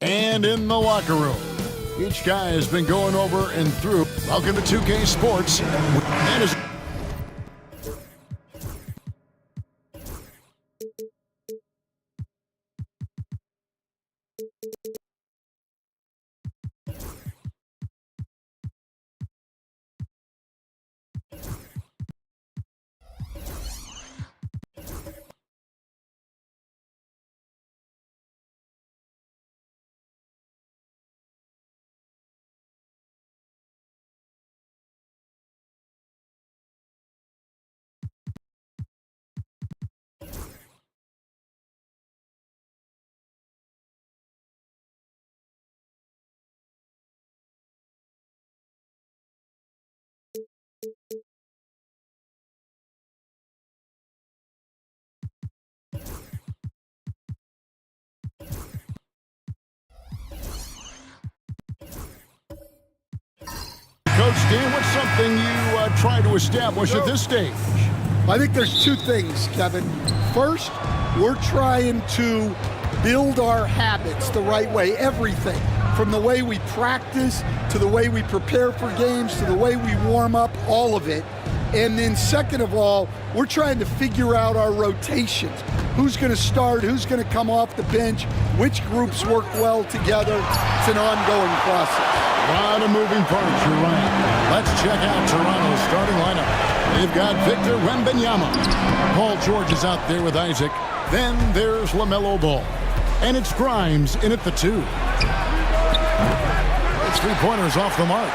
And in the locker room, each guy has been going over and through. Welcome to 2K Sports. And as Coach Dan, what's something you try to establish at this stage? I think there's two things, Kevin. First, we're trying to build our habits the right way, everything. From the way we practice, to the way we prepare for games, to the way we warm up, all of it. And then second of all, we're trying to figure out our rotations. Who's going to start, who's going to come off the bench, which groups work well together. It's an ongoing process. A lot of moving parts, you're right. Let's check out Toronto's starting lineup. They've got Victor Wembanyama. Paul George is out there with Isaac. Then there's LaMelo Ball. And it's Grimes in at the 2. It's 3-pointers off the mark.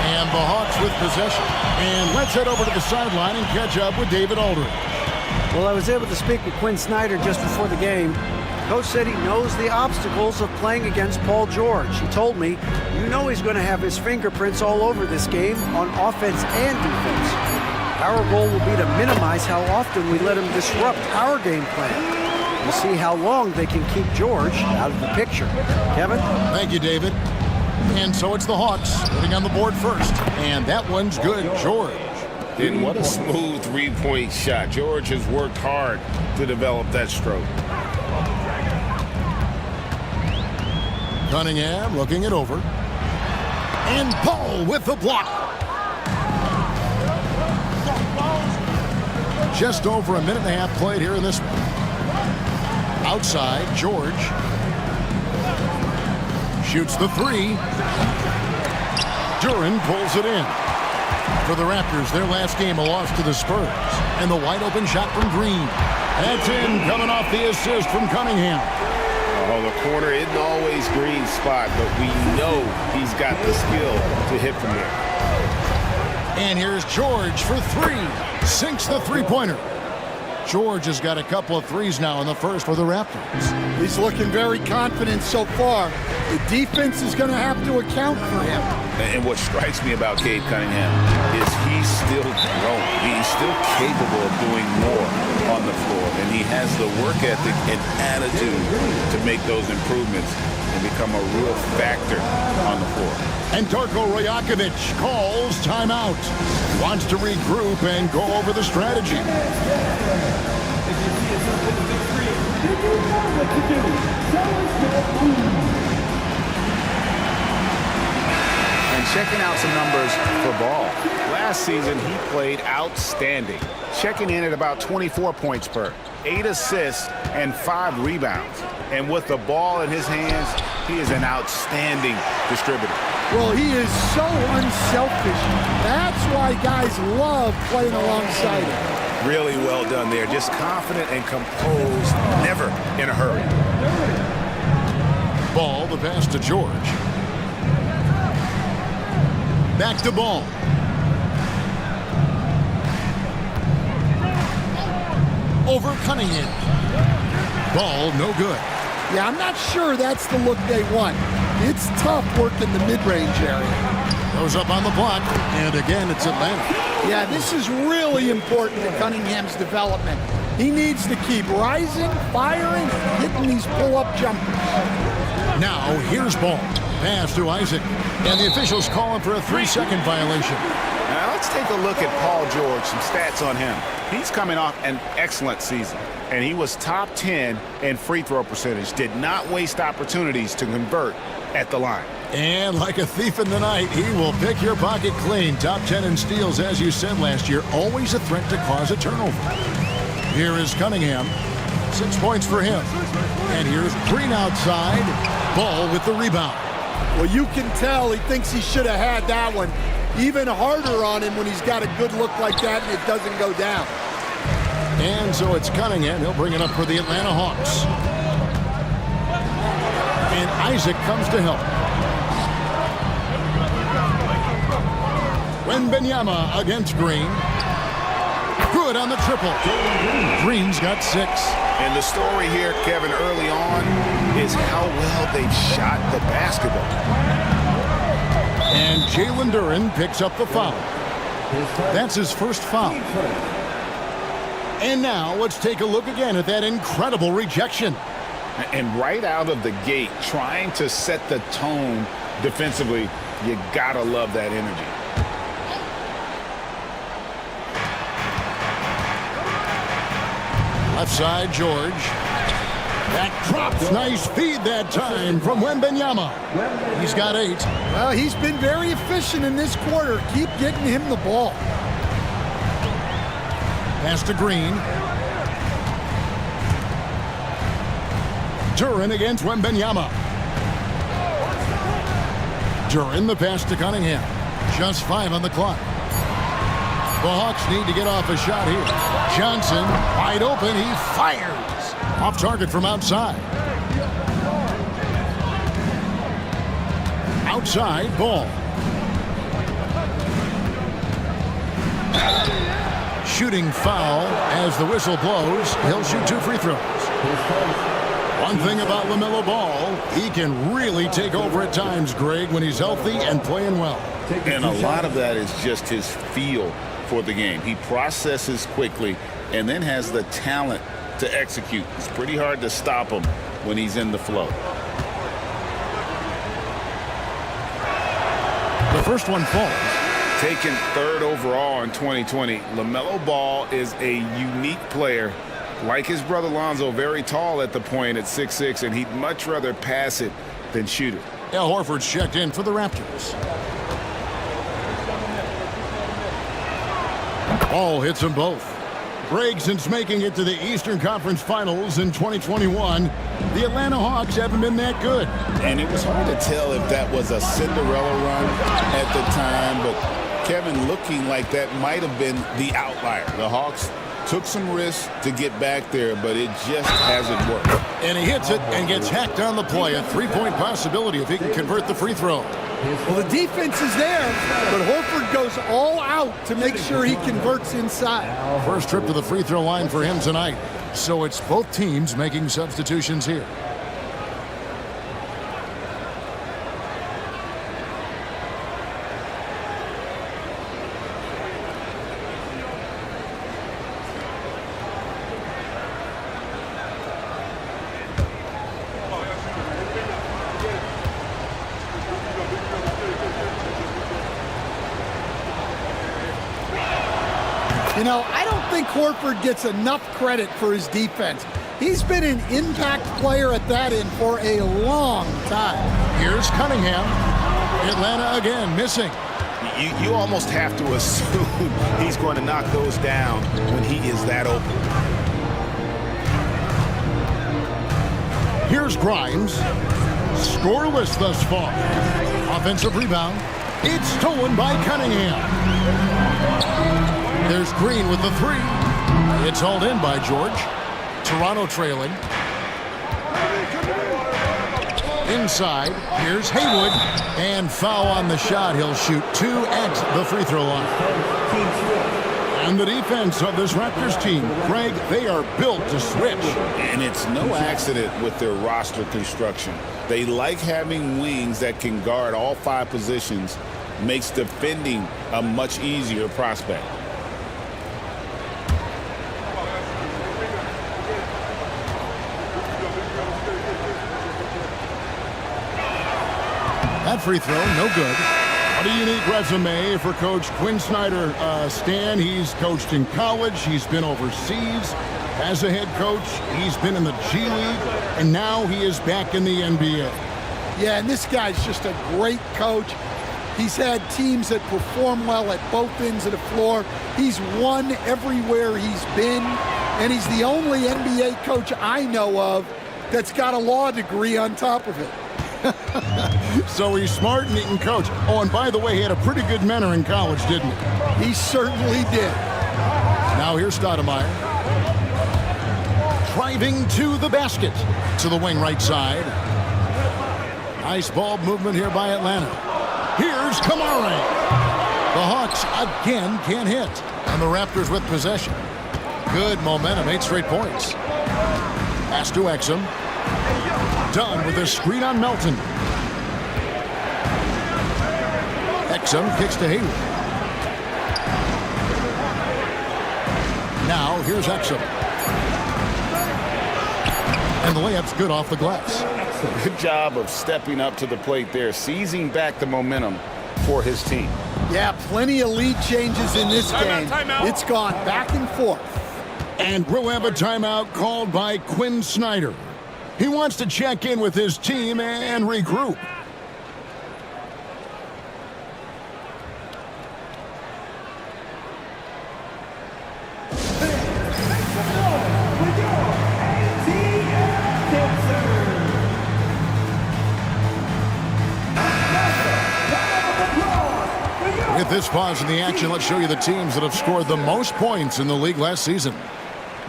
And the Hawks with possession. And let's head over to the sideline and catch up with David Aldridge. Well, I was able to speak with Quinn Snyder just before the game. Coach said he knows the obstacles of playing against Paul George. He told me, you know he's going to have his fingerprints all over this game on offense and defense. Our goal will be to minimize how often we let him disrupt our game plan. We'll see how long they can keep George out of the picture. Kevin? Thank you, David. And so it's the Hawks sitting on the board first. And that one's good, George. And what a smooth three-point shot. George has worked hard to develop that stroke. Cunningham looking it over. And Paul with the block. Just over a minute and a half played here in this one. Outside, George. Shoots the three. Duren pulls it in. For the Raptors, their last game, a loss to the Spurs. And the wide open shot from Green. That's in, coming off the assist from Cunningham. Oh, the corner isn't always Green's spot, but we know he's got the skill to hit from there. And here's George for three. Sinks the three-pointer. George has got a couple of threes now in the first for the Raptors. He's looking very confident so far. The defense is going to have to account for him. And what strikes me about Cade Cunningham is he's still growing. He's still capable of doing more on the floor. And he has the work ethic and attitude to make those improvements and become a real factor on the floor. And Darko Rajakovic calls timeout. Wants to regroup and go over the strategy. And checking out some numbers for Ball. Last season, he played outstanding, checking in at about 24 points per, 8 assists, and 5 rebounds. And with the ball in his hands, he is an outstanding distributor. Well, he is so unselfish. That's why guys love playing alongside him. Really well done there. Just confident and composed, never in a hurry. Ball, the pass to George. Back to Ball. Over Cunningham. Ball, no good. Yeah, I'm not sure that's the look they want. It's tough working the mid-range area. Goes up on the block, and again, it's Atlanta. Yeah, this is really important to Cunningham's development. He needs to keep rising, firing, hitting these pull-up jumpers. Now, here's Ball. Pass to Isaac. And the officials calling for a 3-second violation. Now let's take a look at Paul George, some stats on him. He's coming off an excellent season, and he was top 10 in free throw percentage. Did not waste opportunities to convert at the line. And like a thief in the night, he will pick your pocket clean. Top 10 in steals, as you said last year. Always a threat to cause a turnover. Here is Cunningham. 6 points for him. And here's Green outside. Ball with the rebound. Well, you can tell he thinks he should have had that one. Even harder on him when he's got a good look like that and it doesn't go down. And so it's Cunningham. He'll bring it up for the Atlanta Hawks. And Isaac comes to help. Wembanyama against Green. Good on the triple. Green's got 6. And the story here, Kevin, early on is how well they've shot the basketball. And Jalen Duren picks up the foul. That's his first foul. And now let's take a look again at that incredible rejection. And right out of the gate, trying to set the tone defensively, you gotta love that energy. Left side, George. That drops. Nice feed that time from Wembanyama. He's got 8. Well, he's been very efficient in this quarter. Keep getting him the ball. Pass to Green. Duren against Wembanyama. Duren, the pass to Cunningham. Just 5 on the clock. The Hawks need to get off a shot here. Johnson, wide open, he fires. Off target from outside. Outside, Ball. Shooting foul as the whistle blows. He'll shoot 2 free throws. One thing about LaMelo Ball, he can really take over at times, Greg, when he's healthy and playing well. And a lot of that is just his feel for the game. He processes quickly and then has the talent to execute. It's pretty hard to stop him when he's in the flow. First one falls. Taken third overall in 2020, LaMelo Ball is a unique player. Like his brother Lonzo, very tall at the point at 6'6", and he'd much rather pass it than shoot it. Al Horford's checked in for the Raptors. Ball hits them both. Greg, since making it to the Eastern Conference Finals in 2021, the Atlanta Hawks haven't been that good. And it was hard to tell if that was a Cinderella run at the time, but Kevin, looking like that might have been the outlier. The Hawks took some risks to get back there, but it just hasn't worked. And he hits it and gets hacked on the play. A three-point possibility if he can convert the free throw. Well, the defense is there, but Horford goes all out to make sure he converts inside. First trip to the free throw line for him tonight. So it's both teams making substitutions here. You know, I don't think Horford gets enough credit for his defense. He's been an impact player at that end for a long time. Here's Cunningham. Atlanta again missing. You almost have to assume he's going to knock those down when he is that open. Here's Grimes. Scoreless thus far. Offensive rebound. It's stolen by Cunningham. There's Green with the three. It's hauled in by George. Toronto trailing. Inside, here's Haywood. And foul on the shot. He'll shoot two at the free throw line. And the defense of this Raptors team, Greg, they are built to switch. And it's no accident with their roster construction. They like having wings that can guard all five positions. Makes defending a much easier prospect. That free throw, no good. What a unique resume for Coach Quinn Snyder. Stan, he's coached in college. He's been overseas as a head coach. He's been in the G League, and now he is back in the NBA. Yeah, and this guy's just a great coach. He's had teams that perform well at both ends of the floor. He's won everywhere he's been, and he's the only NBA coach I know of that's got a law degree on top of it. So he's smart and he can coach. Oh, and by the way, he had a pretty good mentor in college, didn't he? He certainly did. Now here's Stoudemire. Driving to the basket. To the wing right side. Nice ball movement here by Atlanta. Here's Kamara. The Hawks again can't hit. And the Raptors with possession. Good momentum, 8 straight points. Pass to Exum. Done with a screen on Melton. Exum kicks to Hayward. Now here's Exum. And the layup's good off the glass. Good job of stepping up to the plate there, seizing back the momentum for his team. Yeah, plenty of lead changes in this game. It's gone back and forth. And we'll have a timeout called by Quinn Snyder. He wants to check in with his team and regroup. With this pause in the action, let's show you the teams that have scored the most points in the league last season.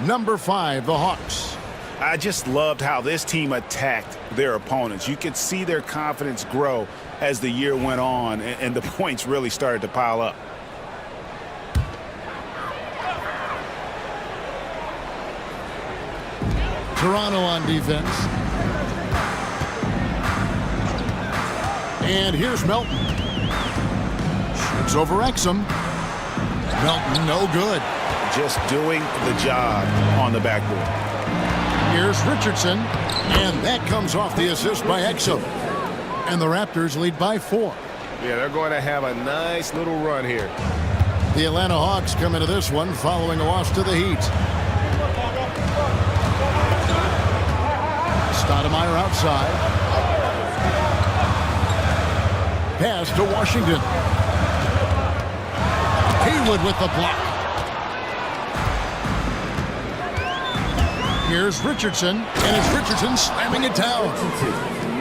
Number 5, the Hawks. I just loved how this team attacked their opponents. You could see their confidence grow as the year went on, and the points really started to pile up. Toronto on defense. And here's Melton. Shoots over Exum. Melton, no good. Just doing the job on the backboard. Here's Richardson, and that comes off the assist by Exum. And the Raptors lead by 4. Yeah, they're going to have a nice little run here. The Atlanta Hawks come into this one following a loss to the Heat. Stoudemire outside. Pass to Washington. Haywood with the block. Here's Richardson, and it's Richardson slamming it down.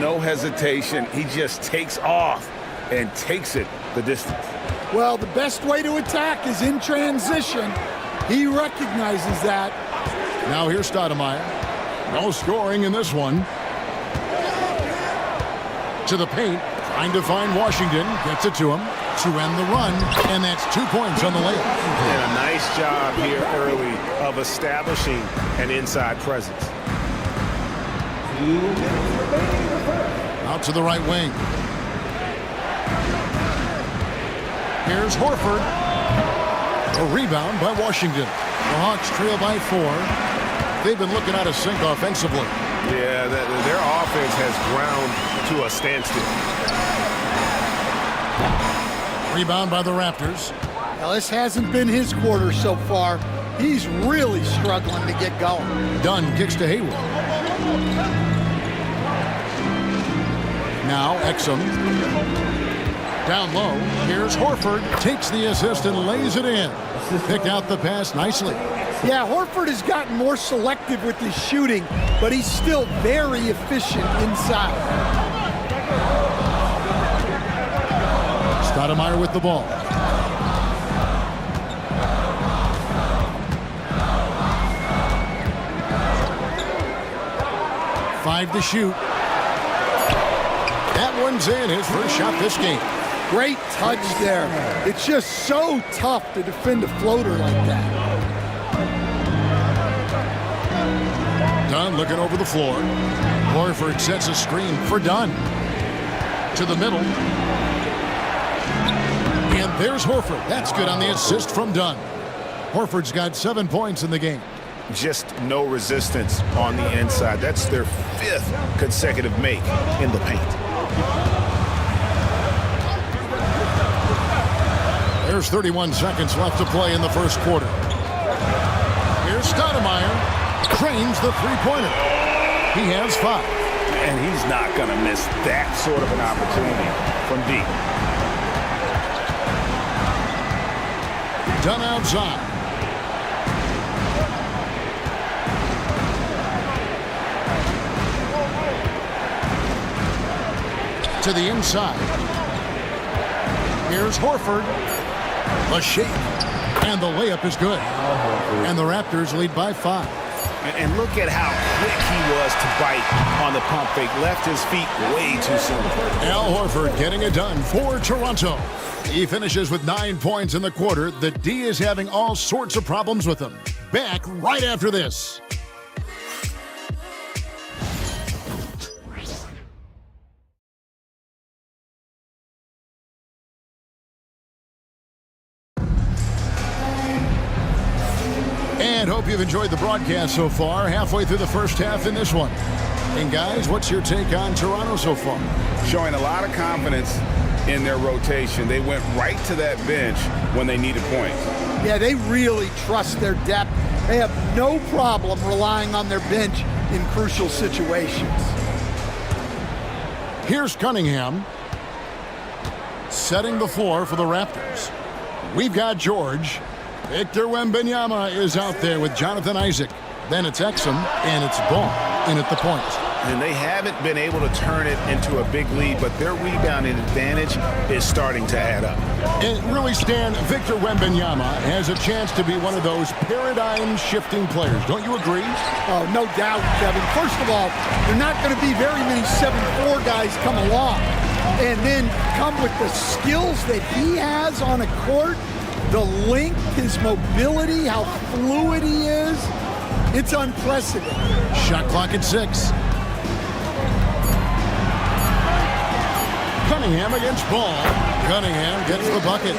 No hesitation. He just takes off and takes it the distance. Well, the best way to attack is in transition. He recognizes that. Now here's Stoudemire. No scoring in this one. To the paint, trying to find Washington. Gets it to him to end the run, and that's 2 points on the layup. And a nice job here early of establishing an inside presence. Out to the right wing. Here's Horford. A rebound by Washington. The Hawks trail by 4. They've been looking out of sync offensively. Yeah, their offense has ground to a standstill. Rebound by the Raptors. Now, this hasn't been his quarter so far. He's really struggling to get going. Dunn kicks to Haywood. Now Exum. Down low. Here's Horford. Takes the assist and lays it in. Picked out the pass nicely. Yeah, Horford has gotten more selective with his shooting, but he's still very efficient inside. Stoudemire with the ball. Five to shoot. That one's in. His first shot this game. Great touch there. It's just so tough to defend a floater like that. Dunn looking over the floor. Horford sets a screen for Dunn. To the middle. And there's Horford. That's good on the assist from Dunn. Horford's got 7 points in the game. Just no resistance on the inside. That's their 5th consecutive make in the paint. There's 31 seconds left to play in the first quarter. Here's Stoudemire. Cranes the three-pointer. He has 5. And he's not going to miss that sort of an opportunity from deep. Dunn outside. To the inside. Here's Horford. A shake. And the layup is good. And the Raptors lead by 5. And look at how quick he was to bite on the pump fake. Left his feet way too soon. Al Horford getting it done for Toronto. He finishes with 9 points in the quarter. The D is having all sorts of problems with him. Back right after this. And hope you've enjoyed the broadcast so far. Halfway through the first half in this one. And guys, what's your take on Toronto so far? Showing a lot of confidence in their rotation. They went right to that bench when they needed points. Yeah, they really trust their depth. They have no problem relying on their bench in crucial situations. Here's Cunningham setting the floor for the Raptors. We've got George. Victor Wembanyama is out there with Jonathan Isaac. Then it's Exum, and it's Ball in at the point. And they haven't been able to turn it into a big lead, but their rebounding advantage is starting to add up. And really, Stan, Victor Wembanyama has a chance to be one of those paradigm-shifting players. Don't you agree? Oh, no doubt, Kevin. First of all, there are not going to be very many 7'4" guys come along and then come with the skills that he has on a court, the length, his mobility, how fluid he is. It's unprecedented. Shot clock at 6. Cunningham against Ball. Cunningham gets the bucket.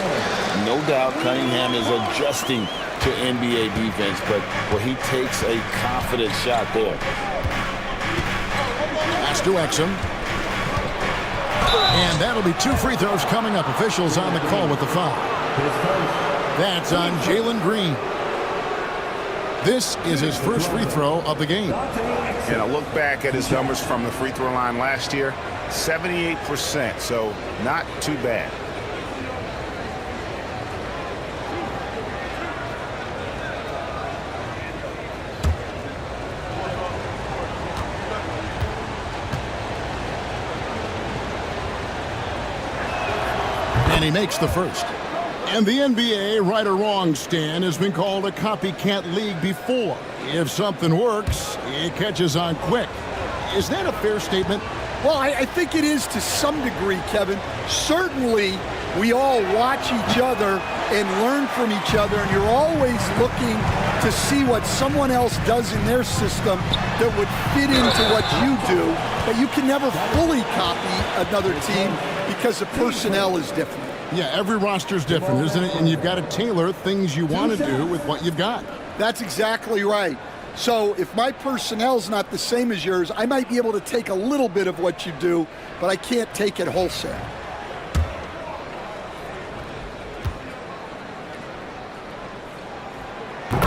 No doubt Cunningham is adjusting to NBA defense, but he takes a confident shot there. Pass to Exum. And And that'll be 2 free throws coming up. Officials on the call with the foul. That's on Jalen Green. This is his first free throw of the game. And a look back at his numbers from the free throw line last year, 78%, so not too bad. And he makes the first. And the NBA, right or wrong, Stan, has been called a copycat league before. If something works, it catches on quick. Is that a fair statement? Well, I think it is to some degree, Kevin. Certainly, we all watch each other and learn from each other, and you're always looking to see what someone else does in their system that would fit into what you do, but you can never fully copy another team because the personnel is different. Yeah, every roster's different, isn't it? And you've got to tailor things you want to do with what you've got. That's exactly right. So if my personnel's not the same as yours, I might be able to take a little bit of what you do, but I can't take it wholesale.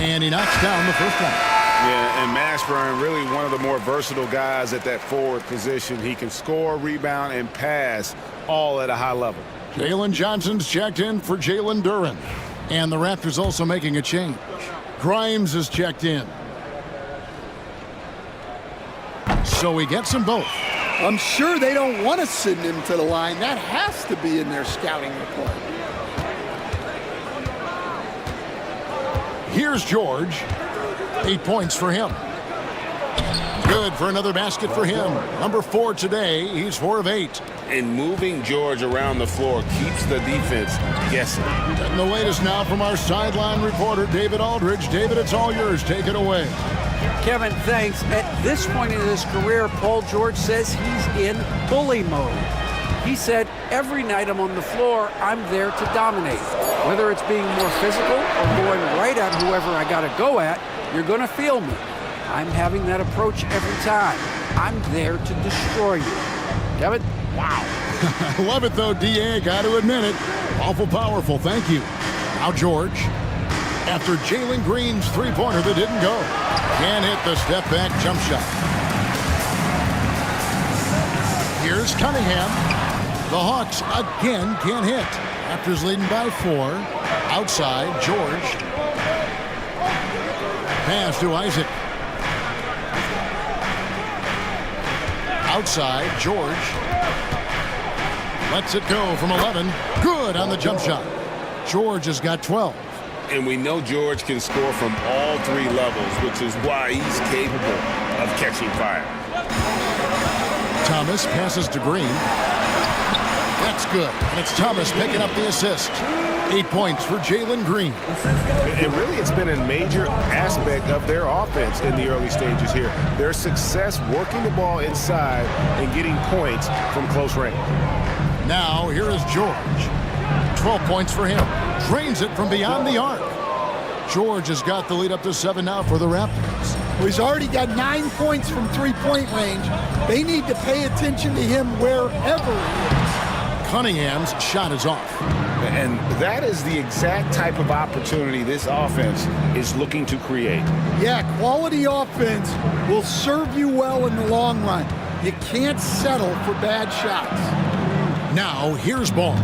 And he knocks down the first one. Yeah, and Mashburn, really one of the more versatile guys at that forward position. He can score, rebound, and pass all at a high level. Jalen Johnson's checked in for Jalen Duren. And the Raptors also making a change. Grimes is checked in. So he gets them both. I'm sure they don't want to send him to the line. That has to be in their scouting report. Here's George. 8 points for him. Good for another basket for him. Number 4 today. He's 4 of 8. And moving George around the floor keeps the defense guessing. And the latest now from our sideline reporter, David Aldridge. David, it's all yours. Take it away. Kevin, thanks. At this point in his career, Paul George says he's in bully mode. He said, every night I'm on the floor, I'm there to dominate. Whether it's being more physical or going right at whoever I got to go at, you're going to feel me. I'm having that approach every time. I'm there to destroy you. Kevin? Wow. I love it, though, D.A. Got to admit it. Awful powerful. Thank you. Now George. After Jalen Green's three-pointer that didn't go. Can't hit the step-back jump shot. Here's Cunningham. The Hawks again can't hit. Raptors leading by 4. Outside, George. Pass to Isaac. Outside, George. Lets it go from 11. Good on the jump shot. George has got 12. And we know George can score from all 3 levels, which is why he's capable of catching fire. Thomas passes to Green. That's good. And it's Thomas picking up the assist. 8 points for Jalen Green. And really, it's been a major aspect of their offense in the early stages here. Their success working the ball inside and getting points from close range. Now, here is George. 12 points for him. Drains it from beyond the arc. George has got the lead up to 7 now for the Raptors. Well, he's already got 9 points from three-point range. They need to pay attention to him wherever he is. Cunningham's shot is off. And that is the exact type of opportunity this offense is looking to create. Yeah, quality offense will serve you well in the long run. You can't settle for bad shots. Now, here's Ball.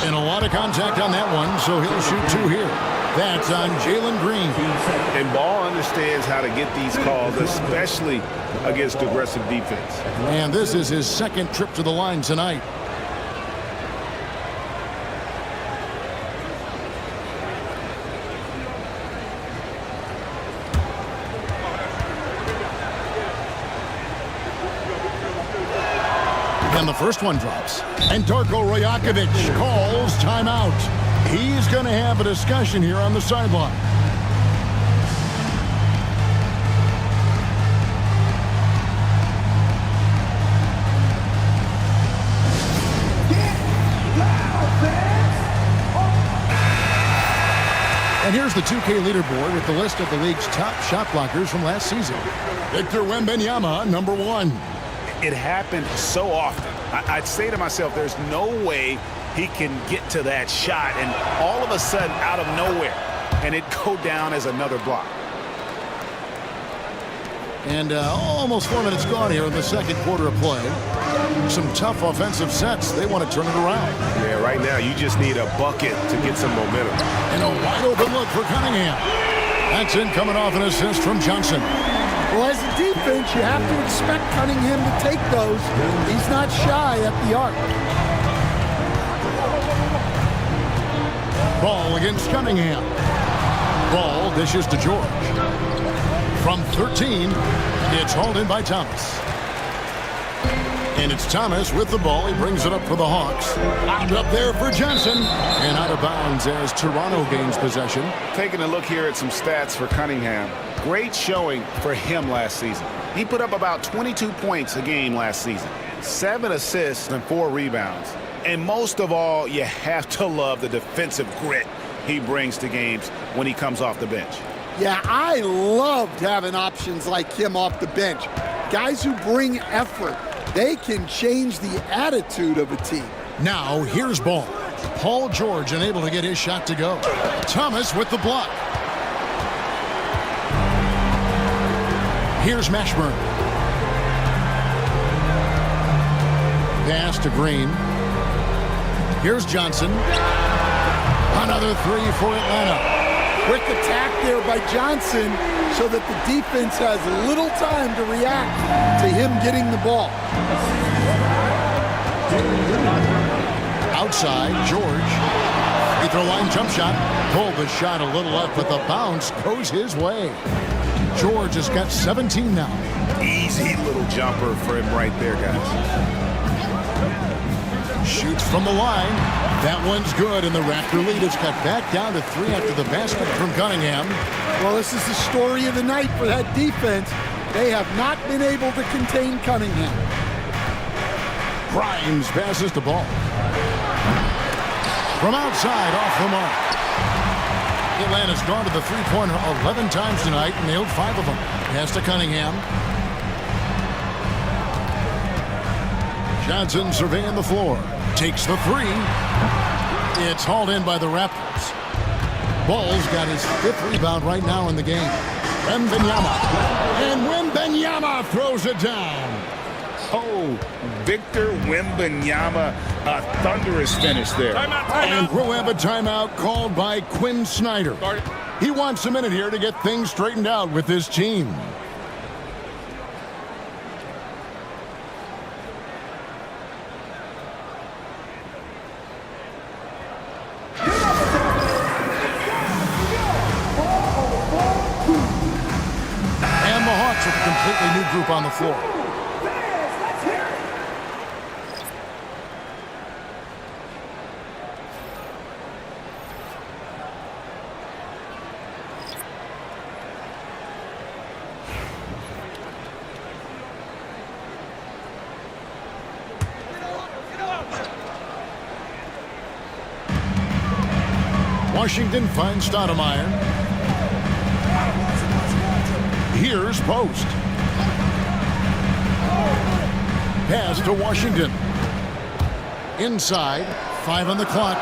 And a lot of contact on that one, so he'll shoot 2 here. That's on Jalen Green. And Ball understands how to get these calls, especially against aggressive defense. And this is his second trip to the line tonight. And the first one drops. And Darko Rajakovic calls timeout. He's going to have a discussion here on the sideline. And here's the 2K leaderboard with the list of the league's top shot blockers from last season. Victor Wembanyama, number 1. It happened so often. I'd say to myself, there's no way he can get to that shot, and all of a sudden, out of nowhere, and it go down as another block. And almost 4 minutes gone here in the second quarter of play. Some tough offensive sets. They want to turn it around. Yeah, right now you just need a bucket to get some momentum. And a wide open look for Cunningham. That's in, coming off an assist from Johnson. Well, as a defense, you have to expect Cunningham to take those. He's not shy at the arc. Ball against Cunningham. Ball dishes to George. From 13, it's hauled in by Thomas. And it's Thomas with the ball. He brings it up for the Hawks. Up there for Johnson. And out of bounds as Toronto gains possession. Taking a look here at some stats for Cunningham. Great showing for him last season. He put up about 22 points a game last season. 7 assists and 4 rebounds. And most of all, you have to love the defensive grit he brings to games when he comes off the bench. Yeah, I loved having options like him off the bench. Guys who bring effort. They can change the attitude of a team. Now, here's ball. Paul George unable to get his shot to go. Thomas with the block. Here's Mashburn. Pass to Green. Here's Johnson. Another three for Atlanta. Quick attack there by Johnson so that the defense has little time to react to him getting the ball. Outside, George. Free throw line jump shot. Pulled the shot a little up, but the bounce goes his way. George has got 17 now. Easy little jumper for him right there, guys. Shoots from the line. That one's good, and the Raptor lead is cut back down to 3 after the basket from Cunningham. Well, this is the story of the night for that defense. They have not been able to contain Cunningham. Grimes passes the ball. From outside, off the mark. Atlanta's gone to the three-pointer 11 times tonight and nailed 5 of them. Pass to Cunningham. Johnson surveying the floor. Takes the three. It's hauled in by the Raptors. Ball's got his 5th rebound right now in the game. Wembanyama. And Wembanyama throws it down. Oh, Victor Wembanyama, a thunderous finish there. And we'll have a timeout called by Quinn Snyder. He wants a minute here to get things straightened out with his team. And the Hawks with a completely new group on the floor. Washington finds Stoudemire. Here's Post. Pass to Washington. Inside, 5 on the clock.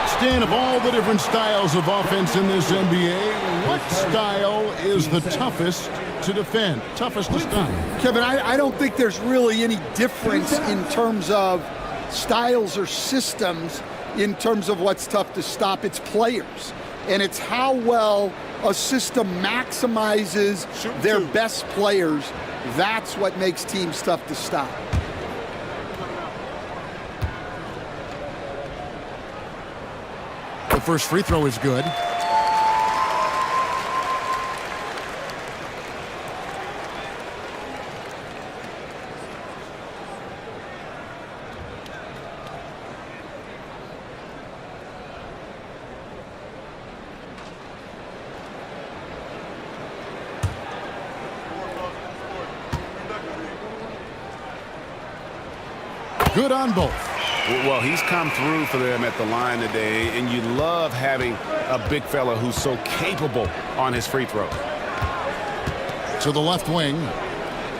Stan, of all the different styles of offense in this NBA, what style is the toughest to defend, toughest to stop? Kevin, I don't think there's really any difference in terms of styles or systems in terms of what's tough to stop. It's players. And it's how well a system maximizes their best players. That's what makes teams tough to stop. The first free throw is good. Good on both. Well, he's come through for them at the line today, and you love having a big fella who's so capable on his free throw. To the left wing.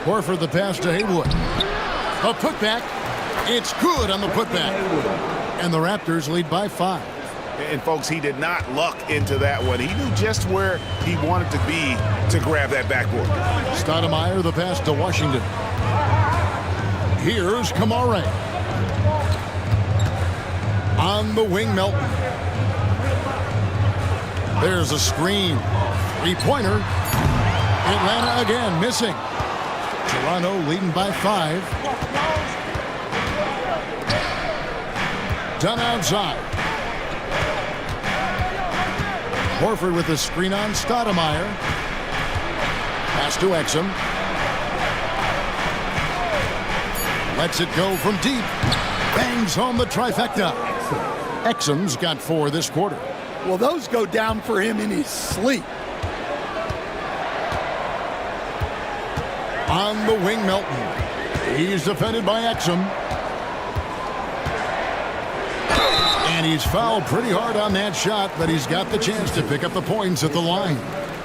Horford the pass to Haywood. A putback. It's good on the putback. And the Raptors lead by 5. And, folks, he did not luck into that one. He knew just where he wanted to be to grab that backboard. Stoudemire the pass to Washington. Here's Kamara. On the wing, Melton. There's a screen. Three-pointer. Atlanta again missing. Toronto leading by 5. Done outside. Horford with the screen on Stoudemire. Pass to Exum. Lets it go from deep. Bangs home the trifecta. Exum's got 4 this quarter. Well, those go down for him in his sleep. On the wing, Melton. He's defended by Exum. And he's fouled pretty hard on that shot, but he's got the chance to pick up the points at the line.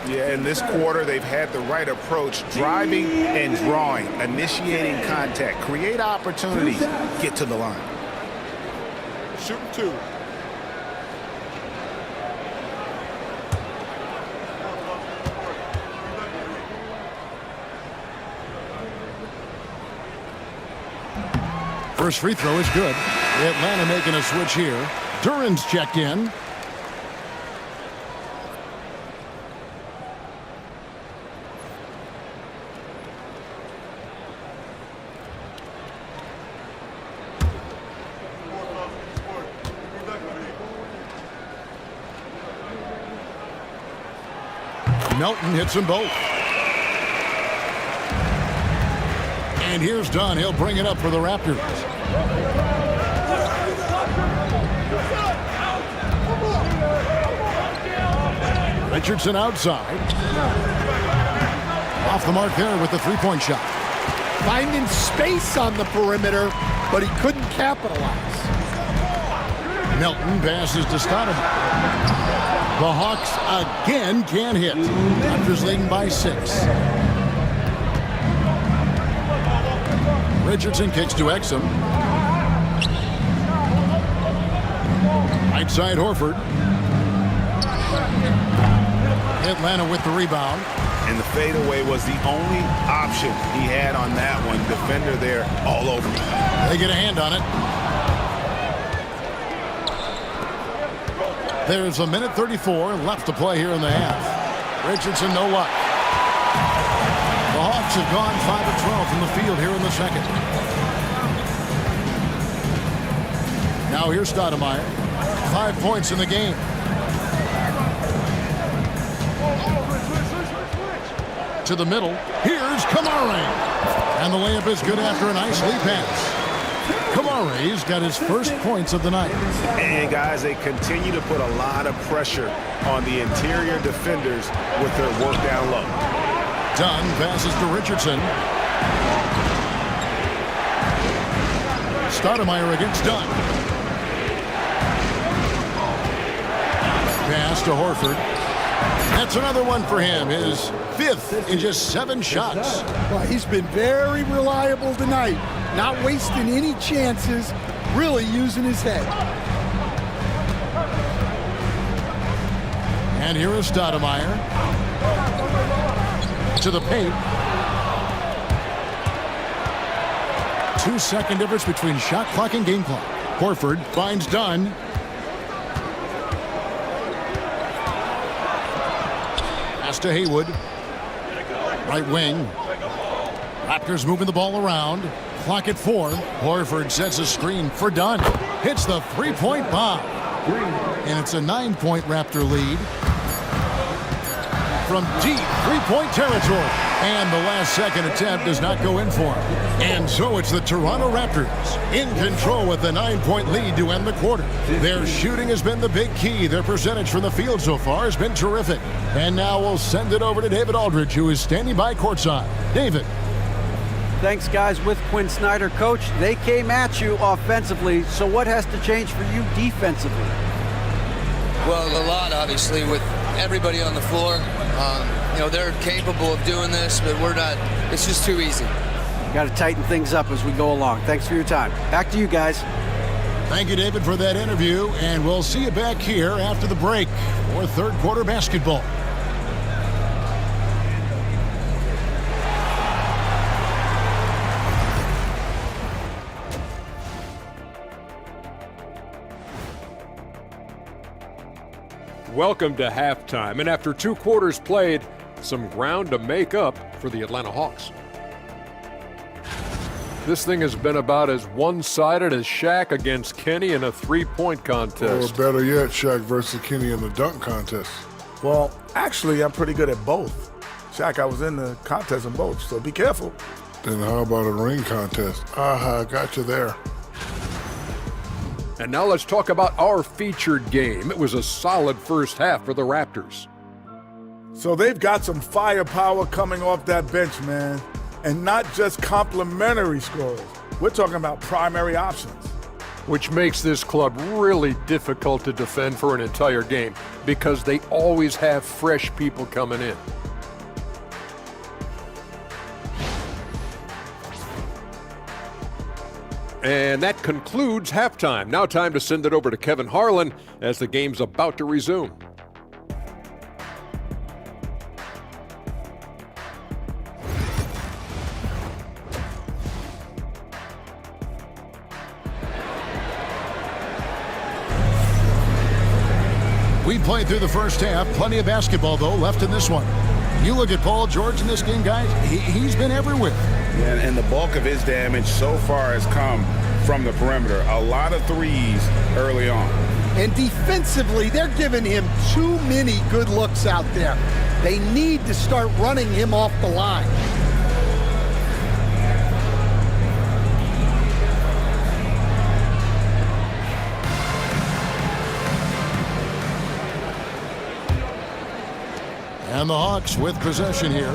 Yeah, in this quarter, they've had the right approach, driving and drawing, initiating contact, create opportunity, get to the line. Shooting 2. First free throw is good. Atlanta making a switch here. Duran's checked in. Melton hits them both. And here's Dunn. He'll bring it up for the Raptors. Richardson outside. Off the mark there with the three-point shot. Finding space on the perimeter, but he couldn't capitalize. Melton passes to Stoudemire. The Hawks again can't hit. Raptors leading by 6. Richardson kicks to Exum. Right side Horford. Atlanta with the rebound. And the fadeaway was the only option he had on that one. Defender there all over him. They get a hand on it. There's a minute 34 left to play here in the half. Richardson, no luck. The Hawks have gone 5 of 12 from the field here in the second. Now here's Stoudemire. 5 points in the game. To the middle. Here's Kamara. And the layup is good after a nice lead pass. Kamara's got his first points of the night. And, guys, they continue to put a lot of pressure on the interior defenders with their work down low. Dunn passes to Richardson. Stoudemire against Dunn. Pass to Horford. That's another one for him. His 5th in just 7 shots. Well, he's been very reliable tonight. Not wasting any chances, really using his head. And here is Stoudemire. To the paint. 2-second difference between shot clock and game clock. Horford finds Dunn. Pass to Haywood. Right wing. Raptors moving the ball around. Clock at 4. Horford sets a screen for Dunn. Hits the three-point bomb. And it's a 9-point Raptor lead. From deep three-point territory. And the last-second attempt does not go in for him. And so it's the Toronto Raptors in control with the 9-point lead to end the quarter. Their shooting has been the big key. Their percentage from the field so far has been terrific. And now we'll send it over to David Aldridge, who is standing by courtside. David. Thanks, guys. With Quinn Snyder, Coach, they came at you offensively. So what has to change for you defensively? Well, a lot, obviously, with everybody on the floor. They're capable of doing this, but we're not. It's just too easy. Got to tighten things up as we go along. Thanks for your time. Back to you guys. Thank you, David, for that interview, and we'll see you back here after the break for third quarter basketball. Welcome to halftime, and after 2 quarters played, some ground to make up for the Atlanta Hawks. This thing has been about as one-sided as Shaq against Kenny in a three-point contest. Or better yet, Shaq versus Kenny in the dunk contest. Well, actually, I'm pretty good at both. Shaq, I was in the contest in both, so be careful. Then how about a ring contest? Aha, got you there. And now let's talk about our featured game. It was a solid first half for the Raptors. So they've got some firepower coming off that bench, man. And not just complimentary scorers. We're talking about primary options. Which makes this club really difficult to defend for an entire game because they always have fresh people coming in. And that concludes halftime. Now time to send it over to Kevin Harlan as the game's about to resume. We played through the first half. Plenty of basketball, though, left in this one. You look at Paul George in this game, guys, he's been everywhere. Yeah, and the bulk of his damage so far has come from the perimeter. A lot of threes early on. And defensively, they're giving him too many good looks out there. They need to start running him off the line. And the Hawks with possession here.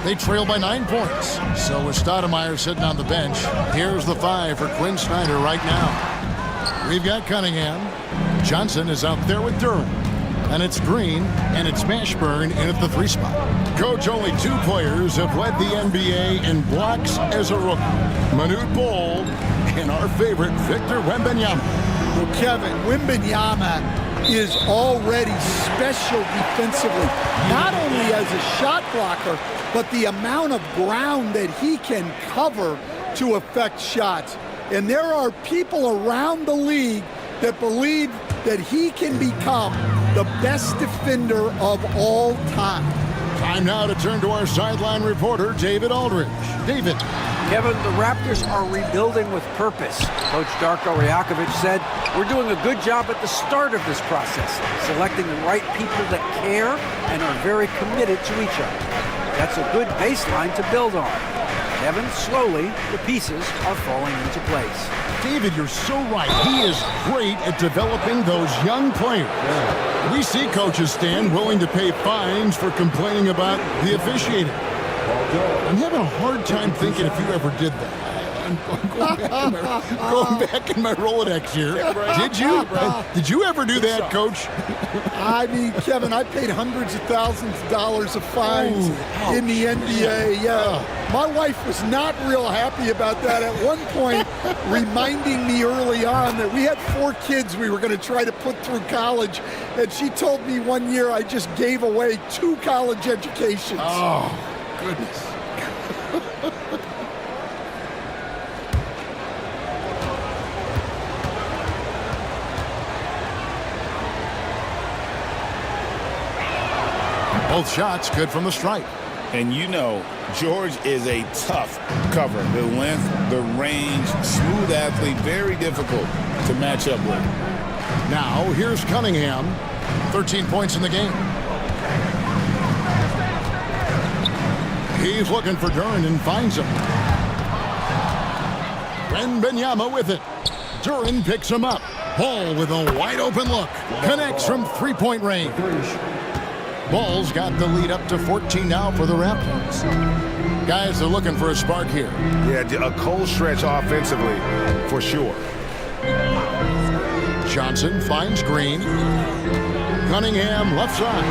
They trail by 9 points. So with Stoudemire sitting on the bench, here's the 5 for Quinn Snyder right now. We've got Cunningham. Johnson is out there with Durham. And it's Green, and it's Mashburn in at the 3 spot. Coach, only 2 players have led the NBA in blocks as a rookie. Manute Bol and our favorite Victor Wembanyama. Well, Kevin, Wembanyama is already special defensively, not only as a shot blocker, but the amount of ground that he can cover to affect shots. And there are people around the league that believe that he can become the best defender of all time. Time now to turn to our sideline reporter, David Aldridge. David. Kevin, the Raptors are rebuilding with purpose. Coach Darko Rajakovic said, we're doing a good job at the start of this process, selecting the right people that care and are very committed to each other. That's a good baseline to build on. Kevin, slowly, the pieces are falling into place. David, you're so right. He is great at developing those young players. Yeah. We see coaches stand willing to pay fines for complaining about the officiating. I'm having a hard time thinking if you ever did that. I'm going back in my Rolodex here. Did you? Did you ever do that, Coach? I mean, Kevin, I paid hundreds of thousands of dollars of fines in the NBA. Yeah. My wife was not real happy about that at one point, reminding me early on that we had 4 kids we were going to try to put through college. And she told me one year I just gave away 2 college educations. Oh, goodness. Both shots good from the stripe. And you know, George is a tough cover. The length, the range, smooth athlete, very difficult to match up with. Now, here's Cunningham. 13 points in the game. He's looking for Duren and finds him. Wembanyama with it. Duren picks him up. Ball with a wide open look. Connects from 3-point range. Ball's got the lead up to 14 now for the Raptors. Guys are looking for a spark here. Yeah, a cold stretch offensively, for sure. Johnson finds Green. Cunningham, left side.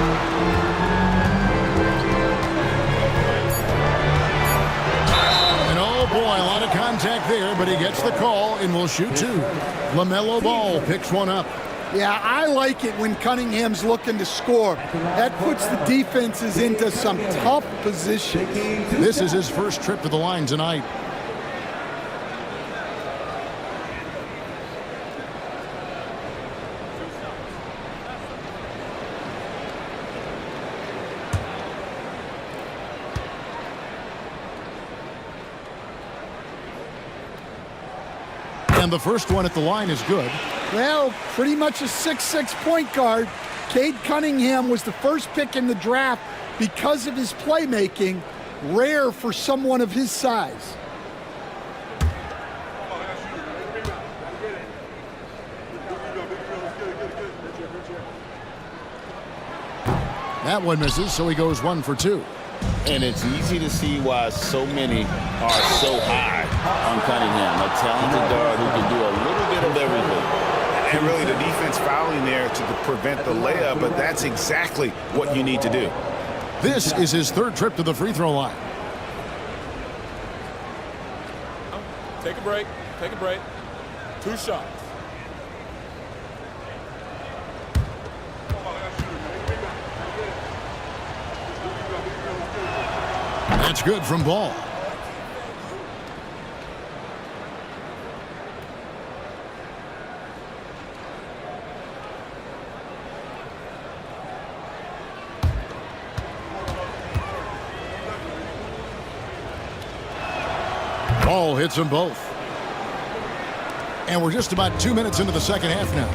And oh boy, a lot of contact there, but he gets the call and will shoot two. LaMelo Ball picks one up. Yeah, I like it when Cunningham's looking to score. That puts the defenses into some tough positions. This is his first trip to the line tonight. And the first one at the line is good. Well, pretty much a 6'6" point guard. Cade Cunningham was the first pick in the draft because of his playmaking. Rare for someone of his size. That one misses, so he goes 1 for 2. And it's easy to see why so many are so high on Cunningham. A talented guard who can do a little bit of everything. And really the defense fouling there to prevent the layup, but that's exactly what you need to do. This is his third trip to the free throw line. Take a break. Take a break. 2 shots. That's good from Ball. Ball hits them both. And we're just about 2 minutes into the second half now.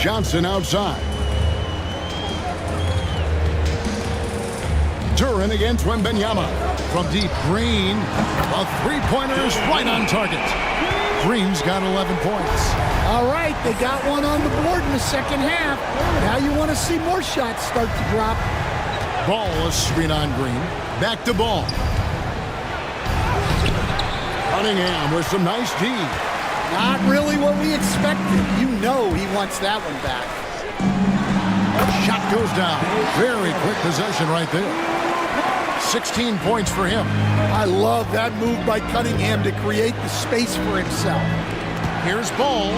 Johnson outside. Duren against Wembanyama. From deep, Green. A three-pointer's right on target. Green's got 11 points. All right, they got one on the board in the second half. Now you want to see more shots start to drop. Ball a screen on Green. Back to Ball. Cunningham with some nice D. Not really what we expected. You know he wants that one back. Shot goes down. Very quick possession right there. 16 points for him. I love that move by Cunningham to create the space for himself. Here's Ball.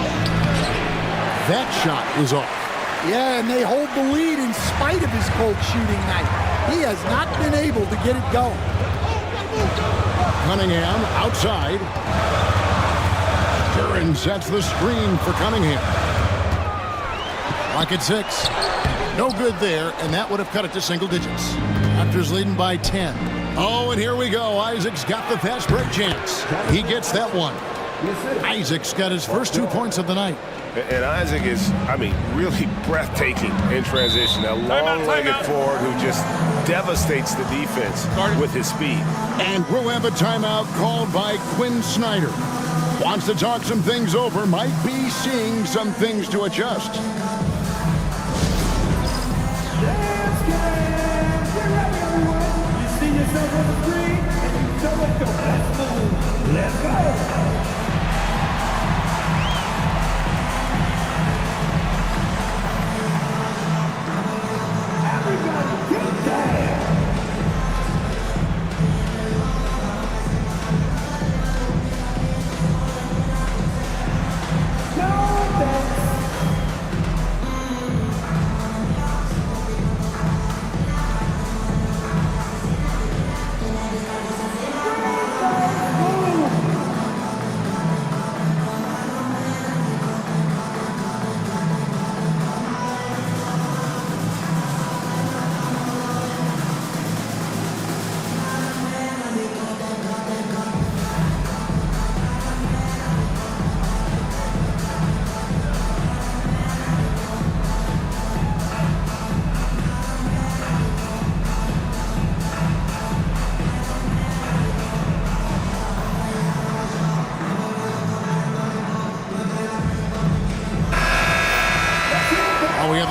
That shot is off. Yeah, and they hold the lead in spite of his cold shooting night. He has not been able to get it going. Cunningham outside. Duren sets the screen for Cunningham. Lock at 6. No good there, and that would have cut it to single digits. Raptors leading by 10. Oh, and here we go. Isaac's got the fast break chance. He gets that one. Isaac's got his first 2 points of the night. And Isaac is, really breathtaking in transition. A long-legged forward who just devastates the defense with his speed. And we'll have a timeout called by Quinn Snyder. Wants to talk some things over. Might be seeing some things to adjust. Let's go.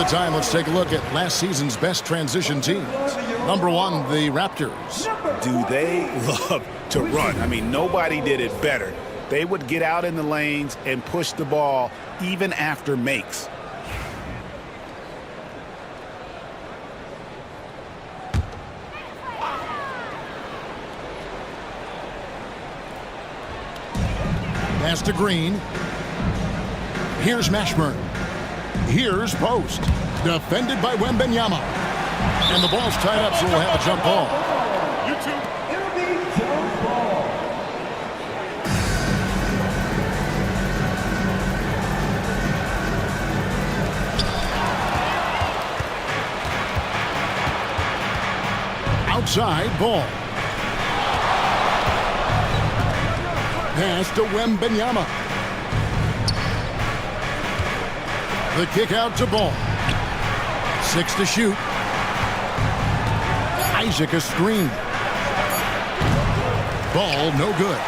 Time, let's take a look at last season's best transition teams. Number 1, the Raptors. Do they love to run? Nobody did it better They would get out in the lanes and push the ball even after makes. Pass to Green. Here's Mashburn. Here's Post. Defended by Wembanyama. And the ball's tied up, so we'll have a jump ball. You two. It'll be jump ball. Outside ball. Pass to Wembanyama. The kick out to Ball. 6 to shoot. Isaac a screen. Ball no good.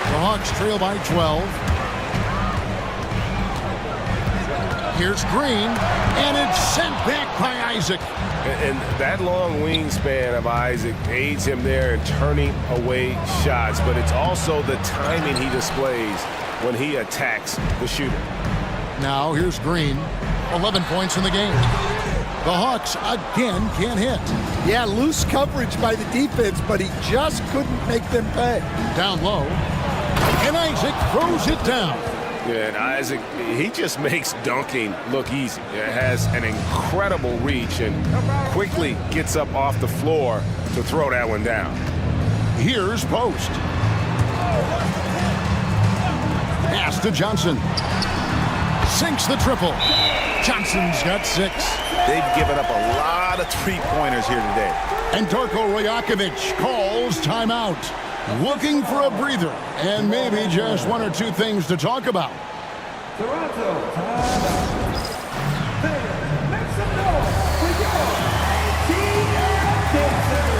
The Hawks trail by 12. Here's Green, and it's sent back by Isaac. And that long wingspan of Isaac aids him there in turning away shots, but it's also the timing he displays when he attacks the shooter. Now here's Green, 11 points in the game. The Hawks again can't hit. Yeah, loose coverage by the defense, but he just couldn't make them pay. Down low, and Isaac throws it down. Yeah, and Isaac, he just makes dunking look easy. It has an incredible reach and quickly gets up off the floor to throw that one down. Here's Post. Pass to Johnson. Sinks the triple. Johnson's got 6. They've given up a lot of three-pointers here today. And Darko Rajakovic calls timeout. Looking for a breather and maybe just one or two things to talk about. Toronto, time. Make some noise for your AT&T Dancers.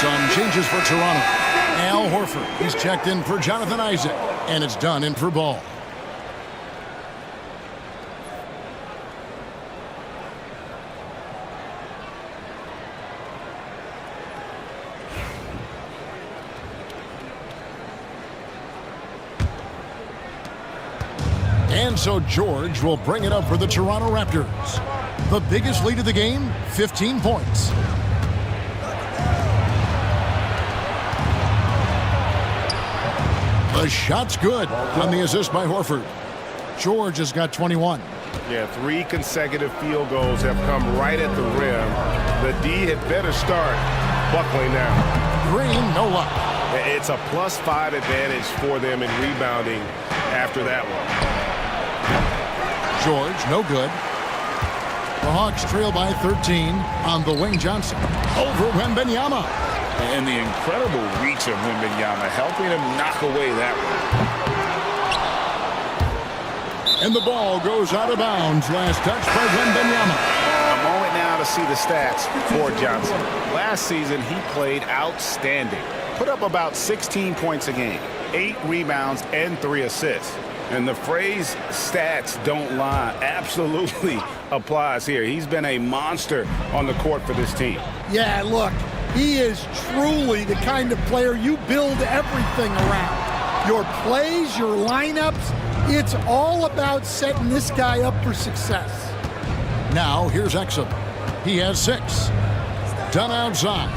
Some changes for Toronto. Al Horford, he's checked in for Jonathan Isaac, and it's done in for Ball. And so George will bring it up for the Toronto Raptors. The biggest lead of the game, 15 points. The shot's good on the assist by Horford. George has got 21. Yeah, 3 consecutive field goals have come right at the rim. The D had better start buckling now. Green, no luck. It's a +5 advantage for them in rebounding after that one. George, no good. The Hawks trail by 13 on the wing. Johnson over Wembanyama. And the incredible reach of Wembanyama, helping him knock away that one. And the ball goes out of bounds. Last touch by Wembanyama. A moment now to see the stats for Johnson. Last season, he played outstanding. Put up about 16 points a game, 8 rebounds, and 3 assists. And the phrase stats don't lie absolutely applies here. He's been a monster on the court for this team. Yeah, look, he is truly the kind of player you build everything around. Your plays, your lineups, it's all about setting this guy up for success. Now here's Exum. He has 6. Dunn outside.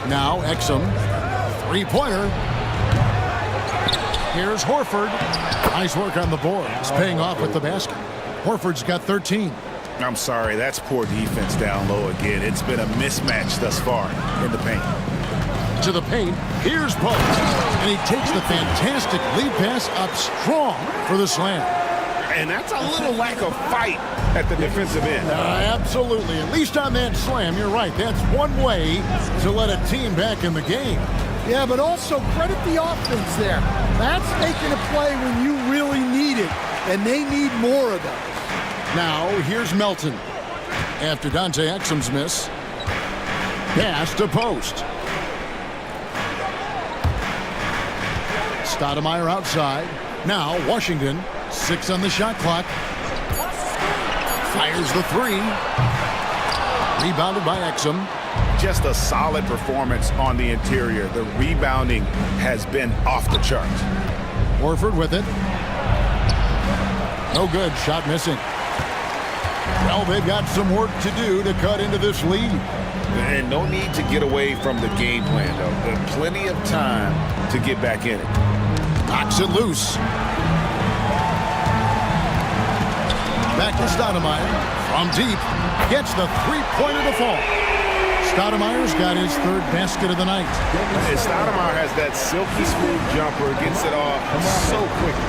Now Exum. Three-pointer. Here's Horford. Nice work on the board. It's paying off with the basket. Horford's got 13. I'm sorry, that's poor defense down low again. It's been a mismatch thus far in the paint. To the paint, here's Post. And he takes the fantastic lead pass up strong for the slam. And that's a little lack of fight at the defensive end. Absolutely. At least on that slam, you're right. That's one way to let a team back in the game. Yeah, but also credit the offense there. That's making a play when you really need it, and they need more of those. Now, here's Melton. After Dante Exum's miss, pass to Post. Stoudemire outside. Now, Washington, 6 on the shot clock. Fires the three. Rebounded by Exum. Just a solid performance on the interior. The rebounding has been off the charts. Horford with it. No good. Shot missing. Well, they've got some work to do to cut into this lead. And no need to get away from the game plan, though. There's plenty of time to get back in it. Knocks it loose. Back to Stoudemire. From deep. Gets the three-pointer to fall. Stoudemire's got his third basket of the night. And Stoudemire has that silky smooth jumper. Gets it off so quickly.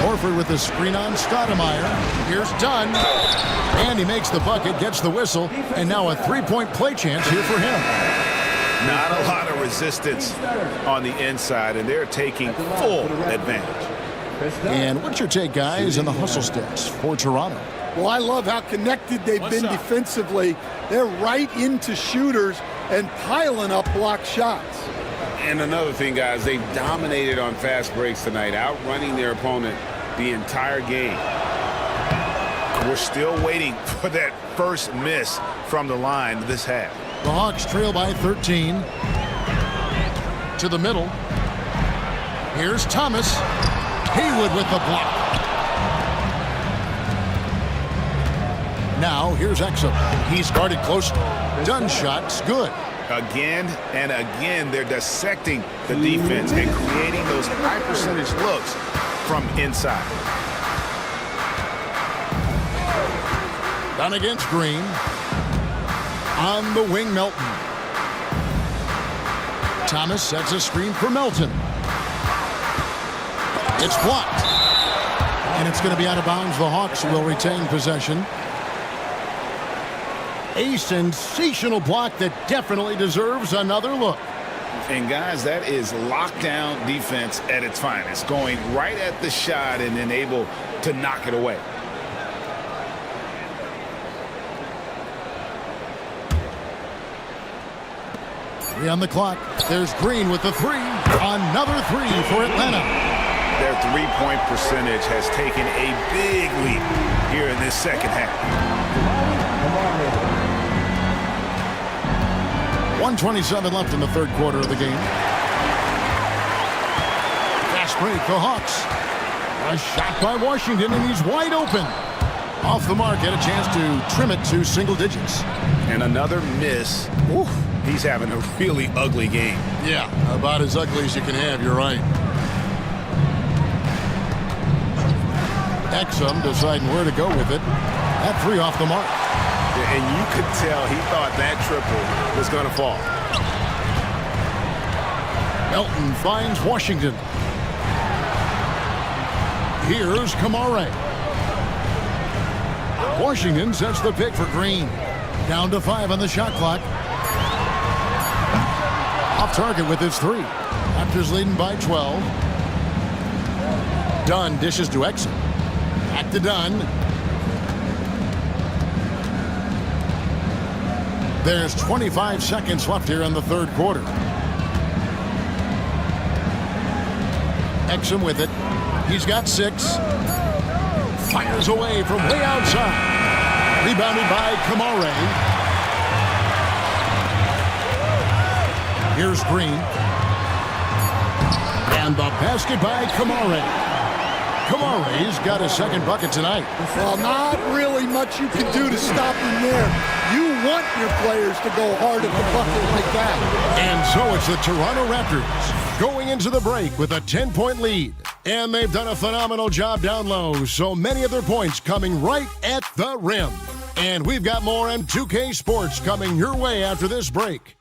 Horford with the screen on Stoudemire. Here's Dunn. And he makes the bucket, gets the whistle, and now a three-point play chance here for him. Not a lot of resistance on the inside, and they're taking full advantage. And what's your take, guys, in the hustle stats for Toronto? Well, I love how connected they've been defensively. They're right into shooters and piling up block shots. And another thing, guys, they've dominated on fast breaks tonight, outrunning their opponent the entire game. We're still waiting for that first miss from the line this half. The Hawks trail by 13. To the middle. Here's Thomas. Haywood with the block. Now, here's Exum. He's guarded closely. Dunn shot's good. Again and again, they're dissecting the defense and creating those high percentage looks from inside. Dunn against Green. On the wing, Melton. Thomas sets a screen for Melton. It's blocked. And it's going to be out of bounds. The Hawks will retain possession. A sensational block that definitely deserves another look. And guys, that is lockdown defense at its finest. Going right at the shot and then able to knock it away. Three on the clock. There's Green with the three. Another three for Atlanta. Their three-point percentage has taken a big leap here in this second half. 1:27 left in the third quarter of the game. Fast break, the Hawks. A shot by Washington, and he's wide open. Off the mark, had a chance to trim it to single digits. And another miss. Oof, he's having a really ugly game. Yeah, about as ugly as you can have, you're right. Exum deciding where to go with it. That three off the mark. And you could tell he thought that triple was going to fall. Melton finds Washington. Here's Kamare. Washington sets the pick for Green. Down to 5 on the shot clock. Off target with his three. Raptors leading by 12. Dunn dishes to Exum. Back to Dunn. There's 25 seconds left here in the third quarter. Exum with it. He's got 6. Fires away from way outside. Rebounded by Kamare. Here's Green. And the basket by Kamare. Kamare's got his second bucket tonight. Well, not really much you can do to stop him there. You want your players to go hard at the bucket like that. And so it's the Toronto Raptors going into the break with a 10-point lead. And they've done a phenomenal job down low, so many of their points coming right at the rim. And we've got more M2K Sports coming your way after this break.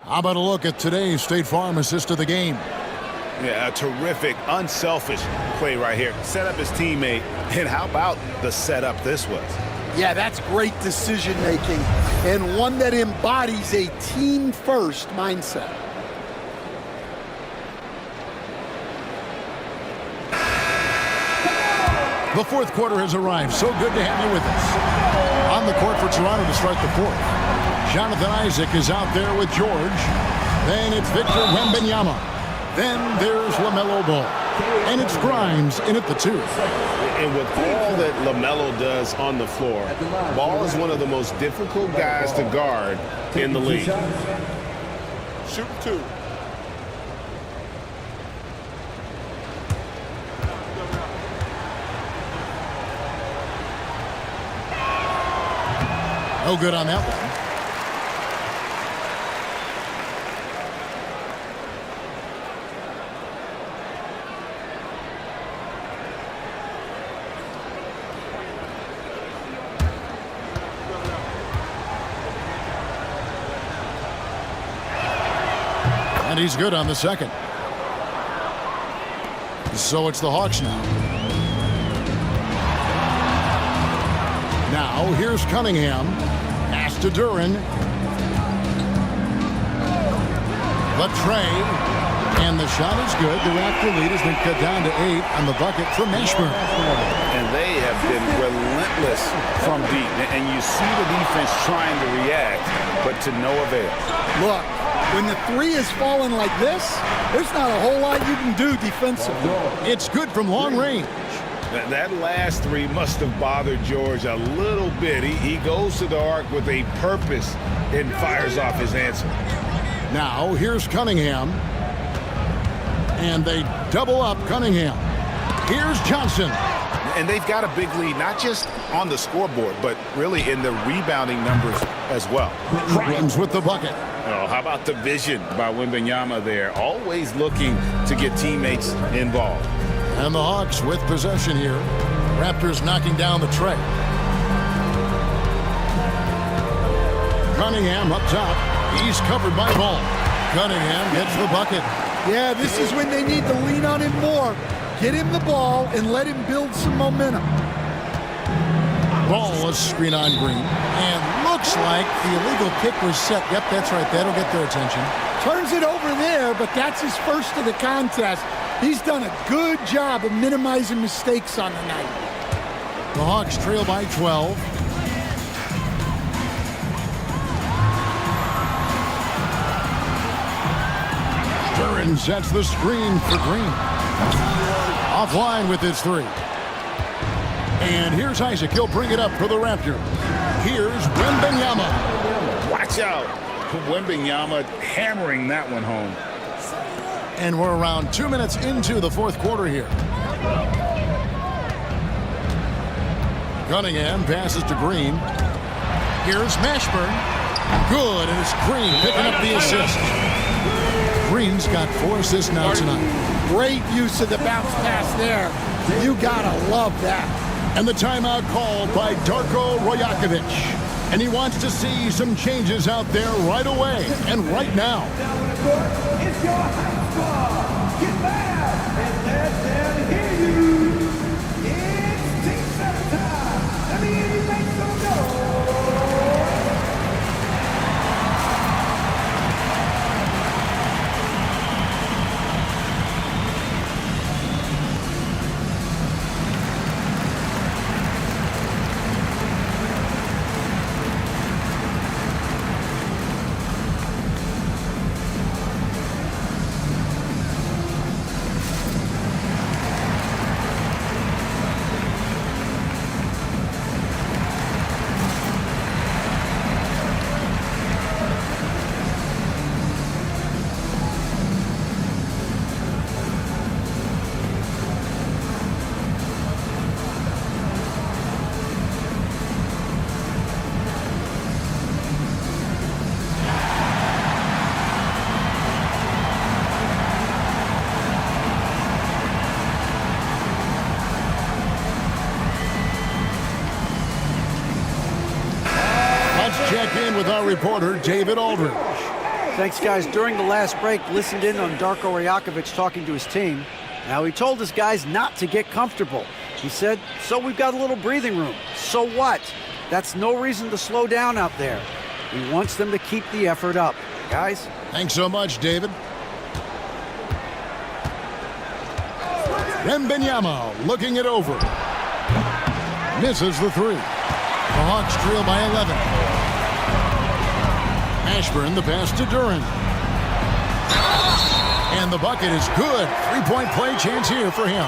How about a look at today's State Farm assist of the game? Yeah, a terrific, unselfish play right here. Set up his teammate, and how about the setup this was? Yeah, that's great decision making and one that embodies a team-first mindset. The fourth quarter has arrived. So good to have you with us. On the court for Toronto to start the fourth. Jonathan Isaac is out there with George. Then it's Victor Wembanyama. Then there's LaMelo Ball. And it's Grimes in at the 2. And with all that LaMelo does on the floor, Ball is one of the most difficult guys to guard in the league. Shoot 2. No good on that one. And he's good on the second. So it's the Hawks now. Now here's Cunningham. Pass to Duren. Latrey. And the shot is good. The Raptor lead has been cut down to 8 on the bucket for Mashburn. And they have been relentless from deep. And you see the defense trying to react, but to no avail. Look, when the 3 is falling like this, there's not a whole lot you can do defensively. It's good from long range. That last 3 must have bothered George a little bit. He goes to the arc with a purpose and fires off his answer. Now here's Cunningham. And they double up Cunningham. Here's Johnson. And they've got a big lead, not just on the scoreboard, but really in the rebounding numbers as well. Grimes with the bucket. Oh, how about the vision by Wembanyama there? Always looking to get teammates involved. And the Hawks with possession here. Raptors knocking down the tray. Cunningham up top. He's covered by Ball. Cunningham gets the bucket. Yeah, this is when they need to lean on him more. Get him the ball and let him build some momentum. Ball is screen on Green. And looks like the illegal kick was set. Yep, that's right. That'll get their attention. Turns it over there, but that's his first of the contest. He's done a good job of minimizing mistakes on the night. The Hawks trail by 12. Duren sets the screen for Green. Offline with his 3. And here's Isaac. He'll bring it up for the Raptors. Here's Wembanyama. Watch out. Wembanyama hammering that one home. And we're around 2 minutes into the fourth quarter here. Cunningham passes to Green. Here's Mashburn. Good, and it's Green picking up the assist. Green's got 4 assists now tonight. Great use of the bounce pass there. You gotta love that. And the timeout called by Darko Rajakovic. And he wants to see some changes out there right away and right now. It's your house squad. Get back and let them hear you. It's Team 7 time. Let me hear you make some noise. check in with our reporter, David Aldridge. Thanks, guys. During the last break, listened in on Darko Rajakovic talking to his team. Now, he told his guys not to get comfortable. He said, so we've got a little breathing room. So what? That's no reason to slow down out there. He wants them to keep the effort up. Guys? Thanks so much, David. Wembanyama looking it over. Misses the three. The Hawks trail by 11. Ashburn the pass to Duren. And the bucket is good. Three-point play chance here for him.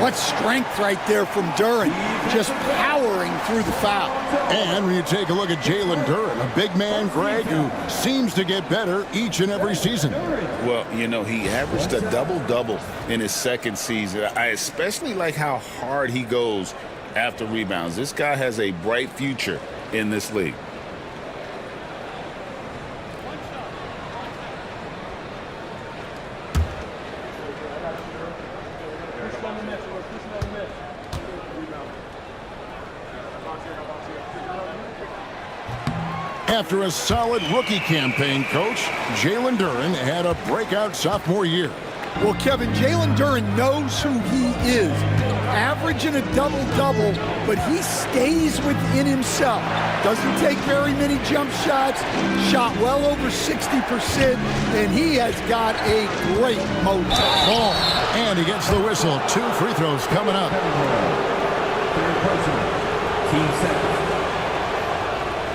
What strength right there from Duren, just powering through the foul. And when you take a look at Jalen Duren, a big man, Greg, who seems to get better each and every season. Well, you know, he averaged a double-double in his second season. I especially like how hard he goes after rebounds. This guy has a bright future in this league. After a solid rookie campaign, Coach, Jalen Duren had a breakout sophomore year. Well, Kevin, Jalen Duren knows who he is. Averaging a double-double, but he stays within himself. Doesn't take very many jump shots, shot well over 60%, and he has got a great motor. Ball, and he gets the whistle. 2 free throws coming up. Team set.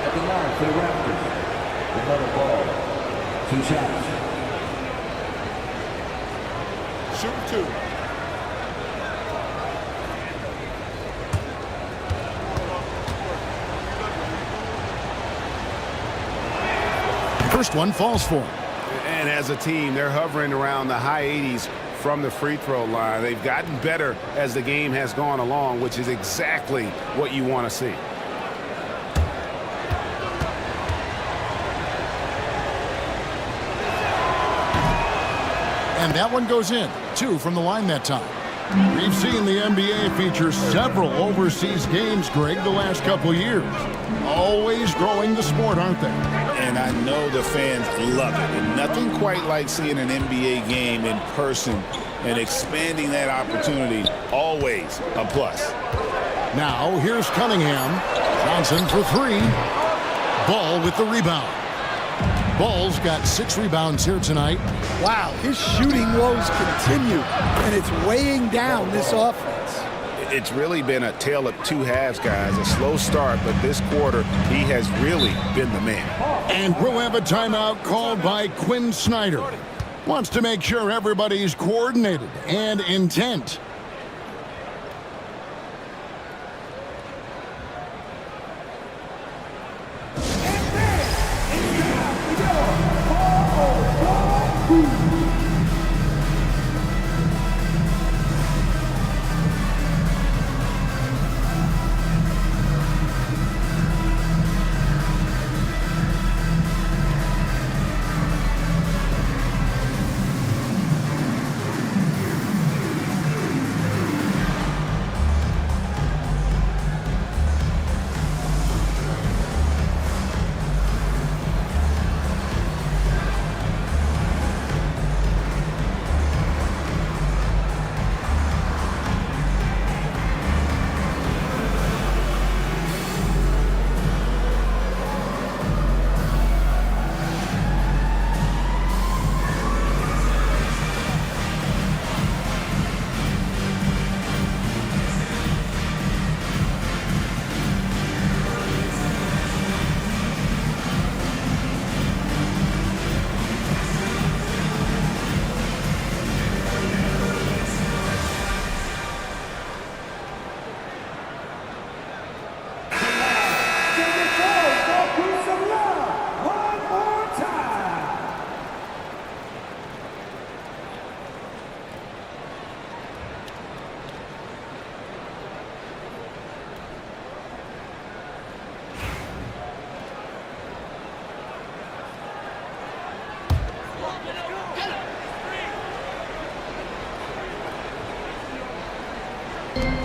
At the line for the Raptors, another ball. 2 shots. Shoot 2. First one falls for him. And as a team, they're hovering around the high 80s from the free throw line. They've gotten better as the game has gone along, which is exactly what you want to see. And that one goes in. 2 from the line that time. We've seen the NBA feature several overseas games, Greg, the last couple years. Always growing the sport, aren't they? And I know the fans love it. And nothing quite like seeing an NBA game in person and expanding that opportunity. Always a plus. Now, here's Cunningham. Johnson for 3. Ball with the rebound. Ball's got 6 rebounds here tonight. Wow, his shooting woes continue, and it's weighing down this offense. It's really been a tale of 2 halves, guys. A slow start, but this quarter, he has really been the man. And we'll have a timeout called by Quinn Snyder. Wants to make sure everybody's coordinated and intent.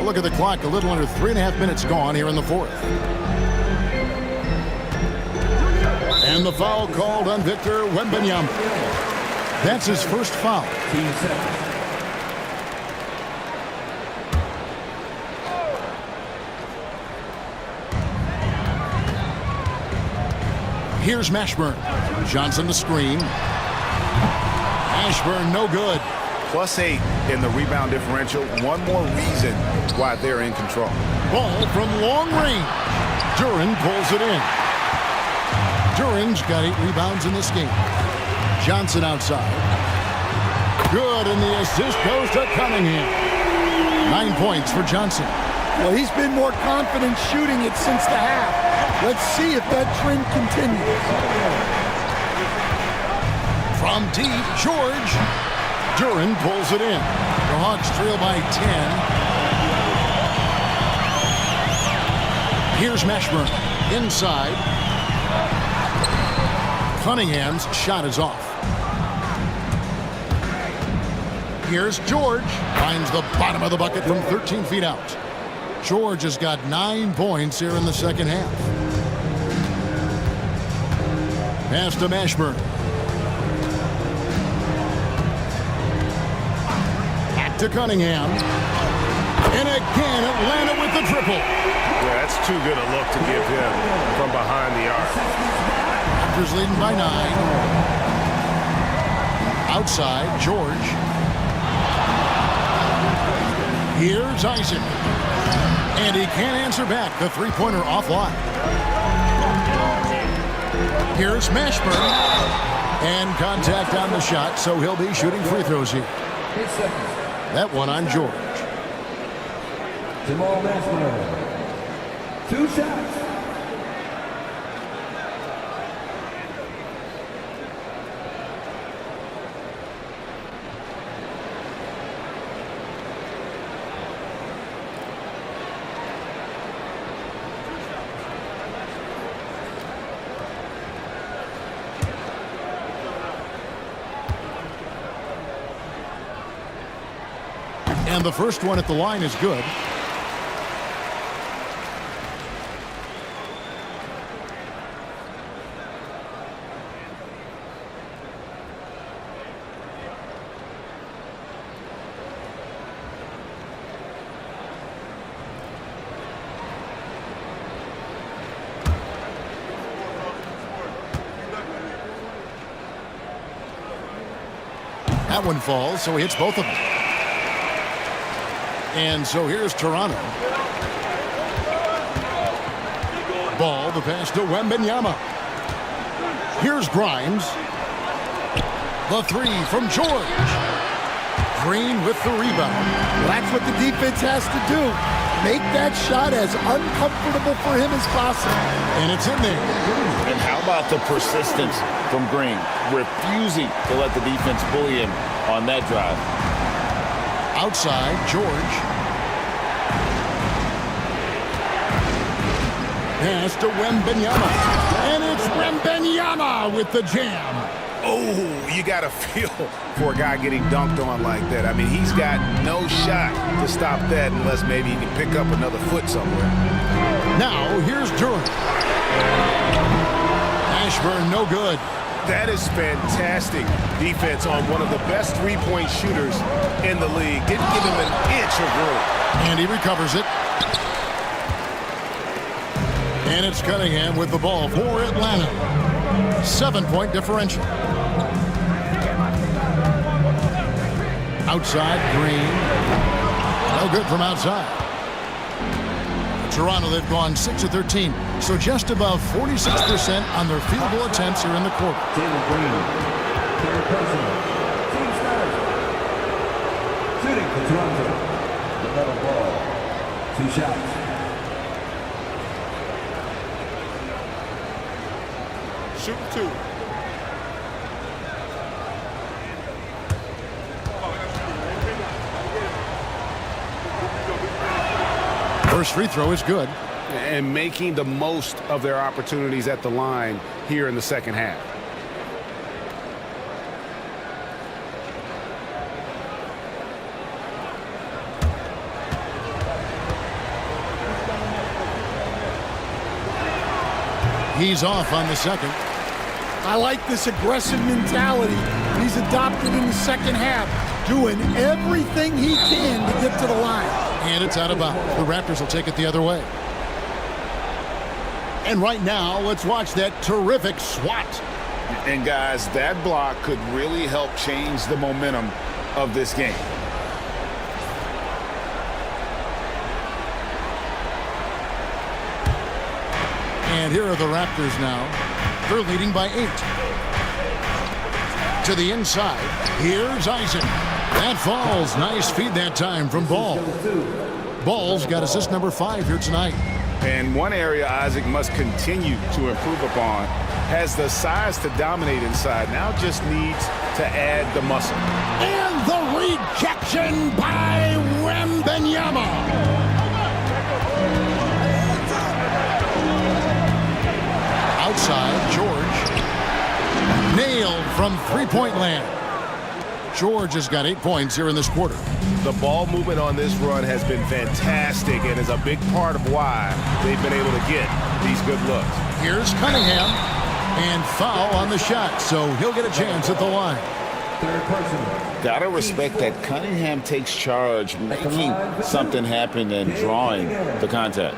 Look at the clock, a little under 3.5 minutes gone here in the fourth. And the foul called on Victor Wembanyama. That's his first foul. Here's Mashburn. Johnson the screen. Mashburn no good. +8 in the rebound differential. One more reason why they're in control. Ball from long range. Duren pulls it in. Duren's got 8 rebounds in this game. Johnson outside. Good, and the assist goes to Cunningham. 9 points for Johnson. Well, he's been more confident shooting it since the half. Let's see if that trend continues. From deep, George. Duren pulls it in. The Hawks trail by 10. Here's Mashburn. Inside. Cunningham's shot is off. Here's George. Finds the bottom of the bucket from 13 feet out. George has got 9 points here in the second half. Pass to Mashburn. Back to Cunningham. And again, Atlanta with the triple. Yeah, that's too good a look to give him from behind the arc. Raptors leading by 9. Outside, George. Here's Isaac. And he can't answer back. The three-pointer offline. Here's Mashburn. And contact on the shot, so he'll be shooting free throws here. That one on George. Jamal Mashburn. 2 shots. And the first one at the line is good. That one falls, so he hits both of them. And so here's Toronto. Ball, the pass to Wembanyama. Here's Grimes. The three from George. Green with the rebound. That's what the defense has to do. Make that shot as uncomfortable for him as possible. And it's in there. And how about the persistence from Green? Refusing to let the defense bully him on that drive. Outside, George. Pass to Wembanyama. And it's Wembanyama with the jam. Oh, you got to feel for a guy getting dunked on like that. I mean, he's got no shot to stop that unless maybe he can pick up another foot somewhere. Now, here's Duren. Mashburn, no good. That is fantastic defense on one of the best three-point shooters in the league. Didn't give him an inch of room. And he recovers it. And it's Cunningham with the ball for Atlanta. 7-point differential. Outside, Green. No good from outside. Toronto, they've gone 6 of 13, so just above 46% on their field goal attempts here in the quarter. Jalen Green, third person, team starter. Shooting for Toronto, the metal ball, 2 shots. Shoot 2. First free throw is good. And making the most of their opportunities at the line here in the second half. He's off on the second. I like this aggressive mentality he's adopted in the second half, doing everything he can to get to the line. And it's out of bounds. The Raptors will take it the other way. And right now, let's watch that terrific swat. And guys, that block could really help change the momentum of this game. And here are the Raptors now. They're leading by 8. To the inside. Here's Isaac. That falls. Nice feed that time from Ball. Ball's got assist number 5 here tonight. And one area Isaac must continue to improve upon, has the size to dominate inside, now just needs to add the muscle. And the rejection by Wembanyama. Outside, George. Nailed from three-point land. George has got 8 points here in this quarter. The ball movement on this run has been fantastic and is a big part of why they've been able to get these good looks. Here's Cunningham. And foul on the shot, so he'll get a chance at the line. Gotta respect that Cunningham takes charge, making something happen and drawing the contact.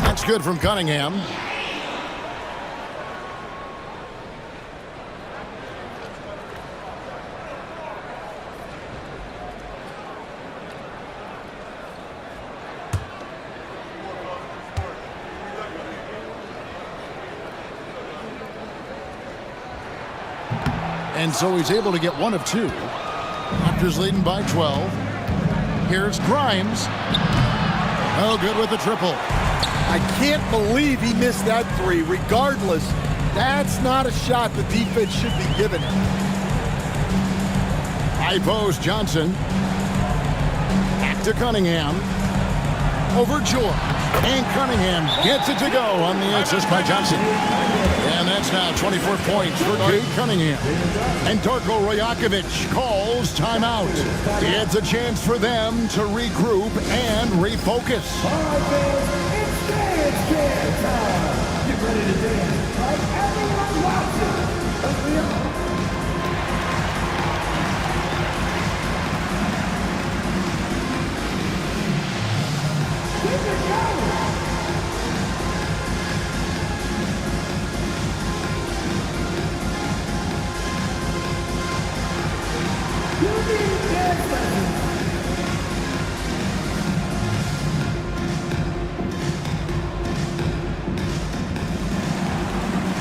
That's good from Cunningham. And so he's able to get 1 of 2. Raptors leading by 12. Here's Grimes. Oh, good with the triple. I can't believe he missed that 3. Regardless, that's not a shot the defense should be giving him. High post, Johnson. Back to Cunningham. Over George. And Cunningham gets it to go on the assist by Johnson. And that's now 24 points for Cade Cunningham. And Darko Rajakovic calls timeout. It's a chance for them to regroup and refocus. All right, fans, it's dance time. Get ready to dance like everyone watching. Let's be on. Keep it going. You need dance lessons.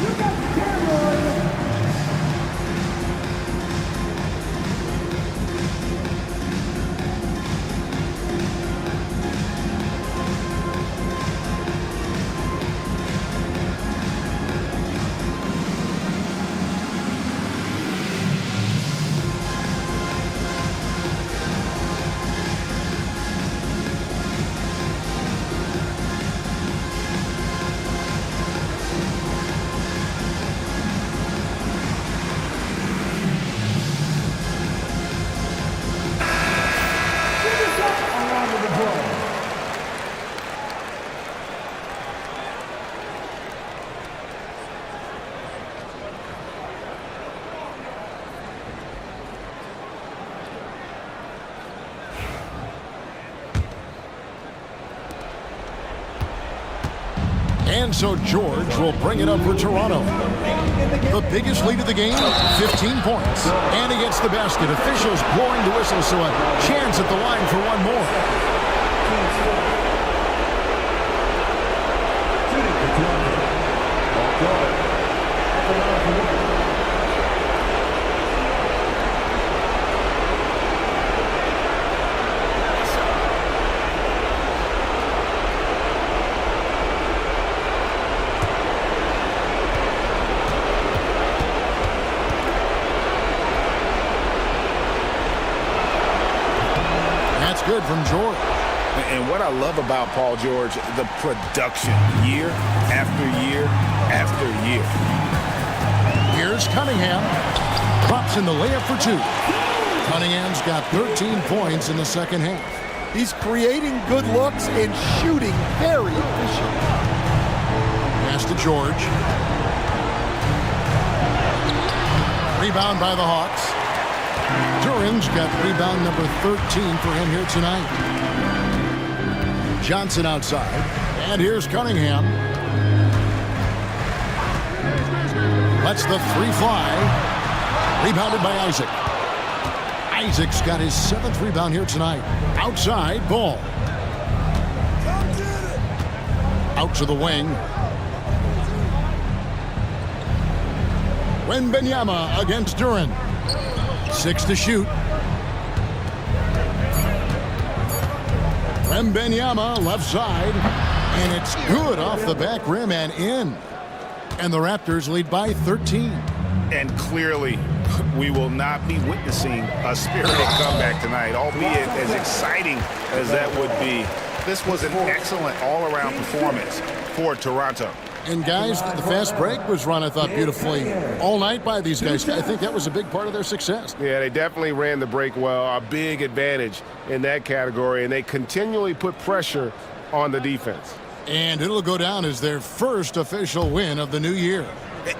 You got the camera on you. And so George will bring it up for Toronto. The biggest lead of the game, 15 points. And he gets the basket. Officials blowing the whistle, so a chance at the line for one more. Good from George. And what I love about Paul George, the production, year after year after year. Here's Cunningham. Drops in the layup for 2. Cunningham's got 13 points in the second half. He's creating good looks and shooting very efficient. Pass to George. Rebound by the Hawks. Duran's got rebound number 13 for him here tonight. Johnson outside. And here's Cunningham. Lets the 3 fly. Rebounded by Isaac. Isaac's got his 7th rebound here tonight. Outside, Ball. Out to the wing. Wembanyama against Duran. 6 to shoot. Wembanyama left side. And it's good off the back rim and in. And the Raptors lead by 13. And clearly, we will not be witnessing a spirited comeback tonight, albeit as exciting as that would be. This was an excellent all-around performance for Toronto. And guys, the fast break was run, I thought, beautifully all night by these guys. I think that was a big part of their success. Yeah, they definitely ran the break well. A big advantage in that category, and they continually put pressure on the defense. And it'll go down as their first official win of the new year.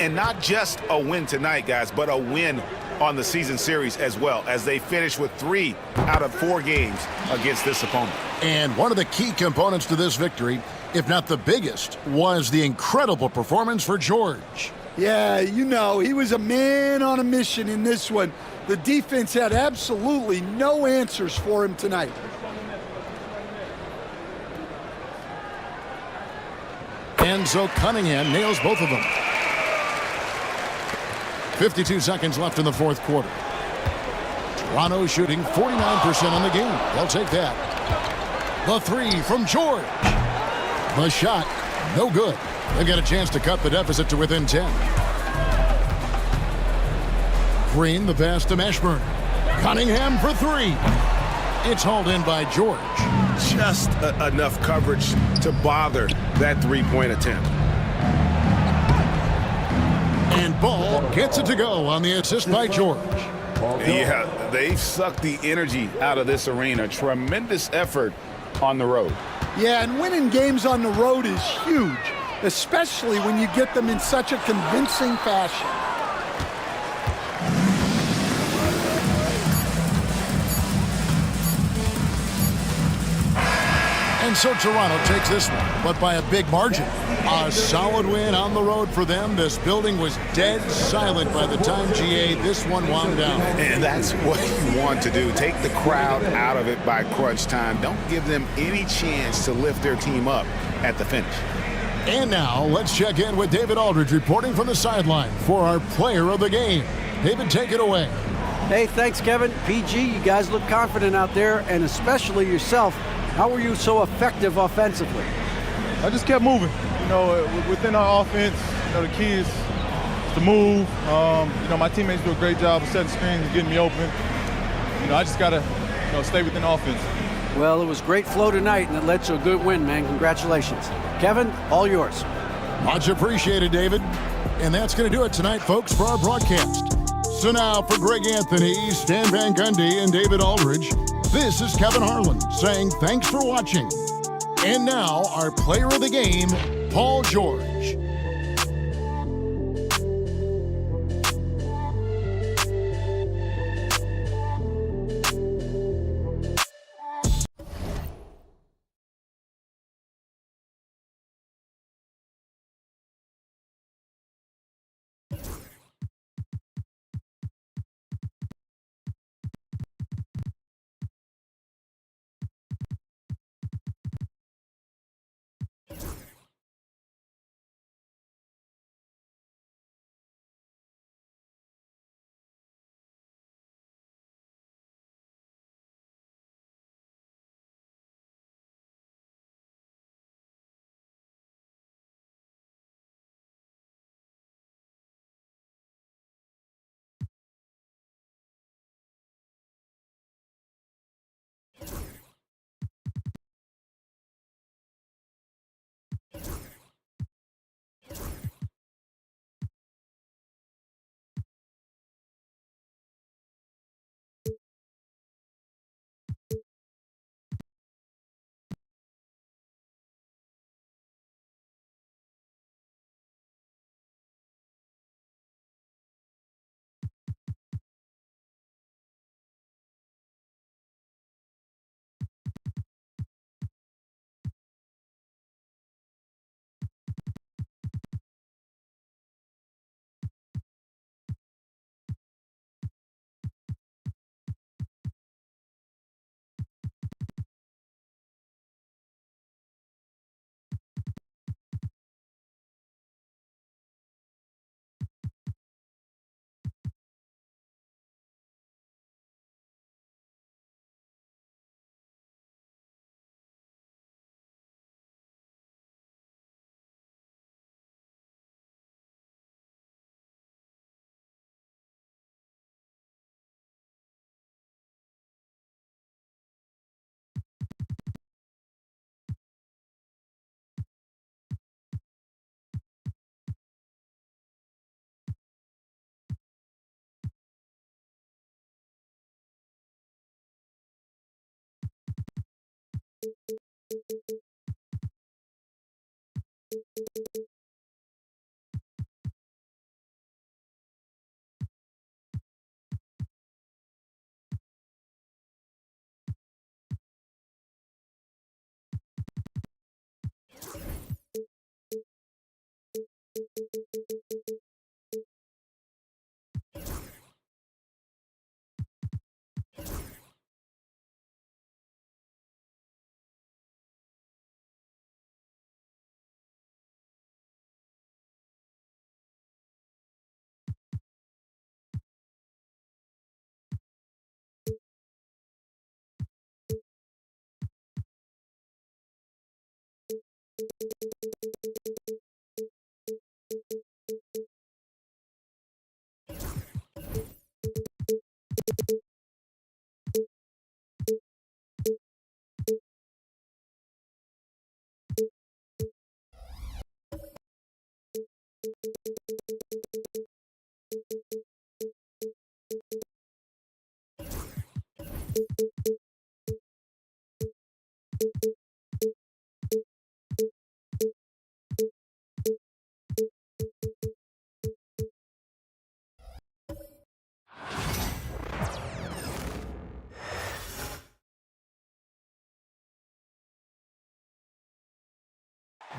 And not just a win tonight, guys, but a win on the season series as well, as they finish with 3 out of 4 games against this opponent. And one of the key components to this victory, if not the biggest, was the incredible performance for George. Yeah, you know, he was a man on a mission in this one. The defense had absolutely no answers for him tonight. And so Cunningham nails both of them. 52 seconds left in the fourth quarter. Toronto shooting 49% on the game. They'll take that. The 3 from George. The shot, no good. They've got a chance to cut the deficit to within 10. Green, the pass to Mashburn. Cunningham for 3. It's hauled in by George. Just enough coverage to bother that 3-point attempt. And Ball gets it to go on the assist by George. Yeah, they've sucked the energy out of this arena. Tremendous effort on the road. Yeah, and winning games on the road is huge, especially when you get them in such a convincing fashion. And so Toronto takes this one, but by a big margin. A solid win on the road for them. This building was dead silent by the time, GA, this one wound down. And that's what you want to do. Take the crowd out of it by crunch time. Don't give them any chance to lift their team up at the finish. And now let's check in with David Aldridge reporting from the sideline for our player of the game. David, take it away. Hey, thanks, Kevin. PG, you guys look confident out there, and especially yourself. How were you so effective offensively? I just kept moving. You know, within our offense, you know, the key is to move. You know, my teammates do a great job of setting screens and getting me open. You know, I just got to, you know, stay within offense. Well, it was great flow tonight, and it led to a good win, man. Congratulations. Kevin, all yours. Much appreciated, David. And that's going to do it tonight, folks, for our broadcast. So now for Greg Anthony, Stan Van Gundy, and David Aldridge, this is Kevin Harlan saying thanks for watching. And now our player of the game, Paul George.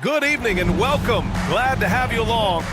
Good evening and welcome. Glad to have you along.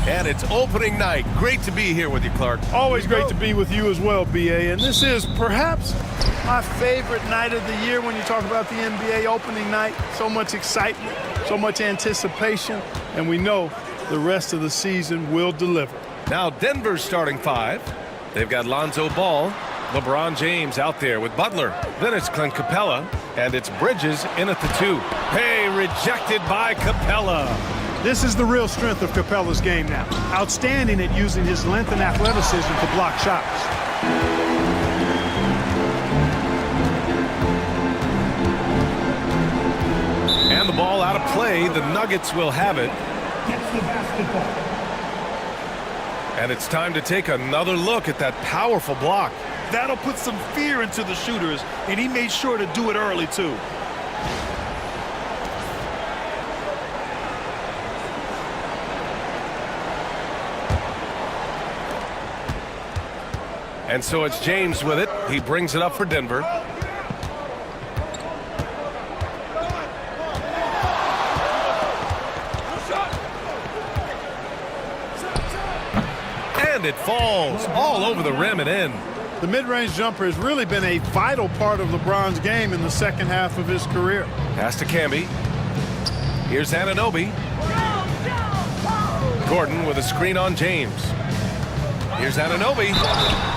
And it's opening night. Great to be here with you, Clark. Always great to be with you as well, BA. And this is perhaps my favorite night of the year when you talk about the NBA opening night. So much excitement, so much anticipation, and we know the rest of the season will deliver. Now Denver's starting five. They've got Lonzo Ball, LeBron James out there with Butler. Then it's Clint Capella, and it's Bridges in at the 2. Hey, rejected by Capella. This is the real strength of Capella's game now. Outstanding at using his length and athleticism to block shots. And the ball out of play. The Nuggets will have it. Gets the basketball. And it's time to take another look at that powerful block. That'll put some fear into the shooters, and he made sure to do it early, too. And so it's James with it. He brings it up for Denver. And it falls all over the rim and in. The mid-range jumper has really been a vital part of LeBron's game in the second half of his career. Pass to Camby. Here's Anunoby. Gordon with a screen on James. Here's Anunoby.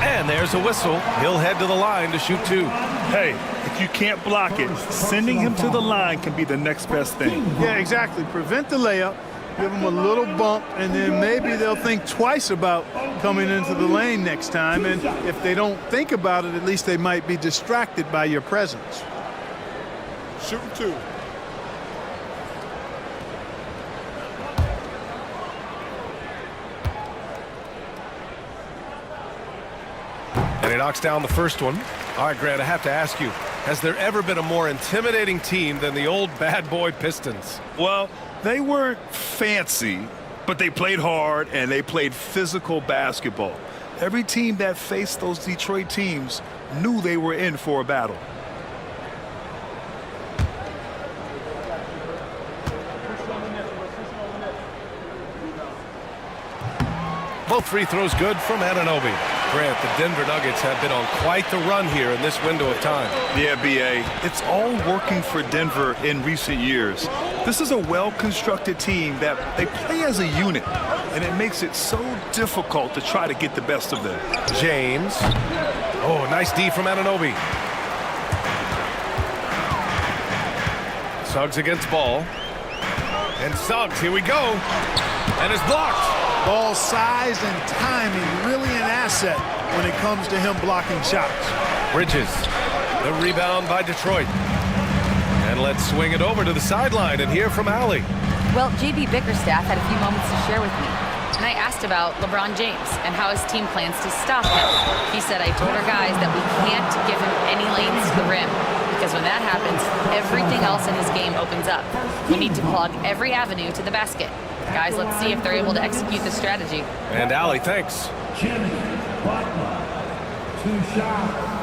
And there's a whistle. He'll head to the line to shoot 2. Hey, if you can't block it, sending him to the line can be the next best thing. Yeah, exactly. Prevent the layup, give him a little bump, and then maybe they'll think twice about coming into the lane next time. And if they don't think about it, at least they might be distracted by your presence. Shooting 2. And he knocks down the first one. All right, Grant, I have to ask you, has there ever been a more intimidating team than the old bad boy Pistons? Well, they weren't fancy, but they played hard and they played physical basketball. Every team that faced those Detroit teams knew they were in for a battle. Both free throws good from Anunoby. Grant, the Denver Nuggets have been on quite the run here in this window of time. Yeah, B.A., it's all working for Denver in recent years. This is a well-constructed team that they play as a unit, and it makes it so difficult to try to get the best of them. James. Oh, nice D from Anunoby. Suggs against Ball. And Suggs, here we go. And it's blocked. Ball size and timing really an asset when it comes to him blocking shots. Bridges, the rebound by Detroit. And let's swing it over to the sideline and hear from Allie. Well, J.B. Bickerstaff had a few moments to share with me. And I asked about LeBron James and how his team plans to stop him. He said, I told our guys that we can't give him any lanes to the rim, because when that happens, everything else in his game opens up. We need to plug every avenue to the basket. Guys, let's see if they're able to execute this strategy. And Allie, thanks. Jimmy Butler, 2 shots.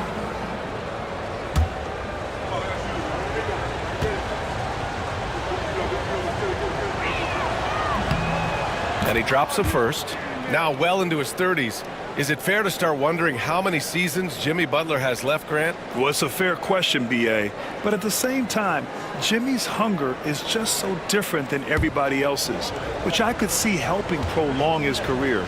And he drops the first. Now well into his 30s. Is it fair to start wondering how many seasons Jimmy Butler has left, Grant? Well, it's a fair question, B.A. But at the same time, Jimmy's hunger is just so different than everybody else's, which I could see helping prolong his career.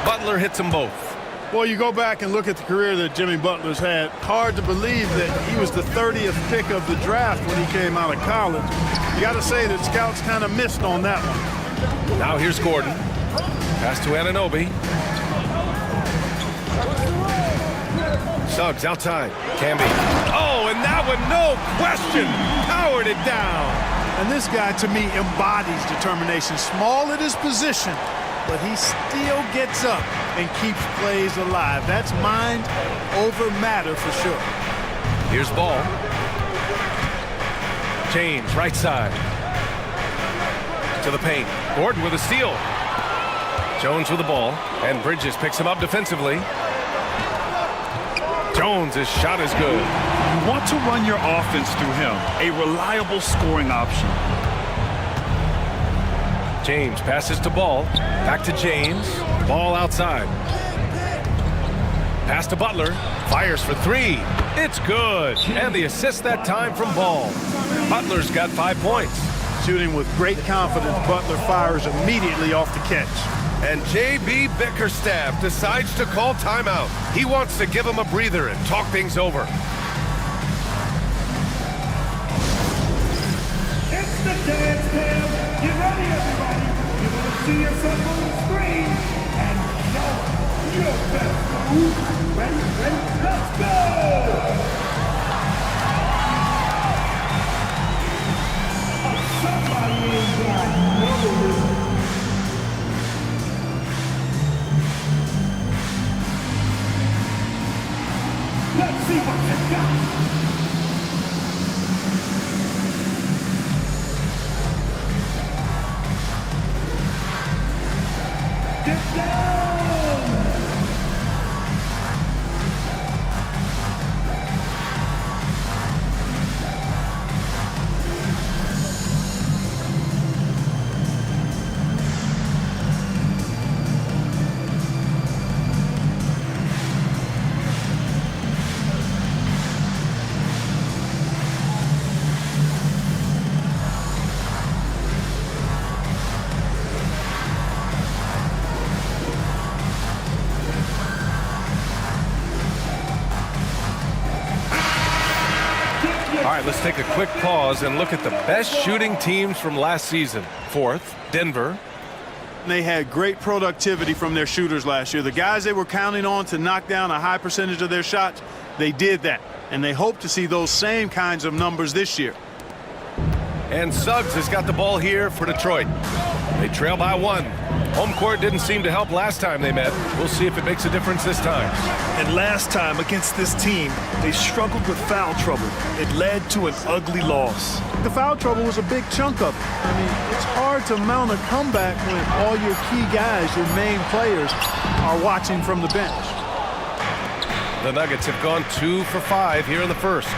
Butler hits them both. Well, you go back and look at the career that Jimmy Butler's had. Hard to believe that he was the 30th pick of the draft when he came out of college. You got to say that scouts kind of missed on that one. Now here's Gordon. Pass to Anunoby. Suggs outside. Camby. Oh, and that one, no question, powered it down. And this guy, to me, embodies determination. Small at his position, but he still gets up and keeps plays alive. That's mind over matter for sure. Here's Ball. James, right side. To the paint. Gordon with a steal. Jones with the ball. And Bridges picks him up defensively. Jones' shot is good. You want to run your offense through him. A reliable scoring option. James passes to Ball. Back to James. Ball outside. Pass to Butler. Fires for 3. It's good. And the assist that time from Ball. Butler's got 5 points. Shooting with great confidence, Butler fires immediately off the catch. And J.B. Bickerstaff decides to call timeout. He wants to give him a breather and talk things over. It's the dance band. Get ready, everybody. You're going to see yourself on the screen and show your best move. Ready, let's go! Somebody ain't got no rhythm. Let's see what you got. Get down! All right, let's take a quick pause and look at the best shooting teams from last season. 4th, Denver. They had great productivity from their shooters last year. The guys they were counting on to knock down a high percentage of their shots, they did that. And they hope to see those same kinds of numbers this year. And Suggs has got the ball here for Detroit. They trail by 1. Home court didn't seem to help last time they met. We'll see if it makes a difference this time. And last time against this team, they struggled with foul trouble. It led to an ugly loss. The foul trouble was a big chunk of it. I mean, it's hard to mount a comeback when all your key guys, your main players, are watching from the bench. The Nuggets have gone 2 for 5 here in the first.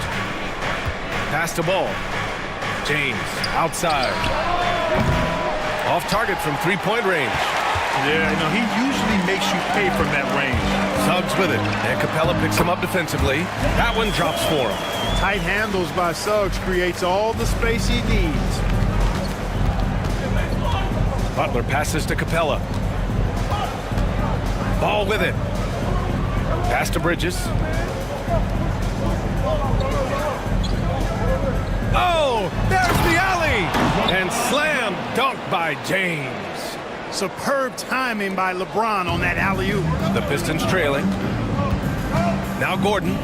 Pass to Ball. James outside. Off target from three-point range. Yeah, you know, he usually makes you pay from that range. Suggs with it, and Capella picks him up defensively. That one drops for him. Tight handles by Suggs creates all the space he needs. Butler passes to Capella. Ball with it. Pass to Bridges. Oh, there's the alley! And slam dunk by James. Superb timing by LeBron on that alley-oop. The Pistons trailing. Now Gordon.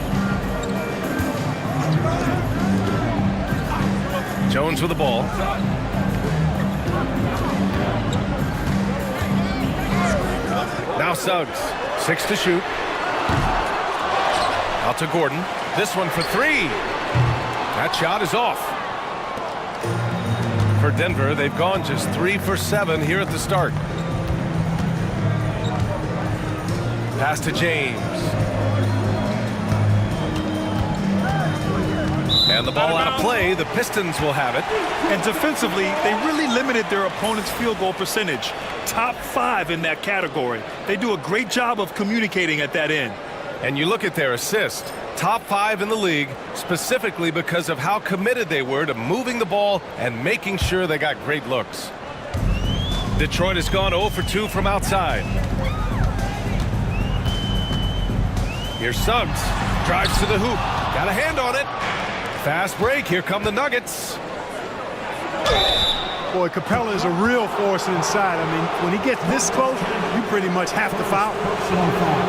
Jones with the ball. Now Suggs. 6 to shoot. Out to Gordon. This one for 3. That shot is off. For Denver, they've gone just 3 for 7 here at the start. Pass to James. And the ball out of play. The Pistons will have it. And defensively, they really limited their opponent's field goal percentage. Top 5 in that category. They do a great job of communicating at that end. And you look at their assist. Top 5 in the league, specifically because of how committed they were to moving the ball and making sure they got great looks. Detroit has gone 0 for 2 from outside. Here's Suggs. Drives to the hoop. Got a hand on it. Fast break. Here come the Nuggets. Boy, Capella is a real force inside. I mean, when he gets this close, you pretty much have to foul.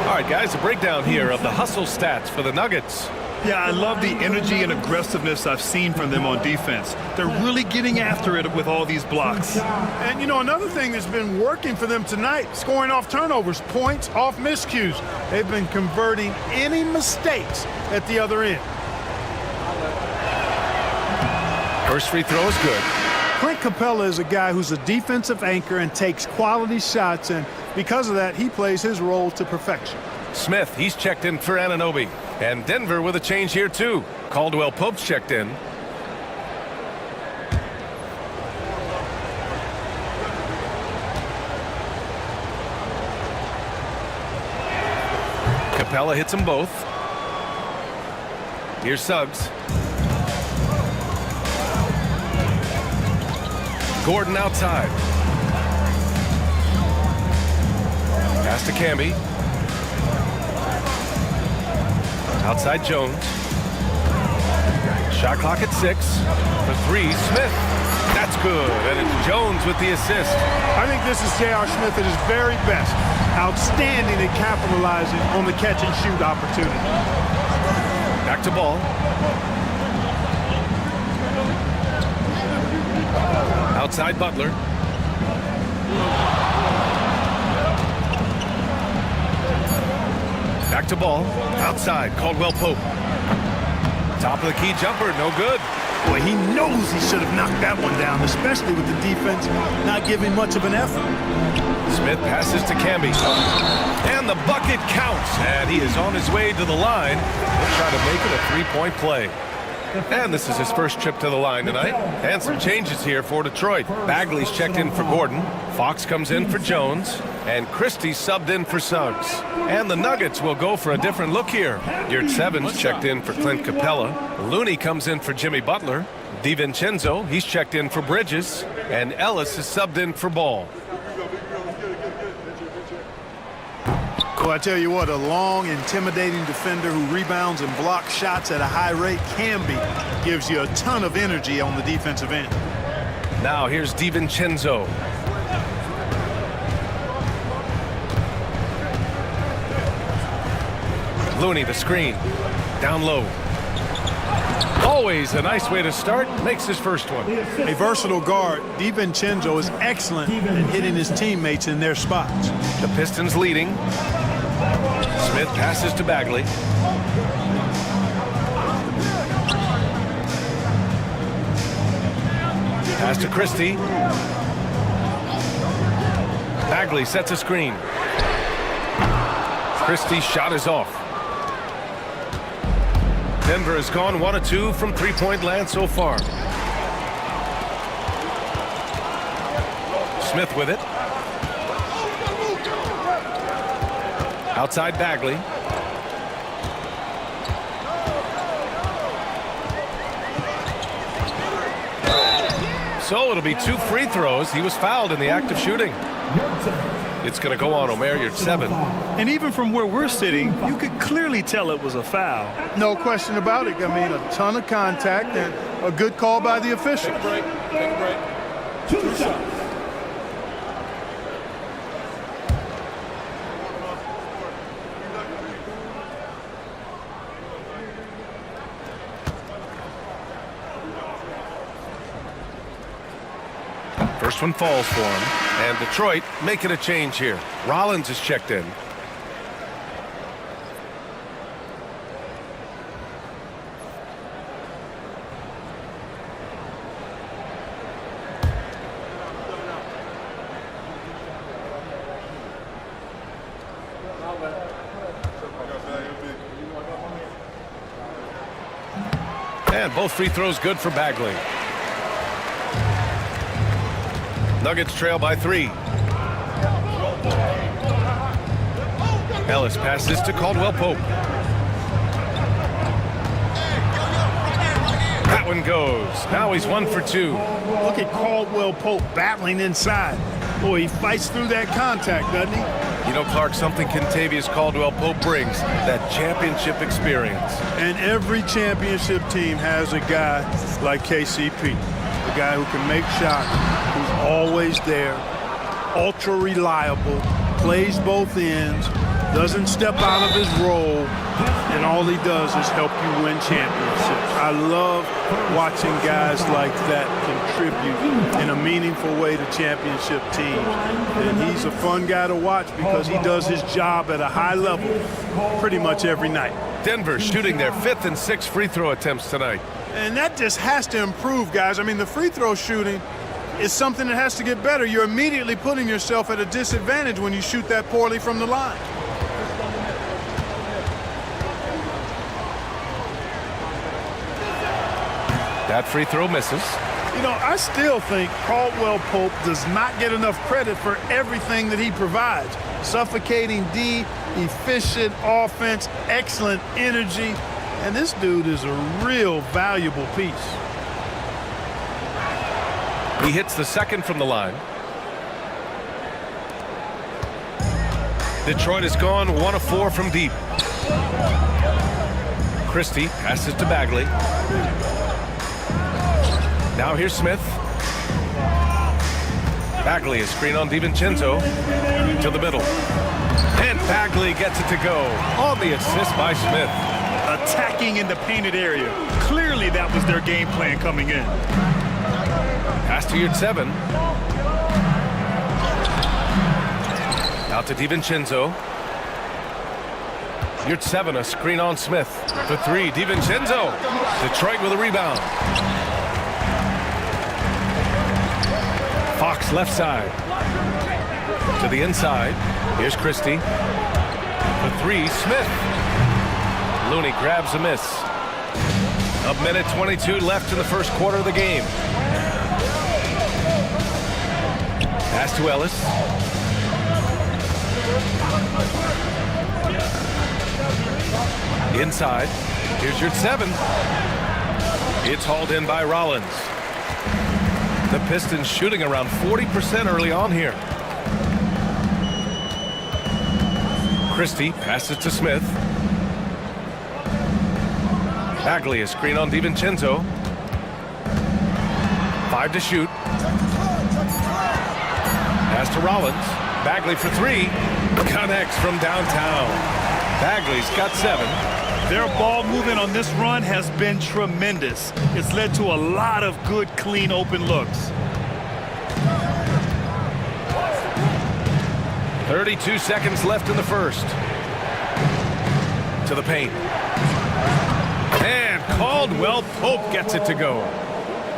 All right, guys, a breakdown here of the hustle stats for the Nuggets. Yeah, I love the energy and aggressiveness I've seen from them on defense. They're really getting after it with all these blocks. And, you know, another thing that's been working for them tonight, scoring off turnovers, points off miscues. They've been converting any mistakes at the other end. First free throw is good. Clint Capella is a guy who's a defensive anchor and takes quality shots, and because of that, he plays his role to perfection. Smith, he's checked in for Anunoby. And Denver with a change here, too. Caldwell Pope's checked in. Capella hits them both. Here's Suggs. Gordon outside. Pass to Camby. Outside Jones. Shot clock at 6. For 3, Smith. That's good. And it's Jones with the assist. I think this is J.R. Smith at his very best. Outstanding at capitalizing on the catch and shoot opportunity. Back to Ball. Outside Butler. Back to Ball. Outside Caldwell Pope. Top of the key jumper. No good. Boy, he knows he should have knocked that one down, especially with the defense not giving much of an effort. Smith passes to Camby. And the bucket counts. And he is on his way to the line. He'll try to make it a three-point play. And this is his first trip to the line tonight. And some changes here for Detroit. Bagley's checked in for Gordon. Fox comes in for Jones. And Christie subbed in for Suggs. And the Nuggets will go for a different look here. Yurtseven's checked in for Clint Capella. Looney comes in for Jimmy Butler. DiVincenzo, he's checked in for Bridges. And Ellis is subbed in for Ball. Well, I tell you what, a long, intimidating defender who rebounds and blocks shots at a high rate gives you a ton of energy on the defensive end. Now here's DiVincenzo. Looney the screen. Down low. Always a nice way to start. Makes his first one. A versatile guard, DiVincenzo is excellent at hitting his teammates in their spots. The Pistons leading. Smith passes to Bagley. Pass to Christie. Bagley sets a screen. Christie's shot is off. Denver has gone 1 of 2 from three-point land so far. Smith with it. Outside Bagley. So it'll be 2 free throws. He was fouled in the act of shooting. It's going to go on Omer Yurtseven. And even from where we're sitting, you could clearly tell it was a foul. No question about it. I mean, a ton of contact and a good call by the official. Take a break. Take a break. 2 shots. First one falls for him. And Detroit making a change here. Rollins is checked in. And both free throws good for Bagley. Nuggets trail by 3. Ellis passes to Caldwell Pope. That one goes. Now he's 1 for 2. Look at Caldwell Pope battling inside. Boy, he fights through that contact, doesn't he? You know, Clark, something Kentavious Caldwell Pope brings, that championship experience. And every championship team has a guy like KCP, a guy who can make shots, who's always there, ultra reliable, plays both ends, doesn't step out of his role, and all he does is help you win championships. I love watching guys like that contribute in a meaningful way to championship teams. And he's a fun guy to watch because he does his job at a high level pretty much every night. Denver shooting their 5th and 6th free throw attempts tonight. And that just has to improve, guys. I mean, the free throw shooting is something that has to get better. You're immediately putting yourself at a disadvantage when you shoot that poorly from the line. That free throw misses. You know, I still think Caldwell Pope does not get enough credit for everything that he provides. Suffocating D, efficient offense, excellent energy. And this dude is a real valuable piece. He hits the 2nd from the line. Detroit has gone 1 of 4 from deep. Christie passes to Bagley. Now here's Smith. Bagley is screen on DiVincenzo to the middle. And Bagley gets it to go on the assist by Smith. Attacking in the painted area. Clearly that was their game plan coming in. Pass to Yurtseven. Out to DiVincenzo. Yurtseven, a screen on Smith. For 3, DiVincenzo. Detroit with a rebound. Fox left side. To the inside. Here's Christie. For 3, Smith. Looney grabs a miss. A minute 22 left in the first quarter of the game. Pass to Ellis. Inside. Here's Yurtseven. It's hauled in by Rollins. The Pistons shooting around 40% early on here. Christie passes to Smith. Bagley is screen on DiVincenzo. 5 to shoot. Pass to Rollins. Bagley for 3. Connects from downtown. Bagley's got 7. Their ball movement on this run has been tremendous. It's led to a lot of good, clean, open looks. 32 seconds left in the first. To the paint. And Caldwell Pope gets it to go.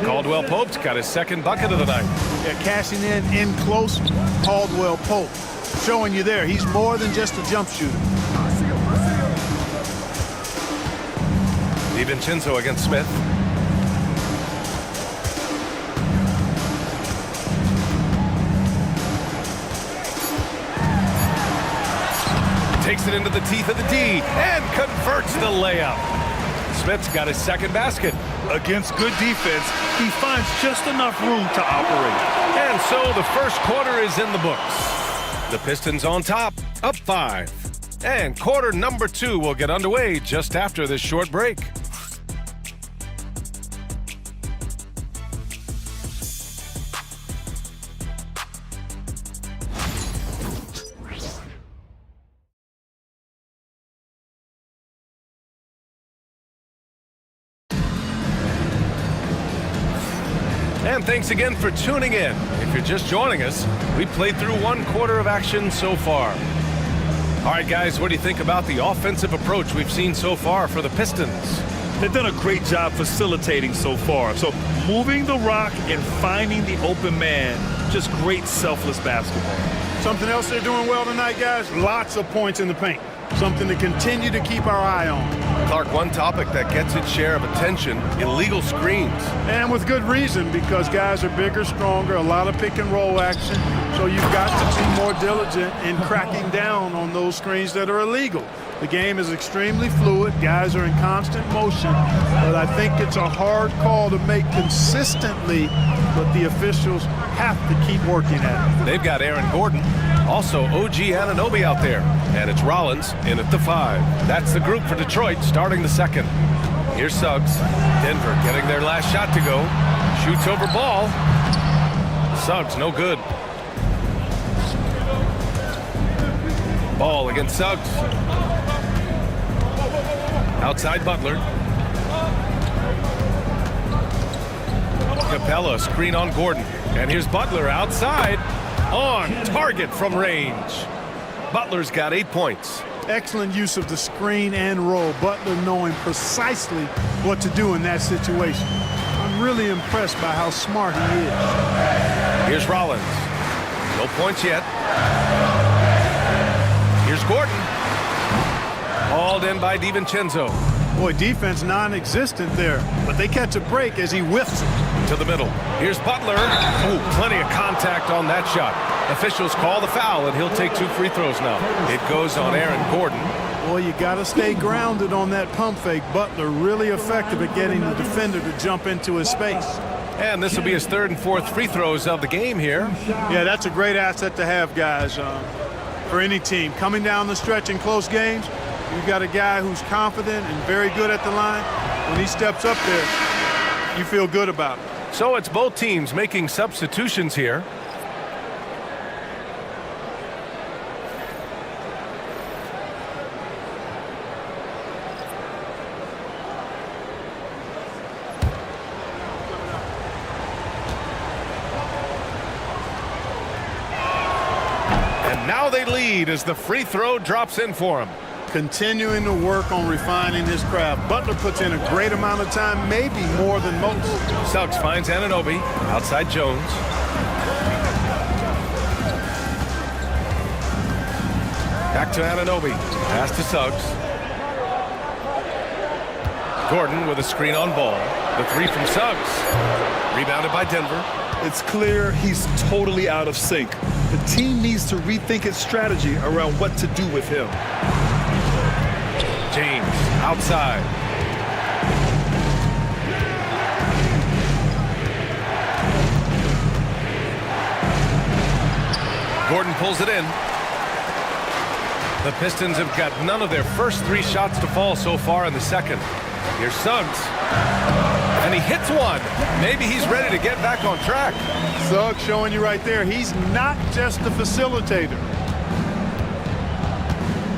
Caldwell Pope's got his 2nd bucket of the night. Yeah, cashing in close. Caldwell Pope showing you there. He's more than just a jump shooter. DiVincenzo against Smith. Takes it into the teeth of the D and converts the layup. Smith's got his second basket. Against good defense, he finds just enough room to operate. And so the first quarter is in the books. The Pistons on top, up 5. And quarter number 2 will get underway just after this short break. And thanks again for tuning in. If you're just joining us, we played through one quarter of action so far. All right, guys, what do you think about the offensive approach we've seen so far for the Pistons? They've done a great job facilitating so far. So moving the rock and finding the open man, just great selfless basketball. Something else they're doing well tonight, guys, lots of points in the paint. Something to continue to keep our eye on. Clark, one topic that gets its share of attention, illegal screens. And with good reason, because guys are bigger, stronger, a lot of pick and roll action. So you've got to be more diligent in cracking down on those screens that are illegal. The game is extremely fluid. Guys are in constant motion. But I think it's a hard call to make consistently, but the officials have to keep working at it. They've got Aaron Gordon, also OG Anunoby out there. And it's Rollins in at the 5. That's the group for Detroit starting the second. Here's Suggs. Denver getting their last shot to go. Shoots over ball. Suggs no good. Ball against Suggs. Outside Butler. Capella screen on Gordon. And here's Butler outside. On target from range. Butler's got 8 points. Excellent use of the screen and roll. Butler knowing precisely what to do in that situation. I'm really impressed by how smart he is. Here's Rollins. No points yet. Here's Gordon. Hauled in by DiVincenzo. Boy, defense non-existent there, but they catch a break as he whiffs it. To the middle. Here's Butler. Oh, plenty of contact on that shot. Officials call the foul, and he'll take 2 free throws now. It goes on Aaron Gordon. Boy, you got to stay grounded on that pump fake. Butler really effective at getting the defender to jump into his space. And this will be his 3rd and 4th free throws of the game here. Yeah, that's a great asset to have, guys, for any team. Coming down the stretch in close games, you've got a guy who's confident and very good at the line. When he steps up there, you feel good about it. So it's both teams making substitutions here. And now they lead as the free throw drops in for him. Continuing to work on refining his craft. Butler puts in a great amount of time, maybe more than most. Suggs finds Anunoby. Outside Jones. Back to Anunoby. Pass to Suggs. Gordon with a screen on ball. The 3 from Suggs. Rebounded by Denver. It's clear he's totally out of sync. The team needs to rethink its strategy around what to do with him. James outside. Gordon pulls it in. The Pistons have got none of their first 3 shots to fall so far in the second. Here's Suggs. And he hits one. Maybe he's ready to get back on track. Suggs showing you right there, he's not just a facilitator.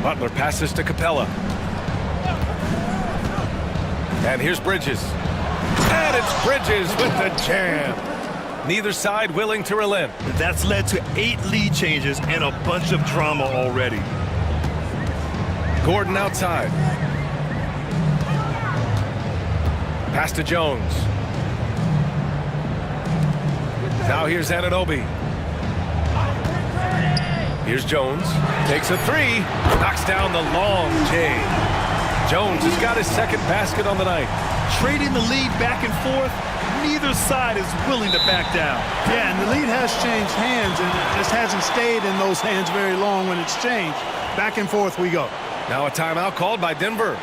Butler passes to Capella. And here's Bridges. And it's Bridges with the jam. Neither side willing to relent. That's led to 8 lead changes and a bunch of drama already. Gordon outside. Pass to Jones. Now here's Anunoby. Here's Jones. Takes a 3. Knocks down the long J. Jones has got his second basket on the night. Trading the lead back and forth, neither side is willing to back down. Yeah, and the lead has changed hands, and it just hasn't stayed in those hands very long when it's changed. Back and forth we go. Now a timeout called by Denver.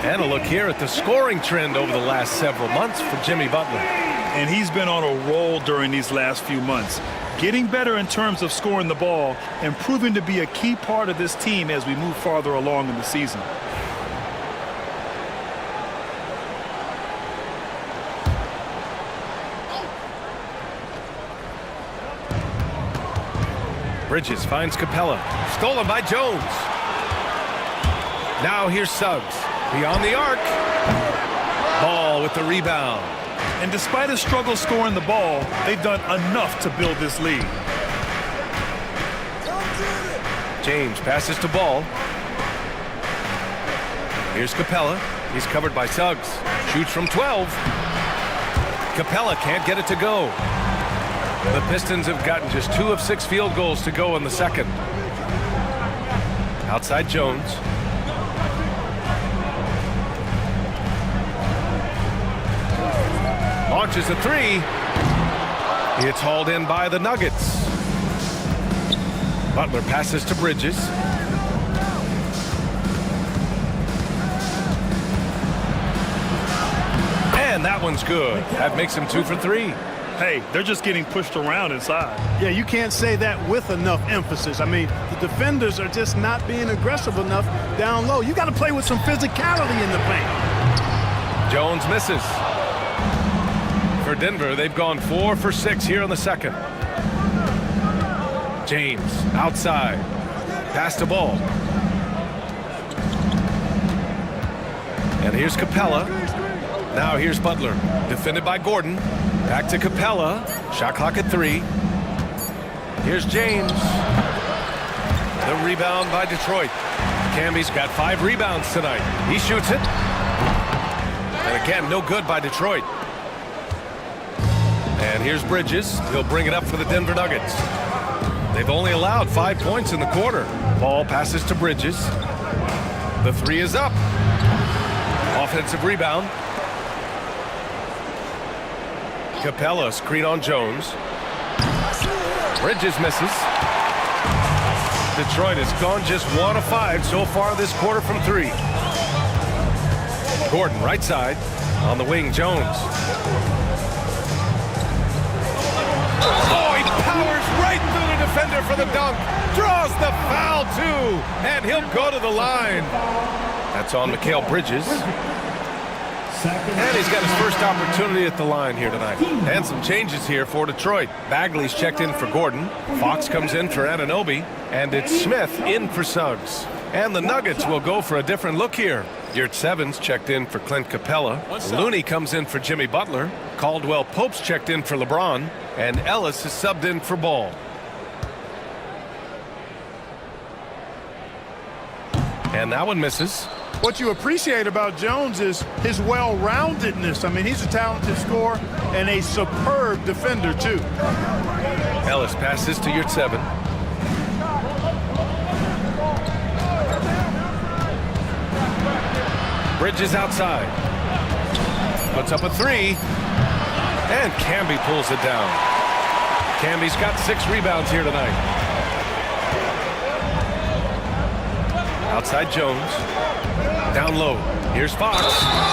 And a look here at the scoring trend over the last several months for Jimmy Butler. And he's been on a roll during these last few months. Getting better in terms of scoring the ball and proving to be a key part of this team as we move farther along in the season. Bridges finds Capella. Stolen by Jones. Now here's Suggs. Beyond the arc. Ball with the rebound. And despite a struggle scoring the ball, they've done enough to build this lead. James passes to Ball. Here's Capella. He's covered by Suggs. Shoots from 12. Capella can't get it to go. The Pistons have gotten just 2 of 6 field goals to go in the second. Outside Jones. Launches a 3. It's hauled in by the Nuggets. Butler passes to Bridges. And that one's good. That makes him 2 for 3. Hey, they're just getting pushed around inside. Yeah, you can't say that with enough emphasis. I mean, the defenders are just not being aggressive enough down low. You got to play with some physicality in the paint. Jones misses. For Denver, they've gone 4 for 6 here in the second. James outside. Pass to Ball. And here's Capella. Now here's Butler. Defended by Gordon. Back to Capella. Shot clock at 3. Here's James. The rebound by Detroit. Camby's got 5 rebounds tonight. He shoots it. And again, no good by Detroit. And here's Bridges. He'll bring it up for the Denver Nuggets. They've only allowed 5 points in the quarter. Ball passes to Bridges. The 3 is up. Offensive rebound. Capella screen on Jones. Bridges misses. Detroit has gone just 1 of 5 so far this quarter from 3. Gordon right side. On the wing, Jones. Oh, he powers right through the defender for the dunk. Draws the foul, too. And he'll go to the line. That's on Mikal Bridges. And he's got his first opportunity at the line here tonight. And some changes here for Detroit. Bagley's checked in for Gordon. Fox comes in for Anunoby. And it's Smith in for Suggs. And the Nuggets will go for a different look here. Yurtseven's checked in for Clint Capella. Looney comes in for Jimmy Butler. Caldwell Pope's checked in for LeBron. And Ellis is subbed in for Ball. And that one misses. What you appreciate about Jones is his well-roundedness. I mean, he's a talented scorer and a superb defender, too. Ellis passes to Yurtseven. Bridges outside. Puts up a 3. And Camby pulls it down. Camby's got 6 rebounds here tonight. Outside Jones. Down low. Here's Fox.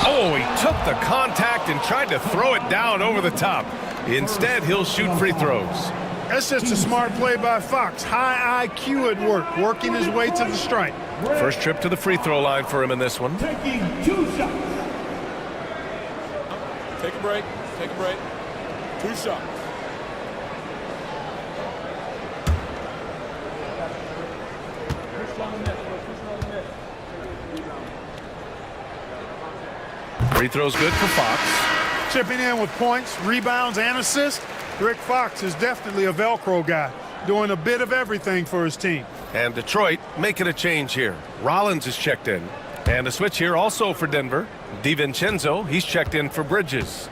Oh, he took the contact and tried to throw it down over the top. Instead, he'll shoot free throws. That's just a smart play by Fox. High IQ at work, working his way to the stripe. First trip to the free throw line for him in this one. Taking 2 shots. Take a break. Take a break. 2 shots. Free throw's good for Fox. Chipping in with points, rebounds, and assists. Rick Fox is definitely a Velcro guy, doing a bit of everything for his team. And Detroit making a change here. Rollins is checked in. And a switch here also for Denver. DiVincenzo, he's checked in for Bridges.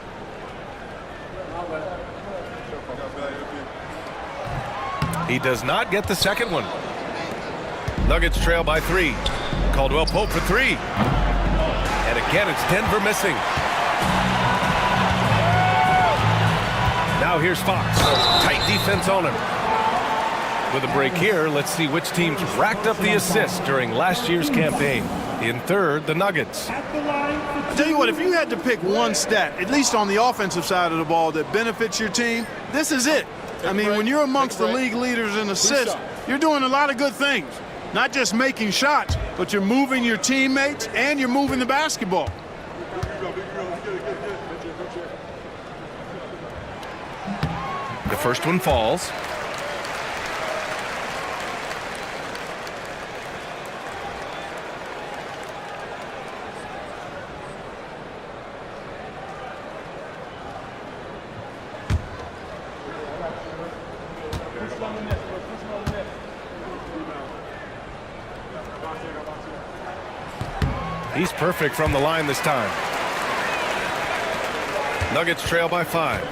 He does not get the second one. Nuggets trail by 3. Caldwell Pope for 3. And again, it's Denver missing. Now here's Fox. Tight defense on him. With a break here, let's see which teams racked up the assists during last year's campaign. In third, the Nuggets. I'll tell you what, if you had to pick one stat, at least on the offensive side of the ball, that benefits your team, this is it. I mean, when you're amongst the league leaders in assists, you're doing a lot of good things. Not just making shots, but you're moving your teammates and you're moving the basketball. The first one falls. He's perfect from the line this time. Nuggets trail by 5.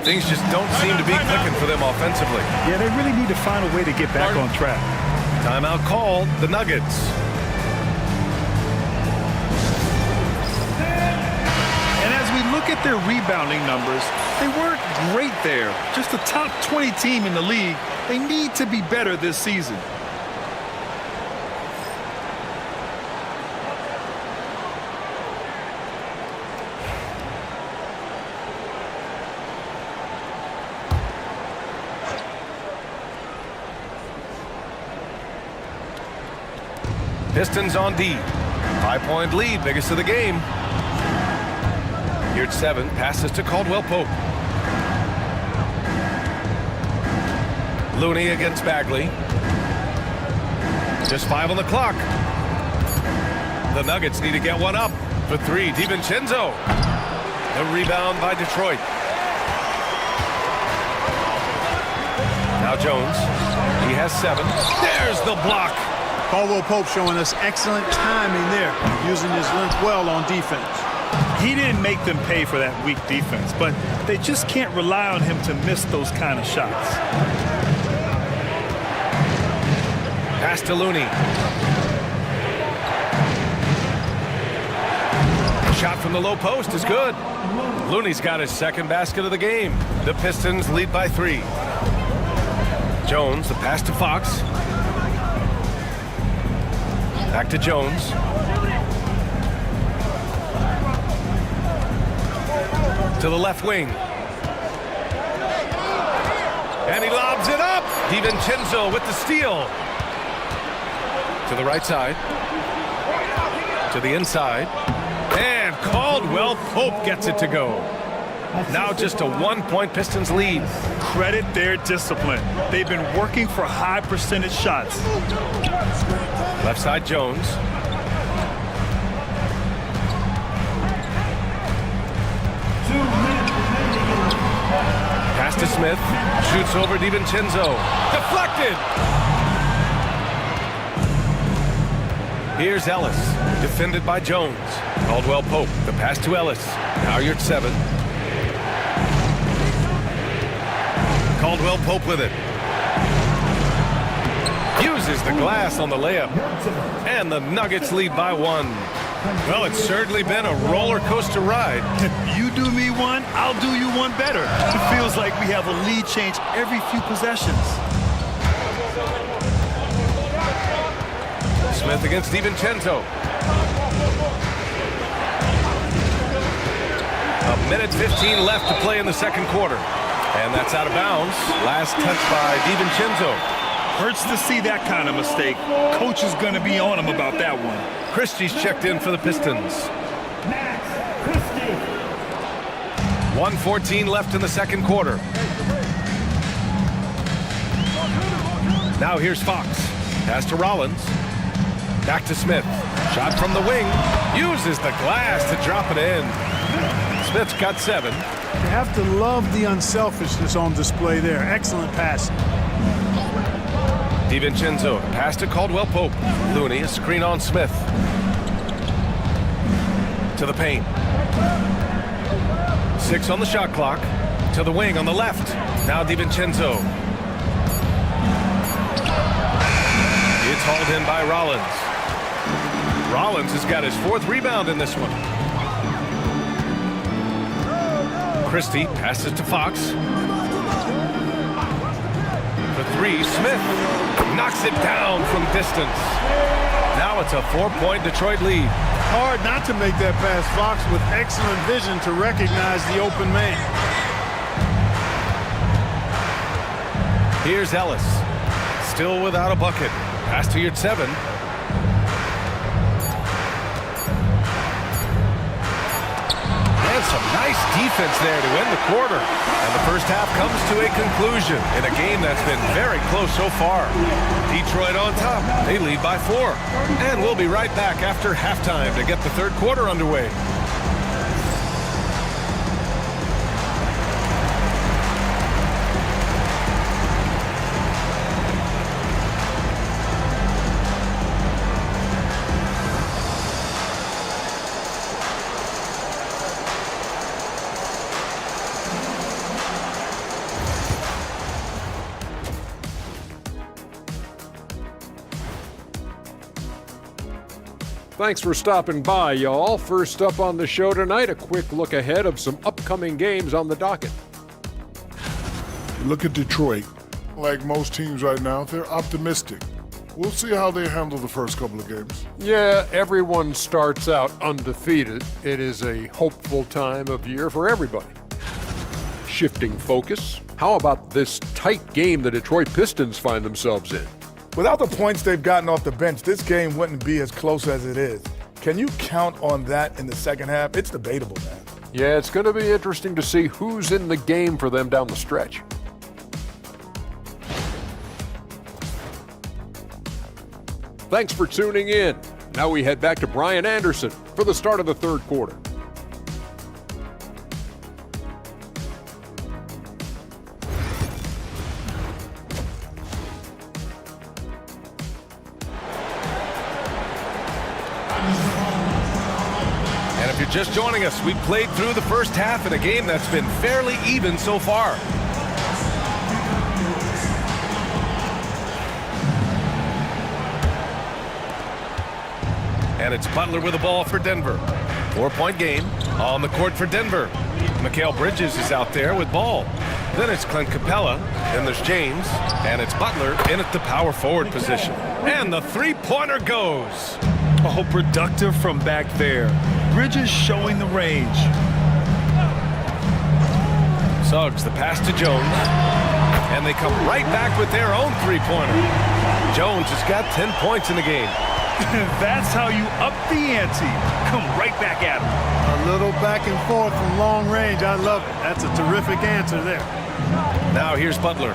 Things just don't seem to be clicking for them offensively. Yeah, they really need to find a way to get back on track. Timeout called, the Nuggets. And as we look at their rebounding numbers, they weren't great there. Just a top 20 team in the league. They need to be better this season. Pistons on D. 5-point lead, biggest of the game. Here at 7, passes to Caldwell Pope. Looney against Bagley. Just 5 on the clock. The Nuggets need to get one up for 3. DiVincenzo. The rebound by Detroit. Now Jones. He has 7. There's the block. Caldwell Pope showing us excellent timing there, using his length well on defense. He didn't make them pay for that weak defense, but they just can't rely on him to miss those kind of shots. Pass to Looney. Shot from the low post is good. Looney's got his second basket of the game. The Pistons lead by 3. Jones, the pass to Fox. Back to Jones. To the left wing. And he lobs it up. DiVincenzo with the steal. To the right side. To the inside. And Caldwell Pope gets it to go. Now just a 1-point Pistons lead. Credit their discipline. They've been working for high percentage shots. Left side Jones. Pass to Smith. Shoots over DiVincenzo. Deflected. Here's Ellis. Defended by Jones. Caldwell Pope. The pass to Ellis. Now you're at 7. Caldwell Pope with it. Uses the glass on the layup. And the Nuggets lead by 1. Well, it's certainly been a roller coaster ride. You do me one, I'll do you one better. It feels like we have a lead change every few possessions. Smith against DiVincenzo. A minute 15 left to play in the second quarter. And that's out of bounds. Last touch by DiVincenzo. Hurts to see that kind of mistake. Coach is going to be on him about that one. Christie's checked in for the Pistons. 1:14 left in the second quarter. Now here's Fox. Pass to Rollins. Back to Smith. Shot from the wing. Uses the glass to drop it in. Smith's got 7. You have to love the unselfishness on display there. Excellent pass. DiVincenzo pass to Caldwell Pope. Looney, a screen on Smith. To the paint. 6 on the shot clock. To the wing on the left. Now DiVincenzo. It's hauled in by Rollins. Rollins has got his 4th rebound in this one. Christie passes to Fox. For 3, Smith knocks it down from distance. Now it's a 4-point Detroit lead. Hard not to make that pass. Fox with excellent vision to recognize the open man. Here's Ellis. Still without a bucket. Pass to Yurtseven. Some nice defense there to end the quarter. And the first half comes to a conclusion in a game that's been very close so far. Detroit on top. They lead by 4. And we'll be right back after halftime to get the third quarter underway. Thanks for stopping by, y'all. First up on the show tonight, a quick look ahead of some upcoming games on the docket. Look at Detroit. Like most teams right now, they're optimistic. We'll see how they handle the first couple of games. Yeah, everyone starts out undefeated. It is a hopeful time of year for everybody. Shifting focus, how about this tight game the Detroit Pistons find themselves in? Without the points they've gotten off the bench, this game wouldn't be as close as it is. Can you count on that in the second half? It's debatable, man. Yeah, it's going to be interesting to see who's in the game for them down the stretch. Thanks for tuning in. Now we head back to Brian Anderson for the start of the third quarter. And if you're just joining us, we played through the first half in a game that's been fairly even so far. And it's Butler with the ball for Denver. 4-point game on the court for Denver. Mikal Bridges is out there with ball. Then it's Clint Capella. Then there's James. And it's Butler in at the power forward position. And the three-pointer goes. Oh, productive from back there. Bridges showing the range. Suggs, the pass to Jones. And they come right back with their own three-pointer. Jones has got 10 points in the game. That's how you up the ante. Come right back at him. A little back and forth from long range. I love it. That's a terrific answer there. Now here's Butler.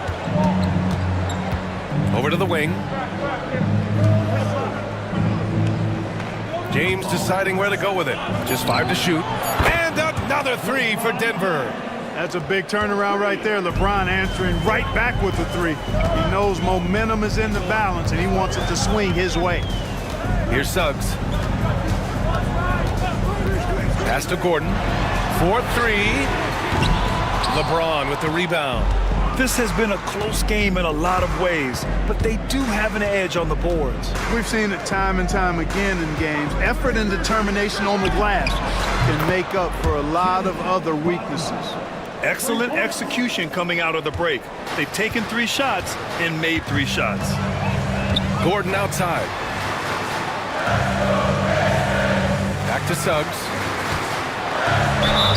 Over to the wing. James deciding where to go with it. Just 5 to shoot. And another 3 for Denver. That's a big turnaround right there. LeBron answering right back with the 3. He knows momentum is in the balance, and he wants it to swing his way. Here's Suggs. Pass to Gordon. 4-3. LeBron with the rebound. This has been a close game in a lot of ways, but they do have an edge on the boards. We've seen it time and time again in games. Effort and determination on the glass can make up for a lot of other weaknesses. Excellent execution coming out of the break. They've taken 3 shots and made 3 shots. Gordon outside. to Suggs.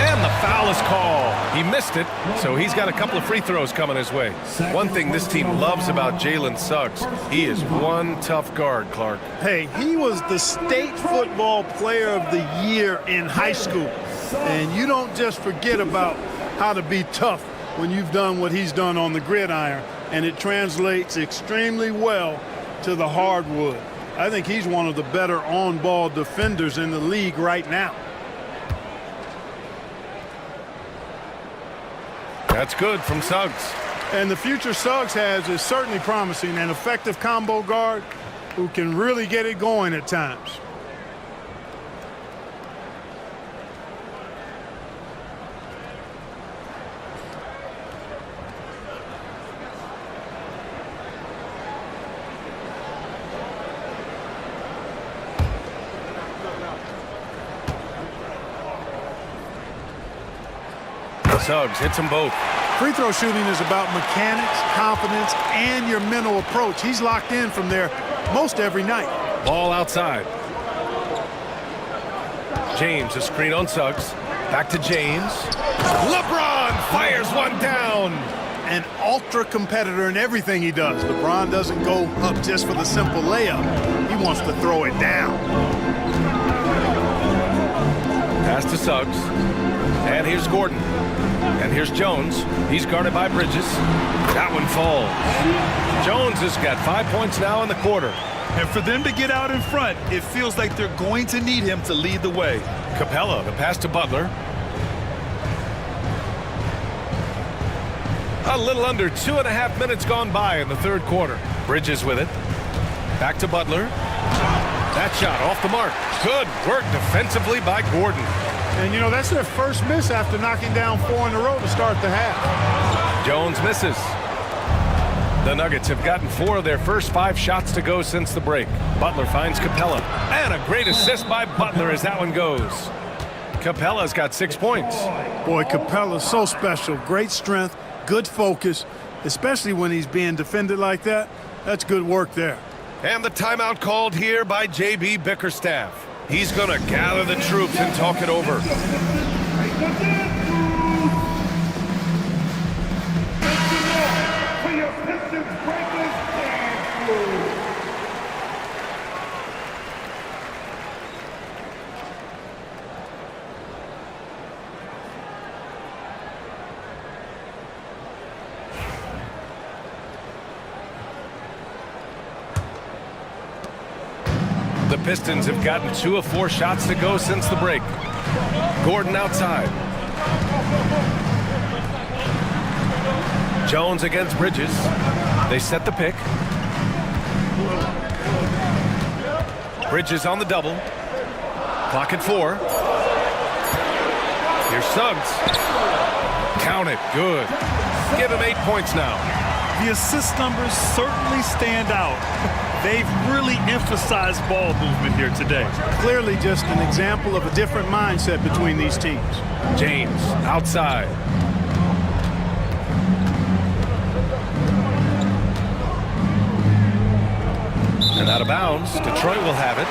And the foul is called. He missed it, so he's got a couple of free throws coming his way. One thing this team loves about Jalen Suggs, he is one tough guard, Clark. Hey, he was the state football player of the year in high school. And you don't just forget about how to be tough when you've done what he's done on the gridiron. And it translates extremely well to the hardwood. I think he's one of the better on-ball defenders in the league right now. That's good from Suggs. And the future Suggs has is certainly promising, an effective combo guard who can really get it going at times. Suggs hits them both. Free throw shooting is about mechanics, confidence, and your mental approach. He's locked in from there most every night. Ball outside. James, a screen on Suggs. Back to James. LeBron fires one down. An ultra competitor in everything he does. LeBron doesn't go up just for the simple layup. He wants to throw it down. Pass to Suggs. And here's Gordon. And here's Jones. He's guarded by Bridges. That one falls. Jones has got 5 points now in the quarter. And for them to get out in front, it feels like they're going to need him to lead the way. Capella, the pass to Butler. A little under 2.5 minutes gone by in the third quarter. Bridges with it. Back to Butler. That shot off the mark. Good work defensively by Gordon. And, you know, that's their first miss after knocking down 4 in a row to start the half. Jones misses. The Nuggets have gotten 4 of their first 5 shots to go since the break. Butler finds Capella. And a great assist by Butler as that one goes. Capella's got 6 points. Boy, Capella's so special. Great strength, good focus, especially when he's being defended like that. That's good work there. And the timeout called here by J.B. Bickerstaff. He's going to gather the troops and talk it over. The Pistons have gotten 2 of 4 shots to go since the break. Gordon outside. Jones against Bridges. They set the pick. Bridges on the double. Clock at 4. Here's Suggs. Count it. Good. Give him 8 points now. The assist numbers certainly stand out. They've really emphasized ball movement here today. Clearly just an example of a different mindset between these teams. James outside. And out of bounds. Detroit will have it.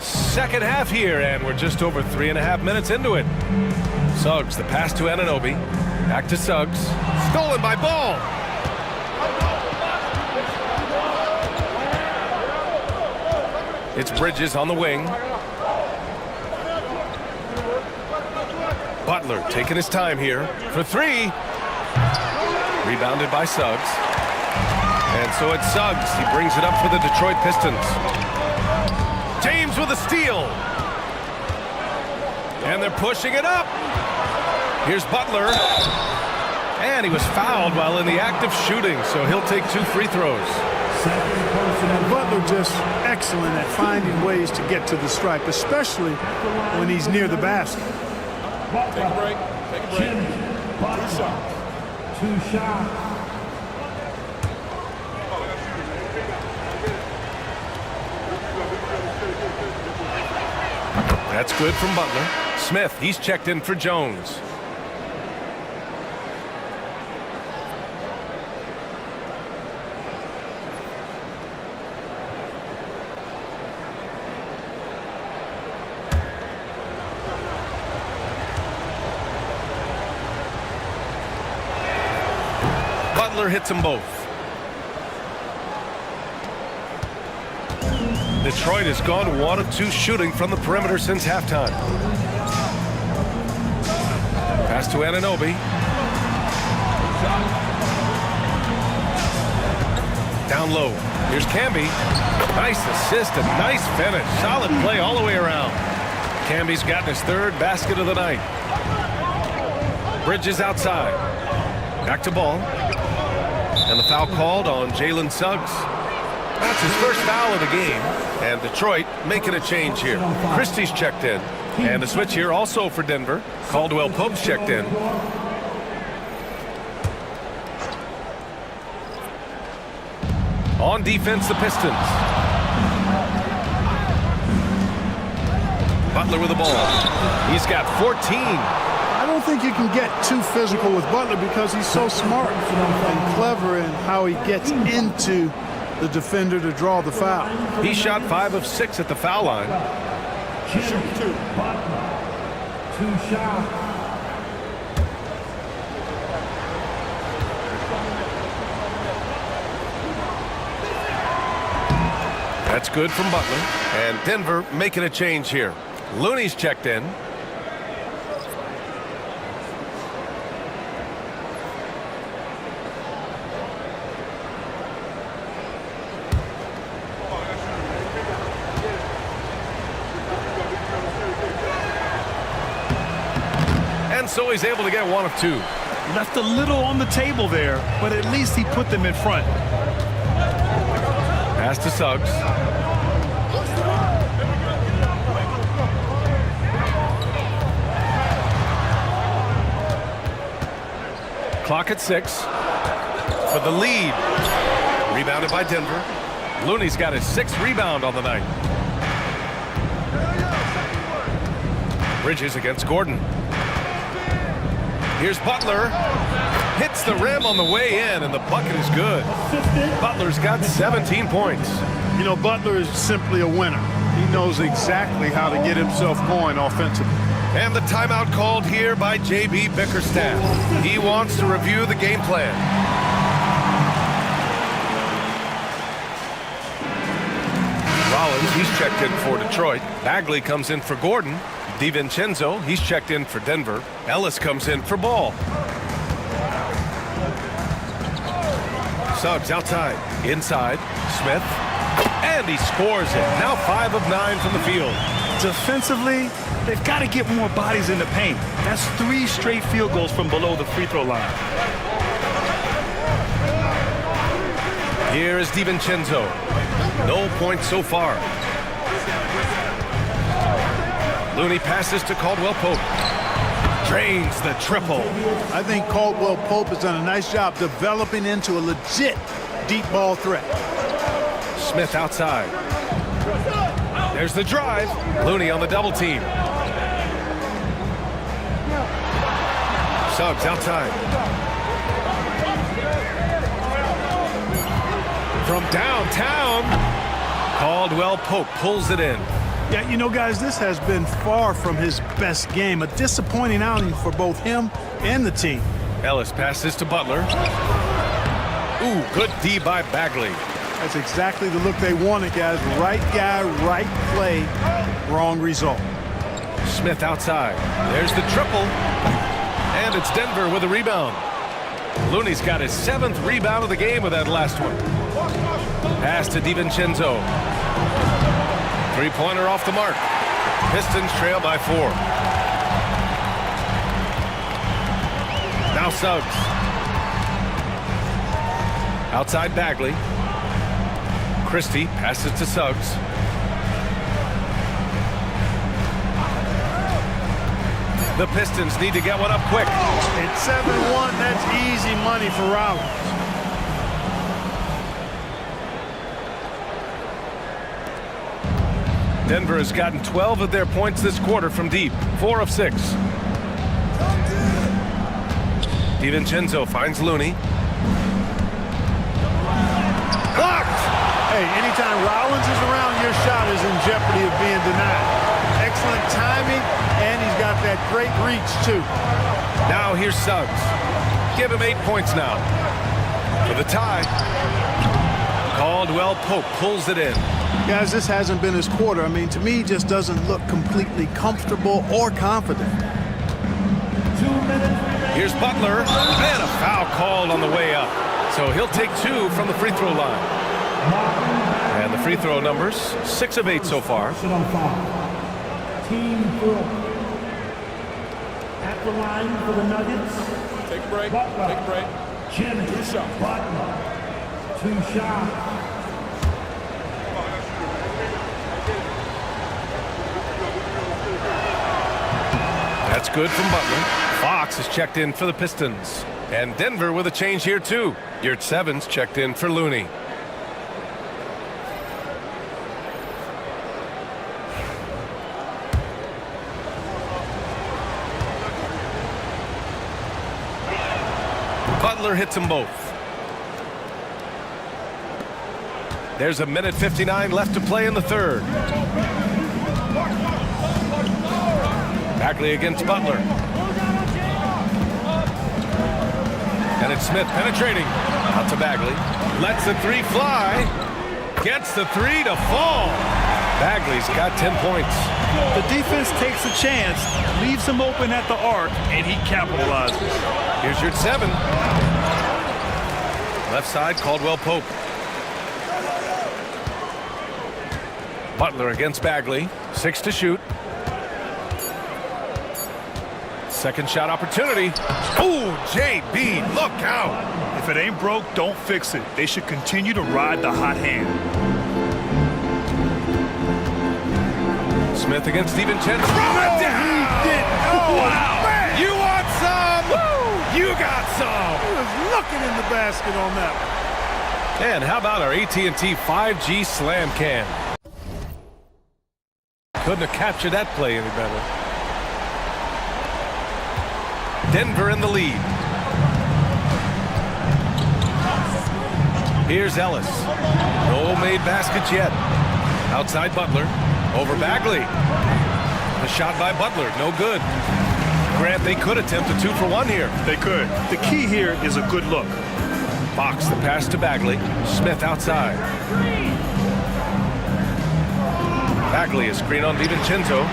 Second half here, and we're just over 3.5 minutes into it. Suggs, the pass to Anunoby. Back to Suggs. Stolen by Ball. It's Bridges on the wing. Butler taking his time here for 3. Rebounded by Suggs. And so it's Suggs. He brings it up for the Detroit Pistons. James with a steal. And they're pushing it up. Here's Butler. And he was fouled while in the act of shooting, so he'll take 2 free throws. Butler just excellent at finding ways to get to the stripe, especially when he's near the basket. Take a break. Take a break. 2 shots. 2 shots. That's good from Butler. Smith, he's checked in for Jones. Butler hits them both. Detroit has gone 1 of 2 shooting from the perimeter since halftime. Pass to Anunoby. Down low. Here's Camby. Nice assist and nice finish. Solid play all the way around. Camby's gotten his 3rd basket of the night. Bridges outside. Back to Ball. And the foul called on Jalen Suggs. That's his first foul of the game. And Detroit making a change here. Christie's checked in. And a switch here also for Denver. Caldwell Pope's checked in. On defense, the Pistons. Butler with the ball. He's got 14. I don't think you can get too physical with Butler because he's so smart and clever in how he gets into the defender to draw the foul. He shot 5 of 6 at the foul line. 2 shots. That's good from Butler. And Denver making a change here. Looney's checked in. And so he's able to get 1 of 2. Left a little on the table there, but at least he put them in front. Pass to Suggs. Clock at 6 for the lead. Rebounded by Denver. Looney's got his 6th rebound on the night. Bridges against Gordon. Here's Butler. Hits the rim on the way in, and the bucket is good. Butler's got 17 points. You know, Butler is simply a winner. He knows exactly how to get himself going offensively. And the timeout called here by J.B. Bickerstaff. He wants to review the game plan. Rollins, he's checked in for Detroit. Bagley comes in for Gordon. DiVincenzo, he's checked in for Denver. Ellis comes in for Ball. Suggs outside. Inside. Smith. And he scores it. Now 5 of 9 from the field. Defensively, they've got to get more bodies in the paint. That's 3 straight field goals from below the free throw line. Here is DiVincenzo. No points so far. Looney passes to Caldwell Pope. Drains the triple. I think Caldwell Pope has done a nice job developing into a legit deep ball threat. Smith outside. There's the drive. Looney on the double team. Suggs outside. From downtown, Caldwell Pope pulls it in. Yeah, you know, guys, this has been far from his best game. A disappointing outing for both him and the team. Ellis passes to Butler. Ooh, good D by Bagley. That's exactly the look they wanted, guys. Right guy, right play, wrong result. Smith outside. There's the triple. And it's Denver with a rebound. Looney's got his 7th rebound of the game with that last one. Pass to DiVincenzo. Three-pointer off the mark. Pistons trail by 4. Now Suggs. Outside Bagley. Christie passes to Suggs. The Pistons need to get one up quick. It's 7-1. That's easy money for Rollins. Denver has gotten 12 of their points this quarter from deep. 4 of 6. DiVincenzo finds Looney. Blocked! Hey, anytime Rollins is around, your shot is in jeopardy of being denied. Excellent timing, and he's got that great reach, too. Now here's Suggs. Give him 8 points now. For the tie. Caldwell Pope pulls it in. Guys, this hasn't been his quarter. I mean, to me, he just doesn't look completely comfortable or confident. Here's Butler, and a foul called on the way up. So he'll take 2 from the free throw line. And the free throw numbers, 6 of 8 so far. Team Brooke. At the line for the Nuggets. Take a break. Butler. Take a break. Jimmy. 2 shots. Butler. 2 shots. That's good from Butler. Fox is checked in for the Pistons. And Denver with a change here too. Yurtseven's checked in for Looney. Butler hits them both. There's a minute 59 left to play in the third. Bagley against Butler. And it's Smith penetrating. Out to Bagley. Lets the 3 fly. Gets the 3 to fall. Bagley's got 10 points. The defense takes a chance, leaves him open at the arc, and he capitalizes. Here's your 7. Left side, Caldwell Pope. Butler against Bagley. 6 to shoot. Second shot opportunity. Oh, JB, look out. If it ain't broke, don't fix it. They should continue to ride the hot hand. Smith against DiVincenzo. Throw it down! Oh, wow! Man. You want some? Woo! You got some! He was looking in the basket on that one. And how about our AT&T 5G Slam Cam? Couldn't have captured that play any better. Denver in the lead. Here's Ellis. No made baskets yet. Outside Butler. Over Bagley. The shot by Butler. No good. Grant, they could attempt a 2-for-1 here. They could. The key here is a good look. Fox the pass to Bagley. Smith outside. Bagley is screen on DiVincenzo.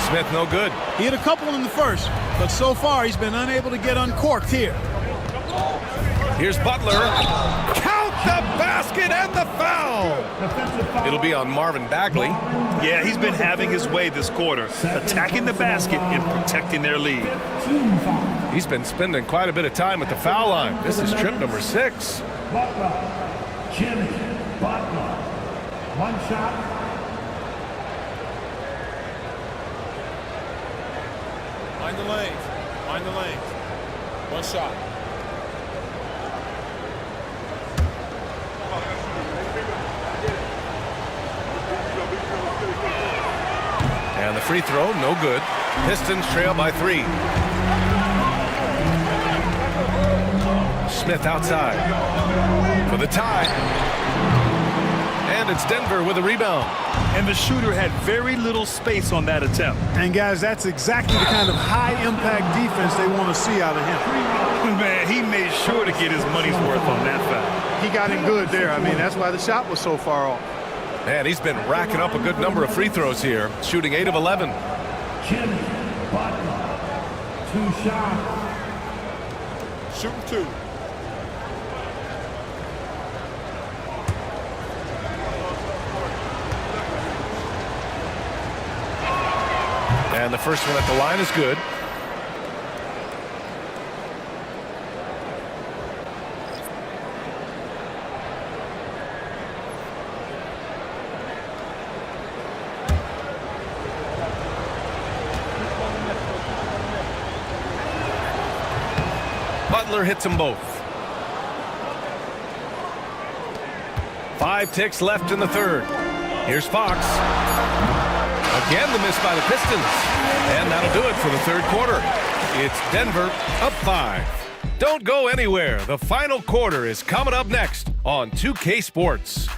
Smith no good. He had a couple in the first, but so far he's been unable to get uncorked here. Here's Butler. Count the basket and the foul. It'll be on Marvin Bagley. Yeah, he's been having his way this quarter, attacking the basket and protecting their lead. He's been spending quite a bit of time at the foul line. This is trip number 6. Butler. Jimmy. Butler. 1 shot. Mind the lanes. Mind the lanes. 1 shot. And the free throw, no good. Pistons trail by 3. Smith outside for the tie. And it's Denver with a rebound. And the shooter had very little space on that attempt. And guys, that's exactly the kind of high-impact defense they want to see out of him. Man, he made sure to get his money's worth on that foul. He got him good there. I mean, that's why the shot was so far off. Man, he's been racking up a good number of free throws here, shooting 8 of 11. Jimmy Butler. 2 shots. Shooting 2. And the first one at the line is good. Butler hits them both. 5 ticks left in the third. Here's Fox. Again, the miss by the Pistons. And that'll do it for the third quarter. It's Denver up 5. Don't go anywhere. The final quarter is coming up next on 2K Sports.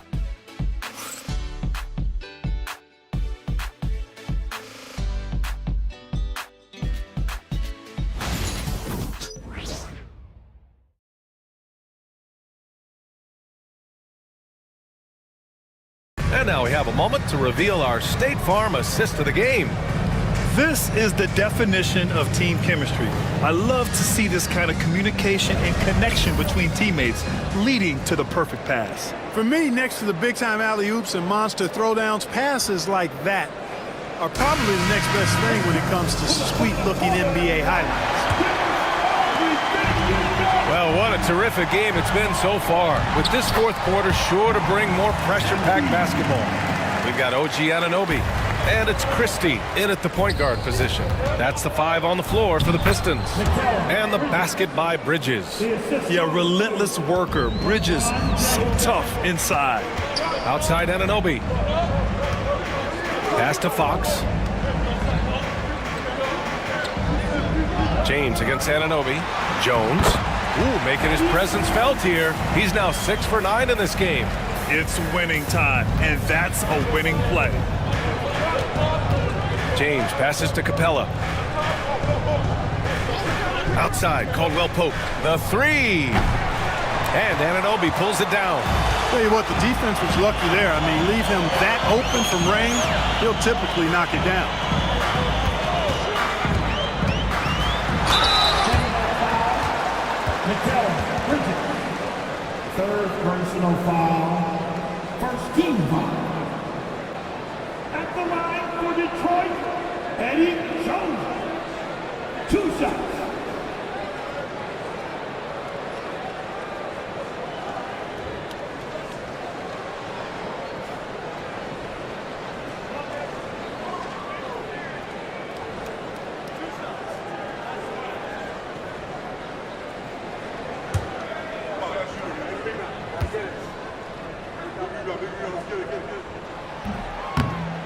And now we have a moment to reveal our State Farm assist of the game. This is the definition of team chemistry. I love to see this kind of communication and connection between teammates leading to the perfect pass. For me, next to the big-time alley-oops and monster throwdowns, passes like that are probably the next best thing when it comes to sweet-looking NBA highlights. Well, what a terrific game it's been so far. With this fourth quarter sure to bring more pressure-packed basketball. We've got OG Anunoby, and it's Christie in at the point guard position. That's the 5 on the floor for the Pistons. And the basket by Bridges. Yeah, relentless worker. Bridges, so tough inside. Outside Anunoby. Pass to Fox. James against Anunoby. Jones. Ooh, making his presence felt here. He's now 6 for 9 in this game. It's winning time, and that's a winning play. James passes to Capella. Outside, Caldwell Pope. The 3. And Anunoby pulls it down. Tell you what, the defense was lucky there. I mean, leave him that open from range, he'll typically knock it down. Third personal foul. First team foul. At the line for Detroit, Eddie Jones. 2 shots.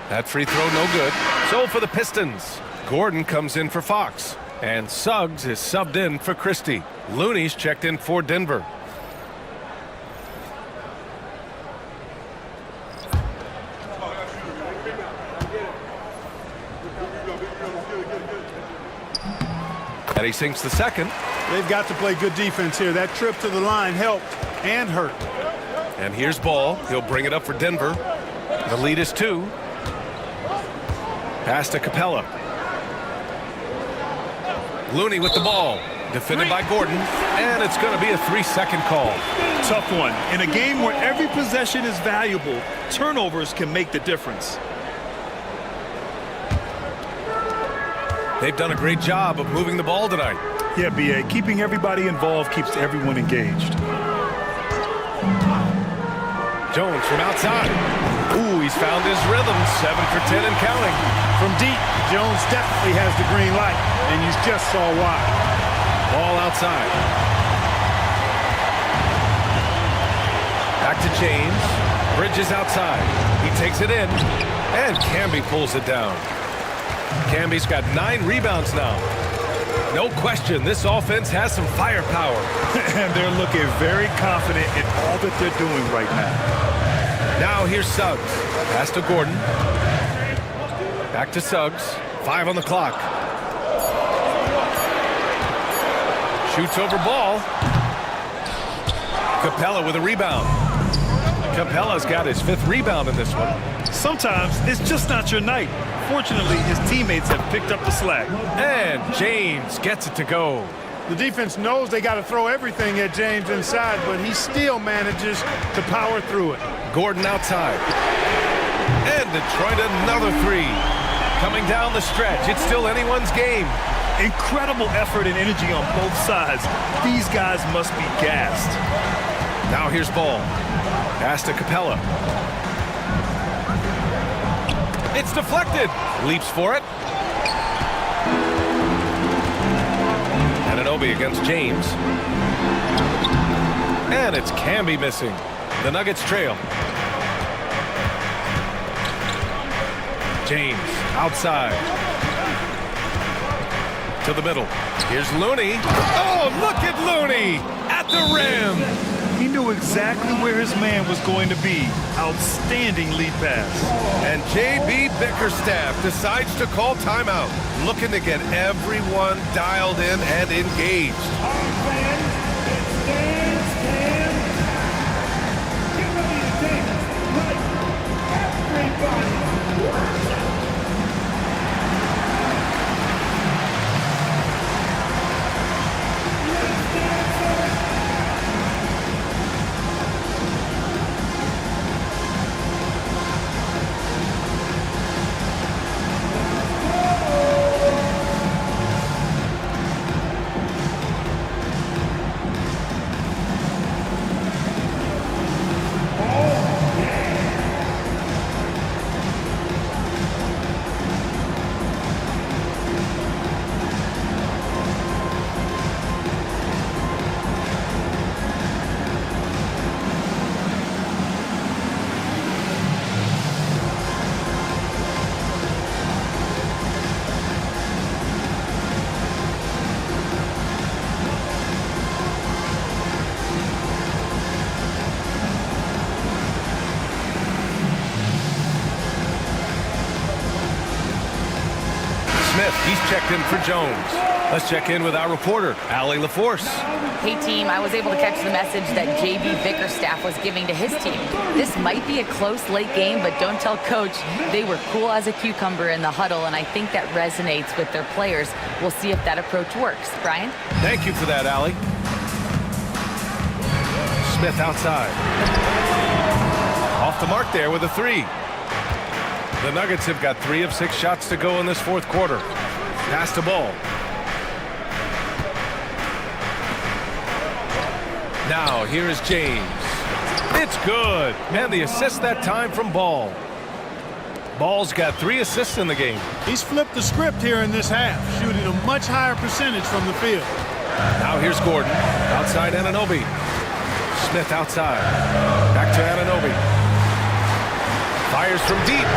That free throw no good. So for the Pistons, Gordon comes in for Fox. And Suggs is subbed in for Christie. Looney's checked in for Denver. And he sinks the second. They've got to play good defense here. That trip to the line helped and hurt. And here's Ball. He'll bring it up for Denver. The lead is 2. Pass to Capella. Looney with the ball. Defended by Gordon. And it's going to be a 3-second call. Tough one. In a game where every possession is valuable, turnovers can make the difference. They've done a great job of moving the ball tonight. Yeah, B.A. Keeping everybody involved keeps everyone engaged. Jones from outside. Ooh, he's found his rhythm. 7 for 10 and counting. From deep, Jones definitely has the green light, and you just saw why. Ball outside. Back to James. Bridges outside. He takes it in, and Camby pulls it down. Camby's got 9 rebounds now. No question, this offense has some firepower. And they're looking very confident in all that they're doing right now. Now here's Suggs. Pass to Gordon. Back to Suggs. 5 on the clock. Shoots over Ball. Capella with a rebound. Capella's got his 5th rebound in this one. Sometimes it's just not your night. Fortunately, his teammates have picked up the slack. And James gets it to go. The defense knows they got to throw everything at James inside, but he still manages to power through it. Gordon outside. And Detroit another 3. Coming down the stretch. It's still anyone's game. Incredible effort and energy on both sides. These guys must be gassed. Now here's Ball. Pass to Capella. It's deflected. Leaps for it. Anunoby against James. And it's Camby missing. The Nuggets trail. James outside. To the middle. Here's Looney. Oh, look at Looney at the rim. He knew exactly where his man was going to be. Outstanding lead pass. And J.B. Bickerstaff decides to call timeout, looking to get everyone dialed in and engaged. He's checked in for Jones. Let's check in with our reporter, Allie LaForce. Hey, team, I was able to catch the message that J.B. Bickerstaff was giving to his team. This might be a close late game, but don't tell Coach. They were cool as a cucumber in the huddle, and I think that resonates with their players. We'll see if that approach works. Brian? Thank you for that, Allie. Smith outside. Off the mark there with a 3. The Nuggets have got 3 of 6 shots to go in this fourth quarter. Pass the ball. Now, here is James. It's good. And the assist that time from Ball. Ball's got 3 assists in the game. He's flipped the script here in this half, shooting a much higher percentage from the field. Now here's Gordon. Outside Anunoby. Smith outside. Back to Anunoby. Fires from deep.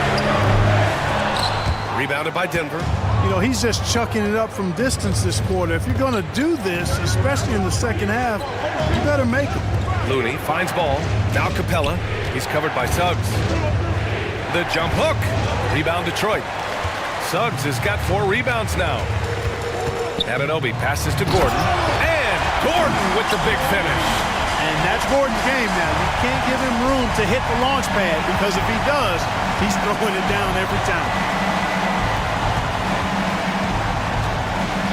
Rebounded by Denver. You know, he's just chucking it up from distance this quarter. If you're going to do this, especially in the second half, you better make it. Looney finds Ball. Now Capella. He's covered by Suggs. The jump hook. Rebound Detroit. Suggs has got 4 rebounds now. Anunoby passes to Gordon. And Gordon with the big finish. And that's Gordon's game now. You can't give him room to hit the launch pad, because if he does, he's throwing it down every time.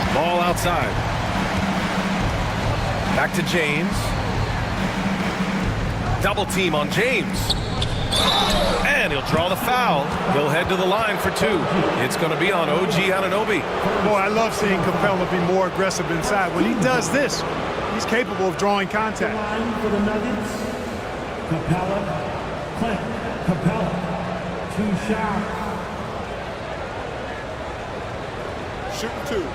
Ball outside. Back to James. Double team on James. And he'll draw the foul. He'll head to the line for 2. It's going to be on OG Anunoby. Boy, I love seeing Capella be more aggressive inside. When he does this, he's capable of drawing contact. Line for the Nuggets. Capella. Clint Capella. 2 shots. Shooting 2.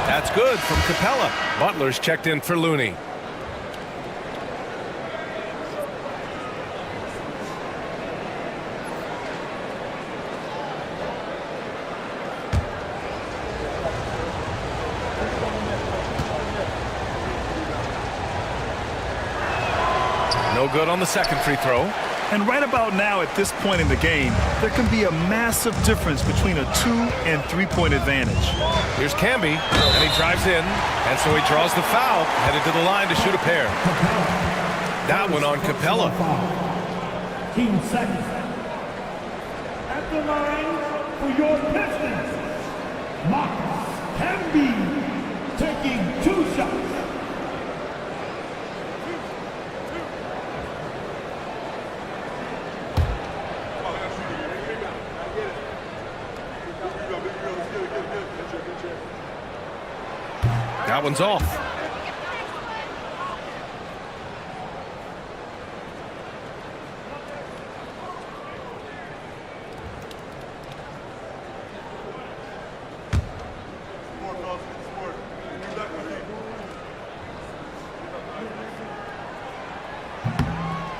That's good from Capella. Butler's checked in for Looney. No good on the second free throw. And right about now, at this point in the game, there can be a massive difference between a 2- and 3-point advantage. Here's Camby, and he drives in, and so he draws the foul, headed to the line to shoot a pair. That one on Capella. Team second. At the line for your Pistons, Marcus Camby taking 2 shots. That one's off.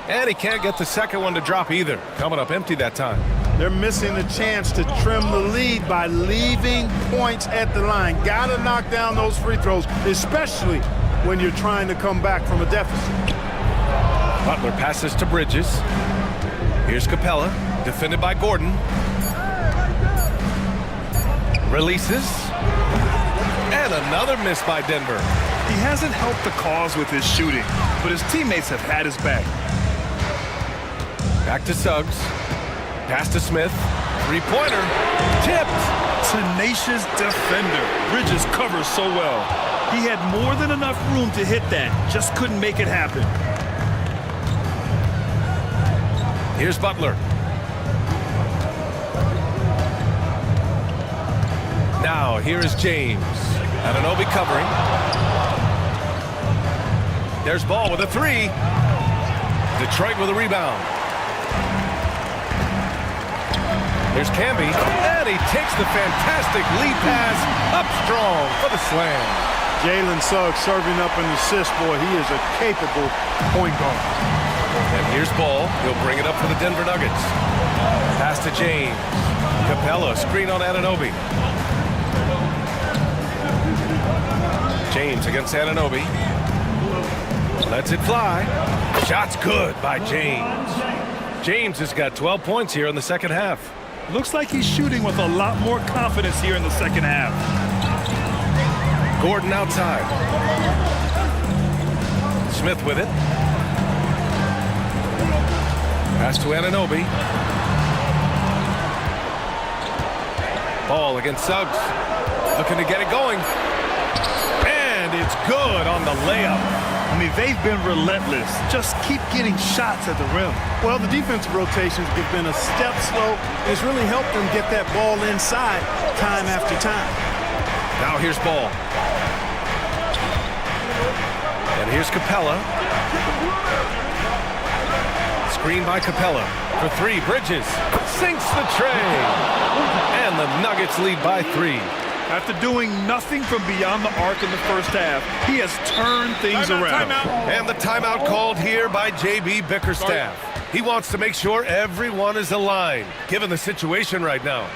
And he can't get the second one to drop either. Coming up empty that time. They're missing the chance to trim the lead by leaving points at the line. Got to knock down those free throws, especially when you're trying to come back from a deficit. Butler passes to Bridges. Here's Capella, defended by Gordon. Releases. And another miss by Denver. He hasn't helped the cause with his shooting, but his teammates have had his back. Back to Suggs. Pass to Smith. 3-pointer. Tipped. Tenacious defender. Bridges covers so well. He had more than enough room to hit that. Just couldn't make it happen. Here's Butler. Now, here is James. Anunoby covering. There's Ball with a 3. Detroit with a rebound. Here's Camby, and he takes the fantastic lead pass up strong for the slam. Jalen Suggs serving up an assist. Boy, he is a capable point guard. And here's Ball. He'll bring it up for the Denver Nuggets. Pass to James. Capella, screen on Anunoby. James against Anunoby. Lets it fly. Shot's good by James. James has got 12 points here in the second half. Looks like he's shooting with a lot more confidence here in the second half. Gordon outside. Smith with it. Pass to Anunoby. Ball against Suggs. Looking to get it going. And it's good on the layup. I mean, they've been relentless. Just keep getting shots at the rim. Well, the defensive rotations have been a step slow. It's really helped them get that ball inside time after time. Now here's Ball. And here's Capella. Screen by Capella. For three, Bridges. Sinks the tray. And the Nuggets lead by 3. After doing nothing from beyond the arc in the first half, he has turned things around. Timeout. And the timeout called here by J.B. Bickerstaff. He wants to make sure everyone is aligned, given the situation right now.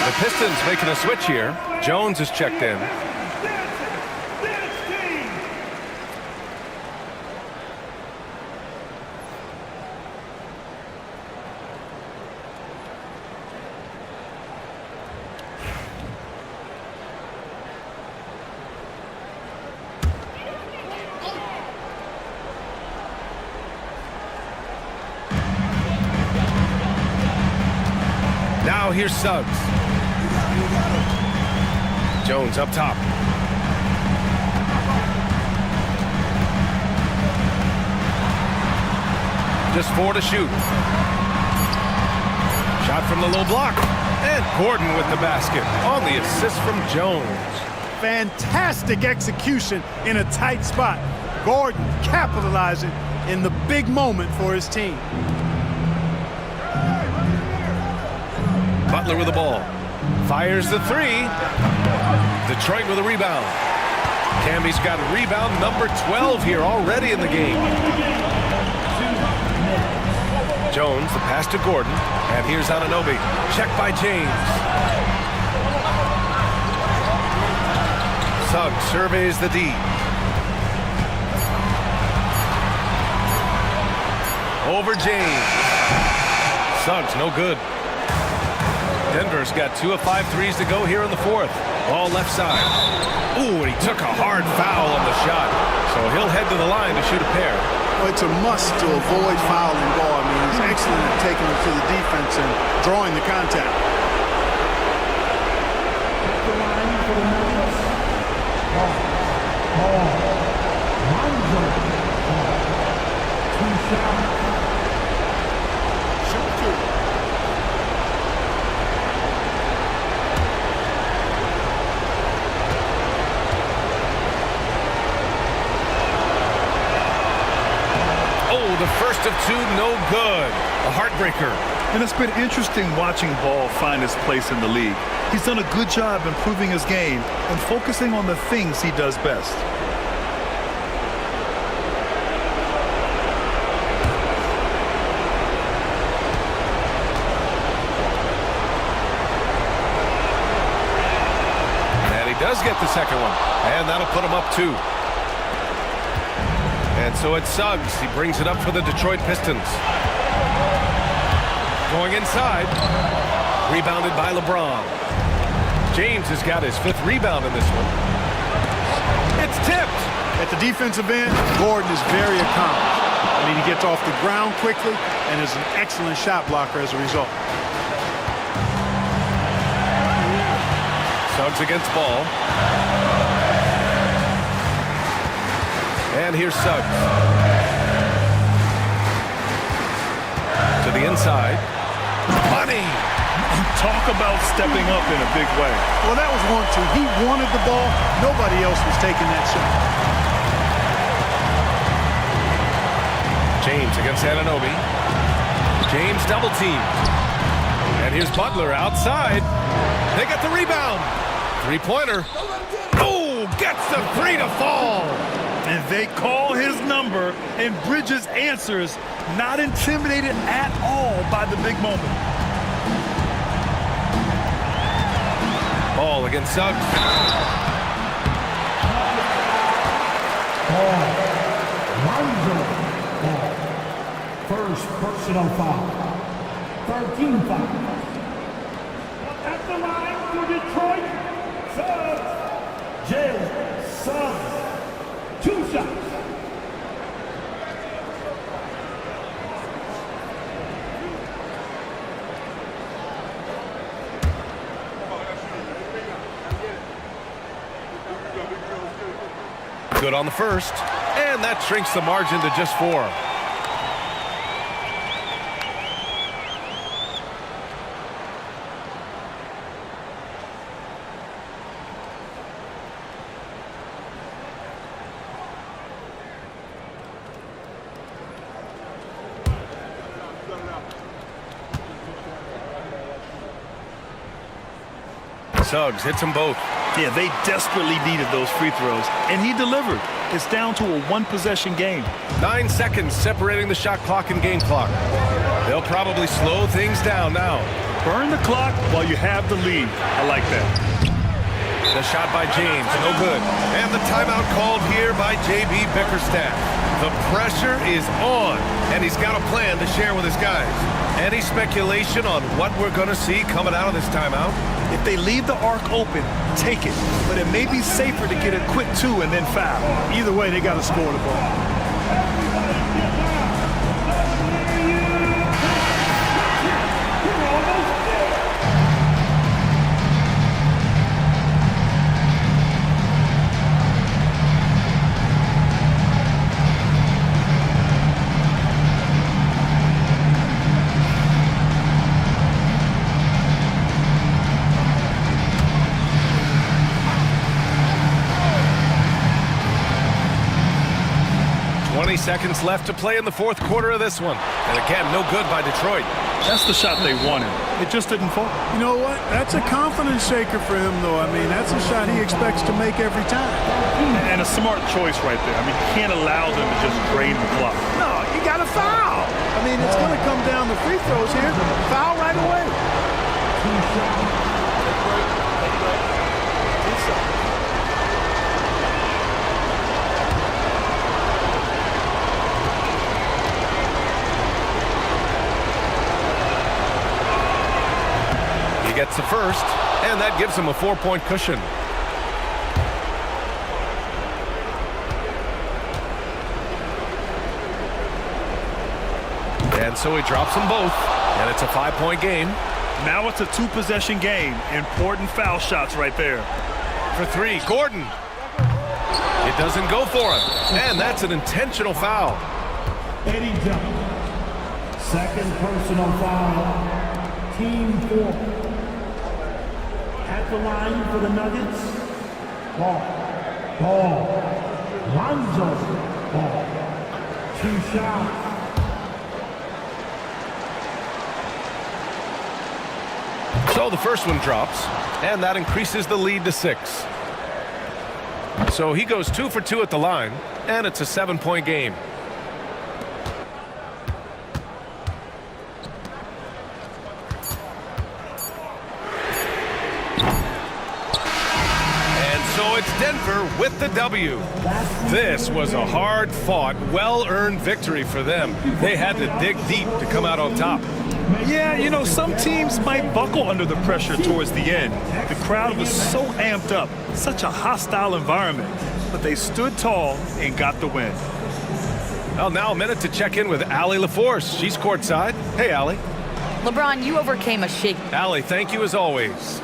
The Pistons making a switch here. Jones is checked in. Now here's Suggs. Jones up top. Just 4 to shoot. Shot from the low block. And Gordon with the basket on the assist from Jones. Fantastic execution in a tight spot. Gordon capitalizing in the big moment for his team. Butler with the ball. Fires the 3. Detroit with a rebound. Camby's got rebound number 12 here already in the game. Jones, the pass to Gordon. And here's Anunoby. Check by James. Suggs surveys the D. Over James. Suggs, no good. Denver's got 2 of 5 threes to go here in the fourth. Ball left side. Ooh, and he took a hard foul on the shot. So he'll head to the line to shoot a pair. Well, it's a must to avoid fouling ball. I mean, he's excellent at taking it to the defense and drawing the contact. The first of 2, no good. A heartbreaker. And it's been interesting watching Ball find his place in the league. He's done a good job improving his game and focusing on the things he does best. Does get the second one. And that'll put him up 2. And so it's Suggs. He brings it up for the Detroit Pistons. Going inside. Rebounded by LeBron. James has got his 5th rebound in this one. It's tipped. At the defensive end, Gordon is very accomplished. I mean, he gets off the ground quickly and is an excellent shot blocker as a result. Suggs against Ball. And here's Suggs. To the inside. Money! Talk about stepping up in a big way. Well, that was 1-2. He wanted the ball. Nobody else was taking that shot. James against Anunoby. James double teamed. And here's Butler outside. They get the rebound. 3-pointer. Oh, gets the 3 to fall. And they call his number, and Bridges answers, not intimidated at all by the big moment. Ball against Suggs. First personal foul. 13 foul. At the line for Detroit, Suggs. Jalen Suggs. 2 shots. Good on the first. And that shrinks the margin to just 4. Suggs hits them both. Yeah, they desperately needed those free throws, and he delivered. It's down to a 1-possession game. 9 seconds separating the shot clock and game clock. They'll probably slow things down now. Burn the clock while you have the lead. I like that. The shot by James, no good. And the timeout called here by J.B. Bickerstaff. The pressure is on, and he's got a plan to share with his guys. Any speculation on what we're going to see coming out of this timeout? If they leave the arc open, take it. But it may be safer to get a quick 2 and then foul. Either way, they got to score the ball. 20 seconds left to play in the 4th quarter of this one. And again, no good by Detroit. That's the shot they wanted. It just didn't fall. You know what? That's a confidence shaker for him, though. I mean, that's a shot he expects to make every time. And a smart choice right there. I mean, you can't allow them to just drain the clock. No, you got to foul. I mean, it's going to come down to free throws here. Foul right away. Gets the first, and that gives him a 4-point cushion. And so he drops them both, and it's a 5-point game. Now it's a 2-possession game. Important foul shots right there. For 3, Gordon. It doesn't go for him, and that's an intentional foul. Eddie Jones, second personal foul, team 4. At the line for the Nuggets, Ball, Lonzo Ball, 2 shots. So the first one drops, and that increases the lead to 6. So he goes 2 for 2 at the line, and it's a 7-point game. So it's Denver with the W. This was a hard-fought, well-earned victory for them. They had to dig deep to come out on top. Yeah, you know, some teams might buckle under the pressure towards the end. The crowd was so amped up, such a hostile environment. But they stood tall and got the win. Well, now a minute to check in with Allie LaForce. She's courtside. Hey, Allie. LeBron, you overcame a shake. Allie, thank you as always.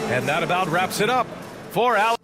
And that about wraps it up for Allie.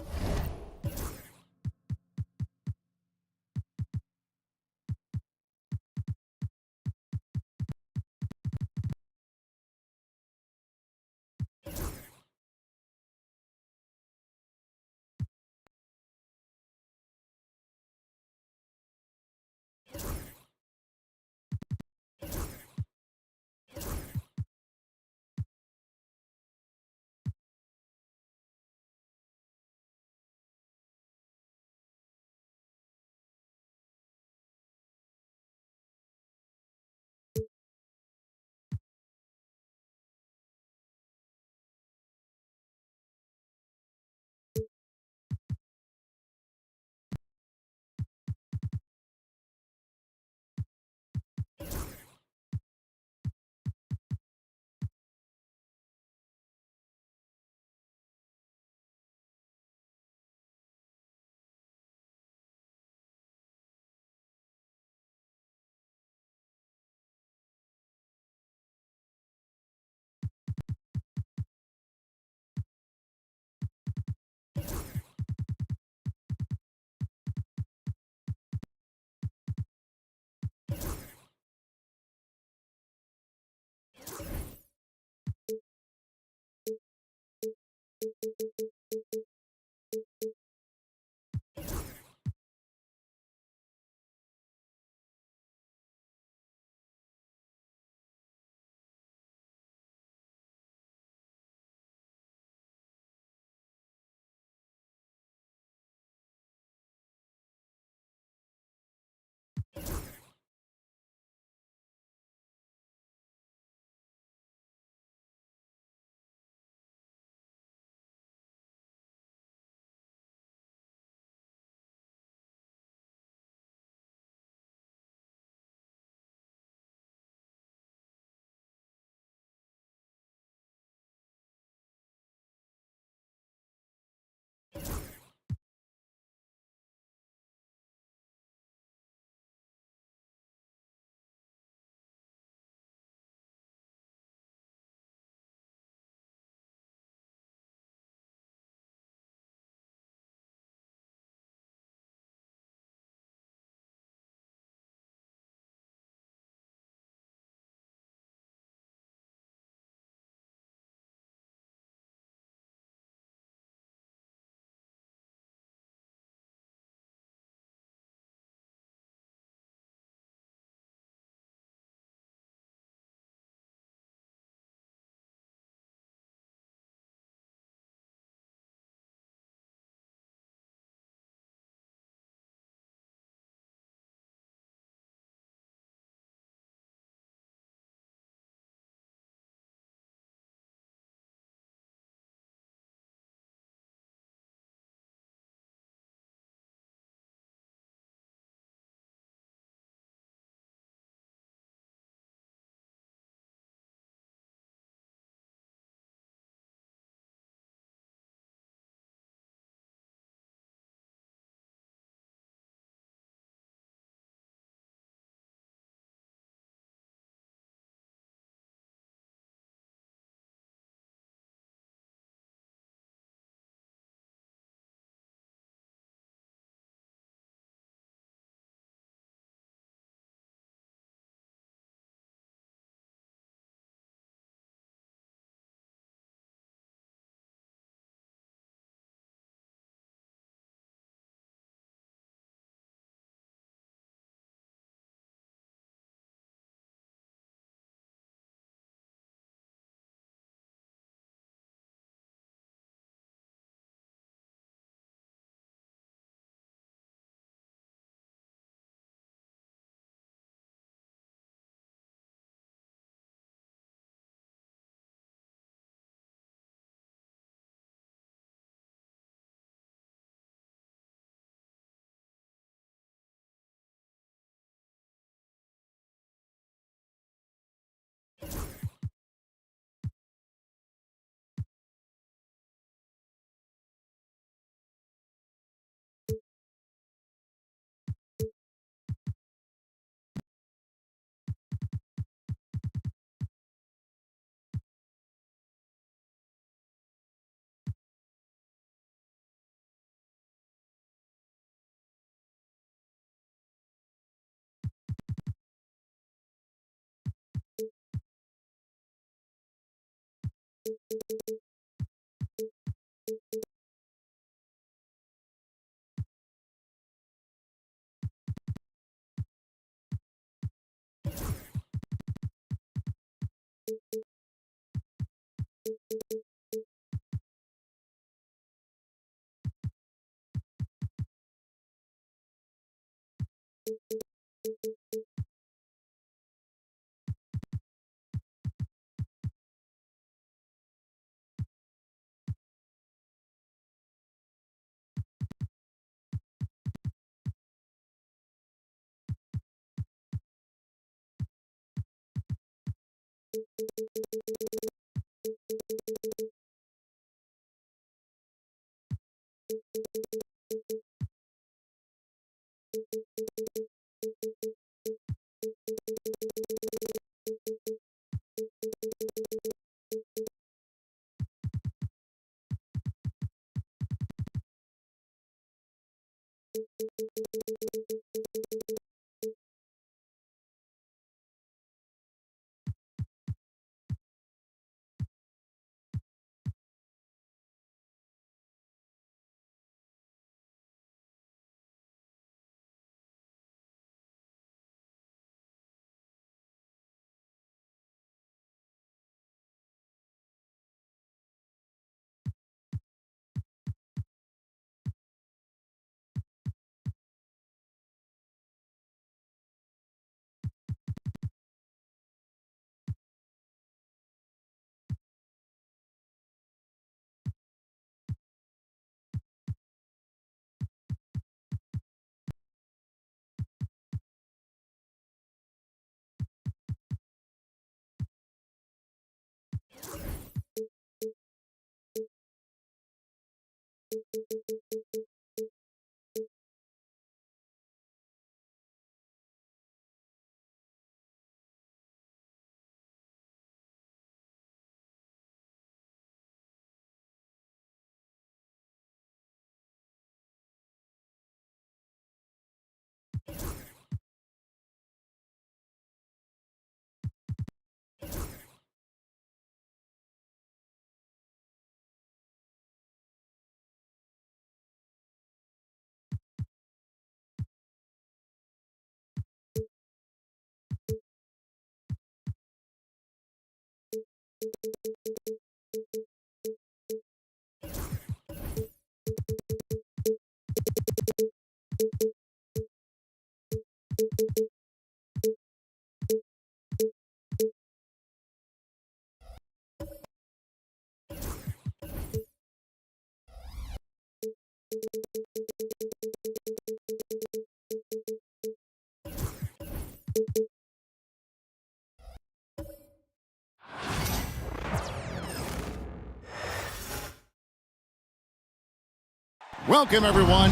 Welcome, everyone.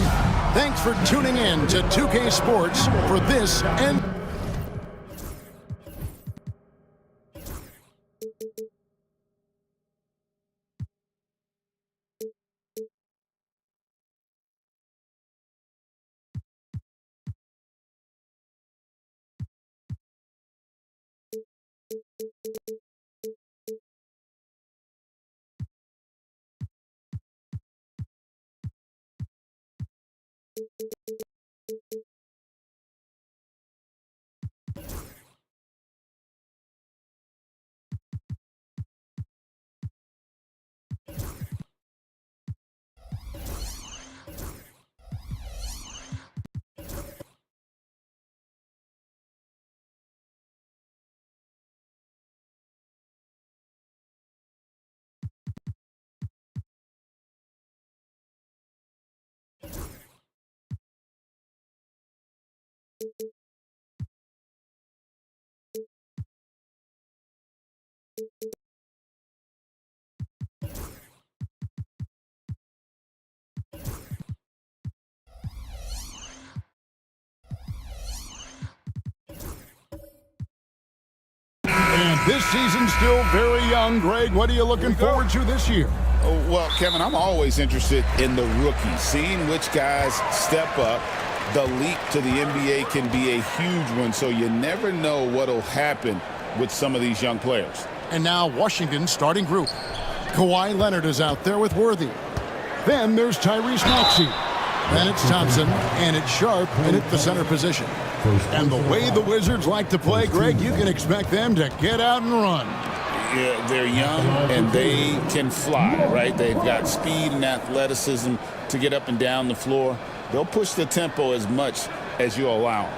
Thanks for tuning in to 2K Sports for this and... And this season's still very young. Greg, what are you looking forward to this year? Well, Kevin, I'm always interested in the rookies, seeing which guys step up. The leap to the NBA can be a huge one, so you never know what will happen with some of these young players. And now Washington's starting group. Kawhi Leonard is out there with Worthy. Then there's Tyrese Maxey. Then it's Thompson, and it's Sharp in at the center position. And the way the Wizards like to play, Greg, you can expect them to get out and run. Yeah, they're young and they can fly, right? They've got speed and athleticism to get up and down the floor. They'll push the tempo as much as you allow them.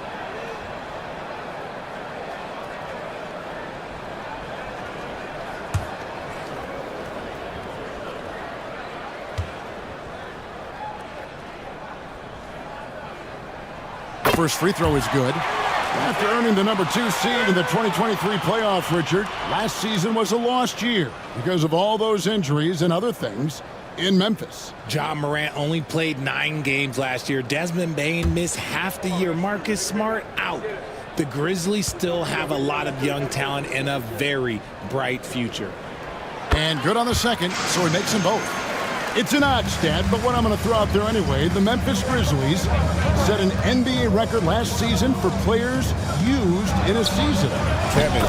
First free throw is good. After earning the number 2 seed in the 2023 playoffs, Richard, last season was a lost year because of all those injuries and other things in Memphis. Ja Morant only played 9 games last year. Desmond Bane missed half the year. Marcus Smart out. The Grizzlies still have a lot of young talent and a very bright future. And good on the second, so he makes them both. It's an odd stat, but what I'm going to throw out there anyway, the Memphis Grizzlies set an NBA record last season for players used in a season. Kevin,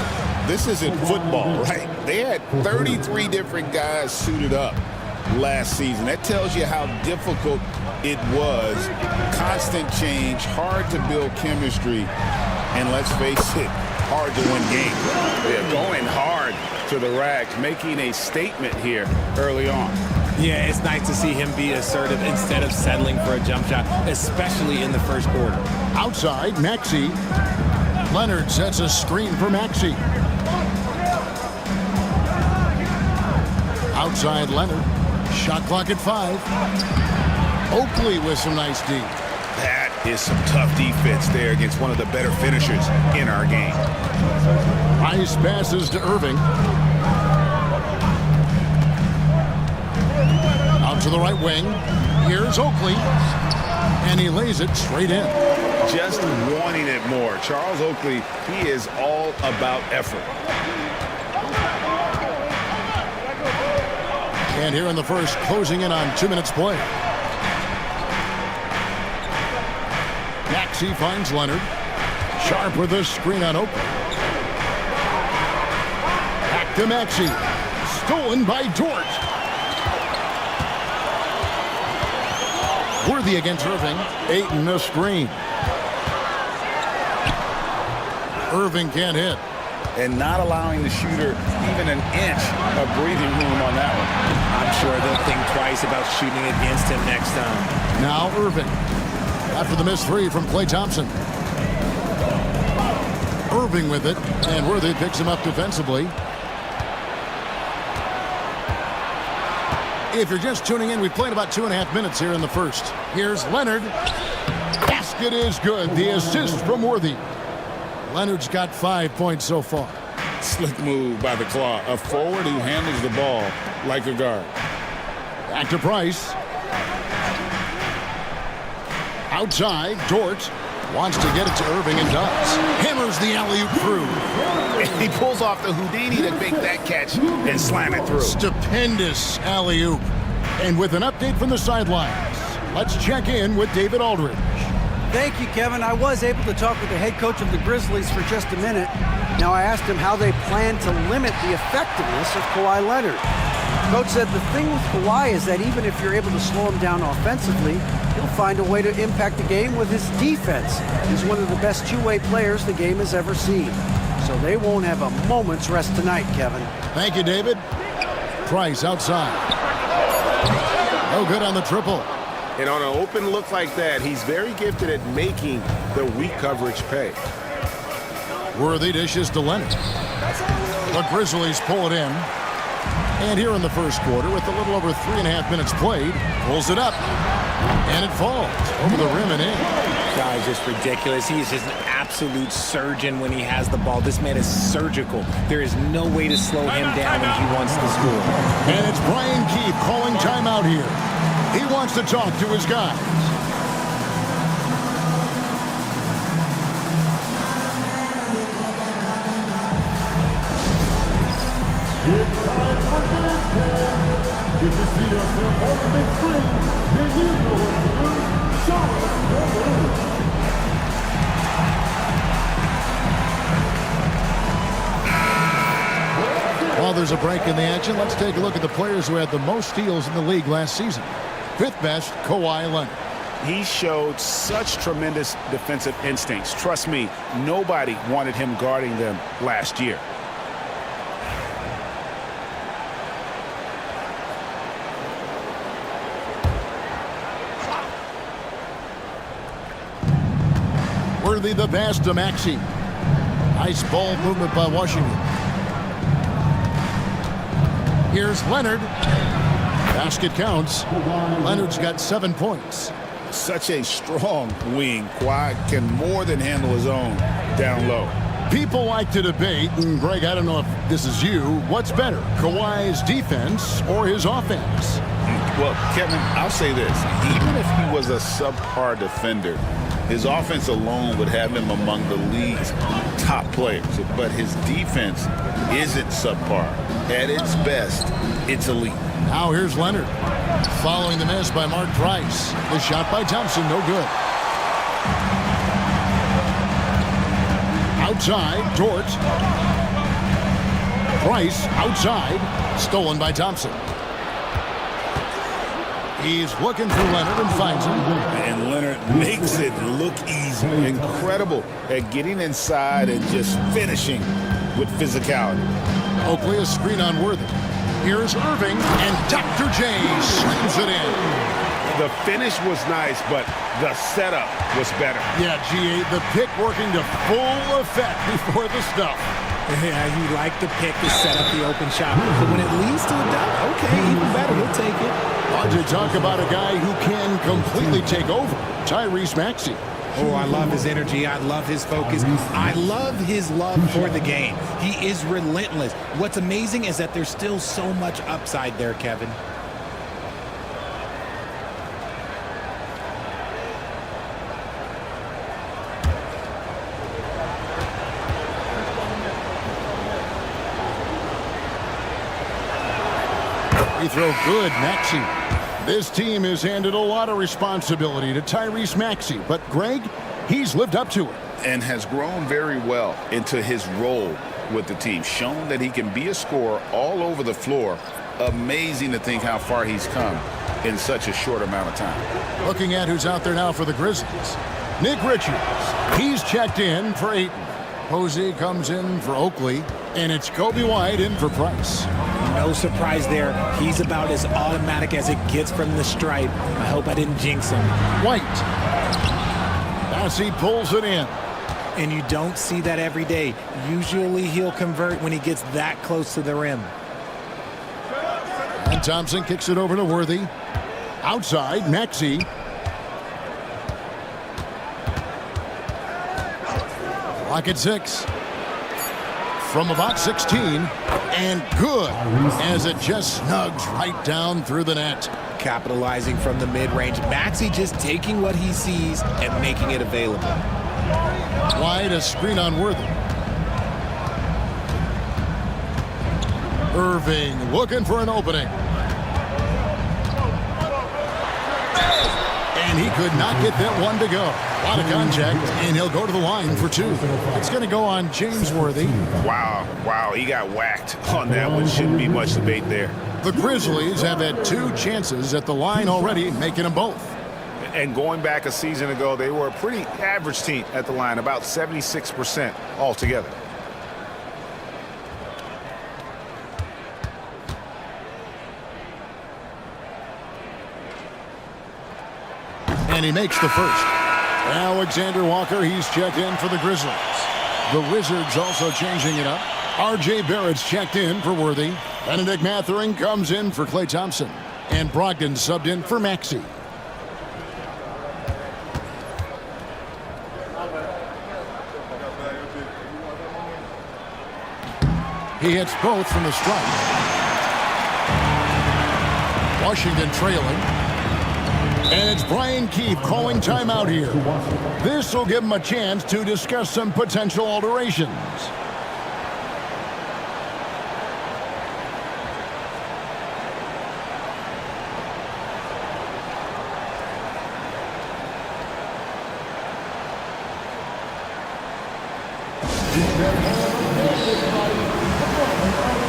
this isn't football, right? They had 33 different guys suited up last season. That tells you how difficult it was. Constant change, hard to build chemistry, and let's face it, hard to win games. They're going hard to the rack, making a statement here early on. Yeah, it's nice to see him be assertive instead of settling for a jump shot, especially in the first quarter. Outside, Maxey. Leonard sets a screen for Maxey. Outside, Leonard. Shot clock at 5. Oakley with some nice D. That is some tough defense there against one of the better finishers in our game. Nice passes to Irving. Out to the right wing. Here's Oakley. And he lays it straight in. Just wanting it more. Charles Oakley, he is all about effort. And here in the first, closing in on 2 minutes play. Maxey finds Leonard. Sharp with a screen on Oakley. Back to Maxey. Stolen by Dort. Worthy against Irving. Ayton a screen. Irving can't hit. And not allowing the shooter even an inch of breathing room on that one. I'm sure they'll think twice about shooting against him next time. Now Irving. After the missed 3 from Klay Thompson. Irving with it. And Worthy picks him up defensively. If you're just tuning in, we've played about 2.5 minutes here in the first. Here's Leonard. Basket is good. The assist from Worthy. Leonard's got 5 points so far. Slick move by the Claw. A forward who handles the ball like a guard. Back to Price. Outside, Dort wants to get it to Irving and does. Hammers the alley-oop through. And he pulls off the Houdini to make that catch and slam it through. Stupendous alley-oop. And with an update from the sidelines, let's check in with David Aldridge. Thank you, Kevin. I was able to talk with the head coach of the Grizzlies for just a minute. Now I asked him how they plan to limit the effectiveness of Kawhi Leonard. Coach said the thing with Kawhi is that even if you're able to slow him down offensively, he'll find a way to impact the game with his defense. He's one of the best two-way players the game has ever seen. So they won't have a moment's rest tonight, Kevin. Thank you, David. Price outside. No good on the triple. And on an open look like that, he's very gifted at making the weak coverage pay. Worthy dishes to Leonard. The Grizzlies pull it in. And here in the first quarter, with a little over 3.5 minutes played, pulls it up. And it falls over the rim and in. Guy's just ridiculous. He is just an absolute surgeon when he has the ball. This man is surgical. There is no way to slow him down when he wants to score. And it's Brian Keefe calling timeout here. He wants to talk to his guys. It's time for dance. If you see yourself on the big screen, then you know what to do. Show us your moves. Well, there's a break in the action. Let's take a look at the players who had the most steals in the league last season. Fifth best, Kawhi Leonard. He showed such tremendous defensive instincts. Trust me, nobody wanted him guarding them last year. Worthy the pass to Maxey. Nice ball movement by Washington. Here's Leonard. Basket counts. Leonard's got 7 points. Such a strong wing. Kawhi can more than handle his own down low. People like to debate, and Greg, I don't know if this is you, what's better, Kawhi's defense or his offense? Well, Kevin, I'll say this. Even if he was a subpar defender, his offense alone would have him among the league's top players. But his defense isn't subpar. At its best, it's elite. Now here's Leonard. Following the miss by Mark Price. The shot by Thompson, no good. Outside, Dort. Price outside. Stolen by Thompson. He's looking for Leonard and finds him. And Leonard makes it look easy. Incredible at getting inside and just finishing with physicality. Oakley a screen on Worthy. Here's Irving, and Dr. J slams it in. The finish was nice, but the setup was better. Yeah, G8, the pick working to full effect before the stuff. Yeah, you like the pick to set up the open shot. But when it leads to a dunk, okay, even better, we'll take it. Hard to talk about a guy who can completely take over. Tyrese Maxey. Oh, I love his energy. I love his focus. I love his love for the game. He is relentless. What's amazing is that there's still so much upside there, Kevin. He throw good, Maxey. This team has handed a lot of responsibility to Tyrese Maxey, but Greg, he's lived up to it. And has grown very well into his role with the team. Shown that he can be a scorer all over the floor. Amazing to think how far he's come in such a short amount of time. Looking at who's out there now for the Grizzlies. Nick Richards. He's checked in for Ayton. Posey comes in for Oakley, and it's Kobe White in for Price. No surprise there. He's about as automatic as it gets from the stripe. I hope I didn't jinx him. White. As he pulls it in. And you don't see that every day. Usually he'll convert when he gets that close to the rim. And Thompson kicks it over to Worthy. Outside, Maxey. Clock at 6. From about 16. And good, as it just snugs right down through the net. Capitalizing from the mid-range. Maxey just taking what he sees and making it available. Wide, a screen on Worthy. Irving looking for an opening. And he could not get that one to go. A lot of contact, and he'll go to the line for 2. It's going to go on James Worthy. Wow, he got whacked on that one. Shouldn't be much debate there. The Grizzlies have had 2 chances at the line already, making them both. And going back a season ago, they were a pretty average team at the line, about 76% altogether. And he makes the first. Alexander Walker, he's checked in for the Grizzlies. The Wizards also changing it up. R.J. Barrett's checked in for Worthy. Benedict Mathurin comes in for Klay Thompson. And Brogdon subbed in for Maxey. He hits both from the stripe. Washington trailing. And it's Brian Keefe calling timeout here. This will give him a chance to discuss some potential alterations.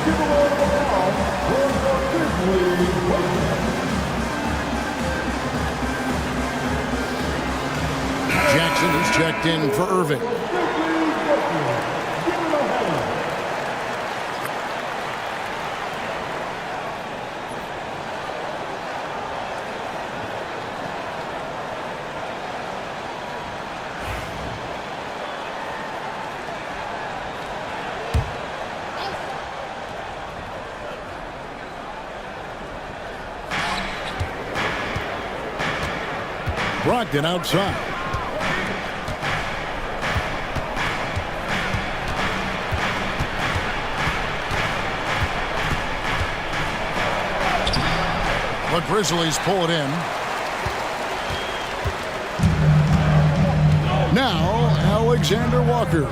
Give Jackson is checked in for Irving. Brogdon outside. The Grizzlies pull it in. Now Alexander Walker.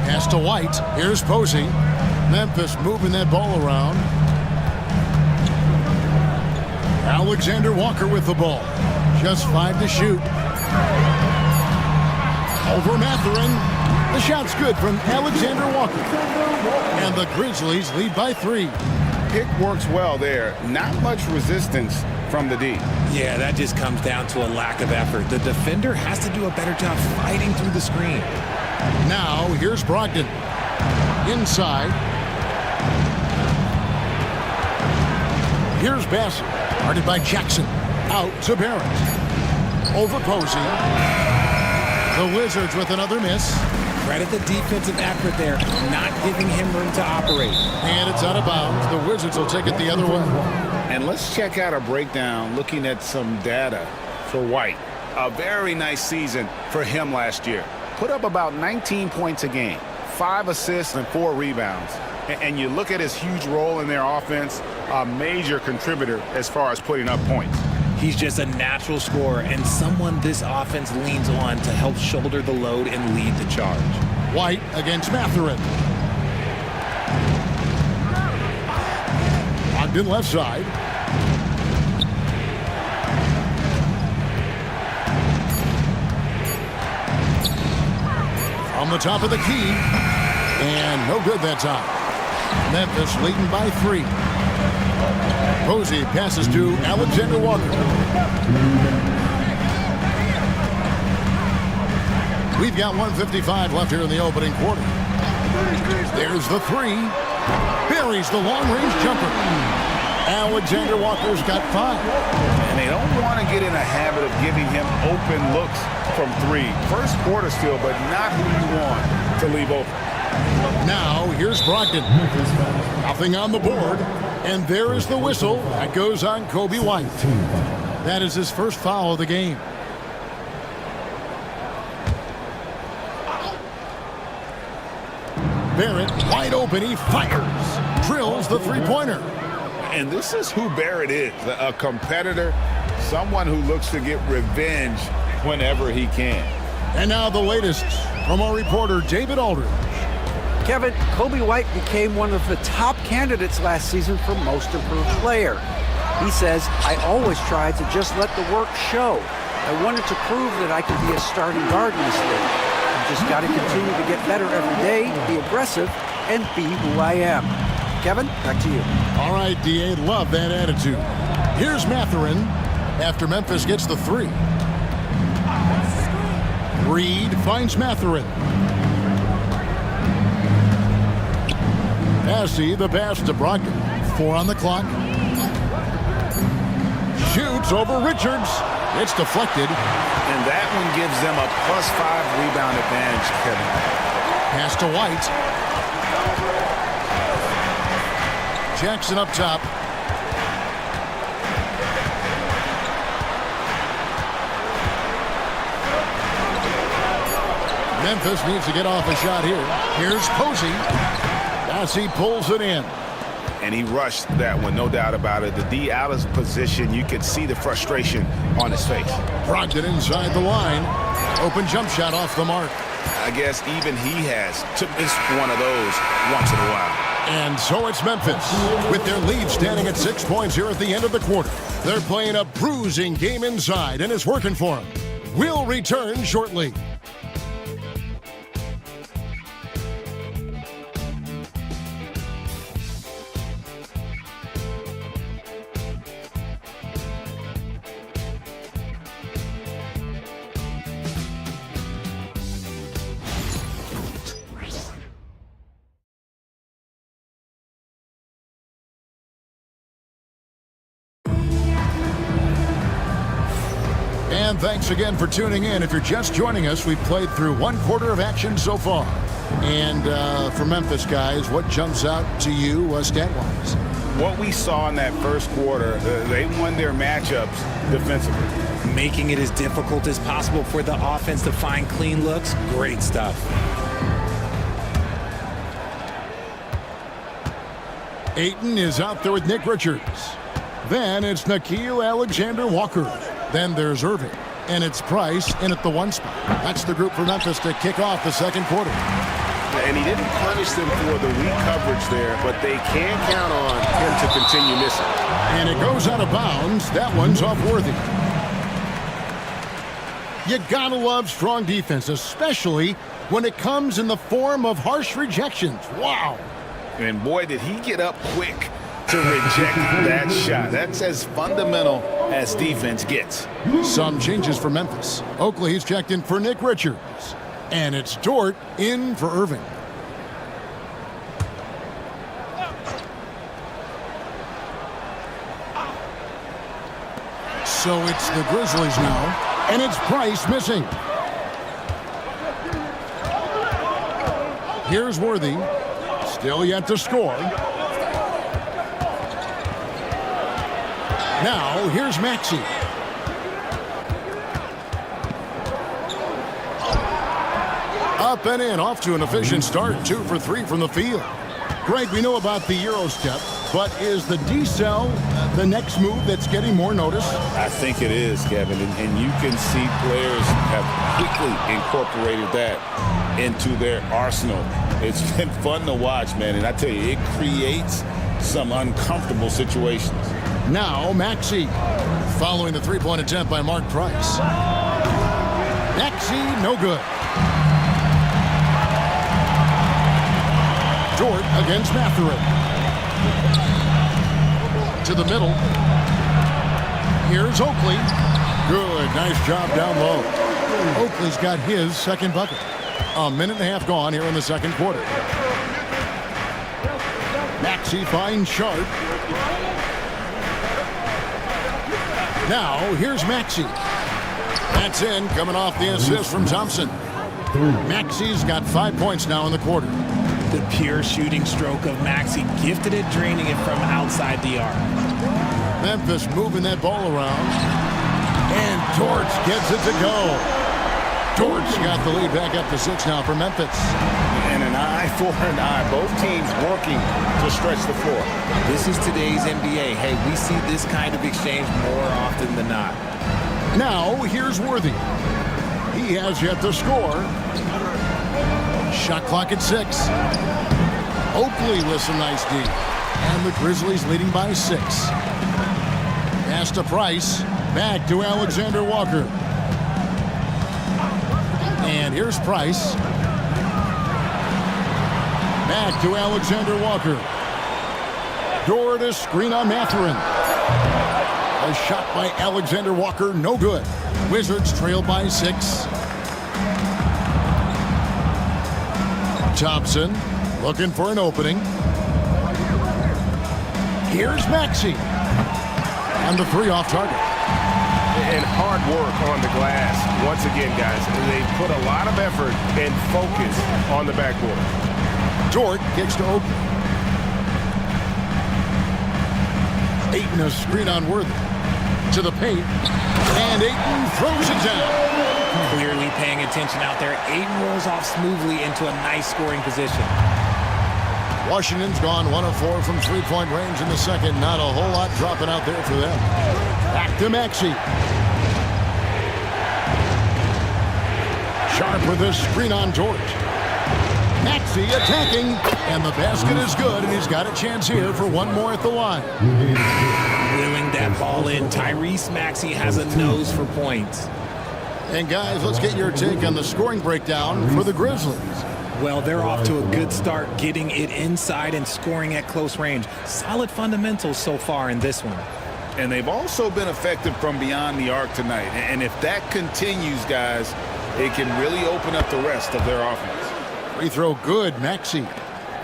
Pass to White. Here's Posey. Memphis moving that ball around. Alexander Walker with the ball. Just 5 to shoot. Over Mathurin. The shot's good from Alexander Walker. And the Grizzlies lead by 3. Pick works well there. Not much resistance from the D. Yeah, that just comes down to a lack of effort. The defender has to do a better job fighting through the screen. Now here's Brogdon. Inside. Here's Bassett. Guarded by Jackson. Out to Barrett. Over Posey. The Wizards with another miss. Credit the defensive effort there, not giving him room to operate. And it's out of bounds. The Wizards will take it the other way. And let's check out a breakdown looking at some data for White. A very nice season for him last year. Put up about 19 points a game, 5 assists and 4 rebounds. And you look at his huge role in their offense, a major contributor as far as putting up points. He's just a natural scorer and someone this offense leans on to help shoulder the load and lead the charge. White against Mathurin. Ogden left side. On the top of the key. And no good that time. Memphis leading by 3. Posey passes to Alexander Walker. We've got 1:55 left here in the opening quarter. There's the 3. Buries the long-range jumper. Alexander Walker's got 5. And they don't want to get in a habit of giving him open looks from 3. First quarter still, but not who you want to leave open. Now here's Brogdon. Nothing on the board. And there is the whistle. That goes on Coby White. That is his first foul of the game. Barrett wide open. He fires. Drills the three-pointer. And this is who Barrett is. A competitor. Someone who looks to get revenge whenever he can. And now the latest from our reporter, David Aldridge. Kevin, Coby White became one of the top candidates last season for Most Improved Player. He says, I always tried to just let the work show. I wanted to prove that I could be a starting guard in this league. I just got to continue to get better every day, be aggressive, and be who I am. Kevin, back to you. All right, D.A., love that attitude. Here's Mathurin after Memphis gets the 3. Reed finds Mathurin. Passy, the pass to Brogdon. 4 on the clock. Shoots over Richards. It's deflected. And that one gives them a +5 rebound advantage, Kevin. Pass to White. Jackson up top. Memphis needs to get off a shot here. Here's Posey. As he pulls it in. And he rushed that one, no doubt about it. The D out of position, you could see the frustration on his face. Brogdon inside the line. Open jump shot off the mark. I guess even he has to miss one of those once in a while. And so it's Memphis with their lead standing at 6 points here at the end of the quarter. They're playing a bruising game inside, and it's working for them. We'll return shortly. And thanks again for tuning in. If you're just joining us, we've played through 1 quarter of action so far. And for Memphis, guys, what jumps out to you stat-wise? What we saw in that first quarter, they won their matchups defensively. Making it as difficult as possible for the offense to find clean looks. Great stuff. Ayton is out there with Nick Richards. Then it's Nickeil Alexander-Walker. Then there's Irving. And it's Price in at the 1 spot. That's the group for Memphis to kick off the second quarter. And he didn't punish them for the weak coverage there, but they can count on him to continue missing. And it goes out of bounds. That one's off Worthy. You gotta love strong defense, especially when it comes in the form of harsh rejections. Wow. And boy, did he get up quick to reject that shot. That's as fundamental as defense gets. Some changes for Memphis. Oakley is checked in for Nick Richards. And it's Dort in for Irving. So it's the Grizzlies now. And it's Price missing. Here's Worthy. Still yet to score. Now, here's Maxey. Up and in, off to an efficient start. 2 for 3 from the field. Greg, we know about the Euro step, but is the D-cell the next move that's getting more notice? I think it is, Kevin, and you can see players have quickly incorporated that into their arsenal. It's been fun to watch, man, and I tell you, it creates some uncomfortable situations. Now, Maxey, following the three-point attempt by Mark Price. Maxey, no good. Dort against Mathurin. To the middle. Here's Oakley. Good, nice job down low. Oakley's got his second bucket. A minute and a half gone here in the second quarter. Maxey finds Sharp. Now, here's Maxey. That's in, coming off the assist from Thompson. Maxey's got 5 points now in the quarter. The pure shooting stroke of Maxey, gifted at draining it from outside the arc. Memphis moving that ball around. And Torch gets it to go. Torch got the lead back up to 6 now for Memphis. And an eye for an eye. Both teams working to stretch the floor. This is today's NBA. Hey, we see this kind of exchange more often than not. Now, here's Worthy. He has yet to score. Shot clock at 6. Oakley with some nice D. And the Grizzlies leading by 6. Pass to Price. Back to Alexander-Walker. And here's Price. Back to Alexander-Walker. Dort to screen on Mathurin. A shot by Alexander-Walker, no good. Wizards trail by 6. Thompson looking for an opening. Here's Maxey. And the 3 off target. And hard work on the glass. Once again, guys, they put a lot of effort and focus on the backboard. Dort kicks to Oakley. Ayton a screen on Worthy. To the paint. And Ayton throws it down. Clearly paying attention out there. Ayton rolls off smoothly into a nice scoring position. Washington's gone 1 of 4 from three-point range in the second. Not a whole lot dropping out there for them. Back to Maxey. Sharp with a screen on Dort. Maxey attacking, and the basket is good, and he's got a chance here for one more at the line. Wheeling that ball in. Tyrese Maxey has a nose for points. And guys, let's get your take on the scoring breakdown for the Grizzlies. Well, they're off to a good start, getting it inside and scoring at close range. Solid fundamentals so far in this one. And they've also been effective from beyond the arc tonight. And if that continues, guys, it can really open up the rest of their offense. Free throw good, Maxey.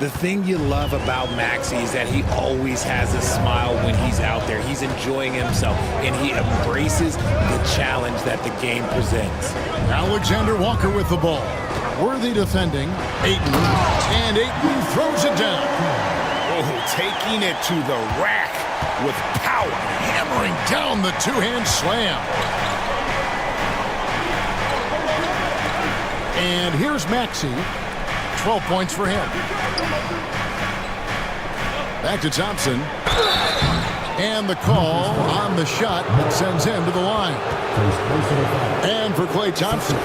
The thing you love about Maxey is that he always has a smile when he's out there. He's enjoying himself, and he embraces the challenge that the game presents. Alexander Walker with the ball. Worthy defending. Ayton. And Ayton throws it down. Oh, taking it to the rack with power. Hammering down the two-hand slam. And here's Maxey. 12 points for him. Back to Thompson. And the call on the shot that sends him to the line. And for Klay Thompson,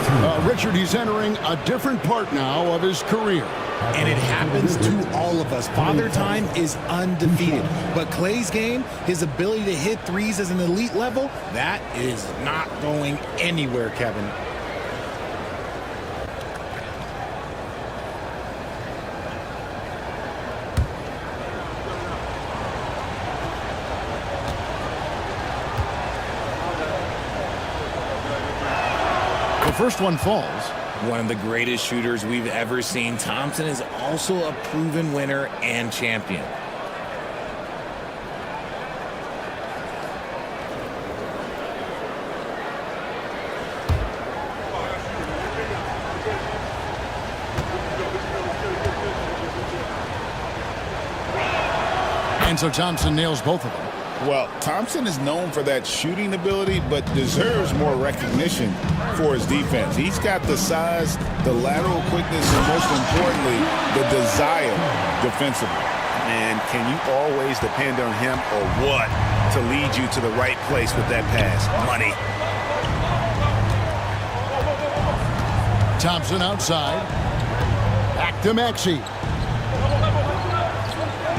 Richard, he's entering a different part now of his career. And it happens to all of us. Father Time is undefeated. But Klay's game, his ability to hit threes as an elite level, that is not going anywhere, Kevin. The first one falls. One of the greatest shooters we've ever seen. Thompson is also a proven winner and champion. And so Thompson nails both of them. Well, Thompson is known for that shooting ability, but deserves more recognition for his defense. He's got the size, the lateral quickness, and most importantly, the desire defensively. And can you always depend on him or what to lead you to the right place with that pass? Money. Thompson outside. Back to Maxey.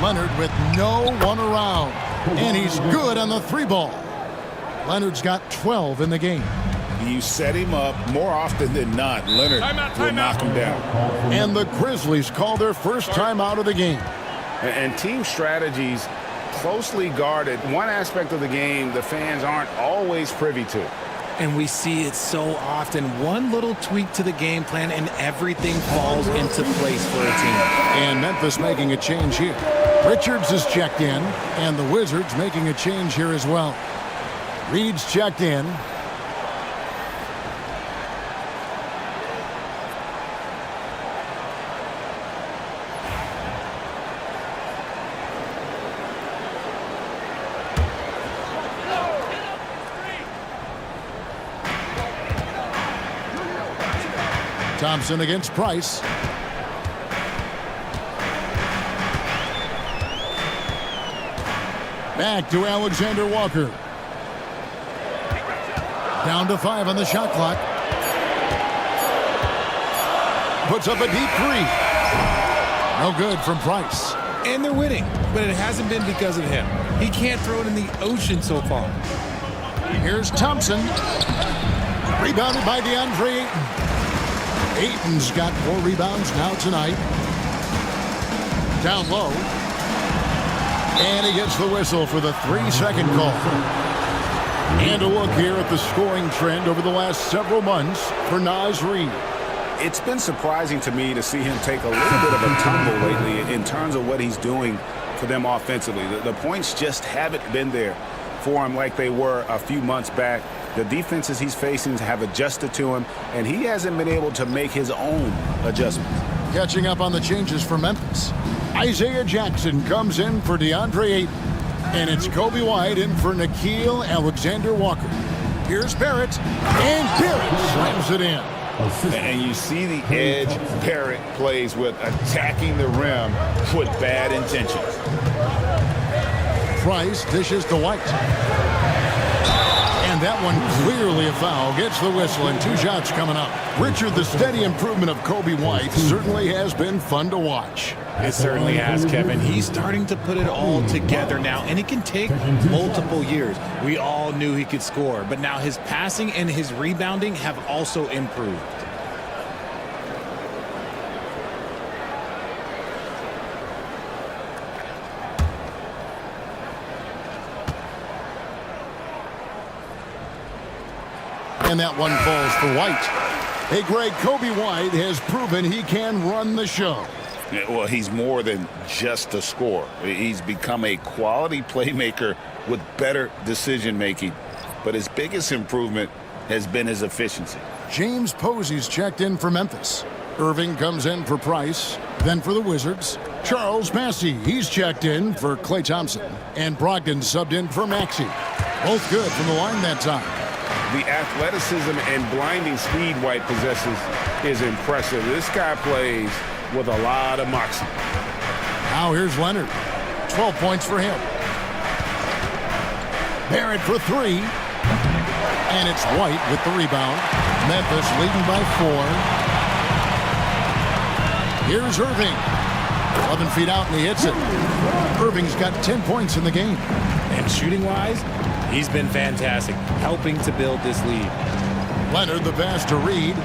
Leonard with no one around. And he's good on the three ball. Leonard's got 12 in the game. You set him up more often than not. Leonard will knock him down. And the Grizzlies call their first time out of the game. And team strategies closely guarded. One aspect of the game the fans aren't always privy to. And we see it so often. One little tweak to the game plan and everything falls into place for a team. And Memphis making a change here. Richards is checked in, and the Wizards making a change here as well. Reed's checked in. Thompson against Price. Back to Alexander Walker. Down to 5 on the shot clock. Puts up a deep three. No good from Price. And they're winning, but it hasn't been because of him. He can't throw it in the ocean so far. Here's Thompson. Rebounded by DeAndre Ayton. Ayton's got 4 rebounds now tonight. Down low. And he gets the whistle for the 3-second call. And a look here at the scoring trend over the last several months for Naz Reid. It's been surprising to me to see him take a little bit of a tumble lately in terms of what he's doing for them offensively. The points just haven't been there for him like they were a few months back. The defenses he's facing have adjusted to him, and he hasn't been able to make his own adjustments. Catching up on the changes for Memphis. Isaiah Jackson comes in for DeAndre Ayton. And it's Kobe White in for Nickeil Alexander-Walker. Here's Barrett. And Barrett slams it in. And you see the edge Barrett plays with, attacking the rim with bad intentions. Price dishes to White. And that one clearly a foul. Gets the whistle and 2 shots coming up. Richard, the steady improvement of Kobe White certainly has been fun to watch. It certainly has, Kevin. He's starting to put it all together now, and it can take multiple years. We all knew he could score, but now his passing and his rebounding have also improved. And that one falls for White. Hey, Greg, Kobe White has proven he can run the show. Well, he's more than just a scorer. He's become a quality playmaker with better decision-making. But his biggest improvement has been his efficiency. James Posey's checked in for Memphis. Irving comes in for Price. Then for the Wizards, Charles Massey. He's checked in for Klay Thompson. And Brogdon subbed in for Maxey. Both good from the line that time. The athleticism and blinding speed White possesses is impressive. This guy plays with a lot of moxie. Now here's Leonard. 12 points for him. Barrett for 3. And it's White with the rebound. Memphis leading by 4. Here's Irving. 11 feet out and he hits it. Irving's got 10 points in the game. And shooting-wise, he's been fantastic, helping to build this lead. Leonard the pass to Reed.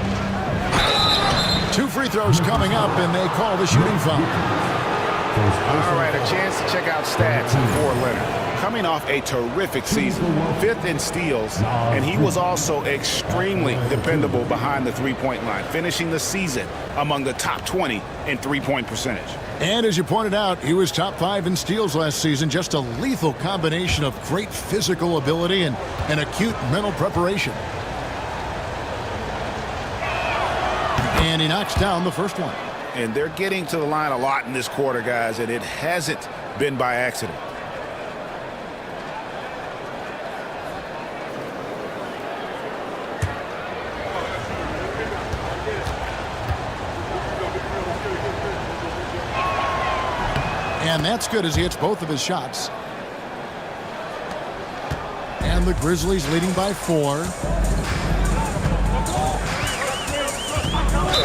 2 free throws coming up, and they call the shooting foul. All right, a chance to check out stats for Leonard. Coming off a terrific season, 5th in steals, and he was also extremely dependable behind the three-point line, finishing the season among the top 20 in three-point percentage. And as you pointed out, he was top 5 in steals last season. Just a lethal combination of great physical ability and acute mental preparation. And he knocks down the first one. And they're getting to the line a lot in this quarter, guys, and it hasn't been by accident. And that's good as he hits both of his shots. And the Grizzlies leading by 4.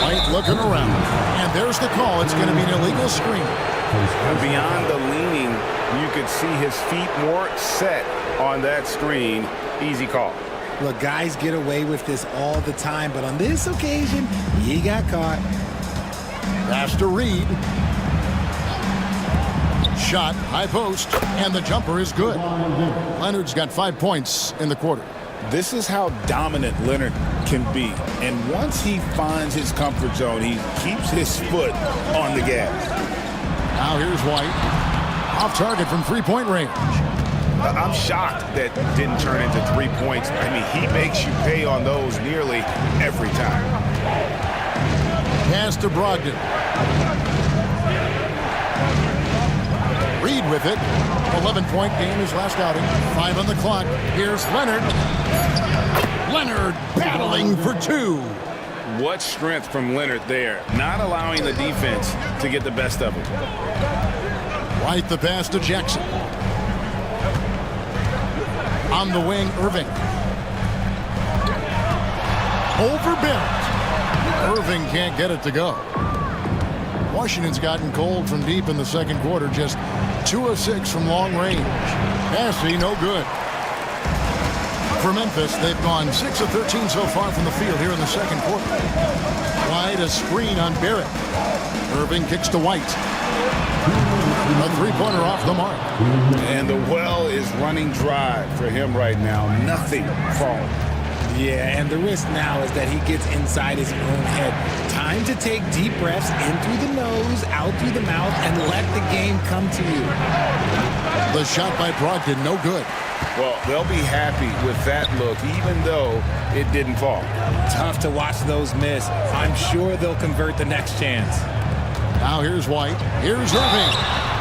White looking around. And there's the call. It's going to be an illegal screen. Beyond the leaning, you could see his feet more set on that screen. Easy call. Look, guys get away with this all the time, but on this occasion, he got caught. Pass to Reed. Shot, high post, and the jumper is good. Leonard's got 5 points in the quarter. This is how dominant Leonard can be. And once he finds his comfort zone, he keeps his foot on the gas. Now here's White. Off target from three-point range. I'm shocked that didn't turn into 3 points. I mean, he makes you pay on those nearly every time. Pass to Brogdon. Reed with it. 11-point game his last outing. 5 on the clock. Here's Leonard. Leonard battling for 2. What strength from Leonard there, not allowing the defense to get the best of him. White the pass to Jackson. On the wing, Irving. Over Barrett. Irving can't get it to go. Washington's gotten cold from deep in the second quarter, just 2 of 6 from long range. Massey, no good. For Memphis, they've gone 6 of 13 so far from the field here in the second quarter. White a screen on Barrett. Irving kicks to White. A three-pointer off the mark. And the well is running dry for him right now. Nothing falling. Yeah, and the risk now is that he gets inside his own head. Time to take deep breaths in through the nose, out through the mouth, and let the game come to you. The shot by Brogdon, no good. Well, they'll be happy with that look, even though it didn't fall. Tough to watch those miss. I'm sure they'll convert the next chance. Now here's White. Here's Irving.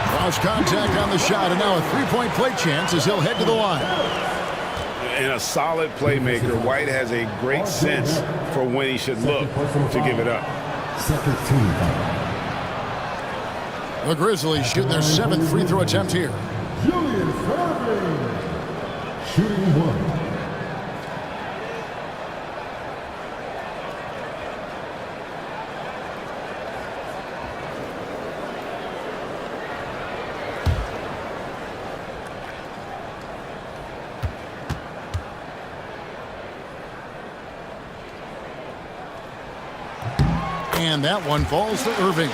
Cross contact on the shot, and now a three-point play chance as he'll head to the line. And a solid playmaker, White has a great sense for when he should look to give it up. The Grizzlies shooting their 7th free throw attempt here. Julius Irving, shooting 1. And that one falls to Irving.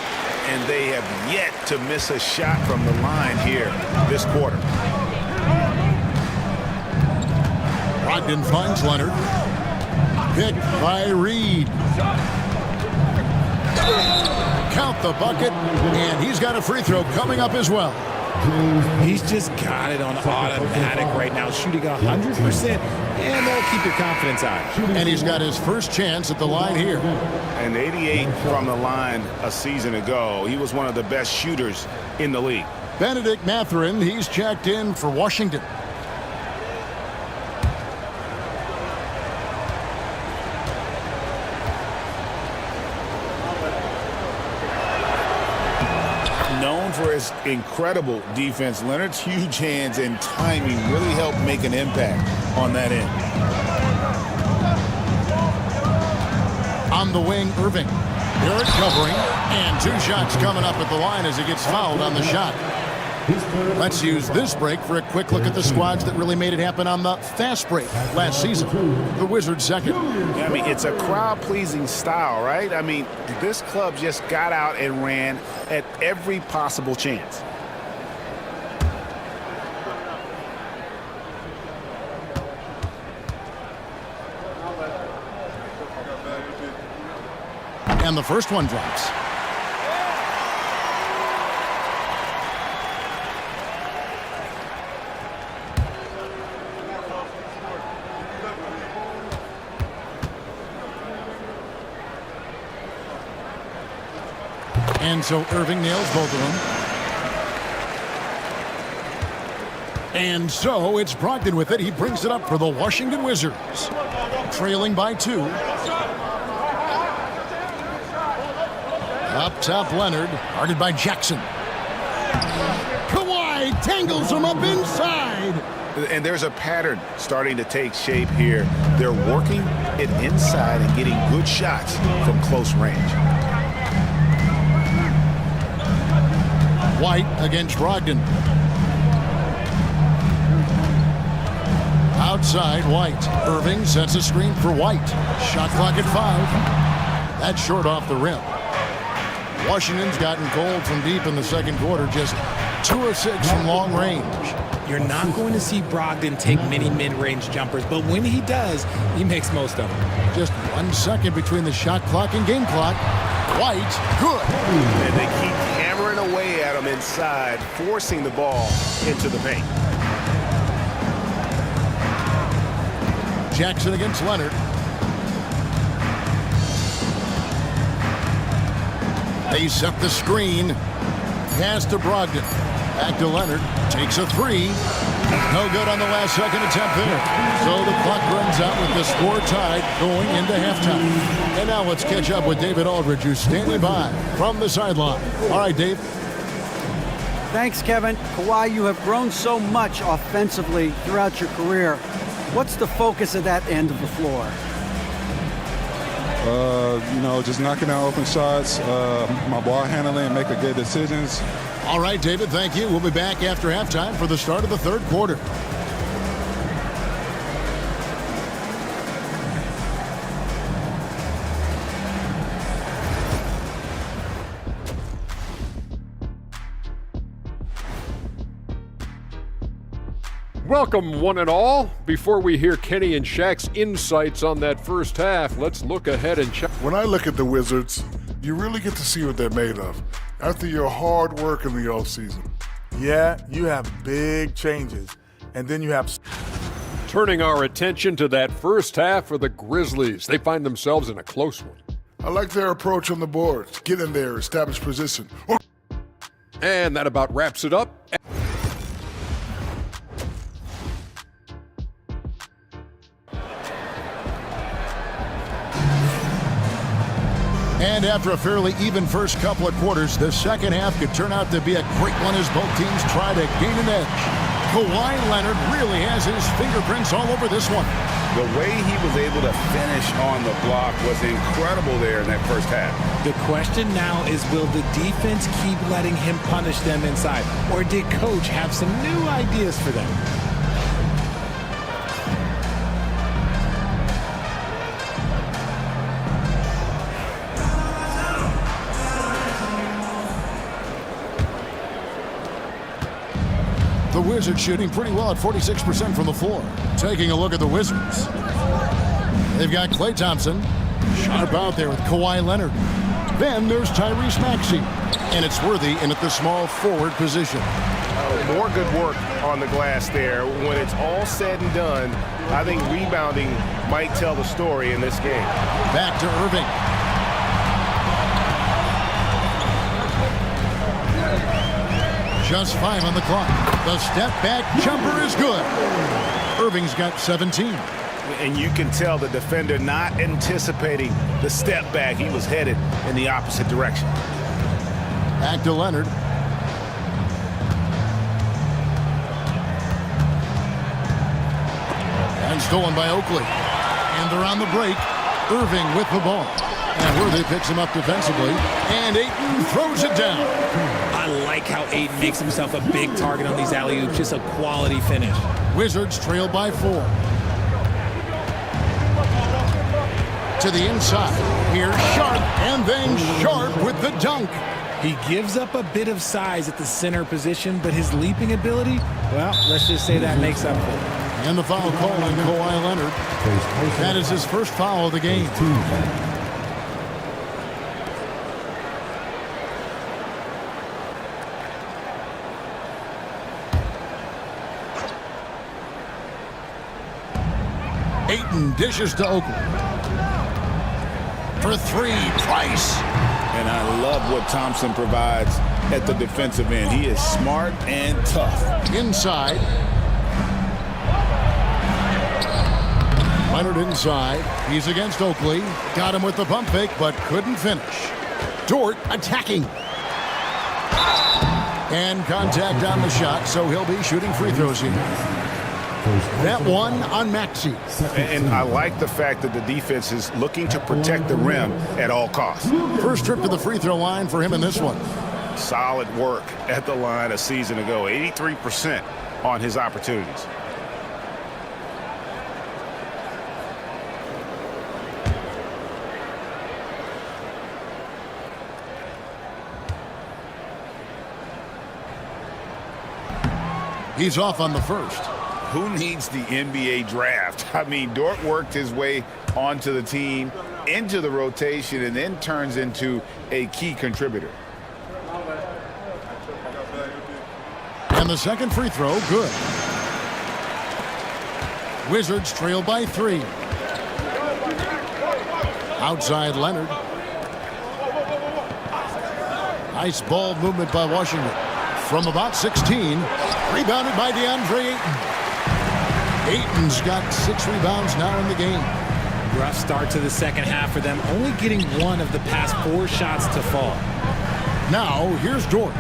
And they have yet to miss a shot from the line here this quarter. Brogdon finds Leonard. Picked by Reed. count the bucket, and he's got a free throw coming up as well. He's just got it on automatic right now, shooting 100%, and that'll keep your confidence high. And he's got his first chance at the line here. And 88 from the line a season ago. He was one of the best shooters in the league. Benedict Mathurin, he's checked in for Washington. Known for his incredible defense, Leonard's huge hands and timing really helped make an impact on that end. On the wing, Irving. Barrett covering, and 2 shots coming up at the line as he gets fouled on the shot. Let's use this break for a quick look at the squads that really made it happen on the fast break last season. The Wizards second. I mean, it's a crowd-pleasing style, right? I mean, this club just got out and ran at every possible chance. And the first one drops. And so Irving nails both of them. And so it's Brogdon with it. He brings it up for the Washington Wizards. Trailing by 2. Up top, Leonard. Guarded by Jackson. Kawhi tangles him up inside. And there's a pattern starting to take shape here. They're working it inside and getting good shots from close range. White against Brogdon. Outside, White. Irving sets a screen for White. Shot clock at 5. That's short off the rim. Washington's gotten cold from deep in the second quarter, just 2 of 6 from long range. You're not going to see Brogdon take many mid-range jumpers, but when he does, he makes most of them. Just 1 second between the shot clock and game clock. White, good. And they keep hammering away at him inside, forcing the ball into the paint. Jackson against Leonard. They set the screen. Pass to Brogdon. Back to Leonard. Takes a 3. No good on the last second attempt there. So the clock runs out with the score tied going into halftime. And now let's catch up with David Aldridge, who's standing by from the sideline. All right, Dave. Thanks, Kevin. Kawhi, you have grown so much offensively throughout your career. What's the focus of that end of the floor? Just knocking down open shots, my ball handling, and making good decisions. All right, David, thank you. We'll be back after halftime for the start of the third quarter. Welcome, one and all. Before we hear Kenny and Shaq's insights on that first half, let's look ahead and check. When I look at the Wizards, you really get to see what they're made of after your hard work in the offseason. Yeah, you have big changes, and then you have... Turning our attention to that first half for the Grizzlies. They find themselves in a close one. I like their approach on the boards. Get in there, establish position. And that about wraps it up. And after a fairly even first couple of quarters, the second half could turn out to be a great one as both teams try to gain an edge. Kawhi Leonard really has his fingerprints all over this one. The way he was able to finish on the block was incredible there in that first half. The question now is, will the defense keep letting him punish them inside? Or did Coach have some new ideas for them? The Wizards shooting pretty well at 46% from the floor. Taking a look at the Wizards. They've got Klay Thompson. Sharp out there with Kawhi Leonard. Then there's Tyrese Maxey. And it's Worthy in at the small forward position. More good work on the glass there. When it's all said and done, I think rebounding might tell the story in this game. Back to Irving. Just 5 on the clock. The step back jumper is good. Irving's got 17. And you can tell the defender not anticipating the step back. He was headed in the opposite direction. Back to Leonard. And stolen by Oakley. And they're on the break. Irving with the ball. And Worthy picks him up defensively. And Ayton throws it down. I like how Ayton makes himself a big target on these alley-oops. Just a quality finish. Wizards trail by 4. To the inside. Here's Sharp. And then Sharp with the dunk. He gives up a bit of size at the center position, but his leaping ability, well, let's just say that makes up for it. And the foul call on Kawhi Leonard. That is his first foul of the game. Ayton dishes to Oakley. For 3, Price. And I love what Thompson provides at the defensive end. He is smart and tough. Inside. Leonard inside. He's against Oakley. Got him with the pump fake, but couldn't finish. Dort attacking. And contact on the shot, so he'll be shooting free throws here. That one on Maxey. And I like the fact that the defense is looking to protect the rim at all costs. First trip to the free throw line for him in this one. Solid work at the line a season ago. 83% on his opportunities. He's off on the first. Who needs the NBA draft? I mean, Dort worked his way onto the team, into the rotation, and then turns into a key contributor. And the second free throw, good. Wizards trail by 3. Outside Leonard. Nice ball movement by Washington. From about 16, rebounded by DeAndre Ayton. Ayton's got 6 rebounds now in the game. Rough start to the second half for them, only getting 1 of the past 4 shots to fall. Now, here's Dort.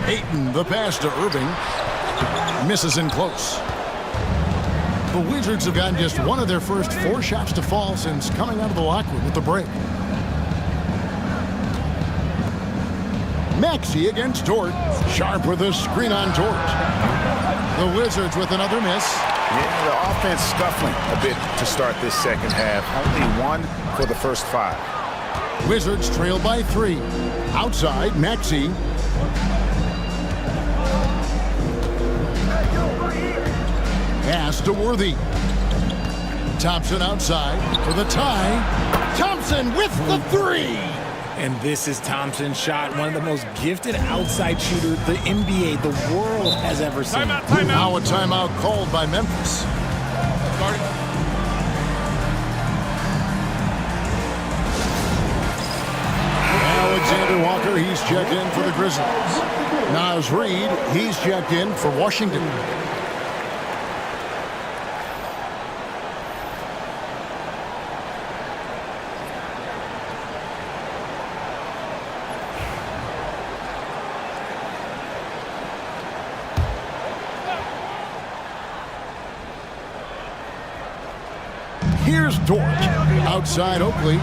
Ayton, the pass to Irving. Misses in close. The Wizards have gotten just 1 of their first 4 shots to fall since coming out of the locker room at the break. Maxey against Dort. Sharp with a screen on Dort. The Wizards with another miss. Yeah, the offense scuffling a bit to start this second half. Only 1 for the first 5. Wizards trail by 3. Outside, Maxey. Pass to Worthy. Thompson outside for the tie. Thompson with the 3. And this is Thompson's shot, one of the most gifted outside shooters the NBA, the world has ever seen. Timeout. Now a timeout called by Memphis. Alexander Walker, he's checked in for the Grizzlies. Naz Reid, he's checked in for Washington. Here's Dort. Outside Oakley.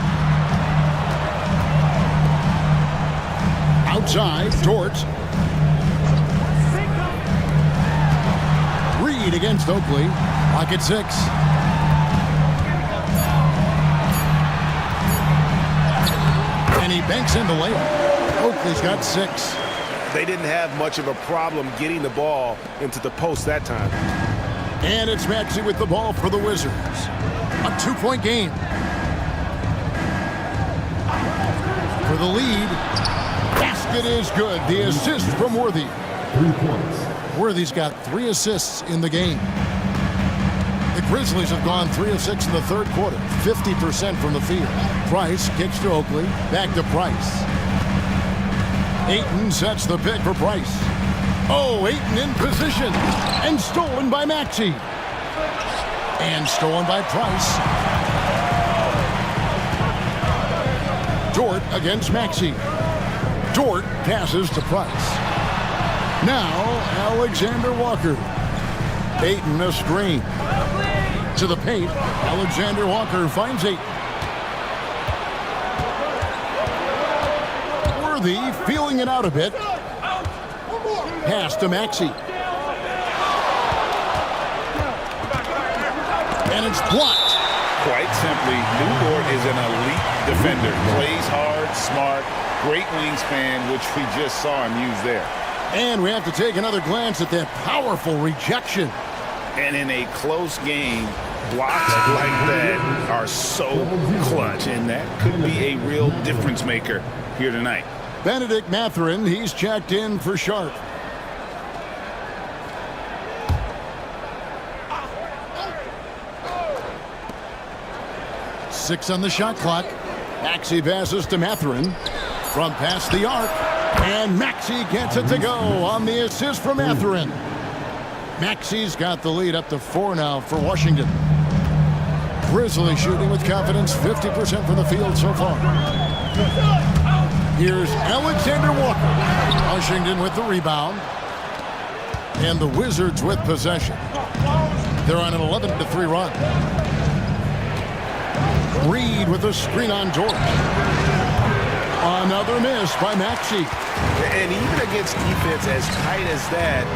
Outside, Dort. Reid against Oakley. Lock at 6. And he banks in the layup. Oakley's got 6. They didn't have much of a problem getting the ball into the post that time. And it's Maxey with the ball for the Wizards. A 2-point game. for the lead. Basket is good. The assist from Worthy. 3 points. Worthy's got 3 assists in the game. The Grizzlies have gone 3 of 6 in the third quarter, 50% from the field. Price kicks to Oakley, back to Price. Ayton sets the pick for Price. Oh, Ayton in position, and stolen by Maxey. And stolen by Price. Dort against Maxey. Dort passes to Price. Now, Alexander Walker. Ayton a screen. To the paint, Alexander Walker finds Ayton. Worthy feeling it out a bit. Pass to Maxey. And it's blocked. Quite simply, Newport is an elite defender. Plays hard, smart, great wingspan, which we just saw him use there. And we have to take another glance at that powerful rejection. And in a close game, blocks like that are so clutch, and that could be a real difference maker here tonight. Benedict Mathurin, he's checked in for Sharp. Six on the shot clock. Maxey passes to Mathurin from past the arc, and Maxey gets it to go on the assist from Mathurin. Maxey's got the lead up to 4 now for Washington. Grizzlies shooting with confidence, 50% from the field so far. Here's Alexander Walker. Washington with the rebound. And the Wizards with possession. They're on an 11-3 run. Reed with a screen on Dort. Another miss by Maxey. And even against defense as tight as that,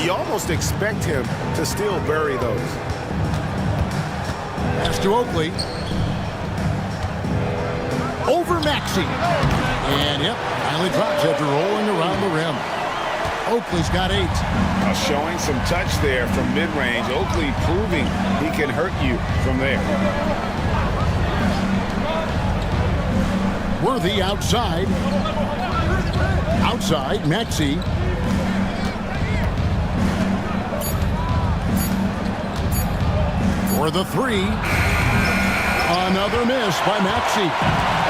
you almost expect him to still bury those. Pass to Oakley. Over Maxey. And yep, finally drops after rolling around the rim. Oakley's got 8. Showing some touch there from mid-range. Oakley proving he can hurt you from there. Worthy outside. Outside, Maxey. For the 3. Another miss by Maxey.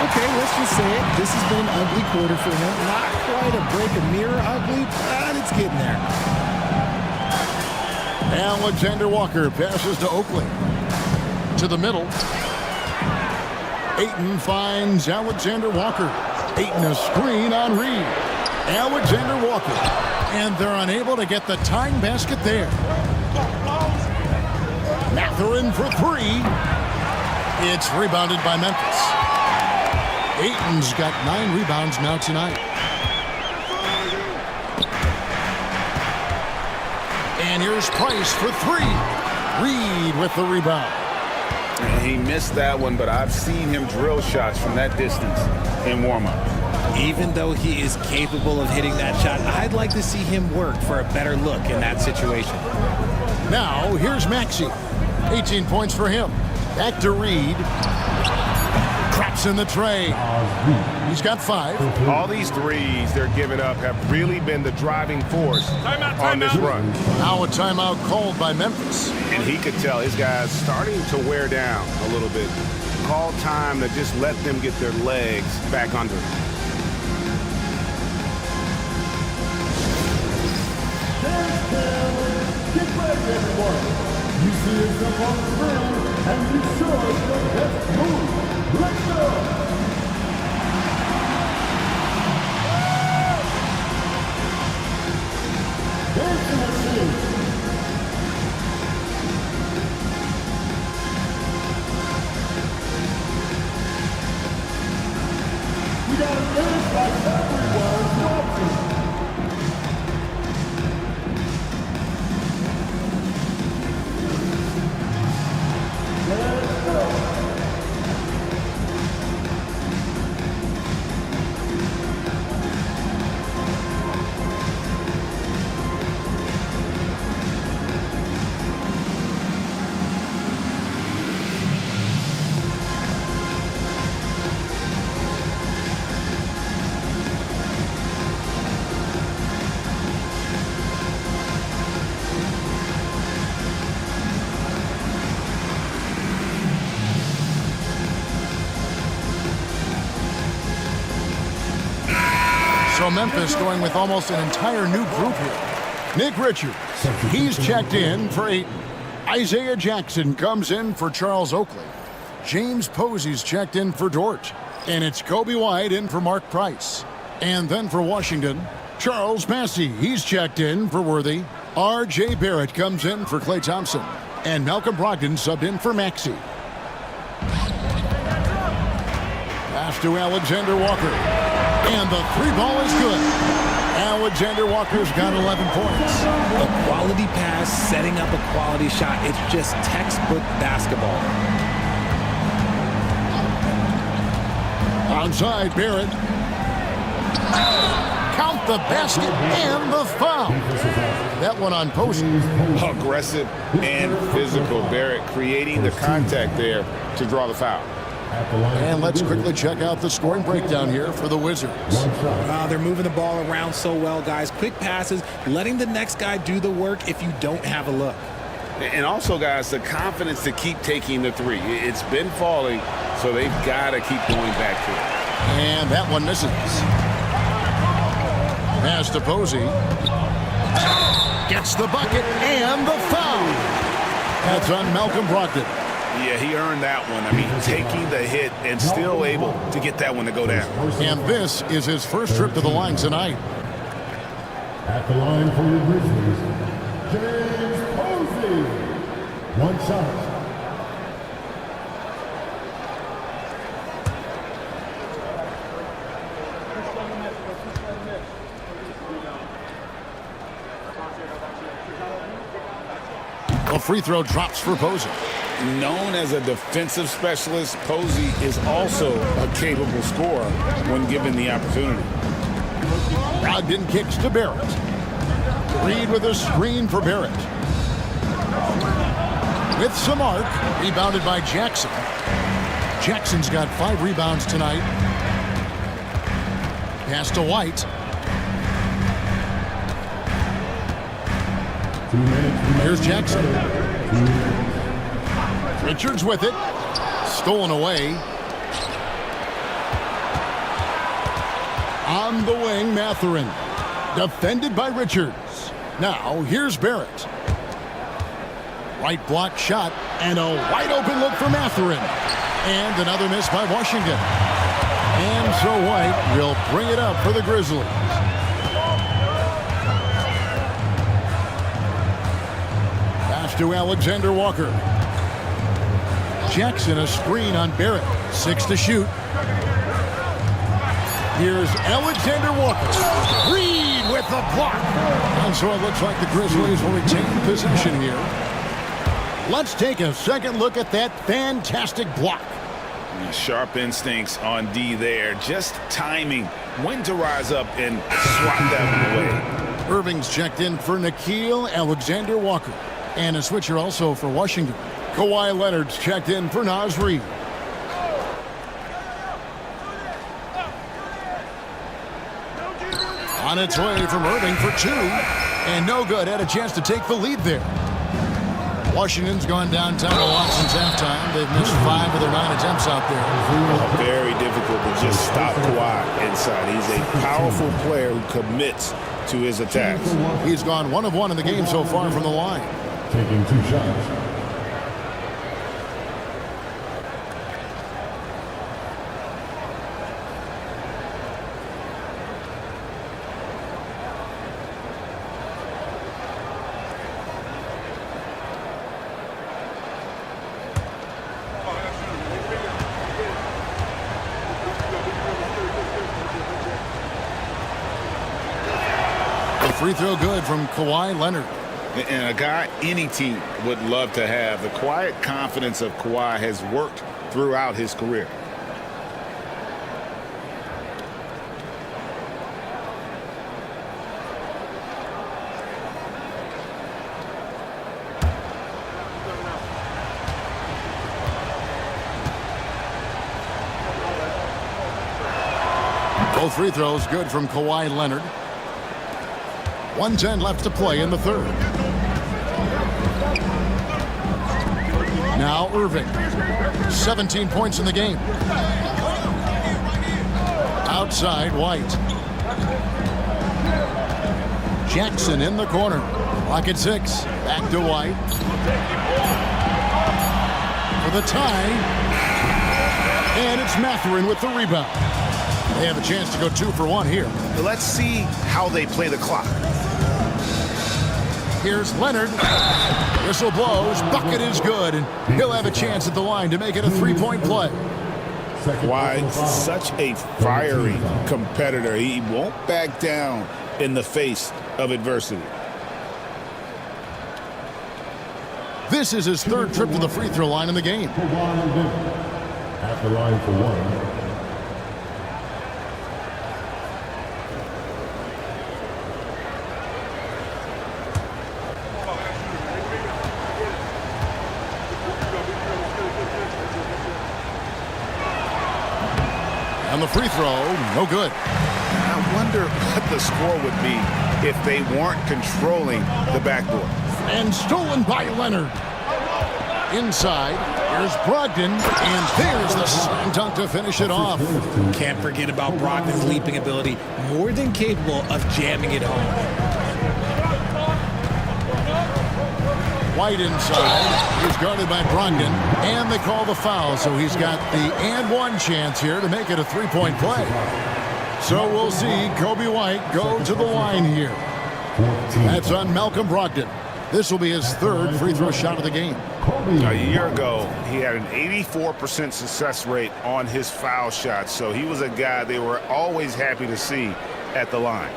Okay, let's just say it. This has been an ugly quarter for him. Not quite a break a mirror ugly, but it's getting there. Alexander Walker passes to Oakley. To the middle. Ayton finds Alexander Walker. Ayton a screen on Reed. Alexander Walker. And they're unable to get the tying basket there. Mathurin for 3. It's rebounded by Memphis. Ayton's got 9 rebounds now tonight. And here's Price for 3. Reed with the rebound. And he missed that one, but I've seen him drill shots from that distance in warm-up. Even though he is capable of hitting that shot, I'd like to see him work for a better look in that situation. Now, here's Maxey. 18 points for him. Back to Reed. Traps in the tray. He's got 5. All these threes they're giving up have really been the driving force on this run. Now a timeout called by Memphis. And he could tell his guys starting to wear down a little bit. Call time to just let them get their legs back under them. Get ready, everyone. You see yourself on the screen, and you sure it's the best move. Let's go. Dancing machine. We got a dance like everyone's watching. So Memphis going with almost an entire new group here. Nick Richards, he's checked in for 8. Isaiah Jackson comes in for Charles Oakley. James Posey's checked in for Dort. And it's Kobe White in for Mark Price. And then for Washington, Charles Massey, he's checked in for Worthy. R.J. Barrett comes in for Klay Thompson. And Malcolm Brogdon subbed in for Maxey. Pass to Alexander Walker. And the 3-ball is good. Alexander Walker's got 11 points. A quality pass, setting up a quality shot. It's just textbook basketball. Onside, Barrett. Count the basket and the foul. That one on Posey. Aggressive and physical. Barrett creating the contact there to draw the foul. And let's quickly check out the scoring breakdown here for the Wizards. They're moving the ball around so well, guys. Quick passes, letting the next guy do the work if you don't have a look. And also, guys, the confidence to keep taking the three. It's been falling, so they've got to keep going back to it. And that one misses. Pass to Posey. Gets the bucket and the foul. That's on Malcolm Brogdon. Yeah, he earned that one. I mean, taking the hit and still able to get that one to go down. And this is his first trip to the line tonight. At the line for the Grizzlies, James Posey. 1 shot. A free throw drops for Posey. Known as a defensive specialist, Posey is also a capable scorer when given the opportunity. Brogdon kicks to Barrett. Reed with a screen for Barrett. With some arc, rebounded by Jackson. Jackson's got 5 rebounds tonight. Pass to White. Here's Jackson. Richards with it. Stolen away. On the wing, Mathurin. Defended by Richards. Now, here's Barrett. Right block shot, and a wide open look for Mathurin. And another miss by Washington. And so White will bring it up for the Grizzlies. Pass to Alexander Walker. Jackson a screen on Barrett. 6 to shoot. Here's Alexander Walker. Reed with the block. And so it looks like the Grizzlies will retain possession here. Let's take a second look at that fantastic block. Sharp instincts on D there. Just timing when to rise up and swat that one away. Irving's checked in for Nickeil Alexander-Walker. And a switcher also for Washington. Kawhi Leonard's checked in for Naz Reid. On its way from Irving for 2. And no good. Had a chance to take the lead there. Washington's gone downtown a lot since halftime. They've missed 5 of their 9 attempts out there. Very difficult to just stop Kawhi inside. He's a powerful player who commits to his attacks. He's gone 1 of 1 in the game so far from the line. Taking 2 shots. Free throw good from Kawhi Leonard. And a guy any team would love to have. The quiet confidence of Kawhi has worked throughout his career. Both free throws good from Kawhi Leonard. 1:10 left to play in the third. Now Irving. 17 points in the game. Outside White. Jackson in the corner. Lock at 6. Back to White. For the tie. And it's Mathurin with the rebound. They have a chance to go 2 for 1 here. Let's see how they play the clock. Here's Leonard. Whistle blows. Bucket is good. And he'll have a chance at the line to make it a 3-point play. Why, such a fiery competitor. He won't back down in the face of adversity. This is his 3rd trip to the free throw line in the game. At the line for 1. On the free throw, no good. I wonder what the score would be if they weren't controlling the backboard. And stolen by Leonard. Inside, here's Brogdon, and there's the slam dunk to finish it off. Can't forget about Brogdon's leaping ability. More than capable of jamming it home. White inside. He's guarded by Brogdon, and they call the foul, so he's got the and 1 chance here to make it a 3-point play. So we'll see Kobe White go to the line here. That's on Malcolm Brogdon. This will be his 3rd free throw shot of the game. A year ago, he had an 84% success rate on his foul shots, so he was a guy they were always happy to see at the line.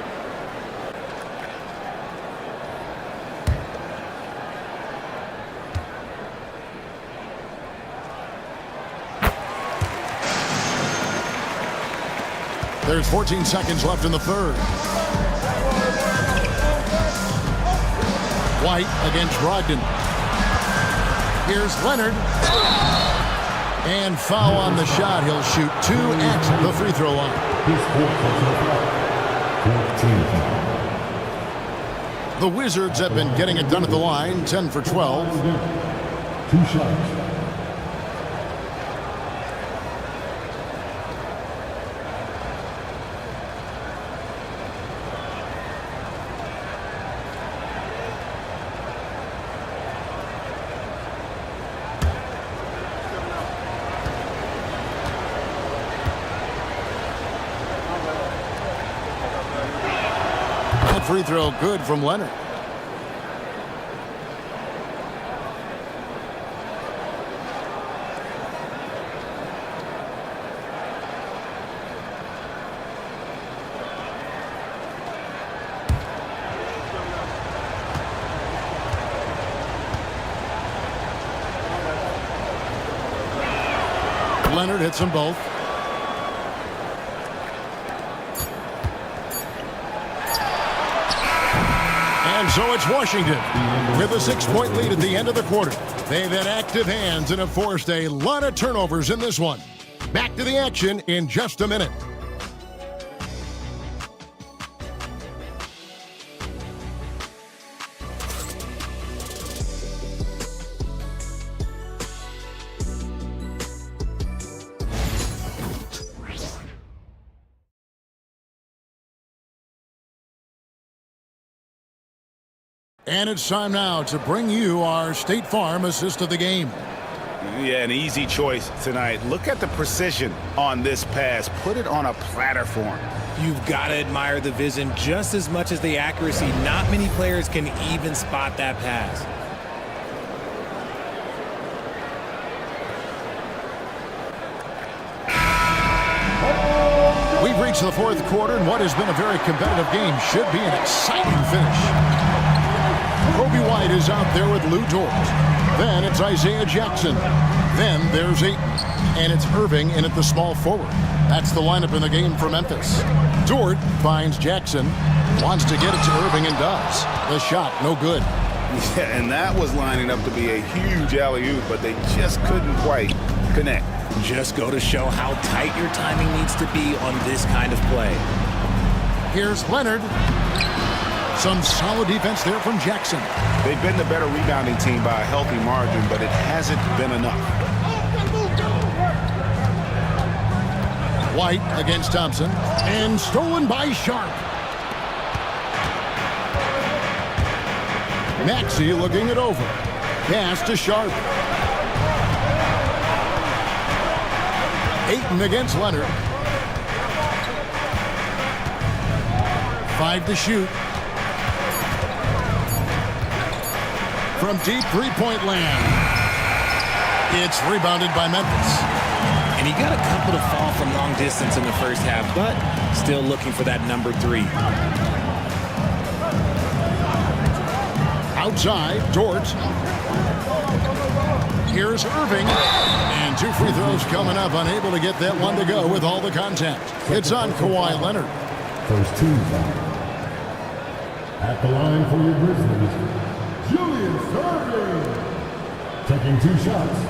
There's 14 seconds left in the 3rd. White against Brogdon. Here's Leonard. And foul on the shot. He'll shoot 2 at the free throw line. The Wizards have been getting it done at the line. 10 for 12. 2 shots. Free throw good from Leonard. Leonard hits them both. And so it's Washington with a 6-point lead at the end of the quarter. They've had active hands and have forced a lot of turnovers in this one. Back to the action in just a minute. And it's time now to bring you our State Farm assist of the game. Yeah, an easy choice tonight. Look at the precision on this pass. Put it on a platter form. You've got to admire the vision just as much as the accuracy. Not many players can even spot that pass. We've reached the 4th quarter, and what has been a very competitive game should be an exciting finish. Kobe White is out there with Lou Dort. Then it's Isaiah Jackson. Then there's Ayton. And it's Irving in at the small forward. That's the lineup in the game for Memphis. Dort finds Jackson. Wants to get it to Irving and does. The shot, no good. Yeah, and that was lining up to be a huge alley-oop, but they just couldn't quite connect. Just go to show how tight your timing needs to be on this kind of play. Here's Leonard. Some solid defense there from Jackson. They've been the better rebounding team by a healthy margin, but it hasn't been enough. White against Thompson. And stolen by Sharp. Maxey looking it over. Pass to Sharp. Ayton against Leonard. 5 to shoot. From deep three-point land. It's rebounded by Memphis. And he got a couple to fall from long distance in the first half, but still looking for that number 3. Outside, Dort. Here's Irving. And 2 free throws coming up. Unable to get that one to go with all the contact. It's on Kawhi Leonard. First team foul. At the line for your Grizzlies, Julius Irving. Taking 2 shots.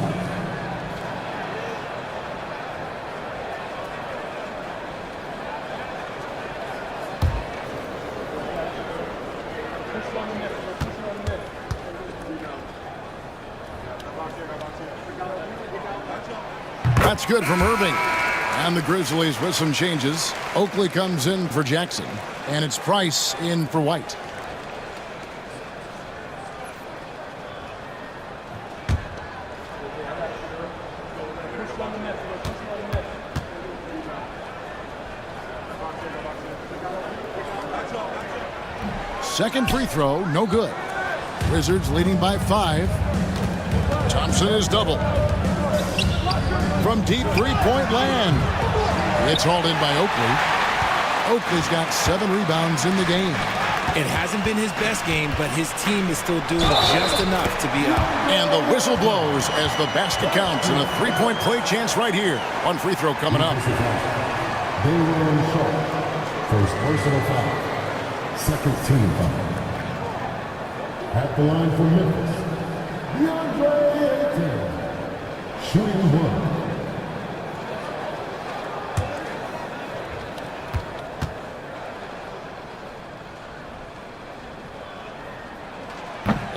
That's good from Irving. And the Grizzlies with some changes. Oakley comes in for Jackson. And it's Price in for White. Second free throw, no good. Wizards leading by 5. Thompson is double. From deep three-point land. It's hauled in by Oakley. Oakley's got 7 rebounds in the game. It hasn't been his best game, but his team is still doing just enough to be up. And the whistle blows as the basket counts and a 3-point play chance right here. One free throw coming up. David Sharp. First personal foul. Second team foul. At the line for Memphis, DeAndre Ayton. Shooting 1.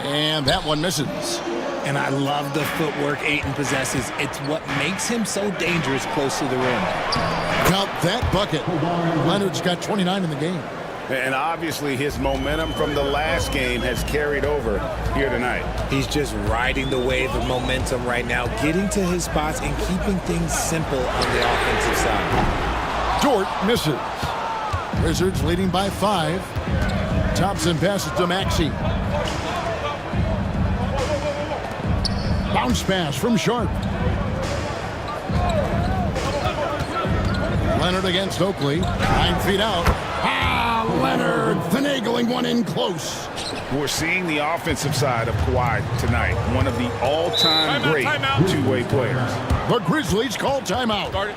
And that one misses. And I love the footwork Ayton possesses. It's what makes him so dangerous close to the rim. Count that bucket. Leonard's got 29 in the game. And obviously his momentum from the last game has carried over here tonight. He's just riding the wave of momentum right now, getting to his spots and keeping things simple on the offensive side. Dort misses. Wizards leading by 5. Thompson passes to Maxey. Bounce pass from Sharp. Leonard against Oakley. 9 feet out. Leonard finagling one in close. We're seeing the offensive side of Kawhi tonight. One of the all-time great two-way players. The Grizzlies call timeout. Start it.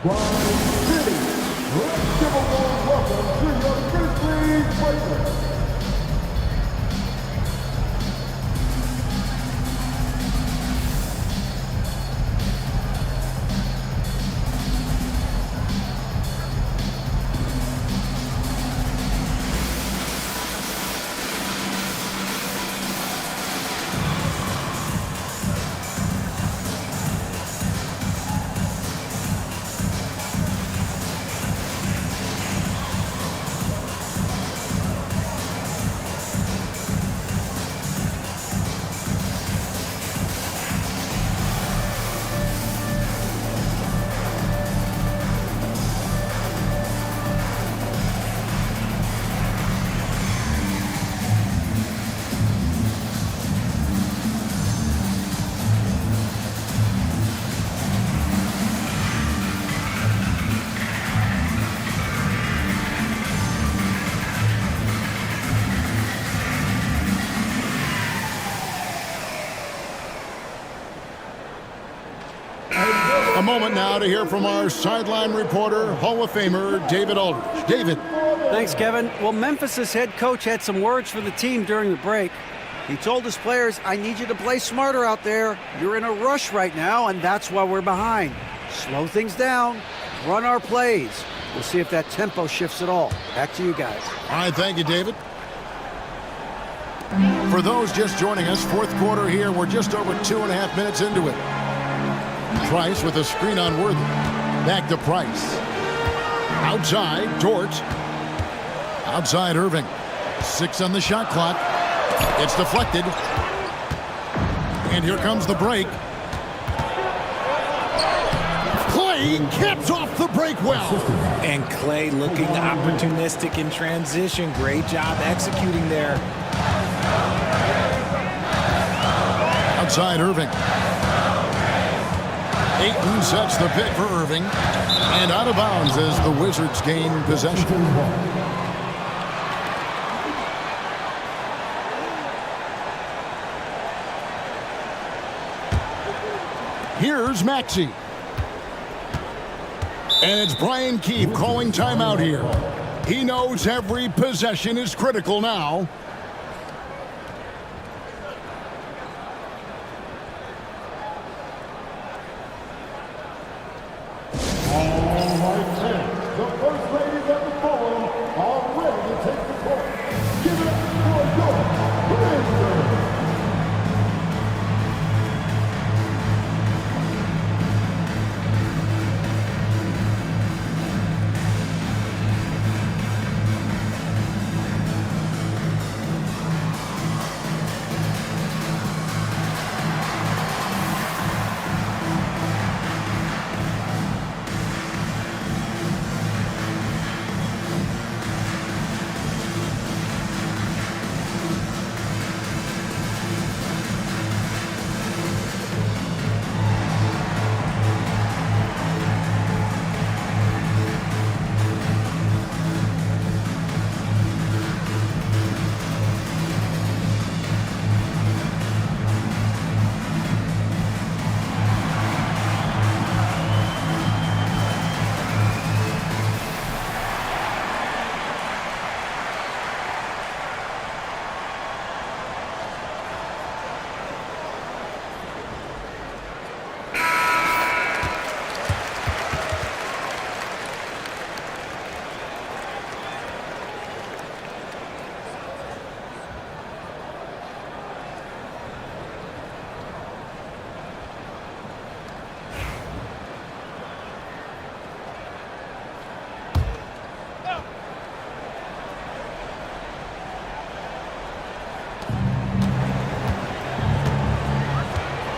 Let's give a warm welcome to your Grizzlies players. A moment now to hear from our sideline reporter, Hall of Famer David Aldridge. David. Thanks, Kevin. Well, Memphis's head coach had some words for the team during the break. He told his players, I need you to play smarter out there. You're in a rush right now, and that's why we're behind. Slow things down. Run our plays. We'll see if that tempo shifts at all. Back to you guys. All right, thank you, David. For those just joining us, fourth quarter here. We're just over 2.5 minutes into it. Price with a screen on Worthy. Back to Price. Outside, Dort. Outside, Irving. 6 on the shot clock. It's deflected. And here comes the break. Clay caps off the break well. And Clay looking opportunistic in transition. Great job executing there. Outside Irving. Ayton sets the pick for Irving. And out of bounds as the Wizards gain possession. Here's Maxey. And it's Brian Keefe calling timeout here. He knows every possession is critical now. The first ladies of the forum are ready to take the court. Give it up for your Wizards.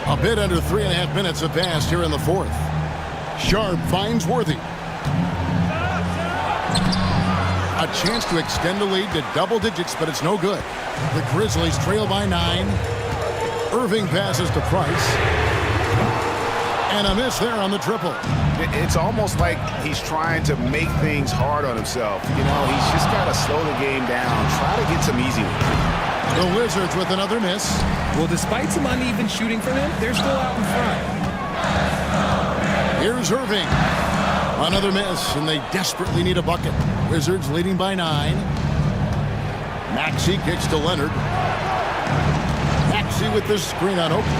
A bit under 3.5 minutes have passed here in the fourth. Sharp finds Worthy. A chance to extend the lead to double digits, but it's no good. The Grizzlies trail by 9. Irving passes to Price. And a miss there on the triple. It's almost like he's trying to make things hard on himself. You know, he's just got to slow the game down, try to get some easy ones. The Wizards with another miss. Well, despite some uneven shooting from him, they're still out in front. Here's Irving. Another miss, and they desperately need a bucket. Wizards leading by 9. Maxey kicks to Leonard. Maxey with the screen on Oakley.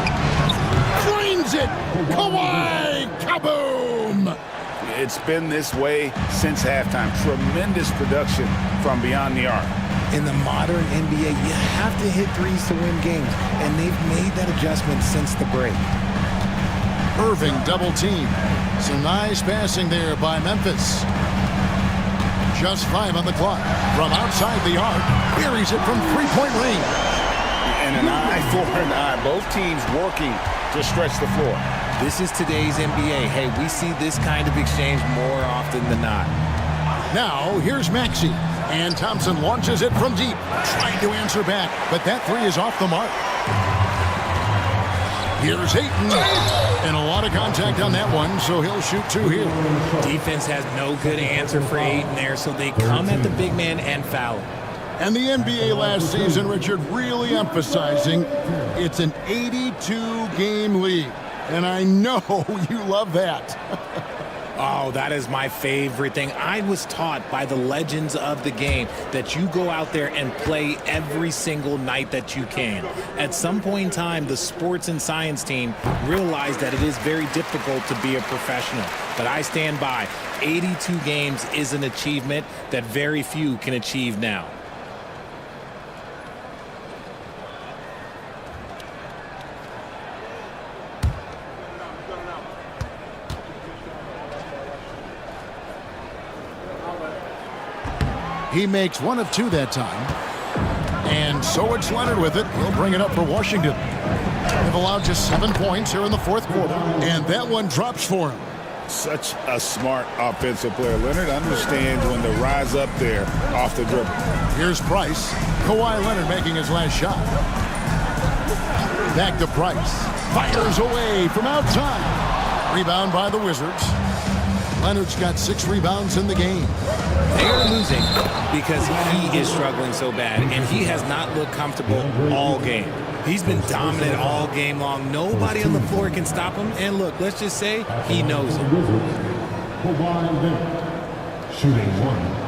Drains it! Kawhi! Kaboom! It's been this way since halftime. Tremendous production from beyond the arc. In the modern NBA, you have to hit threes to win games, and they've made that adjustment since the break. Irving double team. Some nice passing there by Memphis. Just 5 on the clock. From outside the arc, buries it from three-point range. And an eye for an eye. Both teams working to stretch the floor. This is today's NBA. Hey, we see this kind of exchange more often than not. Now, here's Maxey. And Thompson launches it from deep, trying to answer back, but that three is off the mark. Here's Ayton, and a lot of contact on that one, so he'll shoot 2 here. Defense has no good answer for Ayton there, so they come at the big man and foul him. And the NBA last season, Richard, really emphasizing it's an 82-game league, and I know you love that. Oh, that is my favorite thing. I was taught by the legends of the game that you go out there and play every single night that you can. At some point in time, the sports and science team realized that it is very difficult to be a professional. But I stand by. 82 games is an achievement that very few can achieve now. He makes one of two that time. And so it's Leonard with it. He'll bring it up for Washington. They've allowed just 7 points here in the fourth quarter. And that one drops for him. Such a smart offensive player. Leonard understands when to rise up there off the dribble. Here's Price. Kawhi Leonard making his last shot. Back to Price. Fires away from outside. Rebound by the Wizards. Leonard's got 6 rebounds in the game. They are losing because he is struggling so bad, and he has not looked comfortable all game. He's been dominant all game long. Nobody on the floor can stop him. And look, let's just say he knows it. Kawhi Leonard, shooting 1.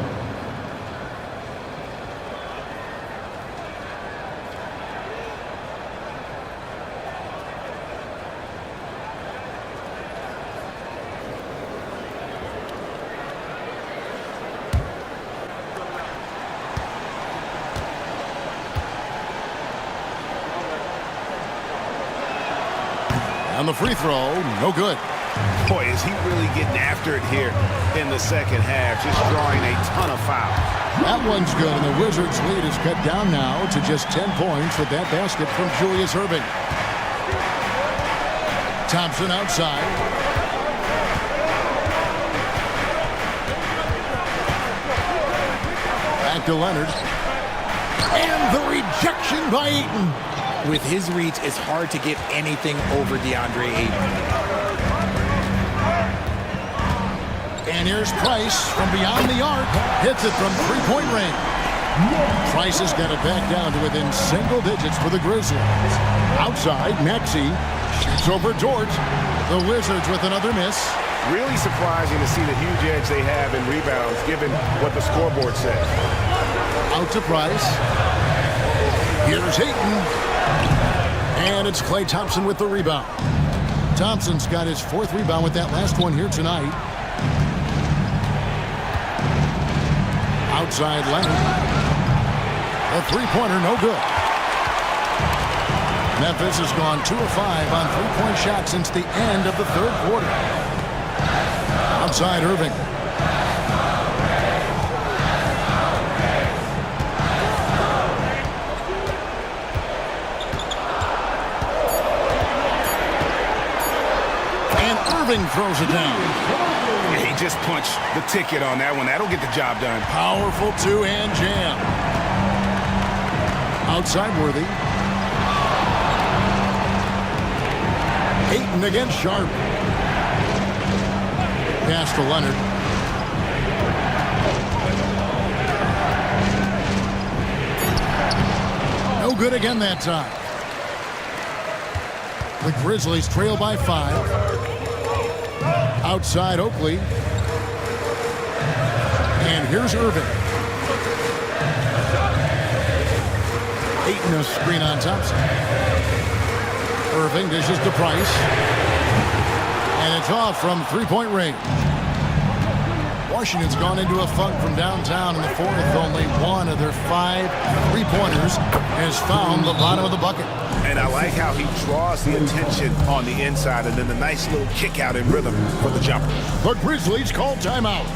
On the free throw, no good. Boy, is he really getting after it here in the second half, just drawing a ton of fouls. That one's good, and the Wizards' lead is cut down now to just 10 points with that basket from Julius Erving. Thompson outside. Back to Leonard. And the rejection by Ayton. With his reach, it's hard to get anything over DeAndre Ayton. And here's Price from beyond the arc. Hits it from three-point range. Price has got it back down to within single digits for the Grizzlies. Outside, Maxey shoots over George. The Wizards with another miss. Really surprising to see the huge edge they have in rebounds, given what the scoreboard says. Out to Price. Here's Ayton. And it's Klay Thompson with the rebound. Thompson's got his 4th rebound with that last one here tonight. Outside Leonard. A three-pointer, no good. Memphis has gone 2 of 5 on three-point shots since the end of the third quarter. Outside Irving. Irving throws it down. He just punched the ticket on that one. That'll get the job done. Powerful two-hand jam. Outside Worthy. Ayton against Sharp. Pass to Leonard. No good again that time. The Grizzlies trail by 5. Outside Oakley. And here's Irving. Ayton a screen on Thompson. Irving dishes to Price. And it's off from three-point range. Washington's gone into a funk from downtown in the fourth. Only one of their 5 three-pointers has found the bottom of the bucket. And I like how he draws the attention on the inside and then the nice little kick out in rhythm for the jumper. The Grizzlies call timeout.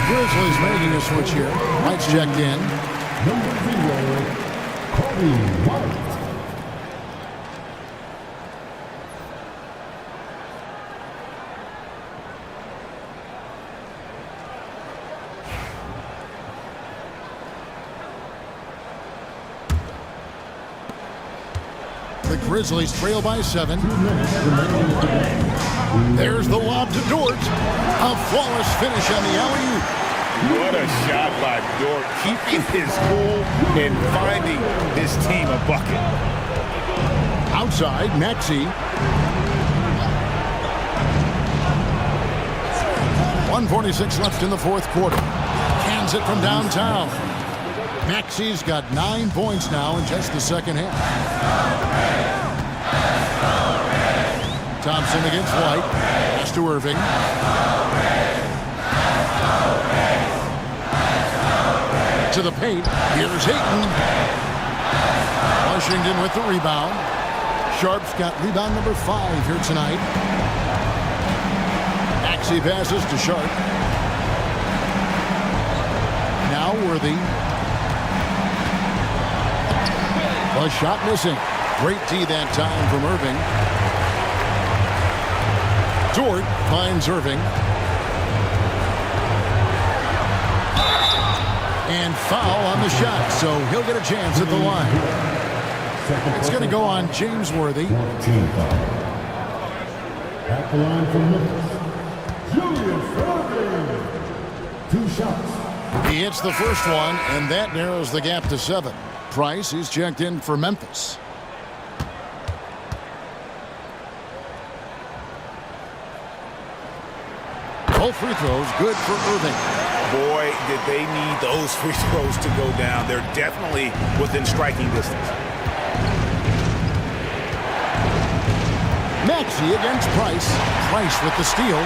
Grizzlies making a switch here. White's checked in. Number 0, Coby White. The Grizzlies trail by 7. There's the lob to Dort. A flawless finish on the alley-oop. What a shot by Dort, keeping his cool and finding his team a bucket. Outside, Maxey. 1:46 left in the fourth quarter. Can't Sends it from downtown. Maxey's got 9 points now in just the second half. Thompson against White. Pass to Irving. To the paint. Here's Ayton. Washington with the rebound. Sharp's got rebound number 5 here tonight. Maxey passes to Sharp. Now Worthy. A shot missing. Great D that time from Irving. Dort finds Irving. And foul on the shot, so he'll get a chance at the line. It's going to go on James Worthy. At the line from Memphis, Julius Irving. 2 shots. He hits the first one, and that narrows the gap to 7. Price is checked in for Memphis. Both free throws good for Irving. Boy, did they need those free throws to go down. They're definitely within striking distance. Maxey against Price. Price with the steal.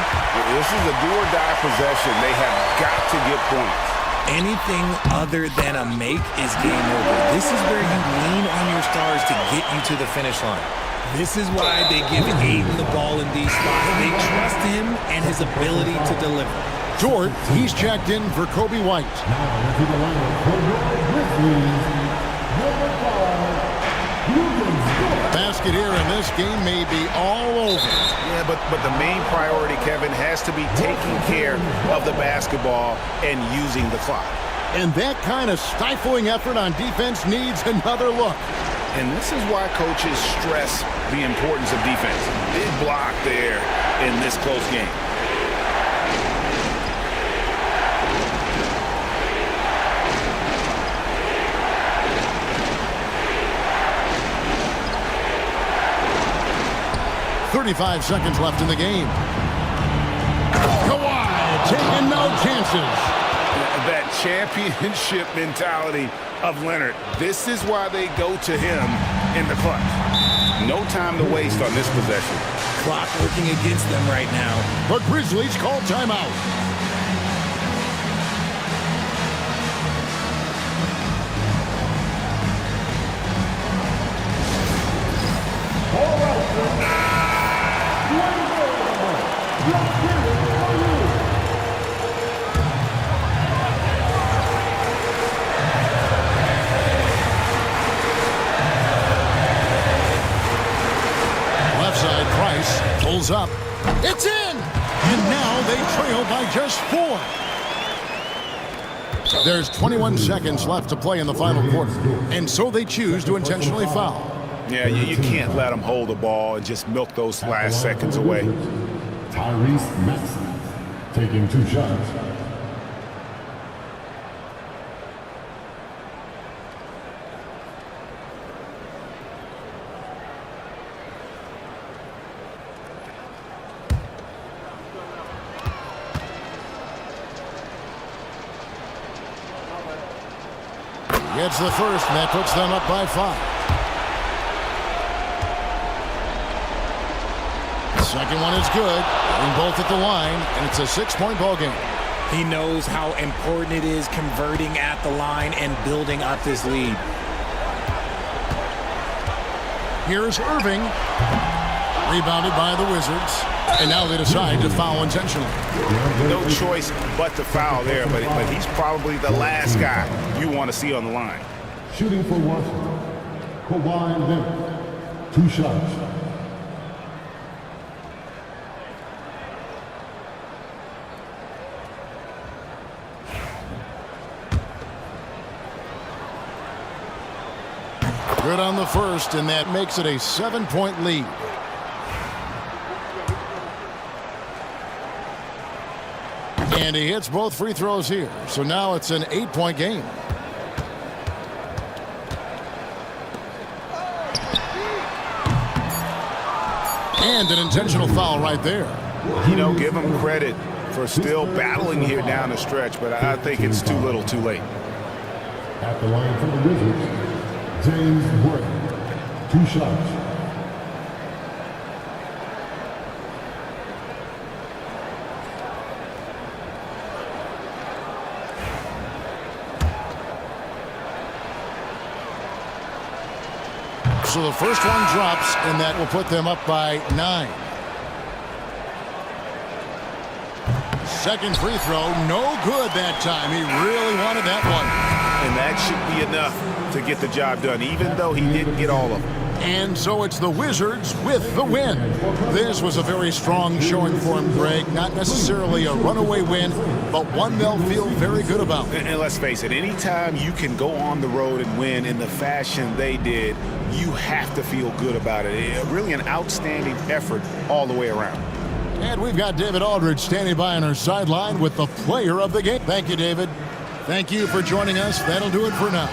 This is a do-or-die possession. They have got to get points. Anything other than a make is game over. This is where you lean on your stars to get you to the finish line. This is why they give Ayton the ball in these spots. They trust him and his ability to deliver. Dort, he's checked in for Kobe White. Now to the line for your Grizzlies, number 5, Basket here in this game may be all over. Yeah, but the main priority, Kevin, has to be taking care of the basketball and using the clock. And that kind of stifling effort on defense needs another look. And this is why coaches stress the importance of defense. Big block there in this close game. .35 seconds left in the game. Kawhi taking no chances. That championship mentality of Leonard. This is why they go to him in the clutch. No time to waste on this possession. Clock working against them right now. The Grizzlies call timeout. Pulls up. It's in! And now they trail by just 4. There's 21 seconds left to play in the final quarter. And so they choose to intentionally foul. Yeah, you can't let them hold the ball and just milk those last seconds away. Tyrese Maxey taking 2 shots. Gets the first, and that puts them up by 5. The second one is good. Getting both at the line, and it's a 6-point ball game. He knows how important it is converting at the line and building up this lead. Here's Irving. Rebounded by the Wizards. And now they decide to foul intentionally. No choice but to foul there, but he's probably the last guy you want to see on the line. Shooting for Washington, Kawhi Leonard. 2 shots. Good on the first, and that makes it a 7-point lead. And he hits both free throws here. So now it's an 8-point game. And an intentional foul right there. You know, give him credit for still battling here down the stretch, but I think it's too little too late. At the line for the Wizards, James Worth. 2 shots. So the first one drops, and that will put them up by 9. Second free throw, no good that time. He really wanted that one. And that should be enough to get the job done, even though he didn't get all of them. And so it's the Wizards with the win. This was a very strong showing for him, Greg. Not necessarily a runaway win, but one they'll feel very good about. And let's face it, anytime you can go on the road and win in the fashion they did, you have to feel good about it. Really an outstanding effort all the way around. And we've got David Aldridge standing by on our sideline with the player of the game. Thank you, David. Thank you for joining us. That'll do it for now.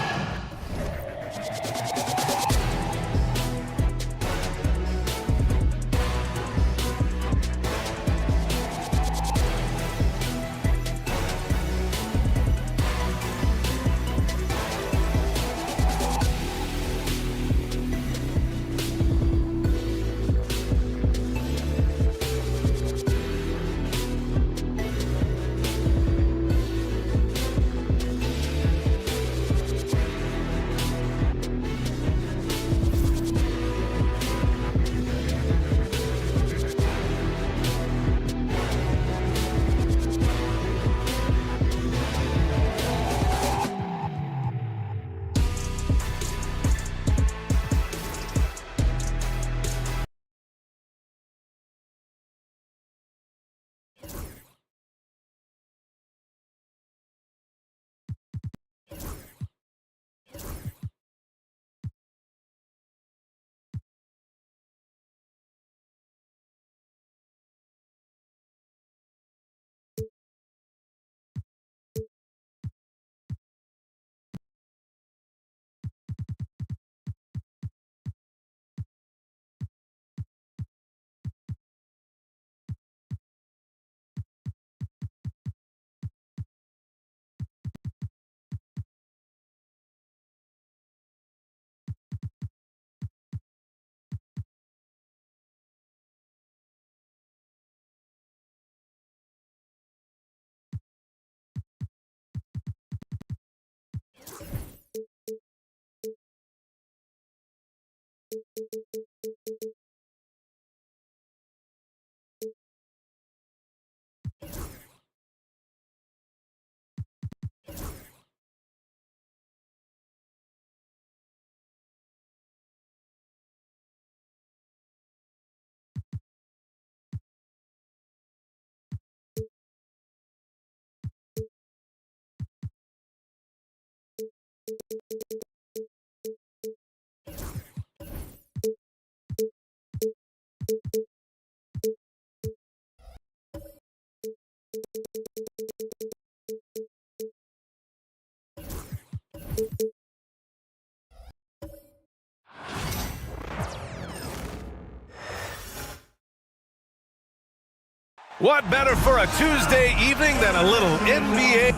What better for a Tuesday evening than a little NBA?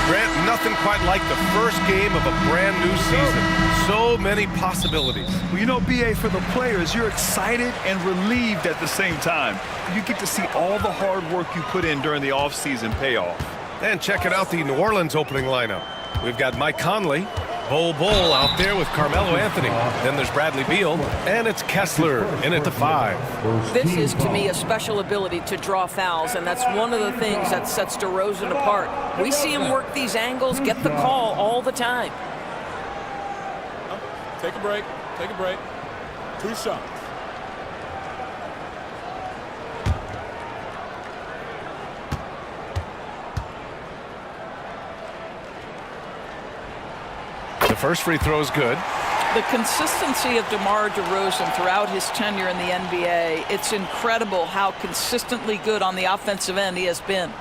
Grant, nothing quite like the first game of a brand new season. So many possibilities. Well, you know, B.A., for the players, you're excited and relieved at the same time. You get to see all the hard work you put in during the offseason pay off. And checking out the New Orleans opening lineup. We've got Mike Conley, Bol Bol out there with Carmelo Anthony. Then there's Bradley Beal, and it's Kessler in at the 5. This is, to me, a special ability to draw fouls, and that's one of the things that sets DeRozan apart. We see him work these angles, get the call all the time. Take a break. Take a break. 2 shots. The first free throw is good. The consistency of DeMar DeRozan throughout his tenure in the NBA, it's incredible how consistently good on the offensive end he has been.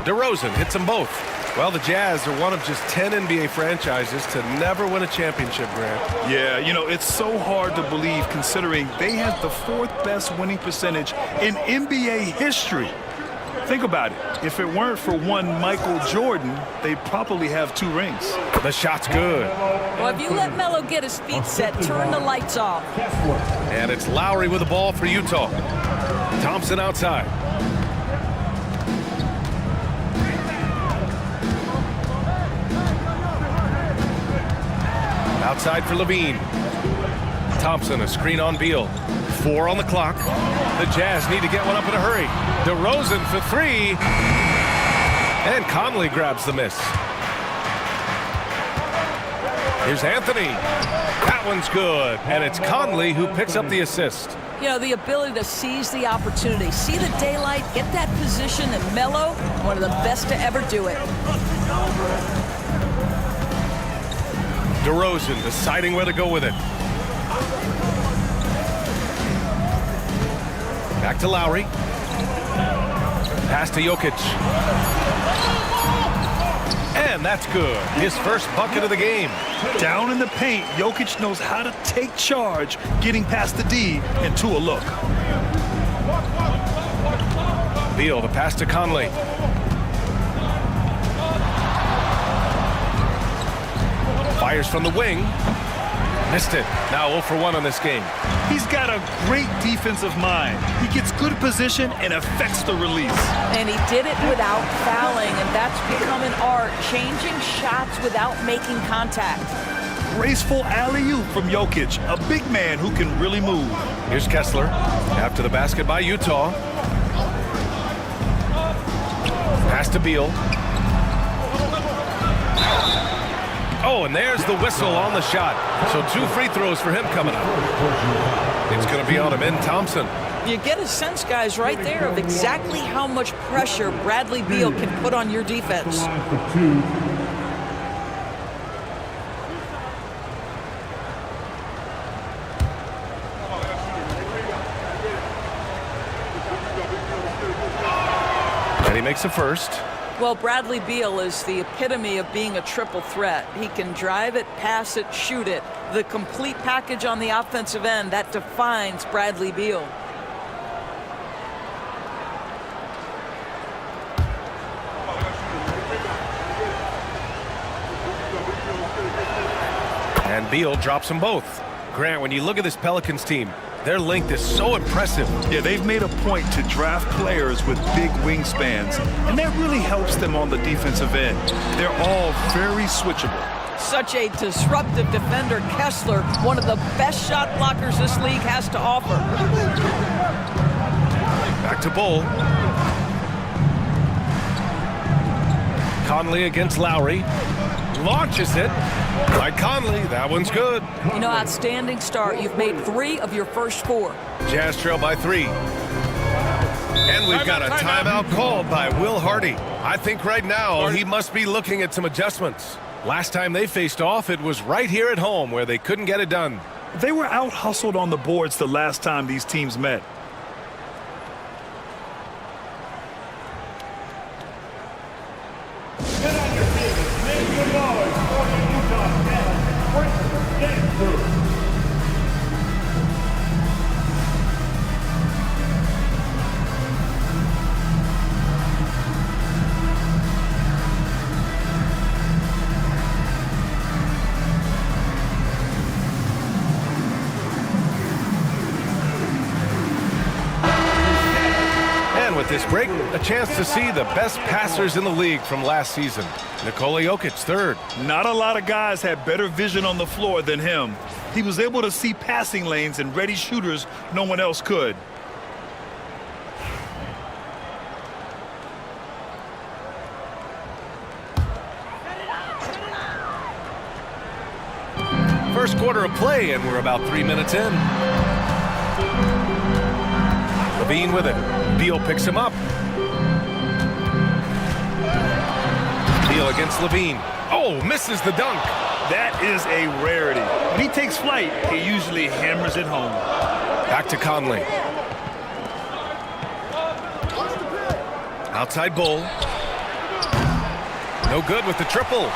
DeRozan hits them both. Well, the Jazz are one of just 10 NBA franchises to never win a championship, Grant. Yeah, you know, it's so hard to believe considering they had the 4th best winning percentage in NBA history. Think about it. If it weren't for one Michael Jordan, they'd probably have 2 rings. The shot's good. Well, if you let Melo get his feet set, turn the lights off. And it's Lowry with the ball for Utah. Thompson outside. Outside for Levine. Thompson, a screen on Beal. 4 on the clock. The Jazz need to get one up in a hurry. DeRozan for 3. And Conley grabs the miss. Here's Anthony. That one's good. And it's Conley who picks up the assist. You know, the ability to seize the opportunity, see the daylight, get that position, and Melo, one of the best to ever do it. DeRozan deciding where to go with it. Back to Lowry. Pass to Jokic. And that's good. His first bucket of the game. Down in the paint, Jokic knows how to take charge, getting past the D and to a look. Beal, the pass to Conley. Fires from the wing. Missed it. Now 0 for 1 on this game. He's got a great defensive mind. He gets good position and affects the release. And he did it without fouling, and that's become an art, changing shots without making contact. Graceful alley-oop from Jokic, a big man who can really move. Here's Kessler. After the basket by Utah. Pass to Beal. Oh, and there's the whistle on the shot. So 2 free throws for him coming up. It's going to be on him in Thompson. You get a sense, guys, right there of exactly how much pressure Bradley Beal can put on your defense. And he makes the first. Well, Bradley Beal is the epitome of being a triple threat. He can drive it, pass it, shoot it. The complete package on the offensive end, that defines Bradley Beal. And Beal drops them both. Grant, when you look at this Pelicans team, their length is so impressive. Yeah, they've made a point to draft players with big wingspans, and that really helps them on the defensive end. They're all very switchable. Such a disruptive defender, Kessler, one of the best shot blockers this league has to offer. Back to Bull. Conley against Lowry. Launches it. By Conley, that one's good. You know, outstanding start. You've made 3 of your first 4. Jazz trail by 3. And we've got a timeout called by Will Hardy. I think right now he must be looking at some adjustments. Last time they faced off, it was right here at home where they couldn't get it done. They were out-hustled on the boards the last time these teams met. This break, a chance to see the best passers in the league from last season. Nikola Jokic, 3rd. Not a lot of guys had better vision on the floor than him. He was able to see passing lanes and ready shooters no one else could. first quarter of play, and we're about 3 minutes in. Levine with it. Beal picks him up. Beal against Levine. Oh, misses the dunk. That is a rarity. When he takes flight, he usually hammers it home. Back to Conley. Outside Bull. No good with the triple.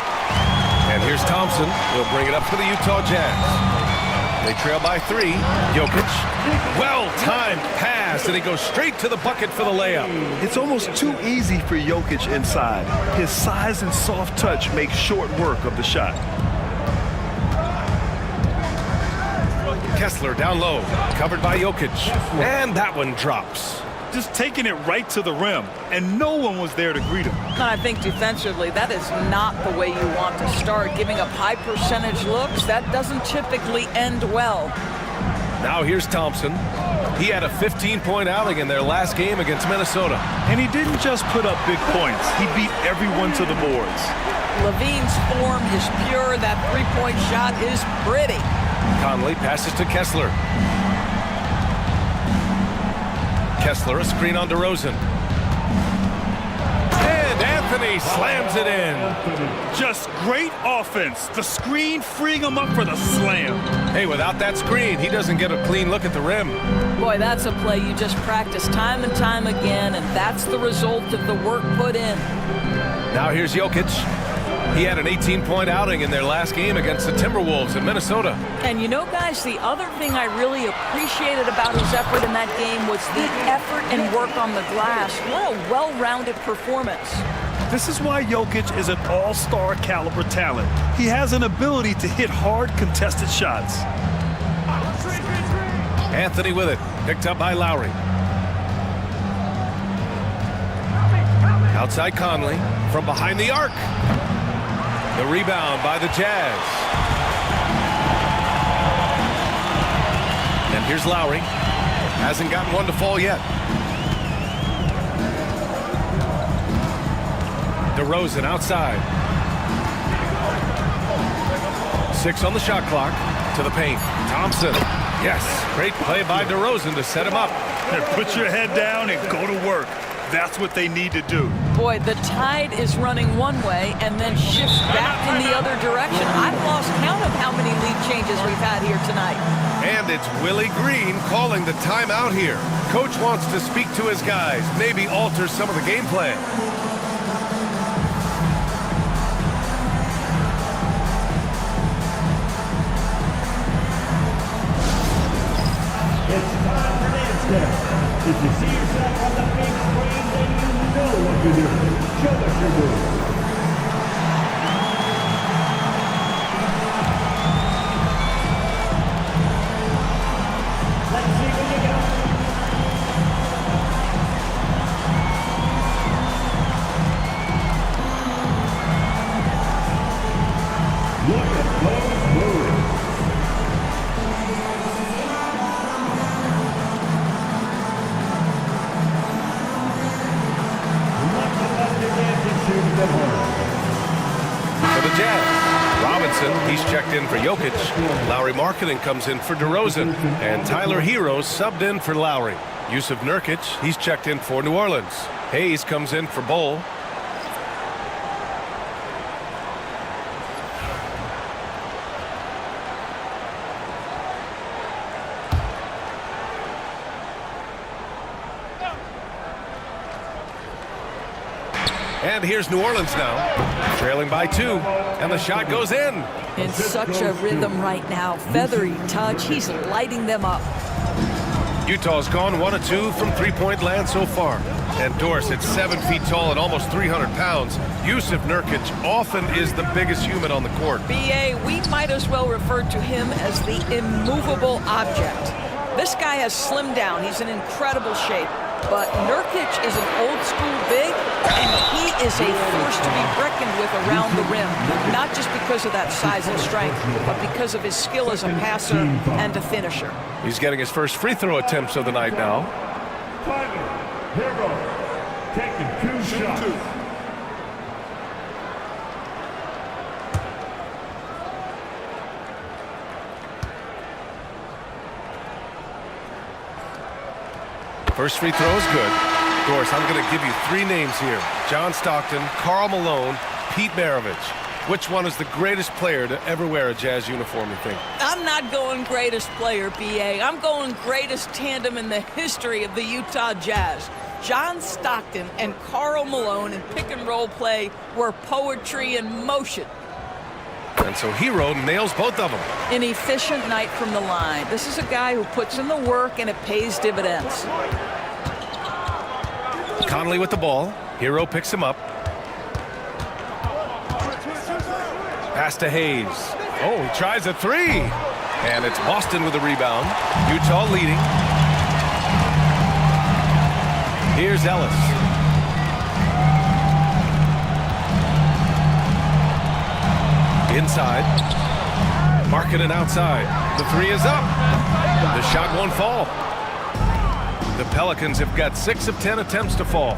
And here's Thompson. He'll bring it up for the Utah Jazz. They trail by 3. Jokic. Well-timed pass, and he goes straight to the bucket for the layup. It's almost too easy for Jokic inside. His size and soft touch make short work of the shot. Kessler down low, covered by Jokic. And that one drops. Just taking it right to the rim, and no one was there to greet him. And I think defensively, that is not the way you want to start. Giving up high percentage looks, that doesn't typically end well. Now here's Thompson. He had a 15-point outing in their last game against Minnesota. And he didn't just put up big points. He beat everyone to the boards. Levine's form is pure. That three-point shot is pretty. Conley passes to Kessler. Kessler, a screen on DeRozan. And Anthony slams it in. Just great offense. The screen freeing him up for the slam. Hey, without that screen, he doesn't get a clean look at the rim. Boy, that's a play you just practice time and time again, and that's the result of the work put in. Now here's Jokic. He had an 18-point outing in their last game against the Timberwolves in Minnesota. And you know, guys, the other thing I really appreciated about his effort in that game was the effort and work on the glass. What a well-rounded performance. This is why Jokic is an all-star caliber talent. He has an ability to hit hard, contested shots. Anthony with it, picked up by Lowry. Outside Conley, from behind the arc. The rebound by the Jazz. And here's Lowry. Hasn't gotten one to fall yet. DeRozan outside. 6 on the shot clock. To the paint. Thompson. Yes, great play by DeRozan to set him up. And put your head down and go to work. That's what they need to do. Boy, the tide is running one way and then shifts back in the other direction. I've lost count of how many lead changes we've had here tonight. And it's Willie Green calling the timeout here. Coach wants to speak to his guys, maybe alter some of the game plan. It's time for dance step. If you see yourself on the big screen, then you know what to do. Show us your move. Let's see what you got. Look at those moves. For the Jazz, Robinson, he's checked in for Jokic. Lowry Marketing comes in for DeRozan. And Tyler Hero subbed in for Lowry. Yusuf Nurkic, he's checked in for New Orleans. Hayes comes in for Bull. And here's New Orleans now, trailing by 2, and the shot goes in. In such a rhythm right now. Feathery touch. He's lighting them up. Utah's gone 1 of 2 from three-point land so far. And Dorsett, 7 feet tall and almost 300 pounds. Yusuf Nurkic often is the biggest human on the court. BA, we might as well refer to him as the immovable object. This guy has slimmed down. He's in incredible shape. But Nurkic is an old-school big, and he is a force to be reckoned with around the rim. Not just because of that size and strength, but because of his skill as a passer and a finisher. He's getting his first free throw attempts of the night now. Hero taking 2 shots. First free throw is good. Doris, I'm going to give you 3 names here. John Stockton, Karl Malone, Pete Maravich. Which one is the greatest player to ever wear a Jazz uniform, you think? I'm not going greatest player, B.A. I'm going greatest tandem in the history of the Utah Jazz. John Stockton and Karl Malone in pick-and-roll play were poetry in motion. And so Hero nails both of them. An efficient night from the line. This is a guy who puts in the work, and it pays dividends. Conley with the ball. Hero picks him up. Pass to Hayes. Oh, he tries a 3. And it's Boston with the rebound. Utah leading. Here's Ellis. Inside. Markkanen outside. The 3 is up. The shot won't fall. The Pelicans have got 6 of 10 attempts to fall.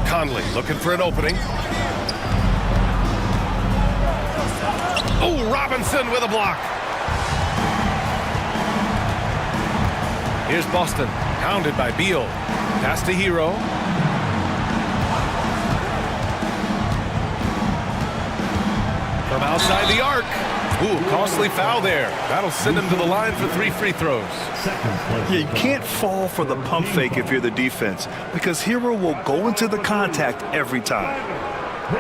Conley looking for an opening. Oh, Robinson with a block. Here's Boston, hounded by Beal. Pass to Hero. From outside the arc. Ooh, costly foul there. That'll send him to the line for 3 free throws. Yeah, you can't fall for the pump fake if you're the defense, because Hero will go into the contact every time.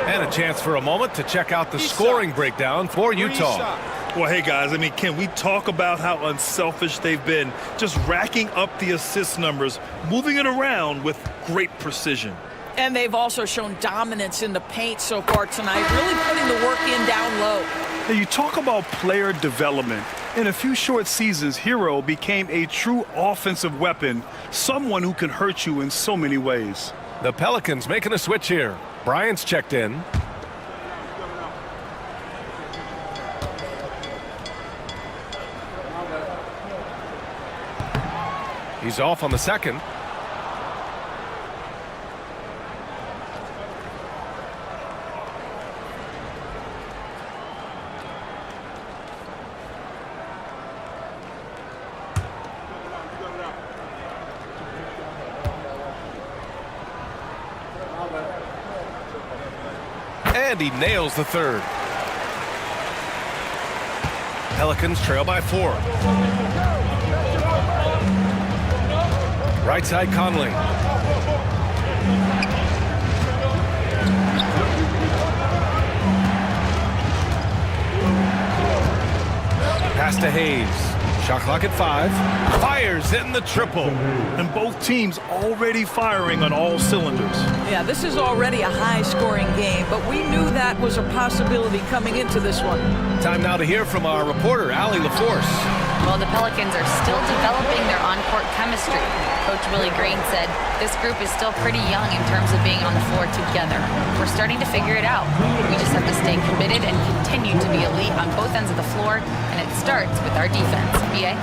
And a chance for a moment to check out the scoring breakdown for Utah. Well, hey, guys, I mean, can we talk about how unselfish they've been? Just racking up the assist numbers, moving it around with great precision. And they've also shown dominance in the paint so far tonight, really putting the work in down low. Now, you talk about player development. In a few short seasons, Hero became a true offensive weapon, someone who can hurt you in so many ways. The Pelicans making a switch here. Bryant's checked in. He's off on the second. And he nails the third. Pelicans trail by 4. Right side Conley. Pass to Hayes. Shot clock at 5. Fires in the triple. And both teams already firing on all cylinders. Yeah, this is already a high-scoring game, but we knew that was a possibility coming into this one. Time now to hear from our reporter, Allie LaForce. Well, the Pelicans are still developing their on-court chemistry. Coach Willie Green said this group is still pretty young in terms of being on the floor together. We're starting to figure it out. We just have to stay committed and continue to be elite on both ends of the floor, and it starts with our defense. B.A.?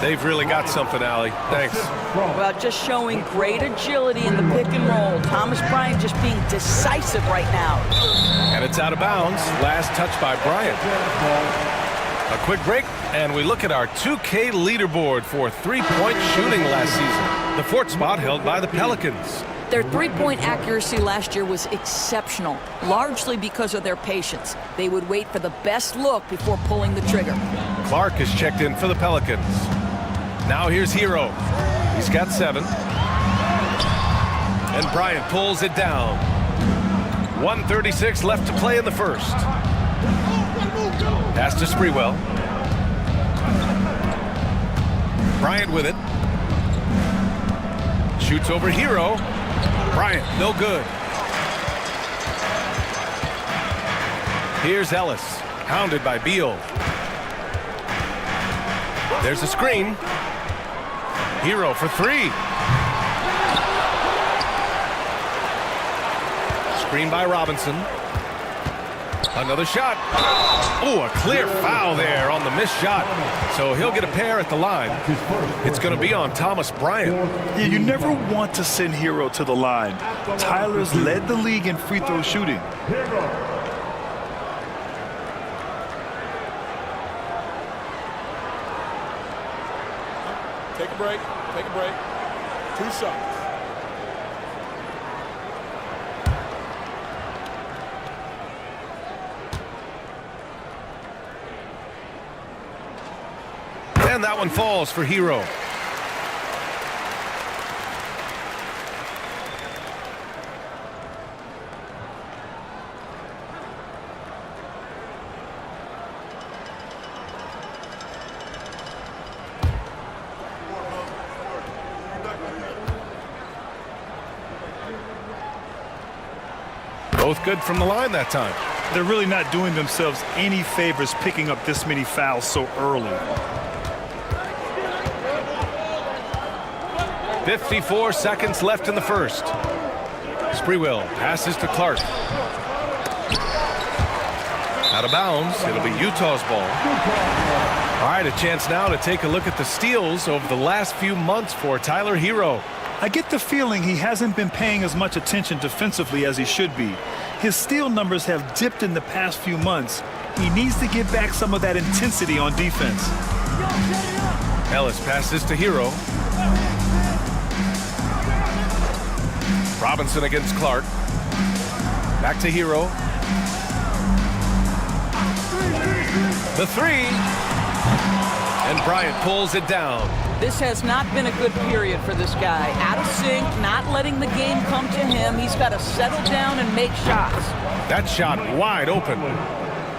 They've really got something, Allie. Thanks. Well, just showing great agility in the pick and roll. Thomas Bryant just being decisive right now. And it's out of bounds. Last touch by Bryant. A quick break, and we look at our 2K leaderboard for three-point shooting last season. The 4th spot held by the Pelicans. Their three-point accuracy last year was exceptional, largely because of their patience. They would wait for the best look before pulling the trigger. Clark is checked in for the Pelicans. Now here's Hero. He's got 7. And Bryant pulls it down. 1:36 left to play in the first. Pass to Sprewell. Bryant with it. Shoots over Hero. Bryant, no good. Here's Ellis, hounded by Beal. There's a screen. Hero for 3. Screen by Robinson. Another shot. Oh, a clear foul there on the missed shot. So he'll get a pair at the line. It's going to be on Thomas Bryant. Yeah, you never want to send Hero to the line. Tyler's led the league in free throw shooting. break. Take a break. 2 shots. And that one falls for Hero. Both good from the line that time. They're really not doing themselves any favors picking up this many fouls so early. 54 seconds left in the first. Sprewell passes to Clark. Out of bounds. It'll be Utah's ball. All right, a chance now to take a look at the steals over the last few months for Tyler Hero. I get the feeling he hasn't been paying as much attention defensively as he should be. His steal numbers have dipped in the past few months. He needs to get back some of that intensity on defense. Ellis passes to Hero. Robinson against Clark. Back to Hero. The three. And Bryant pulls it down. This has not been a good period for this guy. Out of sync, not letting the game come to him. He's got to settle down and make shots. That shot wide open.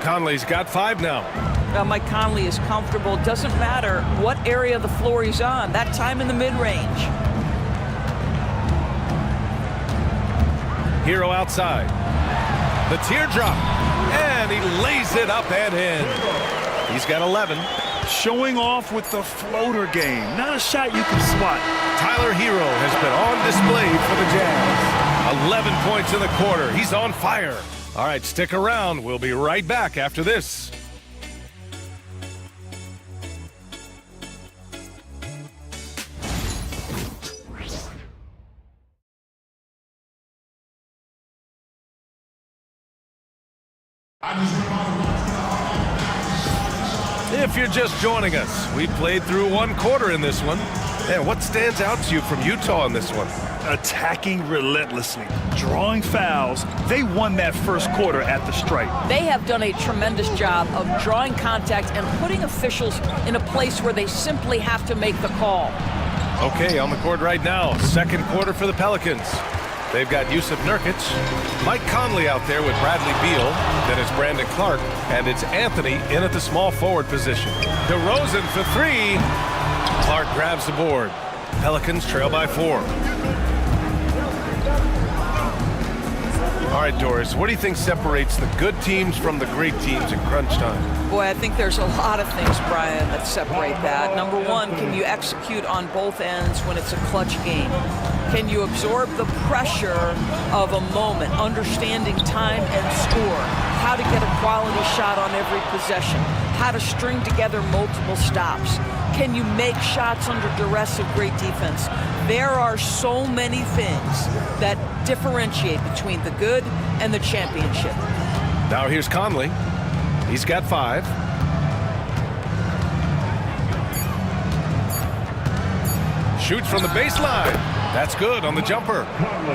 Conley's got 5 now. Mike Conley is comfortable. It doesn't matter what area of the floor he's on. That time in the mid-range. Hero outside. The teardrop. And he lays it up and in. He's got 11. Showing off with the floater game. Not a shot you can swat. Tyler Hero has been on display for the Jazz. 11 points in the quarter. He's on fire. All right, stick around. We'll be right back after this. If you're just joining us, we played through 1 quarter in this one. And what stands out to you from Utah in this one? Attacking relentlessly, drawing fouls. They won that first quarter at the stripe. They have done a tremendous job of drawing contact and putting officials in a place where they simply have to make the call. Okay, on the court right now, second quarter for the Pelicans. They've got Yusuf Nurkic, Mike Conley out there with Bradley Beal, then it's Brandon Clark, and it's Anthony in at the small forward position. DeRozan for 3. Clark grabs the board. Pelicans trail by 4. All right, Doris, what do you think separates the good teams from the great teams in crunch time? Boy, I think there's a lot of things, Brian, that separate that. Number one, can you execute on both ends when it's a clutch game? Can you absorb the pressure of a moment, understanding time and score, how to get a quality shot on every possession, how to string together multiple stops? Can you make shots under duress of great defense? There are so many things that differentiate between the good and the championship. Now here's Conley. He's got 5. Shoots from the baseline. That's good on the jumper.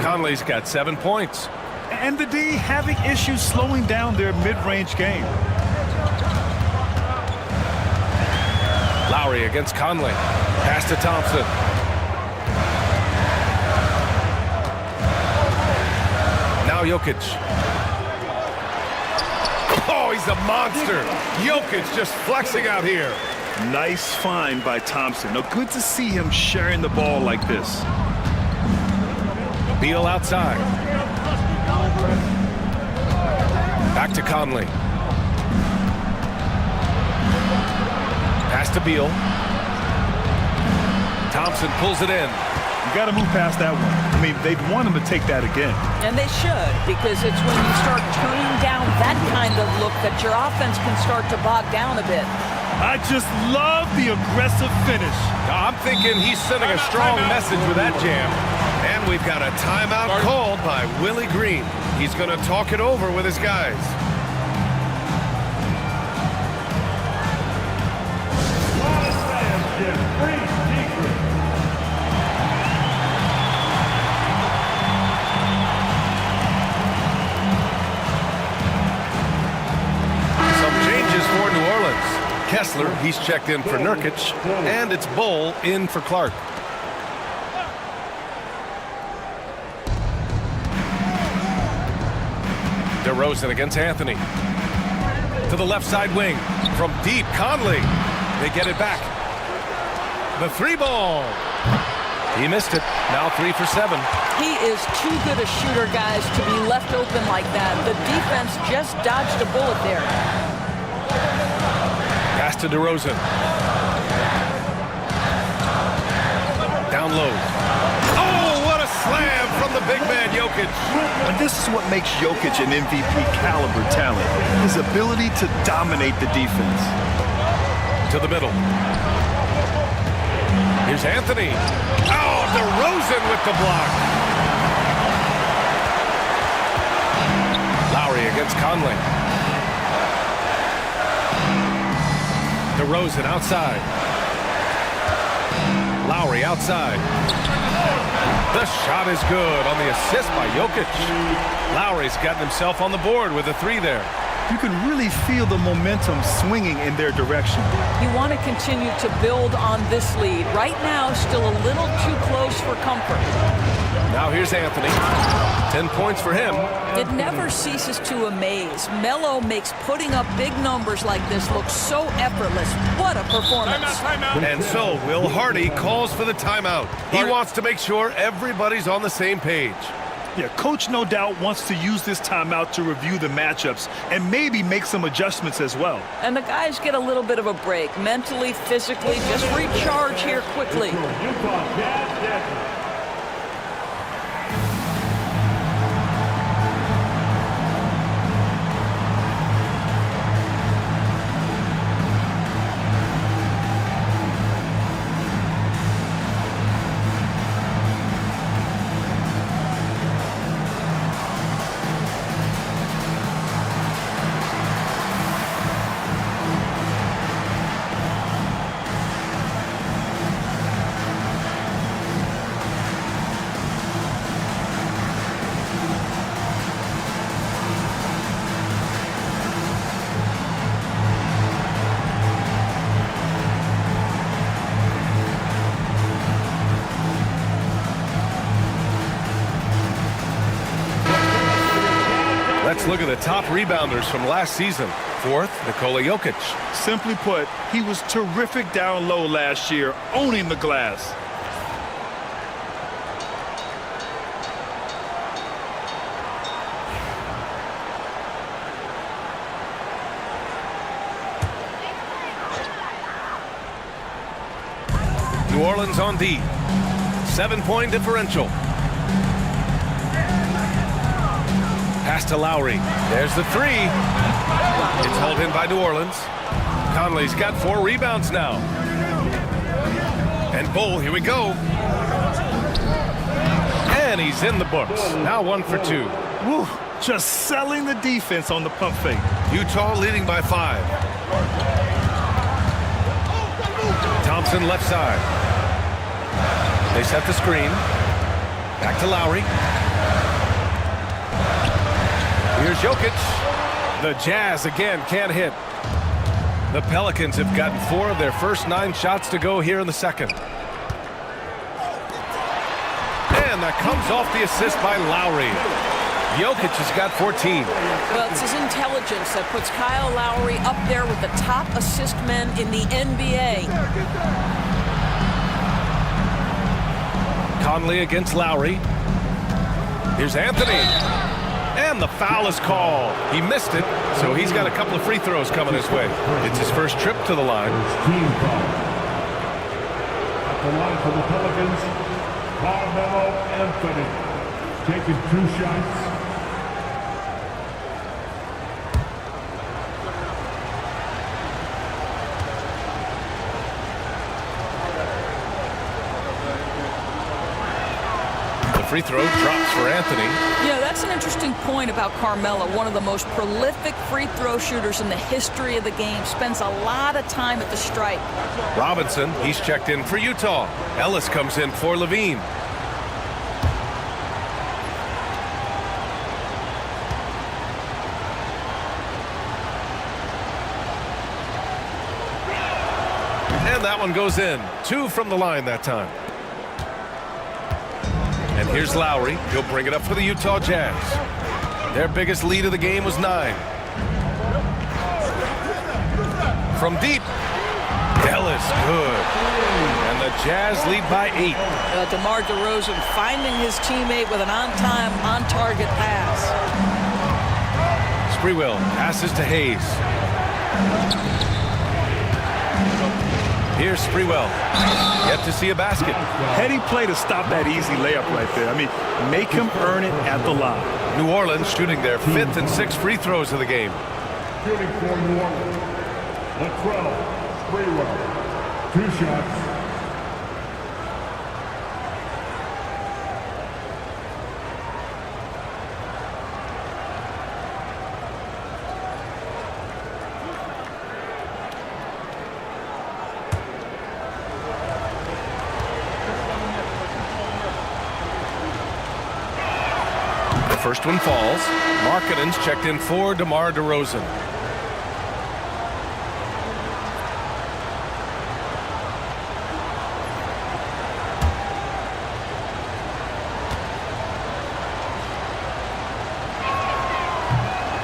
Conley's got 7 points. And the D having issues slowing down their mid-range game. Lowry against Conley. Pass to Thompson. Now Jokic. Oh, he's a monster. Jokic just flexing out here. Nice find by Thompson. Now, good to see him sharing the ball like this. Beal outside. Back to Conley. Pass to Beal. Thompson pulls it in. You got to move past that one. I mean, they'd want him to take that again. And they should, because it's when you start turning down that kind of look that your offense can start to bog down a bit. I just love the aggressive finish. I'm thinking he's sending a strong message with that jam. And we've got a timeout called by Willie Green. He's going to talk it over with his guys. Kessler, he's checked in for Nurkic, and it's Bull in for Clark. DeRozan against Anthony. To the left side wing. From deep, Conley. They get it back. The three ball. He missed it. Now 3 for 7. He is too good a shooter, guys, to be left open like that. The defense just dodged a bullet there. Pass to DeRozan. Down low. Oh, what a slam from the big man, Jokic. And this is what makes Jokic an MVP caliber talent. His ability to dominate the defense. To the middle. Here's Anthony. Oh, DeRozan with the block. Lowry against Conley. DeRozan outside. Lowry outside. The shot is good on the assist by Jokic. Lowry's gotten himself on the board with a 3 there. You can really feel the momentum swinging in their direction. You want to continue to build on this lead. Right now, still a little too close for comfort. Now here's Anthony. 10 points for him. It never ceases to amaze. Melo makes putting up big numbers like this look so effortless. What a performance. And so Will Hardy calls for the timeout. He wants to make sure everybody's on the same page. Yeah, Coach no doubt wants to use this timeout to review the matchups and maybe make some adjustments as well. And the guys get a little bit of a break. Mentally, physically, just recharge here quickly. Let's look at the top rebounders from last season. 4th, Nikola Jokic. Simply put, he was terrific down low last year, owning the glass. New Orleans on D. 7-point differential. Pass to Lowry. There's the 3. It's hauled in by New Orleans. Conley's got 4 rebounds now. And Bull, here we go. And he's in the books. Now 1 for 2. Woo, just selling the defense on the pump fake. Utah leading by 5. Thompson left side. They set the screen. Back to Lowry. Here's Jokic. The Jazz again can't hit. The Pelicans have gotten 4 of their first 9 shots to go here in the second. And that comes off the assist by Lowry. Jokic has got 14. Well, it's his intelligence that puts Kyle Lowry up there with the top assist men in the NBA. Conley against Lowry. Here's Anthony. And the foul is called. He missed it, so he's got a couple of free throws coming his way. It's his first trip to the line. Team foul. At the line for the Pelicans, Carmelo Anthony taking 2 shots. Free throw drops for Anthony. Yeah, that's an interesting point about Carmelo. One of the most prolific free throw shooters in the history of the game. Spends a lot of time at the stripe. Robinson, he's checked in for Utah. Ellis comes in for Levine. And that one goes in. 2 from the line that time. And here's Lowry. He'll bring it up for the Utah Jazz. Their biggest lead of the game was 9. From deep. Ellis, good. And the Jazz lead by 8. DeMar DeRozan finding his teammate with an on-time, on-target pass. Sprewell passes to Hayes. Here's Sprewell. Yet to see a basket. Heady play to stop that easy layup right there. I mean, make him earn it at the line. New Orleans shooting their 5th and 6th free throws of the game. Shooting for New Orleans. Latrell Sprewell. 2 shots. First one falls. Markkanen's checked in for DeMar DeRozan.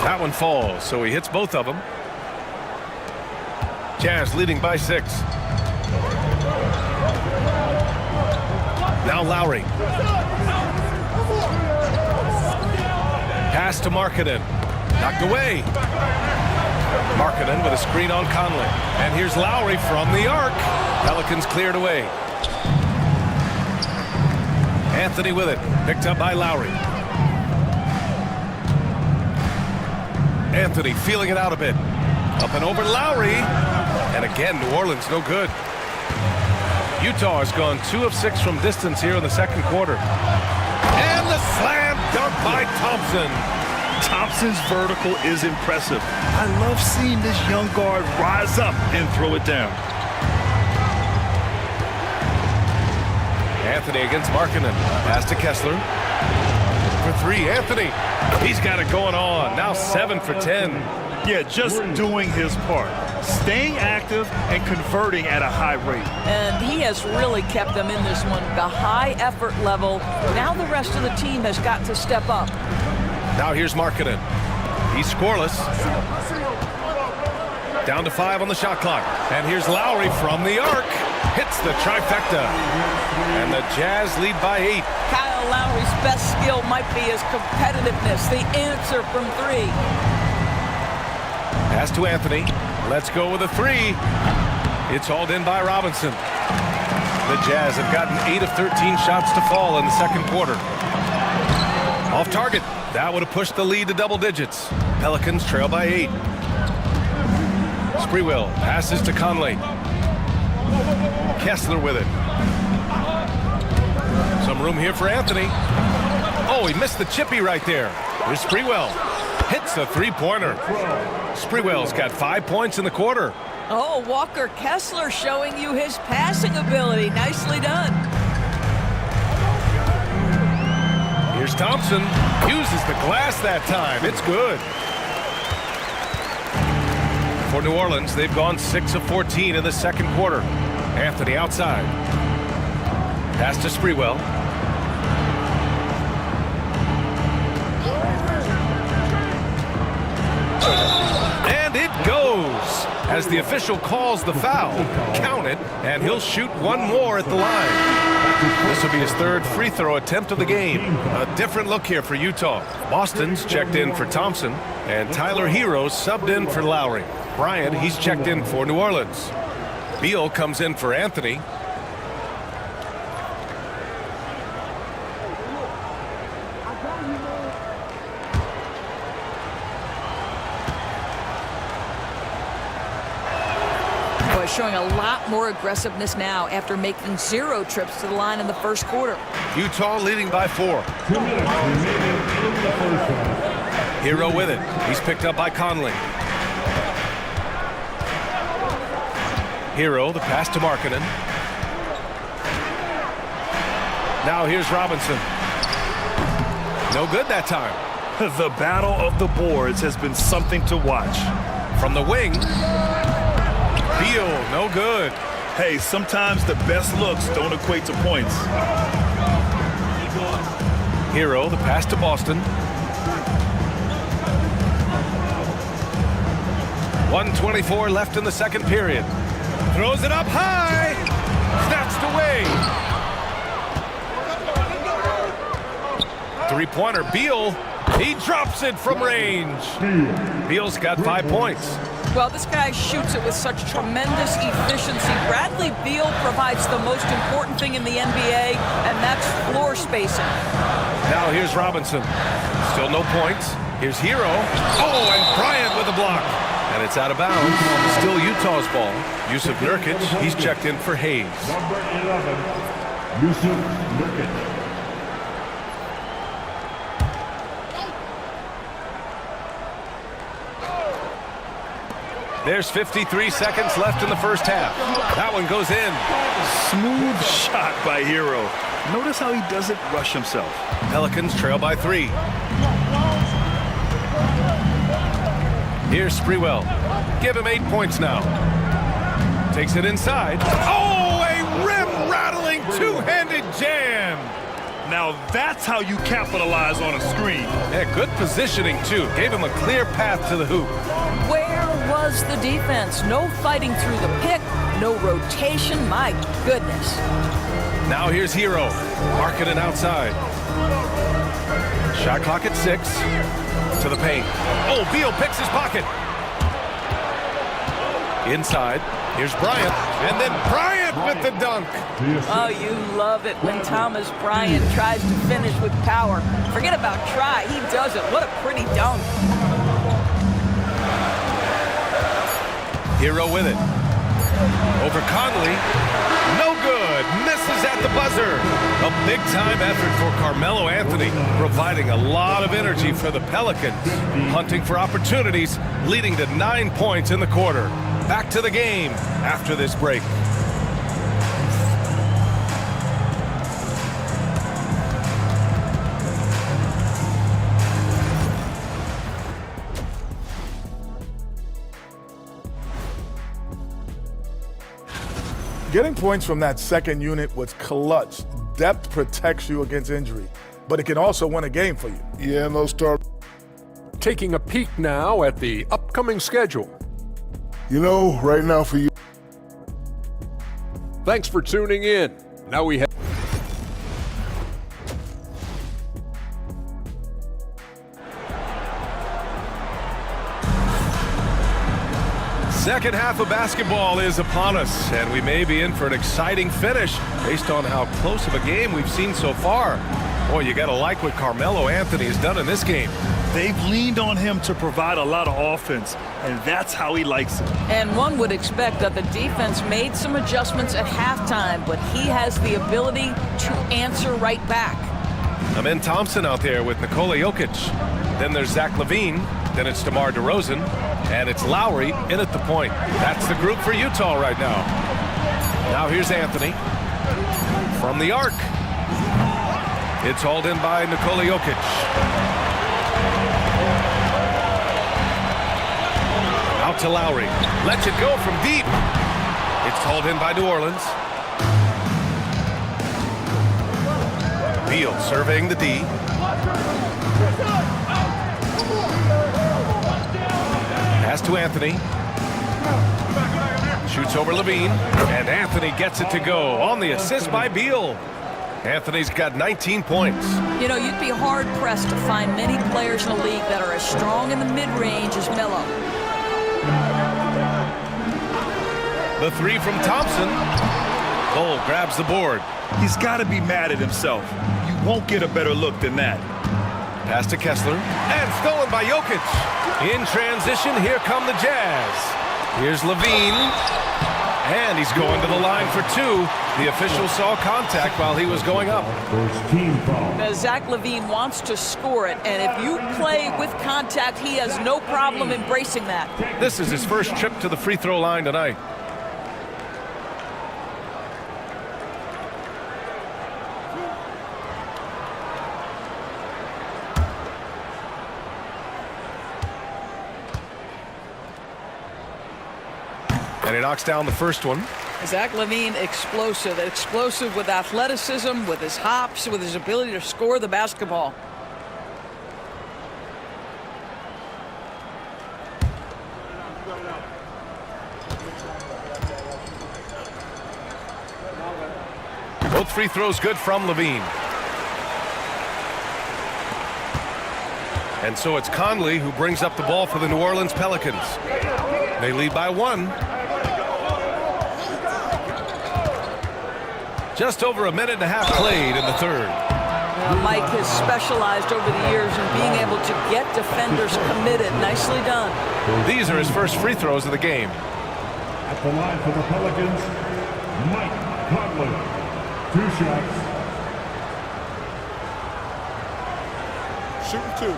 That one falls, so he hits both of them. Jazz leading by 6. Now Lowry. Pass to Markkanen. Knocked away. Markkanen with a screen on Conley. And here's Lowry from the arc. Pelicans cleared away. Anthony with it. Picked up by Lowry. Anthony feeling it out a bit. Up and over Lowry. And again, New Orleans no good. Utah has gone 2 of 6 from distance here in the second quarter. And the slam dunk by Thompson. Thompson's vertical is impressive. I love seeing this young guard rise up and throw it down. Anthony against Markkanen. Pass to Kessler. For 3, Anthony. He's got it going on. Now 7 for 10. Yeah, just doing his part. Staying active and converting at a high rate. And he has really kept them in this one. The high effort level. Now the rest of the team has got to step up. Now here's Markkanen. He's scoreless. Down to 5 on the shot clock. And here's Lowry from the arc. Hits the trifecta. And the Jazz lead by 8. Kyle Lowry's best skill might be his competitiveness. The answer from 3. Pass to Anthony. Let's go with a 3. It's hauled in by Robinson. The Jazz have gotten 8 of 13 shots to fall in the second quarter. Off target. That would have pushed the lead to double digits. Pelicans trail by 8. Sprewell passes to Conley. Kessler with it. Some room here for Anthony. Oh, he missed the chippy right there. Here's Sprewell. Hits a 3-pointer. Sprewell's got 5 points in the quarter. Oh, Walker Kessler showing you his passing ability. Nicely done. Here's Thompson. Uses the glass that time. It's good. For New Orleans, they've gone 6 of 14 in the second quarter. Anthony outside. Pass to Sprewell. And it goes as the official calls the foul. Count it, and he'll shoot one more at the line. This will be his 3rd free throw attempt of the game. A different look here for Utah. Boston's checked in for Thompson, and Tyler Hero subbed in for Lowry. Bryant, he's checked in for New Orleans. Beal comes in for Anthony. Showing a lot more aggressiveness now after making 0 trips to the line in the first quarter. Utah leading by 4. 2 minutes remaining in the first half. Hero with it. He's picked up by Conley. Hero, the pass to Markkanen. Now here's Robinson. No good that time. The battle of the boards has been something to watch. From the wing. Beal, no good. Hey, sometimes the best looks don't equate to points. Hero, the pass to Boston. 1:24 left in the second period. Throws it up high. Snatched away. Three-pointer, Beal. He drops it from range. Beal's got 5 points. Well, this guy shoots it with such tremendous efficiency. Bradley Beal provides the most important thing in the NBA, and that's floor spacing. Now here's Robinson. Still no points. Here's Hero. Oh, and Bryant with a block. And it's out of bounds. Still Utah's ball. Yusuf Nurkic, he's checked in for Hayes. Number 11, Yusuf Nurkic. There's 53 seconds left in the first half. That one goes in. Smooth shot by Hero. Notice how he doesn't rush himself. Pelicans trail by 3. Here's Sprewell. Give him 8 points now. Takes it inside. Oh, a rim-rattling two-handed jam. Now that's how you capitalize on a screen. Yeah, good positioning, too. Gave him a clear path to the hoop. Where was the defense? No fighting through the pick, no rotation. My goodness. Now here's Hero. Marking it outside. Shot clock at 6. To the paint. Oh, Beal picks his pocket. Inside. Here's Bryant. And then Bryant with the dunk. Oh, you love it when Thomas Bryant tries to finish with power. Forget about try. He does it. What a pretty dunk. Hero with it. Over Conley. No good. Misses at the buzzer. A big-time effort for Carmelo Anthony, providing a lot of energy for the Pelicans. Hunting for opportunities, leading to 9 points in the quarter. Back to the game after this break. Getting points from that second unit was clutch. Depth protects you against injury, but it can also win a game for you. Yeah, and those start. Taking a peek now at the upcoming schedule. You know, right now for you. Thanks for tuning in. Now we have. Second half of basketball is upon us, and we may be in for an exciting finish based on how close of a game we've seen so far. Boy, you got to like what Carmelo Anthony has done in this game. They've leaned on him to provide a lot of offense, and that's how he likes it. And one would expect that the defense made some adjustments at halftime, but he has the ability to answer right back. Amen Thompson out there with Nikola Jokic. Then there's Zach LaVine. Then it's DeMar DeRozan. And it's Lowry in at the point. That's the group for Utah right now. Now here's Anthony. From the arc. It's hauled in by Nikola Jokic. Out to Lowry. Lets it go from deep. It's hauled in by New Orleans. Beal surveying the D. Pass to Anthony. Shoots over LaVine. And Anthony gets it to go on the assist by Beal. Anthony's got 19 points. You know, you'd be hard-pressed to find many players in the league that are as strong in the mid-range as Melo. The three from Thompson. Cole grabs the board. He's got to be mad at himself. You won't get a better look than that. Pass to Kessler. And stolen by Jokic. In transition, here come the Jazz. Here's LaVine. And he's going to the line for 2. The official saw contact while he was going up. Zach LaVine wants to score it, and if you play with contact, he has no problem embracing that. This is his first trip to the free throw line tonight. And he knocks down the first one. Zach LaVine, explosive. Explosive with athleticism, with his hops, with his ability to score the basketball. Both free throws good from LaVine. And so it's Conley who brings up the ball for the New Orleans Pelicans. They lead by 1. Just over a minute and a half played in the third. Mike has specialized over the years in being able to get defenders committed. Nicely done. These are his first free throws of the game. At the line for the Pelicans, Mike Conley. 2 shots. Shooting 2.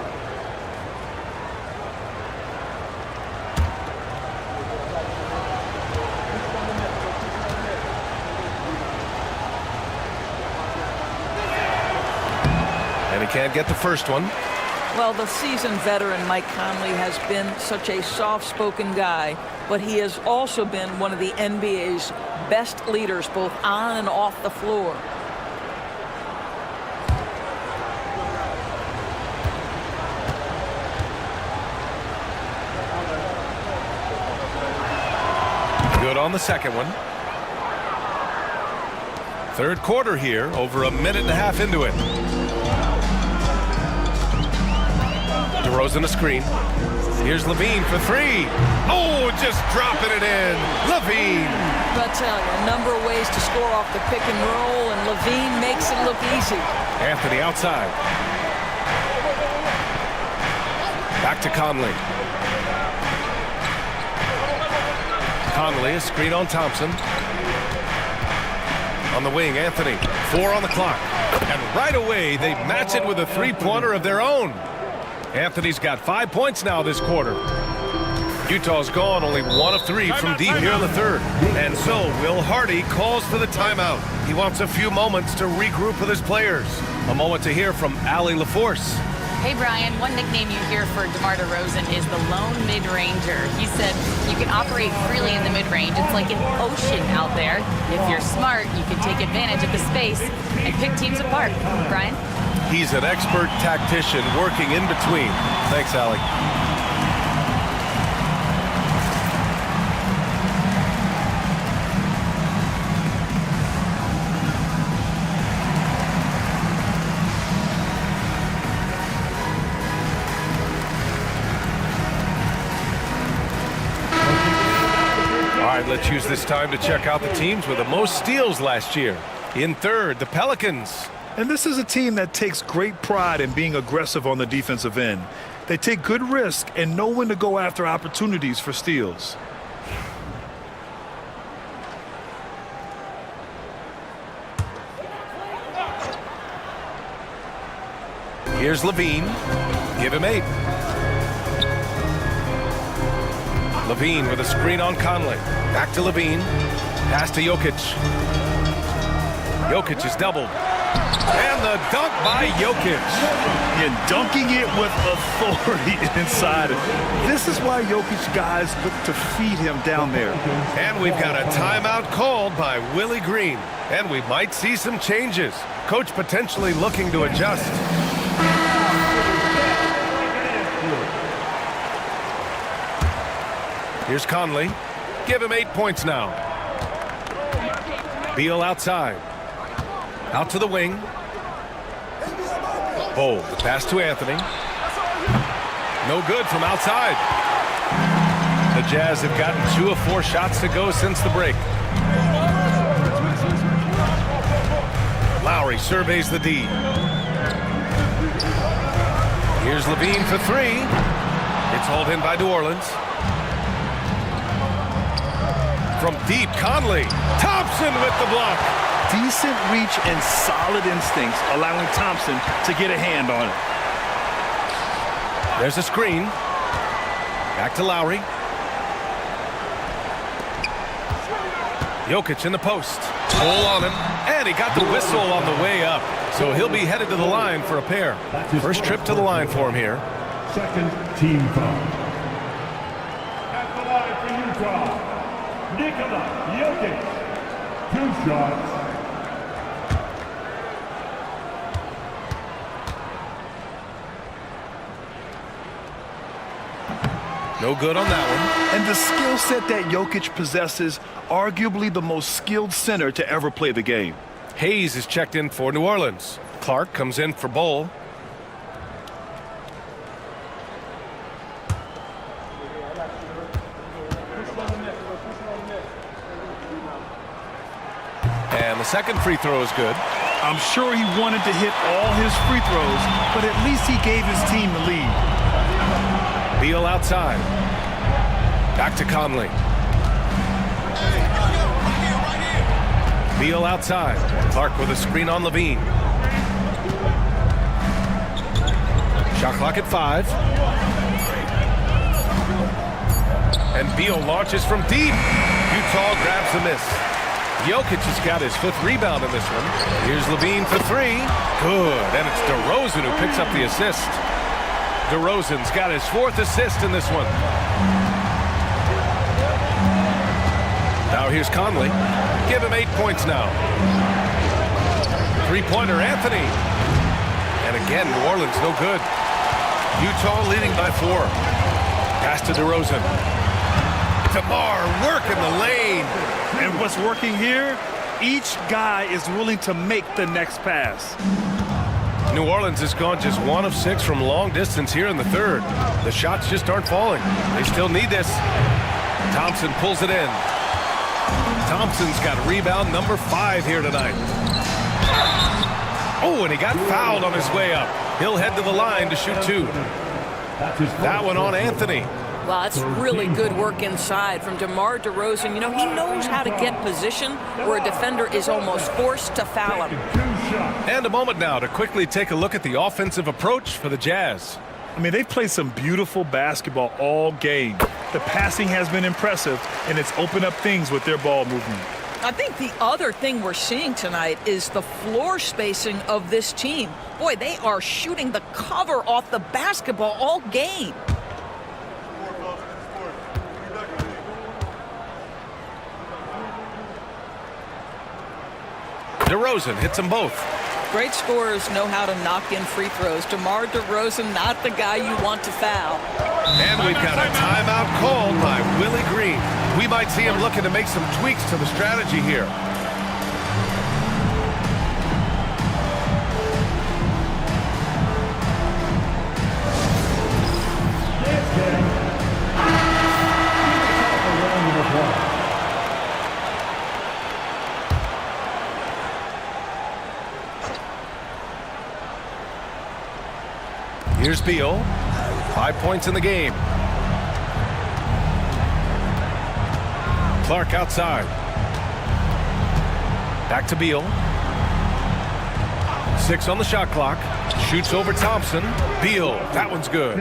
And he can't get the first one. Well, the seasoned veteran Mike Conley has been such a soft-spoken guy, but he has also been one of the NBA's best leaders, both on and off the floor. Good on the second one. Third quarter here, over a minute and a half into it. DeRozan a screen. Here's LaVine for 3. Oh, just dropping it in. LaVine. I'll tell you, a number of ways to score off the pick and roll, and LaVine makes it look easy. Anthony outside. Back to Conley. Conley, a screen on Thompson. On the wing, Anthony. 4 on the clock. And right away, they match it with a three-pointer of their own. Anthony's got 5 points now this quarter. Utah's gone only 1 of 3 from deep here in the third. And so Will Hardy calls for the timeout. He wants a few moments to regroup with his players. A moment to hear from Allie LaForce. Hey, Brian, one nickname you hear for DeMar DeRozan is the lone mid-ranger. He said you can operate freely in the mid-range. It's like an ocean out there. If you're smart, you can take advantage of the space and pick teams apart. Brian? He's an expert tactician working in between. Thanks, Allie. All right, let's use this time to check out the teams with the most steals last year. In third, the Pelicans. And this is a team that takes great pride in being aggressive on the defensive end. They take good risk and know when to go after opportunities for steals. Here's LaVine. Give him 8. LaVine with a screen on Conley. Back to LaVine. Pass to Jokic. Jokic is doubled. And the dunk by Jokic. And dunking it with authority inside. This is why Jokic guys look to feed him down there. And we've got a timeout called by Willie Green. And we might see some changes. Coach potentially looking to adjust. Here's Conley. Give him 8 points now. Beal outside. Out to the wing. Oh, the pass to Anthony. No good from outside. The Jazz have gotten 2 of 4 shots to go since the break. Lowry surveys the D. Here's LaVine for 3. It's hauled in by New Orleans. From deep, Conley. Thompson with the block. Decent reach and solid instincts, allowing Thompson to get a hand on it. There's a screen. Back to Lowry. Jokic in the post. Pull on him. And he got the whistle on the way up. So he'll be headed to the line for a pair. First trip to the line for him here. Second team foul. At the line for Utah, Nikola Jokic. 2 shots. No good on that one. And the skill set that Jokic possesses, arguably the most skilled center to ever play the game. Hayes is checked in for New Orleans. Clark comes in for Bol. And the second free throw is good. I'm sure he wanted to hit all his free throws, but at least he gave his team the lead. Beal outside. Back to Conley. Beal outside. Clark with a screen on Levine. Shot clock at 5. And Beal launches from deep. Utah grabs the miss. Jokic has got his 5th rebound in this one. Here's Levine for 3. Good. And it's DeRozan who picks up the assist. DeRozan's got his 4th assist in this one. Now here's Conley. Give him 8 points now. 3-pointer Anthony. And again, New Orleans no good. Utah leading by 4. Pass to DeRozan. DeMar working the lane. And what's working here? Each guy is willing to make the next pass. New Orleans has gone just 1 of 6 from long distance here in the 3rd. The shots just aren't falling. They still need this. Thompson pulls it in. Thompson's got rebound number 5 here tonight. Oh, and he got fouled on his way up. He'll head to the line to shoot 2. That one on Anthony. Well, that's really good work inside from DeMar DeRozan. You know, he knows how to get position where a defender is almost forced to foul him. And a moment now to quickly take a look at the offensive approach for the Jazz. I mean, they've played some beautiful basketball all game. The passing has been impressive, and it's opened up things with their ball movement. I think the other thing we're seeing tonight is the floor spacing of this team. Boy, they are shooting the cover off the basketball all game. DeRozan hits them both. Great scorers know how to knock in free throws. DeMar DeRozan, not the guy you want to foul. And we've got a timeout called by Willie Green. We might see him looking to make some tweaks to the strategy here. Here's Beal. 5 points in the game. Clark outside. Back to Beal. 6 on the shot clock. Shoots over Thompson. Beal. That one's good.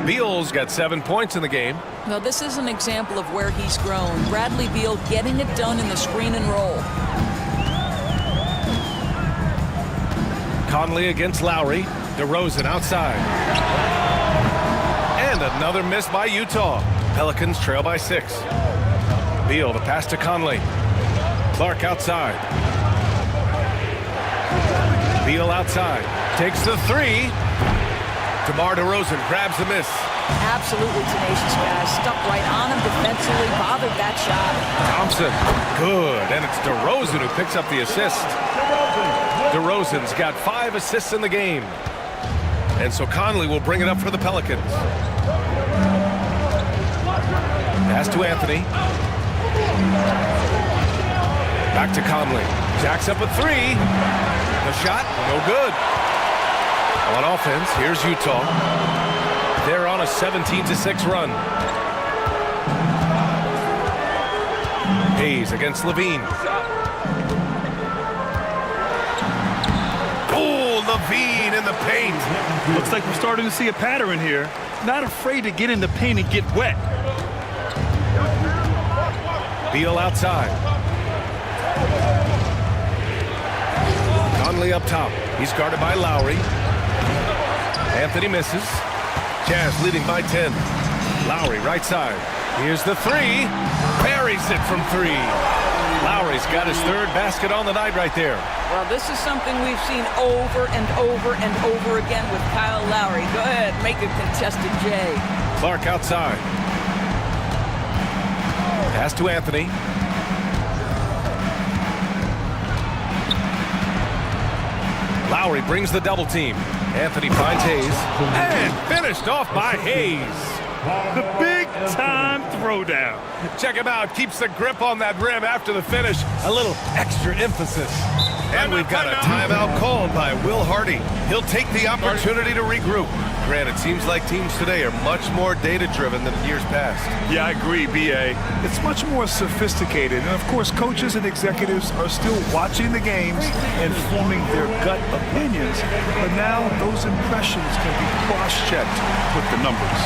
Beal's got 7 points in the game. Now, this is an example of where he's grown. Bradley Beal getting it done in the screen and roll. Conley against Lowry. DeRozan outside. And another miss by Utah. Pelicans trail by 6. Beal, the pass to Conley. Clark outside. Beal outside. Takes the 3. DeMar DeRozan grabs the miss. Absolutely tenacious guy. Stuck right on him defensively. Bothered that shot. Thompson. Good. And it's DeRozan who picks up the assist. DeRozan's got 5 assists in the game. And so Conley will bring it up for the Pelicans. Pass to Anthony. Back to Conley. Jacks up a 3. The shot, no good. On offense, here's Utah. They're on a 17-6 run. Hayes against Levine. Levine in the paint. Looks like we're starting to see a pattern here. Not afraid to get in the paint and get wet. Beal outside. Conley up top. He's guarded by Lowry. Anthony misses. Jazz leading by 10. Lowry right side. Here's the 3. Buries it from 3. Lowry's got his third basket on the night right there. Well, this is something we've seen over and over and over again with Kyle Lowry. Go ahead, make a contested J. Clark outside. Pass to Anthony. Lowry brings the double team. Anthony finds Hayes. And finished off by Hayes. The big-time throwdown. Check him out. Keeps the grip on that rim after the finish. A little extra emphasis. And we've got a timeout called by Will Hardy. He'll take the opportunity to regroup. Granted, it seems like teams today are much more data-driven than in years past. Yeah, I agree, B.A. It's much more sophisticated. And, of course, coaches and executives are still watching the games and forming their gut opinions. But now those impressions can be cross-checked with the numbers.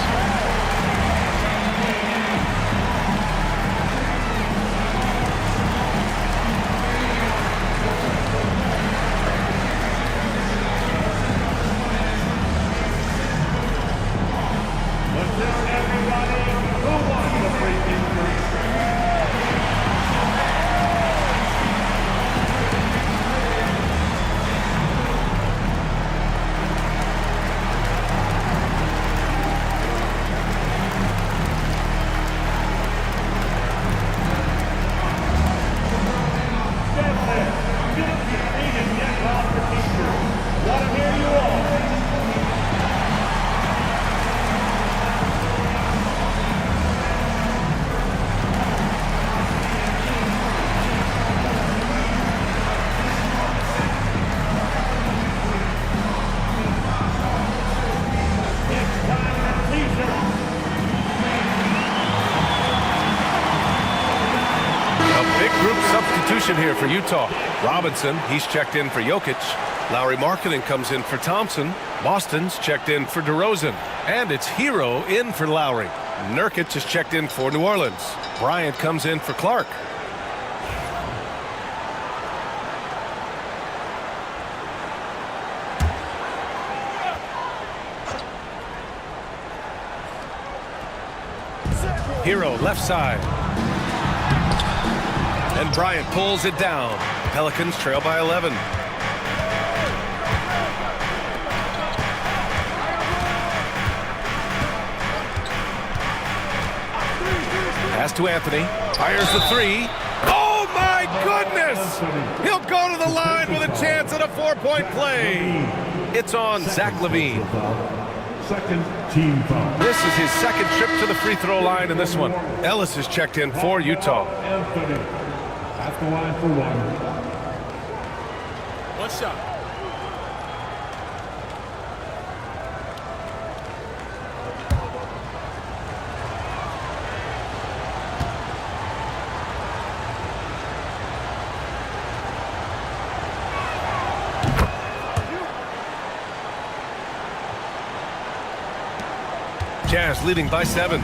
Here for Utah. Robinson, he's checked in for Jokic. Lauri Markkanen comes in for Thompson. Boston's checked in for DeRozan. And it's Hero in for Lowry. Nurkic is checked in for New Orleans. Bryant comes in for Clark. Hero left side. And Bryant pulls it down. Pelicans trail by 11. Pass to Anthony. Fires the three. Oh, my goodness! He'll go to the line with a chance at a 4-point play. It's on Zach LaVine. Second team foul. This is his second trip to the free throw line in this one. Ellis is checked in for Utah. Anthony at the line for one. One shot. Jazz leading by 7.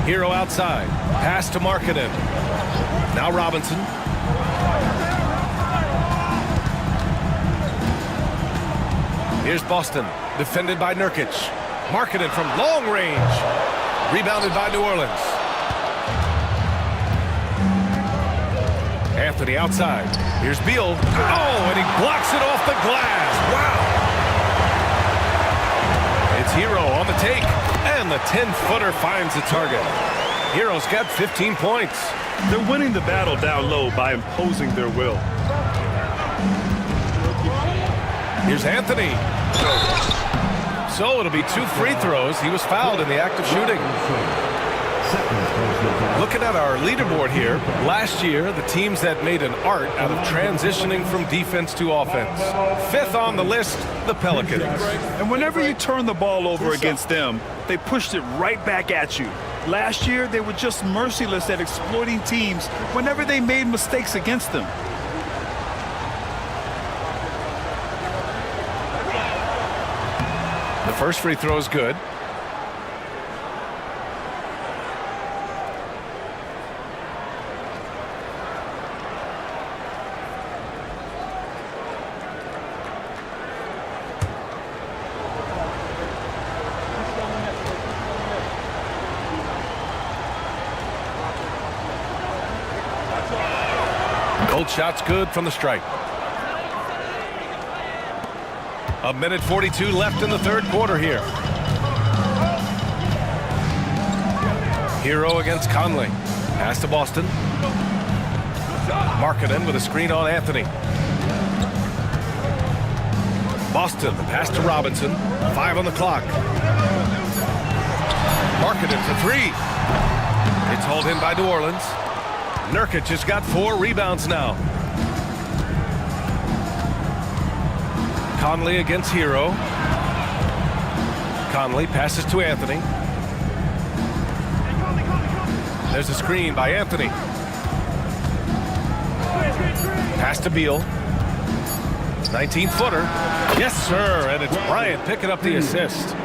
Hero outside. Pass to Markkanen. Now Robinson. Here's Boston. Defended by Nurkic. Markkanen from long range. Rebounded by New Orleans. Anthony outside. Here's Beal. Oh, and he blocks it off the glass. Wow. It's Hero on the take, and the 10-footer finds the target. Hero's got 15 points. They're winning the battle down low by imposing their will. Here's Anthony. So it'll be 2 free throws. He was fouled in the act of shooting. Looking at our leaderboard here, last year, the teams that made an art out of transitioning from defense to offense. 5th on the list, the Pelicans. And whenever you turn the ball over against them, they pushed it right back at you. Last year, they were just merciless at exploiting teams whenever they made mistakes against them. The first free throw is good. Both shots good from the stripe. 1:42 left in the third quarter here. Hero against Conley. Pass to Boston. Markkanen with a screen on Anthony. Boston, the pass to Robinson. 5 on the clock. Markkanen for 3. It's hauled in by New Orleans. Nurkic has got 4 rebounds now. Conley against Hero. Conley passes to Anthony. There's a screen by Anthony. Pass to Beal. 19-footer. Yes, sir. And it's Bryant picking up the assist.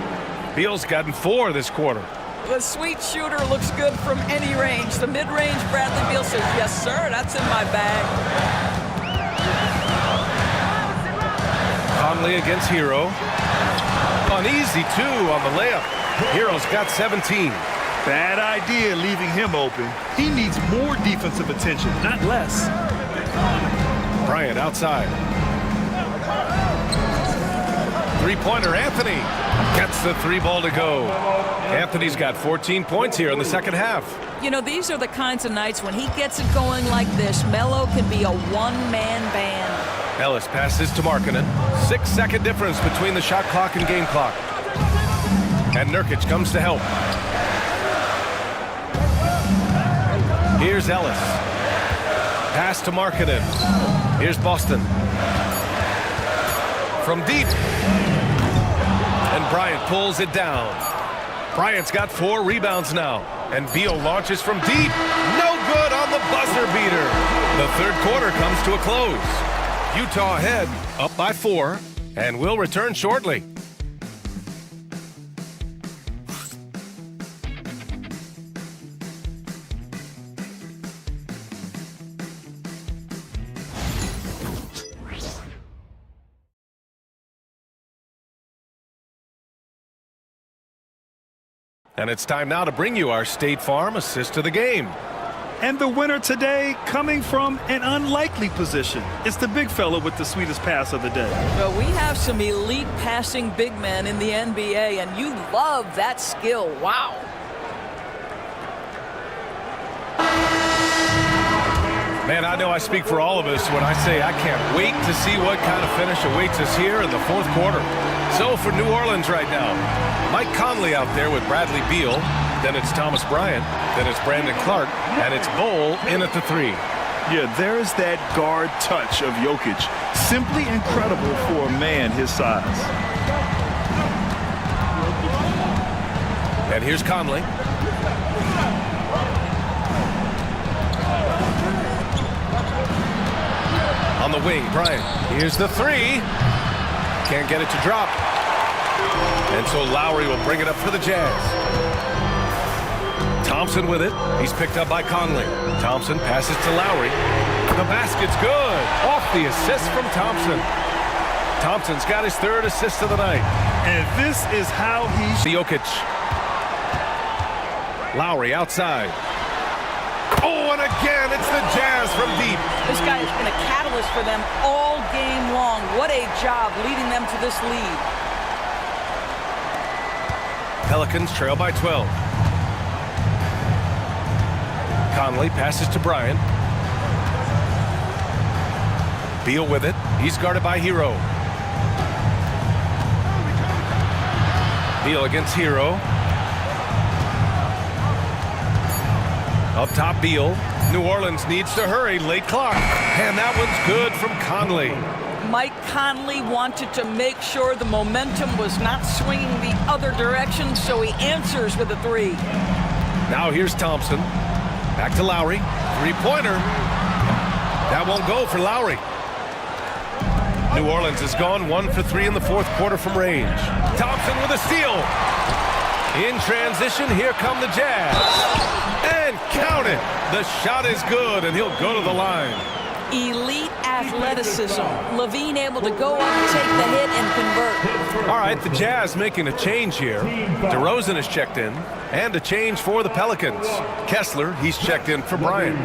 Beal's gotten 4 this quarter. The sweet shooter looks good from any range. The mid-range, Bradley Beal says, yes, sir, that's in my bag. Conley against Hero. An easy 2 on the layup. Hero's got 17. Bad idea leaving him open. He needs more defensive attention, not less. Bryant outside. Three-pointer, Anthony gets the 3 ball to go. Anthony's got 14 points here in the second half. You know, these are the kinds of nights when he gets it going like this. Melo can be a one-man band. Ellis passes to Markkanen. 6-second difference between the shot clock and game clock. And Nurkic comes to help. Here's Ellis. Pass to Markkanen. Here's Boston. From deep. And Bryant pulls it down. Bryant's got 4 rebounds now. And Beal launches from deep. No good on the buzzer beater. The third quarter comes to a close. Utah ahead, up by 4, and will return shortly. And it's time now to bring you our State Farm assist of the game. And the winner today coming from an unlikely position. It's the big fella with the sweetest pass of the day. Well, we have some elite passing big men in the NBA, and you love that skill. Wow. Man, I know I speak for all of us when I say I can't wait to see what kind of finish awaits us here in the fourth quarter. So for New Orleans right now, Mike Conley out there with Bradley Beal. Then it's Thomas Bryant. Then it's Brandon Clark. And it's Bol in at the 3. Yeah, there's that guard touch of Jokic. Simply incredible for a man his size. And here's Conley. On the wing, Bryant. Here's the 3. Can't get it to drop. And so Lowry will bring it up for the Jazz. Thompson with it. He's picked up by Conley. Thompson passes to Lowry. The basket's good. Off the assist from Thompson. Thompson's got his 3rd assist of the night. And this is how he... Jokic. Lowry outside. Oh, and again, it's the Jazz from deep. This guy has been a catalyst for them all game long. What a job leading them to this lead. Pelicans trail by 12. Conley passes to Bryant. Beal with it. He's guarded by Hero. Beal against Hero. Up top, Beal. New Orleans needs to hurry. Late clock. And that one's good from Conley. Mike Conley wanted to make sure the momentum was not swinging the other direction, so he answers with a 3. Now here's Thompson. Back to Lowry. 3-pointer. That won't go for Lowry. New Orleans has gone 1 for 3 in the fourth quarter from range. Thompson with a steal. In transition, here come the Jazz. And count it. The shot is good, and he'll go to the line. Elite athleticism. Levine able to go up, take the hit, and convert. All right, the Jazz making a change here. DeRozan has checked in, and a change for the Pelicans. Kessler, he's checked in for Bryant.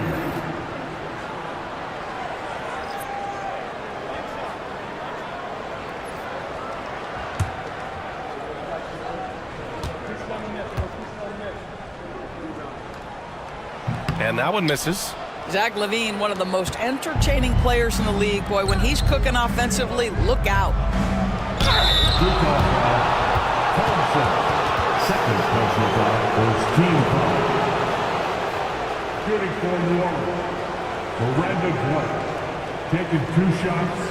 And that one misses. Zach LaVine, one of the most entertaining players in the league. Boy, when he's cooking offensively, look out. Second personal foul is team foul. Shooting for New Orleans, Miranda White, taking 2 shots.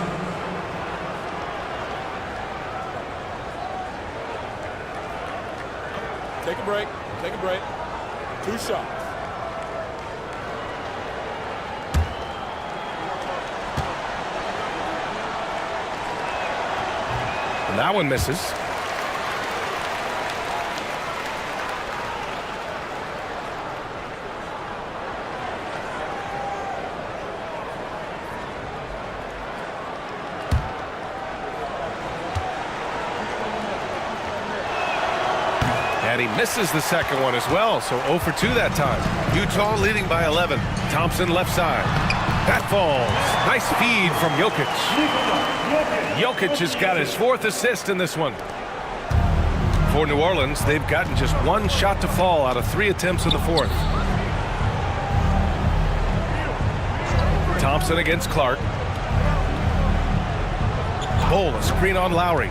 Take a break. Take a break. 2 shots. And that one misses. And he misses the second one as well, so 0 for 2 that time. Utah leading by 11. Thompson left side. That falls. Nice feed from Jokic. Jokic has got his 4th assist in this one. For New Orleans, they've gotten just 1 shot to fall out of 3 attempts in the 4th. Thompson against Clark. Bol, a screen on Lowry.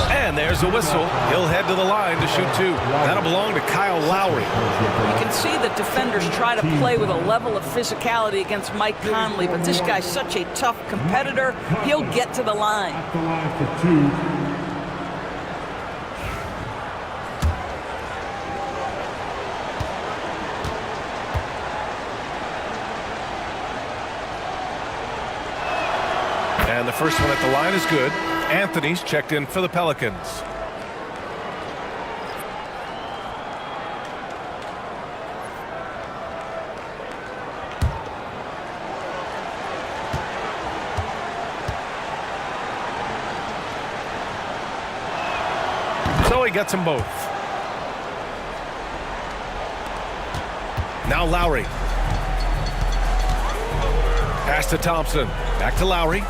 And there's a whistle. He'll head to the line to shoot 2. That'll belong to Kyle Lowry. You can see that defenders try to play with a level of physicality against Mike Conley, but this guy's such a tough competitor. He'll get to the line. At the line for 2. And the first one at the line is good. Anthony's checked in for the Pelicans. So he gets them both. Now Lowry. Pass to Thompson. Back to Lowry.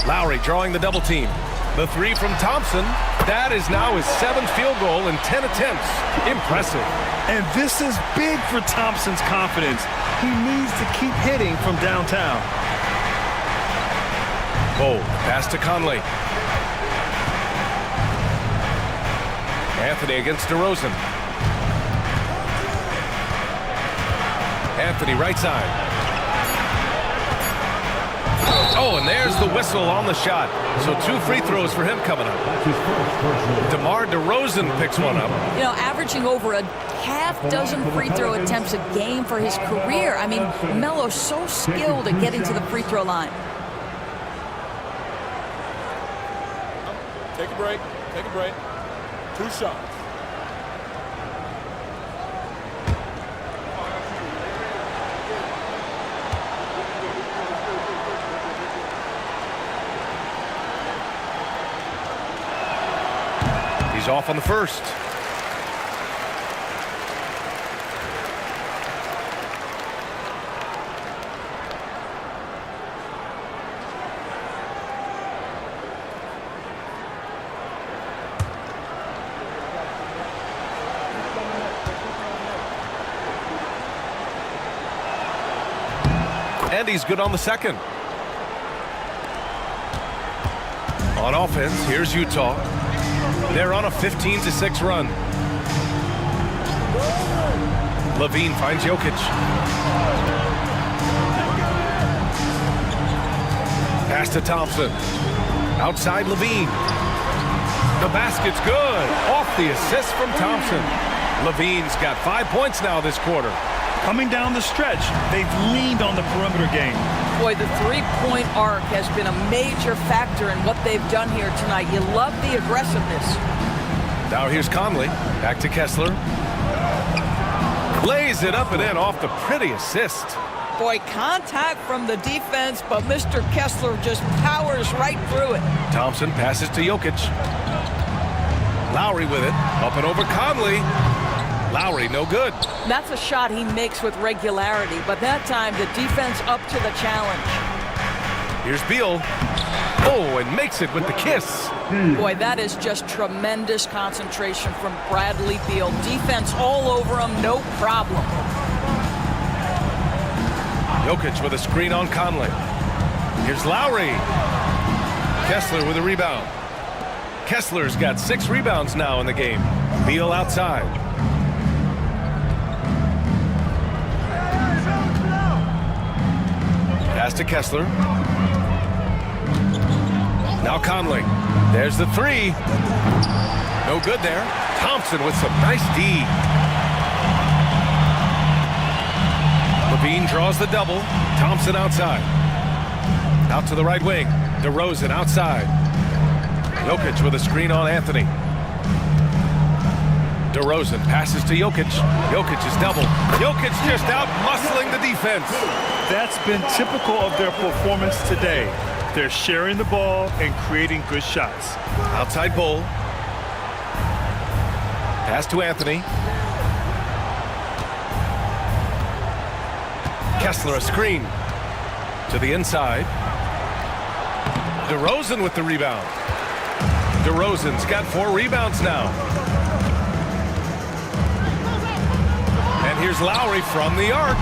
Lowry drawing the double team. The 3 from Thompson. That is now his 7th field goal in 10 attempts. Impressive. And this is big for Thompson's confidence. He needs to keep hitting from downtown. Bol, pass to Conley. Anthony against DeRozan. Anthony right side. Oh, and there's the whistle on the shot. So 2 free throws for him coming up. DeMar DeRozan picks one up. You know, averaging over a half-dozen free throw attempts a game for his career. I mean, Melo's so skilled at getting to the free throw line. Take a break. Take a break. 2 shots. He's off on the first. And he's good on the second. On offense, here's Utah. They're on a 15-6 run. LaVine finds Jokic. Pass to Thompson. Outside LaVine. The basket's good. Off the assist from Thompson. LaVine's got 5 points now this quarter. Coming down the stretch, they've leaned on the perimeter game. Boy, the three-point arc has been a major factor in what they've done here tonight. You love the aggressiveness. Now here's Conley. Back to Kessler. Lays it up and in off the pretty assist. Boy, contact from the defense, but Mr. Kessler just powers right through it. Thompson passes to Jokic. Lowry with it. Up and over Conley. Lowry, no good. That's a shot he makes with regularity, but that time the defense up to the challenge. Here's Beal. Oh, and makes it with the kiss. Boy, that is just tremendous concentration from Bradley Beal. Defense all over him, no problem. Jokic with a screen on Conley. Here's Lowry. Kessler with a rebound. Kessler's got 6 rebounds now in the game. Beal outside. Pass to Kessler. Now Conley. There's the 3. No good there. Thompson with some nice D. Levine draws the double. Thompson outside. Out to the right wing. DeRozan outside. Jokic with a screen on Anthony. DeRozan passes to Jokic. Jokic is double. Jokic just out muscling the defense. That's been typical of their performance today. They're sharing the ball and creating good shots. Outside Bull. Pass to Anthony. Kessler a screen. To the inside. DeRozan with the rebound. DeRozan's got 4 rebounds now. And here's Lowry from the arc.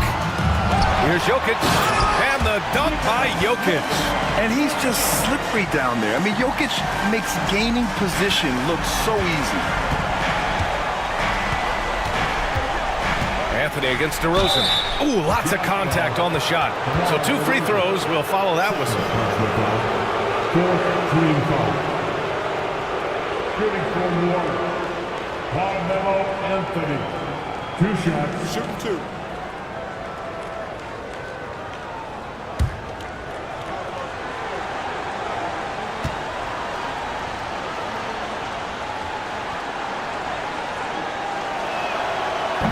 Here's Jokic. And the dunk by Jokic. And he's just slippery down there. I mean, Jokic makes gaining position look so easy. Anthony against DeRozan. Ooh, lots of contact on the shot. So 2 free throws will follow that whistle. Shooting from 1. Carmelo Anthony. 2 shots. Shooting 2.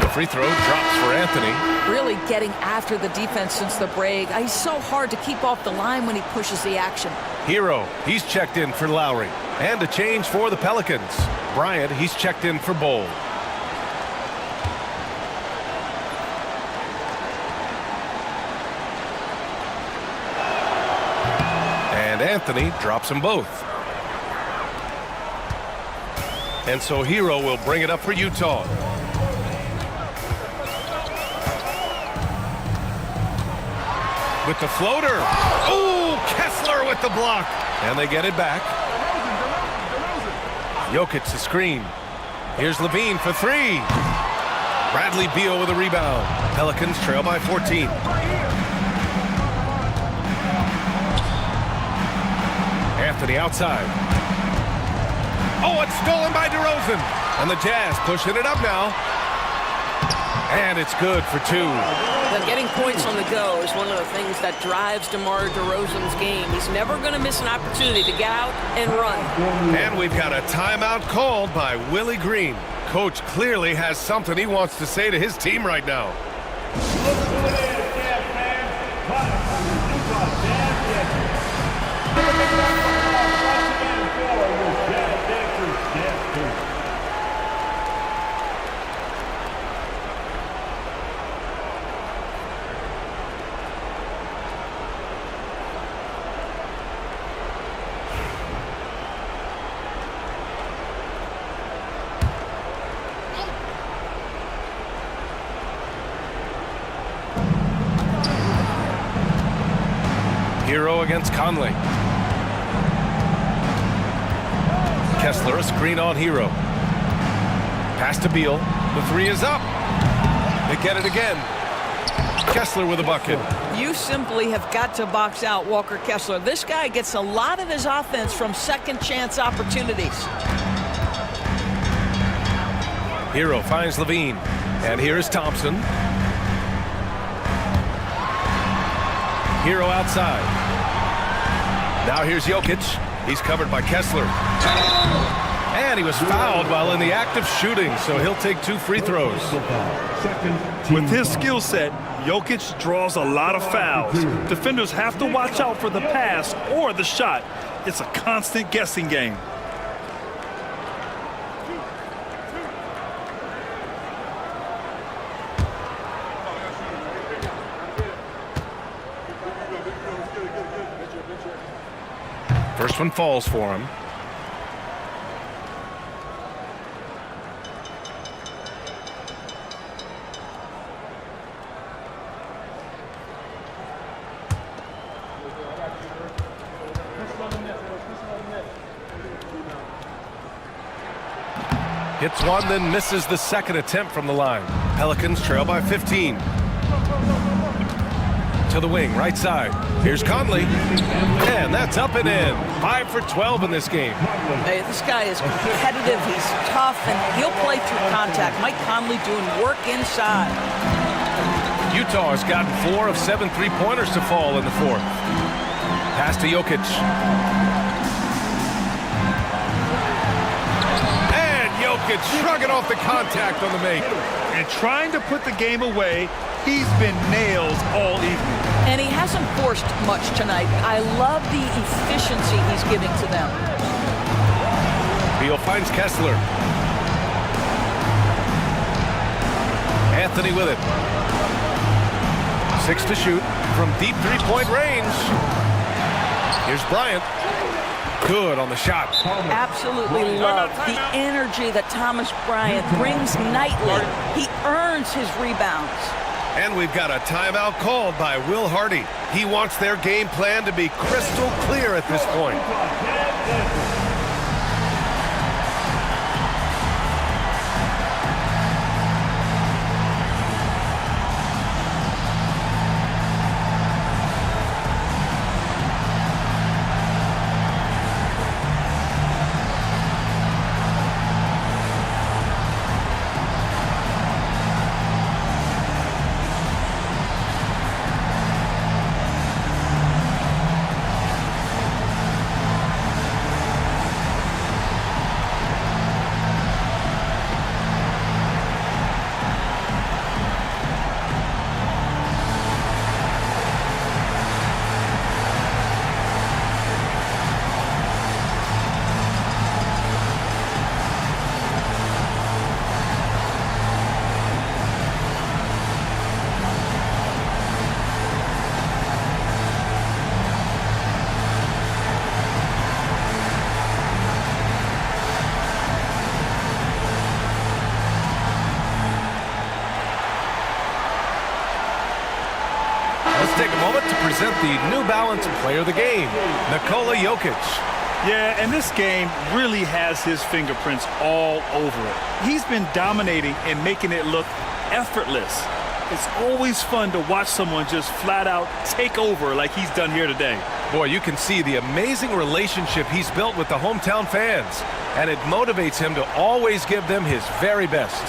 The free throw drops for Anthony. Really getting after the defense since the break. He's so hard to keep off the line when he pushes the action. Hero, he's checked in for Lowry. And a change for the Pelicans. Bryant, he's checked in for Bull. And Anthony drops them both. And so Hero will bring it up for Utah. With the floater. Ooh, Kessler with the block. And they get it back. Jokic the screen. Here's Levine for 3. Bradley Beal with a rebound. Pelicans trail by 14. Anthony outside. Oh, it's stolen by DeRozan. And the Jazz pushing it up now. And it's good for 2. But getting points on the go is one of the things that drives DeMar DeRozan's game. He's never going to miss an opportunity to get out and run. And we've got a timeout called by Willie Green. Coach clearly has something he wants to say to his team right now. Hero against Conley. Kessler a screen on Hero. Pass to Beal. The 3 is up. They get it again. Kessler with a bucket. You simply have got to box out Walker Kessler. This guy gets a lot of his offense from second chance opportunities. Hero finds Levine. And here's Thompson. Hero outside. Now here's Jokic. He's covered by Kessler. And he was fouled while in the act of shooting, so he'll take 2 free throws. With his skill set, Jokic draws a lot of fouls. Defenders have to watch out for the pass or the shot. It's a constant guessing game. First one falls for him. Hits one, then misses the second attempt from the line. Pelicans trail by 15. To the wing, right side. Here's Conley. And that's up and in. 5 for 12 in this game. Hey, this guy is competitive. He's tough, and he'll play through contact. Mike Conley doing work inside. Utah has gotten 4 of 7 3-pointers to fall in the fourth. Pass to Jokic. And Jokic shrugging off the contact on the make. And trying to put the game away, he's been nails all evening. And he hasn't forced much tonight. I love the efficiency he's giving to them. Beal finds Kessler. Anthony with it. 6 to shoot from deep three-point range. Here's Bryant. Good on the shot. Absolutely love the energy that Thomas Bryant brings nightly. He earns his rebounds. And we've got a timeout called by Will Hardy. He wants their game plan to be crystal clear at this point. Take a moment to present the New Balance Player of the Game, Nikola Jokic. Yeah, and this game really has his fingerprints all over it. He's been dominating and making it look effortless. It's always fun to watch someone just flat out take over like he's done here today. Boy, you can see the amazing relationship he's built with the hometown fans, and it motivates him to always give them his very best.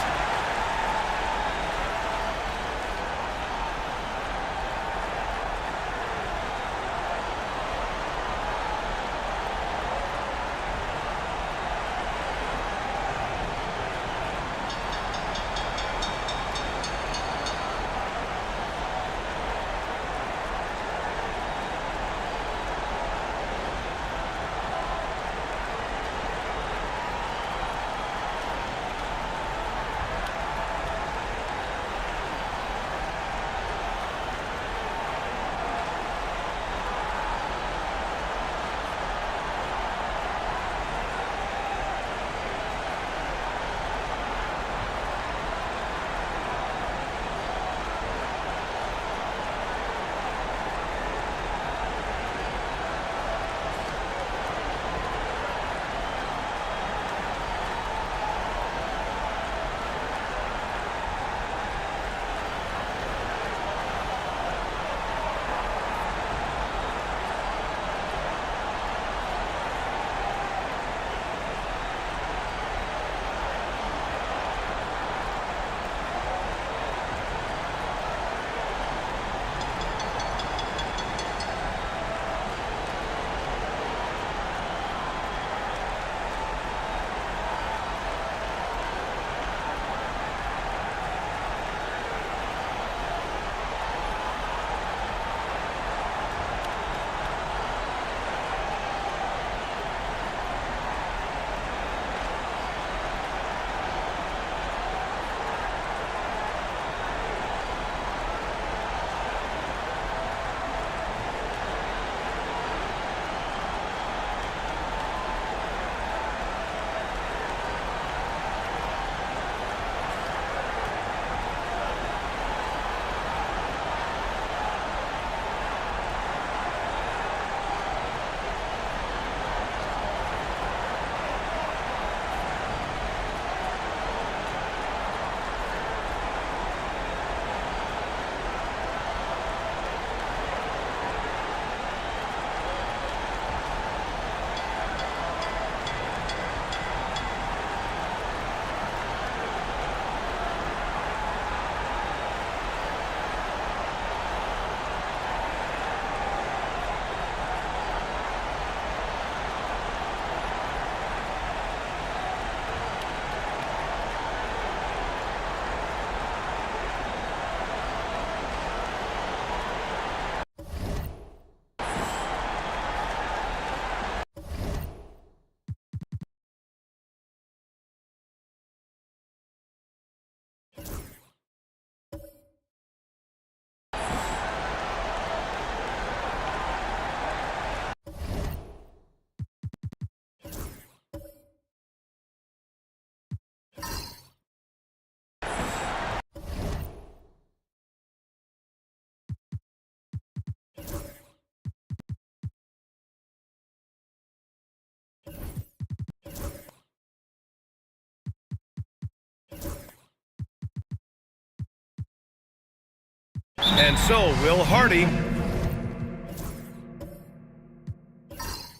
And so Will Hardy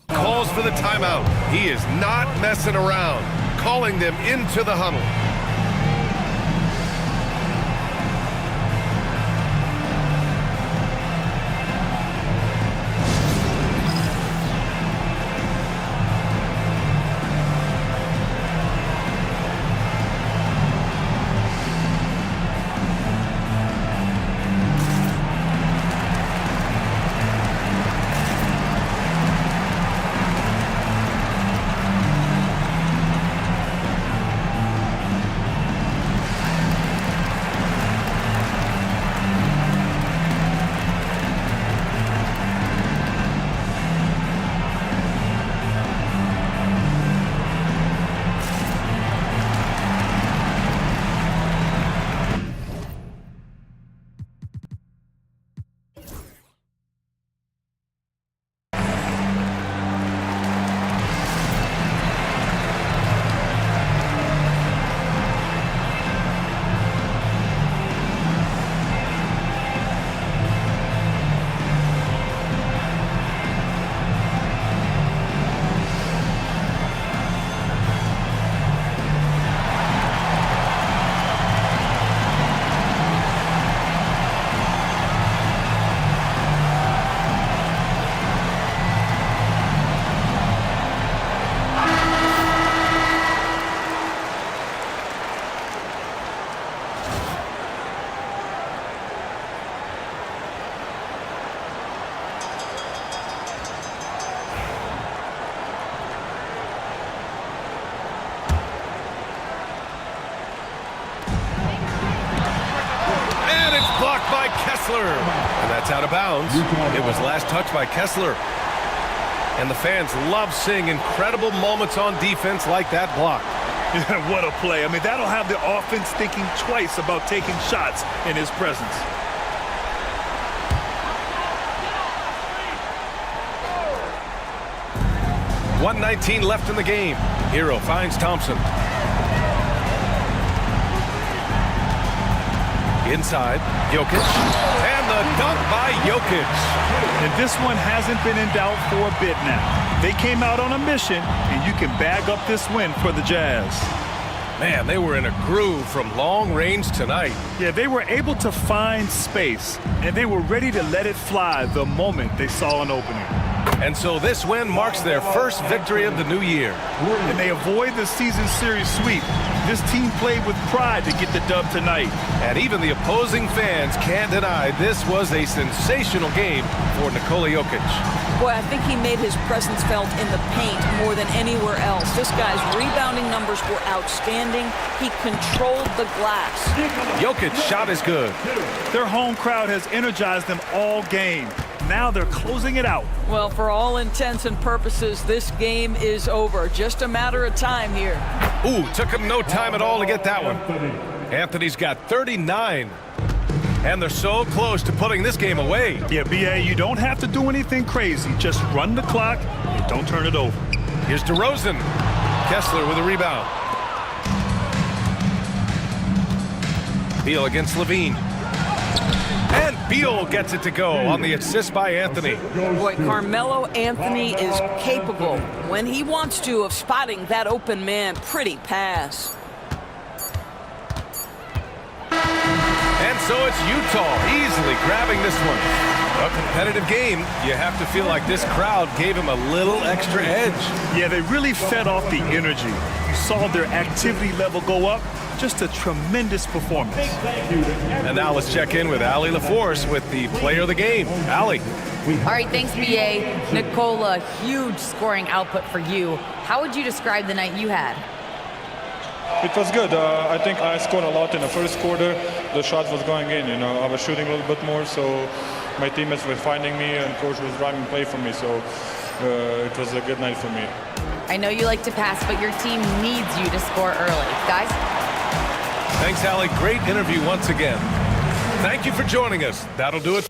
calls for the timeout. He is not messing around, calling them into the huddle. Blocked by Kessler. And that's out of bounds. It was last touched by Kessler. And the fans love seeing incredible moments on defense like that block. What a play. I mean, that'll have the offense thinking twice about taking shots in his presence. .119 left in the game. Hero finds Thompson. Inside, Jokic, and the dunk by Jokic. And this one hasn't been in doubt for a bit now. They came out on a mission, and you can bag up this win for the Jazz. Man, they were in a groove from long range tonight. Yeah, they were able to find space, and they were ready to let it fly the moment they saw an opening. And so this win marks their first victory of the new year. And they avoid the season series sweep. This team played with pride to get the dub tonight. And even the opposing fans can't deny this was a sensational game for Nikola Jokic. Boy, I think he made his presence felt in the paint more than anywhere else. This guy's rebounding numbers were outstanding. He controlled the glass. Jokic's shot is good. Their home crowd has energized them all game. Now they're closing it out. Well, for all intents and purposes, this game is over. Just a matter of time here. Ooh, took him no time at all to get that one. Anthony's got 39. And they're so close to putting this game away. Yeah, B.A., you don't have to do anything crazy. Just run the clock and don't turn it over. Here's DeRozan. Kessler with a rebound. Beal against Levine. And Beal gets it to go on the assist by Anthony. Boy, Carmelo Anthony is capable, when he wants to, of spotting that open man. Pretty pass. And so it's Utah easily grabbing this one. A competitive game. You have to feel like this crowd gave him a little extra edge. Yeah, they really fed off the energy. You saw their activity level go up. Just a tremendous performance. And now let's check in with Allie LaForce with the player of the game. Allie. All right, thanks, B.A. Nikola, huge scoring output for you. How would you describe the night you had? It was good. I think I scored a lot in the first quarter. The shots was going in, you know. I was shooting a little bit more, so my teammates were finding me and coach was driving play for me, so it was a good night for me. I know you like to pass, but your team needs you to score early. Guys? Thanks, Allie. Great interview once again. Thank you for joining us. That'll do it.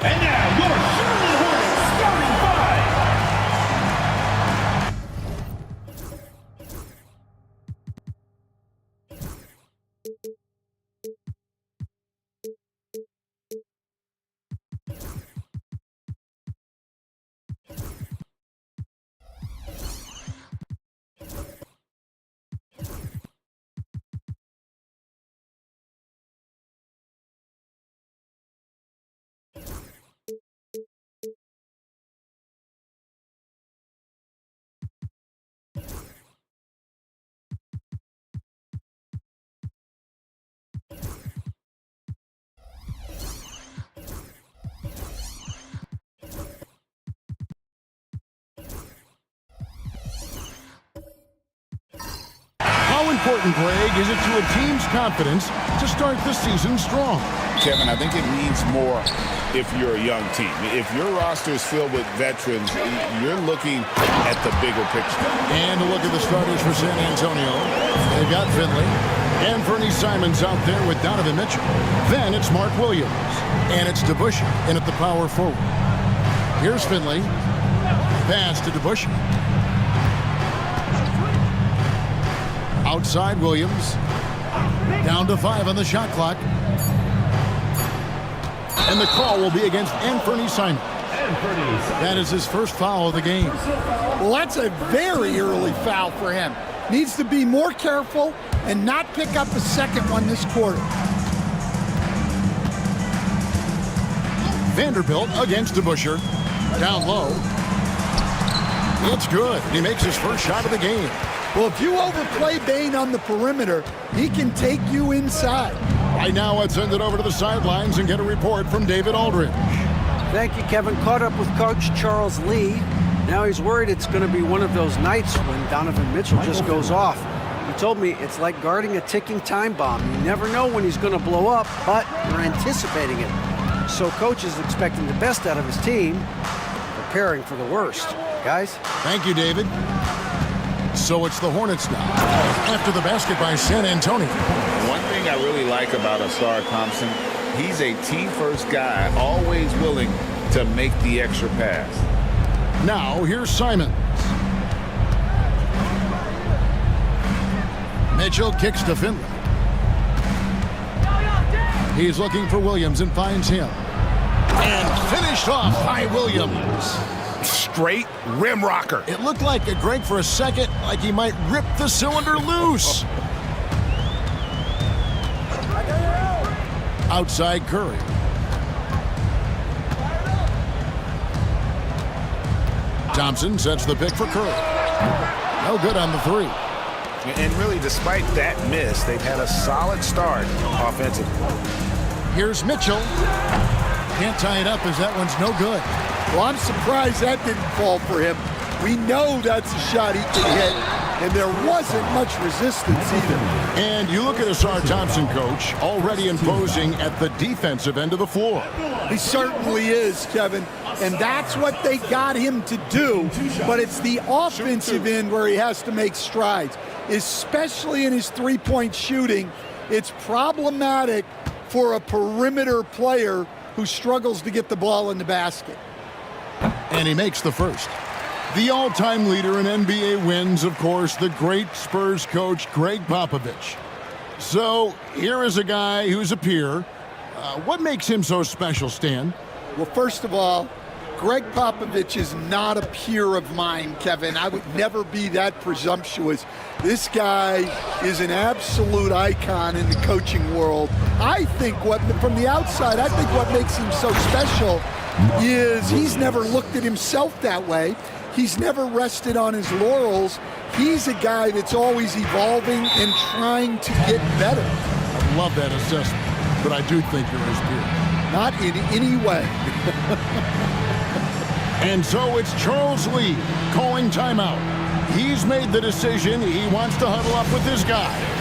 And now, your Charlotte Hornets starting five. How important, Greg, is it to a team's confidence to start the season strong? Kevin, I think it means more if you're a young team. If your roster is filled with veterans, you're looking at the bigger picture. And a look at the starters for San Antonio. They've got Finley and Bernie Simons out there with Donovan Mitchell. Then it's Mark Williams. And it's DeBusschere in at the power forward. Here's Finley. Pass to DeBusschere. Outside Williams. Down to 5 on the shot clock. And the call will be against Anthony Simons. That is his first foul of the game. Well, that's a very early foul for him. Needs to be more careful and not pick up a second one this quarter. Vanderbilt against DeBusschere. Down low. It's good. He makes his first shot of the game. Well, if you overplay Bane on the perimeter, he can take you inside. Right now, let's send it over to the sidelines and get a report from David Aldridge. Thank you, Kevin. Caught up with Coach Charles Lee. Now he's worried it's going to be one of those nights when Donovan Mitchell just goes off. He told me it's like guarding a ticking time bomb. You never know when he's going to blow up, but you're anticipating it. So Coach is expecting the best out of his team, preparing for the worst. Guys? Thank you, David. So it's the Hornets now, after the basket by San Antonio. One thing I really like about Ausar Thompson, he's a team-first guy, always willing to make the extra pass. Now, here's Simons. Mitchell kicks to Finley. He's looking for Williams and finds him. And finished off by Williams. Straight rim rocker. It looked like Greg for a second, like he might rip the cylinder loose. Outside Curry. Thompson sets the pick for Curry. No good on the 3. And really, despite that miss, they've had a solid start offensively. Here's Mitchell. Can't tie it up as that one's no good. Well, I'm surprised that didn't fall for him. We know that's a shot he can hit, and there wasn't much resistance either. And you look at Ausar Thompson, Coach, already imposing at the defensive end of the floor. He certainly is, Kevin, and that's what they got him to do, but it's the offensive end where he has to make strides, especially in his three-point shooting. It's problematic for a perimeter player who struggles to get the ball in the basket. And he makes the first. The all-time leader in NBA wins, of course, the great Spurs coach, Greg Popovich. So here is a guy who's a peer. What makes him so special, Stan? Well, first of all, Greg Popovich is not a peer of mine, Kevin. I would never be that presumptuous. This guy is an absolute icon in the coaching world. I think from the outside, I think what makes him so special is he's never looked at himself that way. He's never rested on his laurels. He's a guy that's always evolving and trying to get better. I love that assessment, but I do think you're his peer. Not in any way. And so it's Charles Lee calling timeout. He's made the decision. He wants to huddle up with this guy.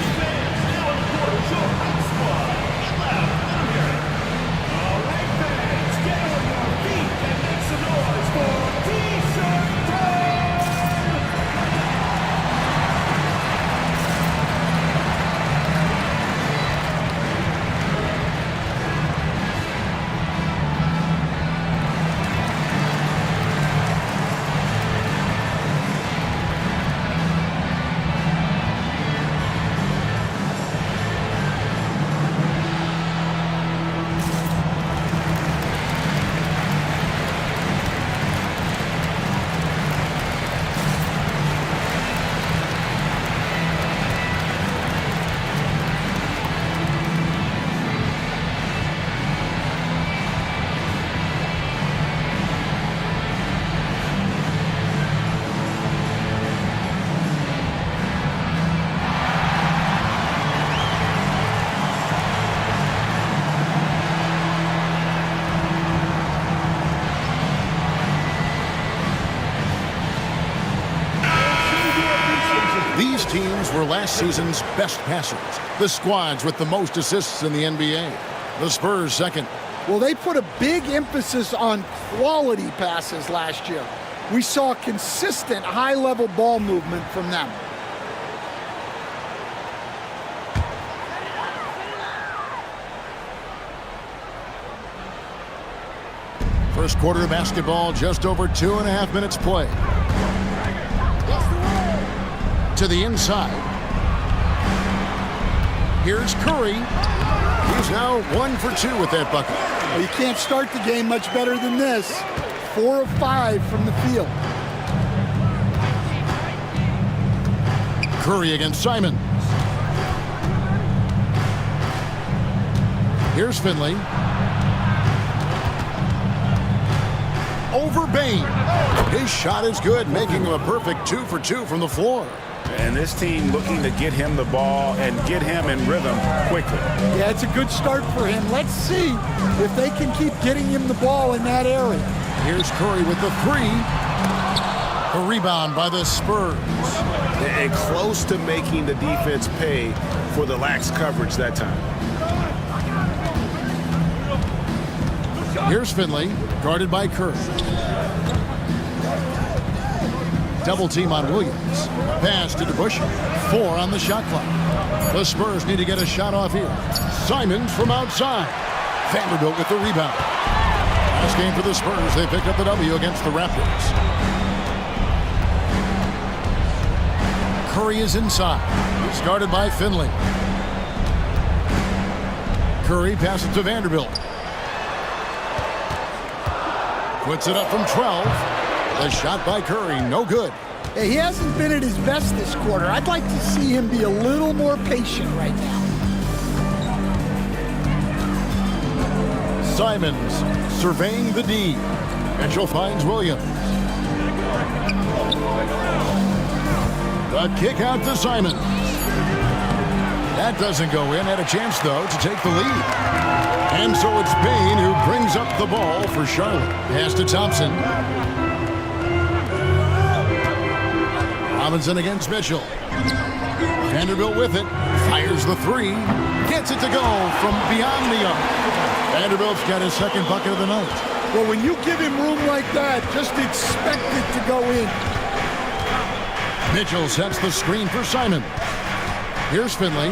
These were last season's best passers, the squads with the most assists in the NBA. The Spurs second. Well, they put a big emphasis on quality passes last year. We saw consistent high-level ball movement from them. First quarter of basketball, just over 2.5 minutes play. To the inside. Here's Curry. He's now 1 for 2 with that bucket. Well, you can't start the game much better than this. 4 of 5 from the field. Curry against Simons. Here's Finley. Over Bane. His shot is good, making him a perfect 2 for 2 from the floor. And this team looking to get him the ball and get him in rhythm quickly. Yeah, it's a good start for him. Let's see if they can keep getting him the ball in that area. Here's Curry with the 3. A rebound by the Spurs. And close to making the defense pay for the lax coverage that time. Here's Finley, guarded by Curry. Double team on Williams. Pass to DeBush. 4 on the shot clock. The Spurs need to get a shot off here. Simons from outside. Vanderbilt with the rebound. Last game for the Spurs. They picked up the W against the Raptors. Curry is inside. He's guarded by Finley. Curry passes to Vanderbilt. Puts it up from 12. The shot by Curry, no good. He hasn't been at his best this quarter. I'd like to see him be a little more patient right now. Simons surveying the D. Mitchell finds Williams. The kick out to Simons. That doesn't go in. Had a chance, though, to take the lead. And so it's Bane who brings up the ball for Charlotte. Pass to Thompson. Robinson against Mitchell. Vanderbilt with it. Fires the 3. Gets it to go from beyond the arc. Vanderbilt's got his second bucket of the night. Well, when you give him room like that, just expect it to go in. Mitchell sets the screen for Simon. Here's Finley.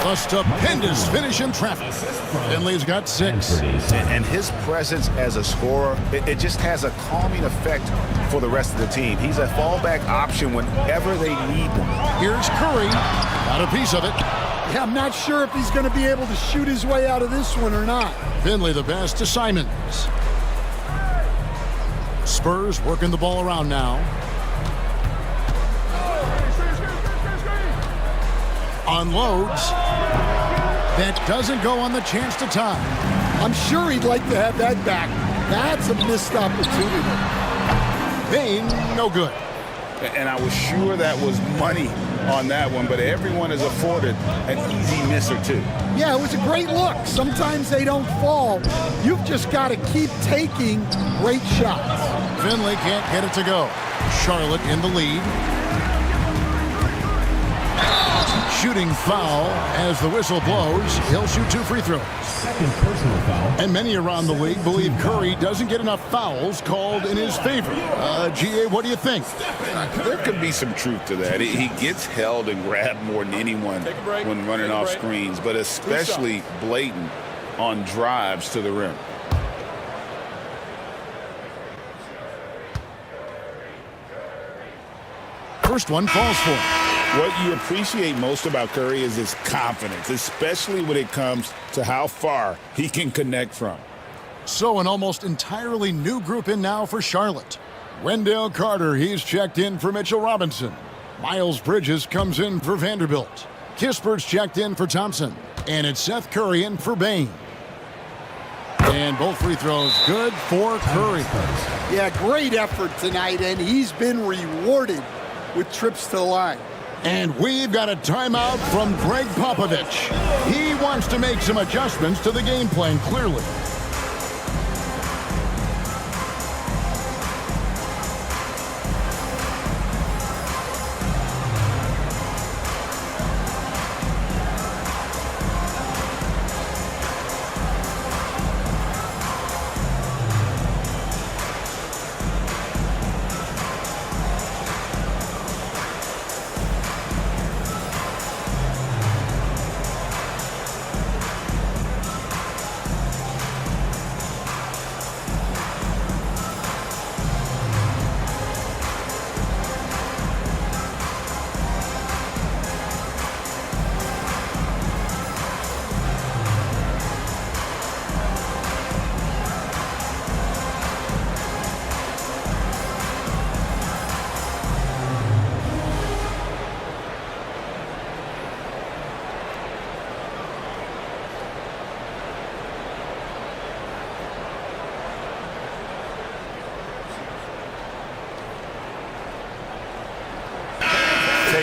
A stupendous finish in traffic. Finley's got 6. And his presence as a scorer, it just has a calming effect for the rest of the team. He's a fallback option whenever they need them. Here's Curry. Got a piece of it. Yeah, I'm not sure if he's going to be able to shoot his way out of this one or not. Finley the pass to Simons. Spurs working the ball around now. Unloads. That doesn't go on the chance to tie. I'm sure he'd like to have that back. That's a missed opportunity. Bane, no good. And I was sure that was money on that one, but everyone is afforded an easy miss or 2. Yeah, it was a great look. Sometimes they don't fall. You've just got to keep taking great shots. Finley can't get it to go. Charlotte in the lead. Shooting foul as the whistle blows. He'll shoot 2 free throws. Second personal foul. And many around the league believe Curry doesn't get enough fouls called in his favor. GA, what do you think? There could be some truth to that. He gets held and grabbed more than anyone when running off screens, but especially blatant on drives to the rim. First one falls for him. What you appreciate most about Curry is his confidence, especially when it comes to how far he can connect from. So an almost entirely new group in now for Charlotte. Wendell Carter, he's checked in for Mitchell Robinson. Miles Bridges comes in for Vanderbilt. Kispert's checked in for Thompson. And it's Seth Curry in for Bane. And both free throws good for Curry. Yeah, great effort tonight, and he's been rewarded with trips to the line. And we've got a timeout from Greg Popovich. He wants to make some adjustments to the game plan, clearly.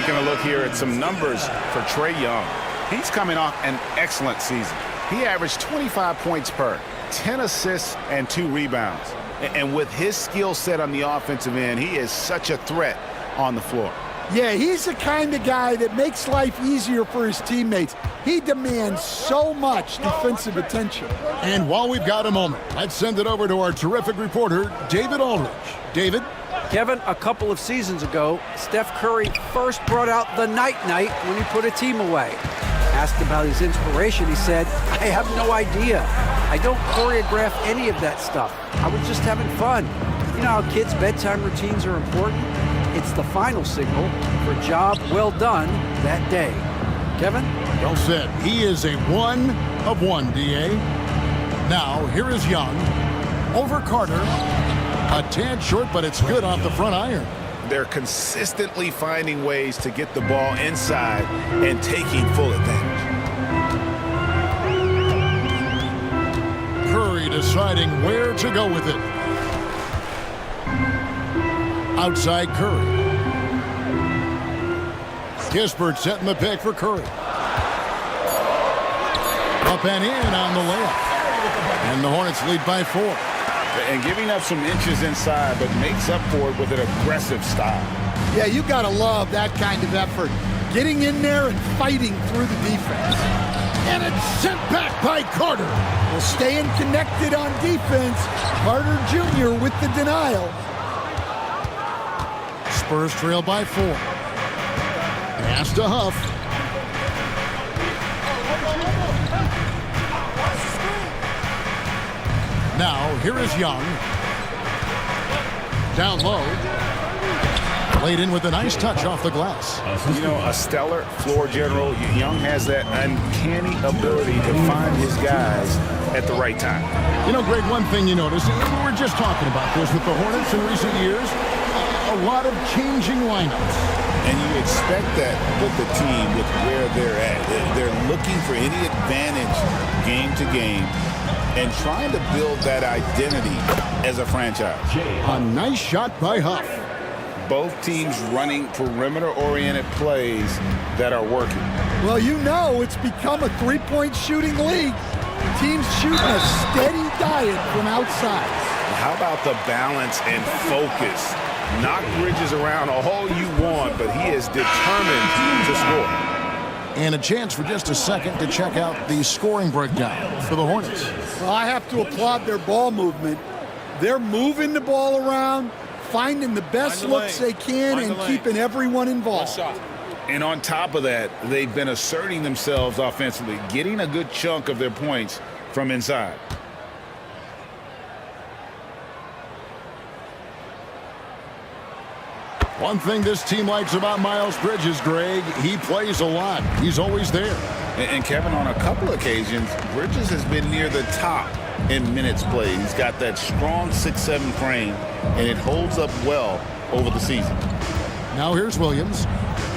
taking a look here at some numbers for Trae Young. He's coming off an excellent season. He averaged 25 points per, 10 assists, and 2 rebounds. And with his skill set on the offensive end, he is such a threat on the floor. Yeah, he's the kind of guy that makes life easier for his teammates. He demands so much defensive attention. And while we've got a moment, let's send it over to our terrific reporter, David Aldridge. David? Kevin, a couple of seasons ago, Steph Curry first brought out the night-night when he put a team away. Asked about his inspiration, he said, "I have no idea. I don't choreograph any of that stuff. I was just having fun." You know how kids' bedtime routines are important? It's the final signal for a job well done that day. Kevin? Well said. He is a 1 of 1, D.A. Now, here is Young. Over Carter. A tad short, but it's good off the front iron. They're consistently finding ways to get the ball inside and taking full advantage. Curry deciding where to go with it. Outside Curry. Kispert setting the pick for Curry. Up and in on the layup. And the Hornets lead by 4. And giving up some inches inside, but makes up for it with an aggressive style. Yeah, you got to love that kind of effort. Getting in there and fighting through the defense. And it's sent back by Carter. Well, staying connected on defense. Carter Jr. with the denial. Spurs trail by 4. Pass to Huff. Now, here is Young. Down low. Laid in with a nice touch off the glass. You know, a stellar floor general. Young has that uncanny ability to find his guys at the right time. You know, Greg, one thing you notice, and we were just talking about this with the Hornets in recent years, a lot of changing lineups. And you expect that with the team, with where they're at. They're looking for any advantage game to game and trying to build that identity as a franchise. A nice shot by Huff. Both teams running perimeter-oriented plays that are working. Well, you know it's become a three-point shooting league. Teams shooting a steady diet from outside. How about the balance and focus? Knock Bridges around all you want, but he is determined to score. And a chance for just a second to check out the scoring breakdown for the Hornets. Well, I have to applaud their ball movement. They're moving the ball around, finding the best looks they can, and keeping everyone involved. And on top of that, they've been asserting themselves offensively, getting a good chunk of their points from inside. One thing this team likes about Miles Bridges, Greg, he plays a lot. He's always there. And Kevin, on a couple occasions, Bridges has been near the top in minutes played. He's got that strong 6'7" frame, and it holds up well over the season. Now here's Williams.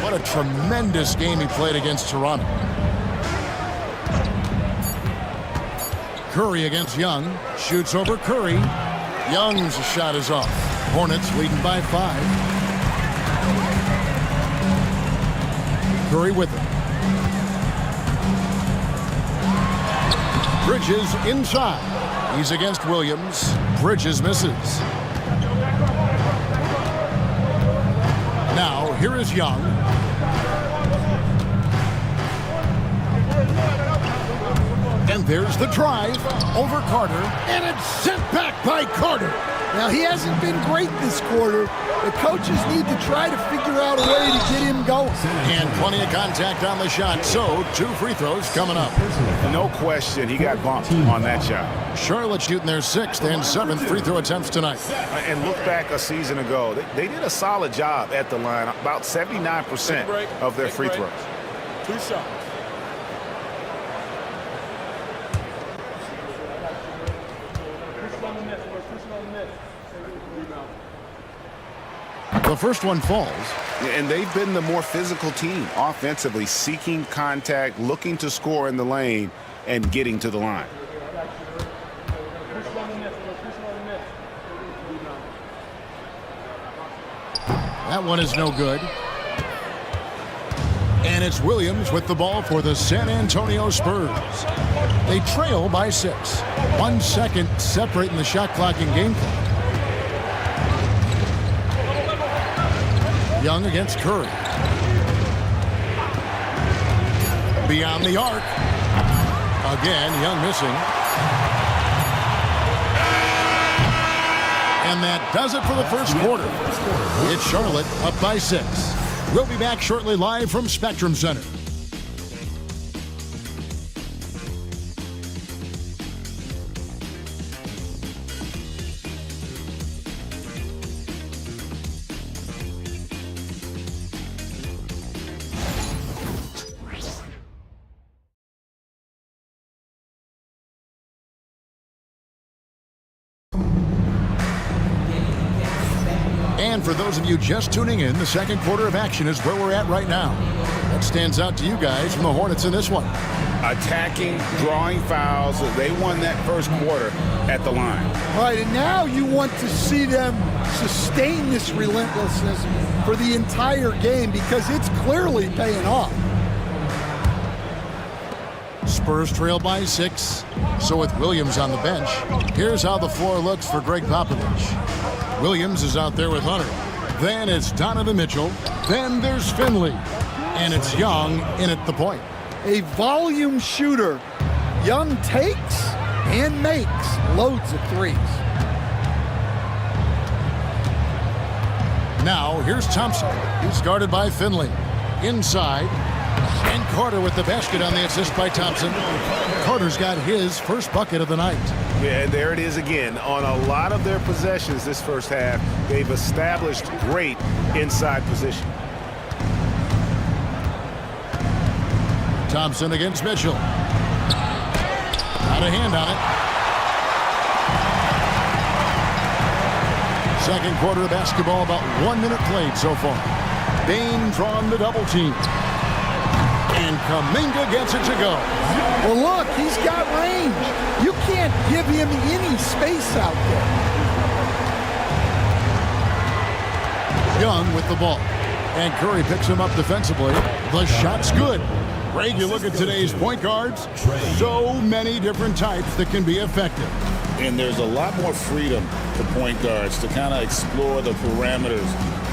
What a tremendous game he played against Toronto. Curry against Young. Shoots over Curry. Young's shot is off. Hornets leading by 5. Curry with it. Bridges inside. He's against Williams. Bridges misses. Now, here is Young. And there's the drive over Carter. And it's sent back by Carter. Now, he hasn't been great this quarter. The coaches need to try to figure out a way to get him going. And plenty of contact on the shot, so 2 free throws coming up. No question, he got bumped on that shot. Charlotte shooting their 6th and 7th free throw attempts tonight. And look back a season ago, they did a solid job at the line, about 79% of their free throws. 2 shots. The first one falls. And they've been the more physical team offensively, seeking contact, looking to score in the lane, and getting to the line. That one is no good. And it's Williams with the ball for the San Antonio Spurs. They trail by 6. 1 second separating the shot clock and game clock. Young against Curry. Beyond the arc. Again, Young missing. And that does it for the first quarter. It's Charlotte up by 6. We'll be back shortly live from Spectrum Center. And for those of you just tuning in, the second quarter of action is where we're at right now. What stands out to you guys from the Hornets in this one? Attacking, drawing fouls. They won that first quarter at the line. All right, and now you want to see them sustain this relentlessness for the entire game because it's clearly paying off. Spurs trail by 6. So with Williams on the bench, here's how the floor looks for Greg Popovich. Williams is out there with Hunter. Then it's Donovan Mitchell. Then there's Finley. And it's Young in at the point. A volume shooter. Young takes and makes loads of threes. Now here's Thompson. He's guarded by Finley. Inside. And Carter with the basket on the assist by Thompson. Carter's got his first bucket of the night. Yeah, and there it is again. On a lot of their possessions this first half, they've established great inside position. Thompson against Mitchell. Got a hand on it. Second quarter of basketball, about 1 minute played so far. Bane drawn the double team. And Kuminga gets it to go. Well, look, he's got range. You can't give him any space out there. Young with the ball. And Curry picks him up defensively. The shot's good. Greg, you look at today's point guards. So many different types that can be effective. And there's a lot more freedom for point guards to kind of explore the parameters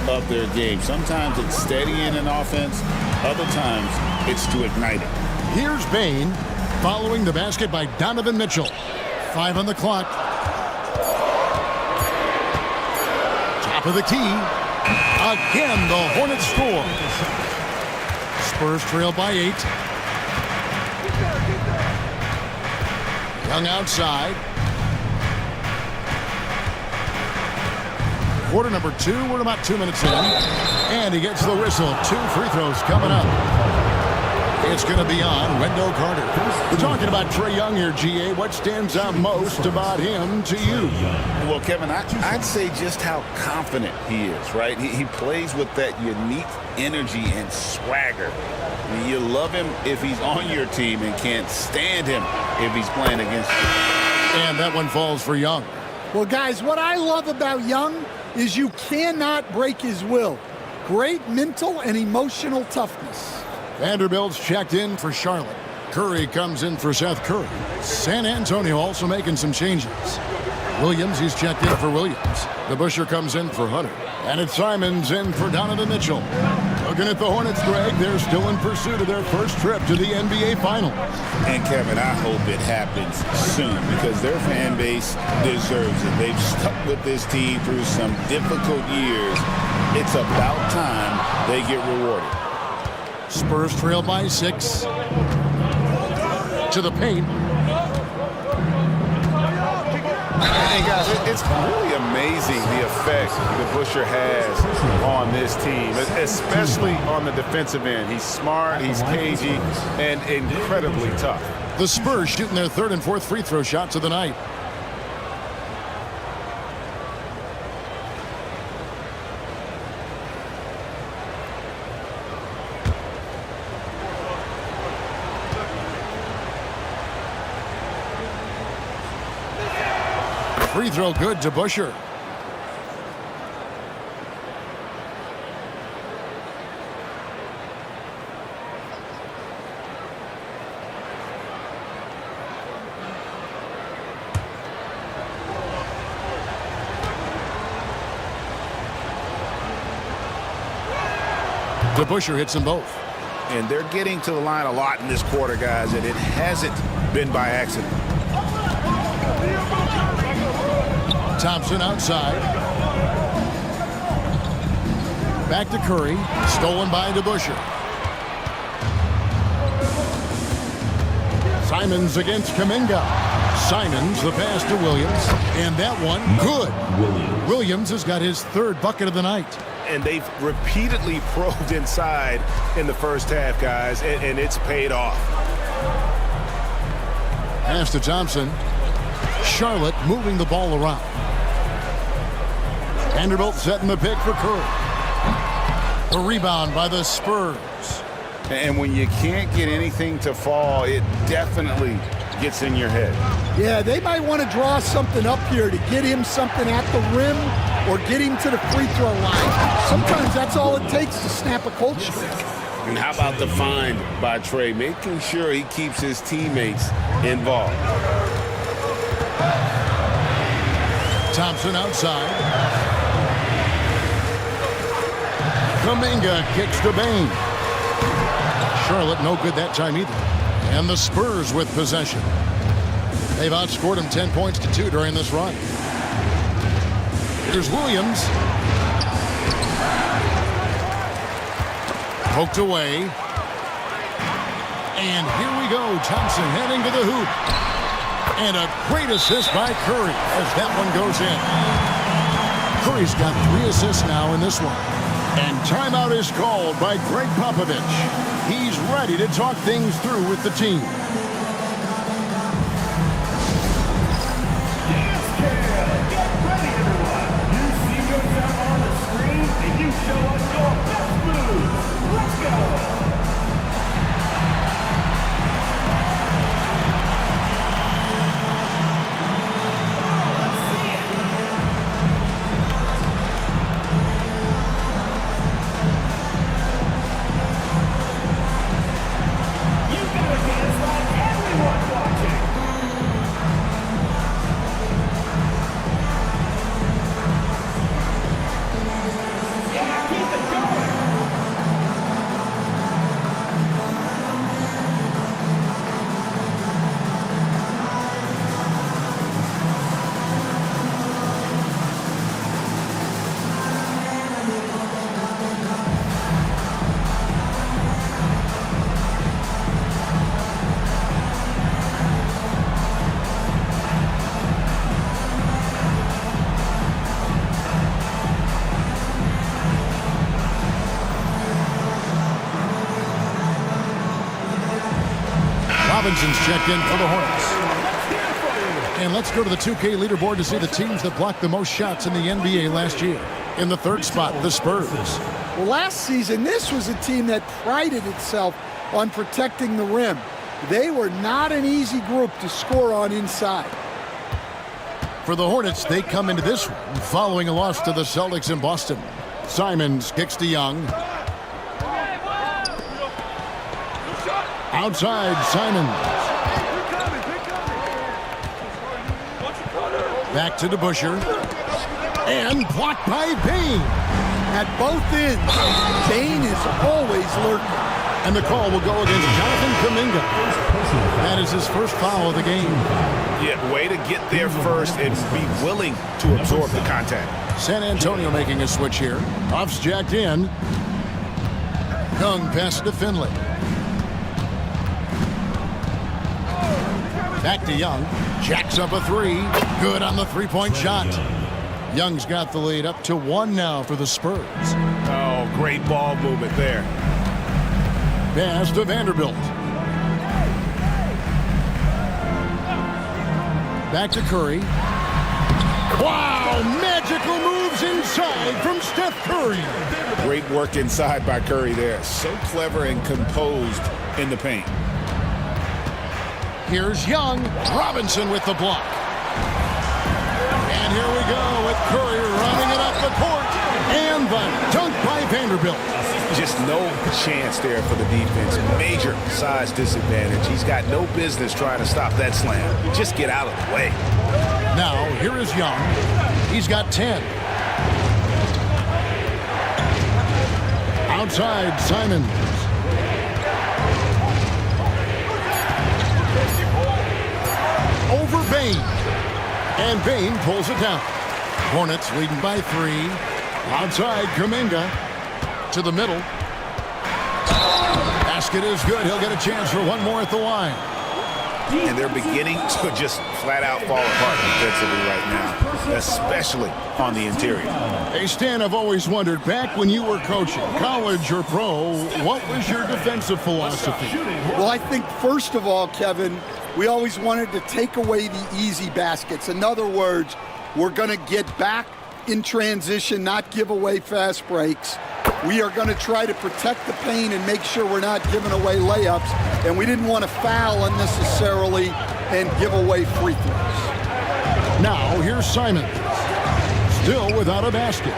of their game. Sometimes it's steadying an offense. Other times, it's to ignite it. Here's Bane following the basket by Donovan Mitchell. 5 on the clock. Top of the key. Again, the Hornets score. Spurs trail by 8. Young outside. Quarter number 2. We're about 2 minutes in. And he gets the whistle. 2 free throws coming up. It's going to be on Wendell Carter. We're talking about Trae Young here, GA. What stands out most about him to you? Well, Kevin, I'd say just how confident he is, right? He plays with that unique energy and swagger. I mean, you love him if he's on your team and can't stand him if he's playing against you. And that one falls for Young. Well, guys, what I love about Young is you cannot break his will. Great mental and emotional toughness. Vanderbilt's checked in for Charlotte. Curry comes in for Seth Curry. San Antonio also making some changes. Williams, he's checked in for Williams. DeBusschere comes in for Hunter. And it's Simons in for Donovan Mitchell. Looking at the Hornets, Greg, they're still in pursuit of their first trip to the NBA Finals. And, Kevin, I hope it happens soon because their fan base deserves it. They've stuck with this team through some difficult years. It's about time they get rewarded. Spurs trail by 6. To the paint. And guys, it's really amazing the effect DeBusschere has on this team, especially on the defensive end. He's smart, he's cagey, and incredibly tough. The Spurs shooting their 3rd and 4th free throw shots of the night. Free throw good to DeBusschere. DeBusschere hits them both. And they're getting to the line a lot in this quarter, guys, and it hasn't been by accident. Thompson outside. Back to Curry. Stolen by DeBusschere. Simons against Kuminga. Simons, the pass to Williams. And that one, good. Williams has got his third bucket of the night. And they've repeatedly probed inside in the first half, guys, and it's paid off. Pass to Thompson. Charlotte moving the ball around. Vanderbilt setting the pick for Curry. The rebound by the Spurs. And when you can't get anything to fall, it definitely gets in your head. Yeah, they might want to draw something up here to get him something at the rim or get him to the free throw line. Sometimes that's all it takes to snap a cold streak. And how about the find by Trey, making sure he keeps his teammates involved. Thompson outside. Kuminga kicks to Bane. Charlotte no good that time either. And the Spurs with possession. They've outscored them 10 points to 2 during this run. Here's Williams. Poked away. And here we go. Thompson heading to the hoop. And a great assist by Curry as that one goes in. Curry's got 3 assists now in this one. And timeout is called by Greg Popovich. He's ready to talk things through with the team. Robinson's checked in for the Hornets. And let's go to the 2K leaderboard to see the teams that blocked the most shots in the NBA last year. In the third spot, the Spurs. Well, last season, this was a team that prided itself on protecting the rim. They were not an easy group to score on inside. For the Hornets, they come into this one following a loss to the Celtics in Boston. Simons kicks to Young. Outside, Simons. Back to DeBusschere. And blocked by Bane. At both ends, Bane is always lurking. And the call will go against Jonathan Kuminga. That is his first foul of the game. Yeah, way to get there first and be willing to absorb the contact. San Antonio making a switch here. Off's jacked in. Young passes to Finley. Back to Young. Jacks up a 3. Good on the three-point shot. Young's got the lead up to 1 now for the Spurs. Oh, great ball movement there. Pass to Vanderbilt. Back to Curry. Wow, magical moves inside from Steph Curry. Great work inside by Curry there. So clever and composed in the paint. Here's Young. Robinson with the block. And here we go with Curry running it up the court. And the dunk by Vanderbilt. Just no chance there for the defense. Major size disadvantage. He's got no business trying to stop that slam. Just get out of the way. Now, here is Young. He's got 10. Outside, Simons. Over Bain. And Bain pulls it down. Hornets leading by 3. Outside, Kuminga. To the middle. Basket is good. He'll get a chance for one more at the line. And they're beginning to just flat out fall apart defensively right now, especially on the interior. Hey, Stan, I've always wondered, back when you were coaching, college or pro, what was your defensive philosophy? Well, I think first of all, Kevin, we always wanted to take away the easy baskets. In other words, we're going to get back in transition, not give away fast breaks. We are going to try to protect the paint and make sure we're not giving away layups. And we didn't want to foul unnecessarily and give away free throws. Now, here's Simons. Still without a basket.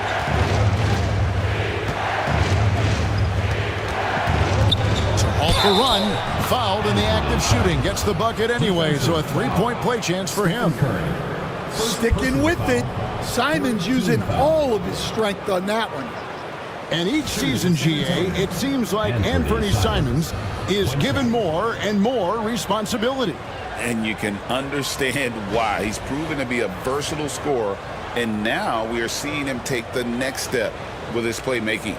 Off the run. Fouled in the act of shooting. Gets the bucket anyway, so a three-point play chance for him. Sticking with it. Simons using all of his strength on that one. And each season, GA, it seems like Anthony Simons is given more and more responsibility. And you can understand why. He's proven to be a versatile scorer, and now we are seeing him take the next step with his playmaking.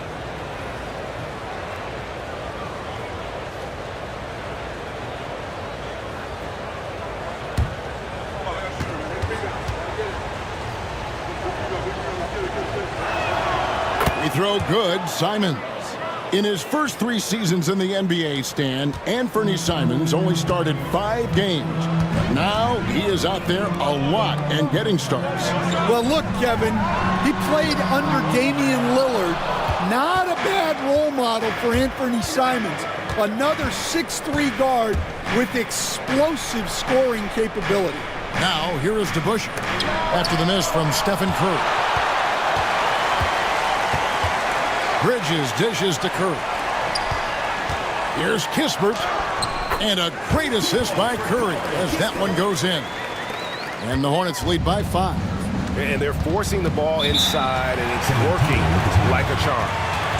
Throw good, Simons. In his first 3 seasons in the NBA, Stan, Anthony Simons only started 5 games. Now he is out there a lot and getting starts. Well, look, Kevin, he played under Damian Lillard. Not a bad role model for Anthony Simons. Another 6'3" guard with explosive scoring capability. Now, here is DeBusschere after the miss from Stephen Curry. Bridges dishes to Curry. Here's Kispert. And a great assist by Curry as that one goes in. And the Hornets lead by 5. And they're forcing the ball inside, and it's working like a charm.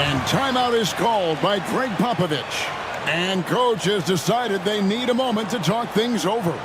And timeout is called by Greg Popovich. And coach has decided they need a moment to talk things over.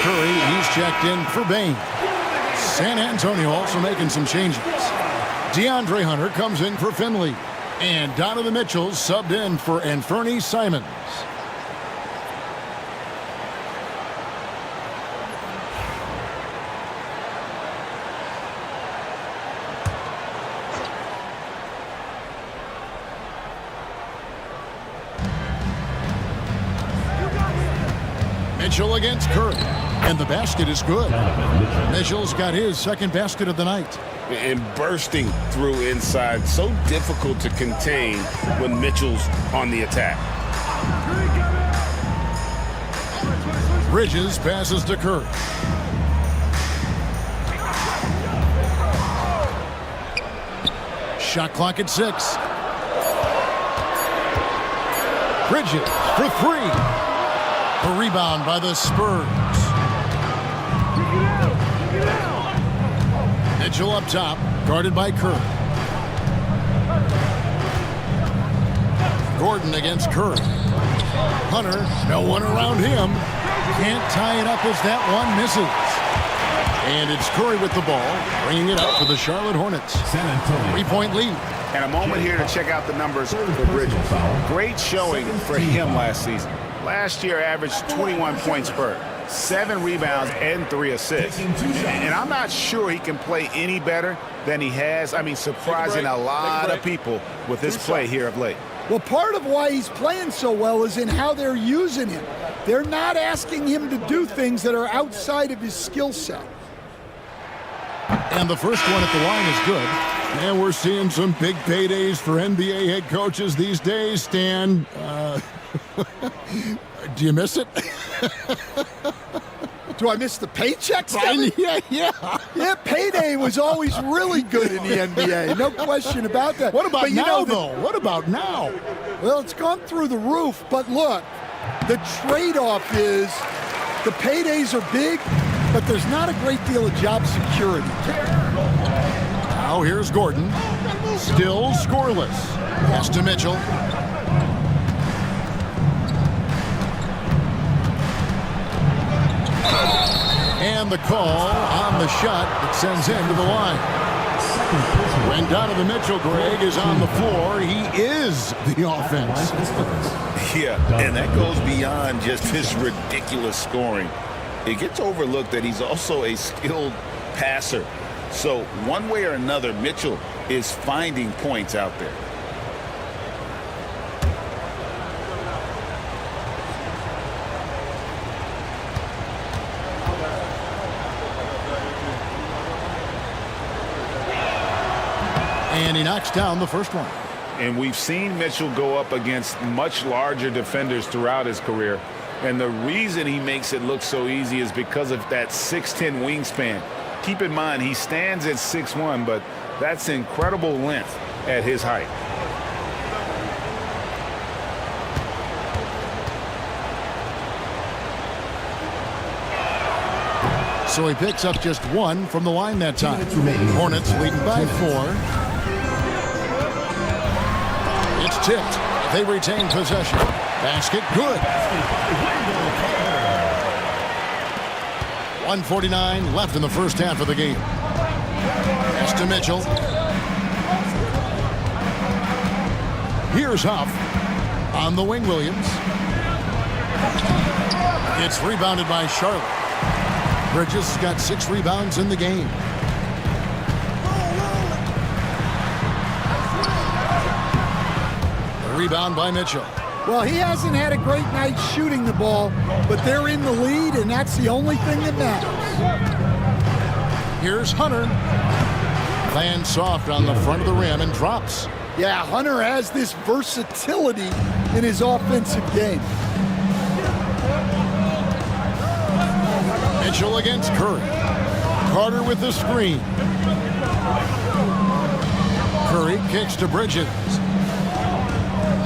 Curry, he's checked in for Bain. San Antonio also making some changes. DeAndre Hunter comes in for Finley. And Donovan Mitchell subbed in for Anthony Simons. Mitchell against Curry. And the basket is good. Mitchell's got his second basket of the night. And bursting through inside. So difficult to contain when Mitchell's on the attack. Bridges passes to Curry. Shot clock at 6. Bridges for 3. A rebound by the Spurs. Mitchell up top, guarded by Curry. Gordon against Curry. Hunter, no one around him. Can't tie it up as that one misses. And it's Curry with the ball, bringing it up for the Charlotte Hornets. 3-point lead. And a moment here to check out the numbers for Bridges. Great showing for him last season. Last year averaged 21 points per, 7 rebounds, and 3 assists. And I'm not sure he can play any better than he has. I mean, surprising a lot of people with his play here of late. Well, part of why he's playing so well is in how they're using him. They're not asking him to do things that are outside of his skill set. And the first one at the line is good. And we're seeing some big paydays for NBA head coaches these days, Stan. Do you miss it? Do I miss the paychecks? Yeah. Payday was always really good in the NBA. No question about that. What about but now, though? What about now? Well, it's gone through the roof. But look, the trade-off is the paydays are big, but there's not a great deal of job security. Now here's Gordon. Still scoreless. Pass to Mitchell. And the call on the shot that sends him to the line. When Donovan Mitchell, Greg, is on the floor, he is the offense. Yeah, and that goes beyond just his ridiculous scoring. It gets overlooked that he's also a skilled passer. So one way or another, Mitchell is finding points out there. And he knocks down the first one. And we've seen Mitchell go up against much larger defenders throughout his career. And the reason he makes it look so easy is because of that 6'10" wingspan. Keep in mind, he stands at 6'1", but that's incredible length at his height. So he picks up just one from the line that time. Hornets leading by 4. It's tipped. They retain possession. Basket good. 1:49 left in the first half of the game. Pass to Mitchell. Here's Huff on the wing. Williams. It's rebounded by Charlotte. Bridges has got 6 rebounds in the game. Rebound by Mitchell. Well, he hasn't had a great night shooting the ball, but they're in the lead, and that's the only thing that matters. Here's Hunter. Lands soft on the front of the rim and drops. Yeah, Hunter has this versatility in his offensive game. Mitchell against Curry. Carter with the screen. Curry kicks to Bridges.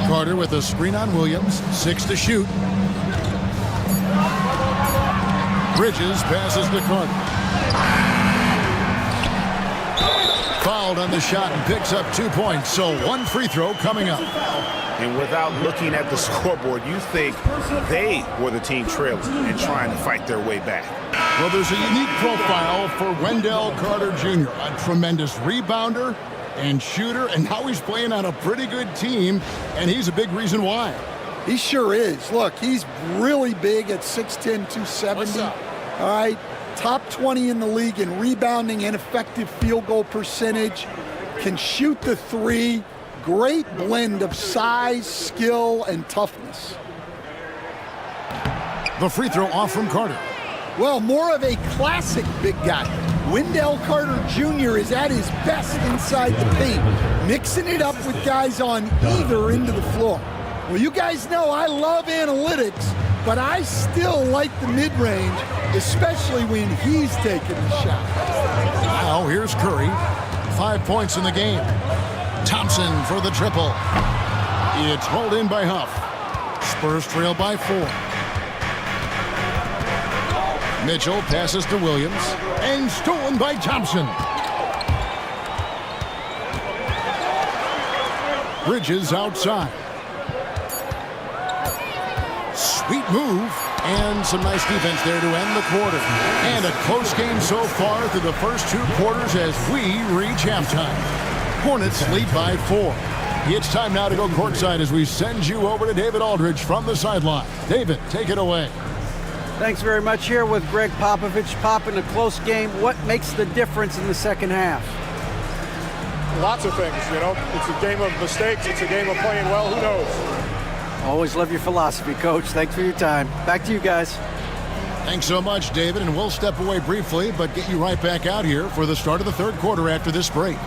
Carter with a screen on Williams. 6 to shoot. Bridges passes to Carter. Fouled on the shot and picks up 2 points. So 1 free throw coming up. And without looking at the scoreboard, you think they were the team trailing and trying to fight their way back. Well, there's a unique profile for Wendell Carter Jr., a tremendous rebounder and shooter, and now he's playing on a pretty good team, and he's a big reason why. He sure is. Look, he's really big at 6'10", 270. All right, top 20 in the league in rebounding and effective field goal percentage. Can shoot the 3. Great blend of size, skill, and toughness. The free throw off from Carter. Well, more of a classic big guy. Wendell Carter Jr. is at his best inside the paint, mixing it up with guys on either end of the floor. Well, you guys know I love analytics, but I still like the mid-range, especially when he's taking the shot. Now here's Curry. 5 points in the game. Thompson for the triple. It's hauled in by Huff. Spurs trail by 4. Mitchell passes to Williams and stolen by Thompson. Bridges outside. Sweet move. And some nice defense there to end the quarter. And a close game so far through the first 2 quarters as we reach halftime. Hornets lead by 4. It's time now to go courtside as we send you over to David Aldridge from the sideline. David, take it away. Thanks very much. Here with Greg Popovich. Pop, in a close game, what makes the difference in the second half? Lots of things, you know. It's a game of mistakes. It's a game of playing well. Who knows? Always love your philosophy, Coach. Thanks for your time. Back to you guys. Thanks so much, David. And we'll step away briefly, but get you right back out here for the start of the third quarter after this break.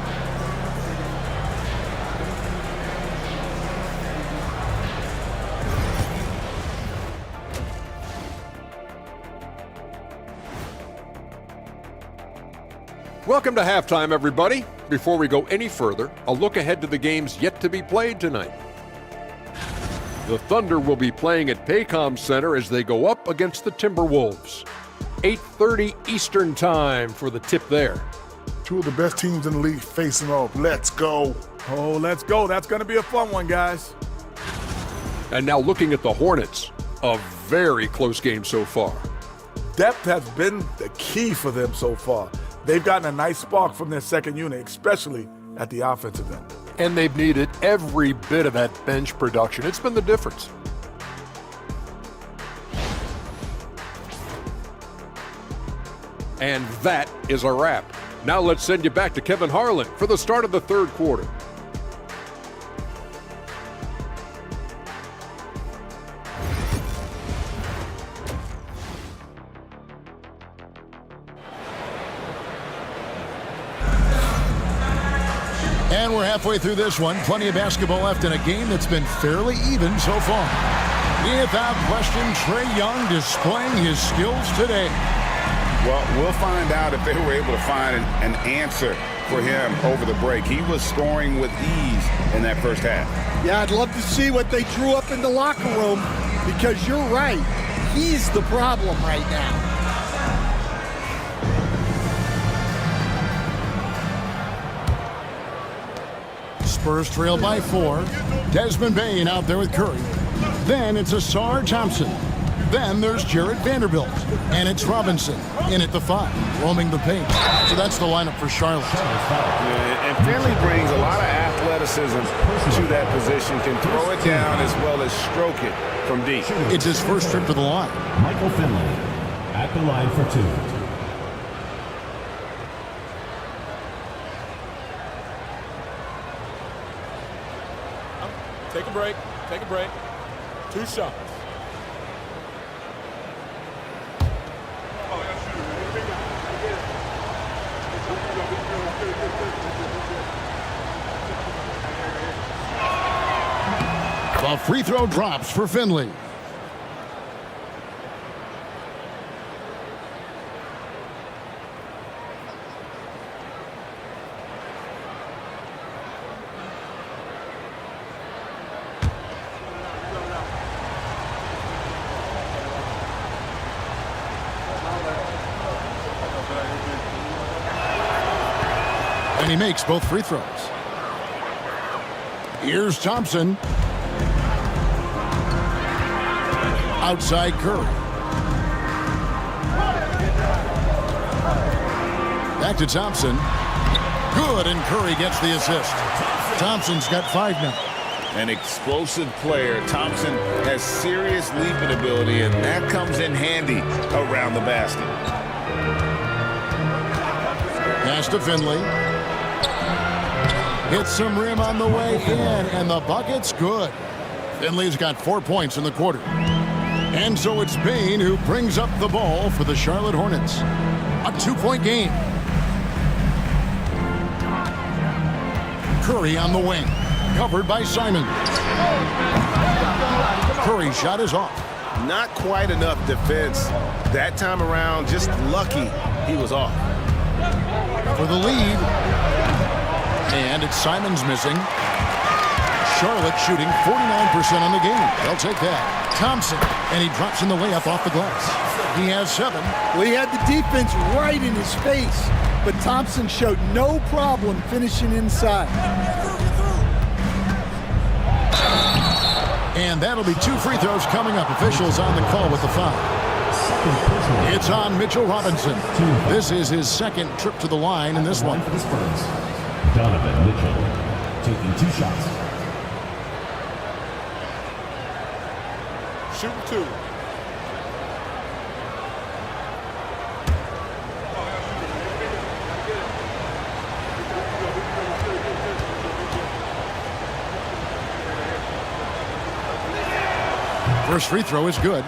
Welcome to halftime, everybody. Before we go any further, a look ahead to the games yet to be played tonight. The Thunder will be playing at Paycom Center as they go up against the Timberwolves. 8:30 Eastern Time for the tip there. 2 of the best teams in the league facing off. Let's go. Oh, let's go. That's going to be a fun one, guys. And now looking at the Hornets, a very close game so far. Depth has been the key for them so far. They've gotten a nice spark from their second unit, especially at the offensive end. And they've needed every bit of that bench production. It's been the difference. And that is a wrap. Now let's send you back to Kevin Harlan for the start of the third quarter. And we're halfway through this one. Plenty of basketball left in a game that's been fairly even so far. Without question, Trae Young displaying his skills today. Well, we'll find out if they were able to find an answer for him over the break. He was scoring with ease in that first half. Yeah, I'd love to see what they drew up in the locker room because you're right. He's the problem right now. Spurs trail by 4. Desmond Bane out there with Curry. Then it's Ausar Thompson. Then there's Jarred Vanderbilt. And it's Robinson in at the 5, roaming the paint. So that's the lineup for Charlotte. And Finley brings a lot of athleticism to that position. Can throw it down as well as stroke it from deep. It's his first trip to the line. Michael Finley at the line for 2. Take a break. Take a break. 2 shots. The free throw drops for Finley. And he makes both free throws. Here's Thompson. Outside Curry. Back to Thompson. Good, and Curry gets the assist. Thompson's got 5 now. An explosive player. Thompson has serious leaping ability, and that comes in handy around the basket. Pass to Finley. Hits some rim on the way in, and the bucket's good. Finley's got 4 points in the quarter. And so it's Bane who brings up the ball for the Charlotte Hornets. A 2-point game. Curry on the wing. Covered by Simons. Curry's shot is off. Not quite enough defense that time around. Just lucky he was off. For the lead. And it's Simons missing. Charlotte shooting 49% on the game. They'll take that. Thompson, and he drops in the layup off the glass. He has 7. Well, he had the defense right in his face, but Thompson showed no problem finishing inside. And that'll be 2 free throws coming up. Officials on the call with the foul. It's on Mitchell Robinson. This is his second trip to the line in this one. Donovan Mitchell taking 2 shots. Shoot 2. First free throw is good.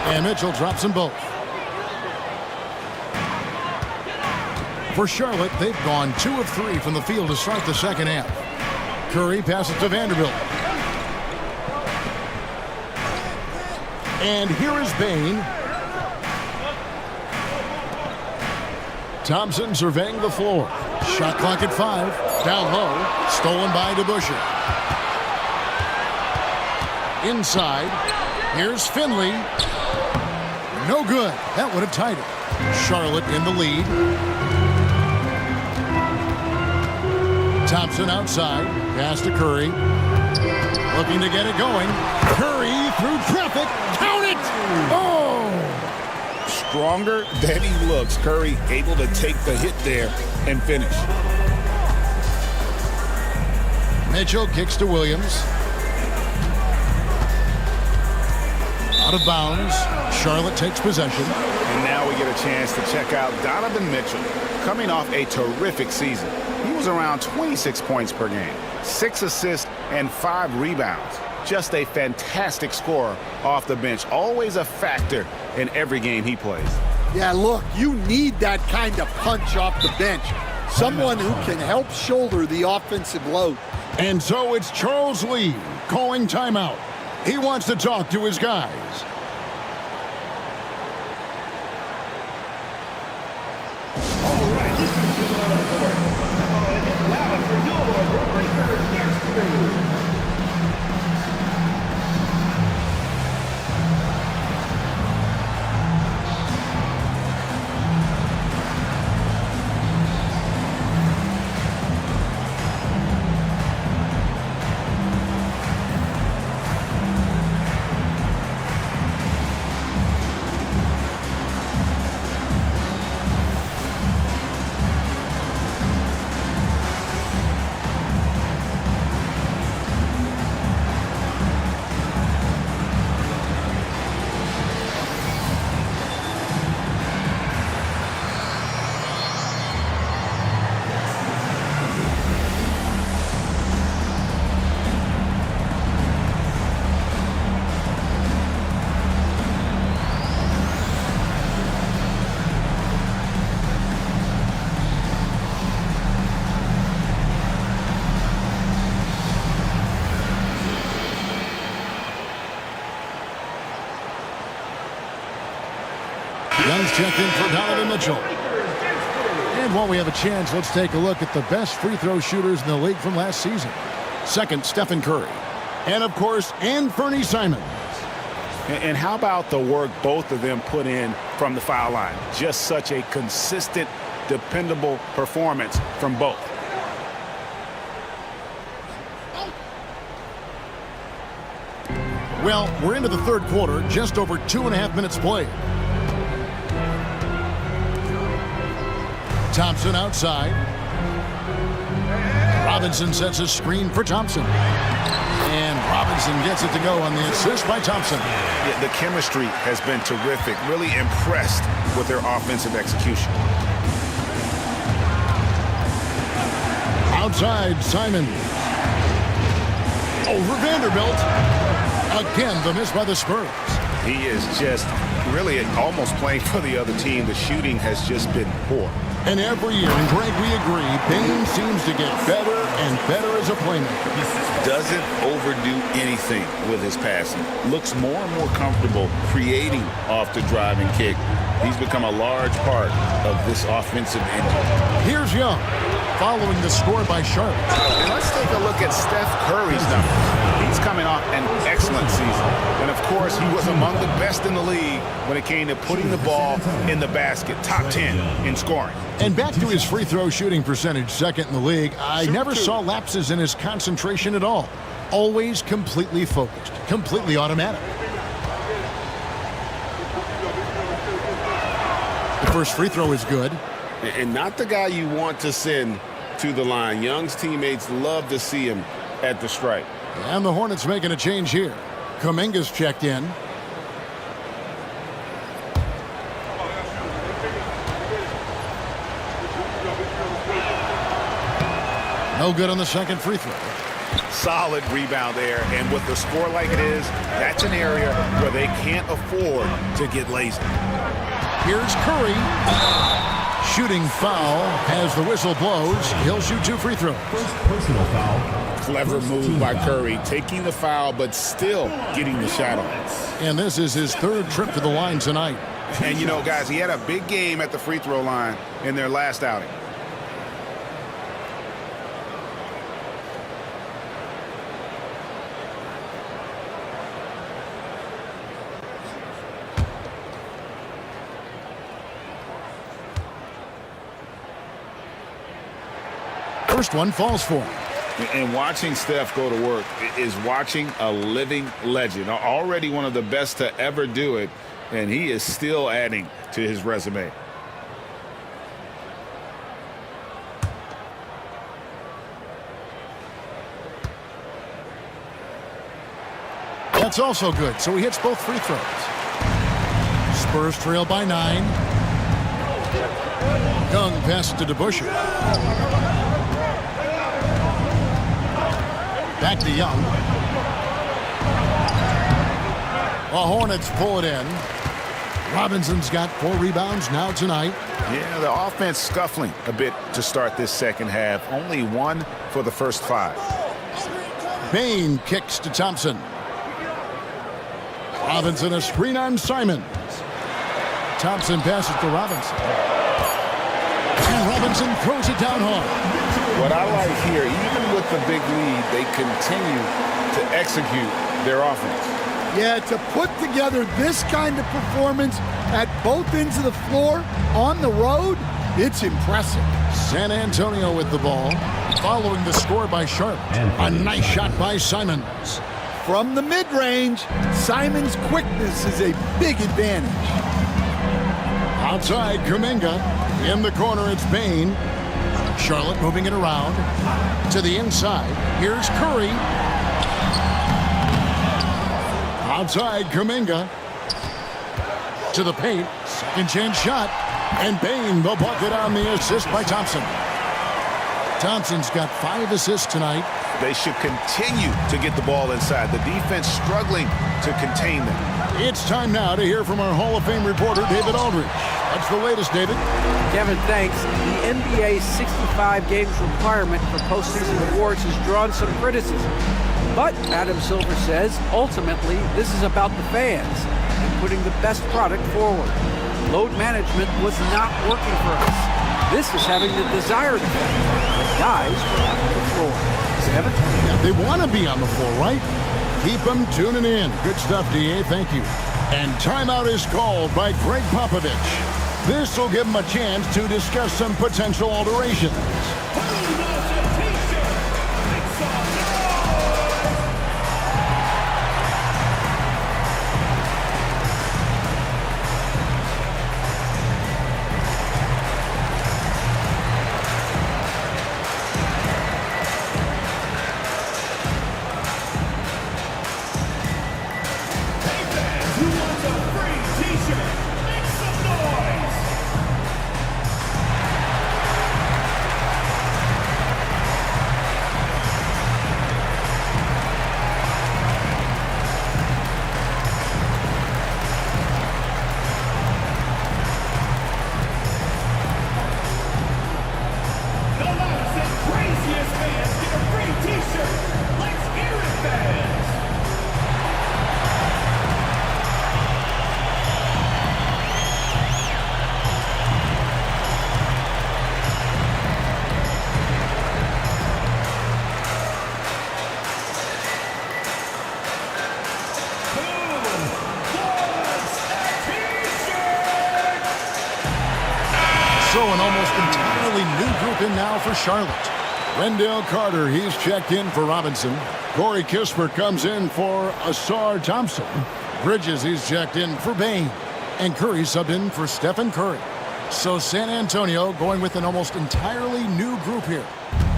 And Mitchell drops them both. For Charlotte, they've gone 2 of 3 from the field to start the second half. Curry passes to Vanderbilt. And here is Bain. Thompson surveying the floor. Shot clock at 5. Down low. Stolen by DeBusschere. Inside. Here's Finley. No good. That would have tied it. Charlotte in the lead. Thompson outside. Pass to Curry. Looking to get it going. Curry through traffic. Count it! Oh! Stronger than he looks. Curry able to take the hit there and finish. Mitchell kicks to Williams. Out of bounds. Charlotte takes possession. And now we get a chance to check out Donovan Mitchell, coming off a terrific season. He was around 26 points per game, 6 assists, and 5 rebounds. Just a fantastic scorer off the bench. Always a factor in every game he plays. Yeah, look, you need that kind of punch off the bench. Someone who can help shoulder the offensive load. And so it's Charles Lee calling timeout. He wants to talk to his guys. Young's checked in for Donovan Mitchell. And while we have a chance, let's take a look at the best free throw shooters in the league from last season. Second, Stephen Curry. And, of course, Anthony Simons. And how about the work both of them put in from the foul line? Just such a consistent, dependable performance from both. Well, we're into the third quarter, just over 2.5 minutes played. Thompson outside. Robinson sets a screen for Thompson. And Robinson gets it to go on the assist by Thompson. Yeah, the chemistry has been terrific. Really impressed with their offensive execution. Outside, Simons. Over Vanderbilt. Again, the miss by the Spurs. He is just really almost playing for the other team. The shooting has just been poor. And every year, and Greg, we agree, Bain seems to get better and better as a playmaker. Doesn't overdo anything with his passing. Looks more and more comfortable creating off the driving kick. He's become a large part of this offensive engine. Here's Young, following the score by Charlotte. And let's take a look at Steph Curry's numbers. He's coming off an excellent season. And, of course, he was among the best in the league when it came to putting the ball in the basket. Top 10 in scoring. And back to his free throw shooting percentage, second in the league. I never saw lapses in his concentration at all. Always completely focused, completely automatic. The first free throw is good. And not the guy you want to send to the line. Young's teammates love to see him at the stripe. And the Hornets making a change here. Kuminga's checked in. No good on the second free throw. Solid rebound there, and with the score like it is, that's an area where they can't afford to get lazy. Here's Curry. Shooting foul as the whistle blows. He'll shoot 2 free throws. Personal foul. Clever move by Curry, taking the foul but still getting the shot off. And this is his 3rd trip to the line tonight. And you know, guys, he had a big game at the free throw line in their last outing. First one falls for him. And watching Steph go to work is watching a living legend. Already one of the best to ever do it, and he is still adding to his resume. That's also good, so he hits both free throws. Spurs trail by 9. Young passes to DeBusschere. Back to Young. The Hornets pull it in. Robinson's got 4 rebounds now tonight. Yeah, the offense scuffling a bit to start this second half. Only 1 for the first 5. Bain kicks to Thompson. Robinson a screen on Simons. Thompson passes to Robinson. And Robinson throws it down hard. What I like here, even with the big lead, they continue to execute their offense. Yeah, to put together this kind of performance at both ends of the floor on the road, it's impressive. San Antonio with the ball, following the score by Charlotte. A nice shot by Simons. From the mid-range, Simons' quickness is a big advantage. Outside, Kuminga. In the corner, it's Bain. Charlotte moving it around to the inside. Here's Curry. Outside, Kuminga. To the paint. Second chance shot. And Bain, the bucket on the assist by Thompson. Thompson's got 5 assists tonight. They should continue to get the ball inside. The defense struggling to contain them. It's time now to hear from our Hall of Fame reporter, David Aldridge. What's the latest, David? Kevin, thanks. The NBA's 65 games requirement for postseason awards has drawn some criticism. But Adam Silver says, ultimately, this is about the fans and putting the best product forward. Load management was not working for us. This is having the desired effect. The guys were on the floor. Kevin? Yeah, they want to be on the floor, right? Keep them tuning in. Good stuff, DA. Thank you. And timeout is called by Greg Popovich. This will give him a chance to discuss some potential alterations. group in now for Charlotte. Wendell Carter, he's checked in for Robinson. Corey Kispert comes in for Asar Thompson. Bridges, he's checked in for Bain. And Curry subbed in for Stephen Curry. So San Antonio going with an almost entirely new group here.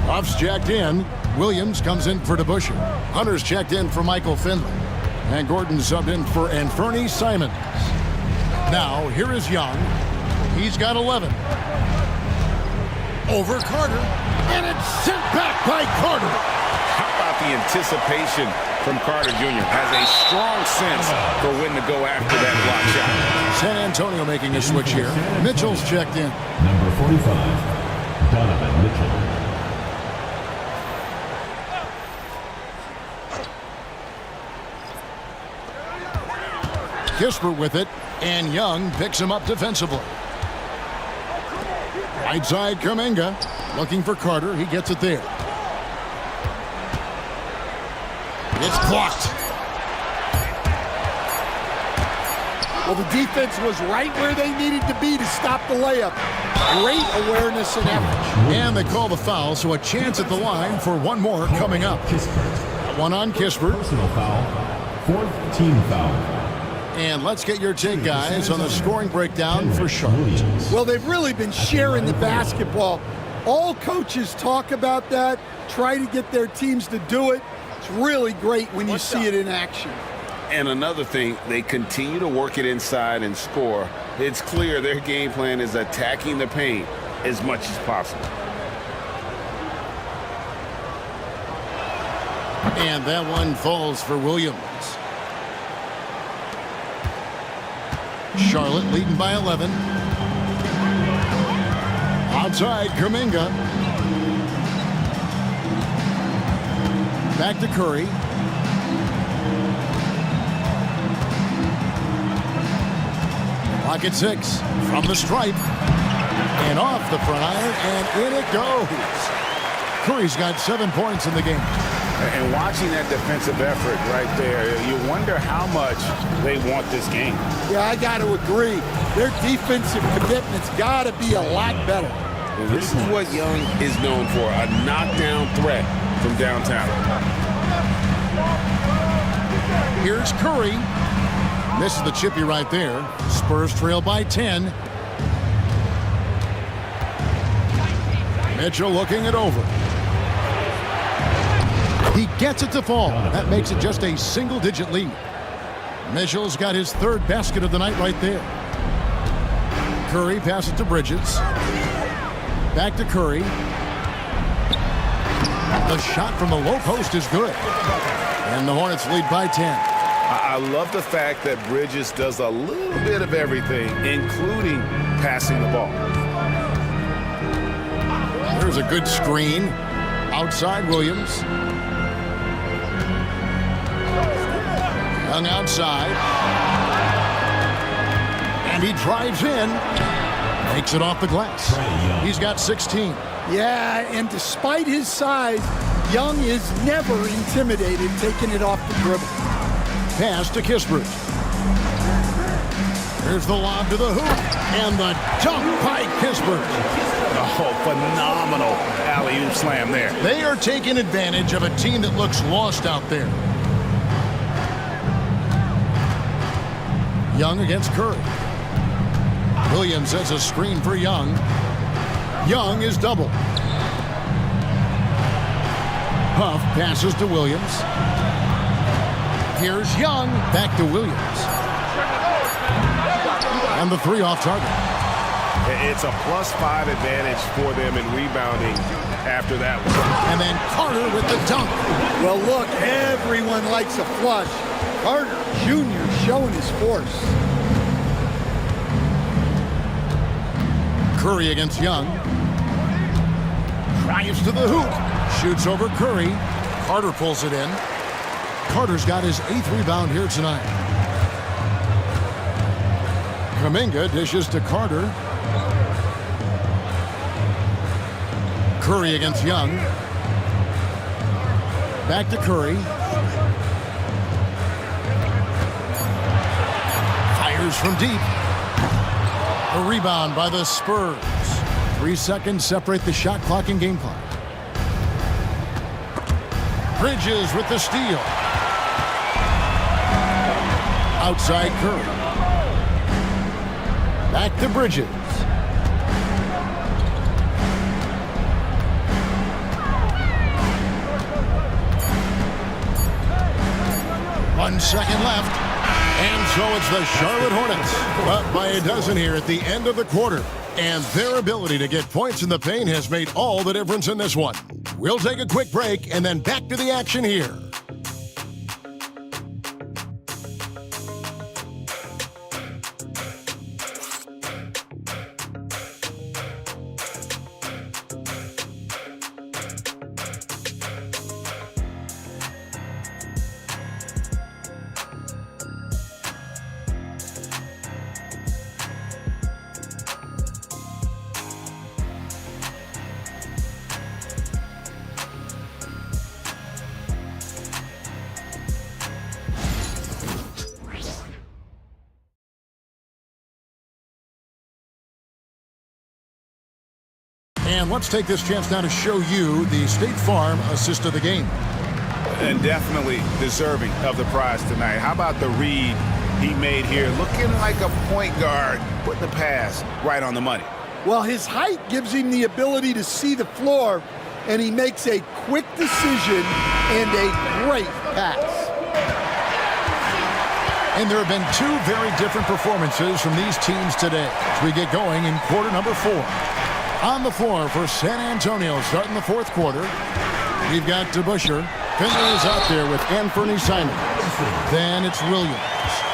Ruff's checked in. Williams comes in for DeBusschere. Hunter's checked in for Michael Finley. And Gordon subbed in for Anfernee Simons. Now, here is Young. He's got 11. Over Carter. And it's sent back by Carter. How about the anticipation from Carter Jr. Has a strong sense for when to go after that block shot. San Antonio making a switch here. Mitchell's checked in. Number 45, Donovan Mitchell. Kispert with it, and Young picks him up defensively. Right side, Kuminga looking for Carter. He gets it there. It's blocked. Well, the defense was right where they needed to be to stop the layup. Great awareness and effort. And they call the foul, so a chance at the line for one more coming up. One on Kispert. Personal foul, 4th team foul. And let's get your take, guys, on the scoring breakdown for Charlotte. Well, they've really been sharing the basketball. All coaches talk about that, try to get their teams to do it. It's really great when you see it in action. And another thing, they continue to work it inside and score. It's clear their game plan is attacking the paint as much as possible. And that one falls for Williams. Charlotte leading by 11. Outside, Kuminga. Back to Curry. Pocket 6 from the stripe. And off the front iron, and in it goes. Curry's got 7 points in the game. And watching that defensive effort right there, you wonder how much they want this game. Yeah, I got to agree. Their defensive commitment's got to be a lot better. This is what Young is known for, a knockdown threat from downtown. Here's Curry. This is the chippy right there. Spurs trail by 10. Mitchell looking it over. He gets it to fall. That makes it just a single-digit lead. Mitchell's got his 3rd basket of the night right there. Curry passes to Bridges. Back to Curry. The shot from the low post is good. And the Hornets lead by 10. I love the fact that Bridges does a little bit of everything, including passing the ball. There's a good screen. Outside Williams. Young outside. And he drives in. Makes it off the glass. He's got 16. Yeah, and despite his size, Young is never intimidated taking it off the dribble. Pass to Kispert. Here's the lob to the hoop. And the dunk by Kispert. Oh, phenomenal alley-oop slam there. They are taking advantage of a team that looks lost out there. Young against Curry. Williams has a screen for Young. Young is double. Huff passes to Williams. Here's Young. Back to Williams. And the 3 off target. It's a +5 advantage for them in rebounding after that one. And then Carter with the dunk. Well, look, everyone likes a flush. Carter Jr. showing his force. Curry against Young. Drives to the hoop. Shoots over Curry. Carter pulls it in. Carter's got his 8th rebound here tonight. Kuminga dishes to Carter. Curry against Young. Back to Curry. Fires from deep. A rebound by the Spurs. 3 seconds separate the shot clock and game clock. Bridges with the steal. Outside Curry. Back to Bridges. One second left. And so it's the Charlotte Hornets up by a dozen here at the end of the quarter. And their ability to get points in the paint has made all the difference in this one. We'll take a quick break and then back to the action here. And let's take this chance now to show you the State Farm assist of the game. And definitely deserving of the prize tonight. How about the read he made here? Looking like a point guard, putting the pass right on the money. Well, his height gives him the ability to see the floor, and he makes a quick decision and a great pass. And there have been two very different performances from these teams today as we get going in quarter number 4. On the floor for San Antonio starting the fourth quarter, we've got DeBusschere. Finley is out there with Anthony Simon. Then it's Williams.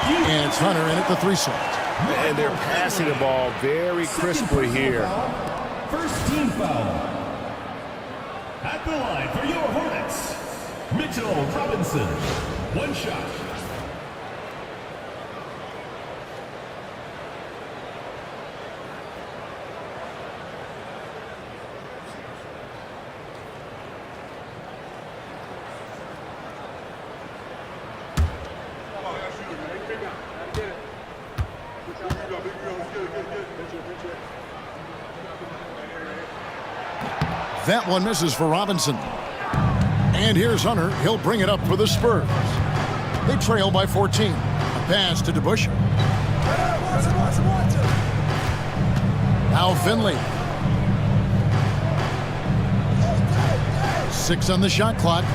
And it's Hunter in at the 3 slot. And they're passing the ball very crisply here. First team foul. At the line for your Hornets, Mitchell Robinson. One shot. That one misses for Robinson. And here's Hunter. He'll bring it up for the Spurs. They trail by 14. A pass to DeBusschere. Now Finley. 6 on the shot clock.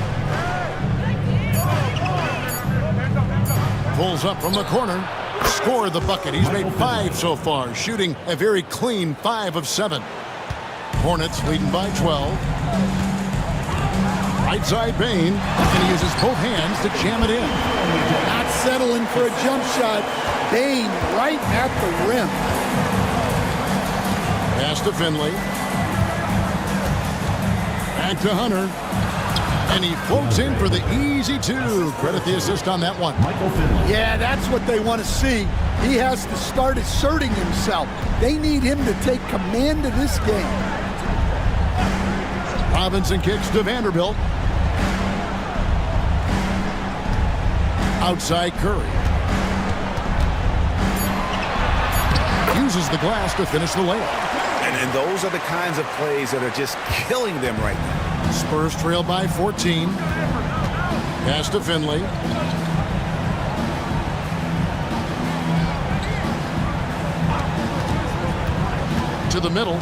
Pulls up from the corner. Scored the bucket. He's made 5 so far, shooting a very clean 5 of 7. Hornets leading by 12. Right side Bane, and he uses both hands to jam it in. Not settling for a jump shot. Bane right at the rim. Pass to Finley. Back to Hunter. And he floats in for the easy 2. Credit the assist on that one. Yeah, that's what they want to see. He has to start asserting himself. They need him to take command of this game. Robinson kicks to Vanderbilt. Outside Curry. Uses the glass to finish the layup. And those are the kinds of plays that are just killing them right now. Spurs trail by 14. Pass to Finley. To the middle.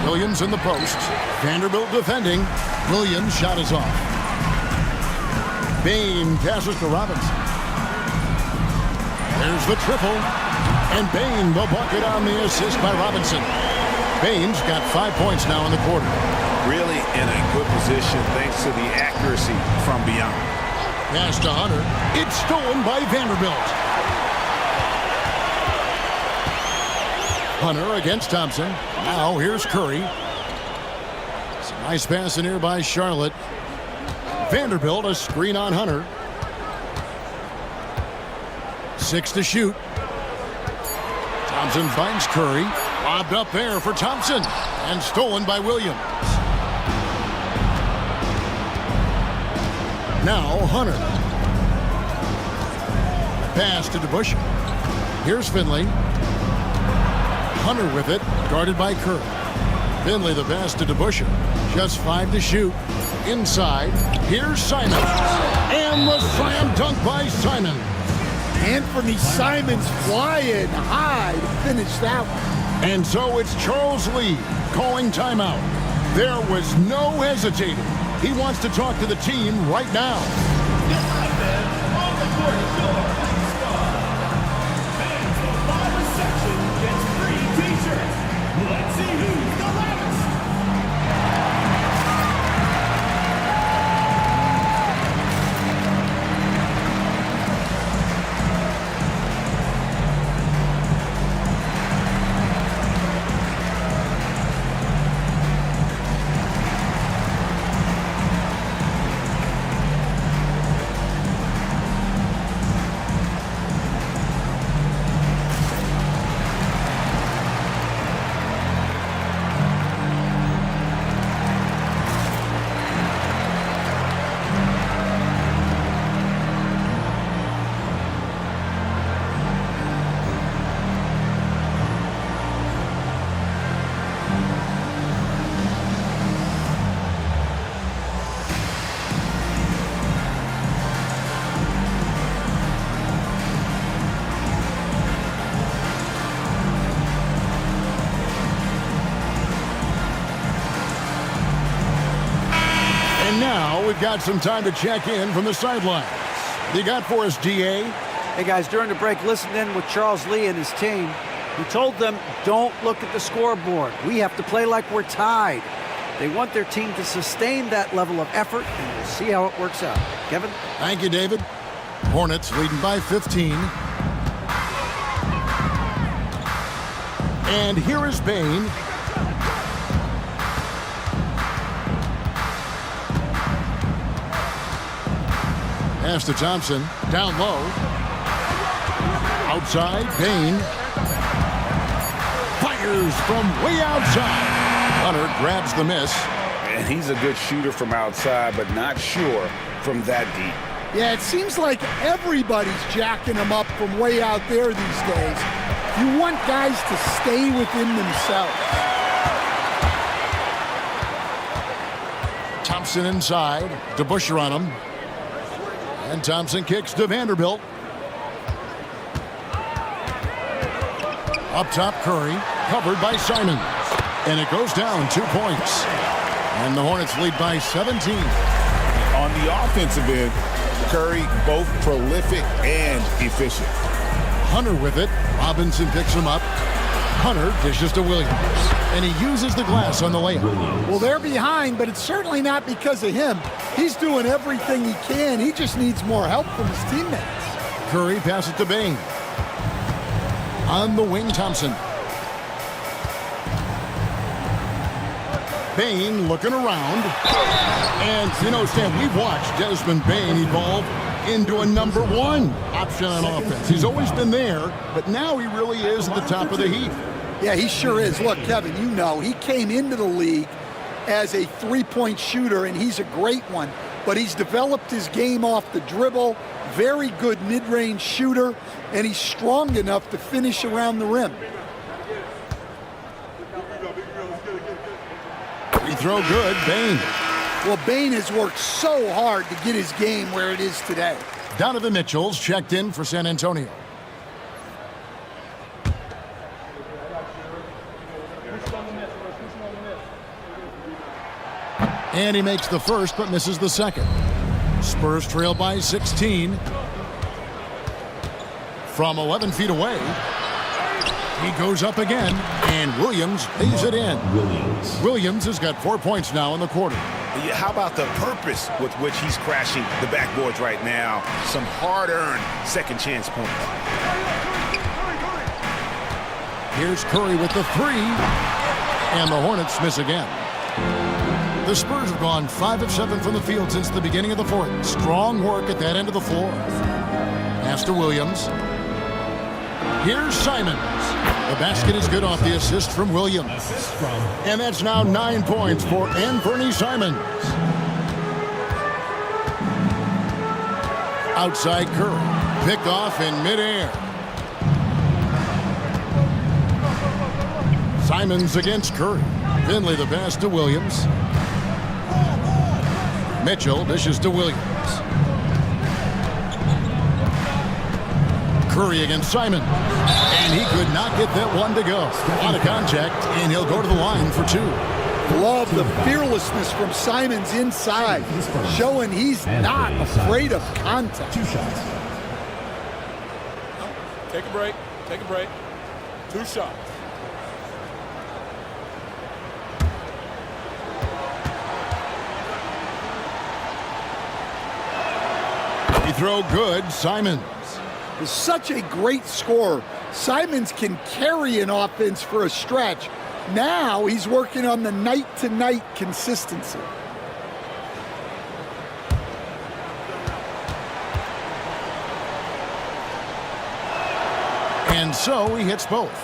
Williams in the post. Vanderbilt defending. Williams' shot is off. Bane passes to Robinson. There's the triple. And Bane will bucket on the assist by Robinson. Bane's got 5 points now in the quarter. Really in a good position thanks to the accuracy from beyond. Pass to Hunter. It's stolen by Vanderbilt. Hunter against Thompson. Now here's Curry. It's a nice pass in here by Charlotte. Vanderbilt, a screen on Hunter. 6 to shoot. Thompson finds Curry. Lobbed up there for Thompson. And stolen by Williams. Now Hunter. Pass to DeBusschere. Here's Finley. Hunter with it, guarded by Curry. Finley the pass to DeBusschere. Just 5 to shoot. Inside, here's Simons. And the slam dunk by Simons. Anthony Simons flying high to finish that one. And so it's Charles Lee calling timeout. There was no hesitating. He wants to talk to the team right now. Let's see who's the loudest. Now we've got some time to check in from the sidelines. You got for us, DA? Hey, guys, during the break, listened in with Charles Lee and his team. He told them, don't look at the scoreboard. We have to play like we're tied. They want their team to sustain that level of effort, and we'll see how it works out. Kevin? Thank you, David. Hornets leading by 15. And here is Bane. Pass to Thompson. Down low. Outside, Bane. Fires from way outside. Hunter grabs the miss. And he's a good shooter from outside, but not sure from that deep. Yeah, it seems like everybody's jacking him up from way out there these days. You want guys to stay within themselves. Thompson inside. DeBusschere on him. And Thompson kicks to Vanderbilt. Up top, Curry. Covered by Simons. And it goes down 2 points. And the Hornets lead by 17. On the offensive end, Curry both prolific and efficient. Hunter with it. Robinson picks him up. Hunter dishes to Williams. And he uses the glass on the layup. Well, they're behind, but it's certainly not because of him. He's doing everything he can. He just needs more help from his teammates. Curry passes to Bane. On the wing, Thompson. Bane looking around. And, you know, Stan, we've watched Desmond Bane evolve into a #1 option on offense. He's always been there, but now he really is at the top of the heap. Yeah, he sure is. Look, Kevin, you know, he came into the league as a three-point shooter, and he's a great one. But he's developed his game off the dribble, very good mid-range shooter, and he's strong enough to finish around the rim. Free throw good, Bane. Well, Bane has worked so hard to get his game where it is today. Donovan Mitchell's checked in for San Antonio. And he makes the first, but misses the second. Spurs trail by 16. From 11 feet away. He goes up again, and Williams lays it in. Williams has got 4 points now in the quarter. How about the purpose with which he's crashing the backboards right now? Some hard-earned second chance points. Here's Curry with the three, and the Hornets miss again. The Spurs have gone 5 of 7 from the field since the beginning of the fourth. Strong work at that end of the floor. Pass to Williams. Here's Simons. The basket is good off the assist from Williams. And that's now 9 points for Anthony Simons. Outside Curry. Picked off in midair. Simons against Curry. Finley the pass to Williams. Mitchell dishes to Williams. Curry against Simons. And he could not get that one to go. Out of contact, and he'll go to the line for two. Love the fearlessness from Simons inside, showing he's not afraid of contact. 2 shots. Take a break. Take a break. 2 shots. He throw good, Simons. Is such a great scorer. Simons can carry an offense for a stretch. Now he's working on the night-to-night consistency. And so he hits both.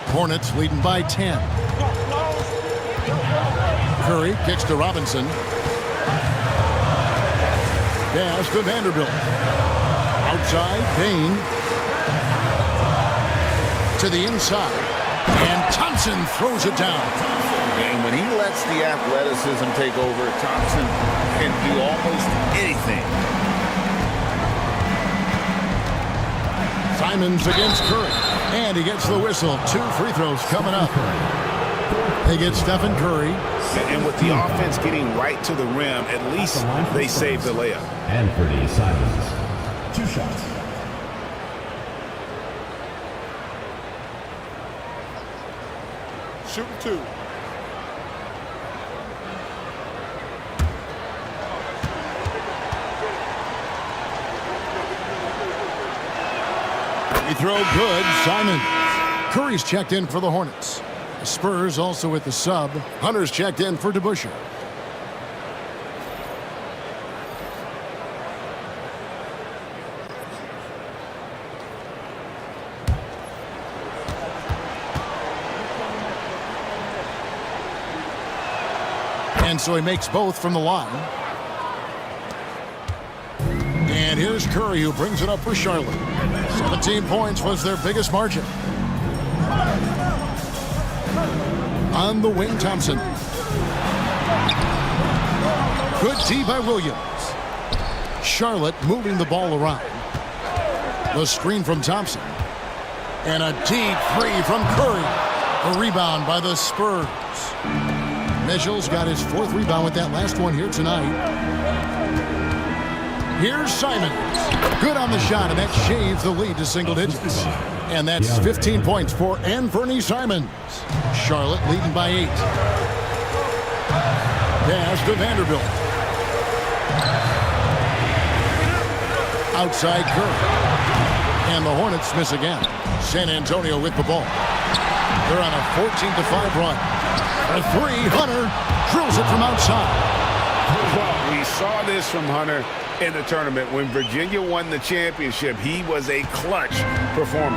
Hornets leading by 10. Curry kicks to Robinson. Pass to Vanderbilt. Outside, Payne. To the inside. And Thompson throws it down. And when he lets the athleticism take over, Thompson can do almost anything. Simons against Curry. And he gets the whistle. 2 free throws coming up. They get Stephen Curry. And with the offense getting right to the rim, at least they save the layup. Anthony Simons. 2 shots. Shooting 2. He throw good, Simons. Curry's checked in for the Hornets. The Spurs also with the sub. Hunter's checked in for DeBusschere. And so he makes both from the line. And here's Curry, who brings it up for Charlotte. 17 points was their biggest margin. On the wing, Thompson. Good D by Williams. Charlotte moving the ball around. The screen from Thompson. And a deep three from Curry. A rebound by the Spurs. Mitchell's got his 4th rebound with that last one here tonight. Here's Simons. Good on the shot, and that shaves the lead to single digits. And that's 15 points for Anthony Simons. Charlotte leading by 8. Pass to Vanderbilt. Outside Curry. And the Hornets miss again. San Antonio with the ball. They're on a 14-5 run. A 3, Hunter drills it from outside. Well, we saw this from Hunter in the tournament. When Virginia won the championship, he was a clutch performer.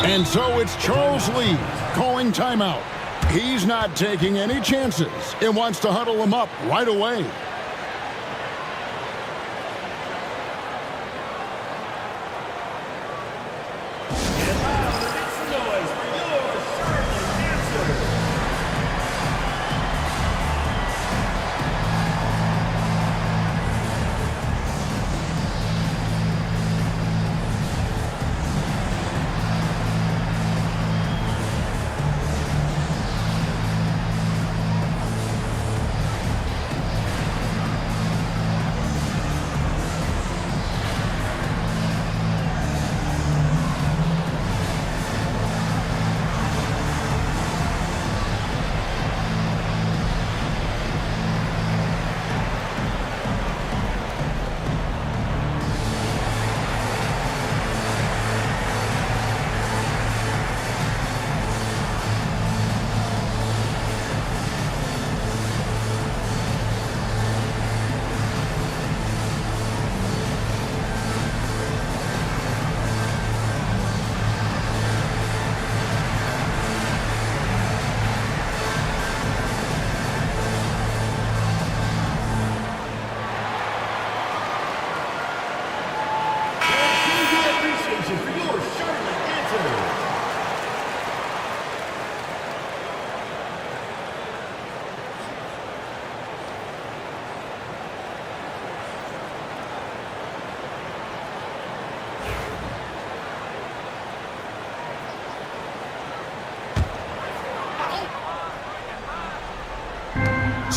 And so it's Charles Lee calling timeout. He's not taking any chances and wants to huddle him up right away.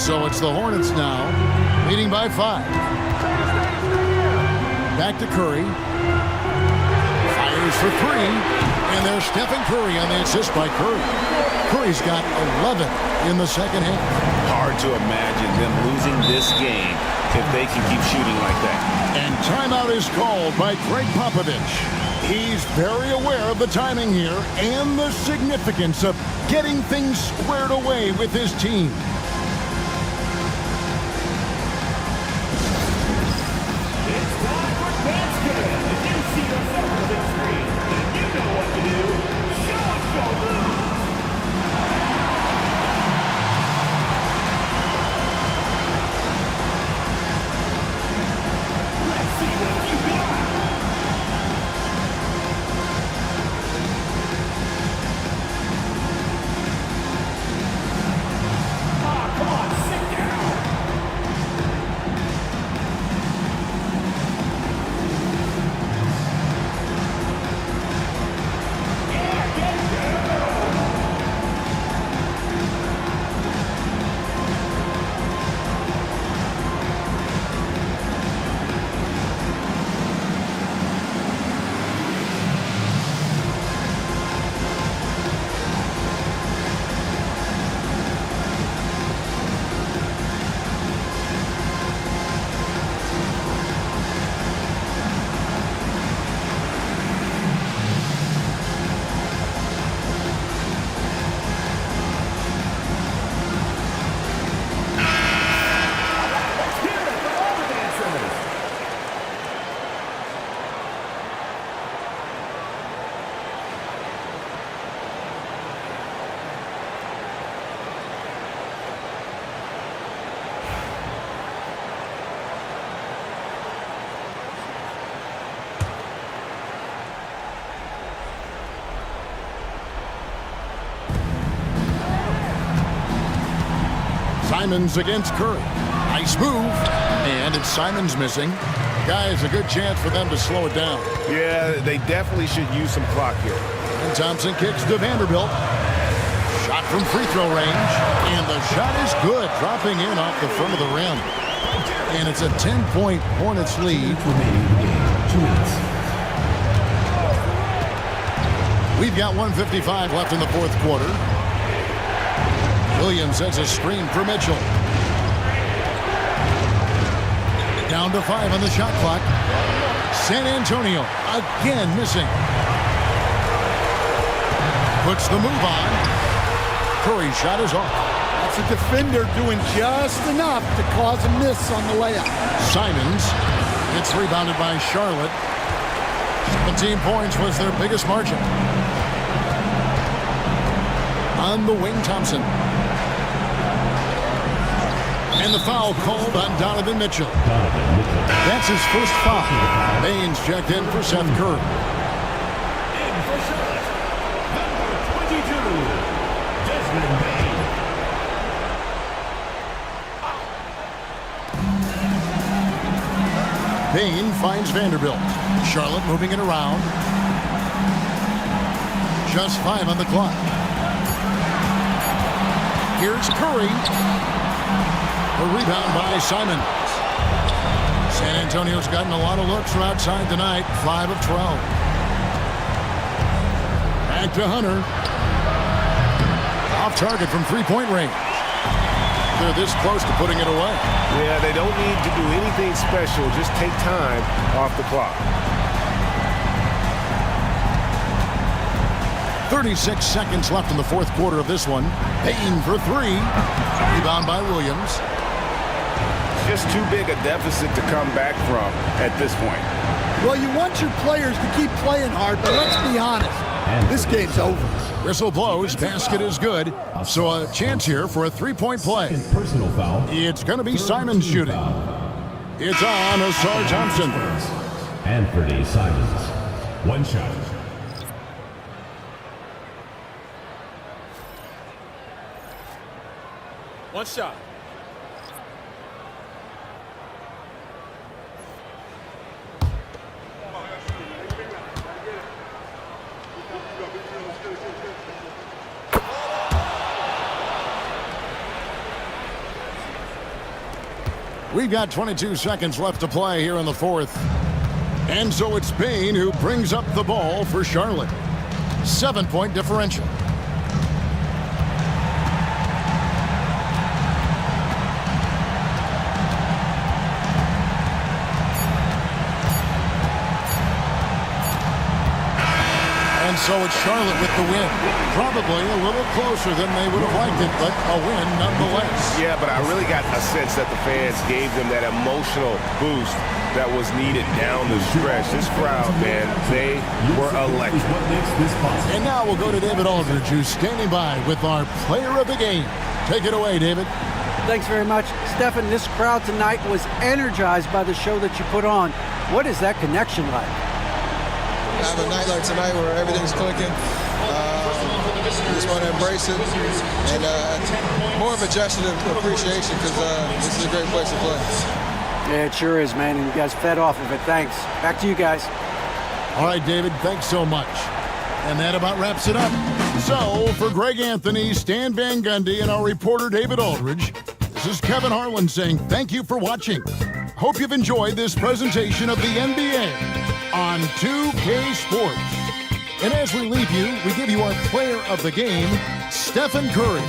So it's the Hornets now, leading by 5. Back to Curry. Fires for 3. And there's Stephen Curry on the assist by Curry. Curry's got 11 in the second half. Hard to imagine them losing this game if they can keep shooting like that. And timeout is called by Greg Popovich. He's very aware of the timing here and the significance of getting things squared away with his team. Simons against Curry. Nice move. And it's Simons missing. Guys, a good chance for them to slow it down. Yeah, they definitely should use some clock here. And Thompson kicks to Vanderbilt. Shot from free throw range. And the shot is good, dropping in off the front of the rim. And it's a 10-point Hornets lead. We've got 1:55 left in the fourth quarter. Williams has a screen for Mitchell. Down to 5 on the shot clock. San Antonio again missing. Puts the move on. Curry's shot is off. That's a defender doing just enough to cause a miss on the layup. Simons gets rebounded by Charlotte. 17 points was their biggest margin. On the wing, Thompson. And the foul called on Donovan Mitchell. That's his first foul. Baines checked in for Seth Curry. Bain finds Vanderbilt. Charlotte moving it around. Just 5 on the clock. Here's Curry. A rebound by Simon. San Antonio's gotten a lot of looks from outside tonight. 5 of 12. Back to Hunter. Off target from three-point range. They're this close to putting it away. Yeah, they don't need to do anything special. Just take time off the clock. 36 seconds left in the fourth quarter of this one. Payton for 3. Rebound by Williams. Just too big a deficit to come back from at this point. Well, you want your players to keep playing hard, but let's be honest. This game's over. Whistle blows. Basket is good. So a chance here for a three-point play. Personal foul. It's going to be Simons shooting. It's on Asar Thompson. Anthony Simons. One shot. One shot. We've got 22 seconds left to play here in the fourth. And so it's Payne who brings up the ball for Charlotte. 7-point differential. And so it's Charlotte with the win. Probably a little closer than they would have liked it, but a win nonetheless. Yeah, but I really got a sense that the fans gave them that emotional boost that was needed down the stretch. This crowd, man, they were electric. And now we'll go to David Aldridge, who's standing by with our player of the game. Take it away, David. Thanks very much. Stephen, this crowd tonight was energized by the show that you put on. What is that connection like? Have a night like tonight where everything's clicking. Just want to embrace it, and more of a gesture of appreciation because this is a great place to play. Yeah, it sure is, man, and you guys fed off of it. Thanks. Back to you guys. All right, David, thanks so much. And that about wraps it up. So, for Greg Anthony, Stan Van Gundy, and our reporter David Aldridge, this is Kevin Harlan saying thank you for watching. Hope you've enjoyed this presentation of the NBA on 2K Sports. And as we leave you, we give you our player of the game, Stephen Curry.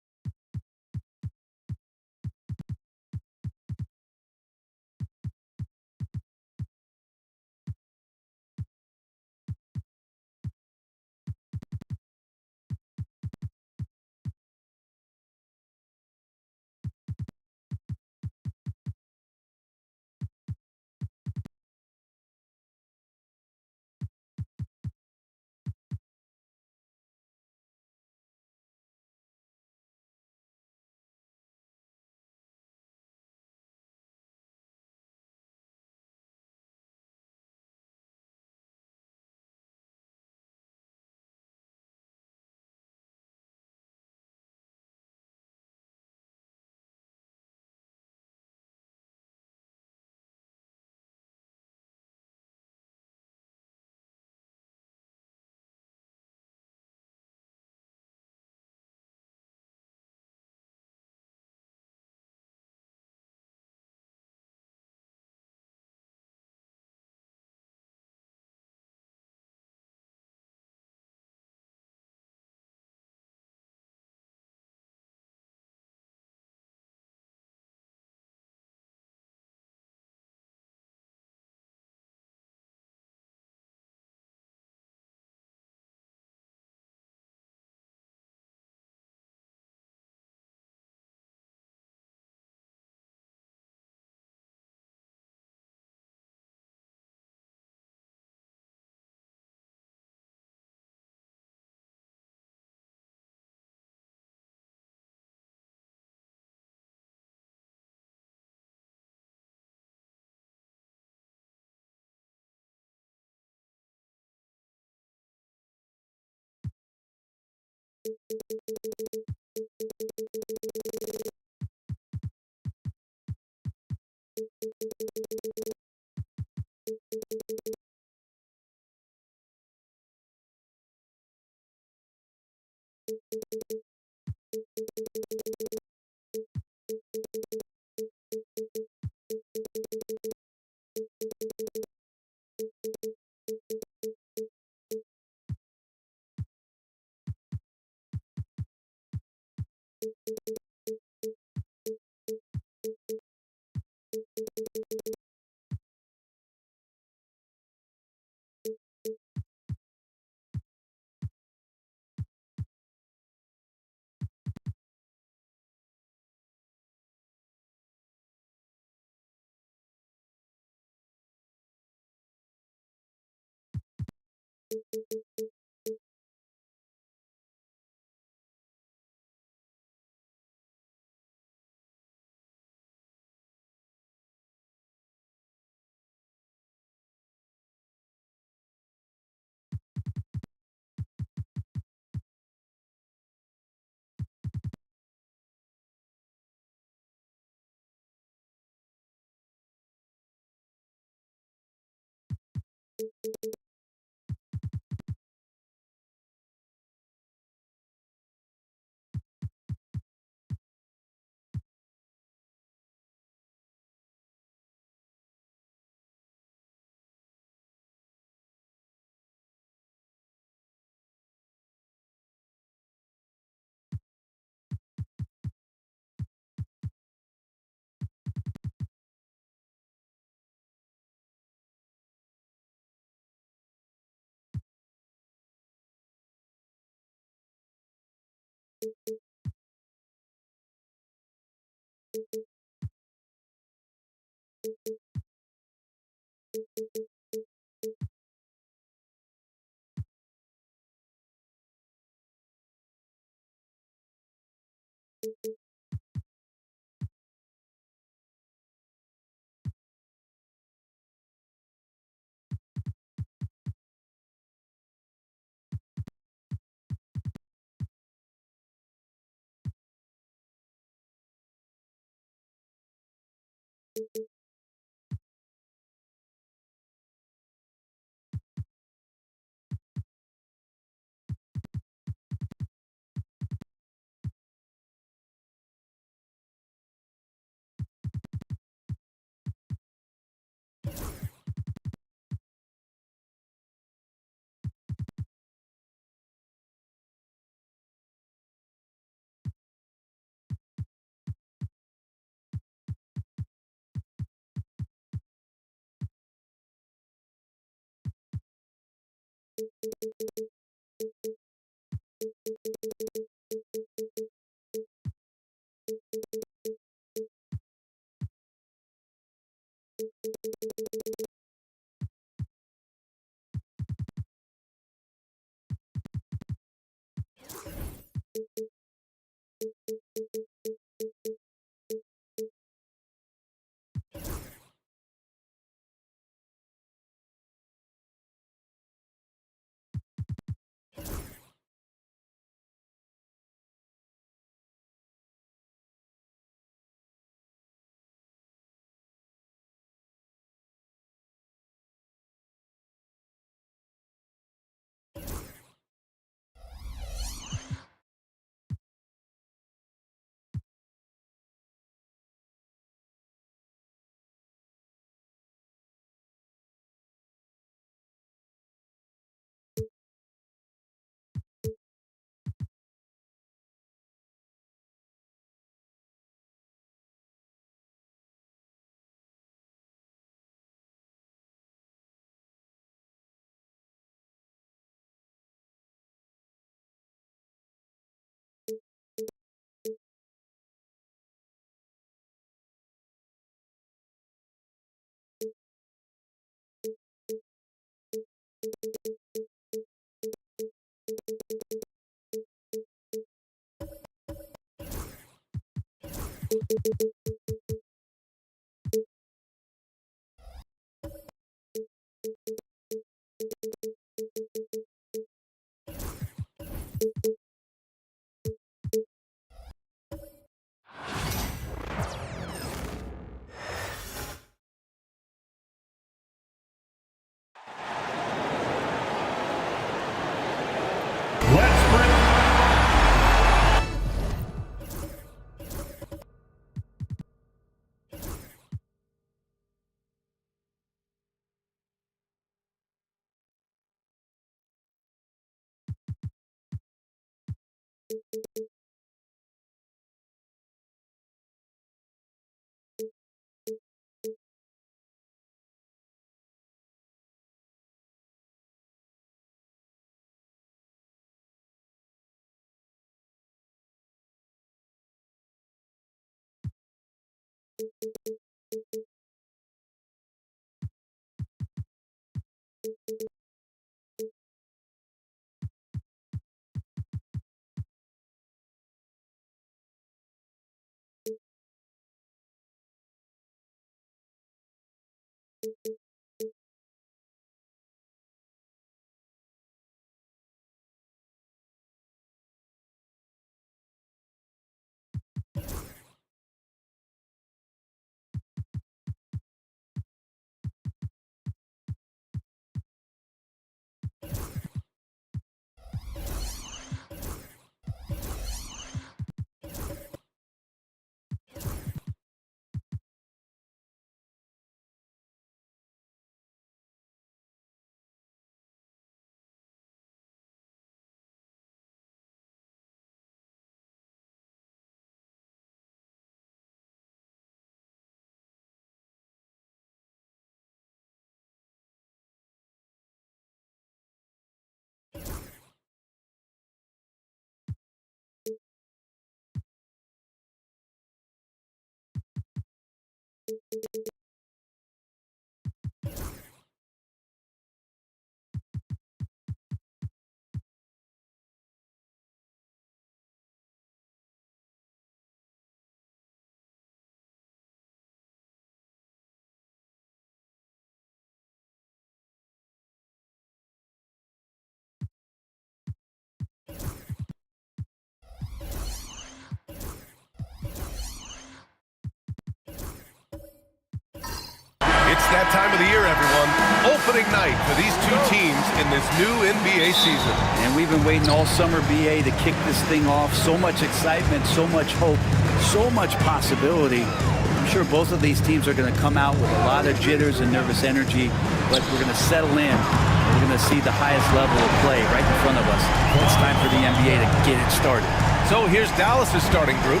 It's that time of the year, everyone. Opening night for these two teams in this new NBA season. And we've been waiting all summer, BA, to kick this thing off. So much excitement, so much hope, so much possibility. I'm sure both of these teams are going to come out with a lot of jitters and nervous energy, but we're going to settle in. We're going to see the highest level of play right in front of us. It's time for the NBA to get it started. So here's Dallas's starting group.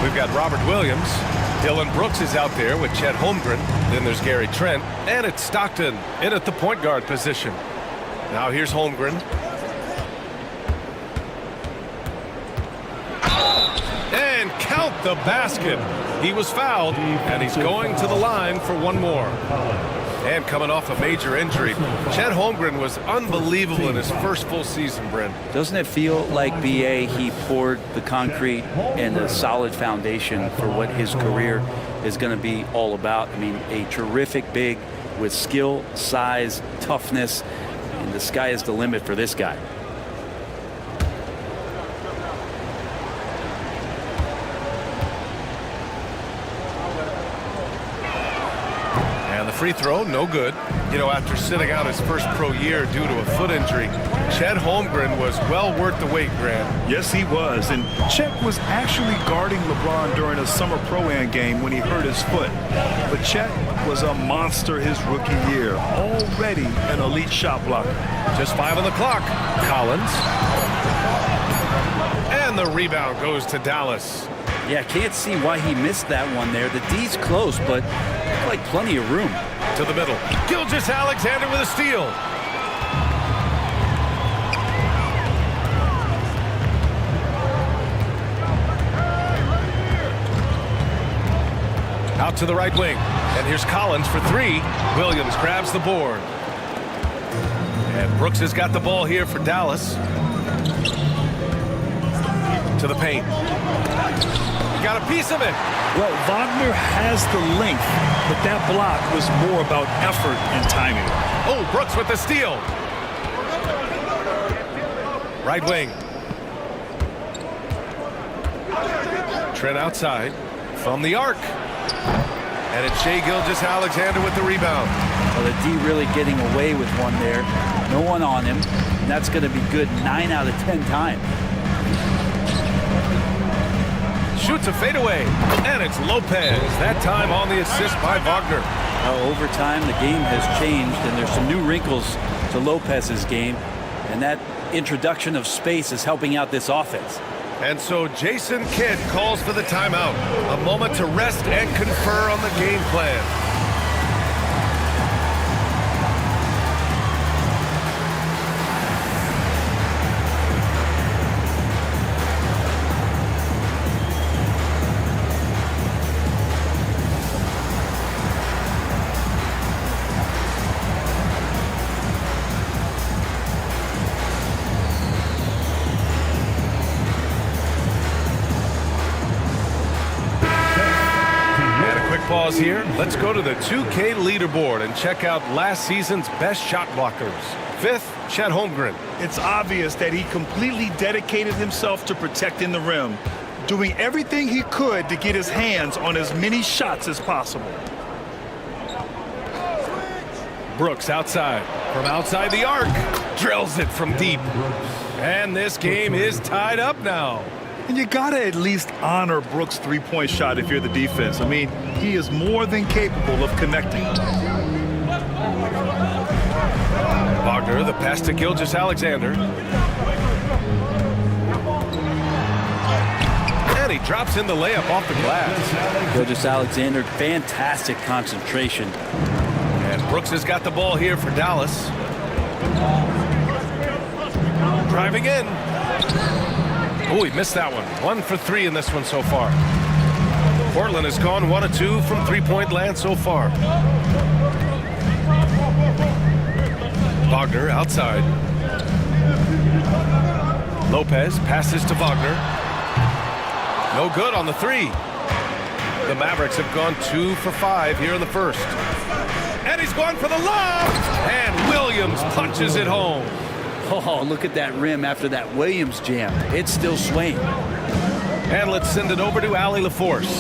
We've got Robert Williams. Dillon Brooks is out there with Chet Holmgren. Then there's Gary Trent. And it's Stockton in at the point guard position. Now here's Holmgren. And count the basket. He was fouled, and he's going to the line for one more. And coming off a major injury, Chet Holmgren was unbelievable in his first full season, Brent. Doesn't it feel like, BA, he poured the concrete and a solid foundation for what his career is going to be all about? I mean, a terrific big with skill, size, toughness, and the sky is the limit for this guy. Free throw, no good. You know, after sitting out his first pro year due to a foot injury, Chet Holmgren was well worth the wait, Grant. Yes, he was. And Chet was actually guarding LeBron during a summer Pro-Am game when he hurt his foot. But Chet was a monster his rookie year. Already an elite shot blocker. Just 5 on the clock. Collins. And the rebound goes to Dallas. Yeah, can't see why he missed that one there. The D's close, but like plenty of room. To the middle. Gilgeous-Alexander with a steal. Out to the right wing. And here's Collins for three. Williams grabs the board. And Brooks has got the ball here for Dallas. To the paint. Got a piece of it. Well, Wagner has the length, but that block was more about effort and timing. Oh, Brooks with the steal. Right wing. Trent outside from the arc. And it's Shai Gilgeous-Alexander with the rebound. Well, the D really getting away with one there. No one on him. And that's going to be good 9 out of 10 times. Shoots a fadeaway, and it's Lopez. That time on the assist by Wagner. Over time, the game has changed, and there's some new wrinkles to Lopez's game, and that introduction of space is helping out this offense. And so Jason Kidd calls for the timeout. A moment to rest and confer on the game plan. Pause here. Let's go to the 2K leaderboard and check out last season's best shot blockers. 5th, Chet Holmgren. It's obvious that he completely dedicated himself to protecting the rim, doing everything he could to get his hands on as many shots as possible. Brooks outside. From outside the arc. Drills it from deep. And this game is tied up now. And you gotta at least honor Brooks' three-point shot if you're the defense. I mean, he is more than capable of connecting. Wagner, the pass to Gilgeous-Alexander. And he drops in the layup off the glass. Gilgeous-Alexander, fantastic concentration. And Brooks has got the ball here for Dallas. Driving in. Oh, he missed that one. 1 for 3 in this one so far. Portland has gone 1 of 2 from three-point land so far. Wagner outside. Lopez passes to Wagner. No good on the 3. The Mavericks have gone 2 for 5 here in the first. And he's gone for the lob! And Williams punches it home. Oh, look at that rim after that Williams jam. It's still swaying. And let's send it over to Allie LaForce.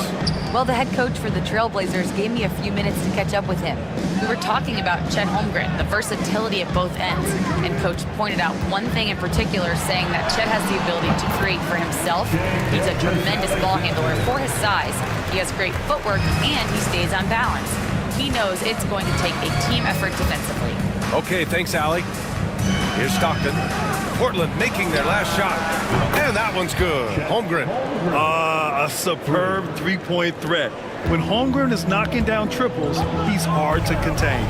Well, the head coach for the Trailblazers gave me a few minutes to catch up with him. We were talking about Chet Holmgren, the versatility at both ends. And Coach pointed out one thing in particular, saying that Chet has the ability to create for himself. He's a tremendous ball handler for his size. He has great footwork, and he stays on balance. He knows it's going to take a team effort defensively. Okay, thanks, Allie. Here's Stockton. Portland making their last shot. And that one's good. Holmgren. A superb three-point threat. When Holmgren is knocking down triples, he's hard to contain.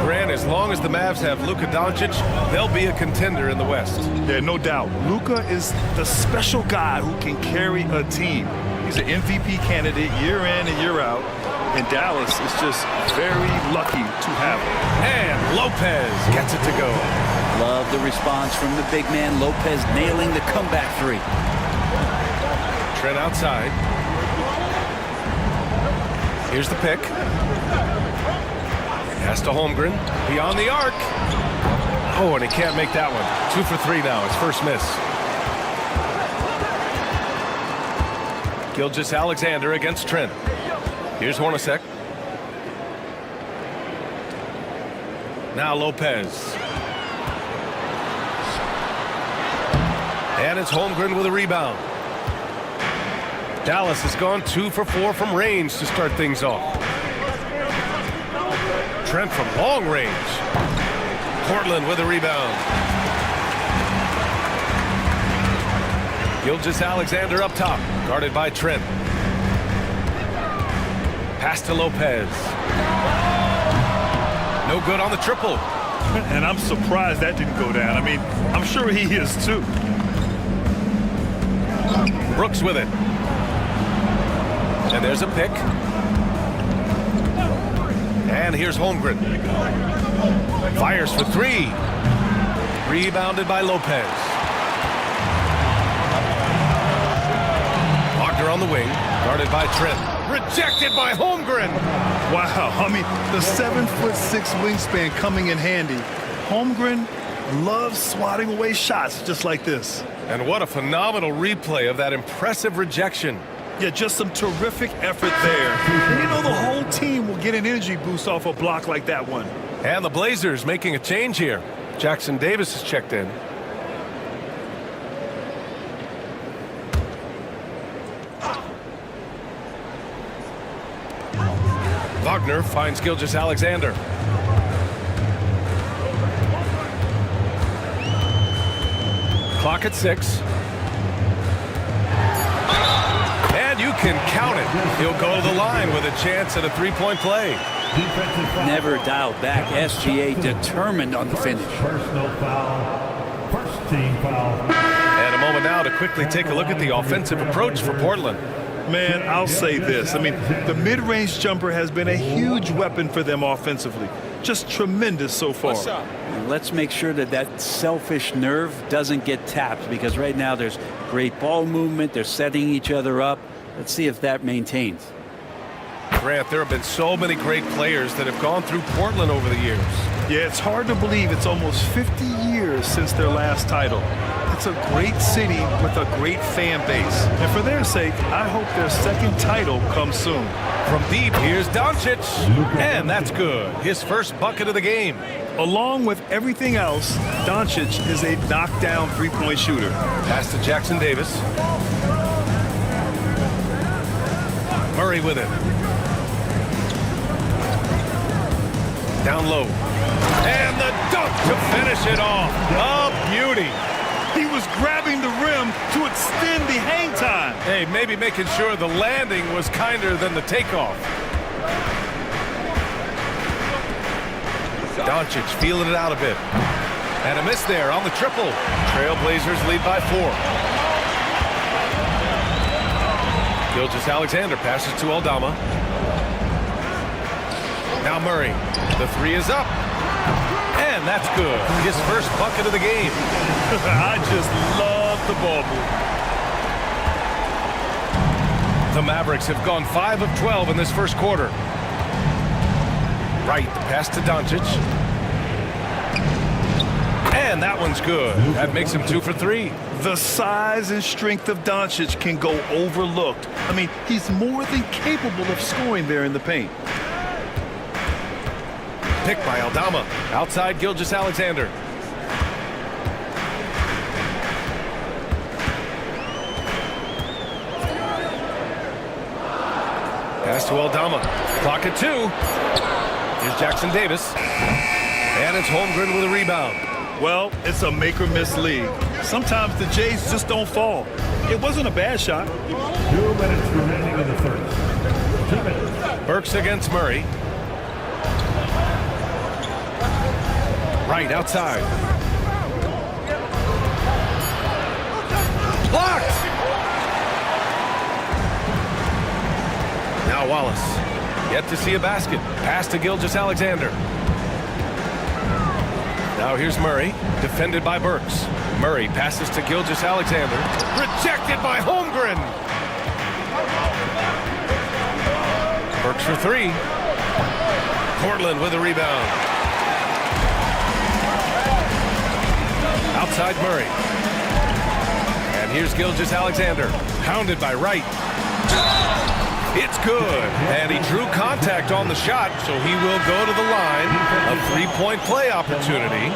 Grant, as long as the Mavs have Luka Doncic, they'll be a contender in the West. Yeah, no doubt. Luka is the special guy who can carry a team. He's an MVP candidate year in and year out. And Dallas is just very lucky to have him. And Lopez gets it to go. Love the response from the big man. Lopez nailing the comeback 3. Trent outside. Here's the pick. Pass to Holmgren. Beyond the arc. Oh, and he can't make that one. 2 for 3 now. His first miss. Gilgeous-Alexander against Trent. Here's Hornacek. Now Lopez. And it's Holmgren with a rebound. Dallas has gone 2 for 4 from range to start things off. Trent from long range. Portland with a rebound. Gilgeous-Alexander up top, guarded by Trent. Pass to Lopez. No good on the triple. And I'm surprised that didn't go down. I mean, I'm sure he is too. Brooks with it. And there's a pick. And here's Holmgren. Fires for 3. Rebounded by Lopez. Wagner on the wing, guarded by Trent. Rejected by Holmgren. Wow, I mean, the 7'6" wingspan coming in handy. Holmgren loves swatting away shots just like this. And what a phenomenal replay of that impressive rejection. Yeah, just some terrific effort there. And you know the whole team will get an energy boost off a block like that one. And the Blazers making a change here. Jackson Davis has checked in. Wagner finds Gilgeous-Alexander. Clock at 6. can count it. He'll go to the line with a chance at a three-point play. Never dialed back. SGA determined on the finish. Personal foul. First team foul. And a moment now to quickly take a look at the offensive approach for Portland. Man, I'll say this. I mean, the mid-range jumper has been a huge weapon for them offensively. Just tremendous so far. And let's make sure that that selfish nerve doesn't get tapped, because right now there's great ball movement. They're setting each other up. Let's see if that maintains. Grant, there have been so many great players that have gone through Portland over the years. Yeah, it's hard to believe it's almost 50 years since their last title. It's a great city with a great fan base. And for their sake, I hope their second title comes soon. From deep, here's Doncic. And that's good. His first bucket of the game. Along with everything else, Doncic is a knockdown three-point shooter. Pass to Jackson Davis. Murray with it. Down low. And the dunk to finish it off. A beauty. He was grabbing the rim to extend the hang time. Hey, maybe making sure the landing was kinder than the takeoff. Doncic feeling it out a bit. And a miss there on the triple. Trailblazers lead by 4. Gilgeous-Alexander passes to Aldama. Now Murray. The three is up. And that's good. His first bucket of the game. I just love the ball move. The Mavericks have gone 5 of 12 in this first quarter. Right, pass to Doncic. And that one's good. That makes him 2 for 3. The size and strength of Doncic can go overlooked. I mean, he's more than capable of scoring there in the paint. Picked by Aldama. Outside Gilgeous-Alexander. Pass to Aldama. Clock at 2. Here's Jackson Davis. And it's Holmgren with a rebound. Well, it's a make-or-miss league. Sometimes the Jays just don't fall. It wasn't a bad shot. 2 minutes remaining in the first. 2 minutes. Burks against Murray. Right outside. Blocked! Now Wallace. Yet to see a basket. Pass to Gilgeous-Alexander. Now here's Murray. Defended by Burks. Murray passes to Gilgeous-Alexander. Rejected by Holmgren. Burks for 3. Portland with a rebound. Outside Murray. And here's Gilgeous-Alexander. Pounded by Wright. It's good. And he drew contact on the shot, so he will go to the line. A three-point play opportunity.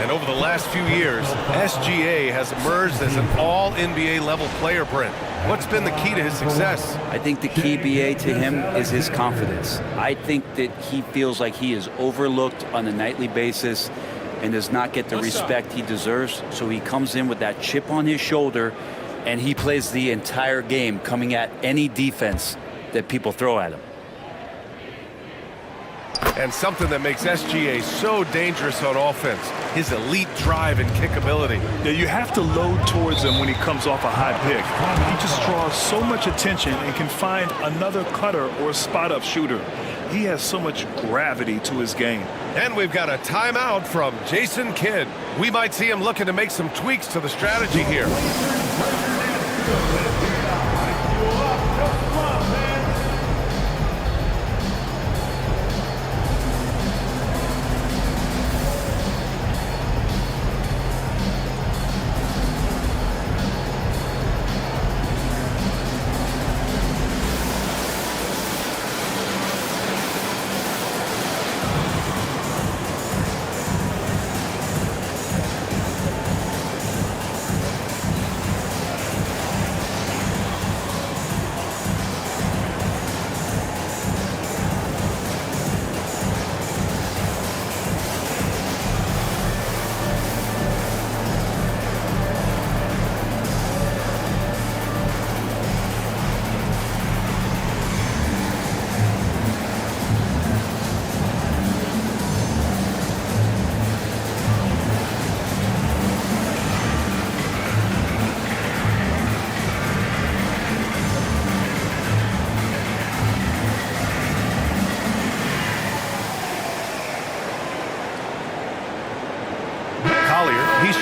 And over the last few years, SGA has emerged as an all-NBA level player, Brent. What's been the key to his success? I think the key, BA, to him is his confidence. I think that he feels like he is overlooked on a nightly basis and does not get the respect he deserves. So he comes in with that chip on his shoulder, and he plays the entire game, coming at any defense that people throw at him. And something that makes SGA so dangerous on offense, his elite drive and kick ability. Yeah, you have to load towards him when he comes off a high pick. He just draws so much attention and can find another cutter or a spot-up shooter. He has so much gravity to his game. And we've got a timeout from Jason Kidd. We might see him looking to make some tweaks to the strategy here.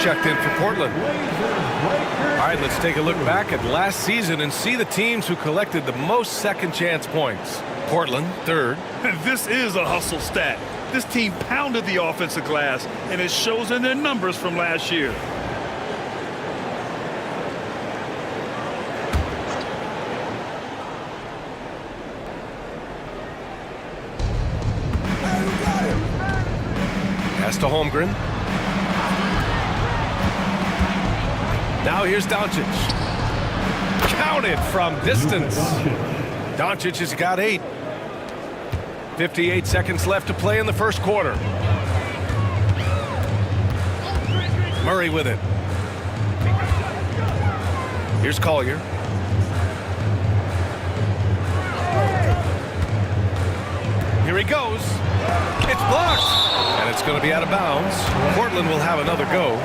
checked in for Portland. All right, let's take a look back at last season and see the teams who collected the most second chance points. Portland, third. This is a hustle stat. This team pounded the offensive glass, and it shows in their numbers from last year. Pass to Holmgren. Now here's Doncic. Counted from distance. Doncic has got 8. 58 seconds left to play in the first quarter. Murray with it. Here's Collier. Here he goes. It's blocked. And it's going to be out of bounds. Portland will have another go.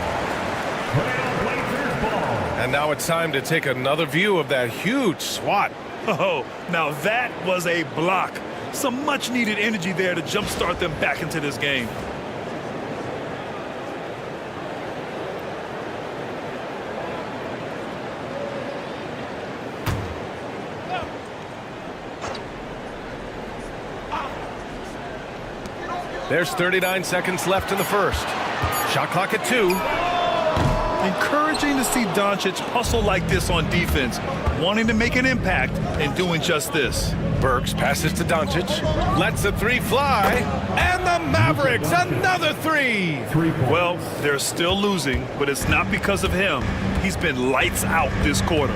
And now it's time to take another view of that huge swat. Oh, now that was a block. Some much-needed energy there to jumpstart them back into this game. There's 39 seconds left in the first. Shot clock at 2. Encouraging to see Doncic hustle like this on defense, wanting to make an impact and doing just this. Burks passes to Doncic, lets the 3 fly, and the Mavericks another 3. Well, they're still losing, but it's not because of him. He's been lights out this quarter.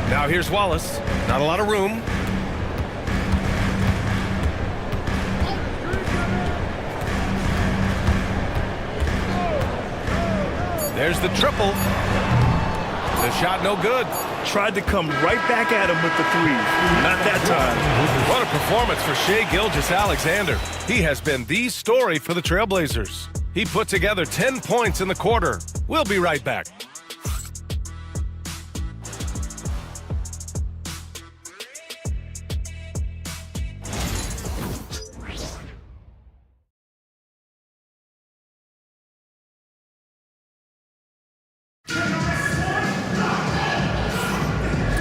Now here's Wallace. Not a lot of room. There's the triple. The shot no good. Tried to come right back at him with the 3. Not that time. What a performance for Shai Gilgeous-Alexander. He has been the story for the Trailblazers. He put together 10 points in the quarter. We'll be right back.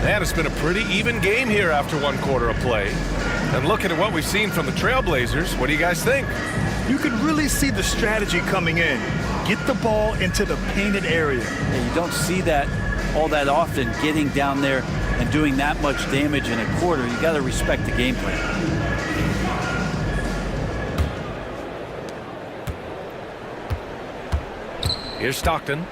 And it's been a pretty even game here after one quarter of play. And looking at what we've seen from the Trailblazers, what do you guys think? You can really see the strategy coming in. Get the ball into the painted area. And you don't see that all that often, getting down there and doing that much damage in a quarter. You got to respect the game plan. Here's Stockton.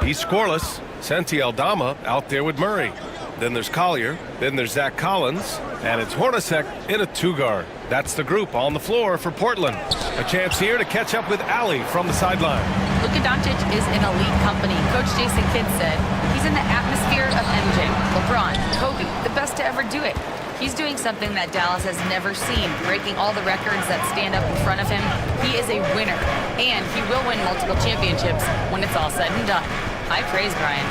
He's scoreless. Santi Aldama out there with Murray. Then there's Collier. Then there's Zach Collins. And it's Hornacek in a 2-guard. That's the group on the floor for Portland. A chance here to catch up with Allie from the sideline. Luka Doncic is in elite company. Coach Jason Kidd said he's in the atmosphere of MJ, LeBron, Kobe, the best to ever do it. He's doing something that Dallas has never seen, breaking all the records that stand up in front of him. He is a winner, and he will win multiple championships when it's all said and done. High praise, Brian.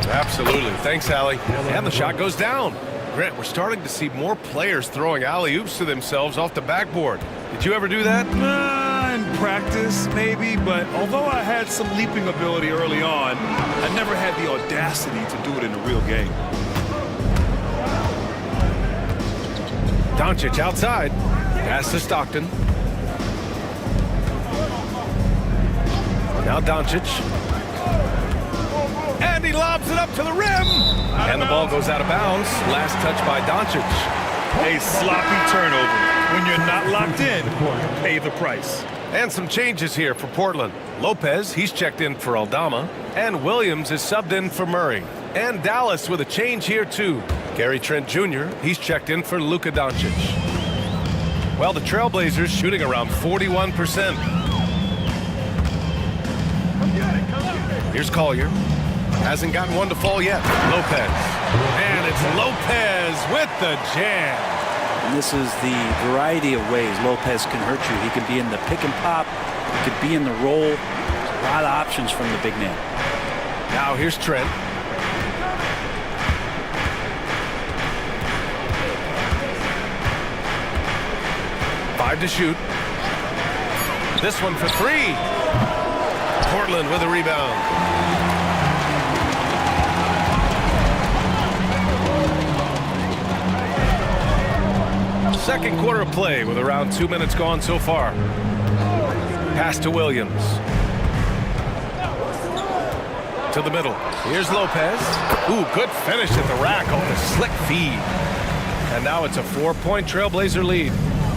Absolutely. Thanks, Allie. And the shot goes down. Grant, we're starting to see more players throwing alley-oops to themselves off the backboard. Did you ever do that? In practice, maybe, but although I had some leaping ability early on, I never had the audacity to do it in a real game. Doncic outside. Pass to Stockton. Now Doncic. And he lobs it up to the rim. And the ball goes out of bounds. Last touch by Doncic. A sloppy turnover. When you're not locked in, pay the price. And some changes here for Portland. Lopez, he's checked in for Aldama. And Williams is subbed in for Murray. And Dallas with a change here too. Gary Trent Jr., he's checked in for Luka Doncic. Well, the Trailblazers shooting around 41%. Here's Collier. Hasn't gotten one to fall yet. Lopez. And it's Lopez with the jam. And this is the variety of ways Lopez can hurt you. He can be in the pick and pop. He could be in the roll. A lot of options from the big man. Now here's Trent. Five to shoot. This one for three. Portland with a rebound. Second quarter of play with around 2 minutes gone so far. Pass to Williams. To the middle. Here's Lopez. Ooh, good finish at the rack on the slick feed. And now it's a 4-point Trailblazer lead.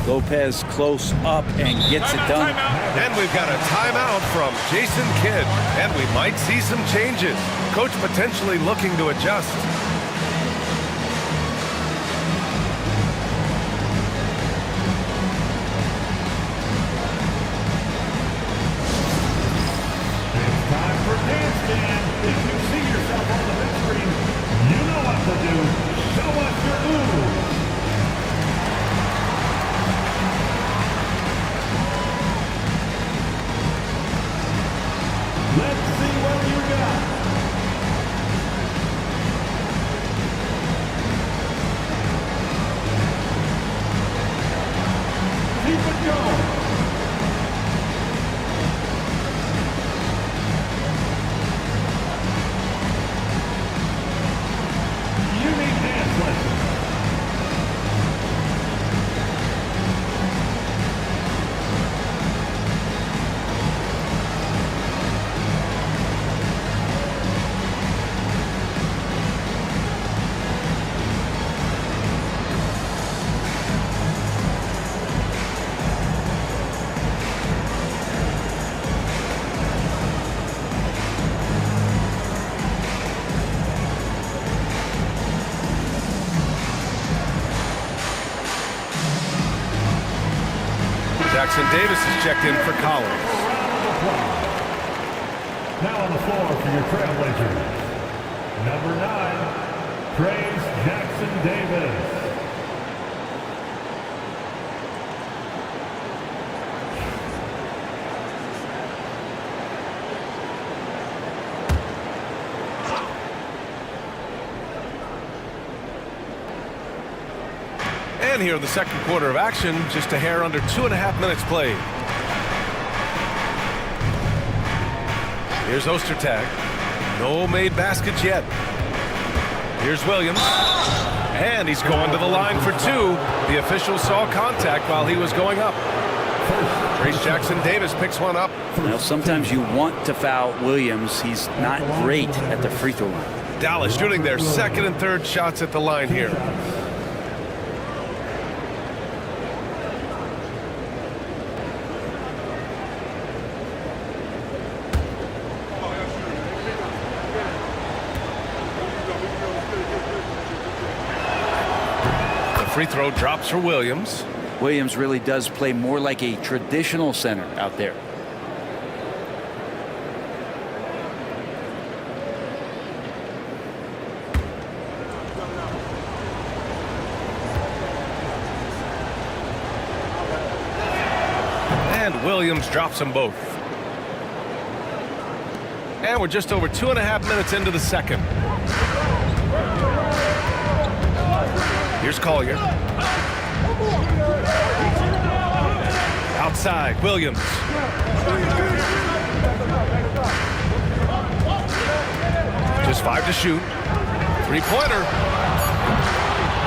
Lopez close up and gets it done. And we've got a timeout from Jason Kidd. And we might see some changes. Coach potentially looking to adjust. Jackson Davis is checked in for Collins. Now on the floor for your Trailblazers, number 9, Trayce Jackson Davis. And here in the second quarter of action, just a hair under 2.5 minutes played. Here's Ostertag. No made baskets yet. Here's Williams. And he's going to the line for two. The official saw contact while he was going up. Trayce Jackson Davis picks one up. Now, sometimes you want to foul Williams. He's not great at the free throw line. Dallas shooting their second and third shots at the line here. Free throw drops for Williams. Williams really does play more like a traditional center out there. And Williams drops them both. And we're just over 2.5 minutes into the second. Here's Collier. Outside, Williams. Just 5 to shoot. Three-pointer.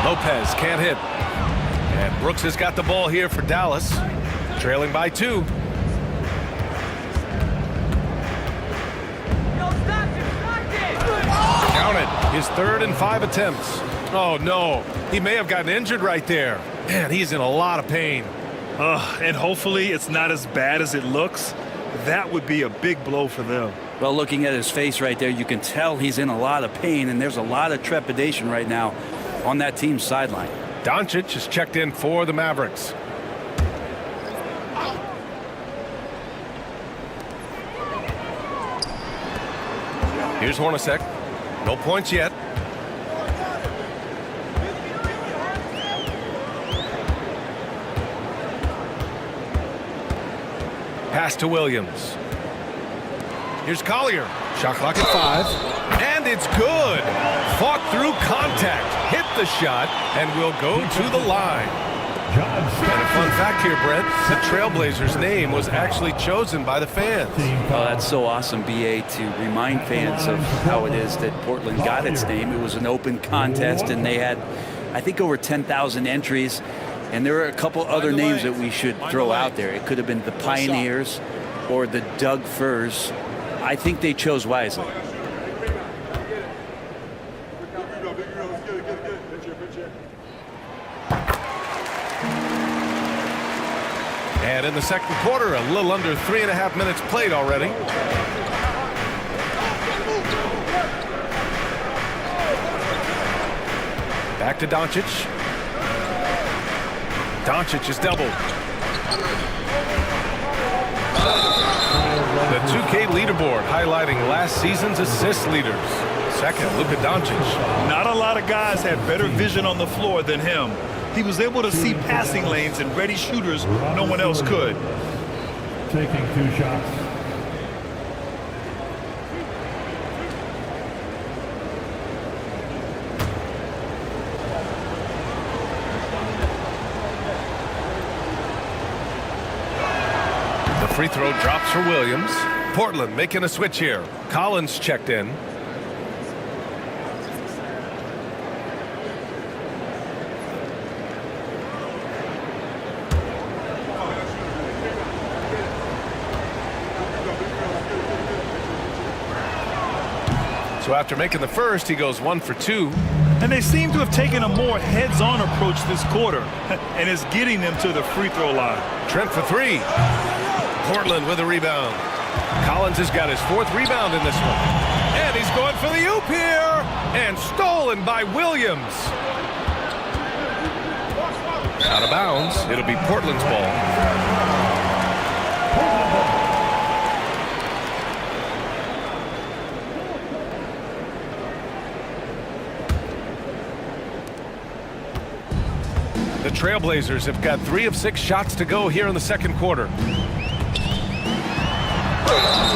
Lopez can't hit. And Brooks has got the ball here for Dallas. Trailing by 2. Counted. His 3rd and 5 attempts. Oh, no. He may have gotten injured right there. Man, he's in a lot of pain. And hopefully it's not as bad as it looks. That would be a big blow for them. Well, looking at his face right there, you can tell he's in a lot of pain, and there's a lot of trepidation right now on that team's sideline. Doncic is checked in for the Mavericks. Here's Hornacek. No points yet. Pass to Williams. Here's Collier. Shot clock at 5. And it's good. Fought through contact. Hit the shot and will go to the line. And a fun fact here, Brent, the Trailblazers name was actually chosen by the fans. Oh, that's so awesome, BA, to remind fans of how it is that Portland got its name. It was an open contest, and they had, I think, over 10,000 entries. And there are a couple other names that we should throw out there. It could have been the Pioneers or the Doug Furs. I think they chose wisely. And in the second quarter, a little under 3.5 minutes played already. Back to Doncic. Doncic is doubled. The 2K leaderboard highlighting last season's assist leaders. Second, Luka Doncic. Not a lot of guys had better vision on the floor than him. He was able to see passing lanes and ready shooters no one else could. Taking 2 shots. The free throw drops for Williams. Portland making a switch here. Collins checked in. So after making the first, he goes 1 for 2. And they seem to have taken a more heads-on approach this quarter, and it's getting them to the free throw line. Trent for 3. Portland with a rebound. Collins has got his 4th rebound in this one. And he's going for the oop here. And stolen by Williams. Out of bounds. It'll be Portland's ball. The Trailblazers have got 3 of 6 shots to go here in the second quarter.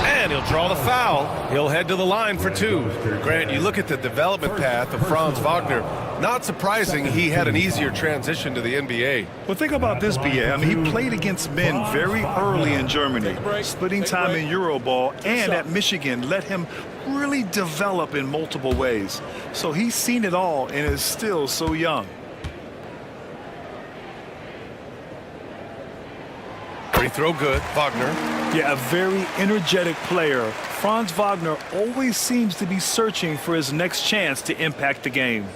And he'll draw the foul. He'll head to the line for 2. Grant, you look at the development path of Franz Wagner. Not surprising he had an easier transition to the NBA. Well, think about this, BA. I mean, he played against men very early in Germany. Splitting time in Euroball and at Michigan let him really develop in multiple ways. So he's seen it all and is still so young. Free throw good, Wagner. Yeah, a very energetic player. Franz Wagner always seems to be searching for his next chance to impact the game.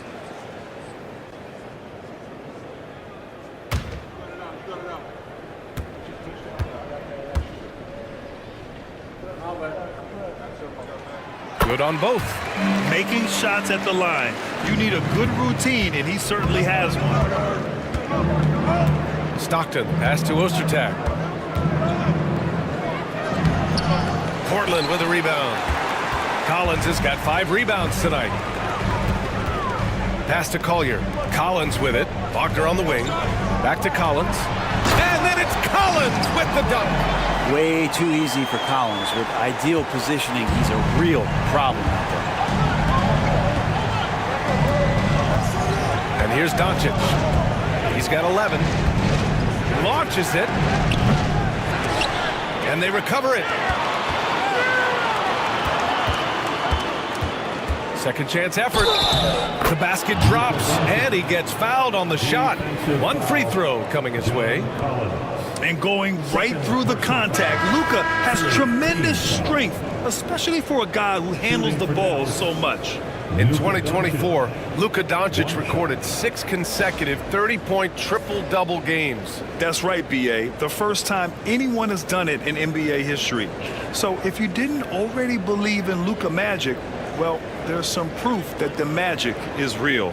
Good on both. Making shots at the line. You need a good routine, and he certainly has one. Stockton, pass to Ostertag. Portland with a rebound. Collins has got 5 rebounds tonight. Pass to Collier. Collins with it. Wagner on the wing. Back to Collins. And then it's Collins with the dunk. Way too easy for Collins. With ideal positioning, he's a real problem out there. And here's Doncic. He's got 11. Launches it. And they recover it. Second chance effort. The basket drops, and he gets fouled on the shot. 1 free throw coming his way. And going right through the contact. Luka has tremendous strength, especially for a guy who handles the ball so much. In 2024, Luka Doncic recorded 6 consecutive 30-point triple-double games. That's right, BA. The first time anyone has done it in NBA history. So if you didn't already believe in Luka magic, well, there's some proof that the magic is real.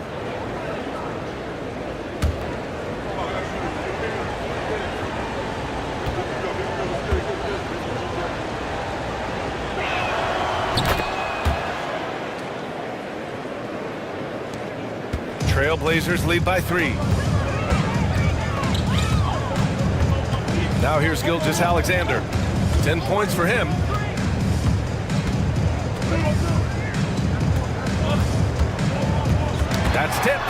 Trailblazers lead by 3. Now here's Gilgeous-Alexander. 10 points for him. That's tipped.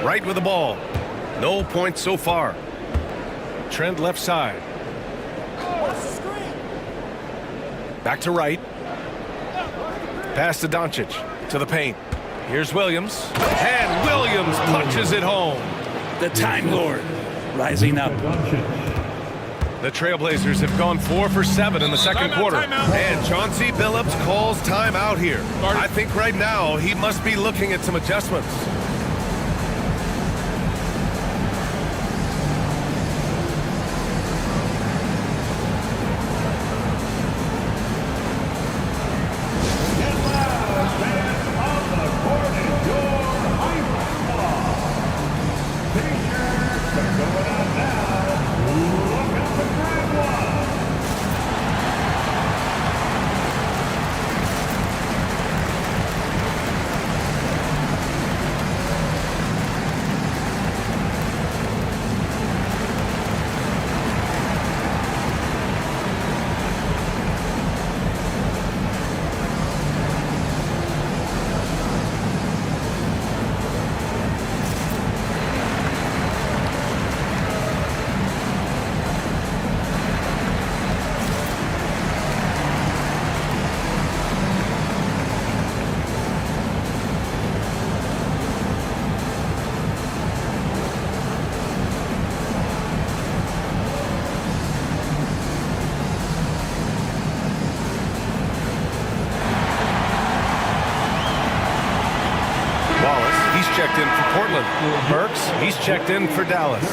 Right with the ball. No points so far. Trent left side. Back to right. Pass to Doncic. To the paint. Here's Williams. And Williams punches it home. The Time Lord rising up. The Trailblazers have gone 4 for 7 in the second quarter. And Chauncey Billups calls timeout here. I think right now he must be looking at some adjustments. Checked in for Portland. Burks, he's checked in for Dallas.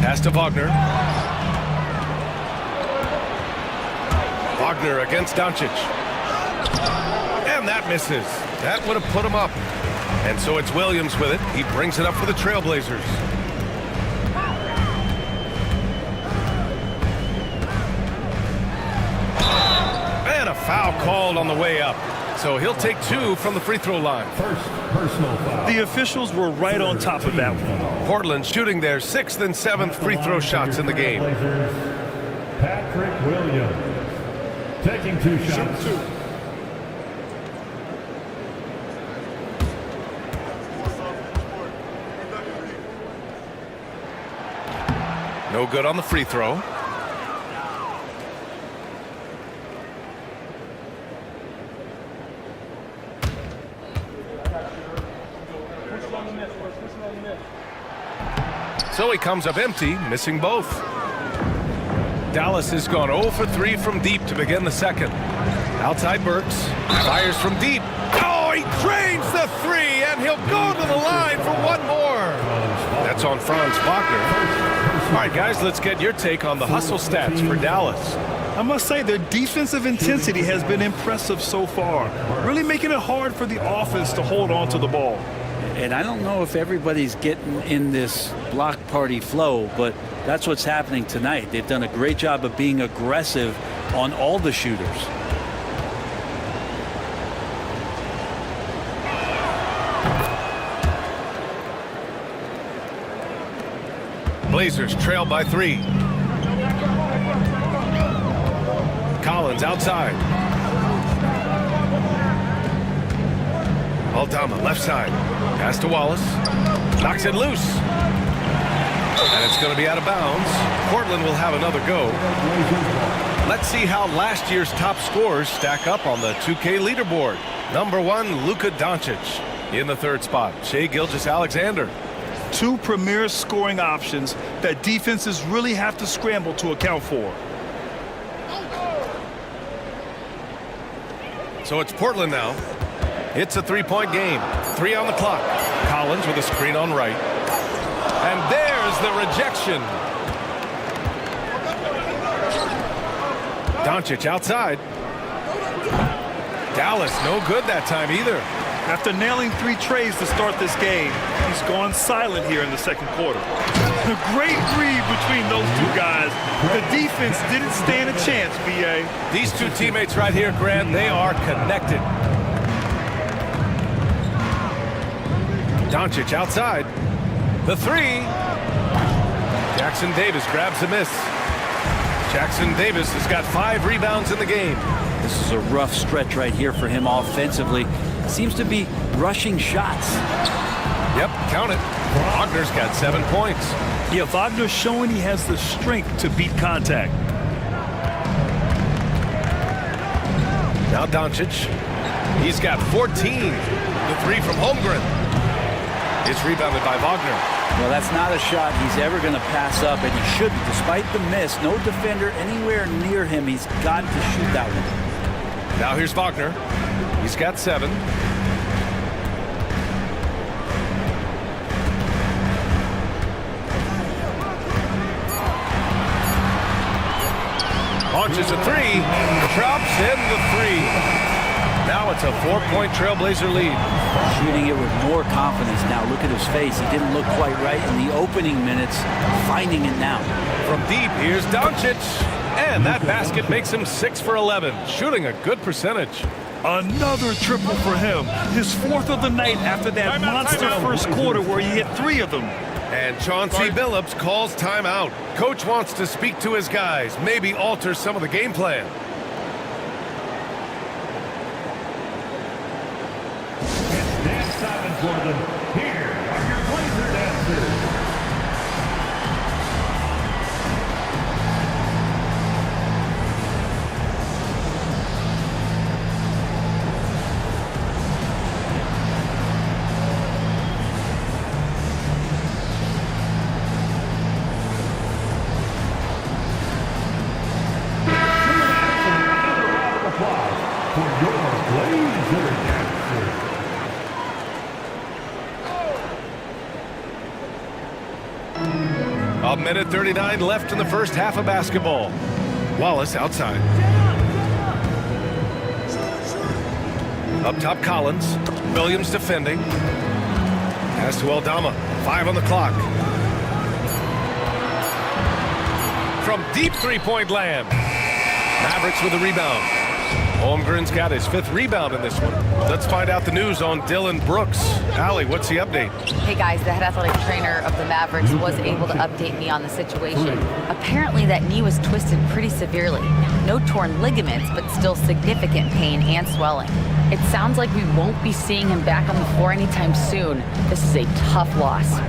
Pass to Wagner. Wagner against Doncic. And that misses. That would have put him up. And so it's Williams with it. He brings it up for the Trailblazers. And a foul called on the way up. So he'll take 2 from the free throw line. First personal foul. The officials were right on top of that one. Portland shooting their 6th and 7th free throw shots in the game. Patrick Williams. Taking 2 shots. No good on the free throw. So he comes up empty, missing both. Dallas has gone 0 for 3 from deep to begin the second. Outside Burks. Fires from deep. Oh, he drains the 3, and he'll go to the line for one more. That's on Franz Wagner. All right, guys, let's get your take on the hustle stats for Dallas. I must say their defensive intensity has been impressive so far, really making it hard for the offense to hold on to the ball. And I don't know if everybody's getting in this block party flow, but that's what's happening tonight. They've done a great job of being aggressive on all the shooters. Blazers trail by 3. Collins outside. Aldama left side. Pass to Wallace. Knocks it loose. And it's going to be out of bounds. Portland will have another go. Let's see how last year's top scorers stack up on the 2K leaderboard. Number 1, Luka Doncic. In the 3rd spot, Shai Gilgeous-Alexander. 2 premier scoring options that defenses really have to scramble to account for. So it's Portland now. It's a 3-point game. 3 on the clock. Collins with a screen on right. And there's the rejection. Doncic outside. Dallas no good that time either. After nailing 3 trays to start this game, he's gone silent here in the second quarter. A great read between those two guys. The defense didn't stand a chance, B.A. These two teammates right here, Grant, they are connected. Doncic outside. The 3. Jackson Davis grabs a miss. Jackson Davis has got 5 rebounds in the game. This is a rough stretch right here for him offensively. Seems to be rushing shots. Yep, count it. Wagner's got 7 points. Yeah, Wagner's showing he has the strength to beat contact. Now Doncic. He's got 14. The 3 from Holmgren. It's rebounded by Wagner. Well, that's not a shot he's ever going to pass up, and he shouldn't. Despite the miss, no defender anywhere near him. He's got to shoot that one. Now here's Wagner. He's got 7. Launches a 3. Drops in the 3. Now it's a 4-point Trailblazer lead. Shooting it with more confidence now. Look at his face. He didn't look quite right in the opening minutes. Finding it now. From deep, here's Doncic. And that basket makes him 6 for 11. Shooting a good percentage. Another triple for him. His 4th of the night after that monster first quarter where he hit 3 of them. And Chauncey Billups calls timeout. Coach wants to speak to his guys. Maybe alter some of the game plan. Dance Simon for them. Here are your Blazer dancers. A minute 39 left in the first half of basketball. Wallace outside. Up top, Collins. Williams defending. Pass to Aldama. 5 on the clock. From deep 3-point land. Mavericks with a rebound. Holmgren's got his 5th rebound in this one. Let's find out the news on Dillon Brooks. Allie, what's the update? Hey guys, the head athletic trainer of the Mavericks was able to update me on the situation. Apparently that knee was twisted pretty severely. No torn ligaments, but still significant pain and swelling. It sounds like we won't be seeing him back on the floor anytime soon. This is a tough loss.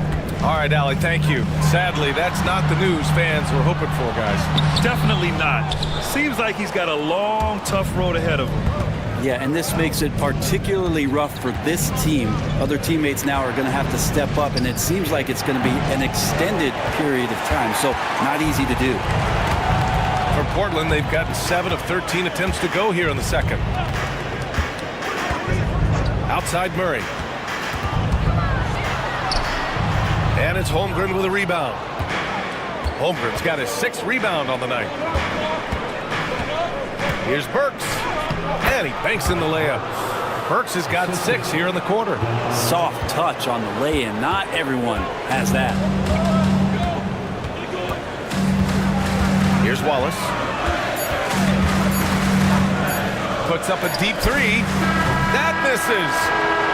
All right, Allie, thank you. Sadly, that's not the news fans were hoping for, guys. Definitely not. Seems like he's got a long, tough road ahead of him. Yeah, and this makes it particularly rough for this team. Other teammates now are going to have to step up, and it seems like it's going to be an extended period of time, so not easy to do. For Portland, they've gotten 7 of 13 attempts to go here in the second. Outside Murray. And it's Holmgren with a rebound. Holmgren's got his 6th rebound on the night. Here's Burks. And he banks in the layup. Burks has got 6 here in the quarter. Soft touch on the lay-in. Not everyone has that. Here's Wallace. Puts up a deep 3. That misses.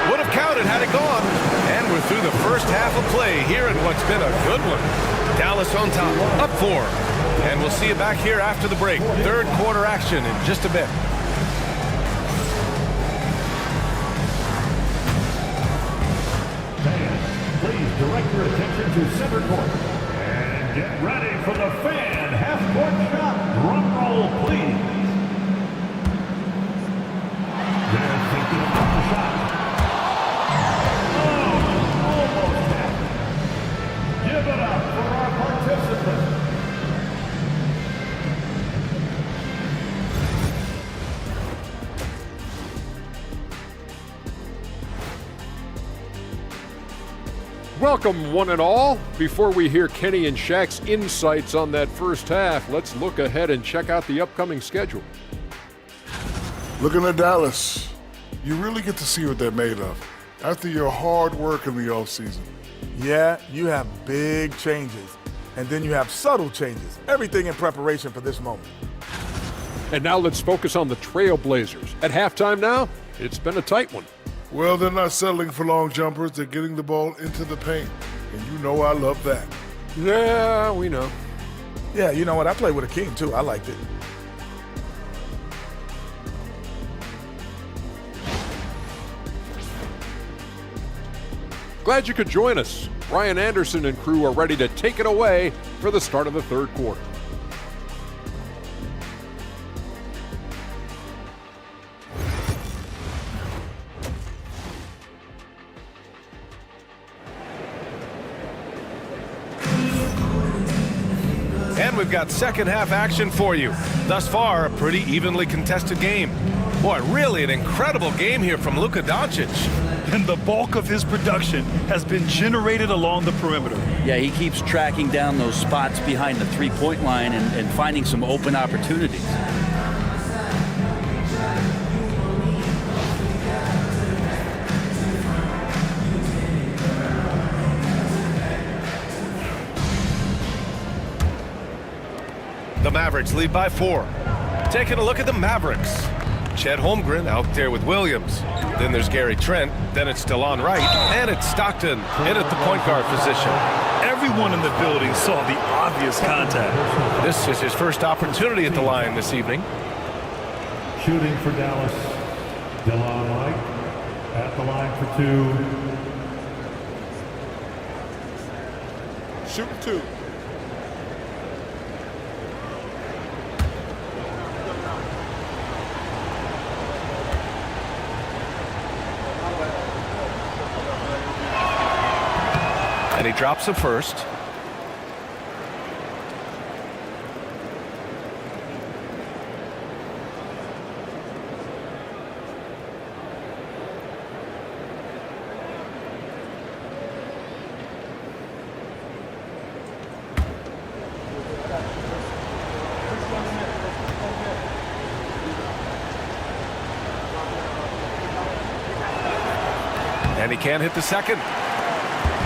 Would have counted had it gone. And we're through the first half of play here in what's been a good one. Dallas on top, up 4. And we'll see you back here after the break. 3rd quarter action in just a bit. Please direct your attention to center court. And get ready for the fan half-court shot. Drum roll, please. They're thinking about the shot. Give it up for our participants. Welcome, one and all. Before we hear Kenny and Shaq's insights on that first half, let's look ahead and check out the upcoming schedule. Looking at Dallas, You really get to see what they're made of after your hard work in the offseason. Yeah, you have big changes, and then you have subtle changes. Everything in preparation for this moment. And now let's focus on the Trailblazers. At halftime now, it's been a tight one. Well, they're not settling for long jumpers. They're getting the ball into the paint, and you know I love that. Yeah, we know. Yeah, you know what? I played with Akeem, too. I liked it. Glad you could join us. Ryan Anderson and crew are ready to take it away for the start of the third quarter. And we've got second half action for you. Thus far, a pretty evenly contested game. Boy, really an incredible game here from Luka Doncic. And the bulk of his production has been generated along the perimeter. Yeah, he keeps tracking down those spots behind the three-point line and finding some open opportunities. The Mavericks lead by 4. Taking a look at the Mavericks. Chet Holmgren out there with Williams. Then there's Gary Trent. Then it's DeLon Wright. And it's Stockton in at the point guard position. Everyone in the building saw the obvious contact. This is his first opportunity at the line this evening. Shooting for Dallas, DeLon Wright at the line for 2. Shooting 2. And he drops the first. And he can't hit the second.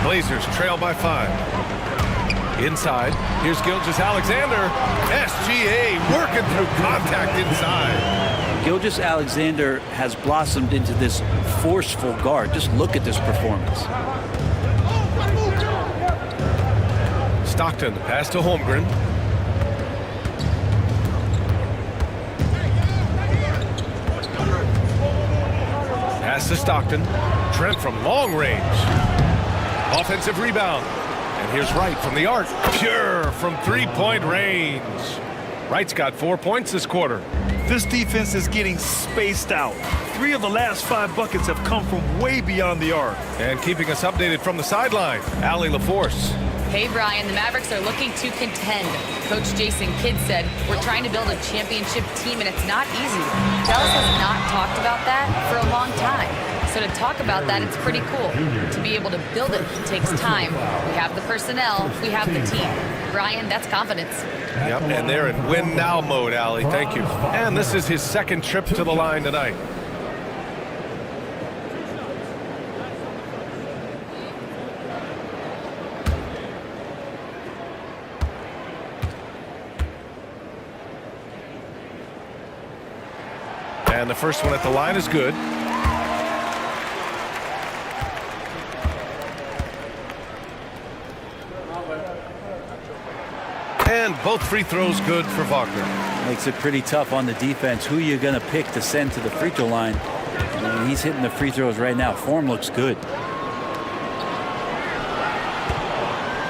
Blazers trail by 5. Inside, here's Gilgeous-Alexander. SGA working through contact inside. Gilgeous-Alexander has blossomed into this forceful guard. Just look at this performance. Stockton, pass to Holmgren. Pass to Stockton. Trent from long range. Offensive rebound. And here's Wright from the arc. Pure from three-point range. Wright's got 4 points this quarter. This defense is getting spaced out. 3 of the last 5 buckets have come from way beyond the arc. And keeping us updated from the sideline, Allie LaForce. Hey, Brian, the Mavericks are looking to contend. Coach Jason Kidd said, we're trying to build a championship team, and it's not easy. Dallas has not talked about that for a long time. So to talk about that, it's pretty cool. To be able to build it takes time. We have the personnel, we have the team. Brian, that's confidence. Yep, and they're in win now mode, Allie. Thank you. And this is his second trip to the line tonight. And the first one at the line is good. And both free throws good for Wagner. Makes it pretty tough on the defense. Who you going to pick to send to the free throw line? I mean, he's hitting the free throws right now. Form looks good.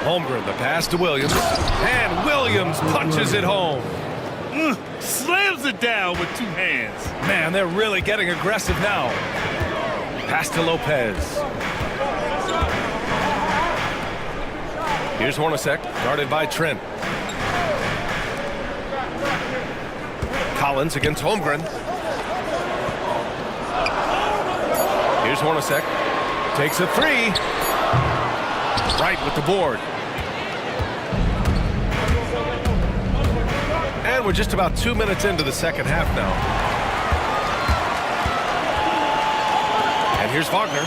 Holmgren, the pass to Williams. And Williams punches it home. Slams it down with 2 hands. Man, they're really getting aggressive now. Pass to Lopez. Here's Hornacek, guarded by Trent. Collins against Holmgren. Here's Hornacek. Takes a 3. Right with the board. And we're just about 2 minutes into the second half now. here's Wagner.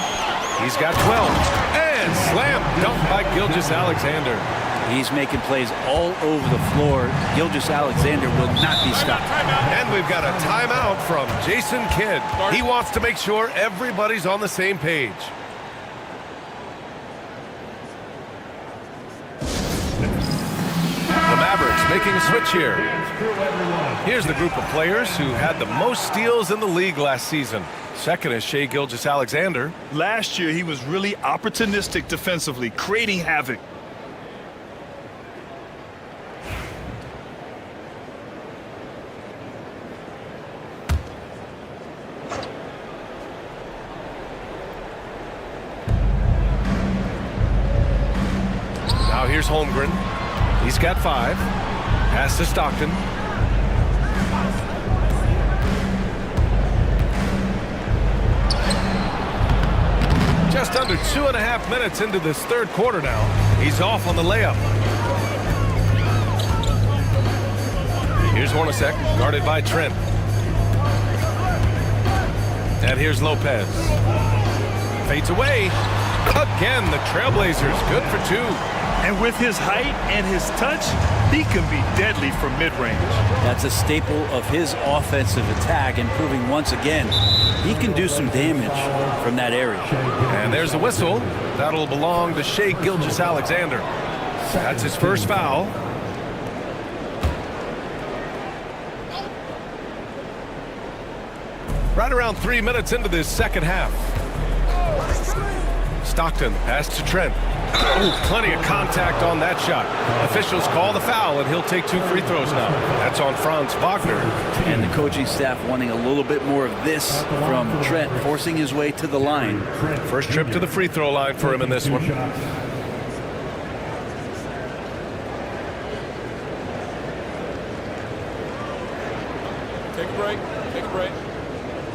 He's got 12. And slam dunk by Gilgeous-Alexander. He's making plays all over the floor. Gilgeous-Alexander will not be stopped. And we've got a timeout from Jason Kidd. He wants to make sure everybody's on the same page. The Mavericks making a switch here. Here's the group of players who had the most steals in the league last season. Second is Shai Gilgeous-Alexander. Last year, he was really opportunistic defensively, creating havoc. Now here's Holmgren. He's got 5. Pass to Stockton. Just under 2.5 minutes into this third quarter now. He's off on the layup. Here's Hornacek, guarded by Trent. And here's Lopez. Fades away. Again, the Trailblazers good for 2. And with his height and his touch, he can be deadly from mid-range. That's a staple of his offensive attack, and proving once again he can do some damage from that area. And there's a whistle. That'll belong to Shai Gilgeous-Alexander. That's his first foul. Right around 3 minutes into this second half. Stockton, pass to Trent. Ooh, plenty of contact on that shot. Officials call the foul, and he'll take 2 free throws now. That's on Franz Wagner. And the coaching staff wanting a little bit more of this from Trent, forcing his way to the line. First trip to the free throw line for him in this one. Take a break. Take a break.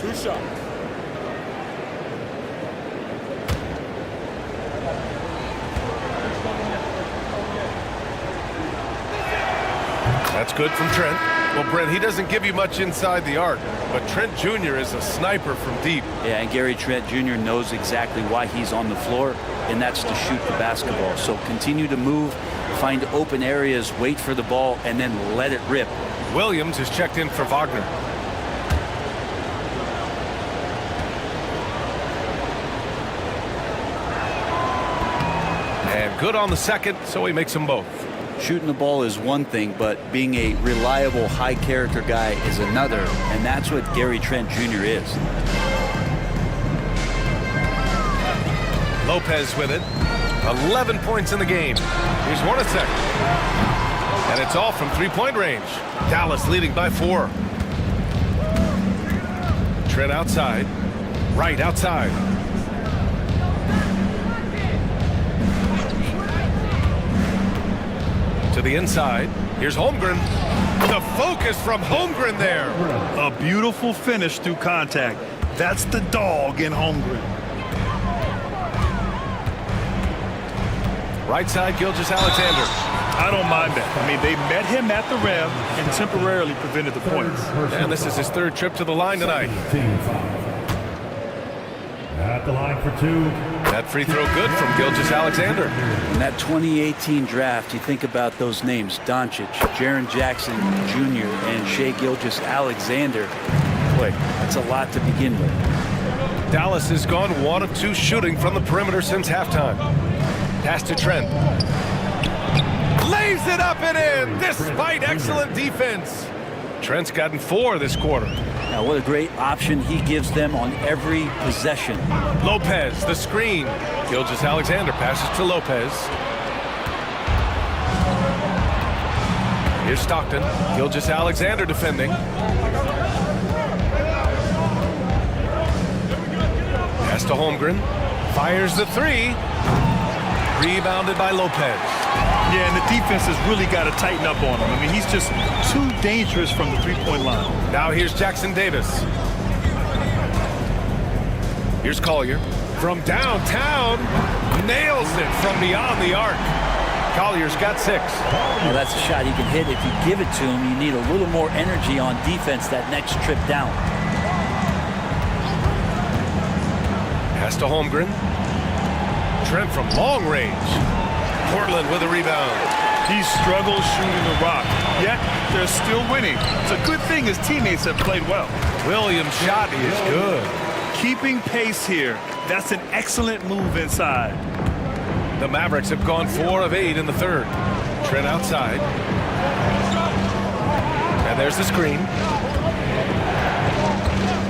2 shots. That's good from Trent. Well, Brent, he doesn't give you much inside the arc, but Trent Jr. is a sniper from deep. Yeah, and Gary Trent Jr. knows exactly why he's on the floor, and that's to shoot the basketball. So continue to move, find open areas, wait for the ball, and then let it rip. Williams is checked in for Wagner. And good on the second, so he makes them both. Shooting the ball is one thing, but being a reliable, high-character guy is another, and that's what Gary Trent Jr. is. Lopez with it. 11 points in the game. Here's Hornacek. And it's all from three-point range. Dallas leading by 4. Trent outside. Right outside. To the inside. Here's Holmgren. The focus from Holmgren there. A beautiful finish through contact. That's the dog in Holmgren. Right side, Gilgeous-Alexander. I don't mind that. I mean, they met him at the rim and temporarily prevented the points. And this is his 3rd trip to the line tonight. At the line for 2. That free throw good from Gilgeous-Alexander. In that 2018 draft, you think about those names, Doncic, Jaren Jackson Jr., and Shai Gilgeous-Alexander. Boy, that's a lot to begin with. Dallas has gone 1 of 2 shooting from the perimeter since halftime. Pass to Trent. Lays it up and in, despite excellent defense. Trent's gotten 4 this quarter. Now, what a great option he gives them on every possession. Lopez, the screen. Gilgeous-Alexander passes to Lopez. Here's Stockton. Gilgeous-Alexander defending. Pass to Holmgren. Fires the 3. Rebounded by Lopez. Yeah, and the defense has really got to tighten up on him. I mean, he's just too dangerous from the three-point line. Now here's Jackson Davis. Here's Collier. From downtown, nails it from beyond the arc. Collier's got 6. Well, that's a shot he can hit. If you give it to him, you need a little more energy on defense that next trip down. Pass to Holmgren. Trent from long range. Portland with a rebound. He struggles shooting the rock, yet they're still winning. It's a good thing his teammates have played well. Williams' shot is good. Keeping pace here. That's an excellent move inside. The Mavericks have gone 4 of 8 in the third. Trent outside. And there's the screen.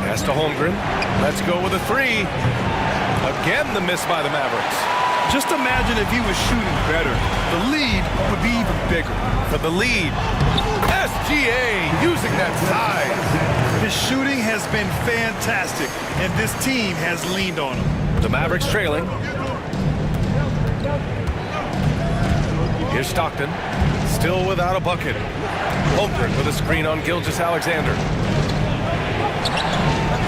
Pass to Holmgren. Let's go with a 3. Again, the miss by the Mavericks. Just imagine if he was shooting better. The lead would be even bigger. For the lead, SGA using that size. His shooting has been fantastic, and this team has leaned on him. The Mavericks trailing. Here's Stockton, still without a bucket. Holmgren with a screen on Gilgeous-Alexander.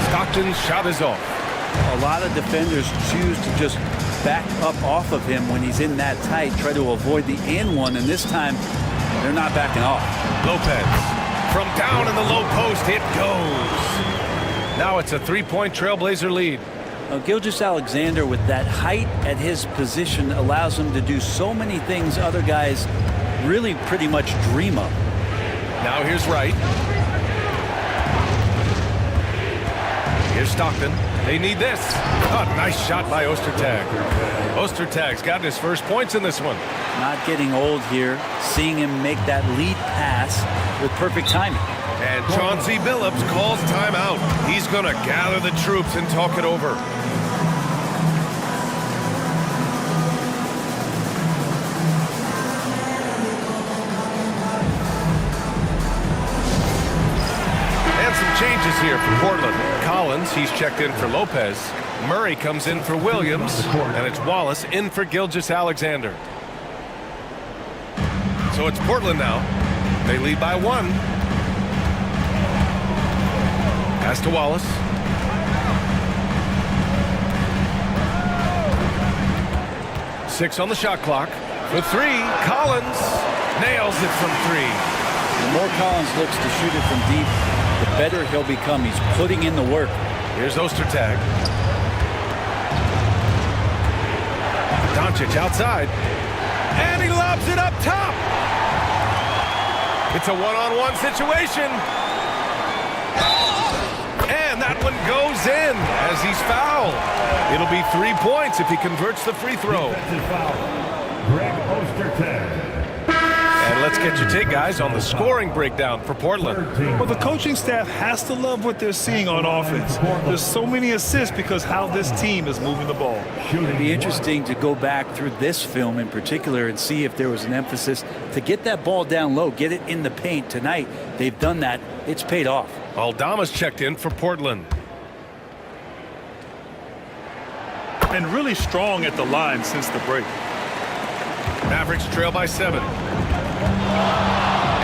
Stockton's shot is off. A lot of defenders choose to just back up off of him when he's in that tight, try to avoid the and one, and this time they're not backing off. Lopez from down in the low post, it goes. Now it's a 3-point Trailblazer lead. Gilgeous-Alexander with that height at his position allows him to do so many things other guys really pretty much dream of. Now here's Wright. Here's Stockton. They need this. Oh, nice shot by Ostertag. Ostertag's gotten his first points in this one. Not getting old here. Seeing him make that lead pass with perfect timing. And Chauncey Billups calls timeout. He's going to gather the troops and talk it over. Changes here for Portland. Collins, he's checked in for Lopez. Murray comes in for Williams. And it's Wallace in for Gilgeous-Alexander. So it's Portland now. They lead by 1. Pass to Wallace. Six on the shot clock. For 3, Collins nails it from 3. The more Collins looks to shoot it from deep, the better he'll become. He's putting in the work. Here's Ostertag. Doncic outside. And he lobs it up top. It's a one-on-one situation. And that one goes in as he's fouled. It'll be 3 points if he converts the free throw. Greg Ostertag. And let's get your take, guys, on the scoring breakdown for Portland. Well, the coaching staff has to love what they're seeing on offense. There's so many assists because how this team is moving the ball. It'd be interesting to go back through this film in particular and see if there was an emphasis to get that ball down low, get it in the paint. Tonight, they've done that. It's paid off. Aldama's checked in for Portland. And really strong at the line since the break. Mavericks trail by 7.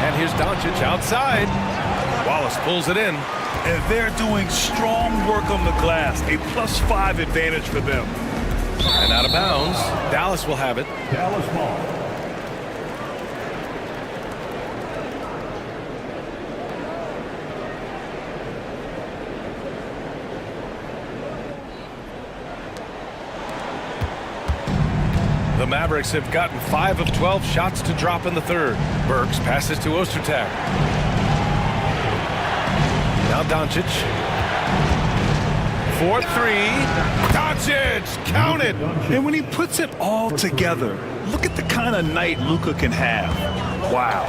And here's Doncic outside. Wallace pulls it in. And they're doing strong work on the glass. A +5 advantage for them. And out of bounds. Dallas will have it. Dallas ball. The Mavericks have gotten 5 of 12 shots to drop in the third. Burks passes to Ostertag. Now Doncic. 4-3. Doncic! Count it! And when he puts it all together, look at the kind of night Luka can have. Wow.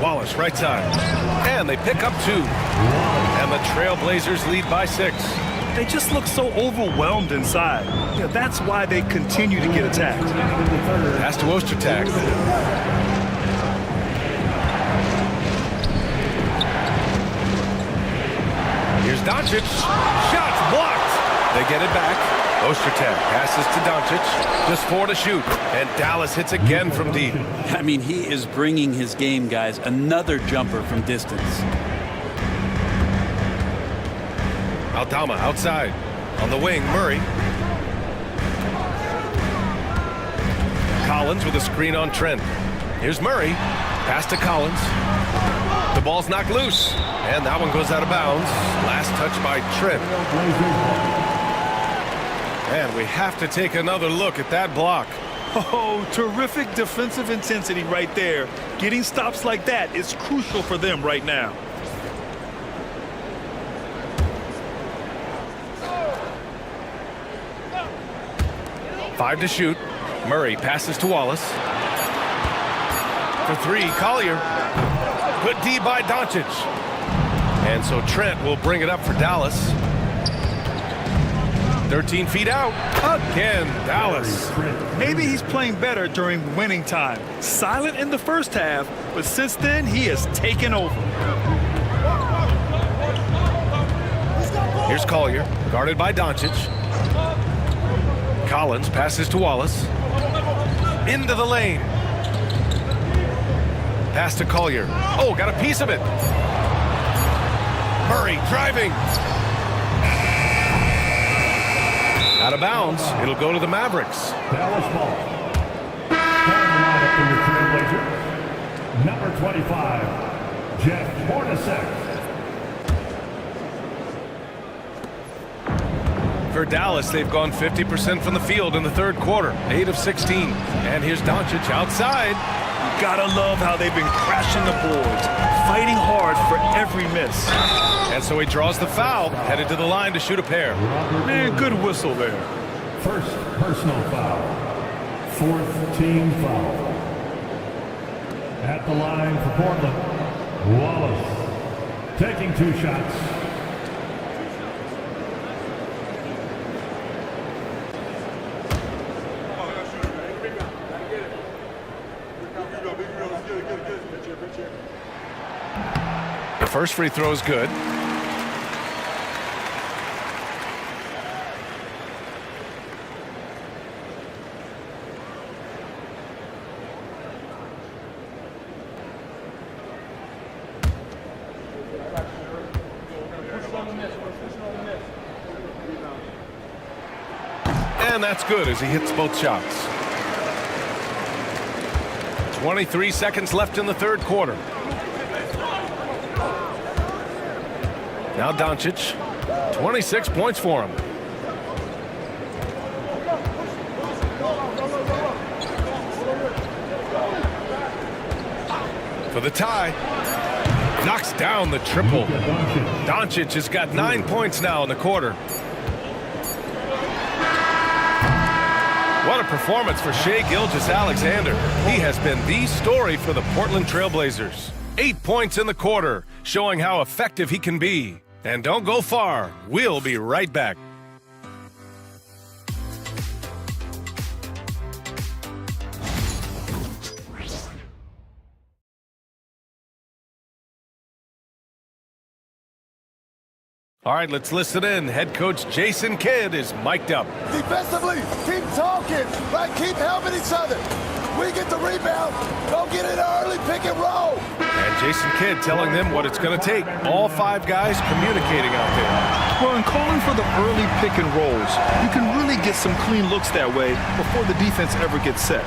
Wallace right side. And they pick up 2. And the Trailblazers lead by 6. They just look so overwhelmed inside. Yeah, that's why they continue to get attacked. Pass to Ostertag. Here's Doncic. Shots blocked. They get it back. Ostertag passes to Doncic. Just 4 to shoot. And Dallas hits again from deep. I mean, he is bringing his game, guys. Another jumper from distance. Aldama outside. On the wing, Murray. Collins with a screen on Trent. Here's Murray. Pass to Collins. The ball's knocked loose, and that one goes out of bounds. Last touch by Trent. And we have to take another look at that block. Oh, terrific defensive intensity right there. Getting stops like that is crucial for them right now. Five to shoot. Murray passes to Wallace. For three, Collier. Good D by Doncic. And so Trent will bring it up for Dallas. 13 feet out. Again, Dallas. Maybe he's playing better during winning time. Silent in the first half, but since then, he has taken over. Here's Collier, guarded by Doncic. Collins passes to Wallace. Into the lane. Pass to Collier. Oh, got a piece of it. Murray driving. Out of bounds. It'll go to the Mavericks. Dallas ball. For your Trailblazers, number 25, Jeff Hornacek. For Dallas, they've gone 50% from the field in the third quarter. 8 of 16. And here's Doncic outside. You gotta love how they've been crashing the boards, fighting hard for every miss. And so he draws the foul, headed to the line to shoot a pair. Man, good whistle there. First personal foul. Fourth team foul. At the line for Portland, Wallace taking 2 shots. The first free throw is good. And that's good as he hits both shots. 23 seconds left in the third quarter. Now Doncic, 26 points for him. For the tie. Knocks down the triple. Doncic has got 9 points now in the quarter. What a performance for Shai Gilgeous-Alexander. He has been the story for the Portland Trailblazers. 8 points in the quarter, showing how effective he can be. And don't go far. We'll be right back. All right, let's listen in. Head coach Jason Kidd is mic'd up. Defensively, keep talking, right? Keep helping each other. We get the rebound, go get it early, pick and roll. And Jason Kidd telling them what it's going to take. All 5 guys communicating out there. Well, in calling for the early pick and rolls, you can really get some clean looks that way before the defense ever gets set.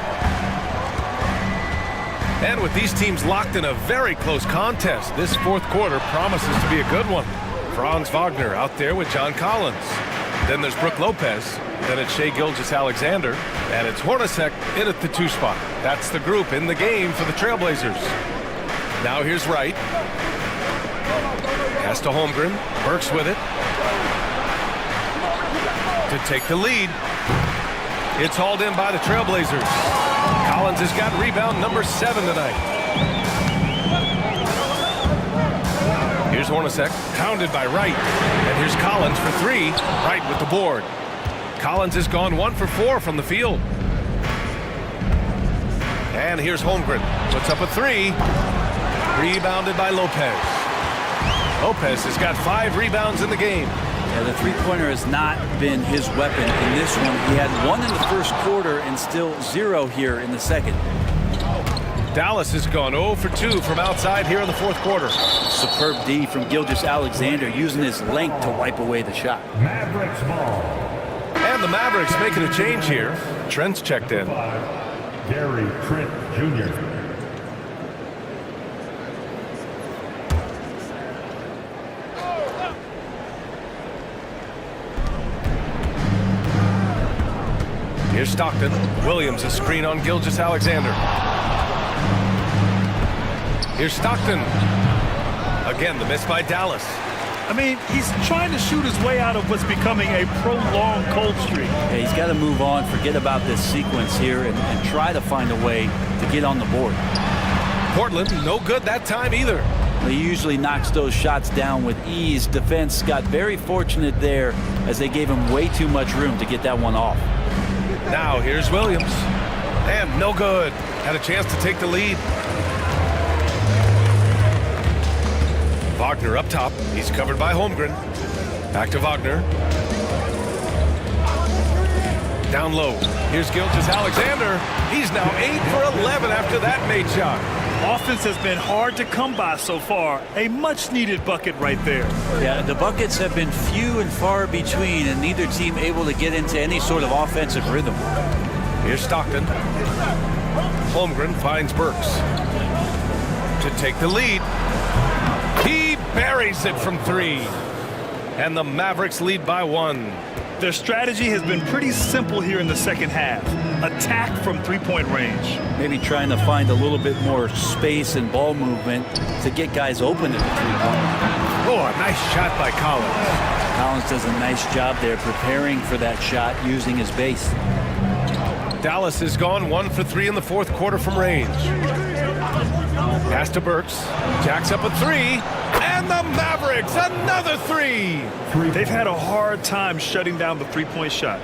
And with these teams locked in a very close contest, this fourth quarter promises to be a good one. Franz Wagner out there with John Collins. Then there's Brook Lopez. Then it's Shai Gilgeous-Alexander. And it's Hornacek in at the 2 spot. That's the group in the game for the Trailblazers. Now here's Wright. Pass to Holmgren. Burks with it. To take the lead. It's hauled in by the Trailblazers. Collins has got rebound number 7 tonight. Here's Hornacek, pounded by Wright. And here's Collins for 3. Wright with the board. Collins has gone 1 for 4 from the field. And here's Holmgren. Puts up a 3. Rebounded by Lopez. Lopez has got 5 rebounds in the game. Yeah, the three-pointer has not been his weapon in this one. He had 1 in the first quarter and still 0 here in the second. Dallas has gone 0 for 2 from outside here in the fourth quarter. Superb D from Gilgeous-Alexander using his length to wipe away the shot. Mavericks ball. And the Mavericks making a change here. Trent's checked in. Gary Trent Jr. Here's Stockton. Williams, a screen on Gilgeous-Alexander. Here's Stockton. Again, the miss by Dallas. I mean, he's trying to shoot his way out of what's becoming a prolonged cold streak. Yeah, he's got to move on, forget about this sequence here, and try to find a way to get on the board. Portland, no good that time either. He usually knocks those shots down with ease. Defense got very fortunate there as they gave him way too much room to get that one off. Now here's Williams. And no good. Had a chance to take the lead. Wagner up top. He's covered by Holmgren. Back to Wagner. Down low. Here's Gilgeous-Alexander. He's now 8 for 11 after that made shot. Offense has been hard to come by so far. A much-needed bucket right there. Yeah, the buckets have been few and far between, and neither team able to get into any sort of offensive rhythm. Here's Stockton. Holmgren finds Burks to take the lead. He buries it from 3. And the Mavericks lead by 1. Their strategy has been pretty simple here in the second half. Attack from three-point range. Maybe trying to find a little bit more space and ball movement to get guys open at the three-point. Oh, a nice shot by Collins. Collins does a nice job there preparing for that shot using his base. Dallas has gone 1 for 3 in the fourth quarter from range. Pass to Burks. Jacks up a 3. And the Mavericks, another 3. They've had a hard time shutting down the three-point shot.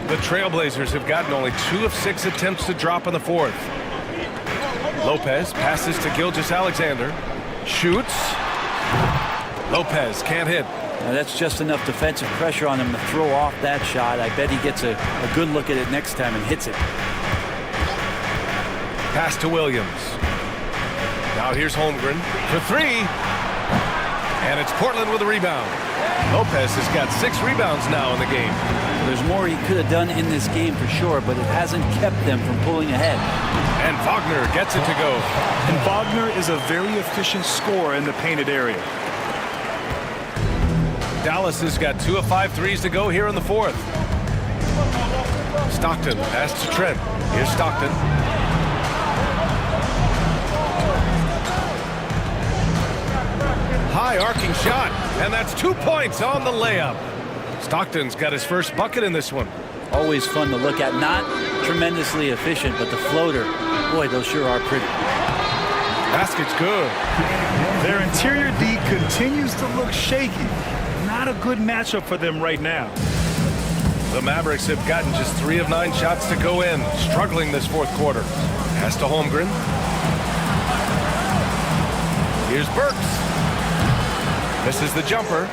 The Trailblazers have gotten only 2 of 6 attempts to drop in the fourth. Lopez passes to Gilgeous-Alexander. Shoots. Lopez can't hit. Now that's just enough defensive pressure on him to throw off that shot. I bet he gets a good look at it next time and hits it. Pass to Williams. Now here's Holmgren for 3. And it's Portland with a rebound. Lopez has got 6 rebounds now in the game. There's more he could have done in this game for sure, but it hasn't kept them from pulling ahead. And Wagner gets it to go. And Wagner is a very efficient scorer in the painted area. Dallas has got 2 of 5 threes to go here in the fourth. Stockton pass to Trent. Here's Stockton. High arcing shot, and that's 2 points on the layup. Stockton's got his first bucket in this one. Always fun to look at. Not tremendously efficient, but the floater, boy, those sure are pretty. Basket's good. Their interior D continues to look shaky. Not a good matchup for them right now. The Mavericks have gotten just 3 of 9 shots to go in, struggling this fourth quarter. Pass to Holmgren. Here's Burks. Misses the jumper.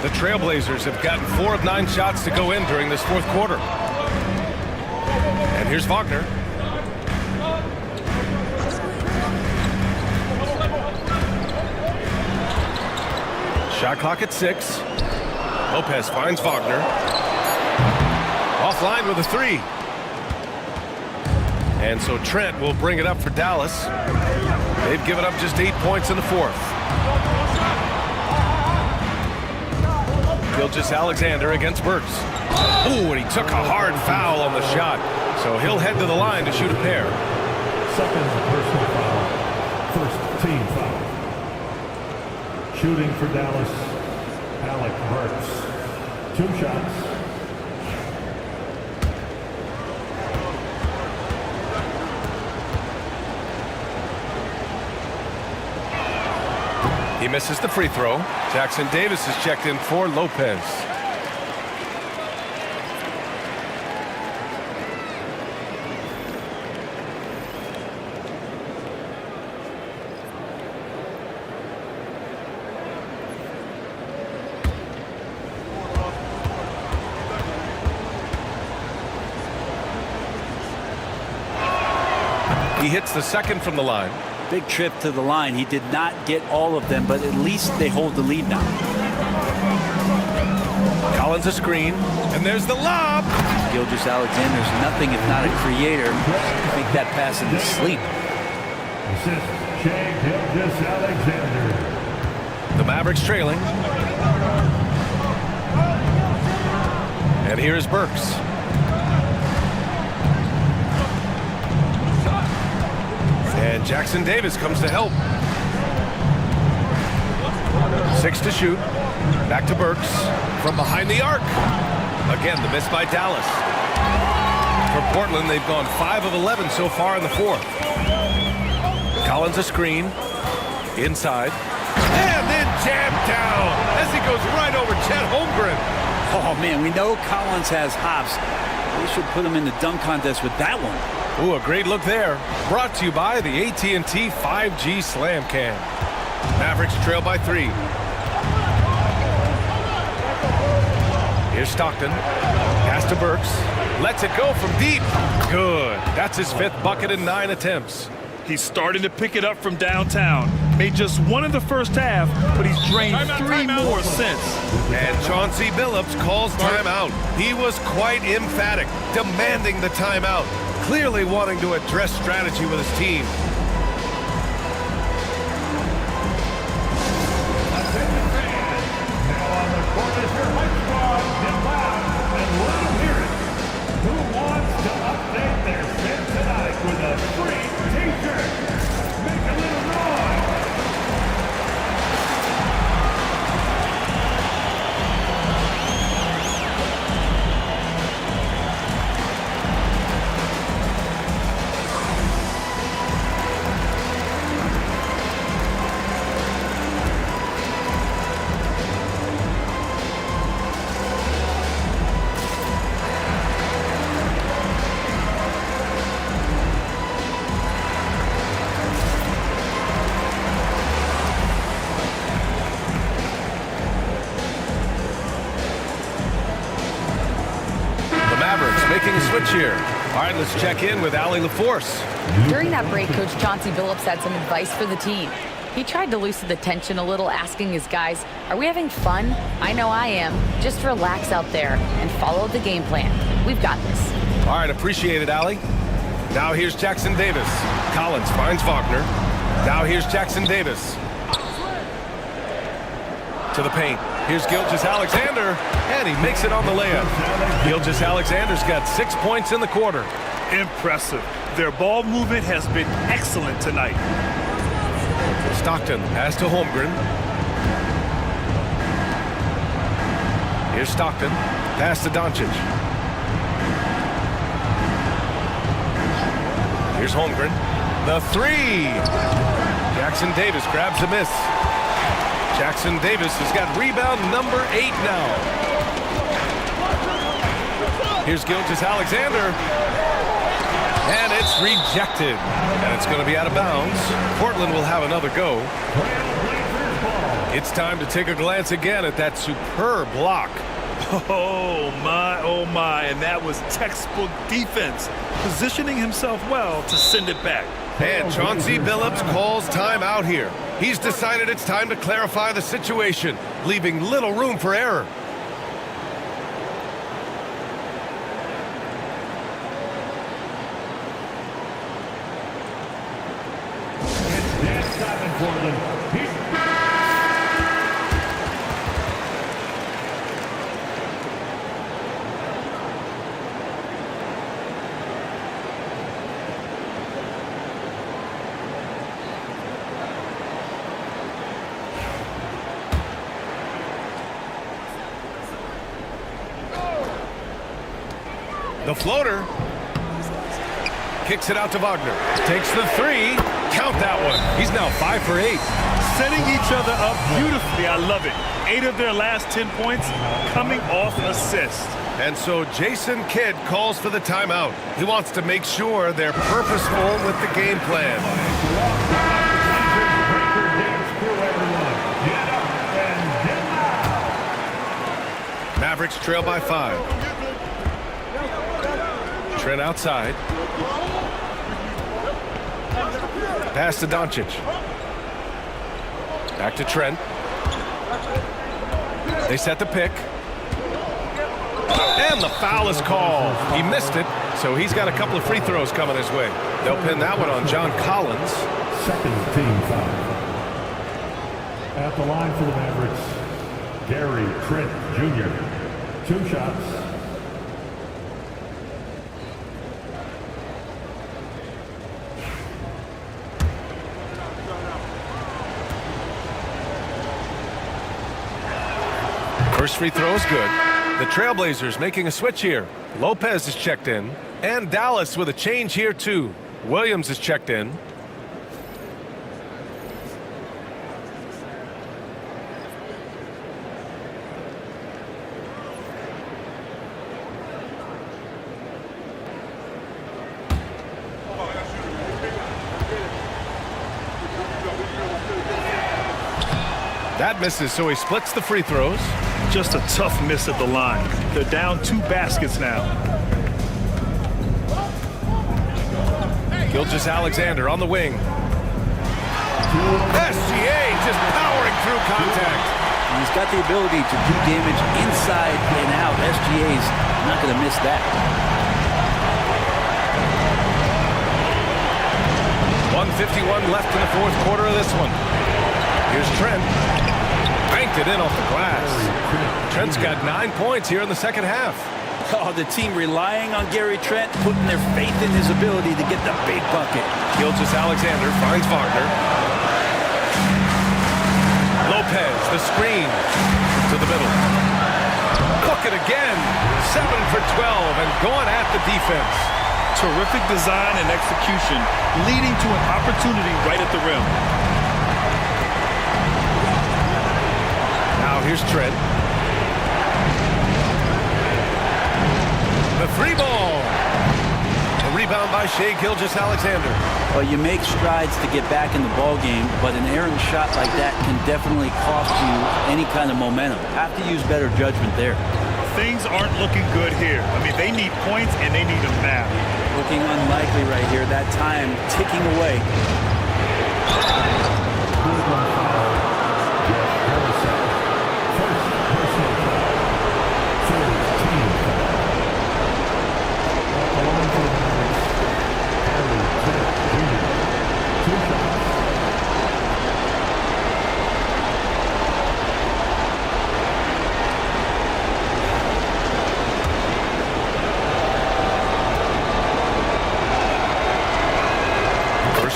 The Trailblazers have gotten 4 of 9 shots to go in during this fourth quarter. And here's Wagner. Shot clock at 6. Lopez finds Wagner. Offline with a 3. And so Trent will bring it up for Dallas. They've given up just 8 points in the fourth. Gilgeous-Alexander against Burks. Ooh, and he took a hard foul on the shot. So he'll head to the line to shoot a pair. Second personal foul. First team foul. Shooting for Dallas, Alec Burks. 2 shots. He misses the free throw. Jackson Davis is checked in for Lopez. He hits the second from the line. Big trip to the line. He did not get all of them, but at least they hold the lead now. Collins a screen, and there's the lob. Gilgeous-Alexander's nothing if not a creator. Make that pass in his sleep. Assist Shai Gilgeous-Alexander. The Mavericks trailing. And here is Burks. And Jackson Davis comes to help. 6 to shoot. Back to Burks. From behind the arc. Again, the miss by Dallas. For Portland, they've gone 5 of 11 so far in the fourth. Collins a screen. Inside. And then jammed down as he goes right over Chet Holmgren. Oh, man, we know Collins has hops. We should put him in the dunk contest with that one. Ooh, a great look there. Brought to you by the AT&T 5G Slam Cam. Mavericks trail by 3. Here's Stockton. Pass to Burks. Lets it go from deep. Good. That's his 5th bucket in 9 attempts. He's starting to pick it up from downtown. Made just 1 in the first half, but he's drained 3 more since. And Chauncey Billups calls timeout. He was quite emphatic, demanding the timeout. Clearly wanting to address strategy with his team. Who wants to update their fit tonight with a free t-shirt? Make a little noise. Making a switch here. All right, let's check in with Allie LaForce. During that break, Coach Chauncey Billups had some advice for the team. He tried to loosen the tension a little, asking his guys, are we having fun? I know I am. Just relax out there and follow the game plan. We've got this. All right, appreciate it, Allie. Now here's Jackson Davis. Collins finds Wagner. Now here's Jackson Davis. To the paint. Here's Gilgeous-Alexander, and he makes it on the layup. Gilgeous-Alexander's got 6 points in the quarter. Impressive. Their ball movement has been excellent tonight. Stockton pass to Holmgren. Here's Stockton. Pass to Doncic. Here's Holmgren. The 3. Jackson Davis grabs a miss. Jackson Davis has got rebound number 8 now. Here's Gilgeous-Alexander. And it's rejected. And it's going to be out of bounds. Portland will have another go. It's time to take a glance again at that superb block. Oh, my. And that was textbook defense. Positioning himself well to send it back. And Chauncey Billups calls timeout here. He's decided it's time to clarify the situation, leaving little room for error. The floater. Kicks it out to Wagner. Takes the 3. Count that one. He's now 5 for 8. Setting each other up beautifully. I love it. 8 of their last 10 points coming off assists. And so Jason Kidd calls for the timeout. He wants to make sure they're purposeful with the game plan. Mavericks trail by 5. Trent outside. Pass to Doncic. Back to Trent. They set the pick. And the foul is called. He missed it, so he's got a couple of free throws coming his way. They'll pin that one on John Collins. Second team foul. At the line for the Mavericks, Gary Trent Jr. 2 shots, First free throw is good. The Trailblazers making a switch here. Lopez is checked in. And Dallas with a change here too. Williams is checked in. That misses, so he splits the free throws. Just a tough miss at the line. They're down 2 baskets now. Gilgeous-Alexander on the wing. SGA just powering through contact. He's got the ability to do damage inside and out. SGA's not going to miss that. 1:51 left in the fourth quarter of this one. Here's Trent. Banked it in off the glass. Trent's got 9 points here in the second half. Oh, the team relying on Gary Trent, putting their faith in his ability to get the big bucket. Gilgeous-Alexander finds Wagner. Lopez, the screen to the middle. Bucket again. 7 for 12 and going at the defense. Terrific design and execution, leading to an opportunity right at the rim. Now here's Trent. The free ball. A rebound by Shai Gilgeous-Alexander. Well, you make strides to get back in the ball game, but an errant shot like that can definitely cost you any kind of momentum. Have to use better judgment there. Things aren't looking good here. I mean, they need points and they need them now. Looking unlikely right here. That time ticking away.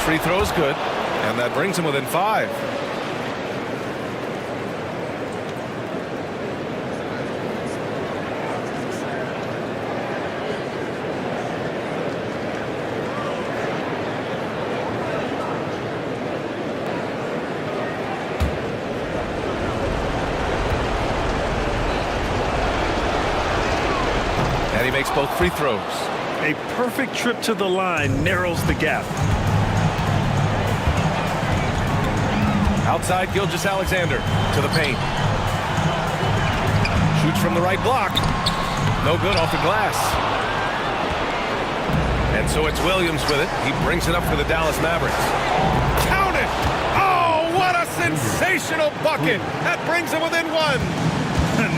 Free throw's good, and that brings him within 5. And he makes both free throws. A perfect trip to the line narrows the gap. Outside Gilgeous-Alexander to the paint. Shoots from the right block. No good off the glass. And so it's Williams with it. He brings it up for the Dallas Mavericks. Count it! Oh, what a sensational bucket! That brings him within 1.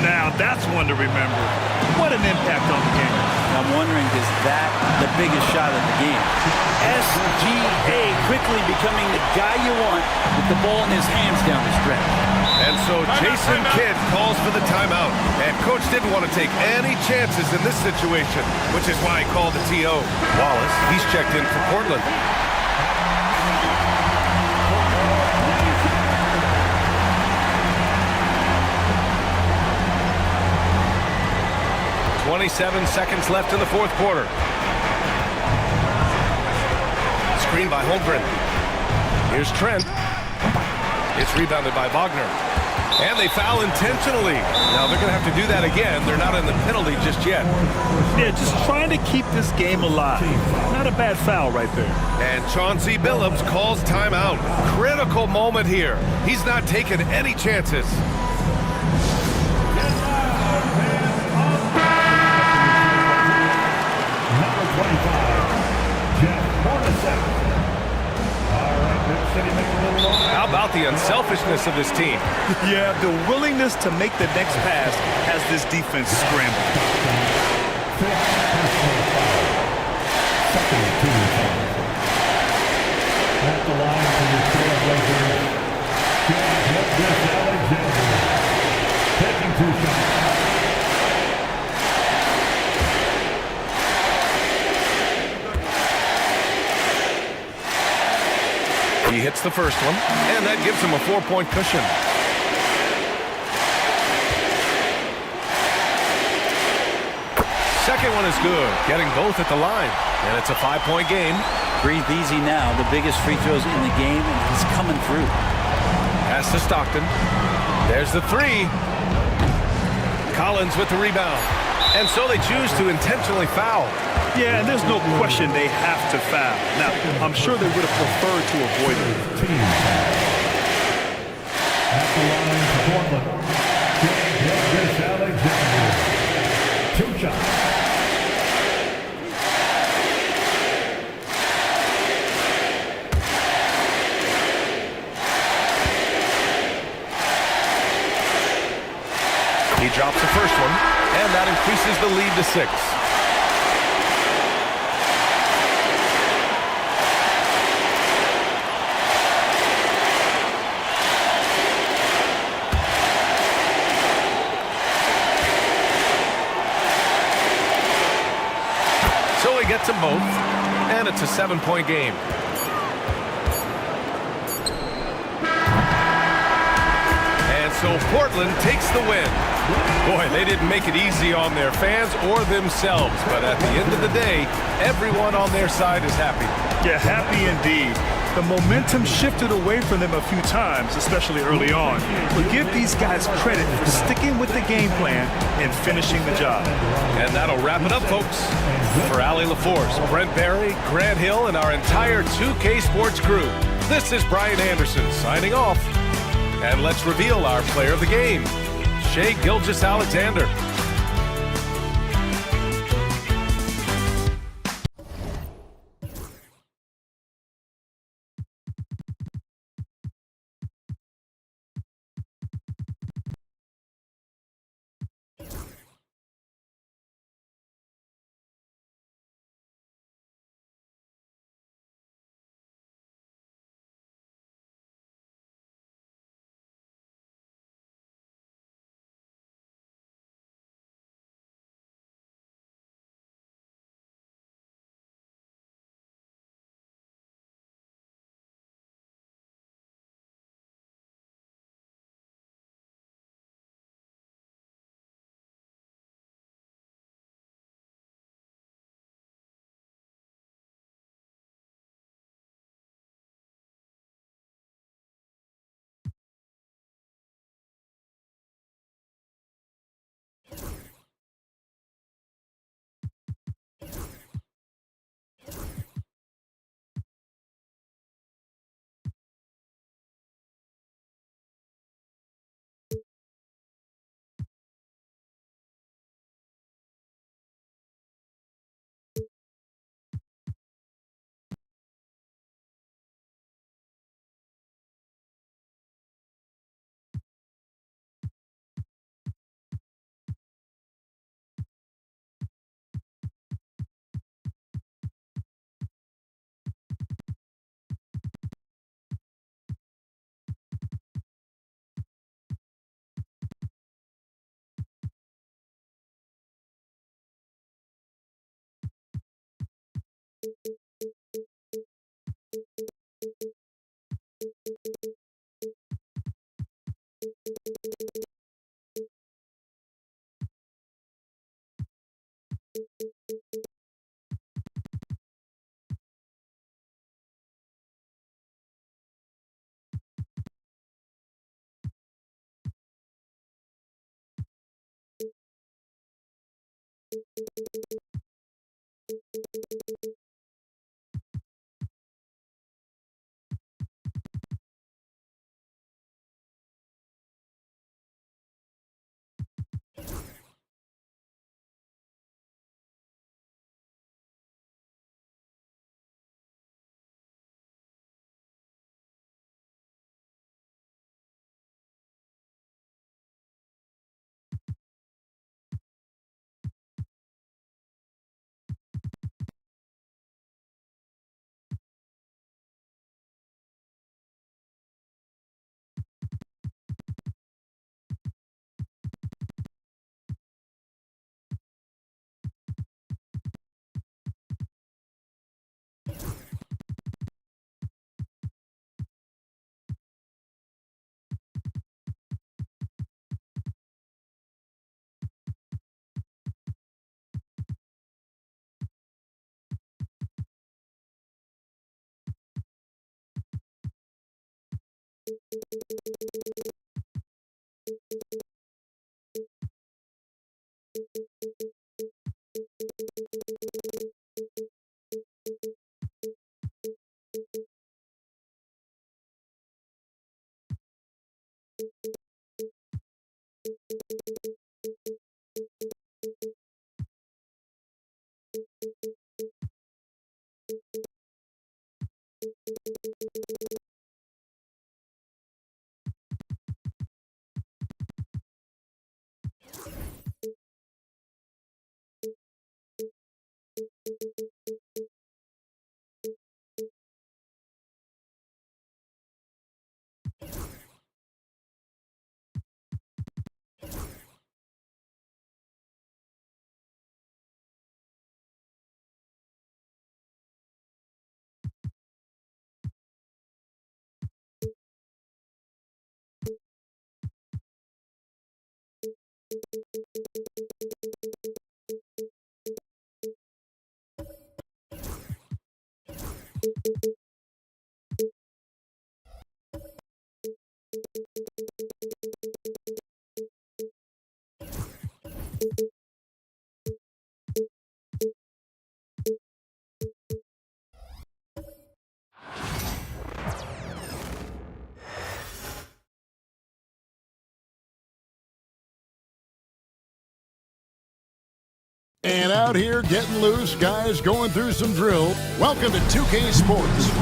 Now that's one to remember. What an impact on the game. I'm wondering, is that the biggest shot of the game? SGA quickly becoming the guy you want with the ball in his hands down the stretch. And so Jason Kidd calls for the timeout. And coach didn't want to take any chances in this situation, which is why he called the TO. Wallace, he's checked in for Portland. 27 seconds left in the fourth quarter. Screen by Holmgren. Here's Trent. It's rebounded by Wagner. And they foul intentionally. Now they're going to have to do that again. They're not in the penalty just yet. Yeah, just trying to keep this game alive. Not a bad foul right there. And Chauncey Billups calls timeout. Critical moment here. He's not taking any chances. How about the unselfishness of this team? Yeah, the willingness to make the next pass has this defense scrambled. At the line for the Trailblazers, Gilgeous-Alexander taking 2 shots. He hits the first one, and that gives him a 4-point cushion. second one is good, getting both at the line. And it's a 5-point game. Breathe easy now. The biggest free throws in the game, and he's coming through. Pass to Stockton. There's the three. Collins with the rebound. And so they choose to intentionally foul. Yeah, and there's no question they have to foul. Now, I'm sure they would have preferred to avoid it. At the line for Portland, Gilgeous-Alexander. 2 shots. He drops the first one, and that increases the lead to 6. So he gets them both, and it's a 7-point game. And so Portland takes the win. Boy, they didn't make it easy on their fans or themselves, but at the end of the day, everyone on their side is happy. Yeah, happy indeed. The momentum shifted away from them a few times, especially early on. But give these guys credit for sticking with the game plan and finishing the job. And that'll wrap it up, folks. For Allie LaForce, Brent Barry, Grant Hill, and our entire 2K Sports crew, this is Brian Anderson signing off. And let's reveal our player of the game, Shai Gilgeous-Alexander. And out here getting loose, guys going through some drill. Welcome to 2K Sports.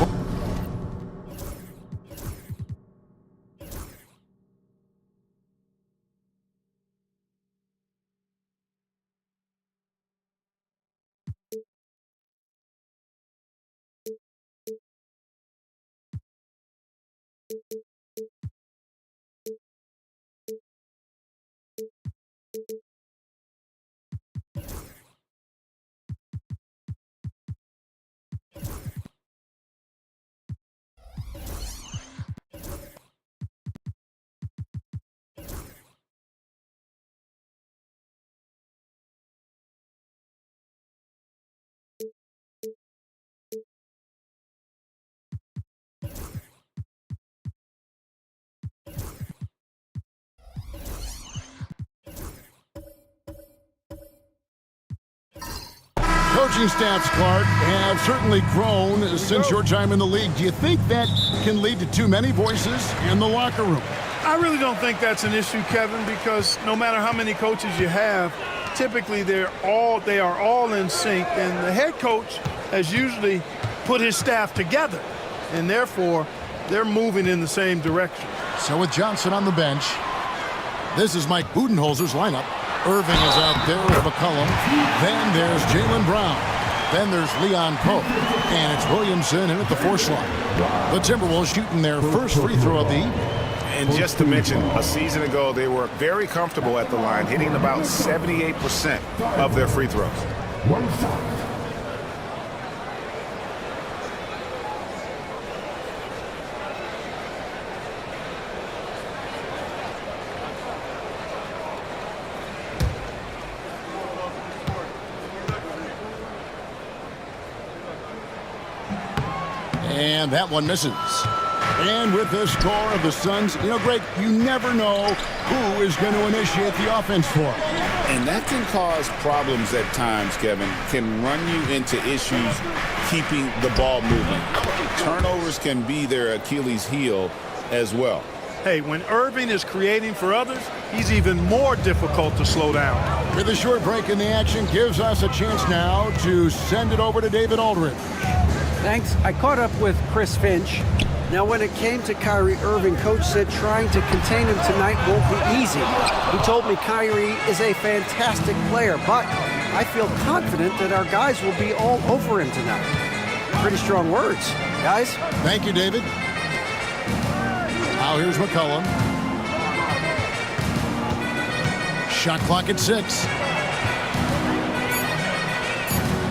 Coaching staffs, Clark, have certainly grown since your time in the league. Do you think that can lead to too many voices in the locker room? I really don't think that's an issue, Kevin, because no matter how many coaches you have, typically they are all in sync, and the head coach has usually put his staff together, and therefore they're moving in the same direction. So with Johnson on the bench, this is Mike Budenholzer's lineup. Irving is out there with McCollum. Then there's Jaylen Brown. Then there's Leon Pope. And it's Williamson in at the 4 slot. The Timberwolves shooting their first free throw of the evening. And just to mention, a season ago, they were very comfortable at the line, hitting about 78% of their free throws. And that one misses. And with the score of the Suns, you know, Greg, you never know who is going to initiate the offense for them. And that can cause problems at times, Kevin. Can run you into issues keeping the ball moving. Turnovers can be their Achilles heel as well. Hey, when Irving is creating for others, he's even more difficult to slow down. With a short break in the action, gives us a chance now to send it over to David Aldridge. Thanks. I caught up with Chris Finch. Now, when it came to Kyrie Irving, Coach said trying to contain him tonight won't be easy. He told me Kyrie is a fantastic player, but I feel confident that our guys will be all over him tonight. Pretty strong words, guys. Thank you, David. Now here's McCollum. Shot clock at 6.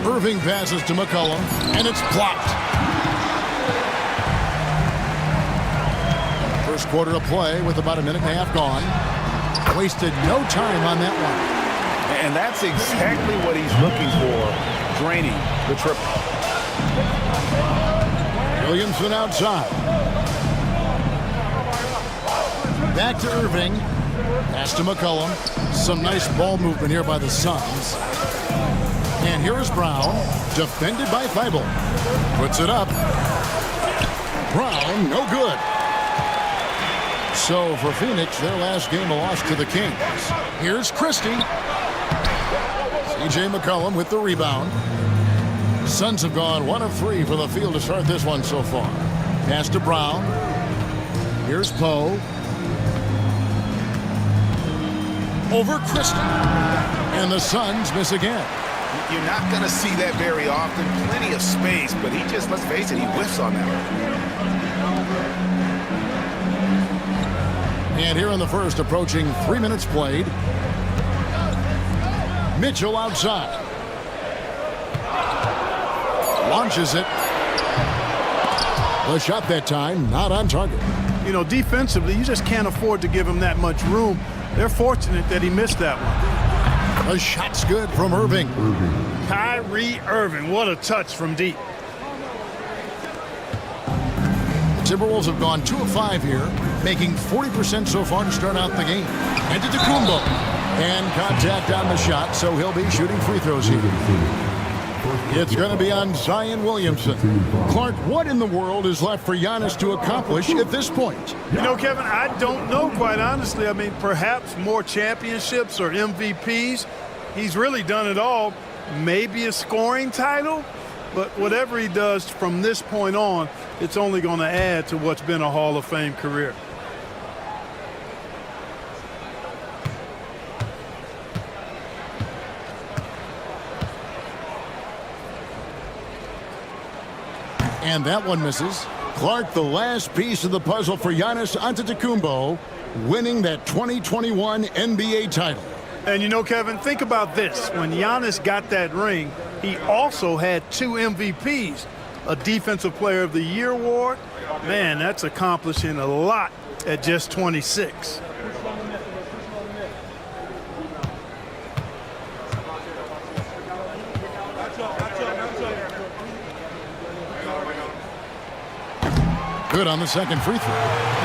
Irving passes to McCollum, and it's blocked. First quarter of play with about a minute and a half gone. Wasted no time on that one. And that's exactly what he's looking for, draining the triple. Williamson outside. Back to Irving. Pass to McCollum. Some nice ball movement here by the Suns. And here is Brown, defended by Thibault. Puts it up. Brown, no good. So for Phoenix, their last game a loss to the Kings. Here's Christie. C.J. McCollum with the rebound. Suns have gone 1 of 3 for the field to start this one so far. Pass to Brown. Here's Poe. Over Christie. And the Suns miss again. You're not going to see that very often. Plenty of space, but he just, let's face it, he whiffs on that one. And here in the first, approaching 3 minutes played. Mitchell outside. Launches it. The shot that time, not on target. You know, defensively, you just can't afford to give him that much room. They're fortunate that he missed that one. The shot's good from Irving. Kyrie Irving, what a touch from deep. The Timberwolves have gone 2 of 5 here, making 40% so far to start out the game. And to Antetokounmpo. And contact on the shot, so he'll be shooting free throws here. It's going to be on Zion Williamson. Clark, what in the world is left for Giannis to accomplish at this point? You know, Kevin, I don't know, quite honestly. I mean, perhaps more championships or MVPs. He's really done it all. Maybe a scoring title. But whatever he does from this point on, it's only going to add to what's been a Hall of Fame career. And that one misses. Clark, the last piece of the puzzle for Giannis Antetokounmpo, winning that 2021 NBA title. And you know, Kevin, think about this. When Giannis got that ring, he also had 2 MVPs, a Defensive Player of the Year award. Man, that's accomplishing a lot at just 26. Good on the second free throw.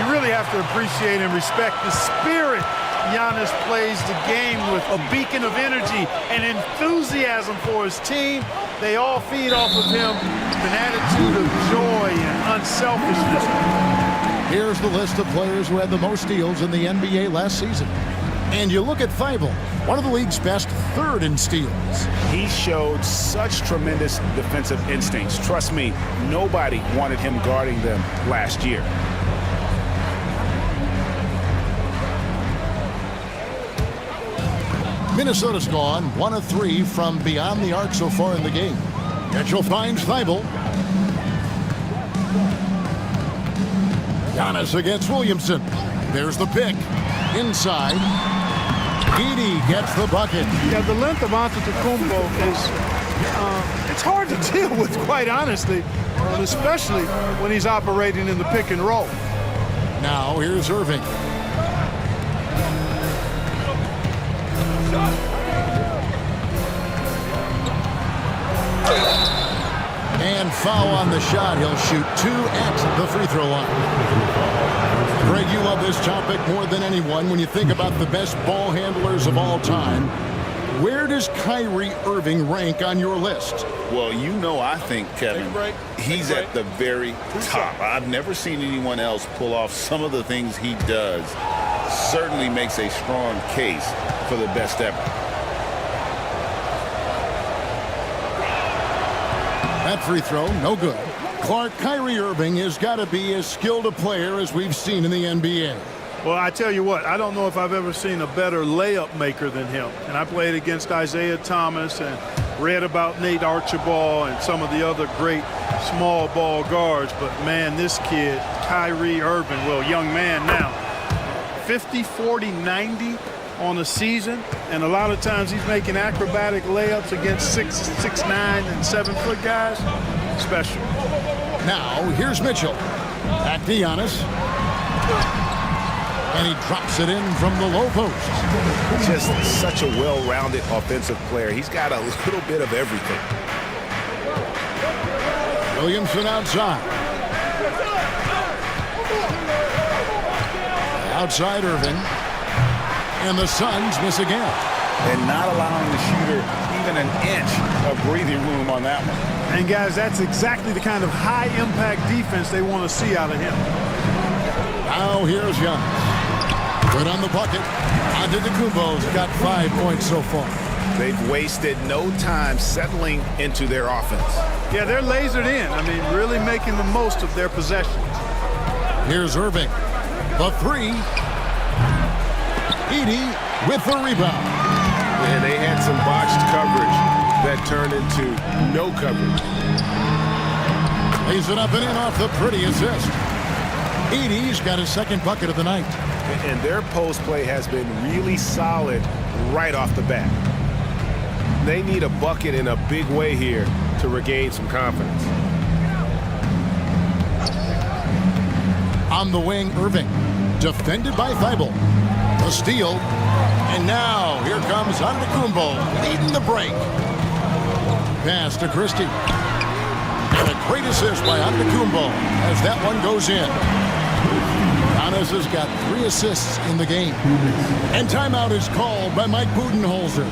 You really have to appreciate and respect the spirit Giannis plays the game with, a beacon of energy and enthusiasm for his team. They all feed off of him with an attitude of joy and unselfishness. Here's the list of players who had the most steals in the NBA last season. And you look at Thibault, one of the league's best, 3rd in steals. He showed such tremendous defensive instincts. Trust me, nobody wanted him guarding them last year. Minnesota's gone 1 of 3 from beyond the arc so far in the game. Mitchell finds Thibault. Giannis against Williamson. There's the pick. Inside. Edey gets the bucket. Yeah, the length of Antetokounmpo is it's hard to deal with, quite honestly, especially when he's operating in the pick and roll. Now here's Irving. And foul on the shot. He'll shoot 2 at the free throw line. Greg, you love this topic more than anyone when you think about the best ball handlers of all time. Where does Kyrie Irving rank on your list? Well, you know, I think, Kevin, he's at the very top. I've never seen anyone else pull off some of the things he does. Certainly makes a strong case for the best ever. That free throw, no good. Clark, Kyrie Irving has got to be as skilled a player as we've seen in the NBA. Well, I tell you what, I don't know if I've ever seen a better layup maker than him. And I played against Isaiah Thomas and read about Nate Archibald and some of the other great small ball guards. But, man, this kid, Kyrie Irving, well, young man now, 50, 40, 90 on a season. And a lot of times he's making acrobatic layups against 6'9" and 7-foot guys. Special. Now, here's Mitchell. Back to Giannis. And he drops it in from the low post. Just such a well-rounded offensive player. He's got a little bit of everything. Williamson outside. Outside Irving. And the Suns miss again. And not allowing the shooter even an inch of breathing room on that one. And guys, that's exactly the kind of high-impact defense they want to see out of him. Now here's Giannis. Good on the bucket. Antetokounmpo's got 5 points so far. They've wasted no time settling into their offense. Yeah, they're lasered in. I mean, really making the most of their possessions. Here's Irving. The three. Edey with the rebound. And they had some botched coverage that turned into no coverage. Lays it up and in off the pretty assist. Edey's got his second bucket of the night. And their post play has been really solid right off the bat. They need a bucket in a big way here to regain some confidence. On the wing, Irving. Defended by Thibault. A steal. And now here comes Antetokounmpo leading the break. Pass to Christie. And a great assist by Antetokounmpo as that one goes in. Giannis has got 3 assists in the game. And timeout is called by Mike Budenholzer.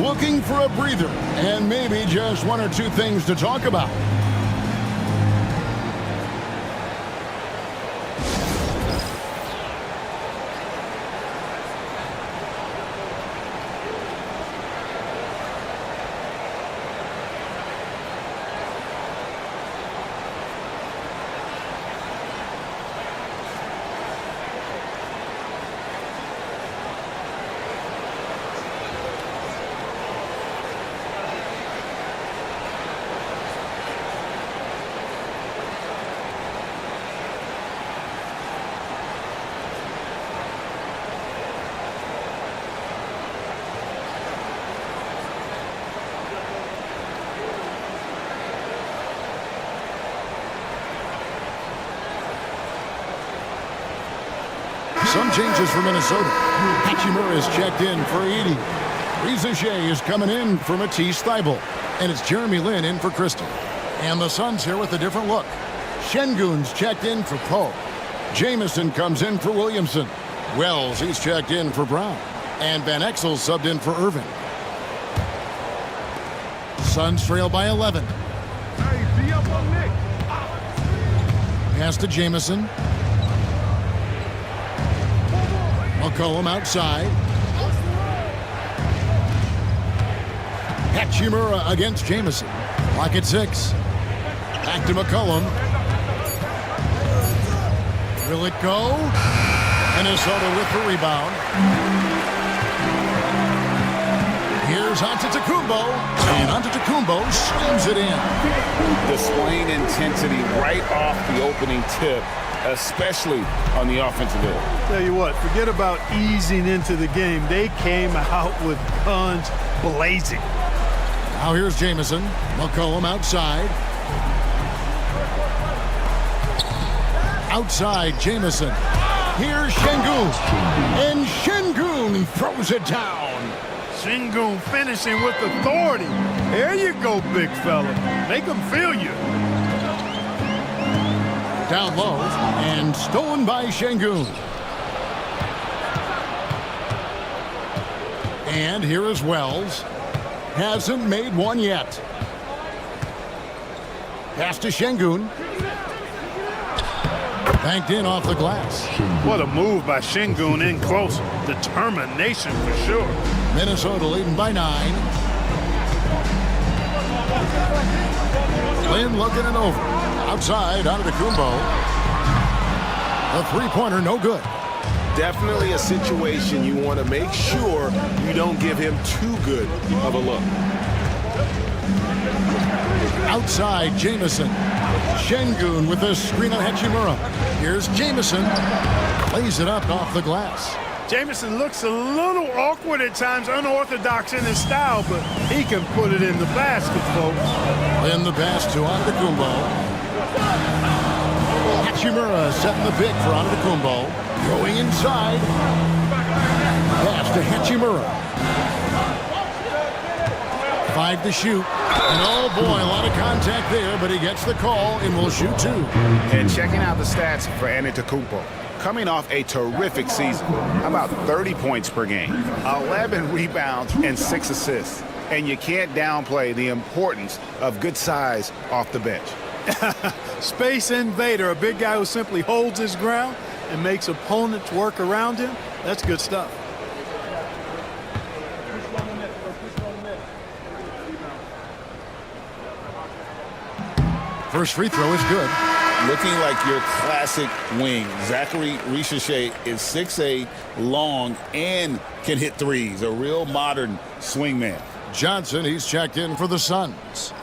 Looking for a breather and maybe just 1 or 2 things to talk about. Some changes for Minnesota. Hachimura is checked in for Edey. Riza Shea is coming in for Matisse Thybulle. And it's Jeremy Lin in for Christie. And the Suns here with a different look. Şengün's checked in for Poe. Jamison comes in for Williamson. Wells, he's checked in for Brown. And Van Exel subbed in for Irving. Suns trail by 11. Pass to Jamison. McCollum outside. Hachimura against Jamison. Clock at 6. Back to McCollum. Will it go? Minnesota with the rebound. Here's Antetokounmpo. And Antetokounmpo slams it in. Displaying intensity right off the opening tip, especially on the offensive end. Tell you what, forget about easing into the game. They came out with guns blazing. Now here's Jamison. McCollum outside. Outside Jamison. Here's Şengün. And Şengün throws it down. Şengün finishing with authority. There you go, big fella. Make them feel you. Down low and stolen by Şengün. And here is Wells. Hasn't made one yet. Pass to Şengün. Banked in off the glass. What a move by Şengün in close. Determination for sure. Minnesota leading by 9. Lin looking it over. Outside, Antetokounmpo. The three-pointer, no good. Definitely a situation you want to make sure you don't give him too good of a look. Outside, Jamison. Şengün with a screen on Hachimura. Here's Jamison. Lays it up off the glass. Jamison looks a little awkward at times, unorthodox in his style, but he can put it in the basket, folks. In the pass to Antetokounmpo. Hachimura setting the pick for Antetokounmpo. Going inside. Pass to Hachimura. 5 to shoot. And oh boy, a lot of contact there, but he gets the call and will shoot 2. And checking out the stats for Antetokounmpo. Coming off a terrific season, about 30 points per game, 11 rebounds, and 6 assists. And you can't downplay the importance of good size off the bench. Space invader, a big guy who simply holds his ground and makes opponents work around him. That's good stuff. First free throw is good. Looking like your classic wing. Zachary Richer is 6'8", long, and can hit threes. A real modern swingman. Johnson, he's checked in for the Suns.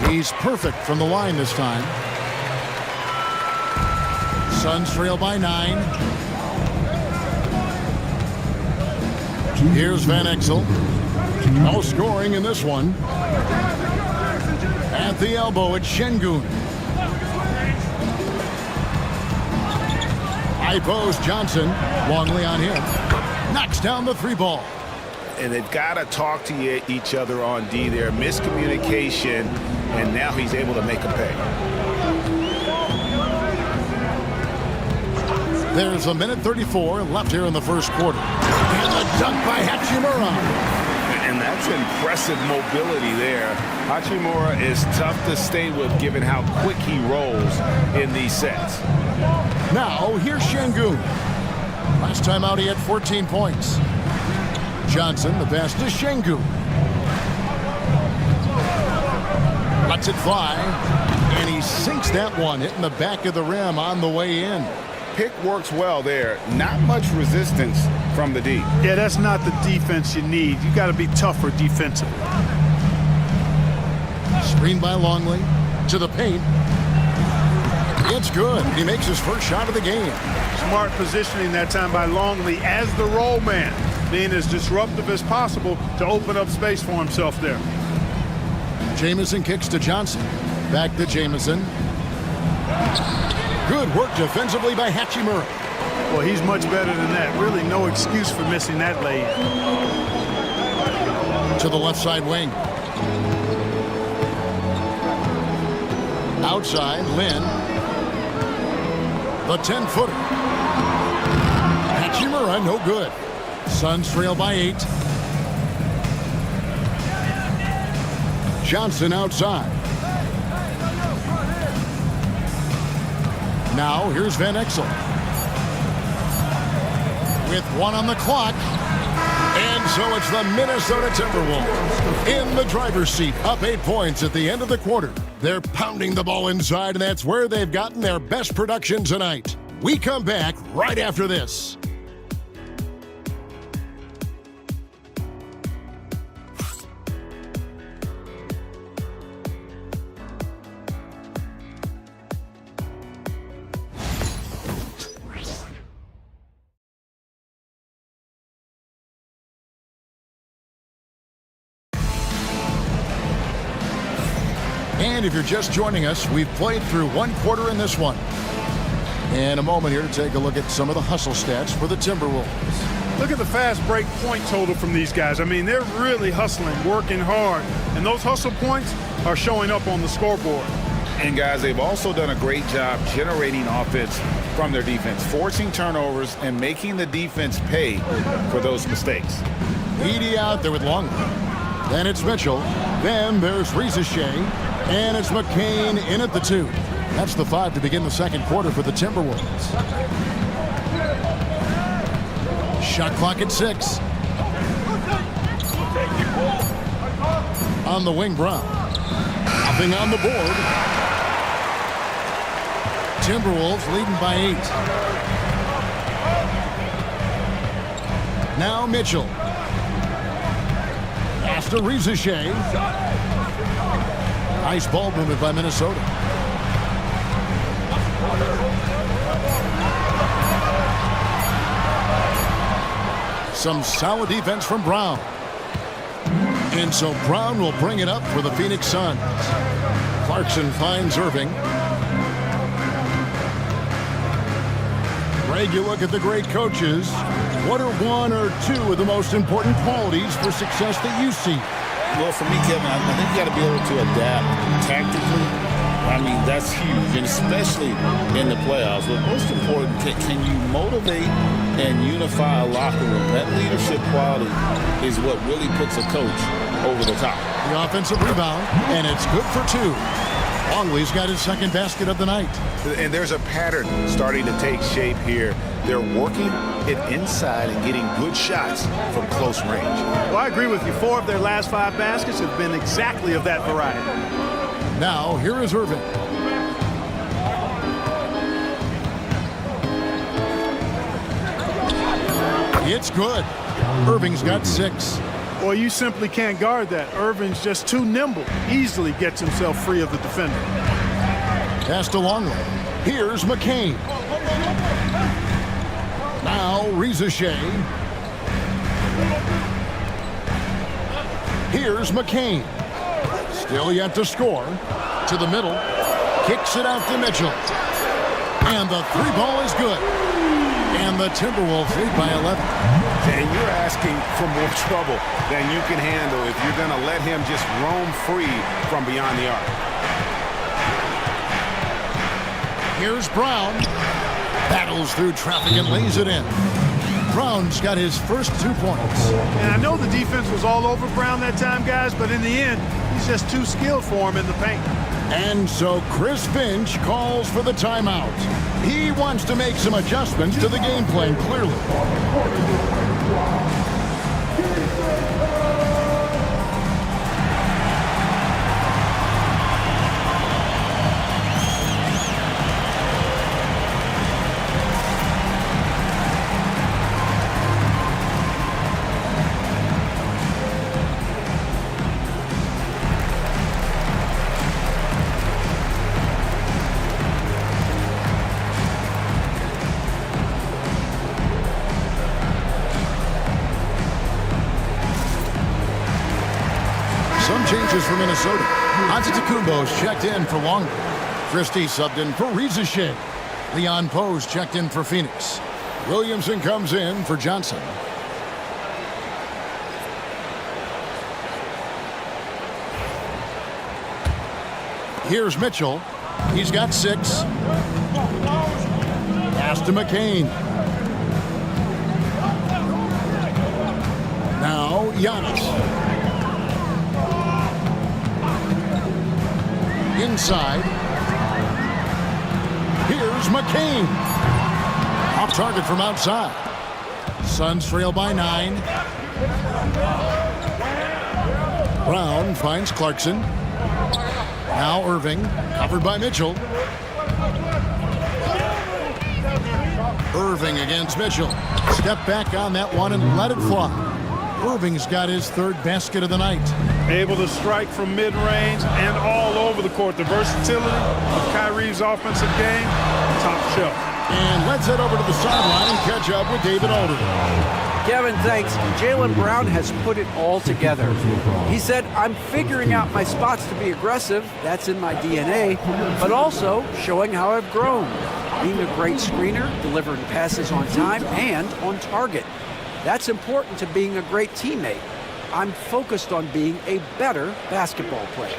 He's perfect from the line this time. Suns trail by 9. Here's Van Exel. No scoring in this one. At the elbow, it's Şengün. High post, Johnson. Longley on him. Knocks down the 3 ball. And they've got to talk to each other on D there. Miscommunication, and now he's able to make a pay. There's a minute 34 left here in the first quarter. And the dunk by Hachimura. And that's impressive mobility there. Hachimura is tough to stay with given how quick he rolls in these sets. Now, here's Şengün. Last time out, he had 14 points. Johnson, the pass to Şengün. Lets it fly. And he sinks that one, hitting the back of the rim on the way in. Pick works well there. Not much resistance from the D. Yeah, that's not the defense you need. You got to be tougher defensively. Screen by Longley to the paint. It's good. He makes his first shot of the game. Smart positioning that time by Longley as the roll man, being as disruptive as possible to open up space for himself there. Jamison kicks to Johnson. Back to Jamison. Good work defensively by Hachimura. Well, he's much better than that. Really no excuse for missing that lay. To the left side wing. Outside, Lin. The 10-footer. Hachimura, no good. Suns trail by 8. Johnson outside. Now, here's Van Exel. With 1 on the clock. And so it's the Minnesota Timberwolves in the driver's seat, up 8 points at the end of the quarter. They're pounding the ball inside, and that's where they've gotten their best production tonight. We come back right after this. And if you're just joining us, we've played through 1 quarter in this one. And a moment here to take a look at some of the hustle stats for the Timberwolves. Look at the fast break point total from these guys. I mean, they're really hustling, working hard. And those hustle points are showing up on the scoreboard. And guys, they've also done a great job generating offense from their defense, forcing turnovers and making the defense pay for those mistakes. Edey out there with Longley. Then it's Mitchell. Then there's Risacher. And it's McCain in at the 2. That's the 5 to begin the second quarter for the Timberwolves. Shot clock at 6. On the wing, Brown. Nothing on the board. Timberwolves leading by 8. Now Mitchell. Pass to Risacher. Nice ball movement by Minnesota. Some solid defense from Brown. And so Brown will bring it up for the Phoenix Suns. Clarkson finds Irving. Greg, you look at the great coaches. What are one or two of the most important qualities for success that you see? Well, for me, Kevin, I think you got to be able to adapt tactically. I mean, that's huge, and especially in the playoffs. But most important, can you motivate and unify a locker room? That leadership quality is what really puts a coach over the top. The offensive rebound, and it's good for two. Longley's got his second basket of the night. And there's a pattern starting to take shape here. They're working it inside and getting good shots from close range. Well, I agree with you. 4 of their last 5 baskets have been exactly of that variety. Now, here is Irving. It's good. Irving's got 6. Well, you simply can't guard that. Irving's just too nimble. Easily gets himself free of the defender. Pass to Longley. Here's McCain. Now, Reza Shea. Here's McCain. Still yet to score. To the middle. Kicks it out to Mitchell. And the 3-ball is good. And the Timberwolves lead by 11. And you're asking for more trouble than you can handle if you're going to let him just roam free from beyond the arc. Here's Brown. Battles through traffic and lays it in. Brown's got his first 2 points. And I know the defense was all over Brown that time, guys, but in the end, he's just too skilled for him in the paint. And so Chris Finch calls for the timeout. He wants to make some adjustments to the game plan, clearly. Changes for Minnesota. Antetokounmpo's checked in for Longley. Christie subbed in for Reza Shea. Leon Poe's checked in for Phoenix. Williamson comes in for Johnson. Here's Mitchell. He's got 6. Pass to McCain. Now Giannis. Inside. Here's McCain. Off target from outside. Suns trail by 9. Brown finds Clarkson. Now Irving, covered by Mitchell. Irving against Mitchell. Step back on that one and let it fly. Irving's got his 3rd basket of the night. Able to strike from mid-range and all over the court. The versatility of Kyrie's offensive game, top shelf. And let's head over to the sideline and catch up with David Alderman. Kevin, thanks. Jaylen Brown has put it all together. He said, I'm figuring out my spots to be aggressive. That's in my DNA. But also showing how I've grown. Being a great screener, delivering passes on time and on target. That's important to being a great teammate. I'm focused on being a better basketball player.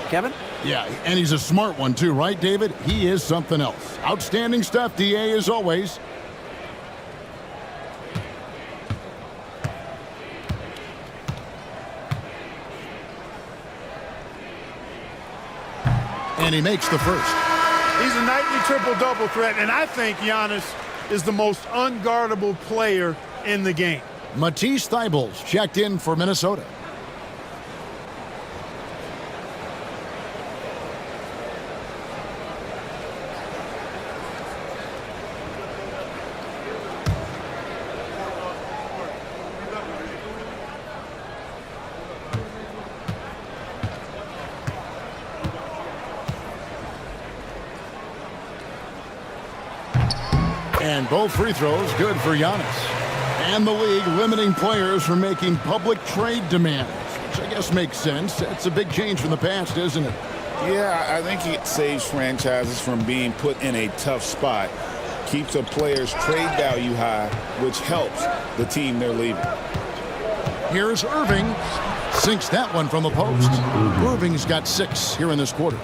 Kevin? Yeah, and he's a smart one too, right, David? He is something else. Outstanding stuff, DA, as always. And he makes the first. He's a nightly triple-double threat, and I think Giannis is the most unguardable player in the game. Matisse Thybulle checked in for Minnesota. And both free throws good for Giannis. And the league limiting players from making public trade demands, which I guess makes sense. It's a big change from the past, isn't it? Yeah, I think it saves franchises from being put in a tough spot. Keeps a player's trade value high, which helps the team they're leaving. Here's Irving. Sinks that one from the post. Irving's got 6 here in this quarter.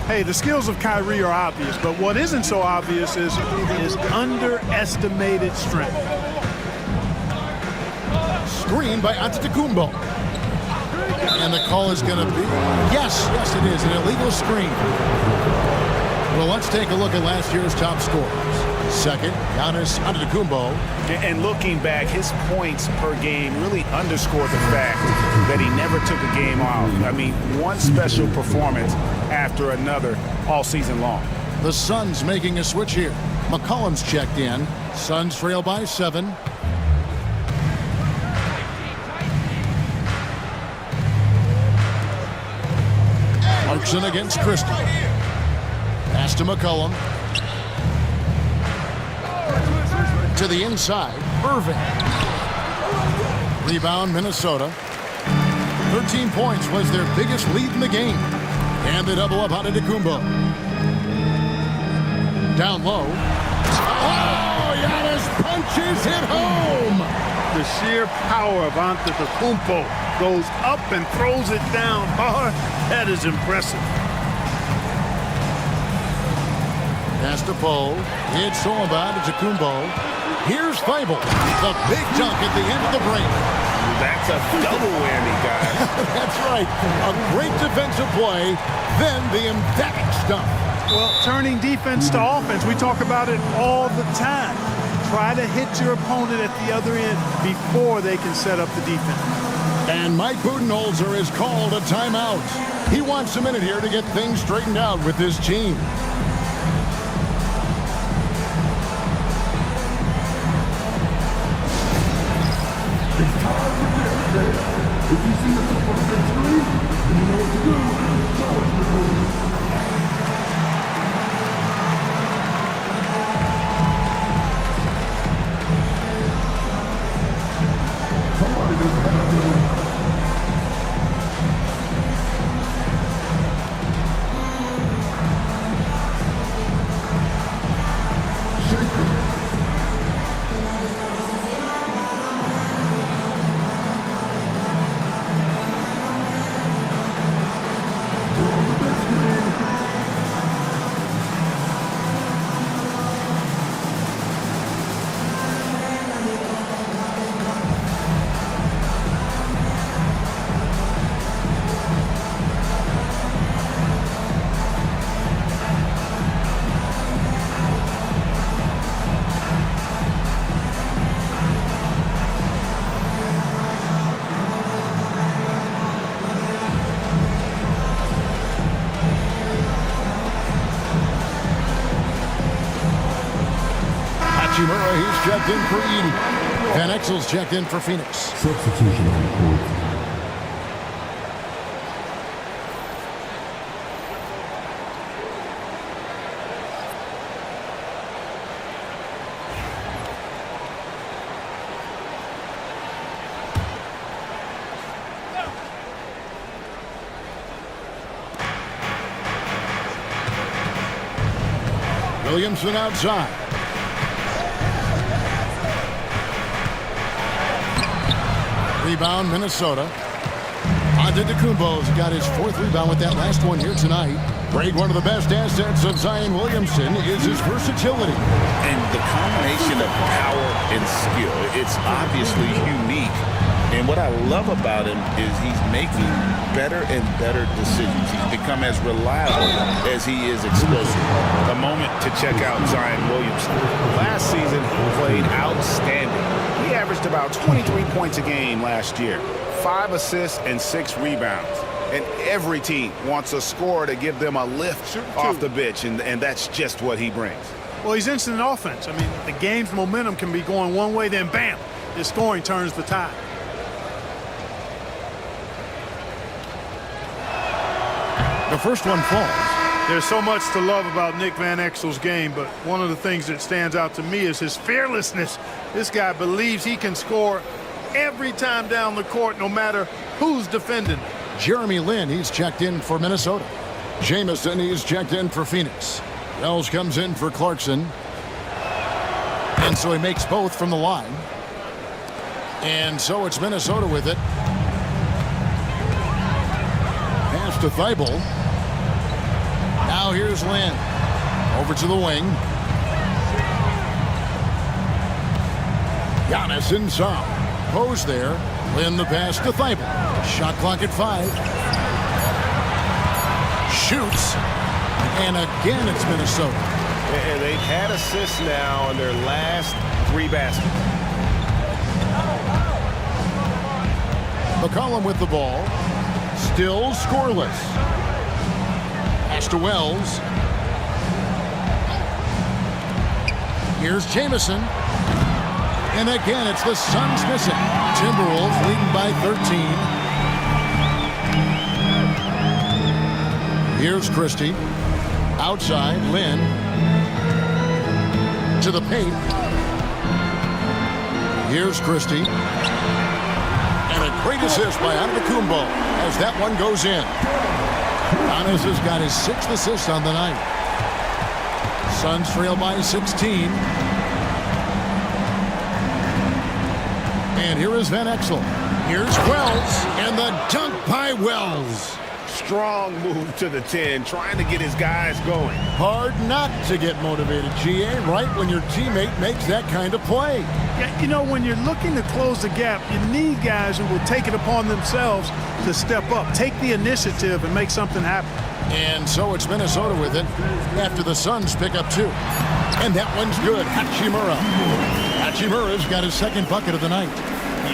Hey, the skills of Kyrie are obvious, but what isn't so obvious is his underestimated strength. Screen by Antetokounmpo. And the call is going to be, yes, it is, an illegal screen. Well, let's take a look at last year's top scorers. Second, Giannis Antetokounmpo. And looking back, his points per game really underscored the fact that he never took a game off. I mean, one special performance after another all season long. The Suns making a switch here. McCollum's checked in. Suns trail by 7. Clarkson against Christie. Pass to McCollum. To the inside, Irving. Rebound, Minnesota. 13 points was their biggest lead in the game. And they double up Antetokounmpo. Down low. Oh, Giannis punches it home. The sheer power of Antetokounmpo goes up and throws it down hard. That is impressive. Pass to Poe. It's all about Antetokounmpo. Here's Thibault. The big dunk at the end of the break. That's a double whammy, guys. That's right. A great defensive play, then the emphatic stuff. Well, turning defense to offense, we talk about it all the time. Try to hit your opponent at the other end before they can set up the defense. And Mike Budenholzer has called a timeout. He wants a minute here to get things straightened out with his team. If you see a couple of big screen, you know what to do. Show us the move. Somebody doesn't have to do. He's checked in for Edey. Van Exel's checked in for Phoenix. Substitution on the court. Williamson outside. Rebound, Minnesota. Antetokounmpo's got his 4th rebound with that last one here tonight. Greg, one of the best assets of Zion Williamson is his versatility. And the combination of power and skill, it's obviously unique. And what I love about him is he's making better and better decisions. He's become as reliable as he is explosive. A moment to check out Zion Williamson. Last season, he played outstanding. He averaged about 23 points a game last year, 5 assists and 6 rebounds. And every team wants a scorer to give them a lift off the bench, and that's just what he brings. Well, he's instant offense. I mean, the game's momentum can be going one way, then bam, his scoring turns the tide. The first one falls. There's so much to love about Nick Van Exel's game, but one of the things that stands out to me is his fearlessness. This guy believes he can score every time down the court, no matter who's defending him. Jeremy Lin, he's checked in for Minnesota. Jamison, he's checked in for Phoenix. Wells comes in for Clarkson. And so he makes both from the line. And so it's Minnesota with it. Pass to Thibault. Now here's Lin. Over to the wing. Giannis inside. Pose there. Lin the pass to Thibault. Shot clock at 5. Shoots. And again it's Minnesota. And they've had assists now on their last 3 baskets. McCollum with the ball. Still scoreless. Pass to Wells. Here's Jamison. And again, it's the Suns missing. Timberwolves leading by 13. Here's Christie. Outside, Lin. To the paint. Here's Christie. And a great assist by Antetokounmpo as that one goes in. Giannis has got his 6th assist on the night. Suns trail by 16. And here is Van Exel. Here's Wells. And the dunk by Wells. Strong move to the 10, trying to get his guys going. Hard not to get motivated, GA, right when your teammate makes that kind of play. Yeah, you know, when you're looking to close the gap, you need guys who will take it upon themselves to step up, take the initiative, and make something happen. And so it's Minnesota with it after the Suns pick up 2. And that one's good. Hachimura. Hachimura's got his 2nd bucket of the night.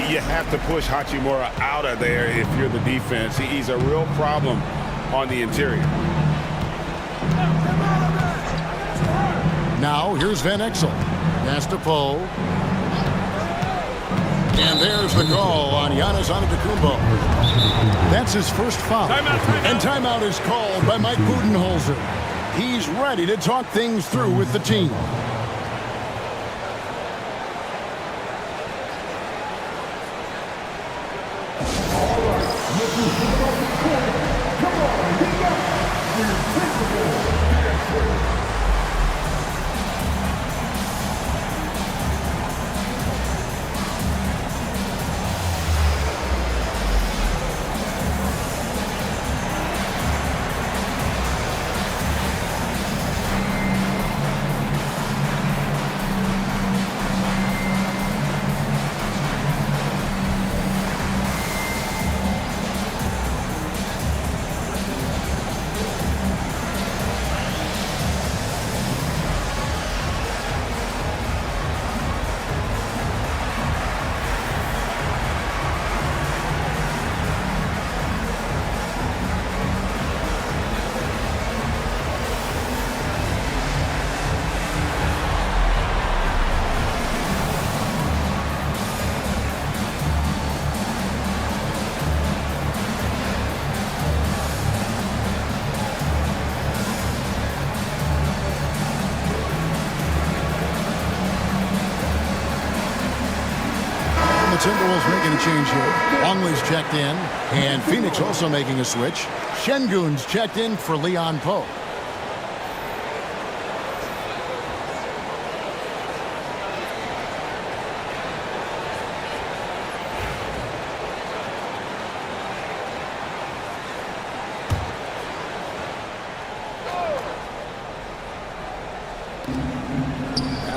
You have to push Hachimura out of there if you're the defense. He's a real problem on the interior. Now here's Van Exel. Pass to Poe. And there's the call on Giannis Antetokounmpo. That's his first foul. And timeout is called by Mike Budenholzer. He's ready to talk things through with the team. Timberwolves making a change here. Longley's checked in, and Phoenix also making a switch. Şengün's checked in for Leon Poe.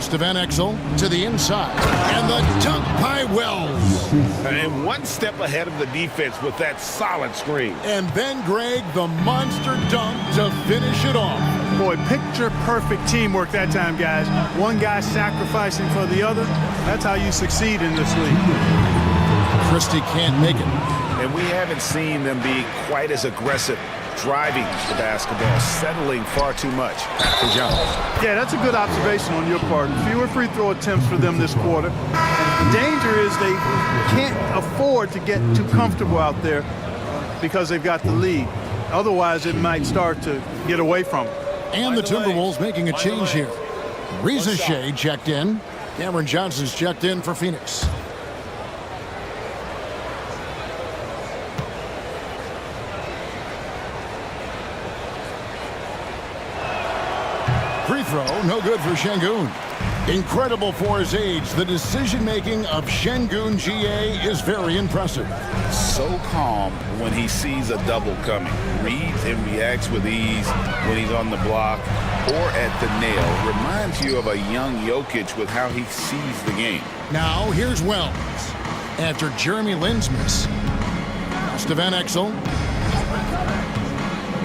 To Van Exel to the inside, and the dunk by Wells. And one step ahead of the defense with that solid screen. And then Greg, the monster dunk to finish it off. Boy, picture perfect teamwork that time, guys. One guy sacrificing for the other. That's how you succeed in this league. Christie can't make it. And we haven't seen them be quite as aggressive driving the basketball, settling far too much for John. Yeah, that's a good observation on your part. Fewer free throw attempts for them this quarter. The danger is they can't afford to get too comfortable out there because they've got the lead. Otherwise, it might start to get away from them. And the Timberwolves making a change here. Reza Shea checked in. Cameron Johnson's checked in for Phoenix. throw, no good for Şengün. Incredible for his age, the decision-making of Şengün GA is very impressive. So calm when he sees a double coming. Reads and reacts with ease when he's on the block or at the nail. Reminds you of a young Jokic with how he sees the game. Now, here's Wells. After Jeremy Lin's miss. Pass to Van Exel.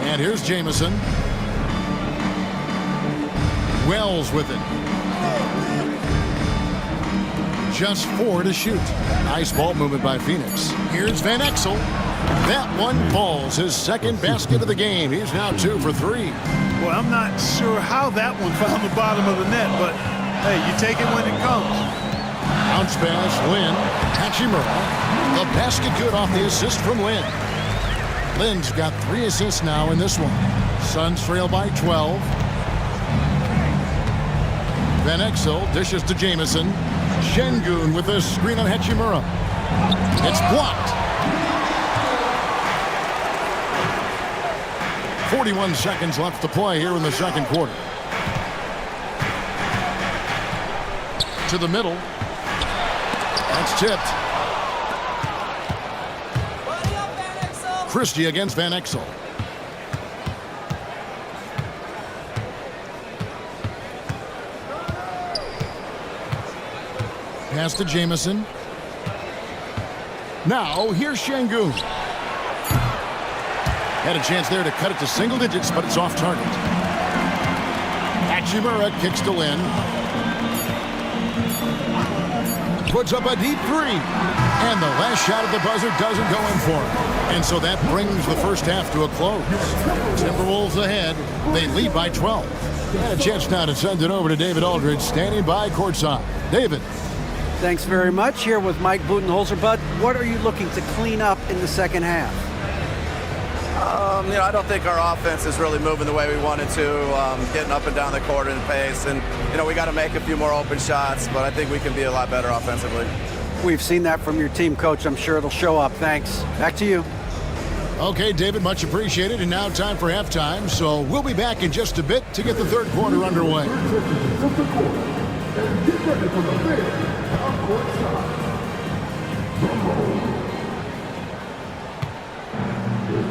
And here's Jamison. Wells with it. Just 4 to shoot. Nice ball movement by Phoenix. Here's Van Exel. That one falls. His second basket of the game. He's now 2 for 3. Well, I'm not sure how that one found the bottom of the net, but hey, you take it when it comes. Bounce pass, Lin. Hachimura. The basket good off the assist from Lin. Lin's got 3 assists now in this one. Suns trail by 12. Van Exel dishes to Jamison. Şengün with a screen on Hachimura. It's blocked. 41 seconds left to play here in the second quarter. To the middle. That's tipped. Christie against Van Exel. Pass to Jamison. Now, here's Şengün. Had a chance there to cut it to single digits, but it's off target. Hachimura kicks to Lin. Puts up a deep 3. And the last shot at the buzzer doesn't go in for him. And so that brings the first half to a close. Timberwolves ahead. They lead by 12. And a chance now to send it over to David Aldridge, standing by courtside. David. Thanks very much. Here with Mike Budenholzer. Bud, what are you looking to clean up in the second half? I don't think our offense is really moving the way we wanted to, getting up and down the court in pace. And, we got to make a few more open shots, but I think we can be a lot better offensively. We've seen that from your team, Coach. I'm sure it'll show up. Thanks. Back to you. Okay, David, much appreciated. And now time for halftime. So we'll be back in just a bit to get the third quarter underway.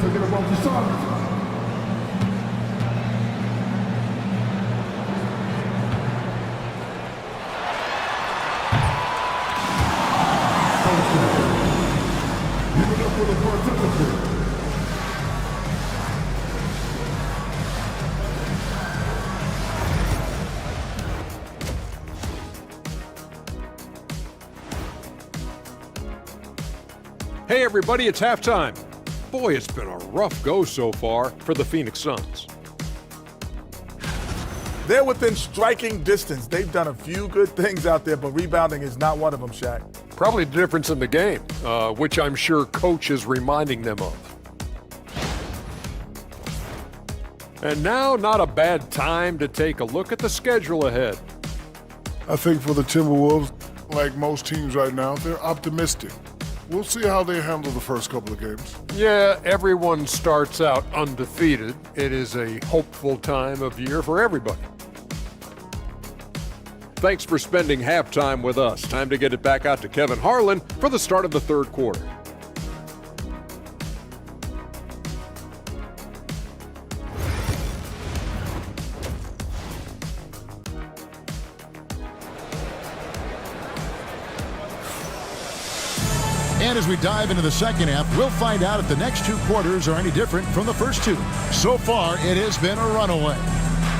Taking about the side. Hey everybody, it's halftime. Boy, it's been a rough go so far for the Phoenix Suns. They're within striking distance. They've done a few good things out there, but rebounding is not one of them, Shaq. Probably the difference in the game, which I'm sure Coach is reminding them of. And now, not a bad time to take a look at the schedule ahead. I think for the Timberwolves, like most teams right now, they're optimistic. We'll see how they handle the first couple of games. Yeah, everyone starts out undefeated. It is a hopeful time of year for everybody. Thanks for spending halftime with us. Time to get it back out to Kevin Harlan for the start of the third quarter. And as we dive into the second half, we'll find out if the next 2 quarters are any different from the first 2. So far, it has been a runaway.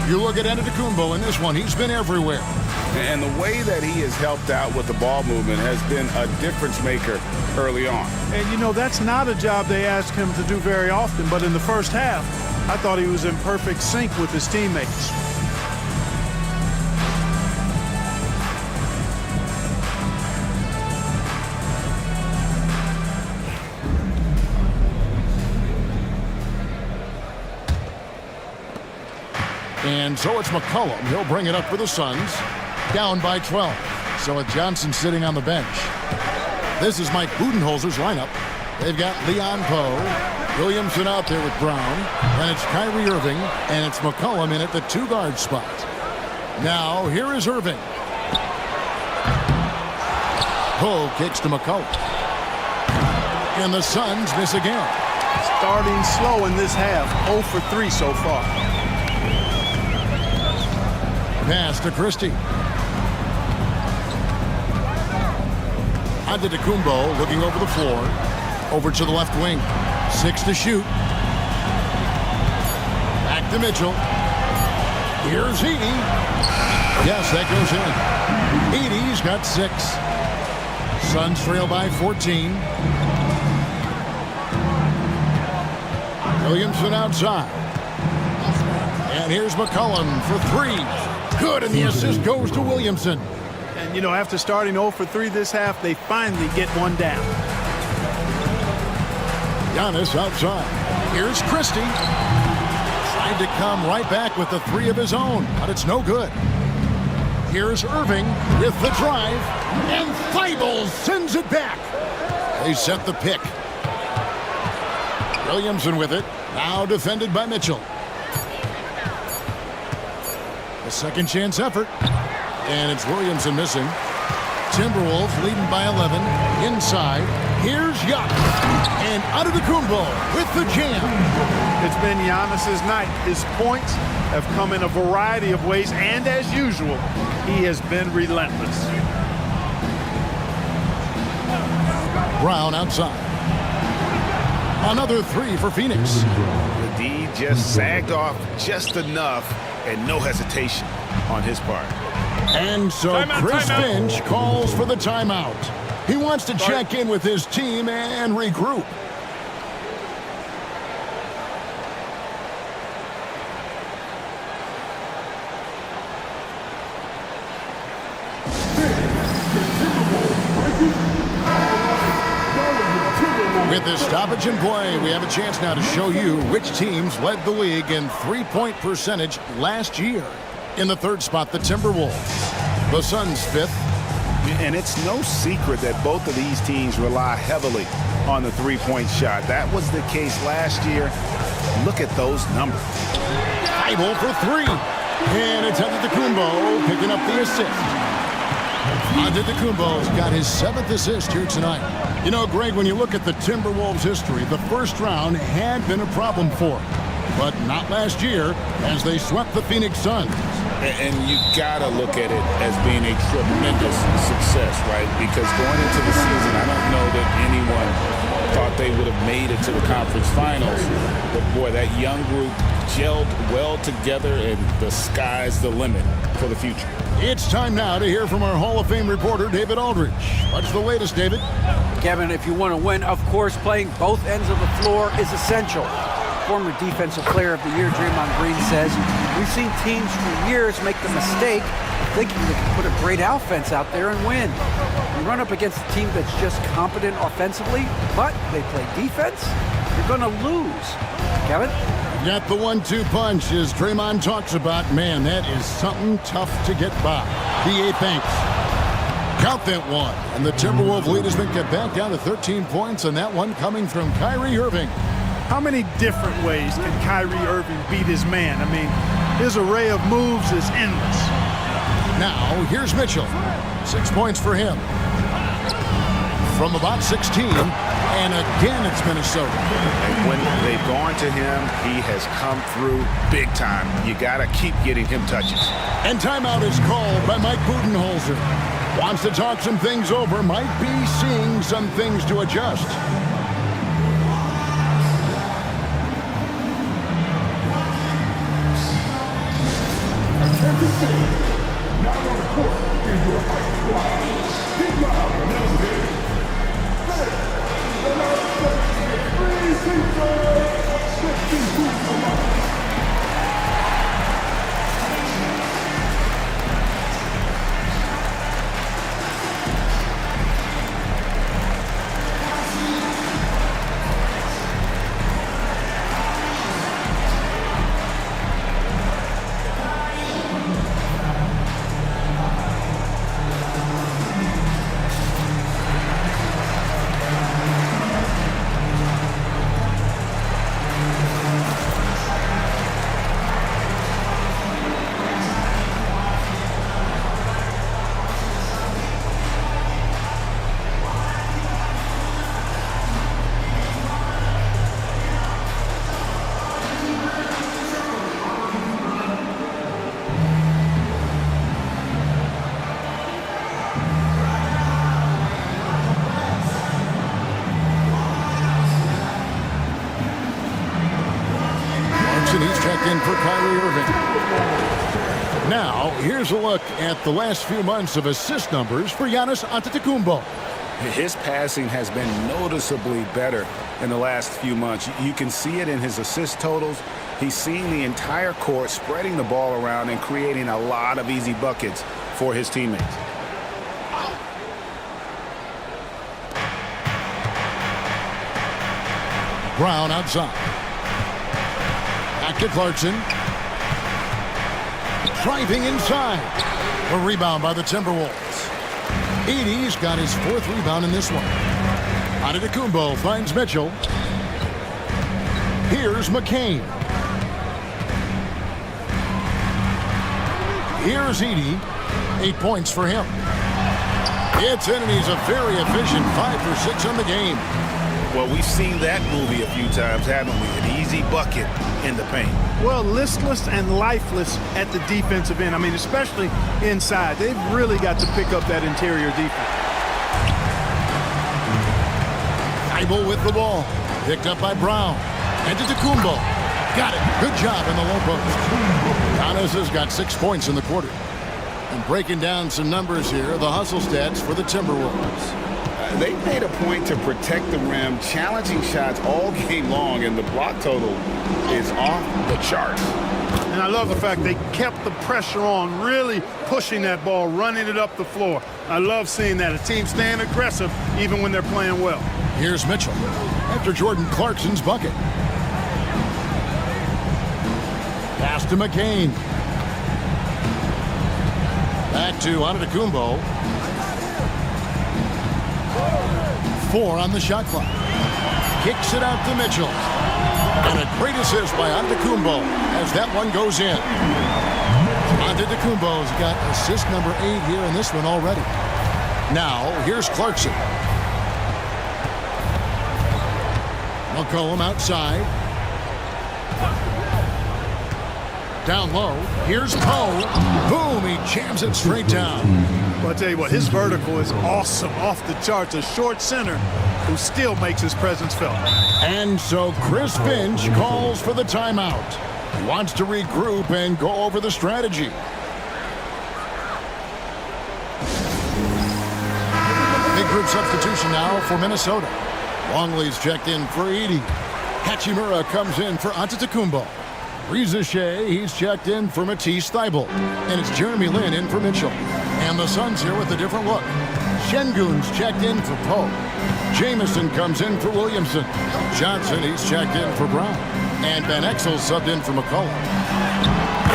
You look at Antetokounmpo in this one, he's been everywhere. And the way that he has helped out with the ball movement has been a difference maker early on. And, that's not a job they ask him to do very often, but in the first half, I thought he was in perfect sync with his teammates. And so it's McCollum. He'll bring it up for the Suns. Down by 12. So with Johnson sitting on the bench. This is Mike Budenholzer's lineup. They've got Leon Poe, Williamson out there with Brown. Then it's Kyrie Irving, and it's McCollum in at the 2-guard spot. Now, here is Irving. Cole kicks to McCullough. And the Suns miss again. Starting slow in this half. 0 for 3 so far. Pass to Christie. Antetokounmpo looking over the floor. Over to the left wing. 6 to shoot. Back to Mitchell. Here's Edey. Yes, that goes in. Edey's got 6. Suns trail by 14. Williamson outside. And here's McCollum for 3. Good, and the assist goes to Williamson. And, you know, after starting 0 for 3 this half, they finally get one down. Giannis outside. Here's Christie. Tried to come right back with the 3 of his own, but it's no good. Here's Irving with the drive, and Thibault sends it back. They set the pick. Williamson with it, now defended by Mitchell. A second chance effort, and it's Williamson missing. Timberwolves leading by 11, inside. Here's Giannis, and Antetokounmpo with the jam. It's been Giannis's night. His points have come in a variety of ways, and as usual, he has been relentless. Brown outside. Another 3 for Phoenix. The D just sagged off just enough, and no hesitation on his part. And so Chris Finch calls for the timeout. He wants to check in with his team and regroup. With this stoppage in play, we have a chance now to show you which teams led the league in three-point percentage last year. In the third spot, the Timberwolves. The Suns 5th. And it's no secret that both of these teams rely heavily on the three-point shot. That was the case last year. Look at those numbers. Thibault for 3. And it's Antetokounmpo picking up the assist. Antetokounmpo's got his 7th assist here tonight. You know, Greg, when you look at the Timberwolves' history, the first round had been a problem for them. But not last year, as they swept the Phoenix Suns. And you gotta look at it as being a tremendous success, right? Because going into the season, I don't know that anyone thought they would have made it to the conference finals. But boy, that young group gelled well together, and the sky's the limit for the future. It's time now to hear from our Hall of Fame reporter, David Aldridge. What's the latest, David? Kevin, if you want to win, of course, playing both ends of the floor is essential. Former Defensive Player of the Year, Draymond Green, says, we've seen teams for years make the mistake of thinking they can put a great offense out there and win. You run up against a team that's just competent offensively, but they play defense, you're going to lose. Kevin? Got the 1-2 punch as Draymond talks about. Man, that is something tough to get by. B.A. Thanks. Count that one. And the Timberwolves lead has been cut back down to 13 points, and that one coming from Kyrie Irving. How many different ways can Kyrie Irving beat his man? I mean, his array of moves is endless. Now, here's Mitchell. 6 points for him. From about 16, and again it's Minnesota. And when they've gone to him, he has come through big time. You got to keep getting him touches. And timeout is called by Mike Budenholzer. Wants to talk some things over, might be seeing some things to adjust. Now on the court is your high squad. Keep loud and elevated. checked in for Kyrie Irving. Now, here's a look at the last few months of assist numbers for Giannis Antetokounmpo. His passing has been noticeably better in the last few months. You can see it in his assist totals. He's seeing the entire court, spreading the ball around and creating a lot of easy buckets for his teammates. Brown outside. Back to Clarkson. Driving inside. A rebound by the Timberwolves. Edey's got his 4th rebound in this one. Antetokounmpo finds Mitchell. Here's McCain. Here's Edey. 8 points for him. It's in, and he's a very efficient 5 for 6 on the game. Well, we've seen that movie a few times, haven't we? An easy bucket in the paint. Well, listless and lifeless at the defensive end. I mean, especially inside. They've really got to pick up that interior defense. Thibault with the ball. Picked up by Brown. Antetokounmpo. Got it. Good job in the low post. Giannis has got 6 points in the quarter. And breaking down some numbers here, the hustle stats for the Timberwolves. They made a point to protect the rim, challenging shots all game long, and the block total is off the charts. And I love the fact they kept the pressure on, really pushing that ball, running it up the floor. I love seeing that. A team staying aggressive even when they're playing well. Here's Mitchell after Jordan Clarkson's bucket. Pass to McCain. Back to Antetokounmpo. 4 on the shot clock. Kicks it out to Mitchell. And a great assist by Antetokounmpo as that one goes in. Antetokounmpo's got assist number 8 here in this one already. Now, here's Clarkson. McCollum outside. Down low. Here's Poe. Boom, he jams it straight down. Well, I'll tell you what, his vertical is awesome, off the charts. A short center who still makes his presence felt. And so Chris Finch calls for the timeout. He wants to regroup and go over the strategy. Big group substitution now for Minnesota. Longley's checked in for Edey. Hachimura comes in for Antetokounmpo. Reza Shea, he's checked in for Matisse Thybulle. And it's Jeremy Lin in for Mitchell. And the Suns here with a different look. Şengün's checked in for Poe. Jamison comes in for Williamson. Johnson, he's checked in for Brown. And Van Exel subbed in for McCollum.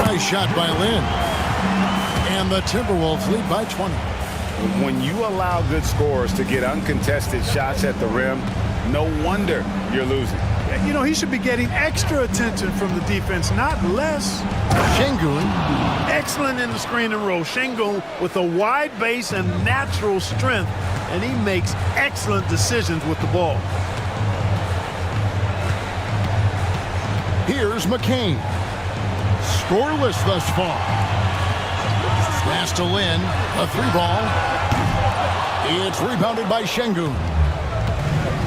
Nice shot by Lin. And the Timberwolves lead by 20. When you allow good scorers to get uncontested shots at the rim, no wonder you're losing. You know, he should be getting extra attention from the defense, not less. Şengün. Excellent in the screen and roll. Şengün with a wide base and natural strength, and he makes excellent decisions with the ball. Here's McCain. Scoreless thus far. Pass to Lin. A 3-ball. It's rebounded by Şengün.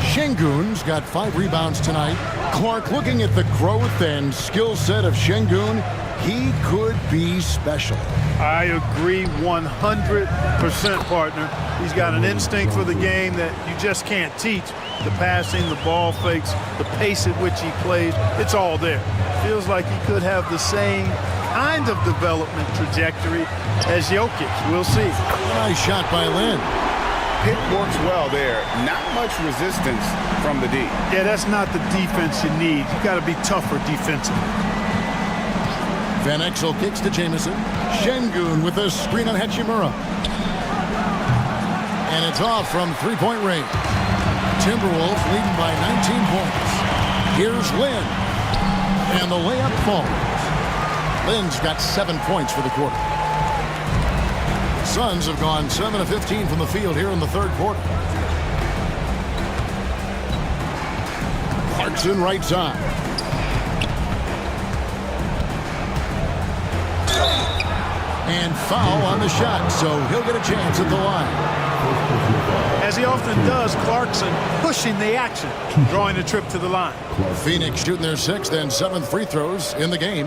Şengün's got 5 rebounds tonight. Clark, looking at the growth and skill set of Şengün, he could be special. I agree 100%, partner. He's got an instinct for the game that you just can't teach. The passing, the ball fakes, the pace at which he plays, it's all there. Feels like he could have the same kind of development trajectory as Jokic. We'll see. Nice shot by Lin. Pick works well there. Not much resistance from the D. Yeah, that's not the defense you need. You got to be tougher defensively. Van Exel kicks to Jamison. Şengün with a screen on Hachimura. And it's off from 3-point range. Timberwolves leading by 19 points. Here's Lin. And the layup falls. Lin's got 7 points for the quarter. Suns have gone 7 of 15 from the field here in the third quarter. Clarkson right side. And foul on the shot, so he'll get a chance at the line. As he often does, Clarkson pushing the action, drawing the trip to the line. Phoenix shooting their 6th and 7th free throws in the game.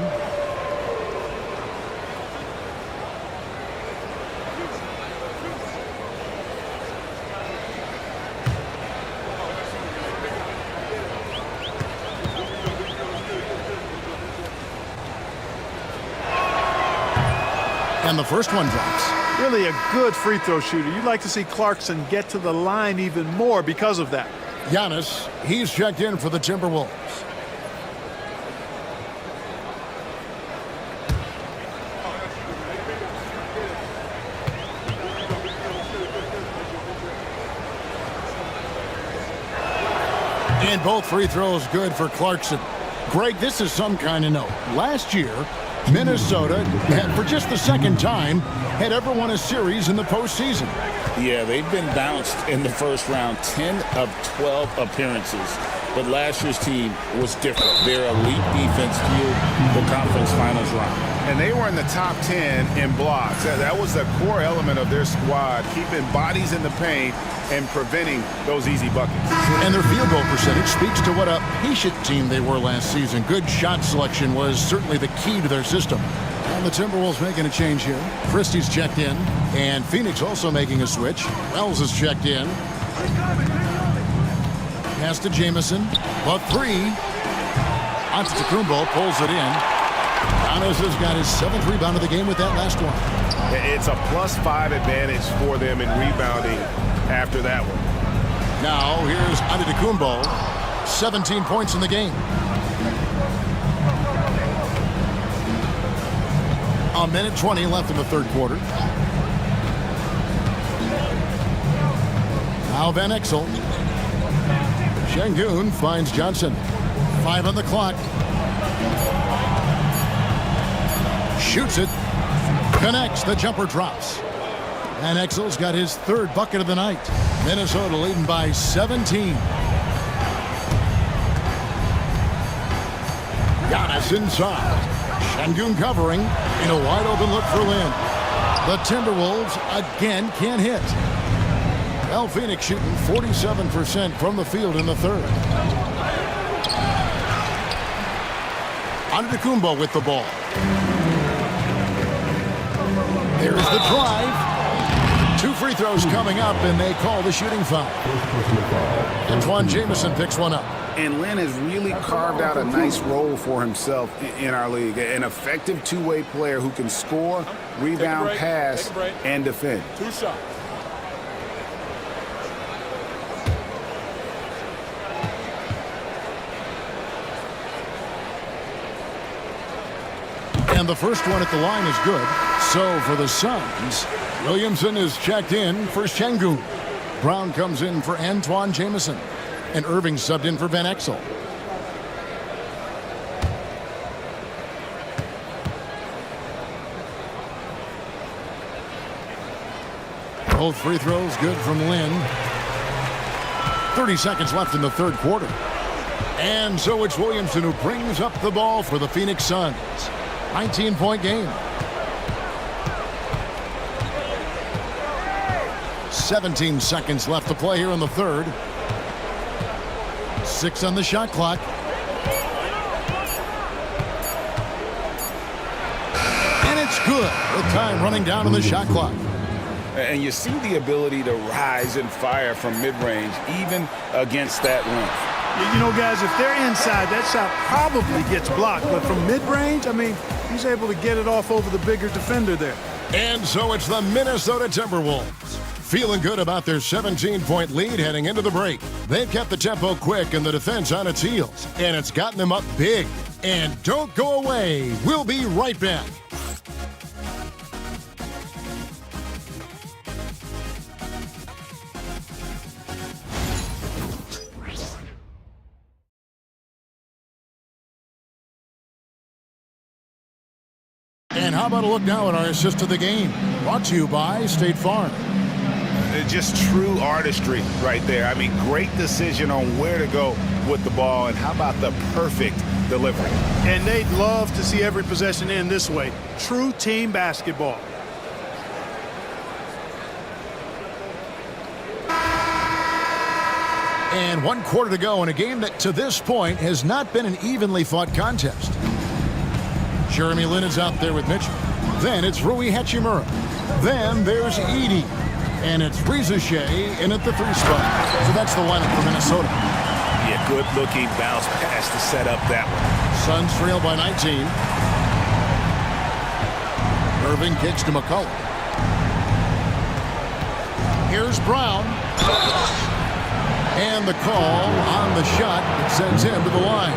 And the first one drops. Really a good free throw shooter. You'd like to see Clarkson get to the line even more because of that. Giannis, he's checked in for the Timberwolves. And both free throws good for Clarkson. Greg, this is some kind of note. Last year, Minnesota, for just the second time, had ever won a series in the postseason. Yeah, they've been bounced in the first round, 10 of 12 appearances. But last year's team was different. Their elite defense fueled the conference finals run. And they were in the top 10 in blocks. That was the core element of their squad, keeping bodies in the paint and preventing those easy buckets. And their field goal percentage speaks to what a patient team they were last season. Good shot selection was certainly the key to their system. And the Timberwolves making a change here. Christie's checked in, and Phoenix also making a switch. Wells is checked in. Pass to Jamison, but 3. Antetokounmpo pulls it in. Giannis has got his 7th rebound of the game with that last one. It's a +5 advantage for them in rebounding after that one. Now here's Antetokounmpo, 17 points in the game. A minute 20 left in the third quarter. Now Van Exel. Şengün finds Johnson. 5 on the clock. Shoots it. Connects. The jumper drops. Van Exel's got his 3rd bucket of the night. Minnesota leading by 17. Giannis inside. Şengün covering in a wide open look for Lin. The Timberwolves again can't hit. Well, Phoenix shooting 47% from the field in the third. Antetokounmpo with the ball. There's the drive. 2 free throws coming up, and they call the shooting foul. Antoine Jamison picks one up. And Lin has really carved out a nice role for himself in our league. An effective two-way player who can score, rebound, pass, and defend. 2 shots. And the first one at the line is good. So for the Suns, Williamson is checked in for Şengün. Brown comes in for Antoine Jamison. And Irving subbed in for Van Exel. Both free throws good from Lin. 30 seconds left in the third quarter. And so it's Williamson who brings up the ball for the Phoenix Suns. 19-point game. 17 seconds left to play here in the third. 6 on the shot clock. And it's good with time running down on the shot clock. And you see the ability to rise and fire from mid-range, even against that length. You know, guys, if they're inside, that shot probably gets blocked. But from mid-range, I mean, he's able to get it off over the bigger defender there. And so it's the Minnesota Timberwolves. Feeling good about their 17-point lead heading into the break. They've kept the tempo quick and the defense on its heels. And it's gotten them up big. And don't go away. We'll be right back. And how about a look now at our assist of the game? Brought to you by State Farm. Just true artistry right there. I mean, great decision on where to go with the ball, and how about the perfect delivery? And they'd love to see every possession end this way. True team basketball. And 1 quarter to go in a game that to this point has not been an evenly fought contest. Jeremy Lin is out there with Mitchell. Then it's Rui Hachimura. Then there's Edey. And it's Reza Shea in at the 3 spot. So that's the lineup for Minnesota. Yeah, good-looking bounce pass to set up that one. Suns trail by 19. Irving kicks to McCullough. Here's Brown. And the call on the shot that sends him to the line.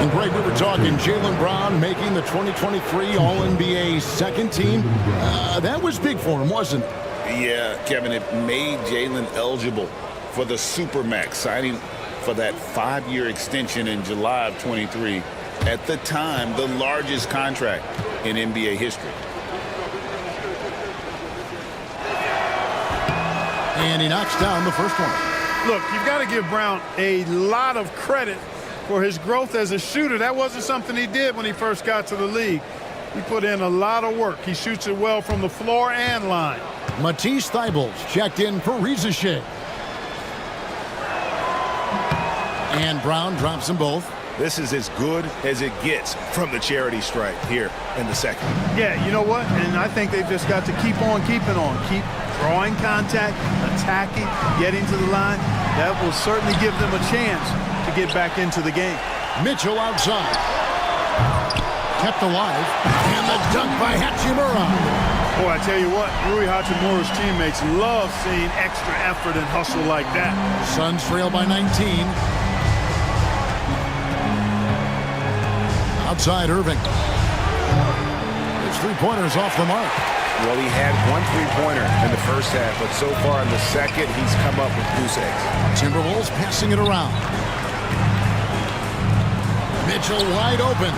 And Greg, we were talking Jaylen Brown making the 2023 All-NBA second team. That was big for him, wasn't it? Yeah, Kevin, it made Jaylen eligible for the Supermax, signing for that 5-year extension in July of 23. At the time, the largest contract in NBA history. And he knocks down the first one. Look, you've got to give Brown a lot of credit for his growth as a shooter. That wasn't something he did when he first got to the league. He put in a lot of work. He shoots it well from the floor and line. Matisse Thybulle checked in for Reza Shea. And Brown drops them both. This is as good as it gets from the charity stripe here in the second. Yeah, you know what? And I think they've just got to keep on keeping on. Keep drawing contact, attacking, getting to the line. That will certainly give them a chance to get back into the game. Mitchell outside. Kept alive. And the dunk by Hachimura. Boy, I tell you what, Rui Hachimura's teammates love seeing extra effort and hustle like that. Suns trail by 19. Outside Irving. His 3-pointers off the mark. Well, he had 1 3-pointer in the first half, but so far in the second, he's come up with goose eggs. Timberwolves passing it around. Mitchell wide open.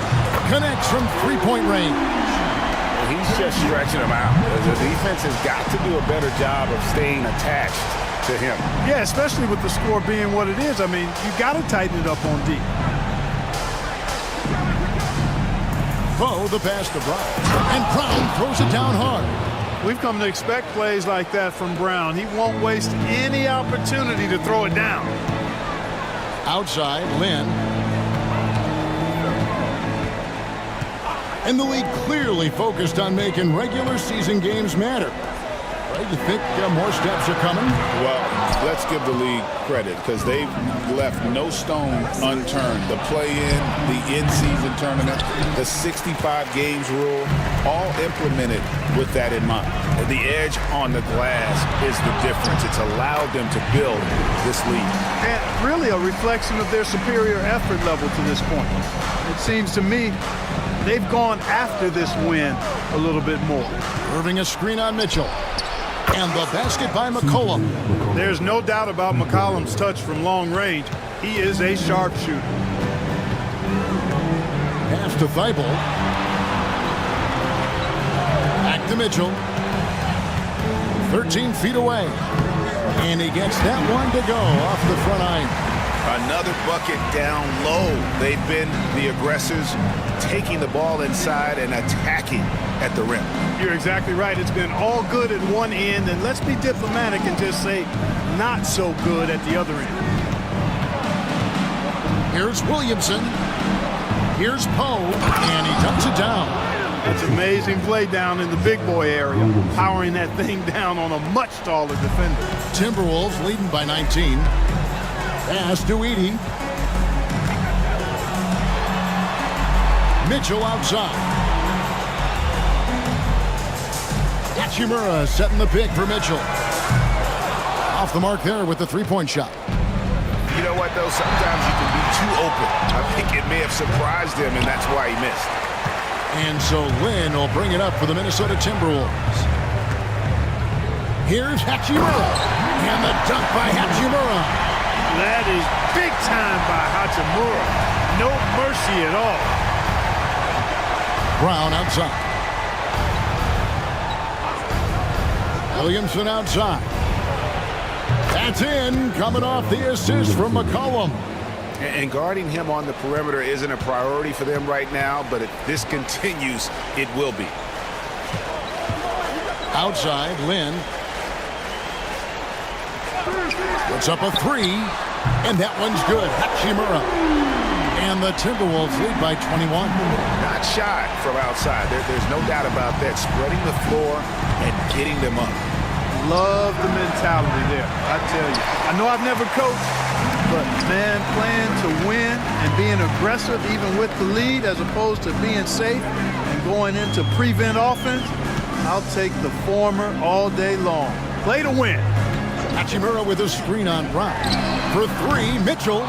Connects from 3-point range. Well, he's just stretching him out. The defense has got to do a better job of staying attached to him. Yeah, especially with the score being what it is. I mean, you got to tighten it up on D. Bo, the pass to Brown. And Brown throws it down hard. We've come to expect plays like that from Brown. He won't waste any opportunity to throw it down. Outside, Lin. And the league clearly focused on making regular season games matter. Right? You think more steps are coming? Well, let's give the league credit because they've left no stone unturned. The play-in, the in-season tournament, the 65 games rule, all implemented with that in mind. The edge on the glass is the difference. It's allowed them to build this lead. And really a reflection of their superior effort level to this point. It seems to me they've gone after this win a little bit more. Irving a screen on Mitchell. And the basket by McCollum. There's no doubt about McCollum's touch from long range. He is a sharpshooter. Pass to Thybulle. Back to Mitchell. 13 feet away. And he gets that one to go off the front iron. Another bucket down low. They've been the aggressors, taking the ball inside and attacking at the rim. You're exactly right. It's been all good at one end, and let's be diplomatic and just say not so good at the other end. Here's Williamson. Here's Poe, and he dumps it down. It's amazing play down in the big boy area, powering that thing down on a much taller defender. Timberwolves leading by 19. Pass to Edey. Mitchell outside. Hachimura setting the pick for Mitchell. Off the mark there with the 3-point shot. You know what, though? Sometimes you can be too open. I think it may have surprised him, and that's why he missed. And so Lin will bring it up for the Minnesota Timberwolves. Here's Hachimura. And the dunk by Hachimura. That is big time by Hachimura. No mercy at all. Brown outside. Williamson outside. That's in, coming off the assist from McCollum. And guarding him on the perimeter isn't a priority for them right now, but if this continues, it will be. Outside, Lin. Puts up a three, and that one's good. Hachimura. And the Timberwolves lead by 21. Not shy from outside. There's no doubt about that. Spreading the floor and getting them up. Love the mentality there, I tell you. I know I've never coached, but, man, playing to win and being aggressive even with the lead as opposed to being safe and going into prevent offense, I'll take the former all day long. Play to win. Hachimura with a screen on Brown. For three, Mitchell.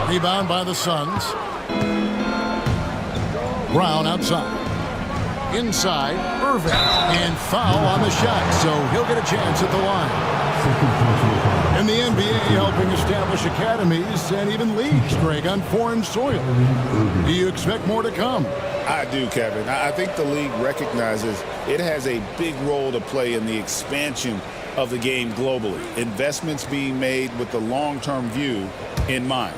Rebound by the Suns. Brown outside. Inside, Irving. And foul on the shot, so he'll get a chance at the line. In the NBA, helping establish academies and even leagues, Greg, on foreign soil. Do you expect more to come? I do, Kevin. I think the league recognizes it has a big role to play in the expansion of the game globally. Investments being made with the long-term view in mind.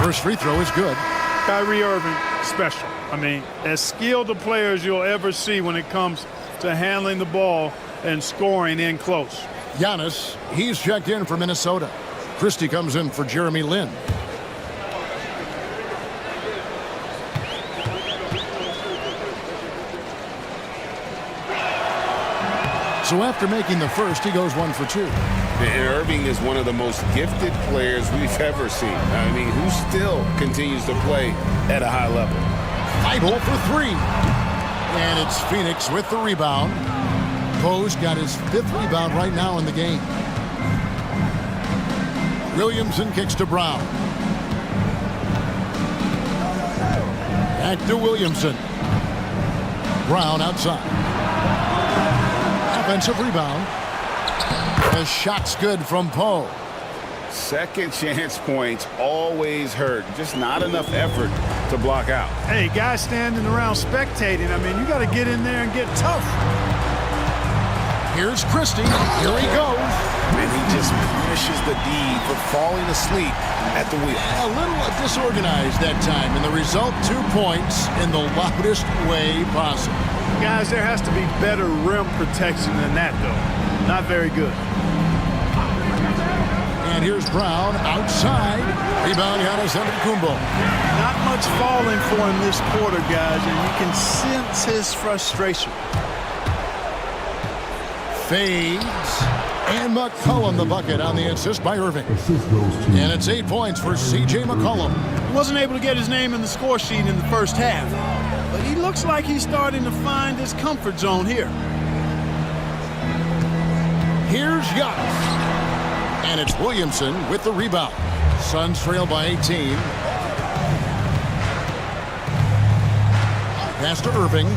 First free throw is good. Kyrie Irving, special. I mean, as skilled a player as you'll ever see when it comes to handling the ball and scoring in close. Giannis, he's checked in for Minnesota. Christie comes in for Jeremy Lin. So after making the first, he goes 1 for 2. And Irving is one of the most gifted players we've ever seen. I mean, who still continues to play at a high level. Idle for three. And it's Phoenix with the rebound. Poe's got his 5th rebound right now in the game. Williamson kicks to Brown. Back to Williamson. Brown outside. Offensive rebound. The shot's good from Poe. Second chance points always hurt. Just not enough effort to block out. Hey, guys standing around spectating, I mean, you got to get in there and get tough. Here's Christie. Here he goes. And he just punishes the D for falling asleep at the wheel. A little disorganized that time, and the result, 2 points in the loudest way possible. Guys, there has to be better rim protection than that, though. Not very good. And here's Brown outside. Rebound, Giannis Antetokounmpo. Not much falling for him this quarter, guys, and you can sense his frustration. Fades. And McCollum the bucket on the assist by Irving. And it's 8 points for C.J. McCollum. He wasn't able to get his name in the score sheet in the first half, but he looks like he's starting to find his comfort zone here. Here's Giannis. And it's Williamson with the rebound. Suns trail by 18. Pass to Irving.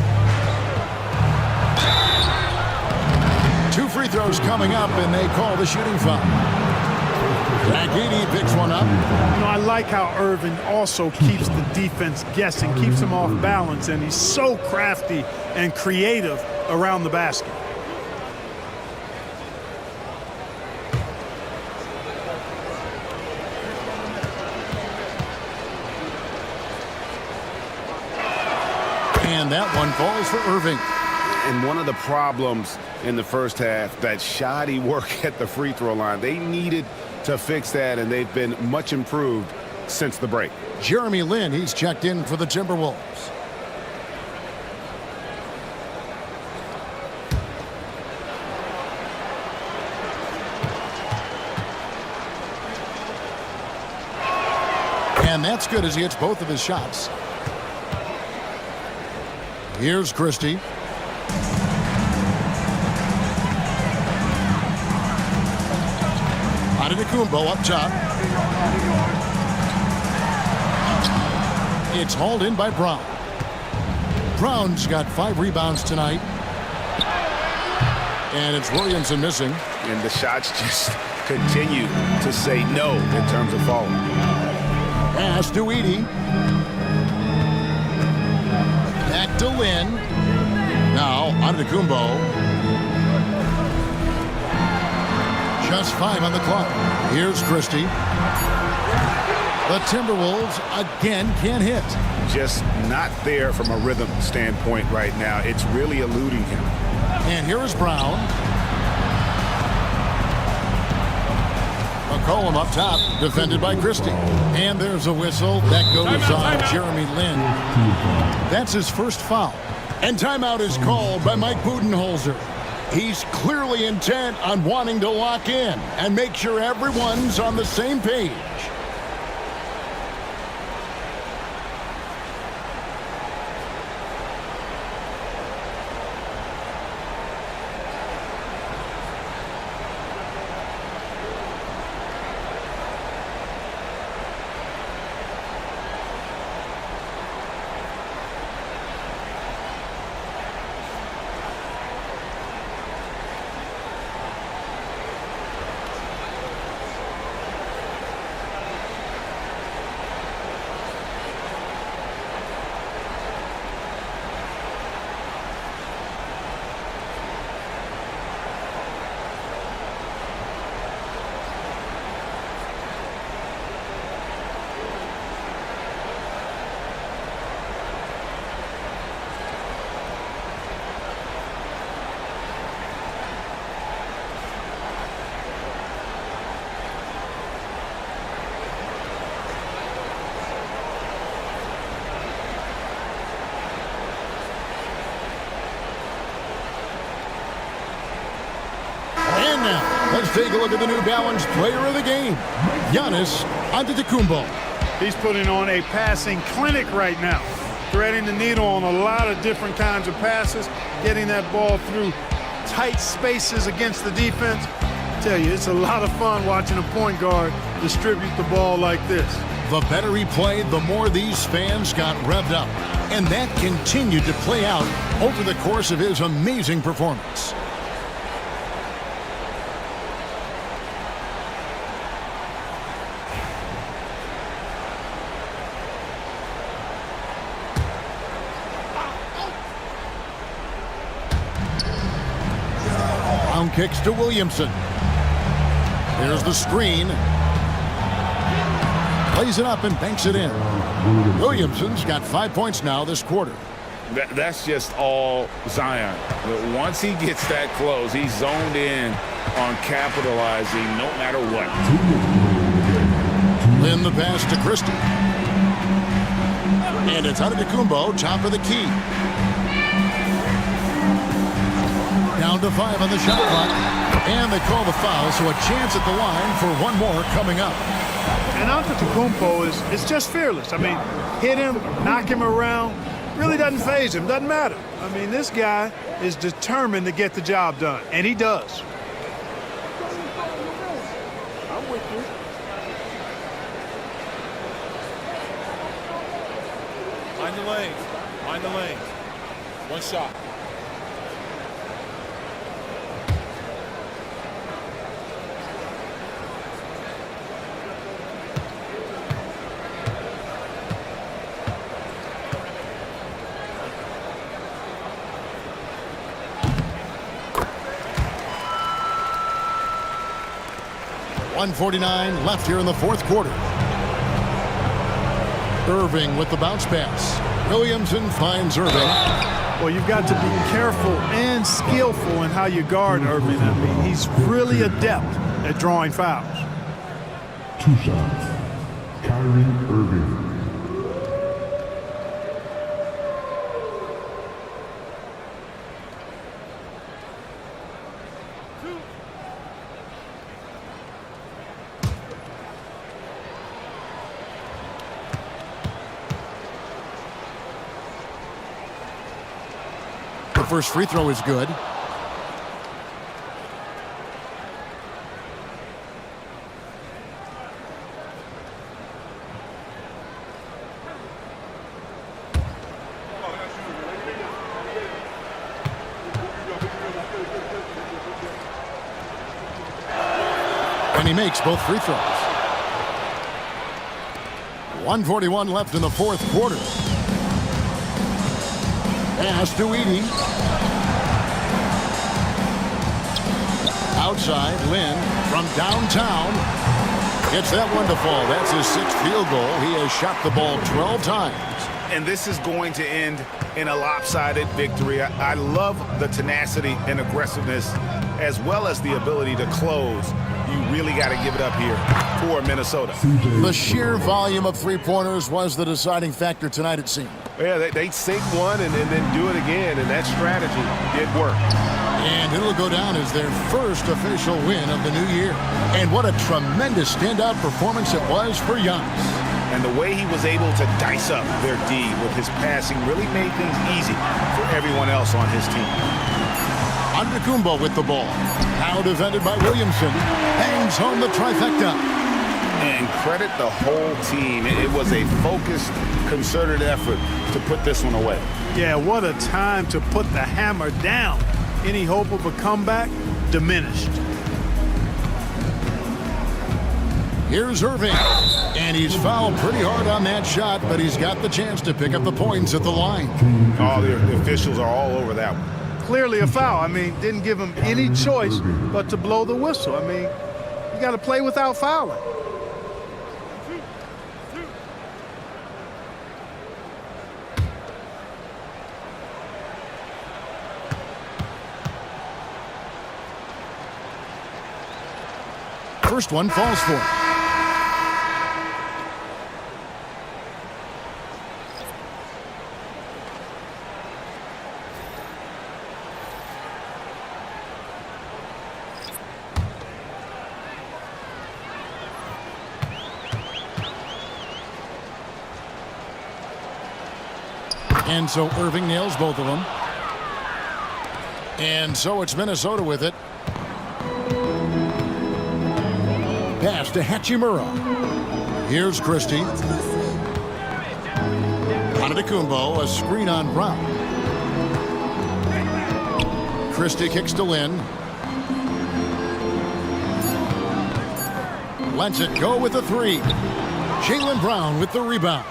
2 free throws coming up, and they call the shooting foul. Raghini picks one up. You know, I like how Irving also keeps the defense guessing, keeps them off balance, and he's so crafty and creative around the basket. And that one falls for Irving. And one of the problems in the first half, that shoddy work at the free throw line. They needed to fix that, and they've been much improved since the break. Jeremy Lin, he's checked in for the Timberwolves. And that's good as he hits both of his shots. Here's Christie. Antetokounmpo up top. It's hauled in by Brown. Brown's got 5 rebounds tonight. And it's Williamson missing. And the shots just continue to say no in terms of falling. Pass to Edey. Back to Lin. Now Antetokounmpo. Just 5 on the clock. Here's Christie. The Timberwolves again can't hit. Just not there from a rhythm standpoint right now. It's really eluding him. And here is Brown. McCollum up top, defended by Christie. And there's a whistle. That goes on Jeremy Lin. That's his first foul. And timeout is called by Mike Budenholzer. He's clearly intent on wanting to lock in and make sure everyone's on the same page. Let's take a look at the New Balance player of the game, Giannis Antetokounmpo. He's putting on a passing clinic right now, threading the needle on a lot of different kinds of passes, getting that ball through tight spaces against the defense. I tell you, it's a lot of fun watching a point guard distribute the ball like this. The better he played, the more these fans got revved up. And that continued to play out over the course of his amazing performance. Brown kicks to Williamson. There's the screen. Plays it up and banks it in. Williamson's got 5 points now this quarter. That's just all Zion. But once he gets that close, he's zoned in on capitalizing no matter what. Lin the pass to Christie. And it's Antetokounmpo, top of the key. Down to 5 on the shot clock. And they call the foul, so a chance at the line for one more coming up. And Antetokounmpo is just fearless. I mean, hit him, knock him around, really doesn't faze him, doesn't matter. I mean, this guy is determined to get the job done, and he does. I'm with you. Mind the lanes. Mind the lanes. One shot. .149 left here in the fourth quarter. Irving with the bounce pass. Williamson finds Irving. Well, you've got to be careful and skillful in how you guard Irving. I mean, he's really adept at drawing fouls. 2 shots. Kyrie Irving. First free throw is good. And he makes both free throws. 1:41 left in the fourth quarter. Pass to Edey. Outside, Lin from downtown. Gets that one to fall. That's his 6th field goal. He has shot the ball 12 times. And this is going to end in a lopsided victory. I love the tenacity and aggressiveness as well as the ability to close. You really got to give it up here for Minnesota. The sheer volume of three-pointers was the deciding factor tonight, it seemed. Yeah, they sink one and then do it again, and that strategy did work. And it'll go down as their first official win of the new year. And what a tremendous standout performance it was for Giannis. And the way he was able to dice up their D with his passing really made things easy for everyone else on his team. Antetokounmpo with the ball. Now defended by Williamson. Hangs home the trifecta. And credit the whole team. It was a focused, concerted effort to put this one away. Yeah, what a time to put the hammer down. Any hope of a comeback diminished. Here's Irving. And he's fouled pretty hard on that shot, but he's got the chance to pick up the points at the line. Oh, the officials are all over that one. Clearly a foul. I mean, didn't give him any choice but to blow the whistle. I mean, you got to play without fouling. First one falls for him. And so Irving nails both of them. And so it's Minnesota with it. Pass to Hachimura. Here's Christie. Antetokounmpo, a screen on Brown. Christie kicks to Lynn. Lets it go with the three. Jaylen Brown with the rebound.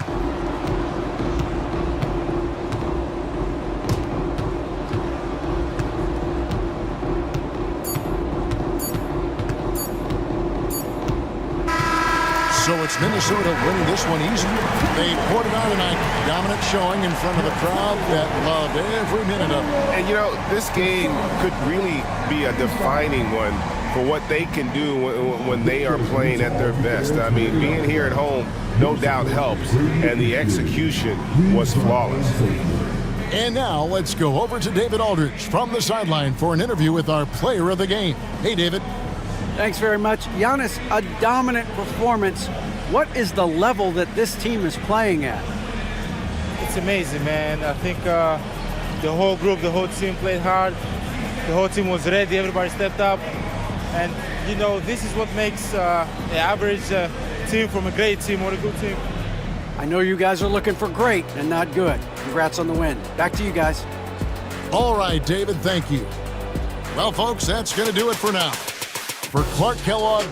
So it's Minnesota winning this one easily. They poured it on tonight. Dominant showing in front of the crowd that loved every minute of it. And, you know, this game could really be a defining one for what they can do when they are playing at their best. I mean, being here at home no doubt helps, and the execution was flawless. And now let's go over to David Aldridge from the sideline for an interview with our player of the game. Hey, David. Thanks very much. Giannis, a dominant performance. What is the level that this team is playing at? It's amazing, man. I think the whole group, the whole team played hard. The whole team was ready. Everybody stepped up. And, you know, this is what makes an average team from a great team or a good team. I know you guys are looking for great and not good. Congrats on the win. Back to you guys. All right, David, thank you. Well, folks, that's going to do it for now. For Clark Kellogg.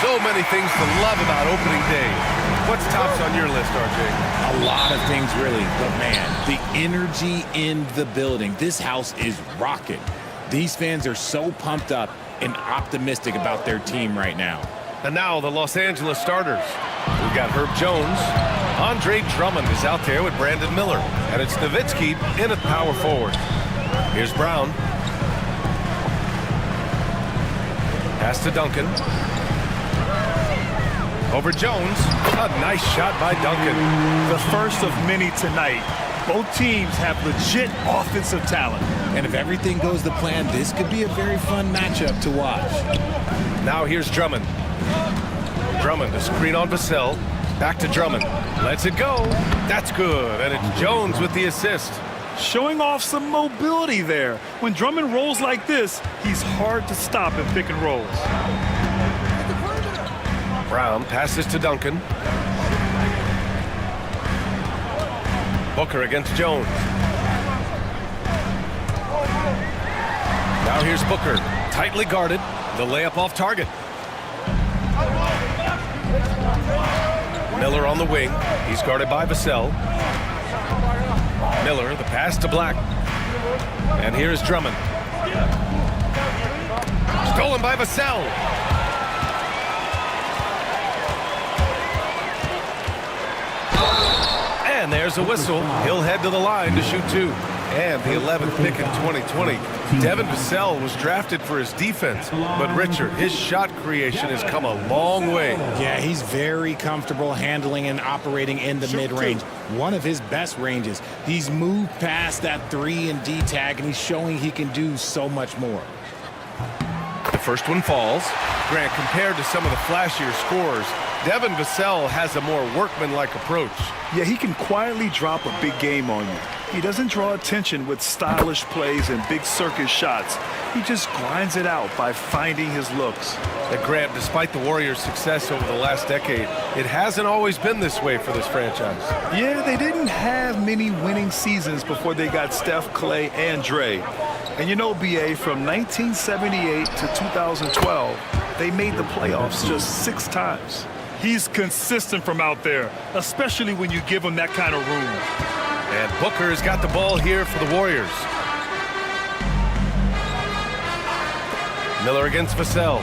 So many things to love about opening day. What's tops on your list, RJ? A lot of things, really. But, man, the energy in the building. This house is rocking. These fans are so pumped up and optimistic about their team right now. And now the Los Angeles starters. We've got Herb Jones. Andre Drummond is out there with Brandon Miller. And it's Nowitzki in at power forward. Here's Brown. Pass to Duncan. Over Jones. A nice shot by Duncan. The first of many tonight. Both teams have legit offensive talent. And if everything goes to plan, this could be a very fun matchup to watch. Now here's Drummond. Drummond, a screen on Vassell. Back to Drummond. Lets it go. That's good. And it's Jones with the assist. Showing off some mobility there. When Drummond rolls like this, he's hard to stop in pick and rolls. Brown passes to Duncan. Booker against Jones. Now here's Booker. Tightly guarded. The layup off target. Miller on the wing. He's guarded by Vassell. Miller, the pass to Black. And here's Drummond. Stolen by Vassell. And there's a whistle. He'll head to the line to shoot two. And the 11th pick in 2020. Devin Vassell was drafted for his defense. But Richard, his shot creation has come a long way. Yeah, he's very comfortable handling and operating in the mid-range. One of his best ranges. He's moved past that 3 and D tag, and he's showing he can do so much more. The first one falls. Grant, compared to some of the flashier scorers, Devin Vassell has a more workmanlike approach. Yeah, he can quietly drop a big game on you. He doesn't draw attention with stylish plays and big circus shots. He just grinds it out by finding his looks. And Grant, despite the Warriors' success over the last decade, it hasn't always been this way for this franchise. Yeah, they didn't have many winning seasons before they got Steph, Clay, and Dre. And you know, BA, from 1978 to 2012, they made the playoffs just 6 times. He's consistent from out there, especially when you give him that kind of room. And Booker has got the ball here for the Warriors. Miller against Vassell.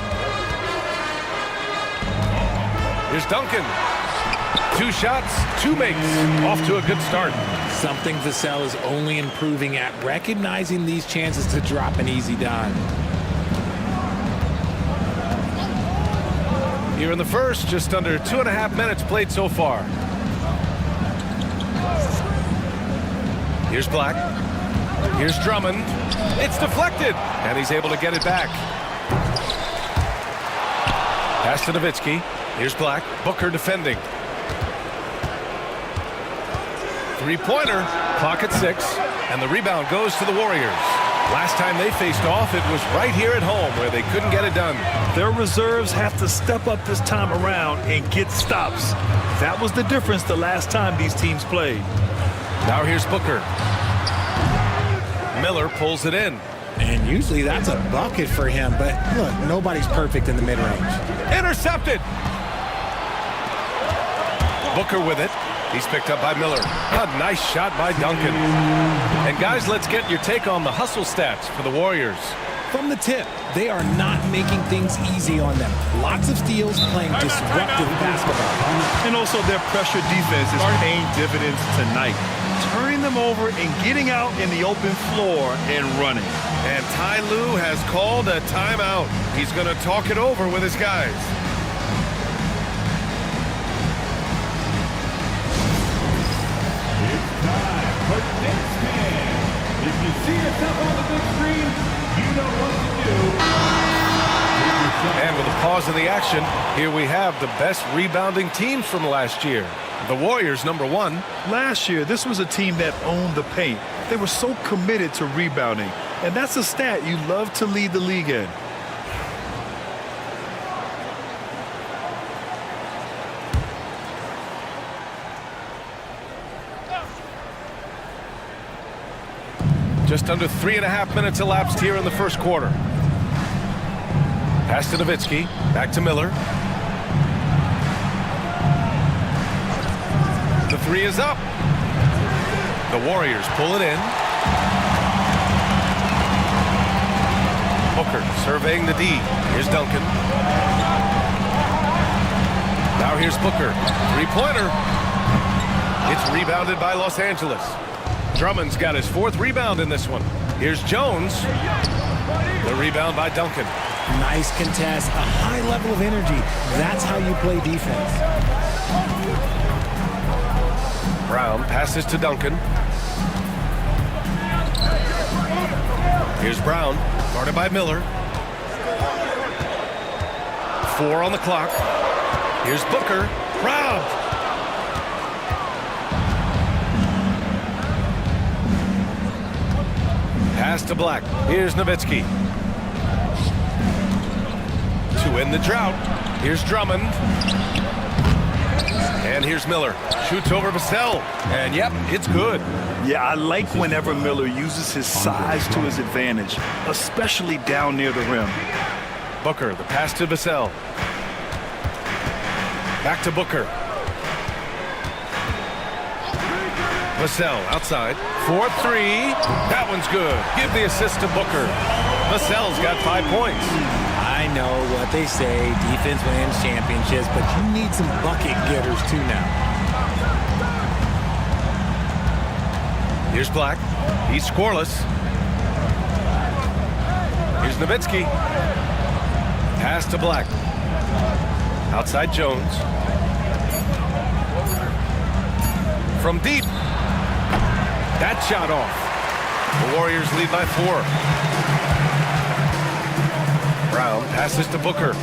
Here's Duncan. 2 shots, 2 makes. Off to a good start. Something Vassell is only improving at, recognizing these chances to drop an easy dime. Here in the first, just under 2.5 minutes played so far. Here's Black. Here's Drummond. It's deflected, and he's able to get it back. Pass to Nowitzki. Here's Black. Booker defending. 3-pointer. Clock at 6, and the rebound goes to the Warriors. Last time they faced off, it was right here at home where they couldn't get it done. Their reserves have to step up this time around and get stops. That was the difference the last time these teams played. Now here's Booker. Miller pulls it in. And usually that's a bucket for him, but look, nobody's perfect in the mid-range. Intercepted. Booker with it. He's picked up by Miller. A nice shot by Duncan. And guys, let's get your take on the hustle stats for the Warriors. From the tip, they are not making things easy on them. Lots of steals, playing disruptive basketball. And also their pressure defense is paying dividends tonight. Turning them over and getting out in the open floor and running. And Ty Lue has called a timeout. He's going to talk it over with his guys. If you see yourself on the big screen, you know what to do. And with a pause in the action, here we have the best rebounding teams from last year. The Warriors, number 1. Last year, this was a team that owned the paint. They were so committed to rebounding. And that's a stat you love to lead the league in. Just under 3.5 minutes elapsed here in the first quarter. Pass to Nowitzki. Back to Miller. The 3 is up. The Warriors pull it in. Booker surveying the D. Here's Duncan. Now here's Booker. 3-pointer. It's rebounded by Los Angeles. Drummond's got his 4th rebound in this one. Here's Jones. The rebound by Duncan. Nice contest, a high level of energy. That's how you play defense. Brown passes to Duncan. Here's Brown, guarded by Miller. 4 on the clock. Here's Booker. Brown. Pass to Black. Here's Nowitzki. To end the drought. Here's Drummond. And here's Miller. Shoots over Vassell. And yep, it's good. Yeah, I like whenever Miller uses his size to his advantage, especially down near the rim. Booker, the pass to Vassell. Back to Booker. Vassell outside. 4-3. That one's good. Give the assist to Booker. Vassell's got 5 points. I know what they say, defense wins championships, but you need some bucket getters too now. Here's Black. He's scoreless. Here's Nowitzki. Pass to Black. Outside Jones. From deep. That shot off. The Warriors lead by 4. Brown passes to Booker.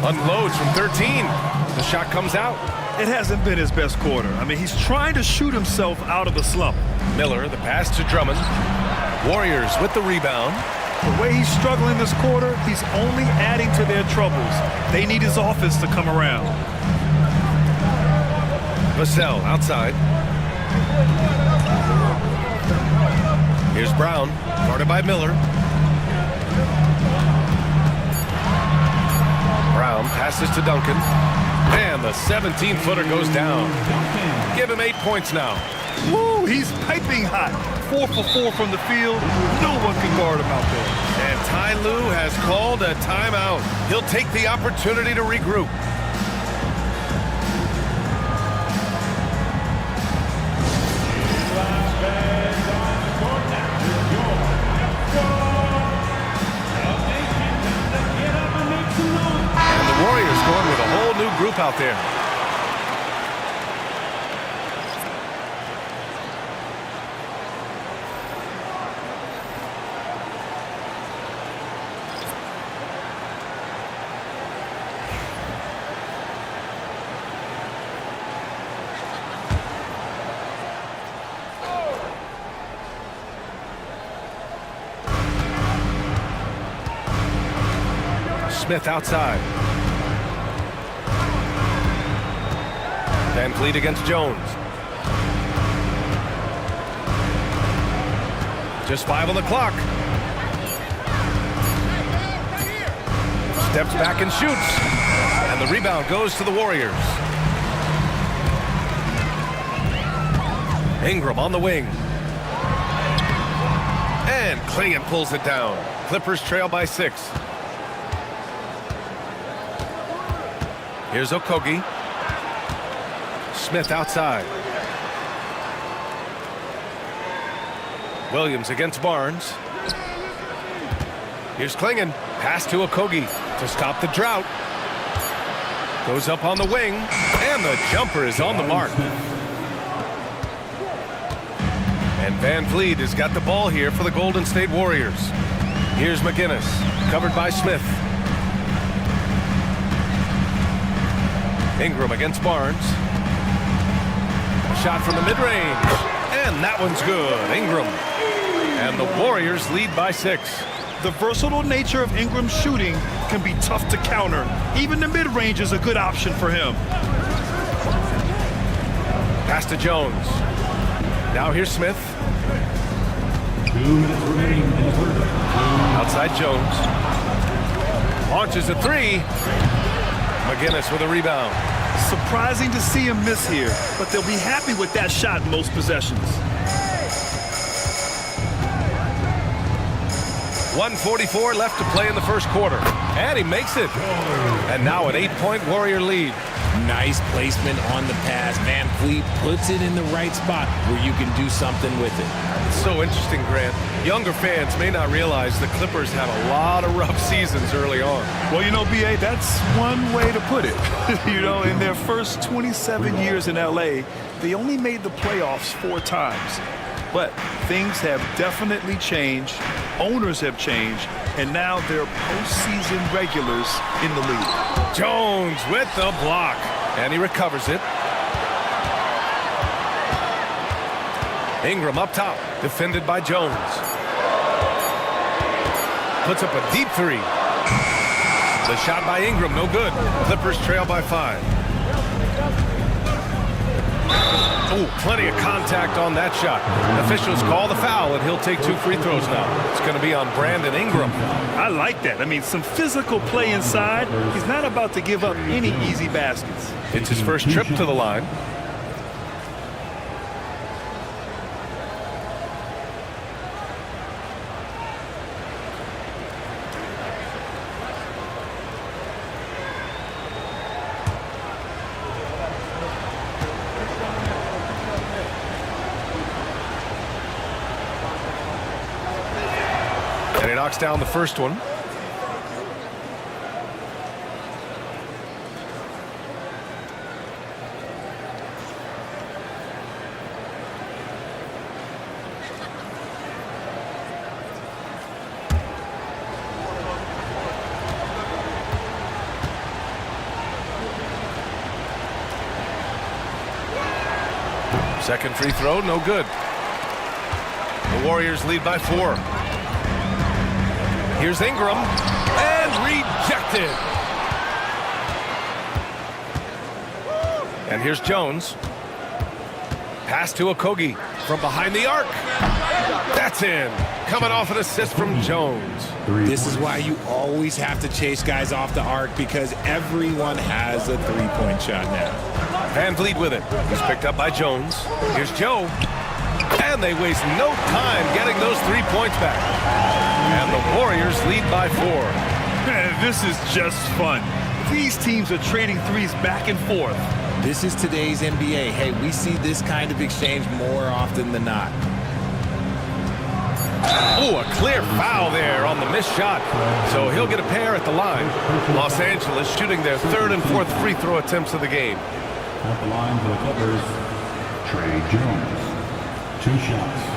Unloads from 13. The shot comes out. It hasn't been his best quarter. I mean, he's trying to shoot himself out of the slump. Miller, the pass to Drummond. Warriors with the rebound. The way he's struggling this quarter, he's only adding to their troubles. They need his offense to come around. Vassell outside. Here's Brown, guarded by Miller. Brown passes to Duncan. And the 17-footer goes down. Give him 8 points now. Woo, he's piping hot. 4 for 4 from the field. No one can guard him out there. And Ty Lue has called a timeout. He'll take the opportunity to regroup. And the Warriors going with a whole new group out there. Smith outside. Van Fleet against Jones. Just 5 on the clock. Steps back and shoots. And the rebound goes to the Warriors. Ingram on the wing. And Klingon pulls it down. Clippers trail by 6. Here's Okogie. Smith outside. Williams against Barnes. Here's Klingon. Pass to Okogie to stop the drought. Goes up on the wing. And the jumper is on the mark. And Van Vliet has got the ball here for the Golden State Warriors. Here's McGinnis. Covered by Smith. Ingram against Barnes. Shot from the mid-range. And that one's good. Ingram. And the Warriors lead by 6. The versatile nature of Ingram's shooting can be tough to counter. Even the mid-range is a good option for him. Pass to Jones. Now here's Smith. 2 minutes remaining in the third. Outside Jones. Launches a 3. McGinnis with a rebound. Surprising to see him miss here, but they'll be happy with that shot in most possessions. 1:44 left to play in the first quarter. And he makes it. And now an 8-point Warrior lead. Nice placement on the pass. Van Fleet puts it in the right spot where you can do something with it. It's so interesting, Grant. Younger fans may not realize the Clippers had a lot of rough seasons early on. Well, you know, B.A., that's one way to put it. You know, in their first 27 years in L.A., they only made the playoffs 4 times. But things have definitely changed. Owners have changed. And now they're postseason regulars in the league. Jones with the block. And he recovers it. Ingram up top. Defended by Jones. Puts up a deep 3. The shot by Ingram, no good. Clippers trail by 5. Oh, plenty of contact on that shot. Officials call the foul, and he'll take 2 free throws now. It's going to be on Brandon Ingram. I like that. I mean, some physical play inside. He's not about to give up any easy baskets. It's his first trip to the line. And he knocks down the first one. Second free throw, no good. The Warriors lead by 4. Here's Ingram, and rejected. And here's Jones. Pass to Okogie from behind the arc. That's in. Coming off an assist from Jones. This is why you always have to chase guys off the arc, because everyone has a three-point shot now. Van Vliet with it. He's picked up by Jones. Here's Joe. And they waste no time getting those 3 points back. And the Warriors lead by 4. Man, this is just fun. These teams are trading threes back and forth. This is today's NBA. Hey, we see this kind of exchange more often than not. Oh, a clear foul there on the missed shot. So he'll get a pair at the line. Los Angeles shooting their 3rd and 4th free throw attempts of the game. At the line for the Clippers, Trey Jones. 2 shots.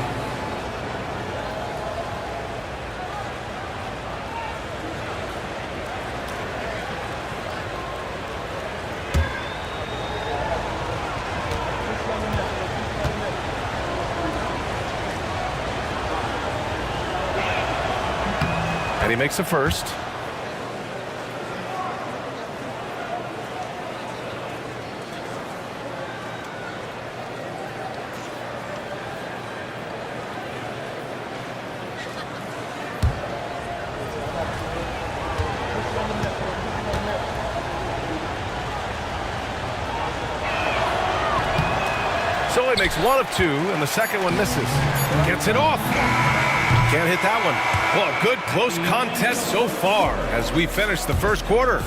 And he makes the first. So he makes 1 of 2, and the second one misses. Gets it off. Can't hit that one. Well, a good close contest so far as we finish the first quarter.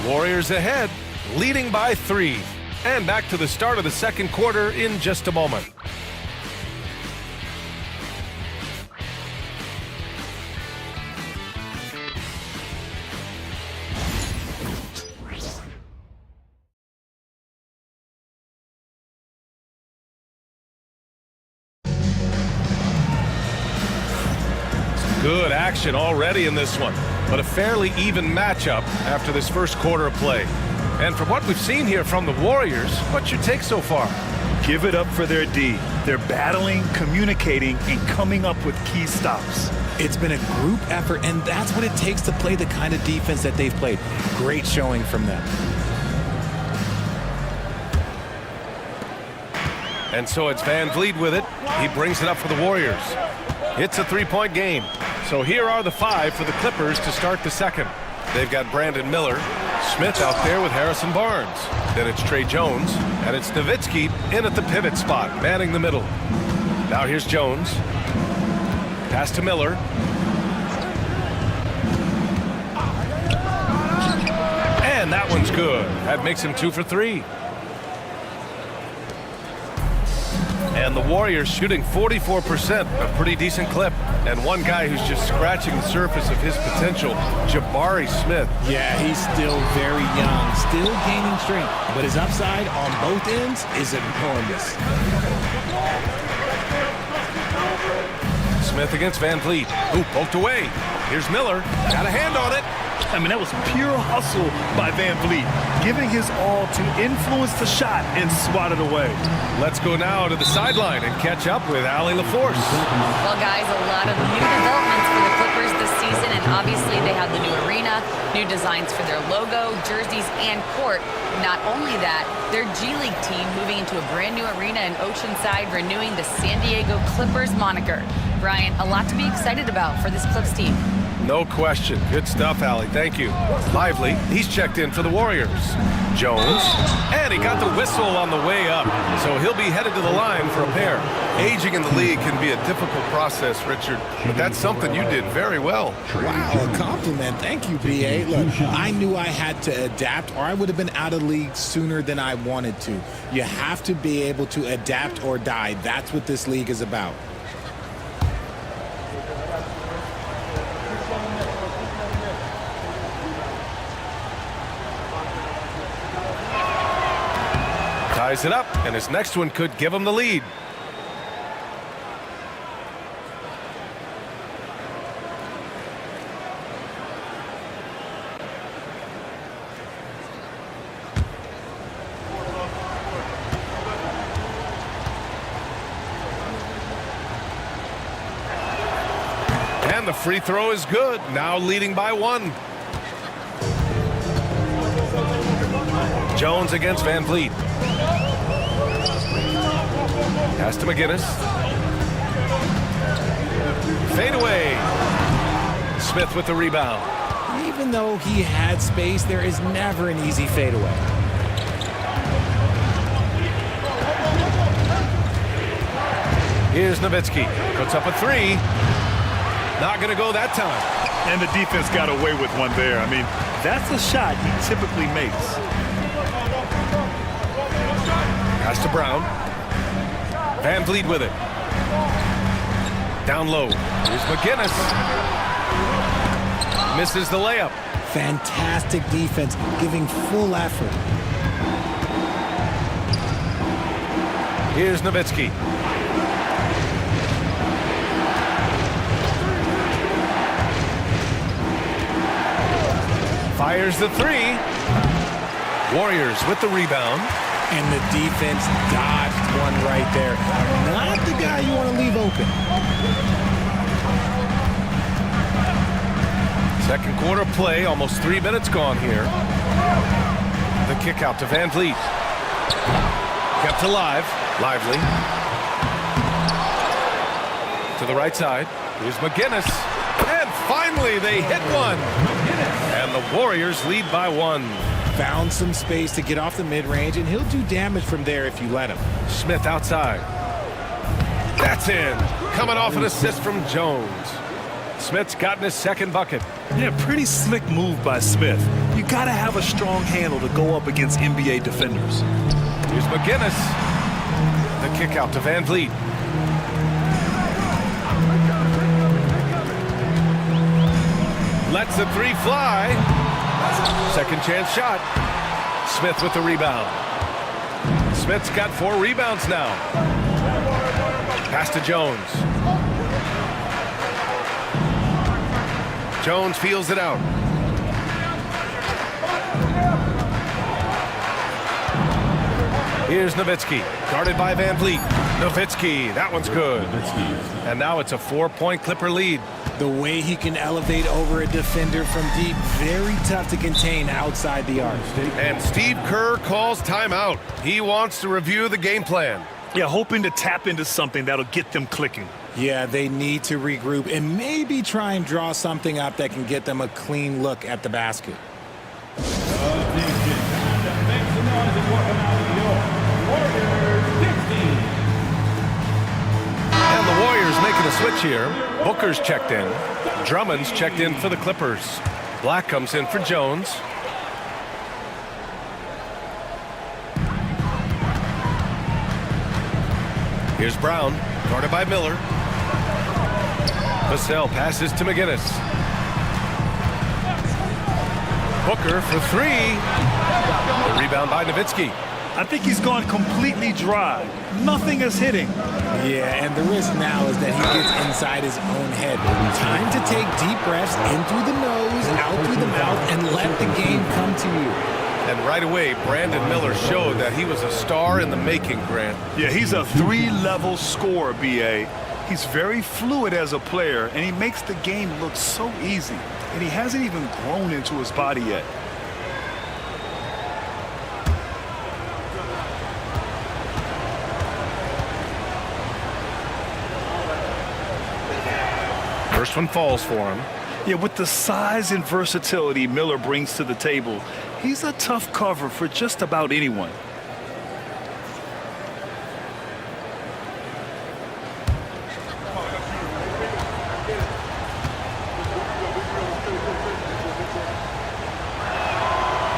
Warriors ahead, leading by 3. And back to the start of the second quarter in just a moment. Good action already in this one, but a fairly even matchup after this first quarter of play. And from what we've seen here from the Warriors, what's your take so far? Give it up for their D. They're battling, communicating, and coming up with key stops. It's been a group effort, and that's what it takes to play the kind of defense that they've played. Great showing from them. And so it's Van Vliet with it. He brings it up for the Warriors. It's a 3-point game. So here are the 5 for the Clippers to start the second. They've got Brandon Miller, Smith out there with Harrison Barnes. Then it's Trey Jones, and it's Nowitzki in at the pivot spot, manning the middle. Now here's Jones. Pass to Miller. And that one's good. That makes him 2 for 3. And the Warriors shooting 44%, a pretty decent clip. And one guy who's just scratching the surface of his potential, Jabari Smith. Yeah, he's still very young, still gaining strength, but his upside on both ends is enormous. Smith against Van Vliet. Ooh, poked away. Here's Miller. Got a hand on it. I mean, that was pure hustle by Van Vliet, giving his all to influence the shot and swat it away. Let's go now to the sideline and catch up with Allie LaForce. Well, guys, a lot of new developments for the Clippers this season, and obviously they have the new arena, new designs for their logo, jerseys, and court. Not only that, their G League team moving into a brand new arena in Oceanside, renewing the San Diego Clippers moniker. Brian, a lot to be excited about for this Clips team. No question. Good stuff, Allie. Thank you. Lively, he's checked in for the Warriors. Jones, and he got the whistle on the way up, so he'll be headed to the line for a pair. Aging in the league can be a difficult process, Richard, but that's something you did very well. Wow, a compliment. Thank you, B.A. Look, I knew I had to adapt, or I would have been out of the league sooner than I wanted to. You have to be able to adapt or die. That's what this league is about. Ties it up, and his next one could give him the lead. And the free throw is good. Now leading by 1. Jones against Van Vliet. Pass to McGinnis. Fade away. Smith with the rebound. Even though he had space, there is never an easy fadeaway. Here's Nowitzki. Puts up a 3. Not going to go that time. And the defense got away with one there. I mean, that's a shot he typically makes. Pass to Brown. Van Vliet with it. Down low. Here's McGinnis. Misses the layup. Fantastic defense, giving full effort. Here's Nowitzki. Fires the 3. Warriors with the rebound. And the defense dodged one right there. Not the guy you want to leave open. Second quarter play, almost 3 minutes gone here. The kick out to Van Vliet. Kept alive. Lively. To the right side. Here's McGinnis. And finally they hit one. And the Warriors lead by 1. Found some space to get off the mid-range, and he'll do damage from there if you let him. Smith outside. That's in. Coming off an assist from Jones. Smith's gotten his second bucket. Yeah, pretty slick move by Smith. You got to have a strong handle to go up against NBA defenders. Here's McGinnis. The kick out to Van Vliet. Lets the 3 fly. Second chance shot. Smith with the rebound. Smith's got 4 rebounds now. Pass to Jones. Jones feels it out. Here's Nowitzki, guarded by Van Vliet. Nowitzki, that one's good. And now it's a 4-point Clipper lead. The way he can elevate over a defender from deep, very tough to contain outside the arc. And Steve Kerr calls timeout. He wants to review the game plan. Yeah, hoping to tap into something that'll get them clicking. Yeah, they need to regroup and maybe try and draw something up that can get them a clean look at the basket. And the Warriors making a switch here. Booker's checked in. Drummond's checked in for the Clippers. Black comes in for Jones. Here's Brown, guarded by Miller. Vassell passes to McGinnis. Booker for 3. The rebound by Nowitzki. I think he's gone completely dry. Nothing is hitting. Yeah, and the risk now is that he gets inside his own head. Time to take deep breaths in through the nose, out through the mouth, and let the game come to you. And right away, Brandon Miller showed that he was a star in the making, Grant. Yeah, he's a 3-level scorer, B.A. He's very fluid as a player, and he makes the game look so easy. And he hasn't even grown into his body yet. First one falls for him. Yeah, with the size and versatility Miller brings to the table, he's a tough cover for just about anyone.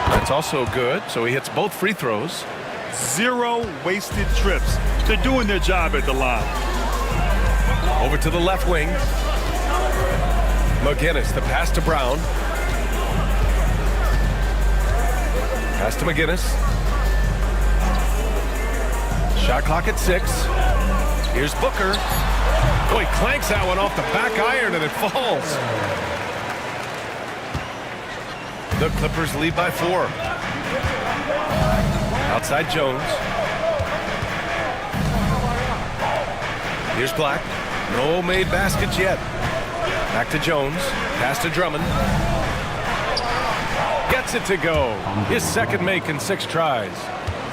That's also good, so he hits both free throws. 0 wasted trips. They're doing their job at the line. Over to the left wing. McGinnis, the pass to Brown. Pass to McGinnis. Shot clock at 6. Here's Booker. Boy, clanks that one off the back iron and it falls. The Clippers lead by 4. Outside Jones. Here's Black. No made baskets yet. Back to Jones. Pass to Drummond. Gets it to go. His second make in 6 tries.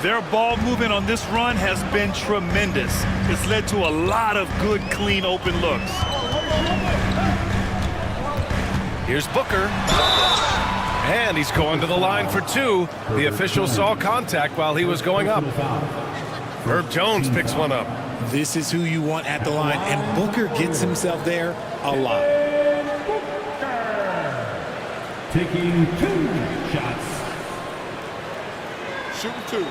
Their ball movement on this run has been tremendous. It's led to a lot of good, clean, open looks. Here's Booker. And he's going to the line for 2. The official saw contact while he was going up. Herb Jones picks one up. This is who you want at the line, and Booker gets himself there a lot. Taking 2 shots. Shooting 2.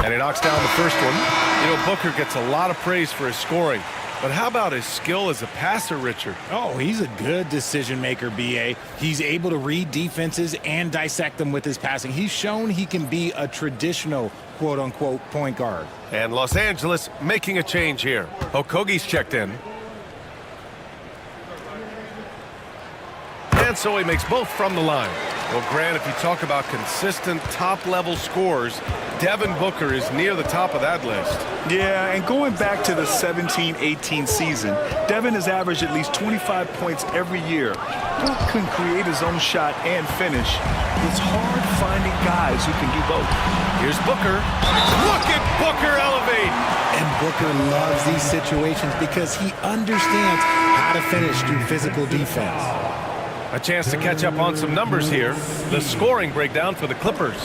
And he knocks down the first one. You know, Booker gets a lot of praise for his scoring. But how about his skill as a passer, Richard? Oh, he's a good decision maker, B.A. He's able to read defenses and dissect them with his passing. He's shown he can be a traditional, quote-unquote, point guard. And Los Angeles making a change here. Okogie's checked in. And so he makes both from the line. Well, Grant, if you talk about consistent top-level scores, Devin Booker is near the top of that list. Yeah, and going back to the 17-18 season, Devin has averaged at least 25 points every year. Booker can create his own shot and finish. It's hard finding guys who can do both. Here's Booker. Look at Booker elevate. And Booker loves these situations because he understands how to finish through physical defense. A chance to catch up on some numbers here. The scoring breakdown for the Clippers.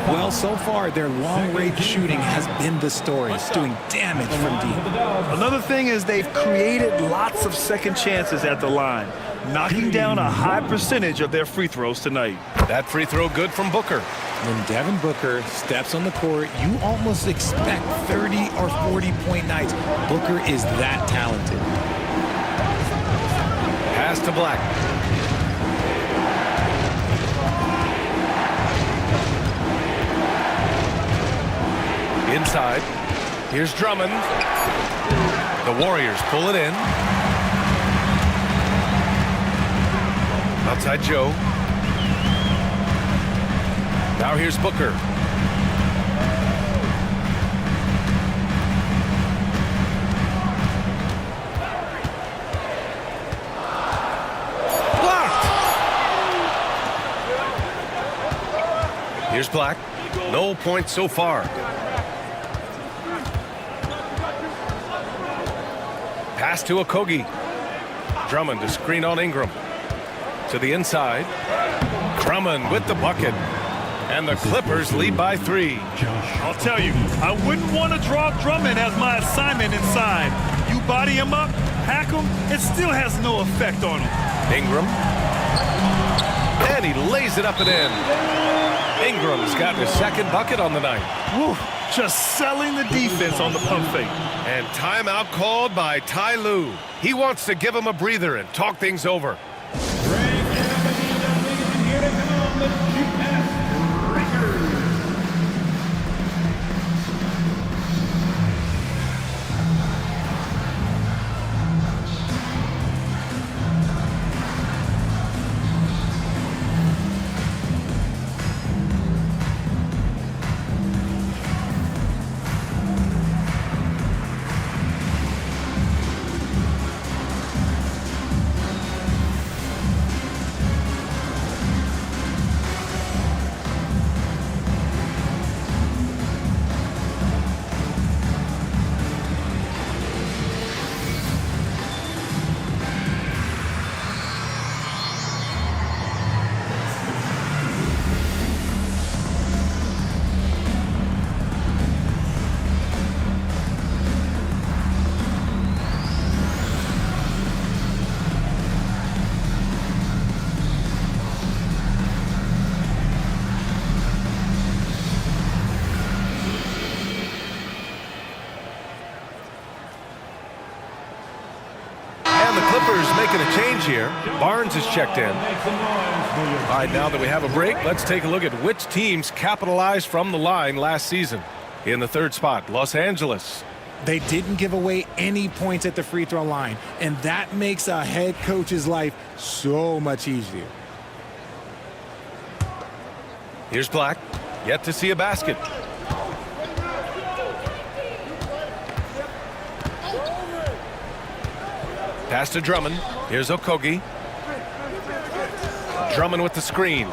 Well, so far, their long-range shooting has been the story. It's doing damage from deep. Another thing is they've created lots of second chances at the line, knocking down a high percentage of their free throws tonight. That free throw good from Booker. When Devin Booker steps on the court, you almost expect 30 or 40-point nights. Booker is that talented. Pass to Black. Inside. Here's Drummond. The Warriors pull it in. Outside Joe. Now here's Booker. Blocked. Here's Black. No points so far. Pass to Okogie. Drummond to screen on Ingram. To the inside. Drummond with the bucket. And the Clippers lead by 3. I'll tell you, I wouldn't want to draw Drummond as my assignment inside. You body him up, hack him, it still has no effect on him. Ingram. And he lays it up and in. Ingram's got his second bucket on the night. Whew, just selling the defense on the pump fake. And timeout called by Ty Lue. He wants to give him a breather and talk things over. Making a change here. Barnes is checked in. All right, now that we have a break, let's take a look at which teams capitalized from the line last season. In the third spot, Los Angeles. They didn't give away any points at the free throw line, and that makes a head coach's life so much easier. Here's Black. Yet to see a basket. Pass to Drummond. Here's Okogie. Drummond with the screen.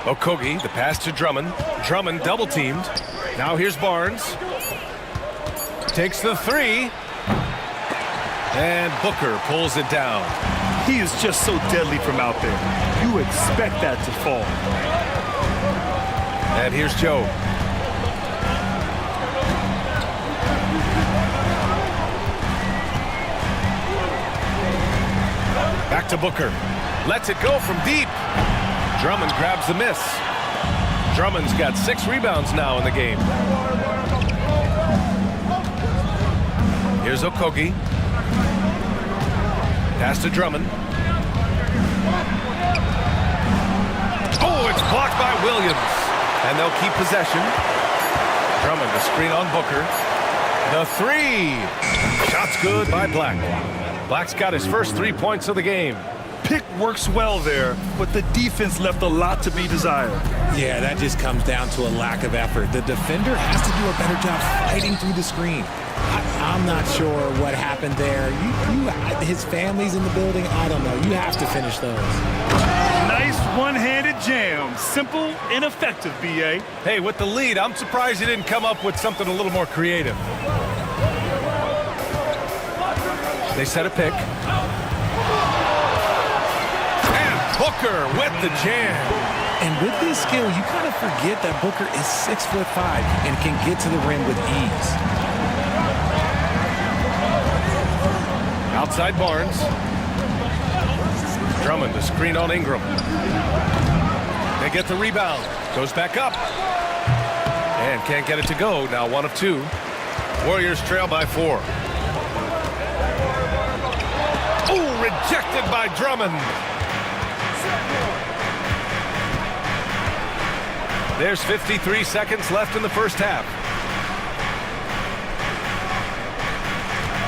Okogie, the pass to Drummond. Drummond double teamed. Now here's Barnes. Takes the three. And Booker pulls it down. He is just so deadly from out there. You expect that to fall. And here's Joe. Back to Booker. Lets it go from deep. Drummond grabs the miss. Drummond's got 6 rebounds now in the game. Here's Okogie. Pass to Drummond. Oh, it's blocked by Williams. And they'll keep possession. Drummond, the screen on Booker. The three. Shot's good by Black. Black's got his first 3 points of the game. Pick works well there, but the defense left a lot to be desired. Yeah, that just comes down to a lack of effort. The defender has to do a better job fighting through the screen. I'm not sure what happened there. His family's in the building. I don't know. You have to finish those. Nice one-handed jam. Simple and effective, B.A. Hey, with the lead, I'm surprised he didn't come up with something a little more creative. They set a pick. And Booker with the jam. And with his skill, you kind of forget that Booker is 6'5" and can get to the rim with ease. Outside Barnes. Drummond, the screen on Ingram. They get the rebound. Goes back up. And can't get it to go. Now 1 of 2. Warriors trail by 4. Oh, rejected by Drummond. There's 53 seconds left in the first half.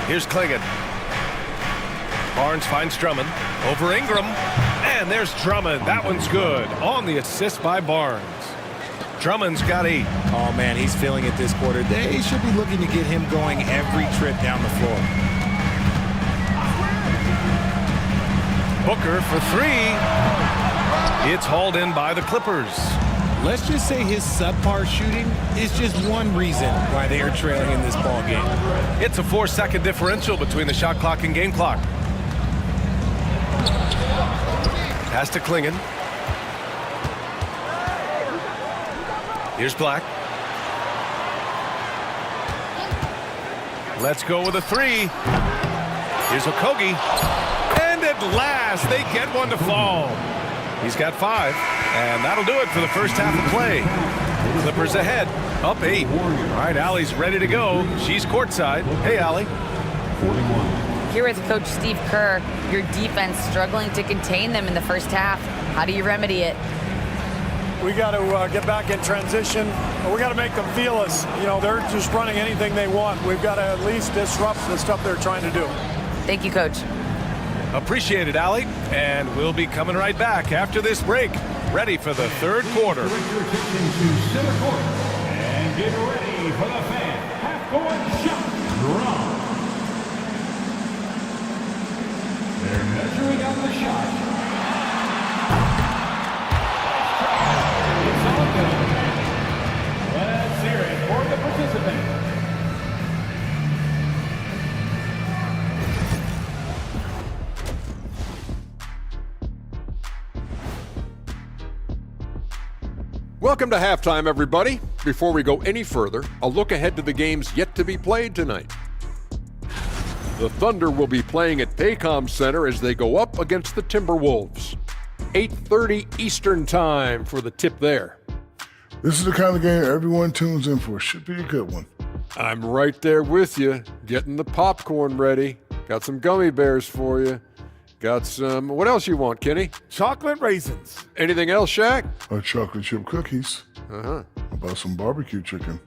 Here's Clingan. Barnes finds Drummond. Over Ingram. And there's Drummond. That one's good. On the assist by Barnes. Drummond's got 8. Oh, man, he's feeling it this quarter. They should be looking to get him going every trip down the floor. Booker for 3. It's hauled in by the Clippers. Let's just say his subpar shooting is just one reason why they are trailing in this ball game. It's a 4-second differential between the shot clock and game clock. Pass to Clingan. Here's Black. Let's go with a 3. Here's Okogie. And at last, they get one to fall. He's got 5, and that'll do it for the first half of play. Clippers ahead, up 8. All right, Allie's ready to go. She's courtside. Hey, Allie. Here with Coach Steve Kerr, your defense struggling to contain them in the first half. How do you remedy it? We got to get back in transition. We got to make them feel us. You know, they're just running anything they want. We've got to at least disrupt the stuff they're trying to do. Thank you, Coach. Appreciate it, Allie. And we'll be coming right back after this break. Ready for the third quarter. And get ready for the fan half-court shot drop. They're measuring out the shot. It's all good. Let's hear it for the participant. Welcome to halftime, everybody. Before we go any further, a look ahead to the games yet to be played tonight. The Thunder will be playing at Paycom Center as they go up against the Timberwolves. 8:30 Eastern Time for the tip there. This is the kind of game everyone tunes in for. Should be a good one. I'm right there with you, getting the popcorn ready. Got some gummy bears for you. Got some, what else you want, Kenny? Chocolate raisins. Anything else, Shaq? Chocolate chip cookies. Uh-huh. How about some barbecue chicken?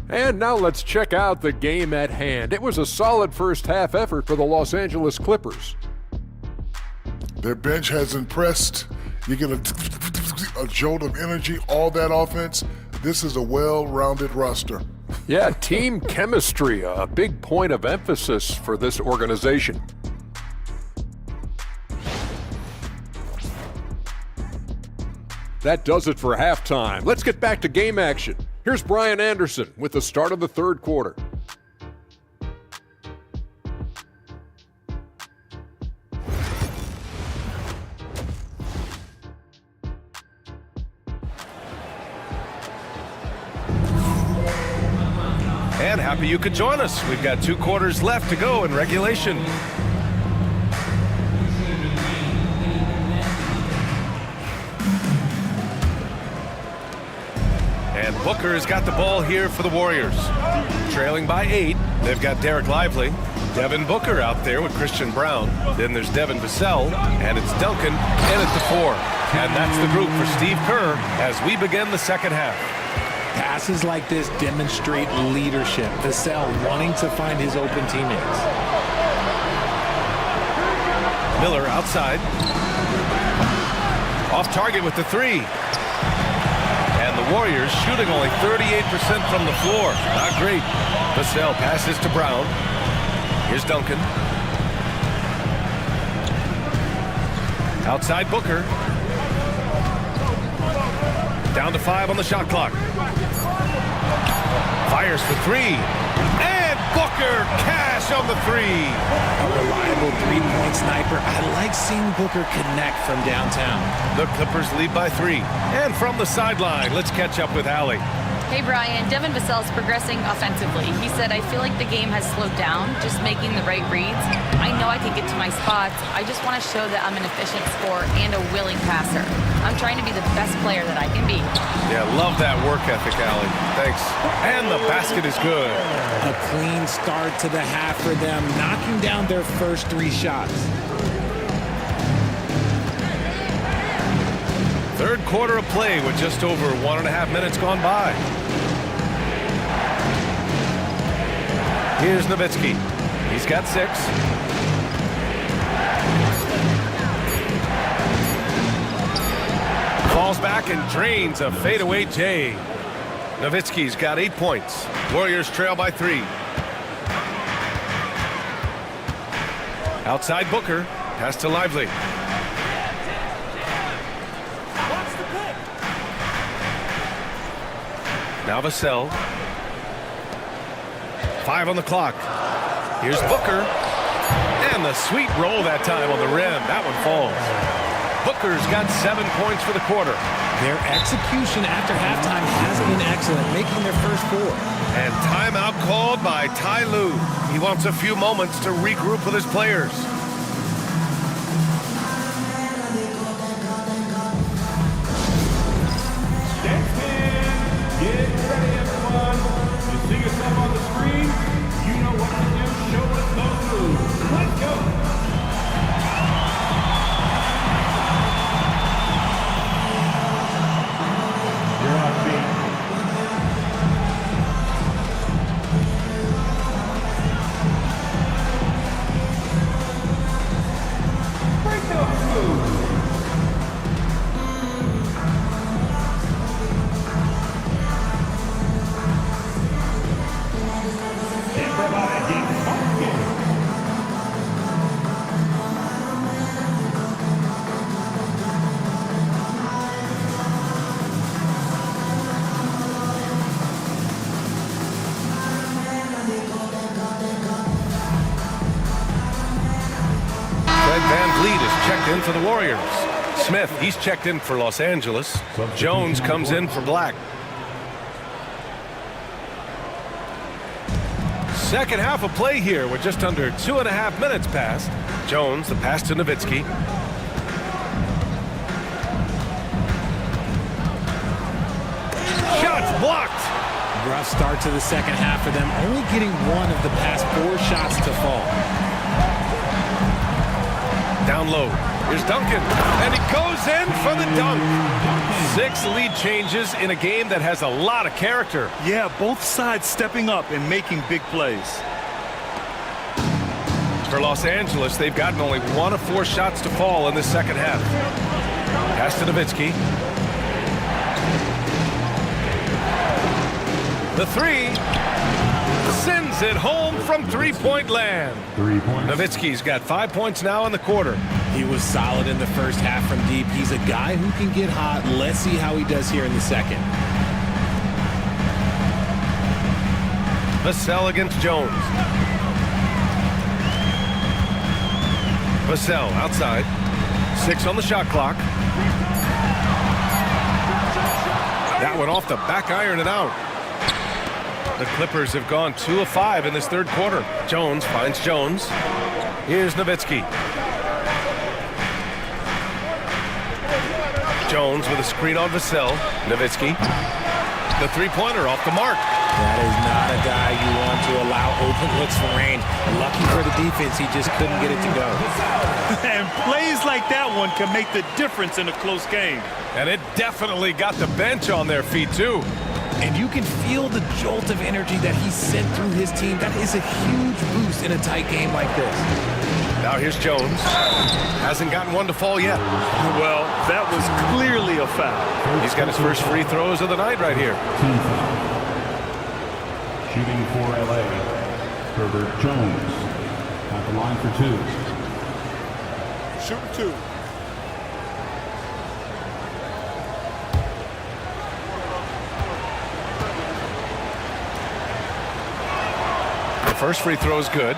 And now let's check out the game at hand. It was a solid first half effort for the Los Angeles Clippers. Their bench has impressed. You get a jolt of energy, all that offense. This is a well-rounded roster. Yeah, team chemistry, a big point of emphasis for this organization. That does it for halftime. Let's get back to game action. Here's Brian Anderson with the start of the third quarter. And happy you could join us. We've got 2 quarters left to go in regulation. And Booker has got the ball here for the Warriors. Trailing by 8, they've got Derek Lively. Devin Booker out there with Christian Brown. Then there's Devin Vassell, and it's Duncan in at the 4. And that's the group for Steve Kerr as we begin the second half. Passes like this demonstrate leadership. Vassell wanting to find his open teammates. Miller outside. Off target with the 3. And the Warriors shooting only 38% from the floor. Not great. Vassell passes to Brown. Here's Duncan. Outside Booker. Down to 5 on the shot clock. Fires for 3. And Booker cash on the 3. A reliable three-point sniper. I like seeing Booker connect from downtown. The Clippers lead by 3. And from the sideline, let's catch up with Allie. Hey, Brian, Devin Vassell's progressing offensively. He said, I feel like the game has slowed down, just making the right reads. I know I can get to my spots. I just want to show that I'm an efficient scorer and a willing passer. I'm trying to be the best player that I can be. Yeah, love that work ethic, Allie. Thanks. And the basket is good. A clean start to the half for them, knocking down their first 3 shots. Third quarter of play with just over 1.5 minutes gone by. Here's Nowitzki. He's got 6. Falls back and drains a fadeaway J. Nowitzki's got 8 points. Warriors trail by 3. Outside Booker. Pass to Lively. Now Vassell. 5 on the clock. Here's Booker. And the sweet roll that time on the rim. That one falls. Booker's got 7 points for the quarter. Their execution after halftime has been excellent, making their first 4. And timeout called by Ty Lue. He wants a few moments to regroup with his players. Get ready, everyone. You see yourself on the screen, you know what to do. Show us those moves. Let's go. You're on beat. Break those moves. In for the Warriors. Smith, he's checked in for Los Angeles. Jones comes in for Black. Second half of play here with just under 2.5 minutes passed. Jones, the pass to Nowitzki. Shots blocked. Rough start to the second half for them, only getting 1 of the past 4 shots to fall. Down low. Here's Duncan, and he goes in for the dunk. 6 lead changes in a game that has a lot of character. Yeah, both sides stepping up and making big plays. For Los Angeles, they've gotten only 1 of 4 shots to fall in the second half. Pass to Nowitzki. The three. Sends it home from three-point land. 3 points. Nowitzki's got 5 points now in the quarter. He was solid in the first half from deep. He's a guy who can get hot. Let's see how he does here in the second. Vassell against Jones. Vassell outside. 6 on the shot clock. That one off the back iron and out. The Clippers have gone 2 of 5 in this third quarter. Jones finds Jones. Here's Nowitzki. Jones with a screen on Vassell. Nowitzki. The three-pointer off the mark. That is not a guy you want to allow open looks from range. Lucky for the defense, he just couldn't get it to go. And plays like that one can make the difference in a close game. And it definitely got the bench on their feet, too. And you can feel the jolt of energy that he sent through his team. That is a huge boost in a tight game like this. Now here's Jones. Hasn't gotten one to fall yet. Well, that was clearly a foul. He's got his first free throws of the night right here. Shooting for LA, Herbert Jones. At the line for 2. Shoot 2. The first free throw is good.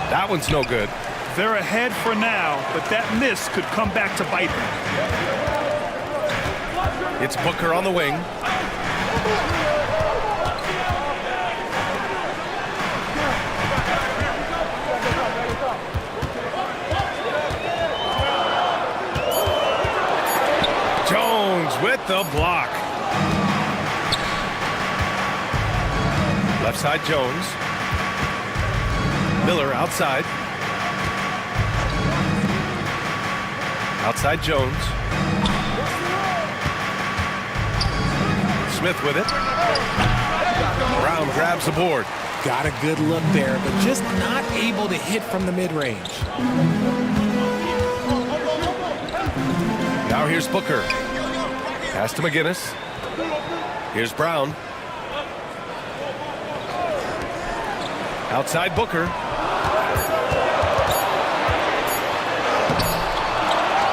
That one's no good. They're ahead for now, but that miss could come back to bite them. It's Booker on the wing. Jones with the block. Left side Jones. Miller outside. Outside Jones. Smith with it. Brown grabs the board. Got a good look there, but just not able to hit from the mid-range. Now here's Booker. Pass to McGinnis. Here's Brown. Outside Booker.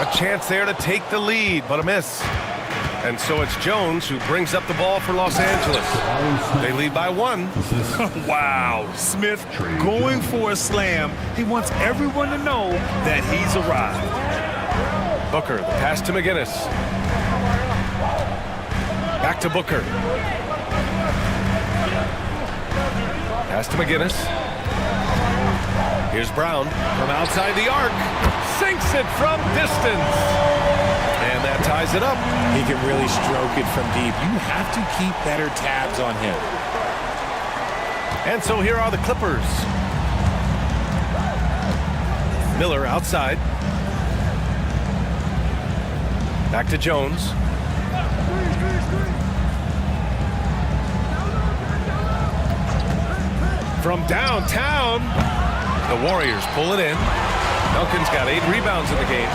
A chance there to take the lead, but a miss. And so it's Jones who brings up the ball for Los Angeles. They lead by 1. Wow. Smith going for a slam. He wants everyone to know that he's arrived. Booker, the pass to McGinnis. Back to Booker. Pass to McGinnis. Here's Brown from outside the arc. Sinks it from distance. And that ties it up. He can really stroke it from deep. You have to keep better tabs on him. And so here are the Clippers. Miller outside. Back to Jones. From downtown, the Warriors pull it in. Duncan's got 8 rebounds in the game.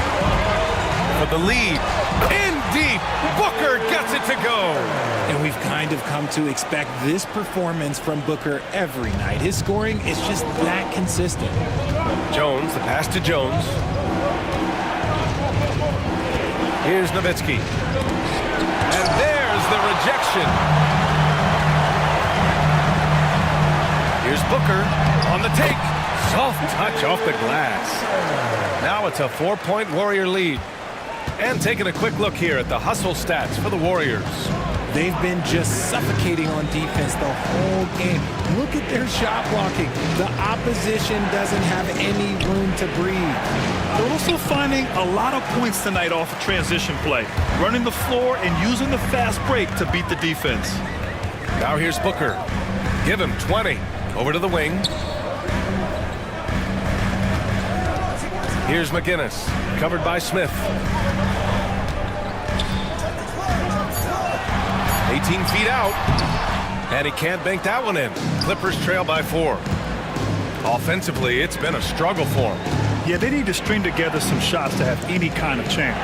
But the lead in deep. Booker gets it to go. And we've kind of come to expect this performance from Booker every night. His scoring is just that consistent. Jones, the pass to Jones. Here's Nowitzki. And there's the rejection. Here's Booker on the take. Soft touch off the glass. Now it's a 4-point Warrior lead. And taking a quick look here at the hustle stats for the Warriors. They've been just suffocating on defense the whole game. Look at their shot blocking. The opposition doesn't have any room to breathe. They're also finding a lot of points tonight off of transition play, running the floor and using the fast break to beat the defense. Now here's Booker. Give him 20. Over to the wing. Here's McGinnis, covered by Smith. 18 feet out. And he can't bank that one in. Clippers trail by 4. Offensively, it's been a struggle for him. Yeah, they need to string together some shots to have any kind of chance.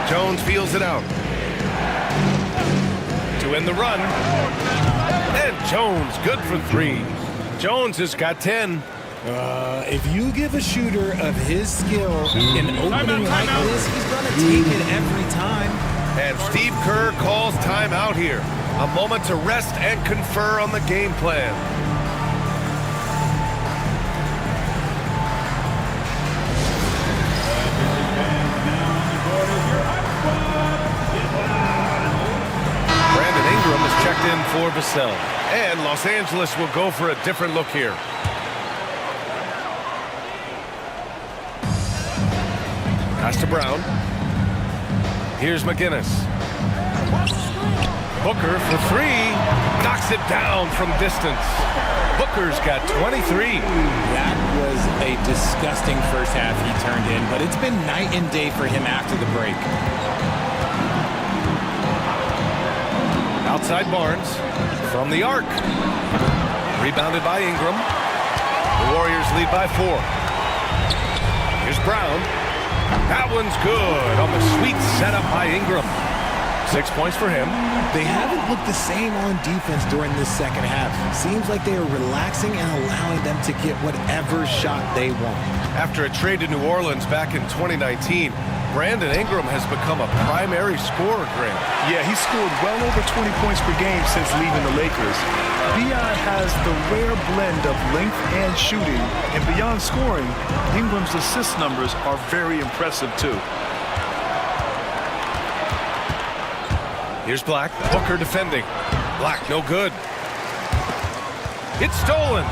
Jones feels it out. To end the run. And Jones, good for 3. Jones has got 10. If you give a shooter of his skill an opening like this, he's going to take it every time. And Steve Kerr calls timeout here. A moment to rest and confer on the game plan. Brandon Ingram is checked in for Vassell. And Los Angeles will go for a different look here. Pass to Brown. Here's McGinnis. Booker for 3. Knocks it down from distance. Booker's got 23. That was a disgusting first half he turned in, but it's been night and day for him after the break. Outside Barnes. From the arc. Rebounded by Ingram. The Warriors lead by 4. Here's Brown. That one's good on the sweet setup by Ingram. 6 points for him. They haven't looked the same on defense during this second half. Seems like they are relaxing and allowing them to get whatever shot they want. After a trade to New Orleans back in 2019, Brandon Ingram has become a primary scorer, Grant. Yeah, he scored well over 20 points per game since leaving the Lakers. B.I. has the rare blend of length and shooting, and beyond scoring, Ingram's assist numbers are very impressive too. Here's Black. Booker defending. Black, no good. It's stolen.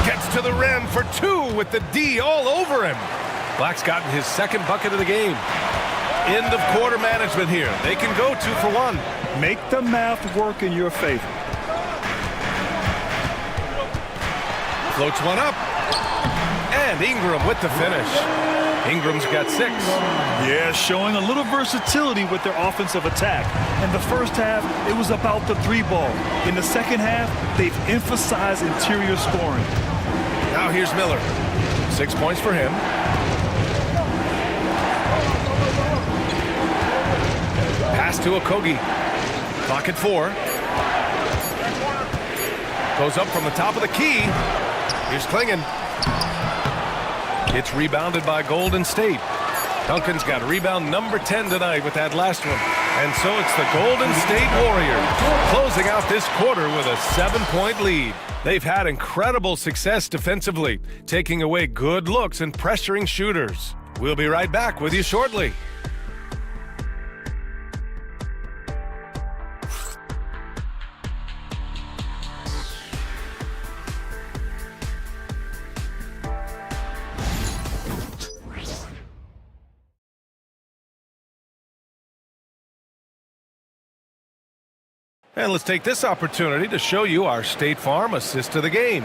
Gets to the rim for 2 with the D all over him. Black's gotten his second bucket of the game. End of quarter management here. They can go 2 for 1. Make the math work in your favor. Floats one up. And Ingram with the finish. Ingram's got 6. Yeah, showing a little versatility with their offensive attack. In the first half, it was about the 3-ball. In the second half, they've emphasized interior scoring. Now here's Miller. 6 points for him. Pass to Okogie. Clock at 4. Goes up from the top of the key. Here's Klingon. It's rebounded by Golden State. Duncan's got rebound number 10 tonight with that last one. And so it's the Golden State Warriors closing out this quarter with a 7-point lead. They've had incredible success defensively, taking away good looks and pressuring shooters. We'll be right back with you shortly. And let's take this opportunity to show you our State Farm assist to the game.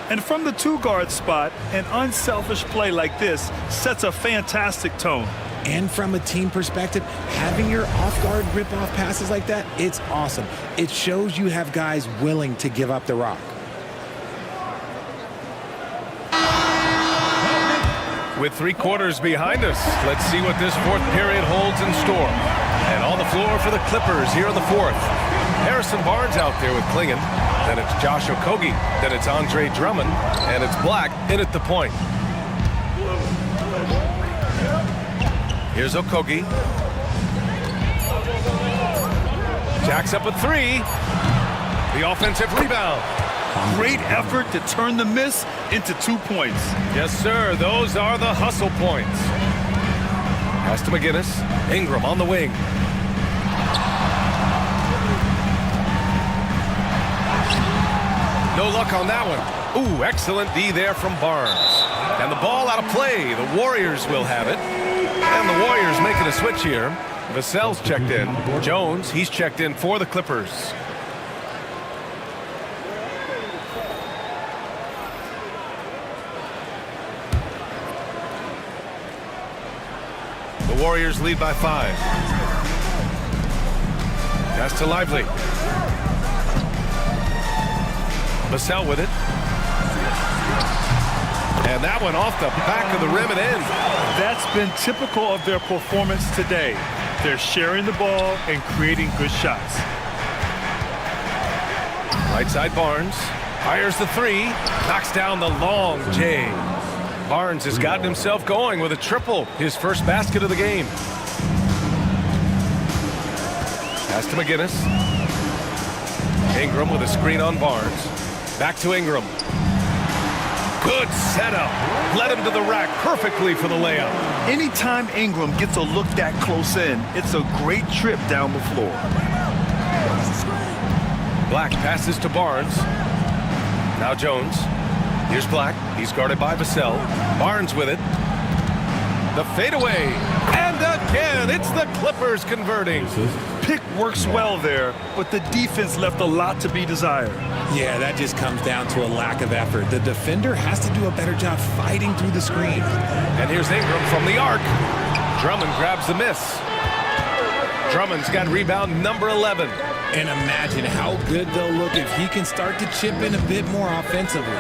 And from the 2-guard spot, an unselfish play like this sets a fantastic tone. And from a team perspective, having your off-guard rip-off passes like that, it's awesome. It shows you have guys willing to give up the rock. With 3 quarters behind us, let's see what this 4th period holds in store. And on the floor for the Clippers here in the 4th. Harrison Barnes out there with Klingon. Then it's Josh Okogie. Then it's Andre Drummond. And it's Black in at the point. Here's Okogie. Jacks up with 3. The offensive rebound. Great effort to turn the miss into 2 points. Yes, sir. Those are the hustle points. Pass to McGinnis. Ingram on the wing. No luck on that one. Ooh, excellent D there from Barnes. And the ball out of play. The Warriors will have it. And the Warriors making a switch here. Vassell's checked in. Jones, he's checked in for the Clippers. The The Warriors lead by 5. Pass to Lively. Vassell with it. And that one off the back of the rim and in. That's been typical of their performance today. They're sharing the ball and creating good shots. Right side Barnes. Fires the 3. Knocks down the long J. Barnes has gotten himself going with a triple. His first basket of the game. Pass to McGinnis. Ingram with a screen on Barnes. Back to Ingram. Good setup. Led him to the rack perfectly for the layup. Anytime Ingram gets a look that close in, it's a great trip down the floor. Black passes to Barnes. Now Jones. Here's Black. He's guarded by Vassell. Barnes with it. The fadeaway. And again, it's the Clippers converting. Pick works well there, but the defense left a lot to be desired. Yeah, that just comes down to a lack of effort. The defender has to do a better job fighting through the screen. And here's Ingram from the arc. Drummond grabs the miss. Drummond's got rebound number 11. And imagine how good they'll look if he can start to chip in a bit more offensively.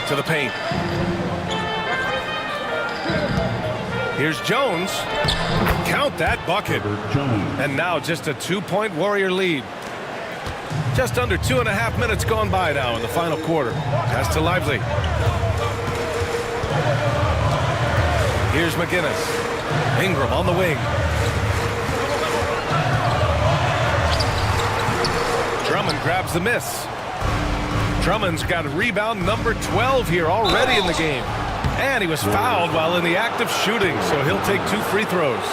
To the paint. Here's Jones. Count that bucket. And now just a 2-point Warrior lead. Just under 2.5 minutes gone by now in the final quarter. Pass to Lively. Here's McGinnis. Ingram on the wing. Drummond grabs the miss. Drummond's got rebound number 12 here already in the game. And he was fouled while in the act of shooting, so he'll take 2 free throws.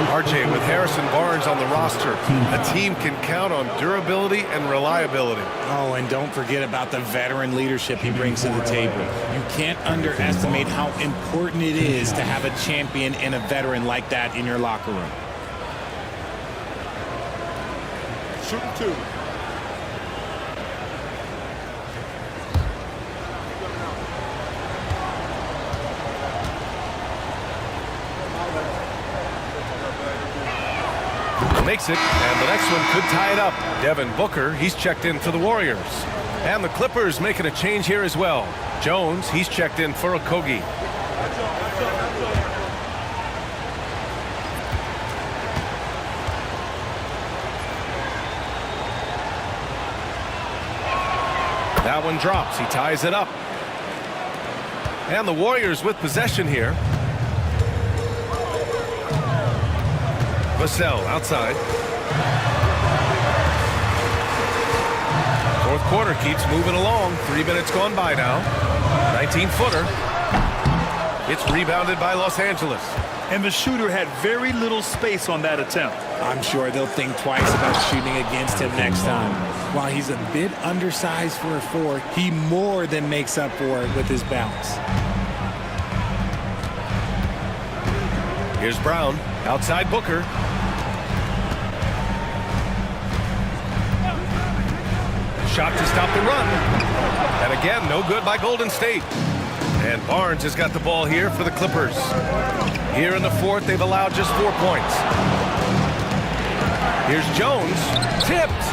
RJ with Harrison Barnes on the roster. A team can count on durability and reliability. Oh, and don't forget about the veteran leadership he brings to the table. You can't underestimate how important it is to have a champion and a veteran like that in your locker room. Shooting 2. Makes it, and the next one could tie it up. Devin Booker, he's checked in for the Warriors. And the Clippers making a change here as well. Jones, he's checked in for Okogie. That one drops. He ties it up. And the Warriors with possession here. Vassell outside. Fourth quarter keeps moving along. 3 minutes gone by now. 19-footer. It's rebounded by Los Angeles. And the shooter had very little space on that attempt. I'm sure they'll think twice about shooting against him next time. While he's a bit undersized for a 4, he more than makes up for it with his bounce. Here's Brown. Outside Booker. Shot to stop the run. And again, no good by Golden State. And Barnes has got the ball here for the Clippers. Here in the fourth, they've allowed just 4 points. Here's Jones. Tipped.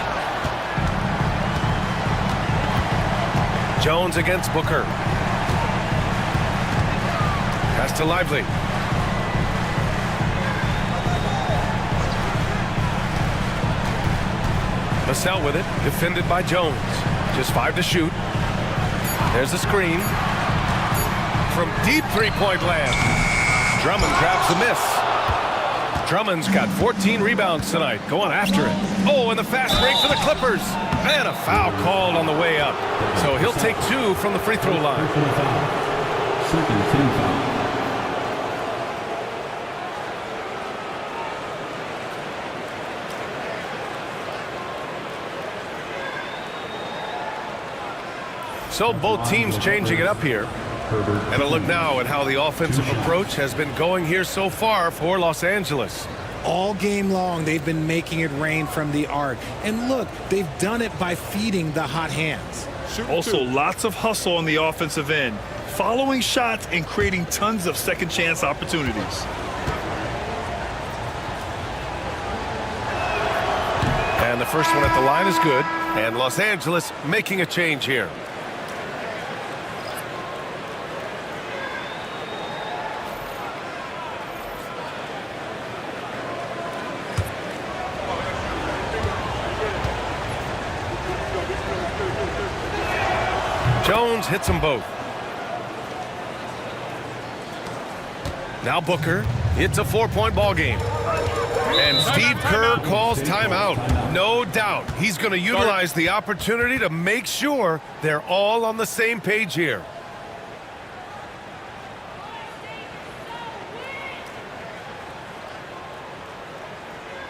Jones against Booker. Pass to Lively. Vassell with it, defended by Jones. Just 5 to shoot. There's the screen. From deep three-point land. Drummond grabs the miss. Drummond's got 14 rebounds tonight, going after it. Oh, and the fast break for the Clippers. And a foul called on the way up. So he'll take 2 from the free throw line. Second team foul. So both teams changing it up here. And a look now at how the offensive approach has been going here so far for Los Angeles. All game long, they've been making it rain from the arc. And look, they've done it by feeding the hot hands. Also, lots of hustle on the offensive end. following shots and creating tons of second chance opportunities. And the first one at the line is good. And Los Angeles making a change here. Jones hits them both. Now Booker. It's a 4-point ball game. And Steve Kerr calls timeout. No doubt he's going to utilize the opportunity to make sure they're all on the same page here.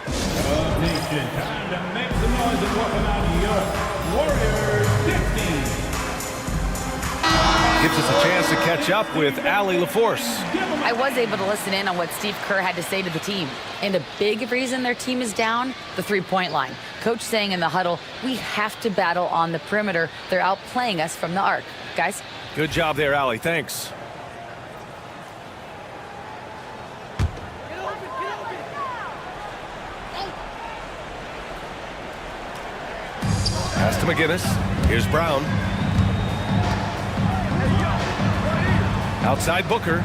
Nation, time to make some noise and welcome out your Warriors 15. Gives us a chance to catch up with Allie LaForce. I was able to listen in on what Steve Kerr had to say to the team. And a big reason their team is down, the three-point line. Coach saying in the huddle, we have to battle on the perimeter. They're outplaying us from the arc. Guys? Good job there, Allie. Thanks. Pass to McGinnis. Here's Brown. Outside Booker.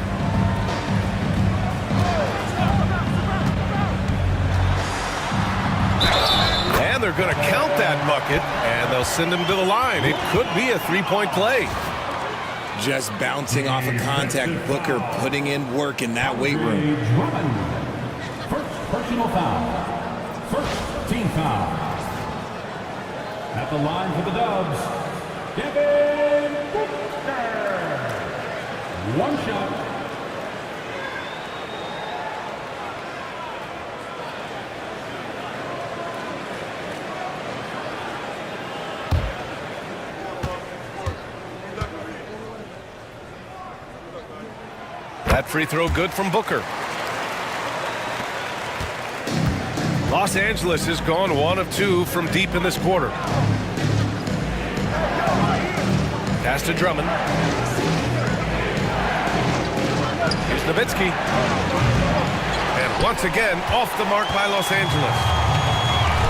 And they're going to count that bucket, and they'll send him to the line. It could be a three-point play. Just bouncing off of contact. Booker putting in work in that weight room. First personal foul. First team foul. At the line for the Dubs, Devin Booker. One shot. That free throw good from Booker. Los Angeles has gone 1 of 2 from deep in this quarter. Pass to Drummond. Here's Nowitzki. And once again, off the mark by Los Angeles.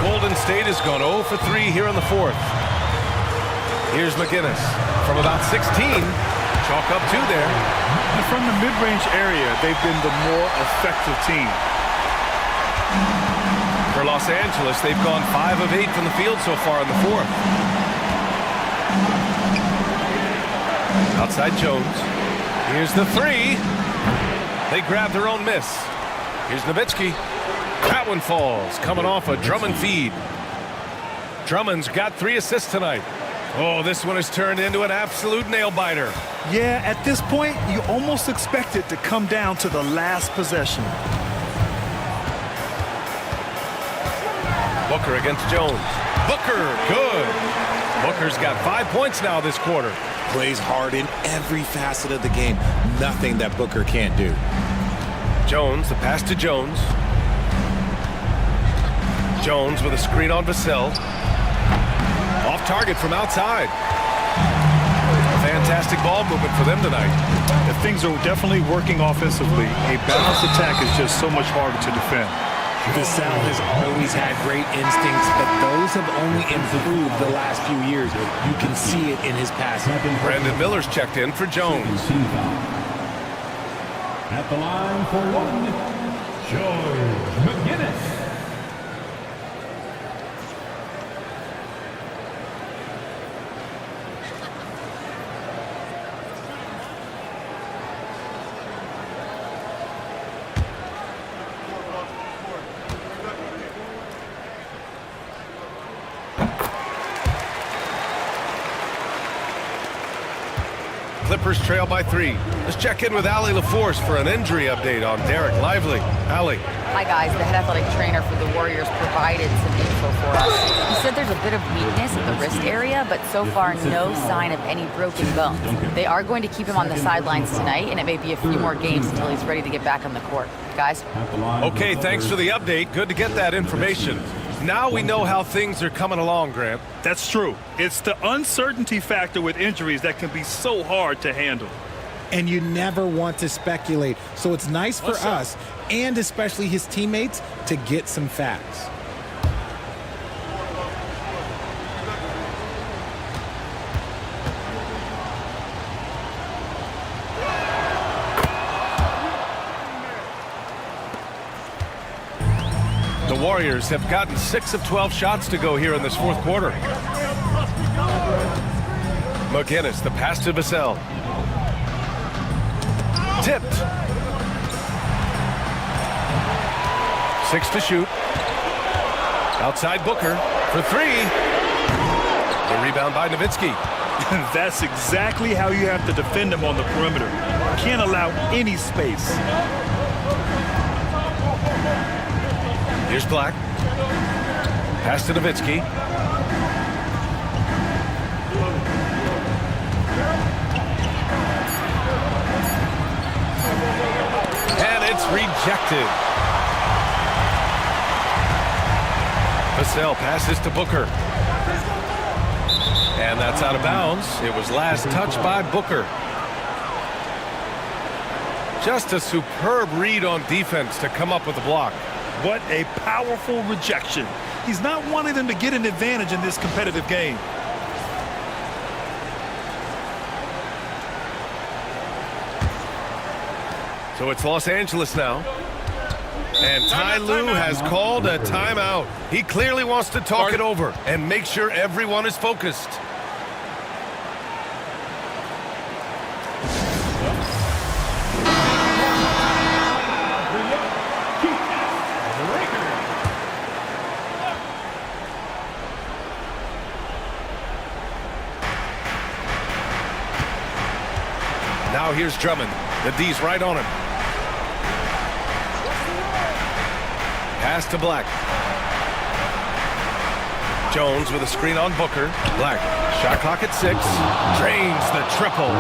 Golden State has gone 0 for 3 here in the fourth. Here's McGinnis from about 16. Chalk up 2 there. And from the mid-range area, they've been the more effective team. For Los Angeles, they've gone 5 of 8 from the field so far in the fourth. Outside Jones. Here's the 3. They grab their own miss. Here's Nowitzki. That one falls, coming off a Drummond feed. Drummond's got 3 assists tonight. Oh, this one has turned into an absolute nail-biter. Yeah, at this point, you almost expect it to come down to the last possession. Booker against Jones. Booker, good. Booker's got 5 points now this quarter. Plays hard in every facet of the game. Nothing that Booker can't do. Jones, the pass to Jones. Jones with a screen on Vassell. Off target from outside. Fantastic ball movement for them tonight. If things are definitely working offensively, a balanced attack is just so much harder to defend. Vassell has always had great instincts, but those have only improved the last few years. You can see it in his passing. Brandon Miller's checked in for Jones. At the line for one, George McGinnis. Clippers trail by 3. Let's check in with Allie LaForce for an injury update on Derek Lively. Allie. Hi, guys. The head athletic trainer for the Warriors provided some info for us. He said there's a bit of weakness in the wrist area, but so far no sign of any broken bones. They are going to keep him on the sidelines tonight, and it may be a few more games until he's ready to get back on the court. Guys? Okay, thanks for the update. Good to get that information. Now we know how things are coming along, Grant. That's true. It's the uncertainty factor with injuries that can be so hard to handle. and you never want to speculate. So it's nice for us, and especially his teammates, to get some facts. The Warriors have gotten 6 of 12 shots to go here in this fourth quarter. McGinnis, the pass to Vassell. Tipped. 6 to shoot. Outside Booker for 3. The rebound by Nowitzki. That's exactly how you have to defend him on the perimeter. Can't allow any space. Here's Black. Pass to Nowitzki. And it's rejected. Vassell passes to Booker. And that's out of bounds. It was last touched by Booker. Just a superb read on defense to come up with the block. What a powerful rejection. He's not wanting them to get an advantage in this competitive game. So it's Los Angeles now. And Ty Lue has called a timeout. He clearly wants to talk it over and make sure everyone is focused. Now here's Drummond. The D's right on him. Pass to Black. Jones with a screen on Booker. Black, shot clock at 6. Drains the triple.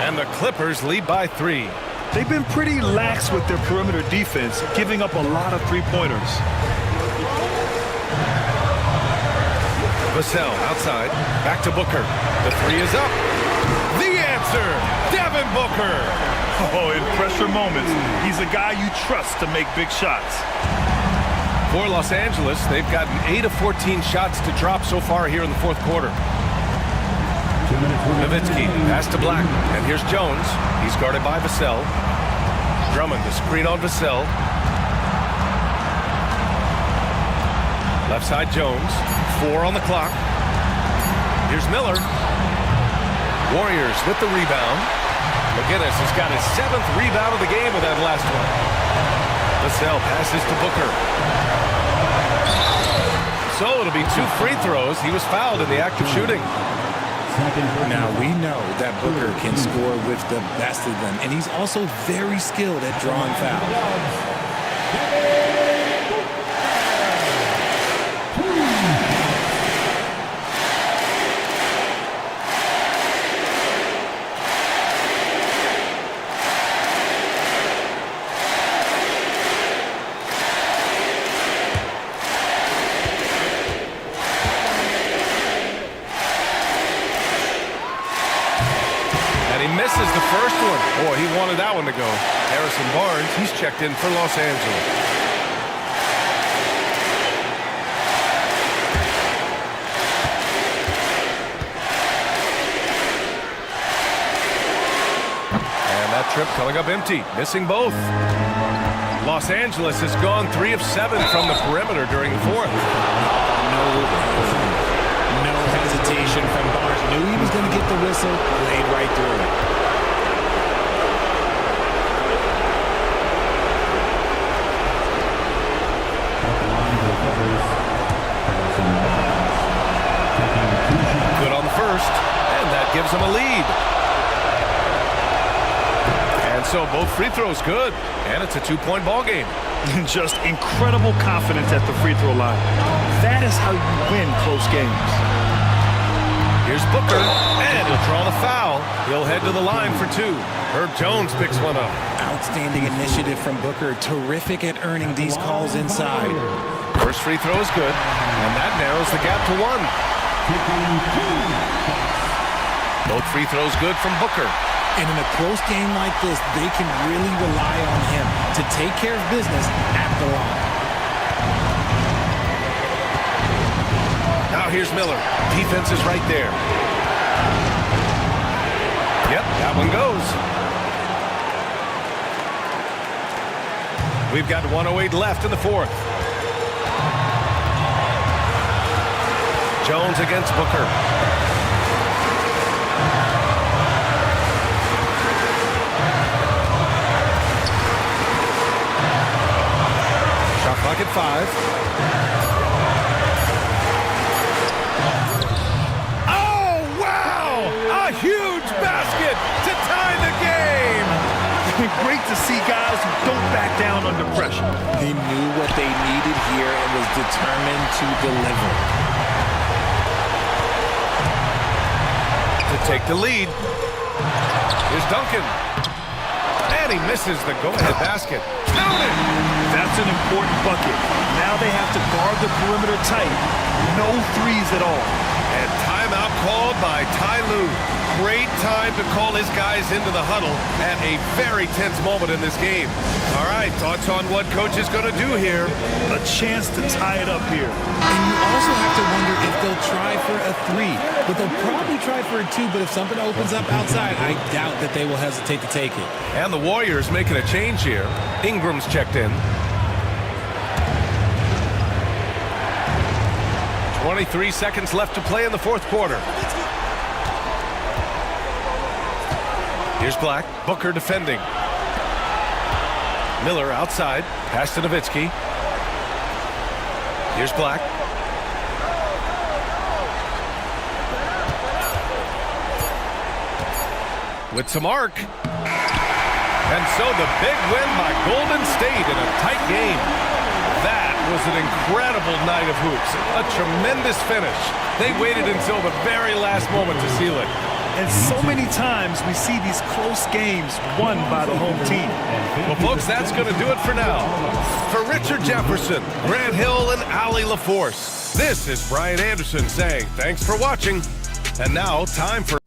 And the Clippers lead by 3. They've been pretty lax with their perimeter defense, giving up a lot of three-pointers. Vassell outside. Back to Booker. The 3 is up. The answer, Devin Booker. Oh, in pressure moments, he's a guy you trust to make big shots. For Los Angeles, they've gotten 8 of 14 shots to drop so far here in the fourth quarter. Nowitzki, pass to Black. And here's Jones. He's guarded by Vassell. Drummond, the screen on Vassell. Left side Jones. 4 on the clock. Here's Miller. Warriors with the rebound. McGinnis has got his 7th rebound of the game with that last one. Vassell passes to Booker. So it'll be 2 free throws. He was fouled in the act of shooting. Now we know that Booker can score with the best of them, and he's also very skilled at drawing fouls. Misses the first one. Boy, he wanted that one to go. Harrison Barnes, he's checked in for Los Angeles. And that trip coming up empty, missing both. Los Angeles has gone 3 of 7 from the perimeter during the fourth. No hesitation from Barnes. Knew he was going to get the whistle, laid right through it. Good on the first, and that gives him a lead. And so both free throws good, and it's a 2-point ball game. Just incredible confidence at the free throw line. That is how you win close games. Here's Booker, and he'll draw the foul. He'll head to the line for 2. Herb Jones picks one up. Outstanding initiative from Booker. Terrific at earning these calls inside. First free throw is good, and that narrows the gap to 1. Both free throws good from Booker. And in a close game like this, they can really rely on him to take care of business at the line. Now here's Miller. Defense is right there. Yep, that one goes. We've got 1:08 left in the fourth. Jones against Booker. Shot clock at 5. Oh, wow! A huge basket to tie the game! Great to see guys who don't back down under pressure. He knew what they needed here and was determined to deliver. To take the lead. Here's Duncan. And he misses the go-ahead basket. Counted! That's an important bucket. Now they have to guard the perimeter tight. No threes at all. And timeout called by Ty Lue. Great time to call his guys into the huddle at a very tense moment in this game. All right, thoughts on what coach is going to do here? A chance to tie it up here. And you also have to wonder if they'll try for a 3. But they'll probably try for a 2. But if something opens up outside, I doubt that they will hesitate to take it. And the Warriors making a change here. Ingram's checked in. 23 seconds left to play in the fourth quarter. Here's Black. Booker defending. Miller outside. Pass to Nowitzki. Here's Black. With some arc. And so the big win by Golden State in a tight game. That was an incredible night of hoops. A tremendous finish. They waited until the very last moment to seal it. And so many times we see these close games won by the home team. Well, folks, that's going to do it for now. For Richard Jefferson, Grant Hill, and Allie LaForce, this is Brian Anderson saying thanks for watching. And now, time for